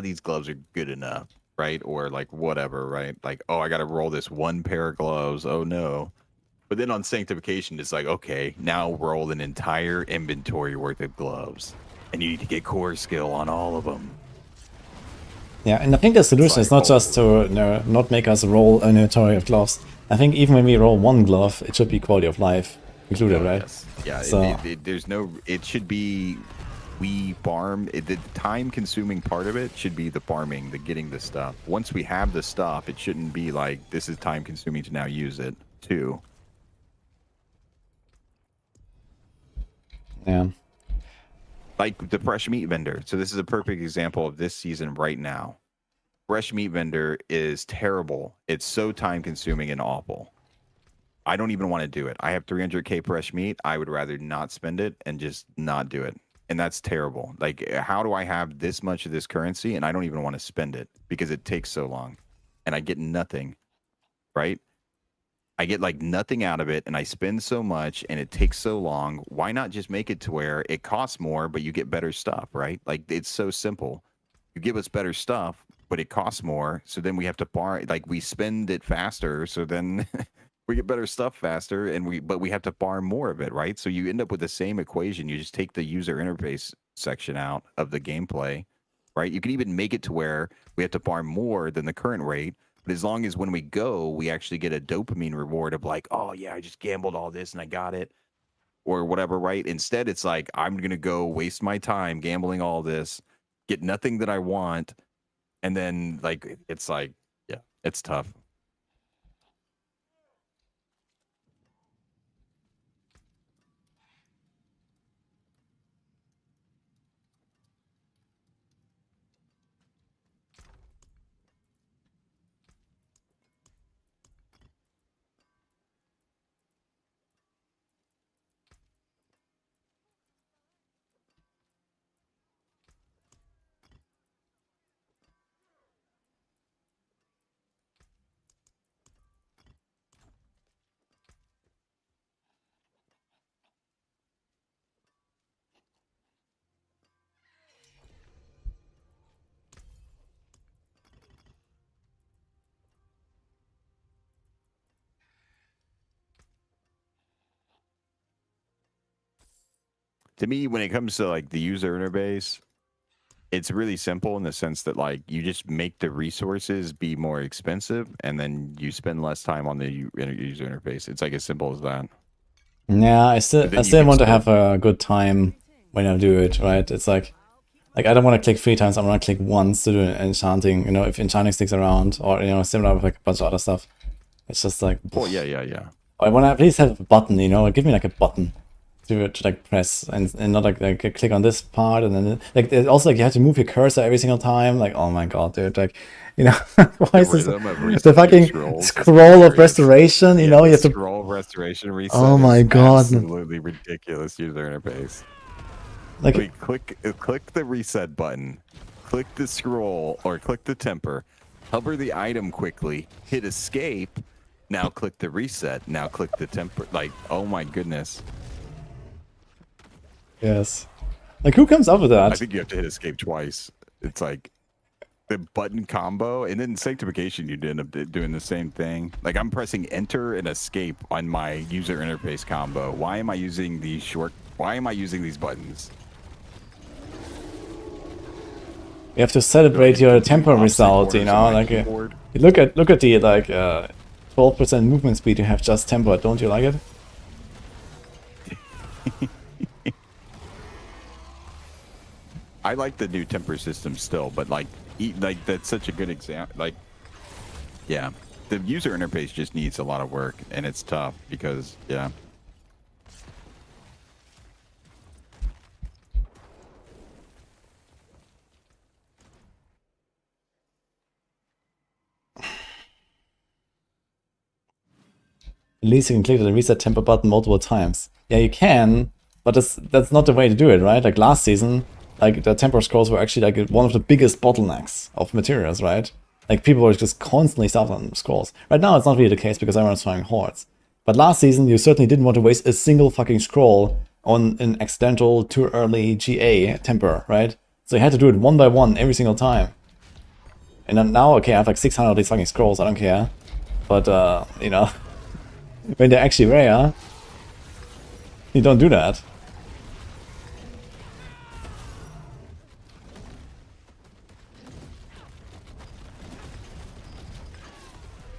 these gloves are good enough, right? Or like whatever, right? Like, oh, I got to roll this one pair of gloves. Oh no. But then on sanctification, it's like, okay, now roll an entire inventory worth of gloves, and you need to get core skill on all of them. Yeah, and I think the solution is not just to not make us roll an inventory of gloves. I think even when we roll one glove, it should be quality of life included, right? Yes. Yeah. So there's no. It should be. We farm. The time-consuming part of it should be the farming, the getting the stuff. Once we have the stuff, it shouldn't be like this is time-consuming to now use it too. yeah. Like the fresh meat vendor. So this is a perfect example of this season right now. Fresh meat vendor is terrible. It's so time consuming and awful. I don't even want to do it. I have 300k fresh meat. I would rather not spend it and just not do it. And that's terrible. Like, how do I have this much of this currency and I don't even want to spend it because it takes so long and I get nothing, right? I get like nothing out of it and I spend so much and it takes so long. Why not just make it to where it costs more, but you get better stuff, right? Like it's so simple. You give us better stuff, but it costs more. So then we have to like we spend it faster. So then we get better stuff faster but we have to farm more of it, right? So you end up with the same equation. You just take the user interface section out of the gameplay, right? You can even make it to where we have to farm more than the current rate. But as long as when we go, we actually get a dopamine reward of like, oh, yeah, I just gambled all this and I got it or whatever, right? Instead, it's like, I'm going to go waste my time gambling all this, get nothing that I want. And then like, it's like, yeah, it's tough. To me, when it comes to like the user interface, it's really simple in the sense that like you just make the resources be more expensive and then you spend less time on the user interface. It's like as simple as that. Yeah, I still want to have a good time when I do it, right? It's like I don't want to click 3 times, I want to click once to do enchanting, if enchanting sticks around, or similar with like a bunch of other stuff. It's just like, oh yeah. I want to at least have a button, give me like a button to like press and not like click on this part and then like also like you have to move your cursor every single time. Like, oh my god, dude, like why is this the fucking scroll of restoration? You have to scroll of restoration reset. Oh my god, absolutely ridiculous user interface. Like wait, click the reset button, click the scroll or click the temper, hover the item quickly, hit escape. Now click the reset. Now click the temper. Like, oh my goodness. Yes. Like, who comes up with that? I think you have to hit escape twice. It's like the button combo, and then sanctification, you end up doing the same thing. Like, I'm pressing enter and escape on my user interface combo. Why am I using these Why am I using these buttons? You have to celebrate your tempo result, like look at the like 12% movement speed you have just tempered. Don't you like it? I like the new temper system still, but like that's such a good example. Like, yeah, the user interface just needs a lot of work, and it's tough because At least you can click the reset temper button multiple times. Yeah, you can, but that's not the way to do it, right? Like last season, like the temper scrolls were actually like one of the biggest bottlenecks of materials, right? Like people were just constantly stuck on scrolls. Right now it's not really the case because everyone's flying hordes. But last season you certainly didn't want to waste a single fucking scroll on an accidental too early GA temper, right? So you had to do it one by one every single time. And then now, okay, I have like 600 of these fucking scrolls, I don't care. But, you know, when they're actually rare, you don't do that.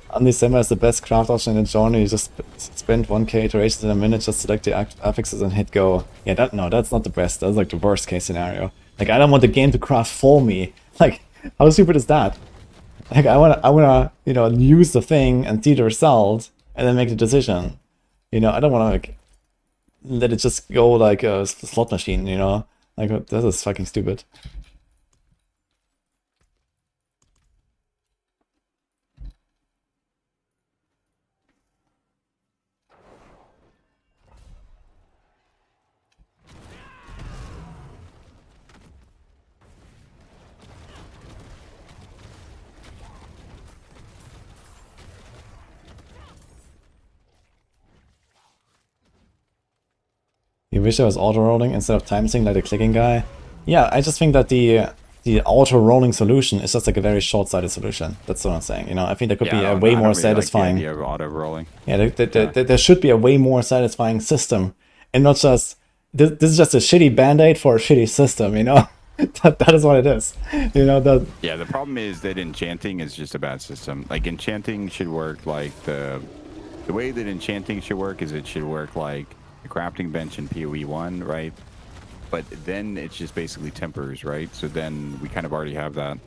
Undecember is the best craft option in the genre. You just spend 1k iterations in a minute, just select the affixes and hit go. Yeah, that's not the best. That's like the worst case scenario. Like, I don't want the game to craft for me. Like, how stupid is that? Like, I wanna, you know, use the thing and see the result and then make the decision. You know, I don't wanna like let it just go like a slot machine, you know? Like, that is fucking stupid. You wish there was auto-rolling instead of time sync like the clicking guy? Yeah, I just think that the auto-rolling solution is just like a very short-sighted solution. That's what I'm saying. You know, I think there could be a way more satisfying. Like the idea of auto-rolling. Yeah, there should be a way more satisfying system, and not just this is just a shitty band-aid for a shitty system. You know, that is what it is. You know that. Yeah, the problem is that enchanting is just a bad system. Like enchanting should work like the way that enchanting should work is it should work like the crafting bench in PoE 1, right? But then it's just basically tempers, right? So then we kind of already have that.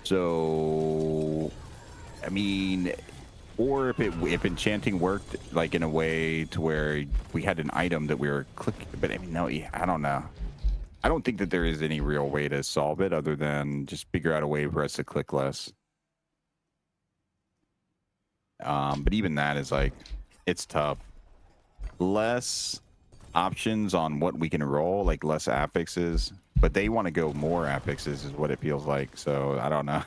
So, I mean, or if enchanting worked like in a way to where we had an item that we were clicking, but I mean, no, I don't know. I don't think that there is any real way to solve it other than just figure out a way for us to click less. But even that is like, it's tough. Less options on what we can roll, like less affixes, but they want to go more affixes is what it feels like. So I don't know.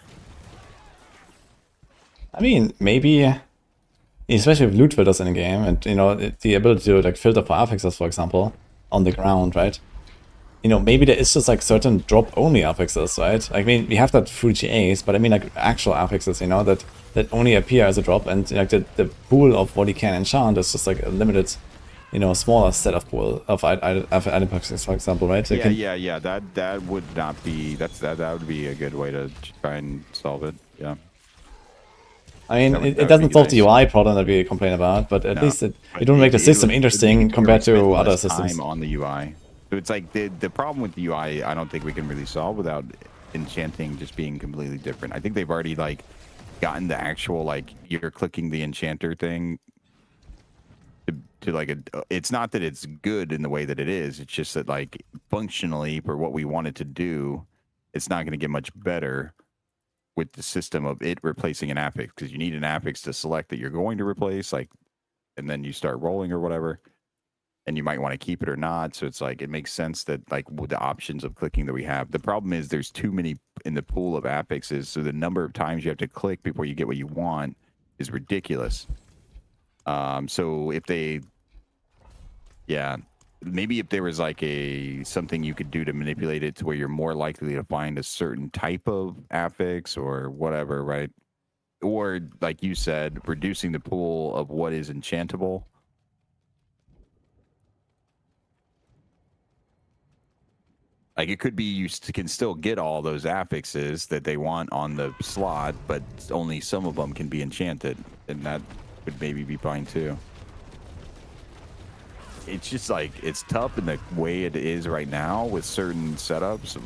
I mean, maybe, especially with loot filters in a game, and you know the ability to like filter for affixes, for example, on the ground, right? You know, maybe there is just like certain drop-only affixes, right? I mean, we have that through GAs, but I mean like actual affixes, you know, that only appear as a drop, and like the pool of what you can enchant is just like a limited, you know, smaller set of pool of item packs, for example, right? Yeah. That would not be that would be a good way to try and solve it. Yeah. I mean, it doesn't solve the UI problem that we complain about, but at least it don't make the system interesting compared to other systems. Time on the UI. So it's like the problem with the UI, I don't think we can really solve without enchanting just being completely different. I think they've already like gotten the actual like you're clicking the enchanter thing to like it's not that it's good in the way that it is. It's just that like functionally for what we wanted to do, it's not going to get much better with the system of it replacing an affix, because you need an affix to select that you're going to replace, like, and then you start rolling or whatever, and you might want to keep it or not. So it's like it makes sense that like with the options of clicking that we have. The problem is there's too many in the pool of affixes, so the number of times you have to click before you get what you want is ridiculous. So if they, maybe if there was like something you could do to manipulate it to where you're more likely to find a certain type of affix or whatever, right? Or like you said, reducing the pool of what is enchantable. Like it could be you can still get all those affixes that they want on the slot, but only some of them can be enchanted, and that would maybe be fine too. It's just like it's tough in the way it is right now with certain setups.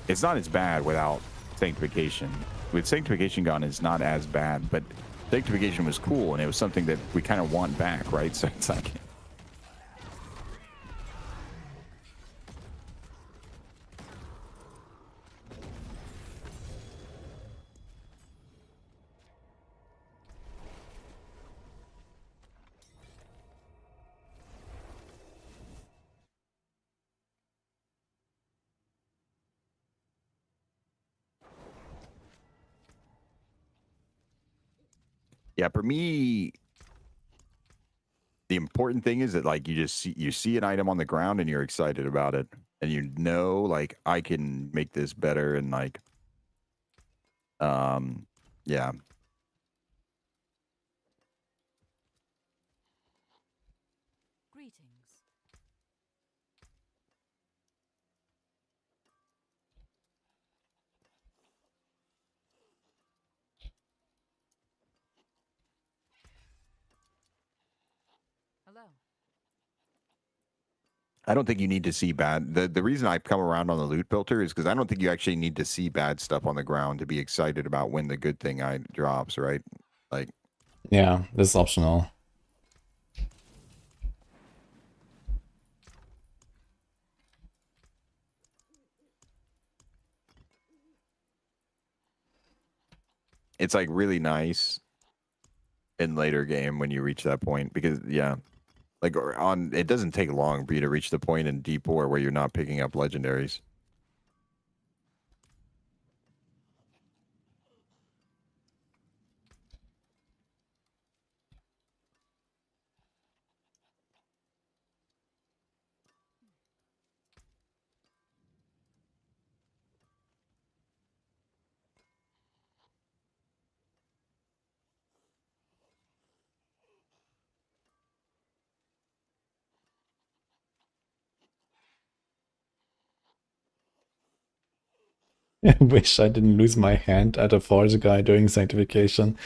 It's not as bad without sanctification. With sanctification gone, it's not as bad, but sanctification was cool and it was something that we kind of want back, right? So it's like. Yeah, for me, the important thing is that like you see an item on the ground and you're excited about it, and you know like I can make this better, and like yeah. Greetings. Hello. I don't think you need to see bad. The reason I've come around on the loot filter is because I don't think you actually need to see bad stuff on the ground to be excited about when the good thing I drops, right? Like, Yeah, this is optional. it's like really nice in later game when you reach that point because yeah, like on it doesn't take long for you to reach the point in D4 where you're not picking up legendaries. I wish I didn't lose my hand at a forge guy during sanctification.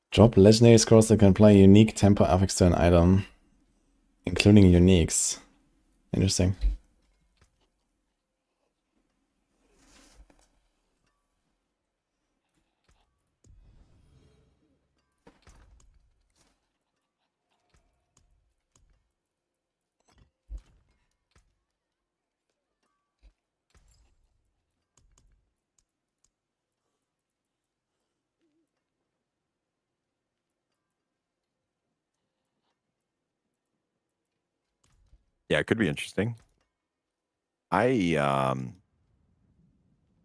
Drop legendary scrolls that can apply unique tempo affix to an item, including uniques. Interesting. Yeah, it could be interesting. I'm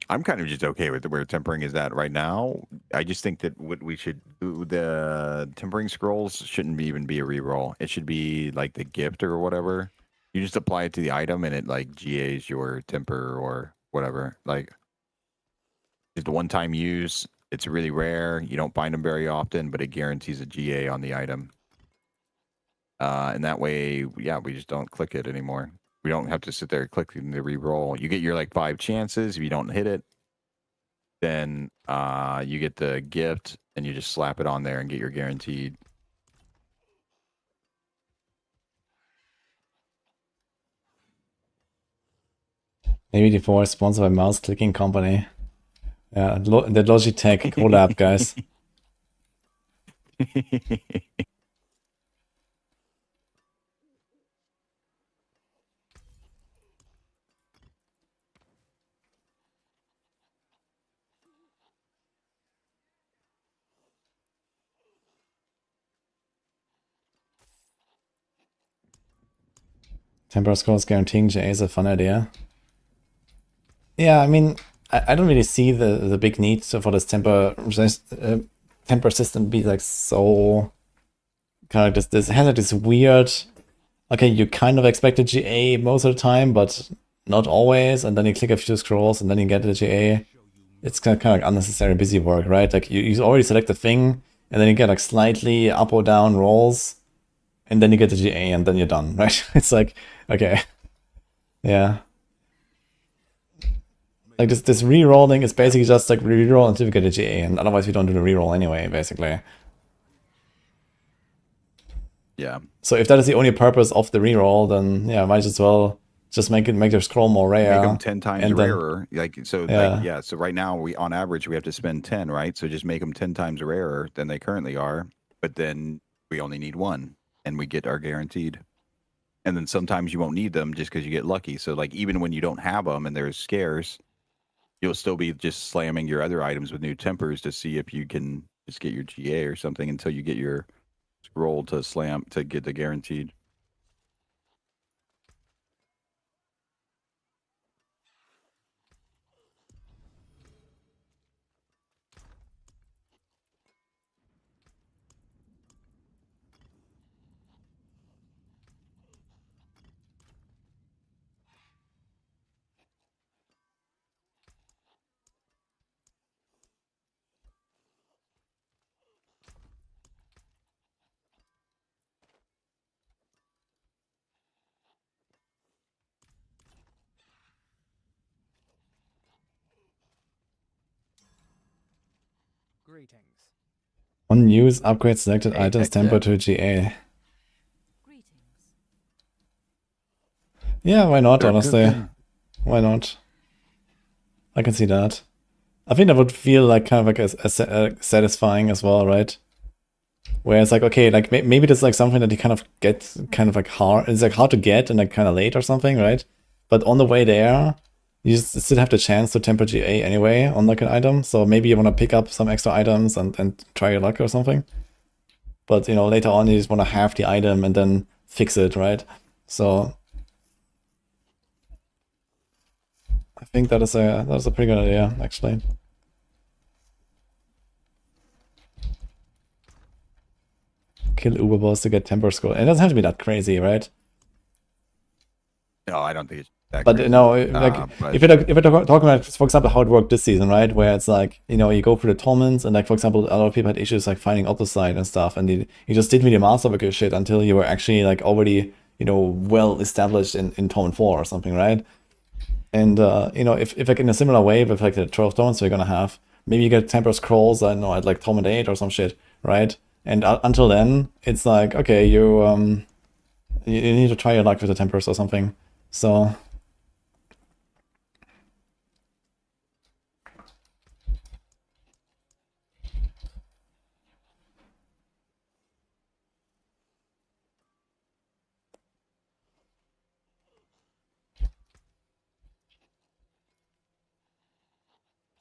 kind of just okay with where tempering is at right now. I just think that what we should do, the tempering scrolls shouldn't even be a reroll. It should be like the gift or whatever. You just apply it to the item and it like GAs your temper or whatever. Like it's a one-time use. It's really rare. You don't find them very often, but it guarantees a GA on the item. And that way, yeah, we just don't click it anymore. We don't have to sit there clicking the re-roll. You get your like 5 chances. If you don't hit it, then you get the gift and you just slap it on there and get your guaranteed. Maybe D4 is sponsored by Mouse Clicking Company. Yeah, the Logitech collab, guys. Temper scrolls guaranteeing GA is a fun idea. Yeah, I mean, I don't really see the big need for this temper system to be like so kind of this has like this weird. Okay, you kind of expect a GA most of the time, but not always. And then you click a few scrolls, and then you get the GA. It's kind of like unnecessary busy work, right? Like you already select the thing, and then you get like slightly up or down rolls, and then you get the GA, and then you're done, right? It's like, okay, yeah. Like this re-rolling is basically just like re-roll until we get a GA, and otherwise we don't do the re-roll anyway, basically. Yeah. So if that is the only purpose of the re-roll, then yeah, might as well just make the scroll more rare. Make them 10 times and then, rarer. Like so, yeah. like yeah. So right now we on average we have to spend 10, right? So just make them 10 times rarer than they currently are. But then we only need 1, and we get our guaranteed. And then sometimes you won't need them just because you get lucky. So like even when you don't have them and there's scares, you'll still be just slamming your other items with new tempers to see if you can just get your GA or something until you get your scroll to slam to get the guaranteed. Greetings. Unused upgrade selected Hey, items heck temper yeah. to GA. Greetings. Yeah, why not, They're honestly? cooking. Why not? I can see that. I think that would feel like kind of like a satisfying as well, right? Where it's like, okay, like maybe there's like something that you kind of get kind of like hard, it's like hard to get and like kind of late or something, right? But on the way there, you still have the chance to temper GA anyway on like an item. So maybe you want to pick up some extra items and try your luck or something. But you know, later on you just want to have the item and then fix it, right? So I think that is a pretty good idea, actually. Kill Uber boss to get temper scroll. It doesn't have to be that crazy, right? No, I don't think it's that But crazy. no, like But if you're talking about, for example, how it worked this season, right? Where it's like, you know, you go through the tournaments and like, for example, a lot of people had issues like finding opposite and stuff, and you just didn't really master the shit until you were actually like already, you know, well established in tournament 4 or something, right? And you know, if like in a similar way with like the 12 tournaments you're gonna have, maybe you get temper scrolls, I don't know, at like tournament 8 or some shit, right? And until then, it's like, okay, you need to try your luck with the tempers or something. So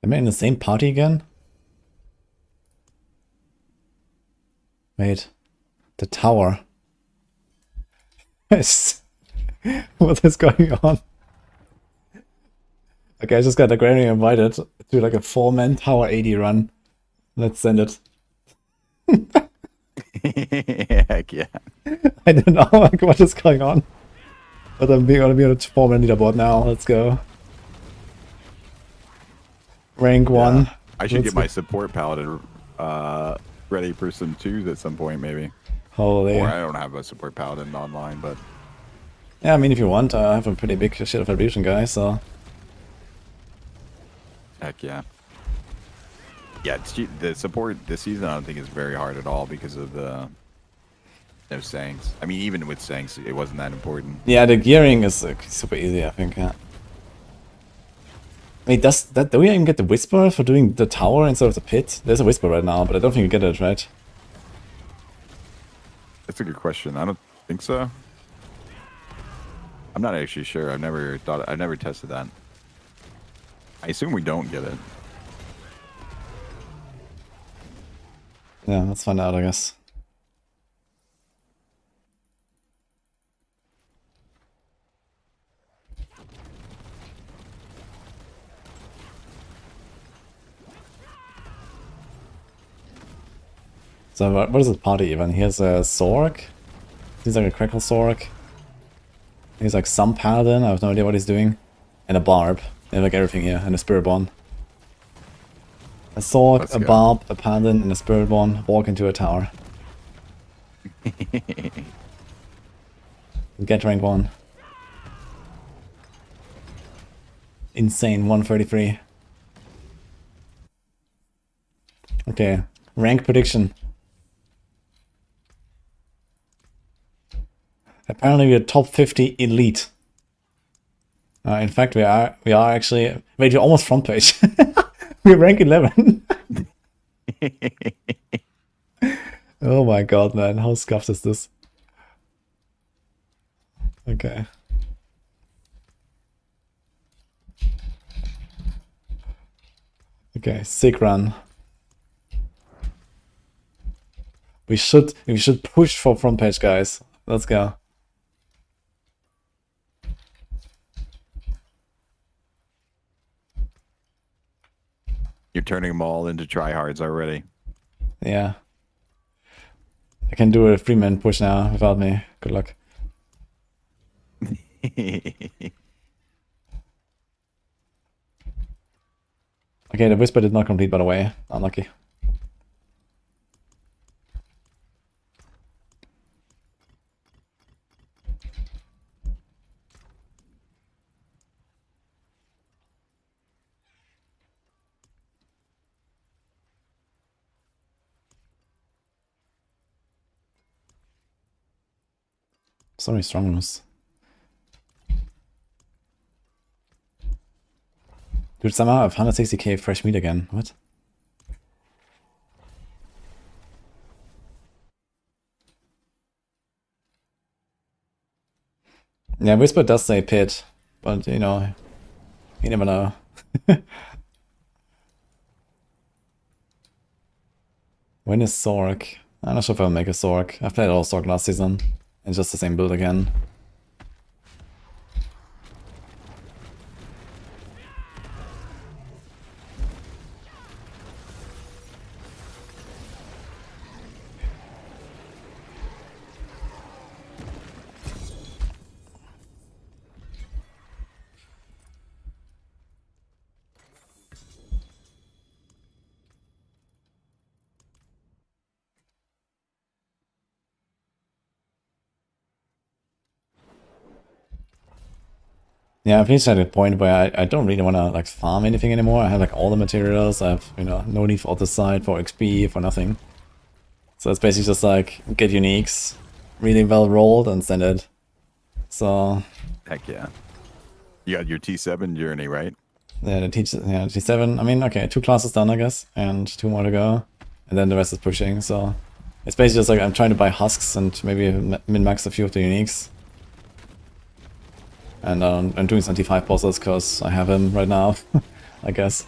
am I in the same party again? Wait, the tower. What is going on? Okay, I just got Agrarian invited to like a 4-man tower 80 run. Let's send it. heck yeah. I don't know like what is going on. But I'm gonna be on a 4-man leaderboard now. Let's go. Rank 1. Yeah. I should Let's get go. my support paladin ready for some 2s at some point, maybe. Holy. Or I don't have a support paladin online, but Yeah, I mean, if you want, I have a pretty big Shield of Evolution guy, so... heck yeah. Yeah, the support this season I don't think is very hard at all because of the no Sangs. I mean, even with Sangs, it wasn't that important. Yeah, the gearing is super easy, I think, yeah. Wait, do we even get the Whisper for doing the tower instead of the pit? There's a Whisper right now, but I don't think you get it, right? That's a good question. I don't think so. I'm not actually sure. I've never tested that. I assume we don't get it. Yeah, let's find out, I guess. So what is this party even? He has a Sork. He's like a Crackle Sork. He's like some Paladin, I have no idea what he's doing. And a Barb. And like everything here, and a Spiritborn. A Sork, Let's a go. Barb, a Paladin, and a Spiritborn walk into a tower. Get rank 1. Insane, 133. Okay, rank prediction. Apparently we're top 50 elite. In fact, we are actually... Wait, you're almost front page. We're rank 11. Oh my god, man. How scuffed is this? Okay. Okay, sick run. We should push for front page, guys. Let's go. You're turning them all into tryhards already. Yeah. I can do a 3-man push now without me. Good luck. Okay, the whisper did not complete, by the way. Unlucky. So many strongness. Dude, somehow I have 160k fresh meat again. What? Yeah, Whisper does say pit, but you know, you never know. When is Zork? I'm not sure if I'll make a Zork. I played all Zork last season. It's just the same build again. Yeah, I've reached at a point where I don't really want to like farm anything anymore. I have like all the materials. I have, you know, no need for Other for XP, for nothing. So it's basically just like get uniques, really well rolled, and send it. So Heck yeah. You got your T7 journey, right? yeah, the T7. I mean, okay, 2 classes done, I guess, and 2 more to go, and then the rest is pushing. So it's basically just like I'm trying to buy husks and maybe min-max a few of the uniques. And I'm doing some T5 bosses because I have him right now, I guess.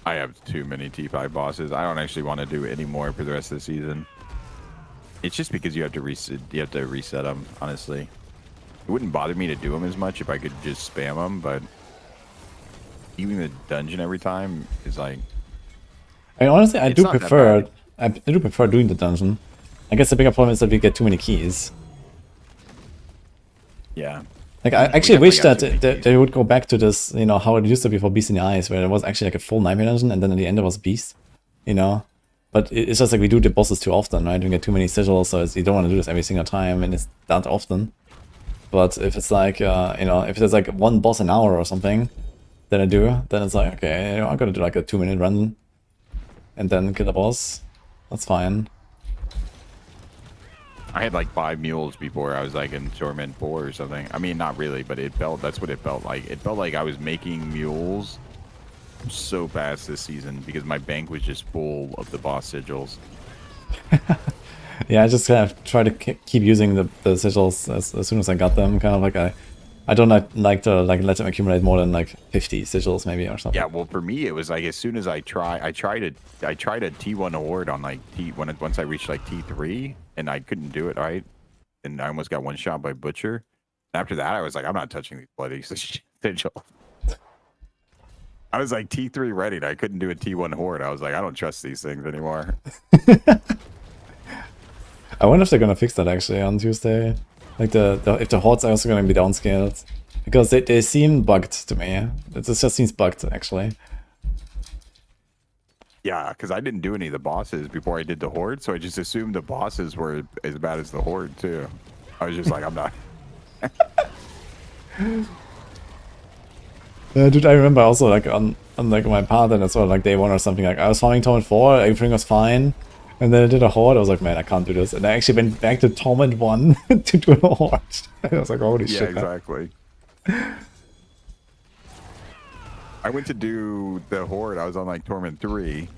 I have too many T5 bosses. I don't actually want to do any more for the rest of the season. It's just because you have to reset them, honestly. It wouldn't bother me to do them as much if I could just spam them, but even the dungeon every time is like... I mean, honestly, I do not that prefer bad. I do prefer doing the dungeon. I guess the bigger problem is that we get too many keys. Yeah. Like, I actually wish that definitely got too many they would go back to this, you know, how it used to be for Beast in the Eyes, where it was actually like a full nightmare dungeon, and then at the end it was Beast, you know? But it's just like we do the bosses too often, right? We get too many sigils, so you don't want to do this every single time, and it's that often. But if it's like, you know, if there's like 1 boss an hour or something, then I do, then it's like, okay, you know, I'm gonna do like a 2-minute run, and then kill the boss. That's fine. I had like 5 mules before I was like in Torment 4 or something. I mean, not really, but that's what it felt like. It felt like I was making mules so fast this season because my bank was just full of the boss sigils. Yeah, I just kind of try to keep using the sigils as soon as I got them. Kind of like I don't like to like let them accumulate more than like 50 sigils maybe or something. Yeah, well, for me it was like as soon as I tried a T1 horde on like once I reached like T3 and I couldn't do it right, and I almost got one shot by Butcher. After that, I was like, I'm not touching these bloody sigils. I was like T3 ready, and I couldn't do a T1 horde. I was like, I don't trust these things anymore. I wonder if they're gonna fix that actually on Tuesday. Like if the hordes are also gonna be downscaled. Because they seem bugged to me. It just seems bugged actually. Yeah, because I didn't do any of the bosses before I did the horde, so I just assumed the bosses were as bad as the horde too. I was just like, I'm not. Dude, I remember also like on like my Paladin as well, like day 1 or something. Like I was farming Torment 4, everything was fine. And then I did a horde, I was like, man, I can't do this. And I actually went back to Torment 1 to do a horde. I was like, holy shit. Yeah, exactly. I went to do the horde, I was on like Torment 3.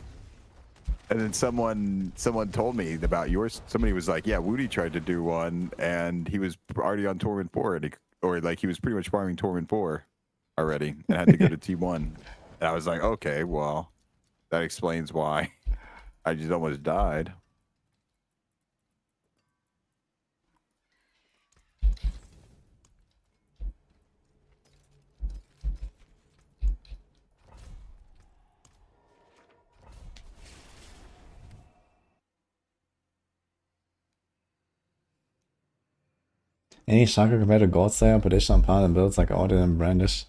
And then someone told me about yours. Somebody was like, yeah, Woody tried to do one, and he was already on Torment 4, and he was pretty much farming Torment 4 already, and had to go to T1. And I was like, okay, well, that explains why. I just almost died. Any Shaka compared to Godslayer, Petition, and Paladin builds like Audit and Brandish.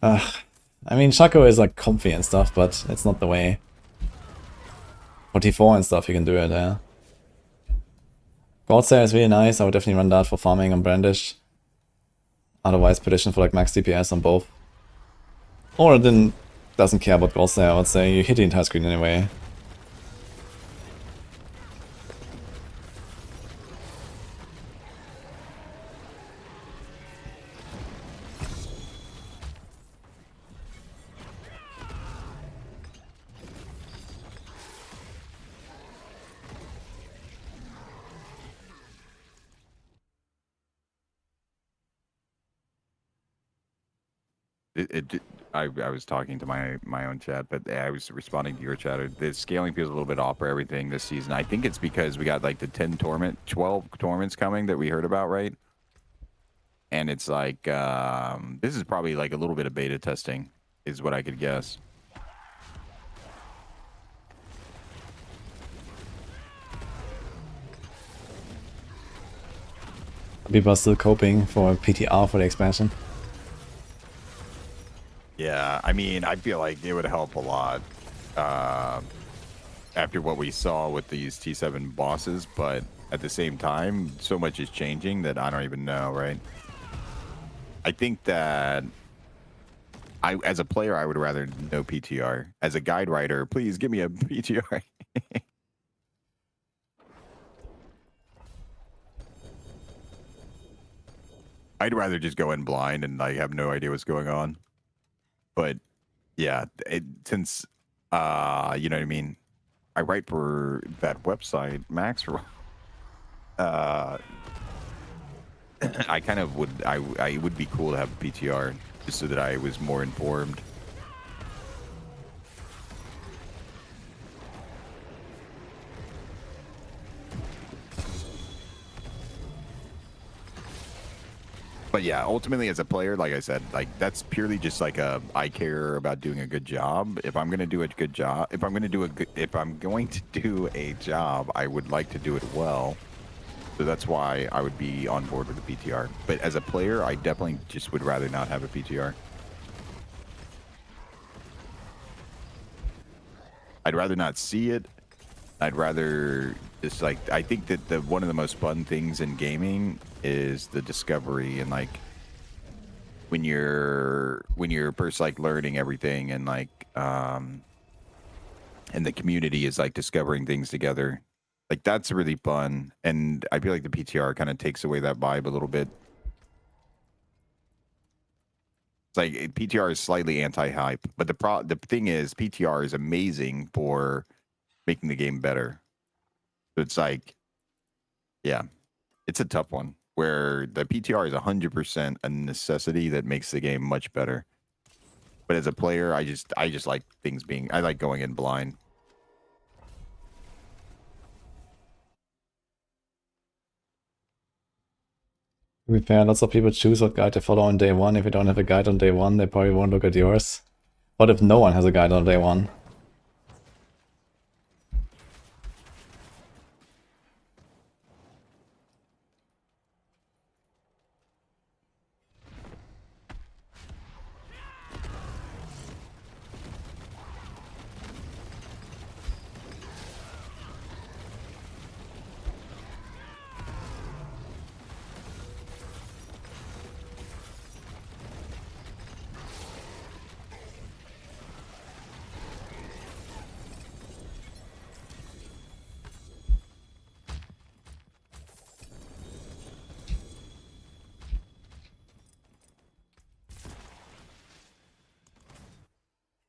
I mean, Shaco is like comfy and stuff, but it's not the way. 44 and stuff, you can do it, yeah. Godslayer is really nice, I would definitely run that for farming on Brandish. Otherwise, Petition for like max DPS on both. Or then doesn't care about Godslayer, I would say. You hit the entire screen anyway. I was talking to my own chat, but I was responding to your chat. The scaling feels a little bit off for everything this season. I think it's because we got like the 12 tournaments coming that we heard about, right? And it's like this is probably like a little bit of beta testing, is what I could guess. People are still coping for PTR for the expansion. Yeah, I mean, I feel like it would help a lot after what we saw with these T7 bosses, but at the same time, so much is changing that I don't even know, right? I think that as a player, I would rather no PTR. As a guide writer, please give me a PTR. I'd rather just go in blind and like have no idea what's going on. But yeah, since you know what I mean, I write for that website, Max. I kind of would. I would be cool to have a PTR just so that I was more informed. But yeah, ultimately as a player, like I said, like that's purely just like I care about doing a good job. If I'm gonna do a good job, if I'm going to do a job, I would like to do it well. So that's why I would be on board with the PTR. But as a player, I definitely just would rather not have a PTR. I'd rather not see it. I'd rather just like, I think that one of the most fun things in gaming is the discovery, and like when you're first like learning everything, and like and the community is like discovering things together. Like that's really fun, and I feel like the PTR kind of takes away that vibe a little bit. It's like PTR is slightly anti-hype, but the thing is PTR is amazing for making the game better. So it's like, yeah, it's a tough one where the PTR is 100% a necessity that makes the game much better. But as a player, I just like things being, I like going in blind. To be fair, lots of people choose what guide to follow on day one. If you don't have a guide on day one, they probably won't look at yours. What if no one has a guide on day one?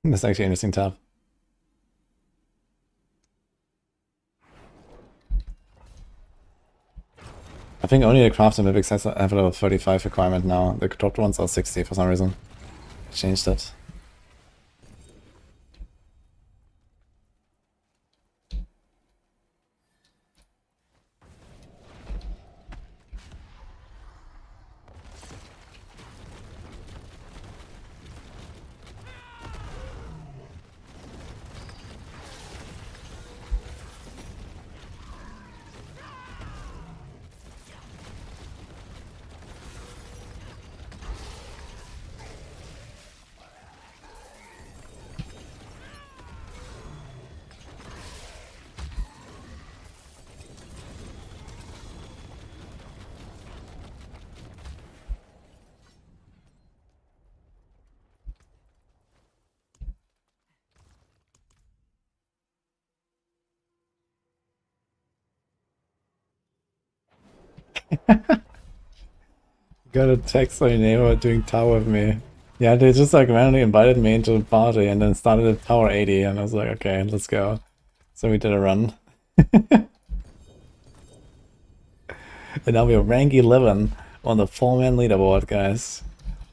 That's actually an interesting tab. I think only the craft and mythics have a level 35 requirement now. The dropped ones are 60 for some reason. Changed it. Got a text on your neighbor doing tower with me. Yeah, they just like randomly invited me into the party and then started at tower 80 and I was like, okay, let's go. So we did a run. And now we're rank 11 on the 4-man leaderboard, guys.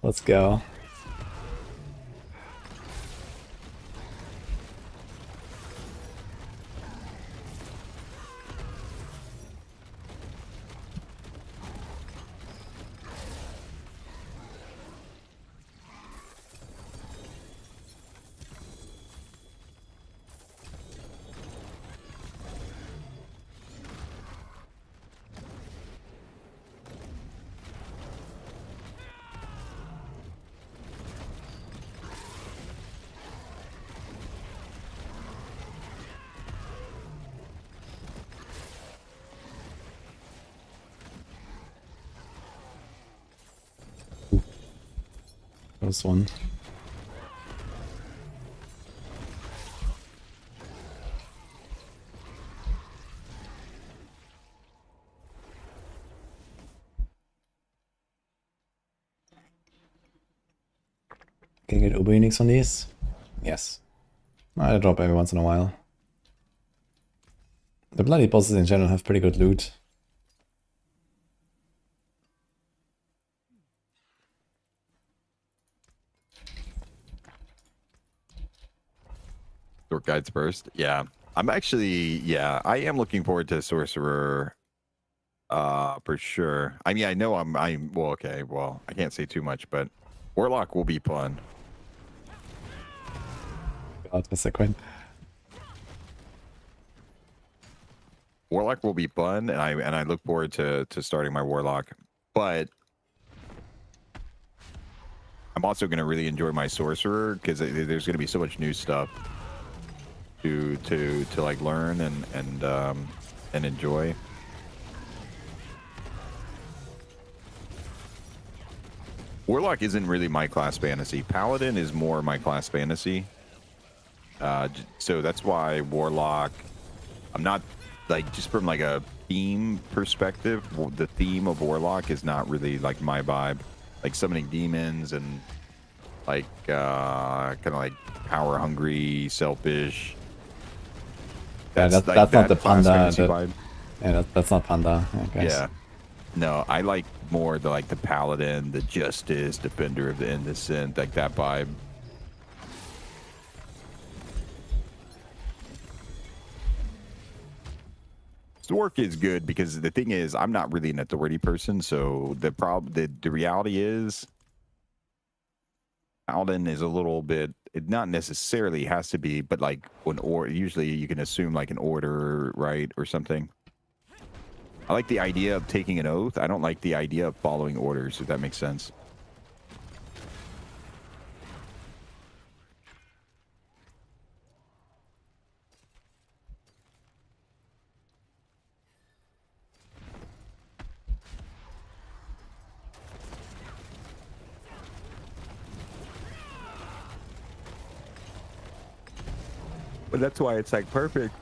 Let's go. Close one. Can you get Uber Unix on these? Yes. I drop every once in a while. The bloody bosses in general have pretty good loot. Short guides first. Yeah. I'm actually, yeah, I am looking forward to Sorcerer for sure. I mean, I know I'm well, okay, well, I can't say too much, but Warlock will be fun. God, Mr. Quinn. Warlock will be fun, and I look forward to starting my Warlock. But I'm also going to really enjoy my Sorcerer because there's going to be so much new stuff to like learn and enjoy. Warlock isn't really my class fantasy. Paladin is more my class fantasy. So that's why Warlock, I'm not like, just from like a theme perspective, the theme of Warlock is not really like my vibe. Like summoning demons and like kind of like power hungry, selfish. Yeah, that's not the Panda. Yeah, that's not Panda. Yeah. No, I like more the like the Paladin, the Justice, Defender of the Innocent, like that vibe. Stork is good because the thing is, I'm not really an authority person, so the reality is, Paladin is a little bit. It not necessarily has to be, but like usually you can assume like an order, right, or something. I like the idea of taking an oath. I don't like the idea of following orders, if that makes sense. But that's why it's like perfect.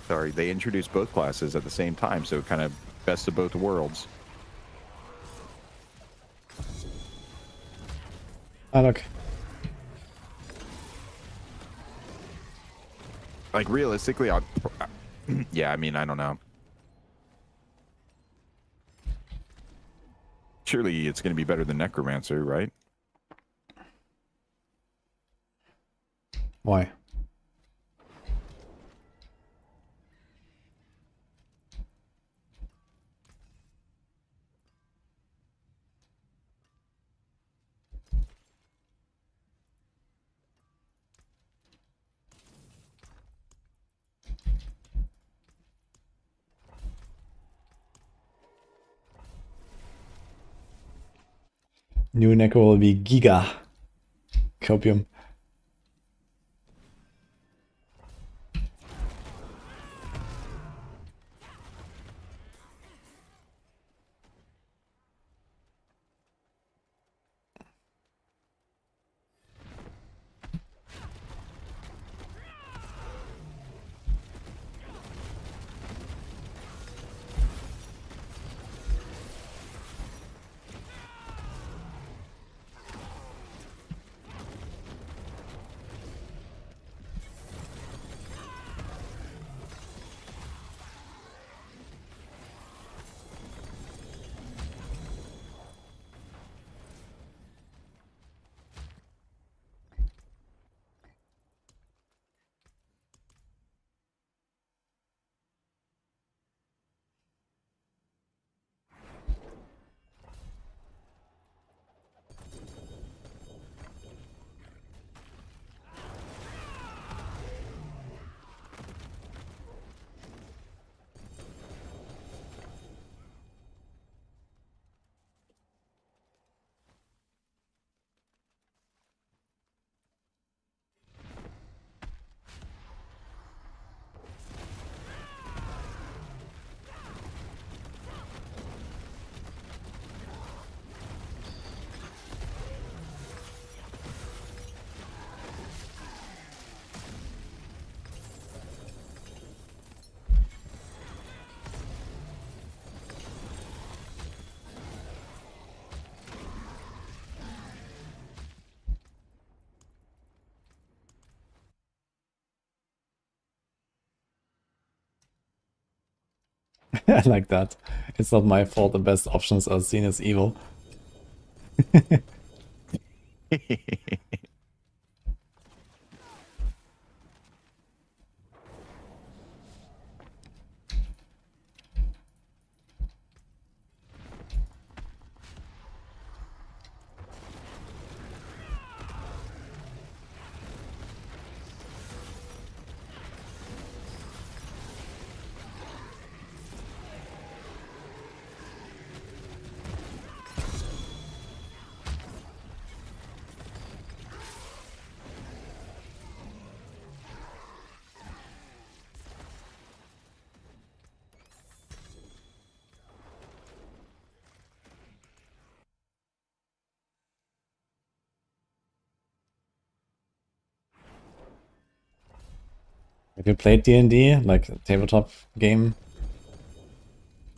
Sorry, they introduced both classes at the same time, so kind of best of both worlds. Ah, look. Like realistically, yeah, I mean, I don't know. Surely it's going to be better than Necromancer, right? Why? New Necro will be Giga Copium. I like that. It's not my fault the best options are seen as evil. Have you played D&D, like a tabletop game?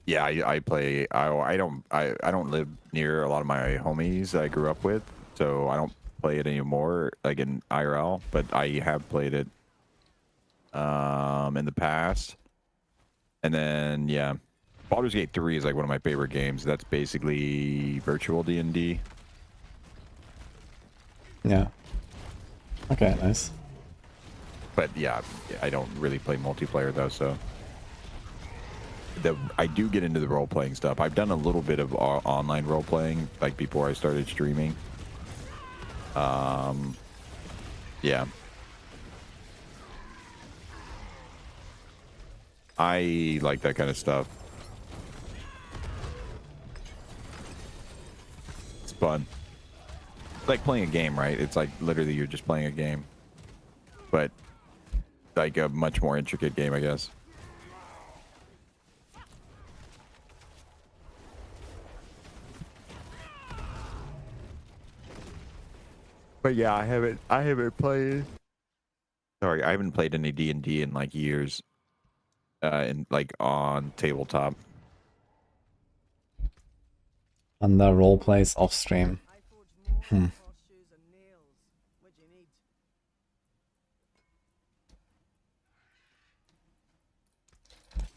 Yeah, I play. I don't live near a lot of my homies that I grew up with, so I don't play it anymore, like in IRL. But I have played it in the past. And then yeah, Baldur's Gate 3 is like one of my favorite games. That's basically virtual D&D. Yeah. Okay, nice. But yeah, I don't really play multiplayer though, so I do get into the role-playing stuff. I've done a little bit of online role-playing, like before I started streaming. Yeah. I like that kind of stuff. It's fun. It's like playing a game, right? It's like literally you're just playing a game. But like a much more intricate game, I guess. But yeah, I haven't played. Sorry, I haven't played any D&D in like years. In like on tabletop. And the role plays off stream. I forged more horseshoes and nails. What do you need?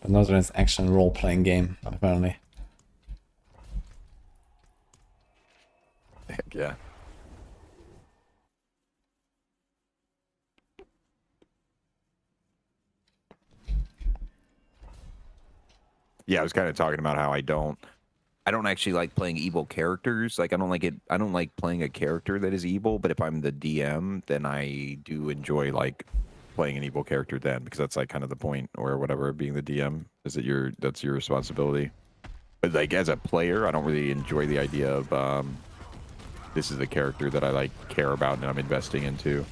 But not an action role playing game, apparently. Heck yeah. Yeah, I was kind of talking about how I don't actually like playing evil characters. Like I don't like playing a character that is evil, but if I'm the DM, then I do enjoy like playing an evil character then, because that's like kind of the point or whatever of being the DM, is that that's your responsibility. But like as a player, I don't really enjoy the idea of this is the character that I like care about and I'm investing into.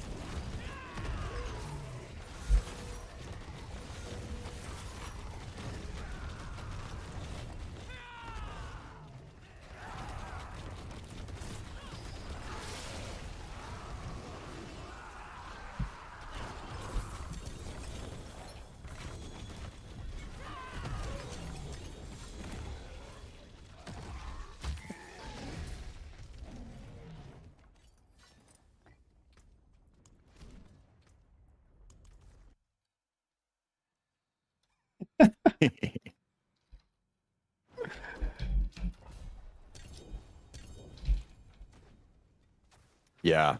Yeah.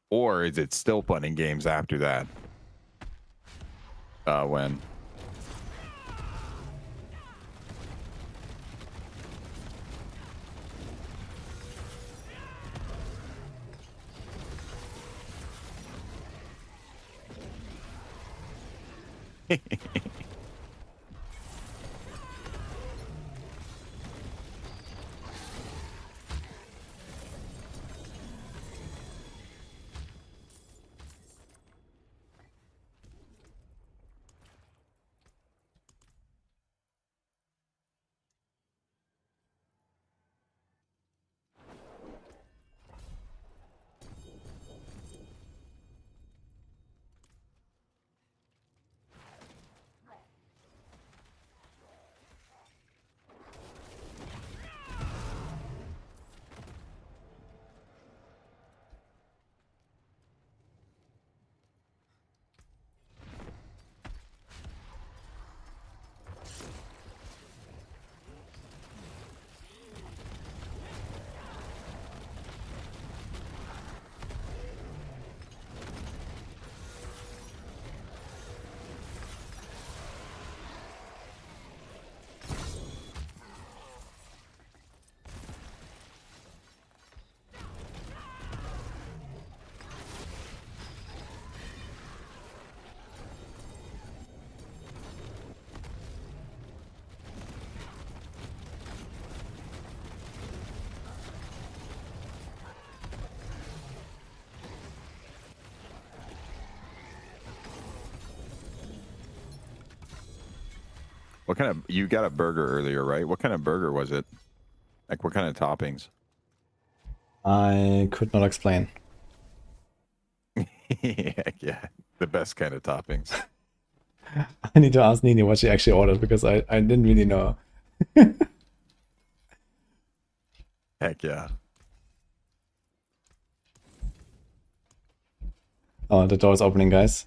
Or is it still fun in games after that? When? What kind of, you got a burger earlier, right? What kind of burger was it? Like what kind of toppings? I could not explain. Heck yeah, the best kind of toppings. I need to ask Nini what she actually ordered because I didn't really know. Heck yeah. Oh, the door is opening, guys.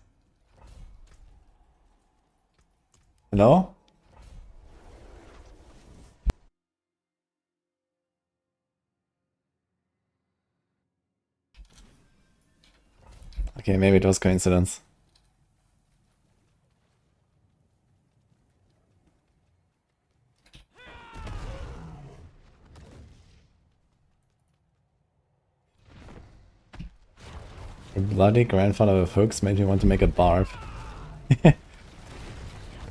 Hello? Okay, maybe it was coincidence. A bloody grandfather with hooks made me want to make a barb.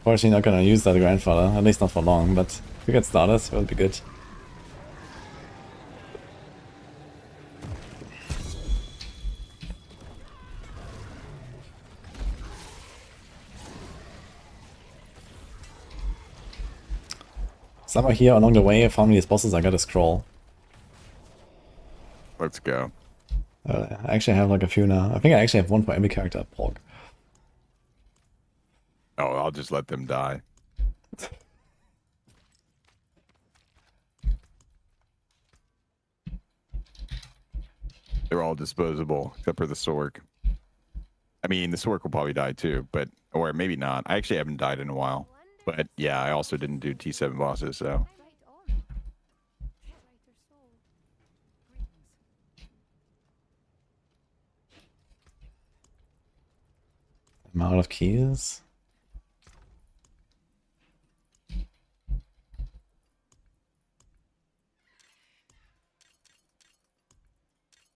Fortunately not gonna use that grandfather, at least not for long, but if we get started, it will be good. Somewhere here along the way, I found these bosses, I gotta scroll. Let's go. I actually have like a few now. I think I actually have one for every character at Pork. Oh, I'll just let them die. They're all disposable, except for the Sork. I mean, the Sork will probably die too, but, or maybe not. I actually haven't died in a while. But yeah, I also didn't do T7 bosses, so. Right on. Writer soul. Greetings. I'm out of keys.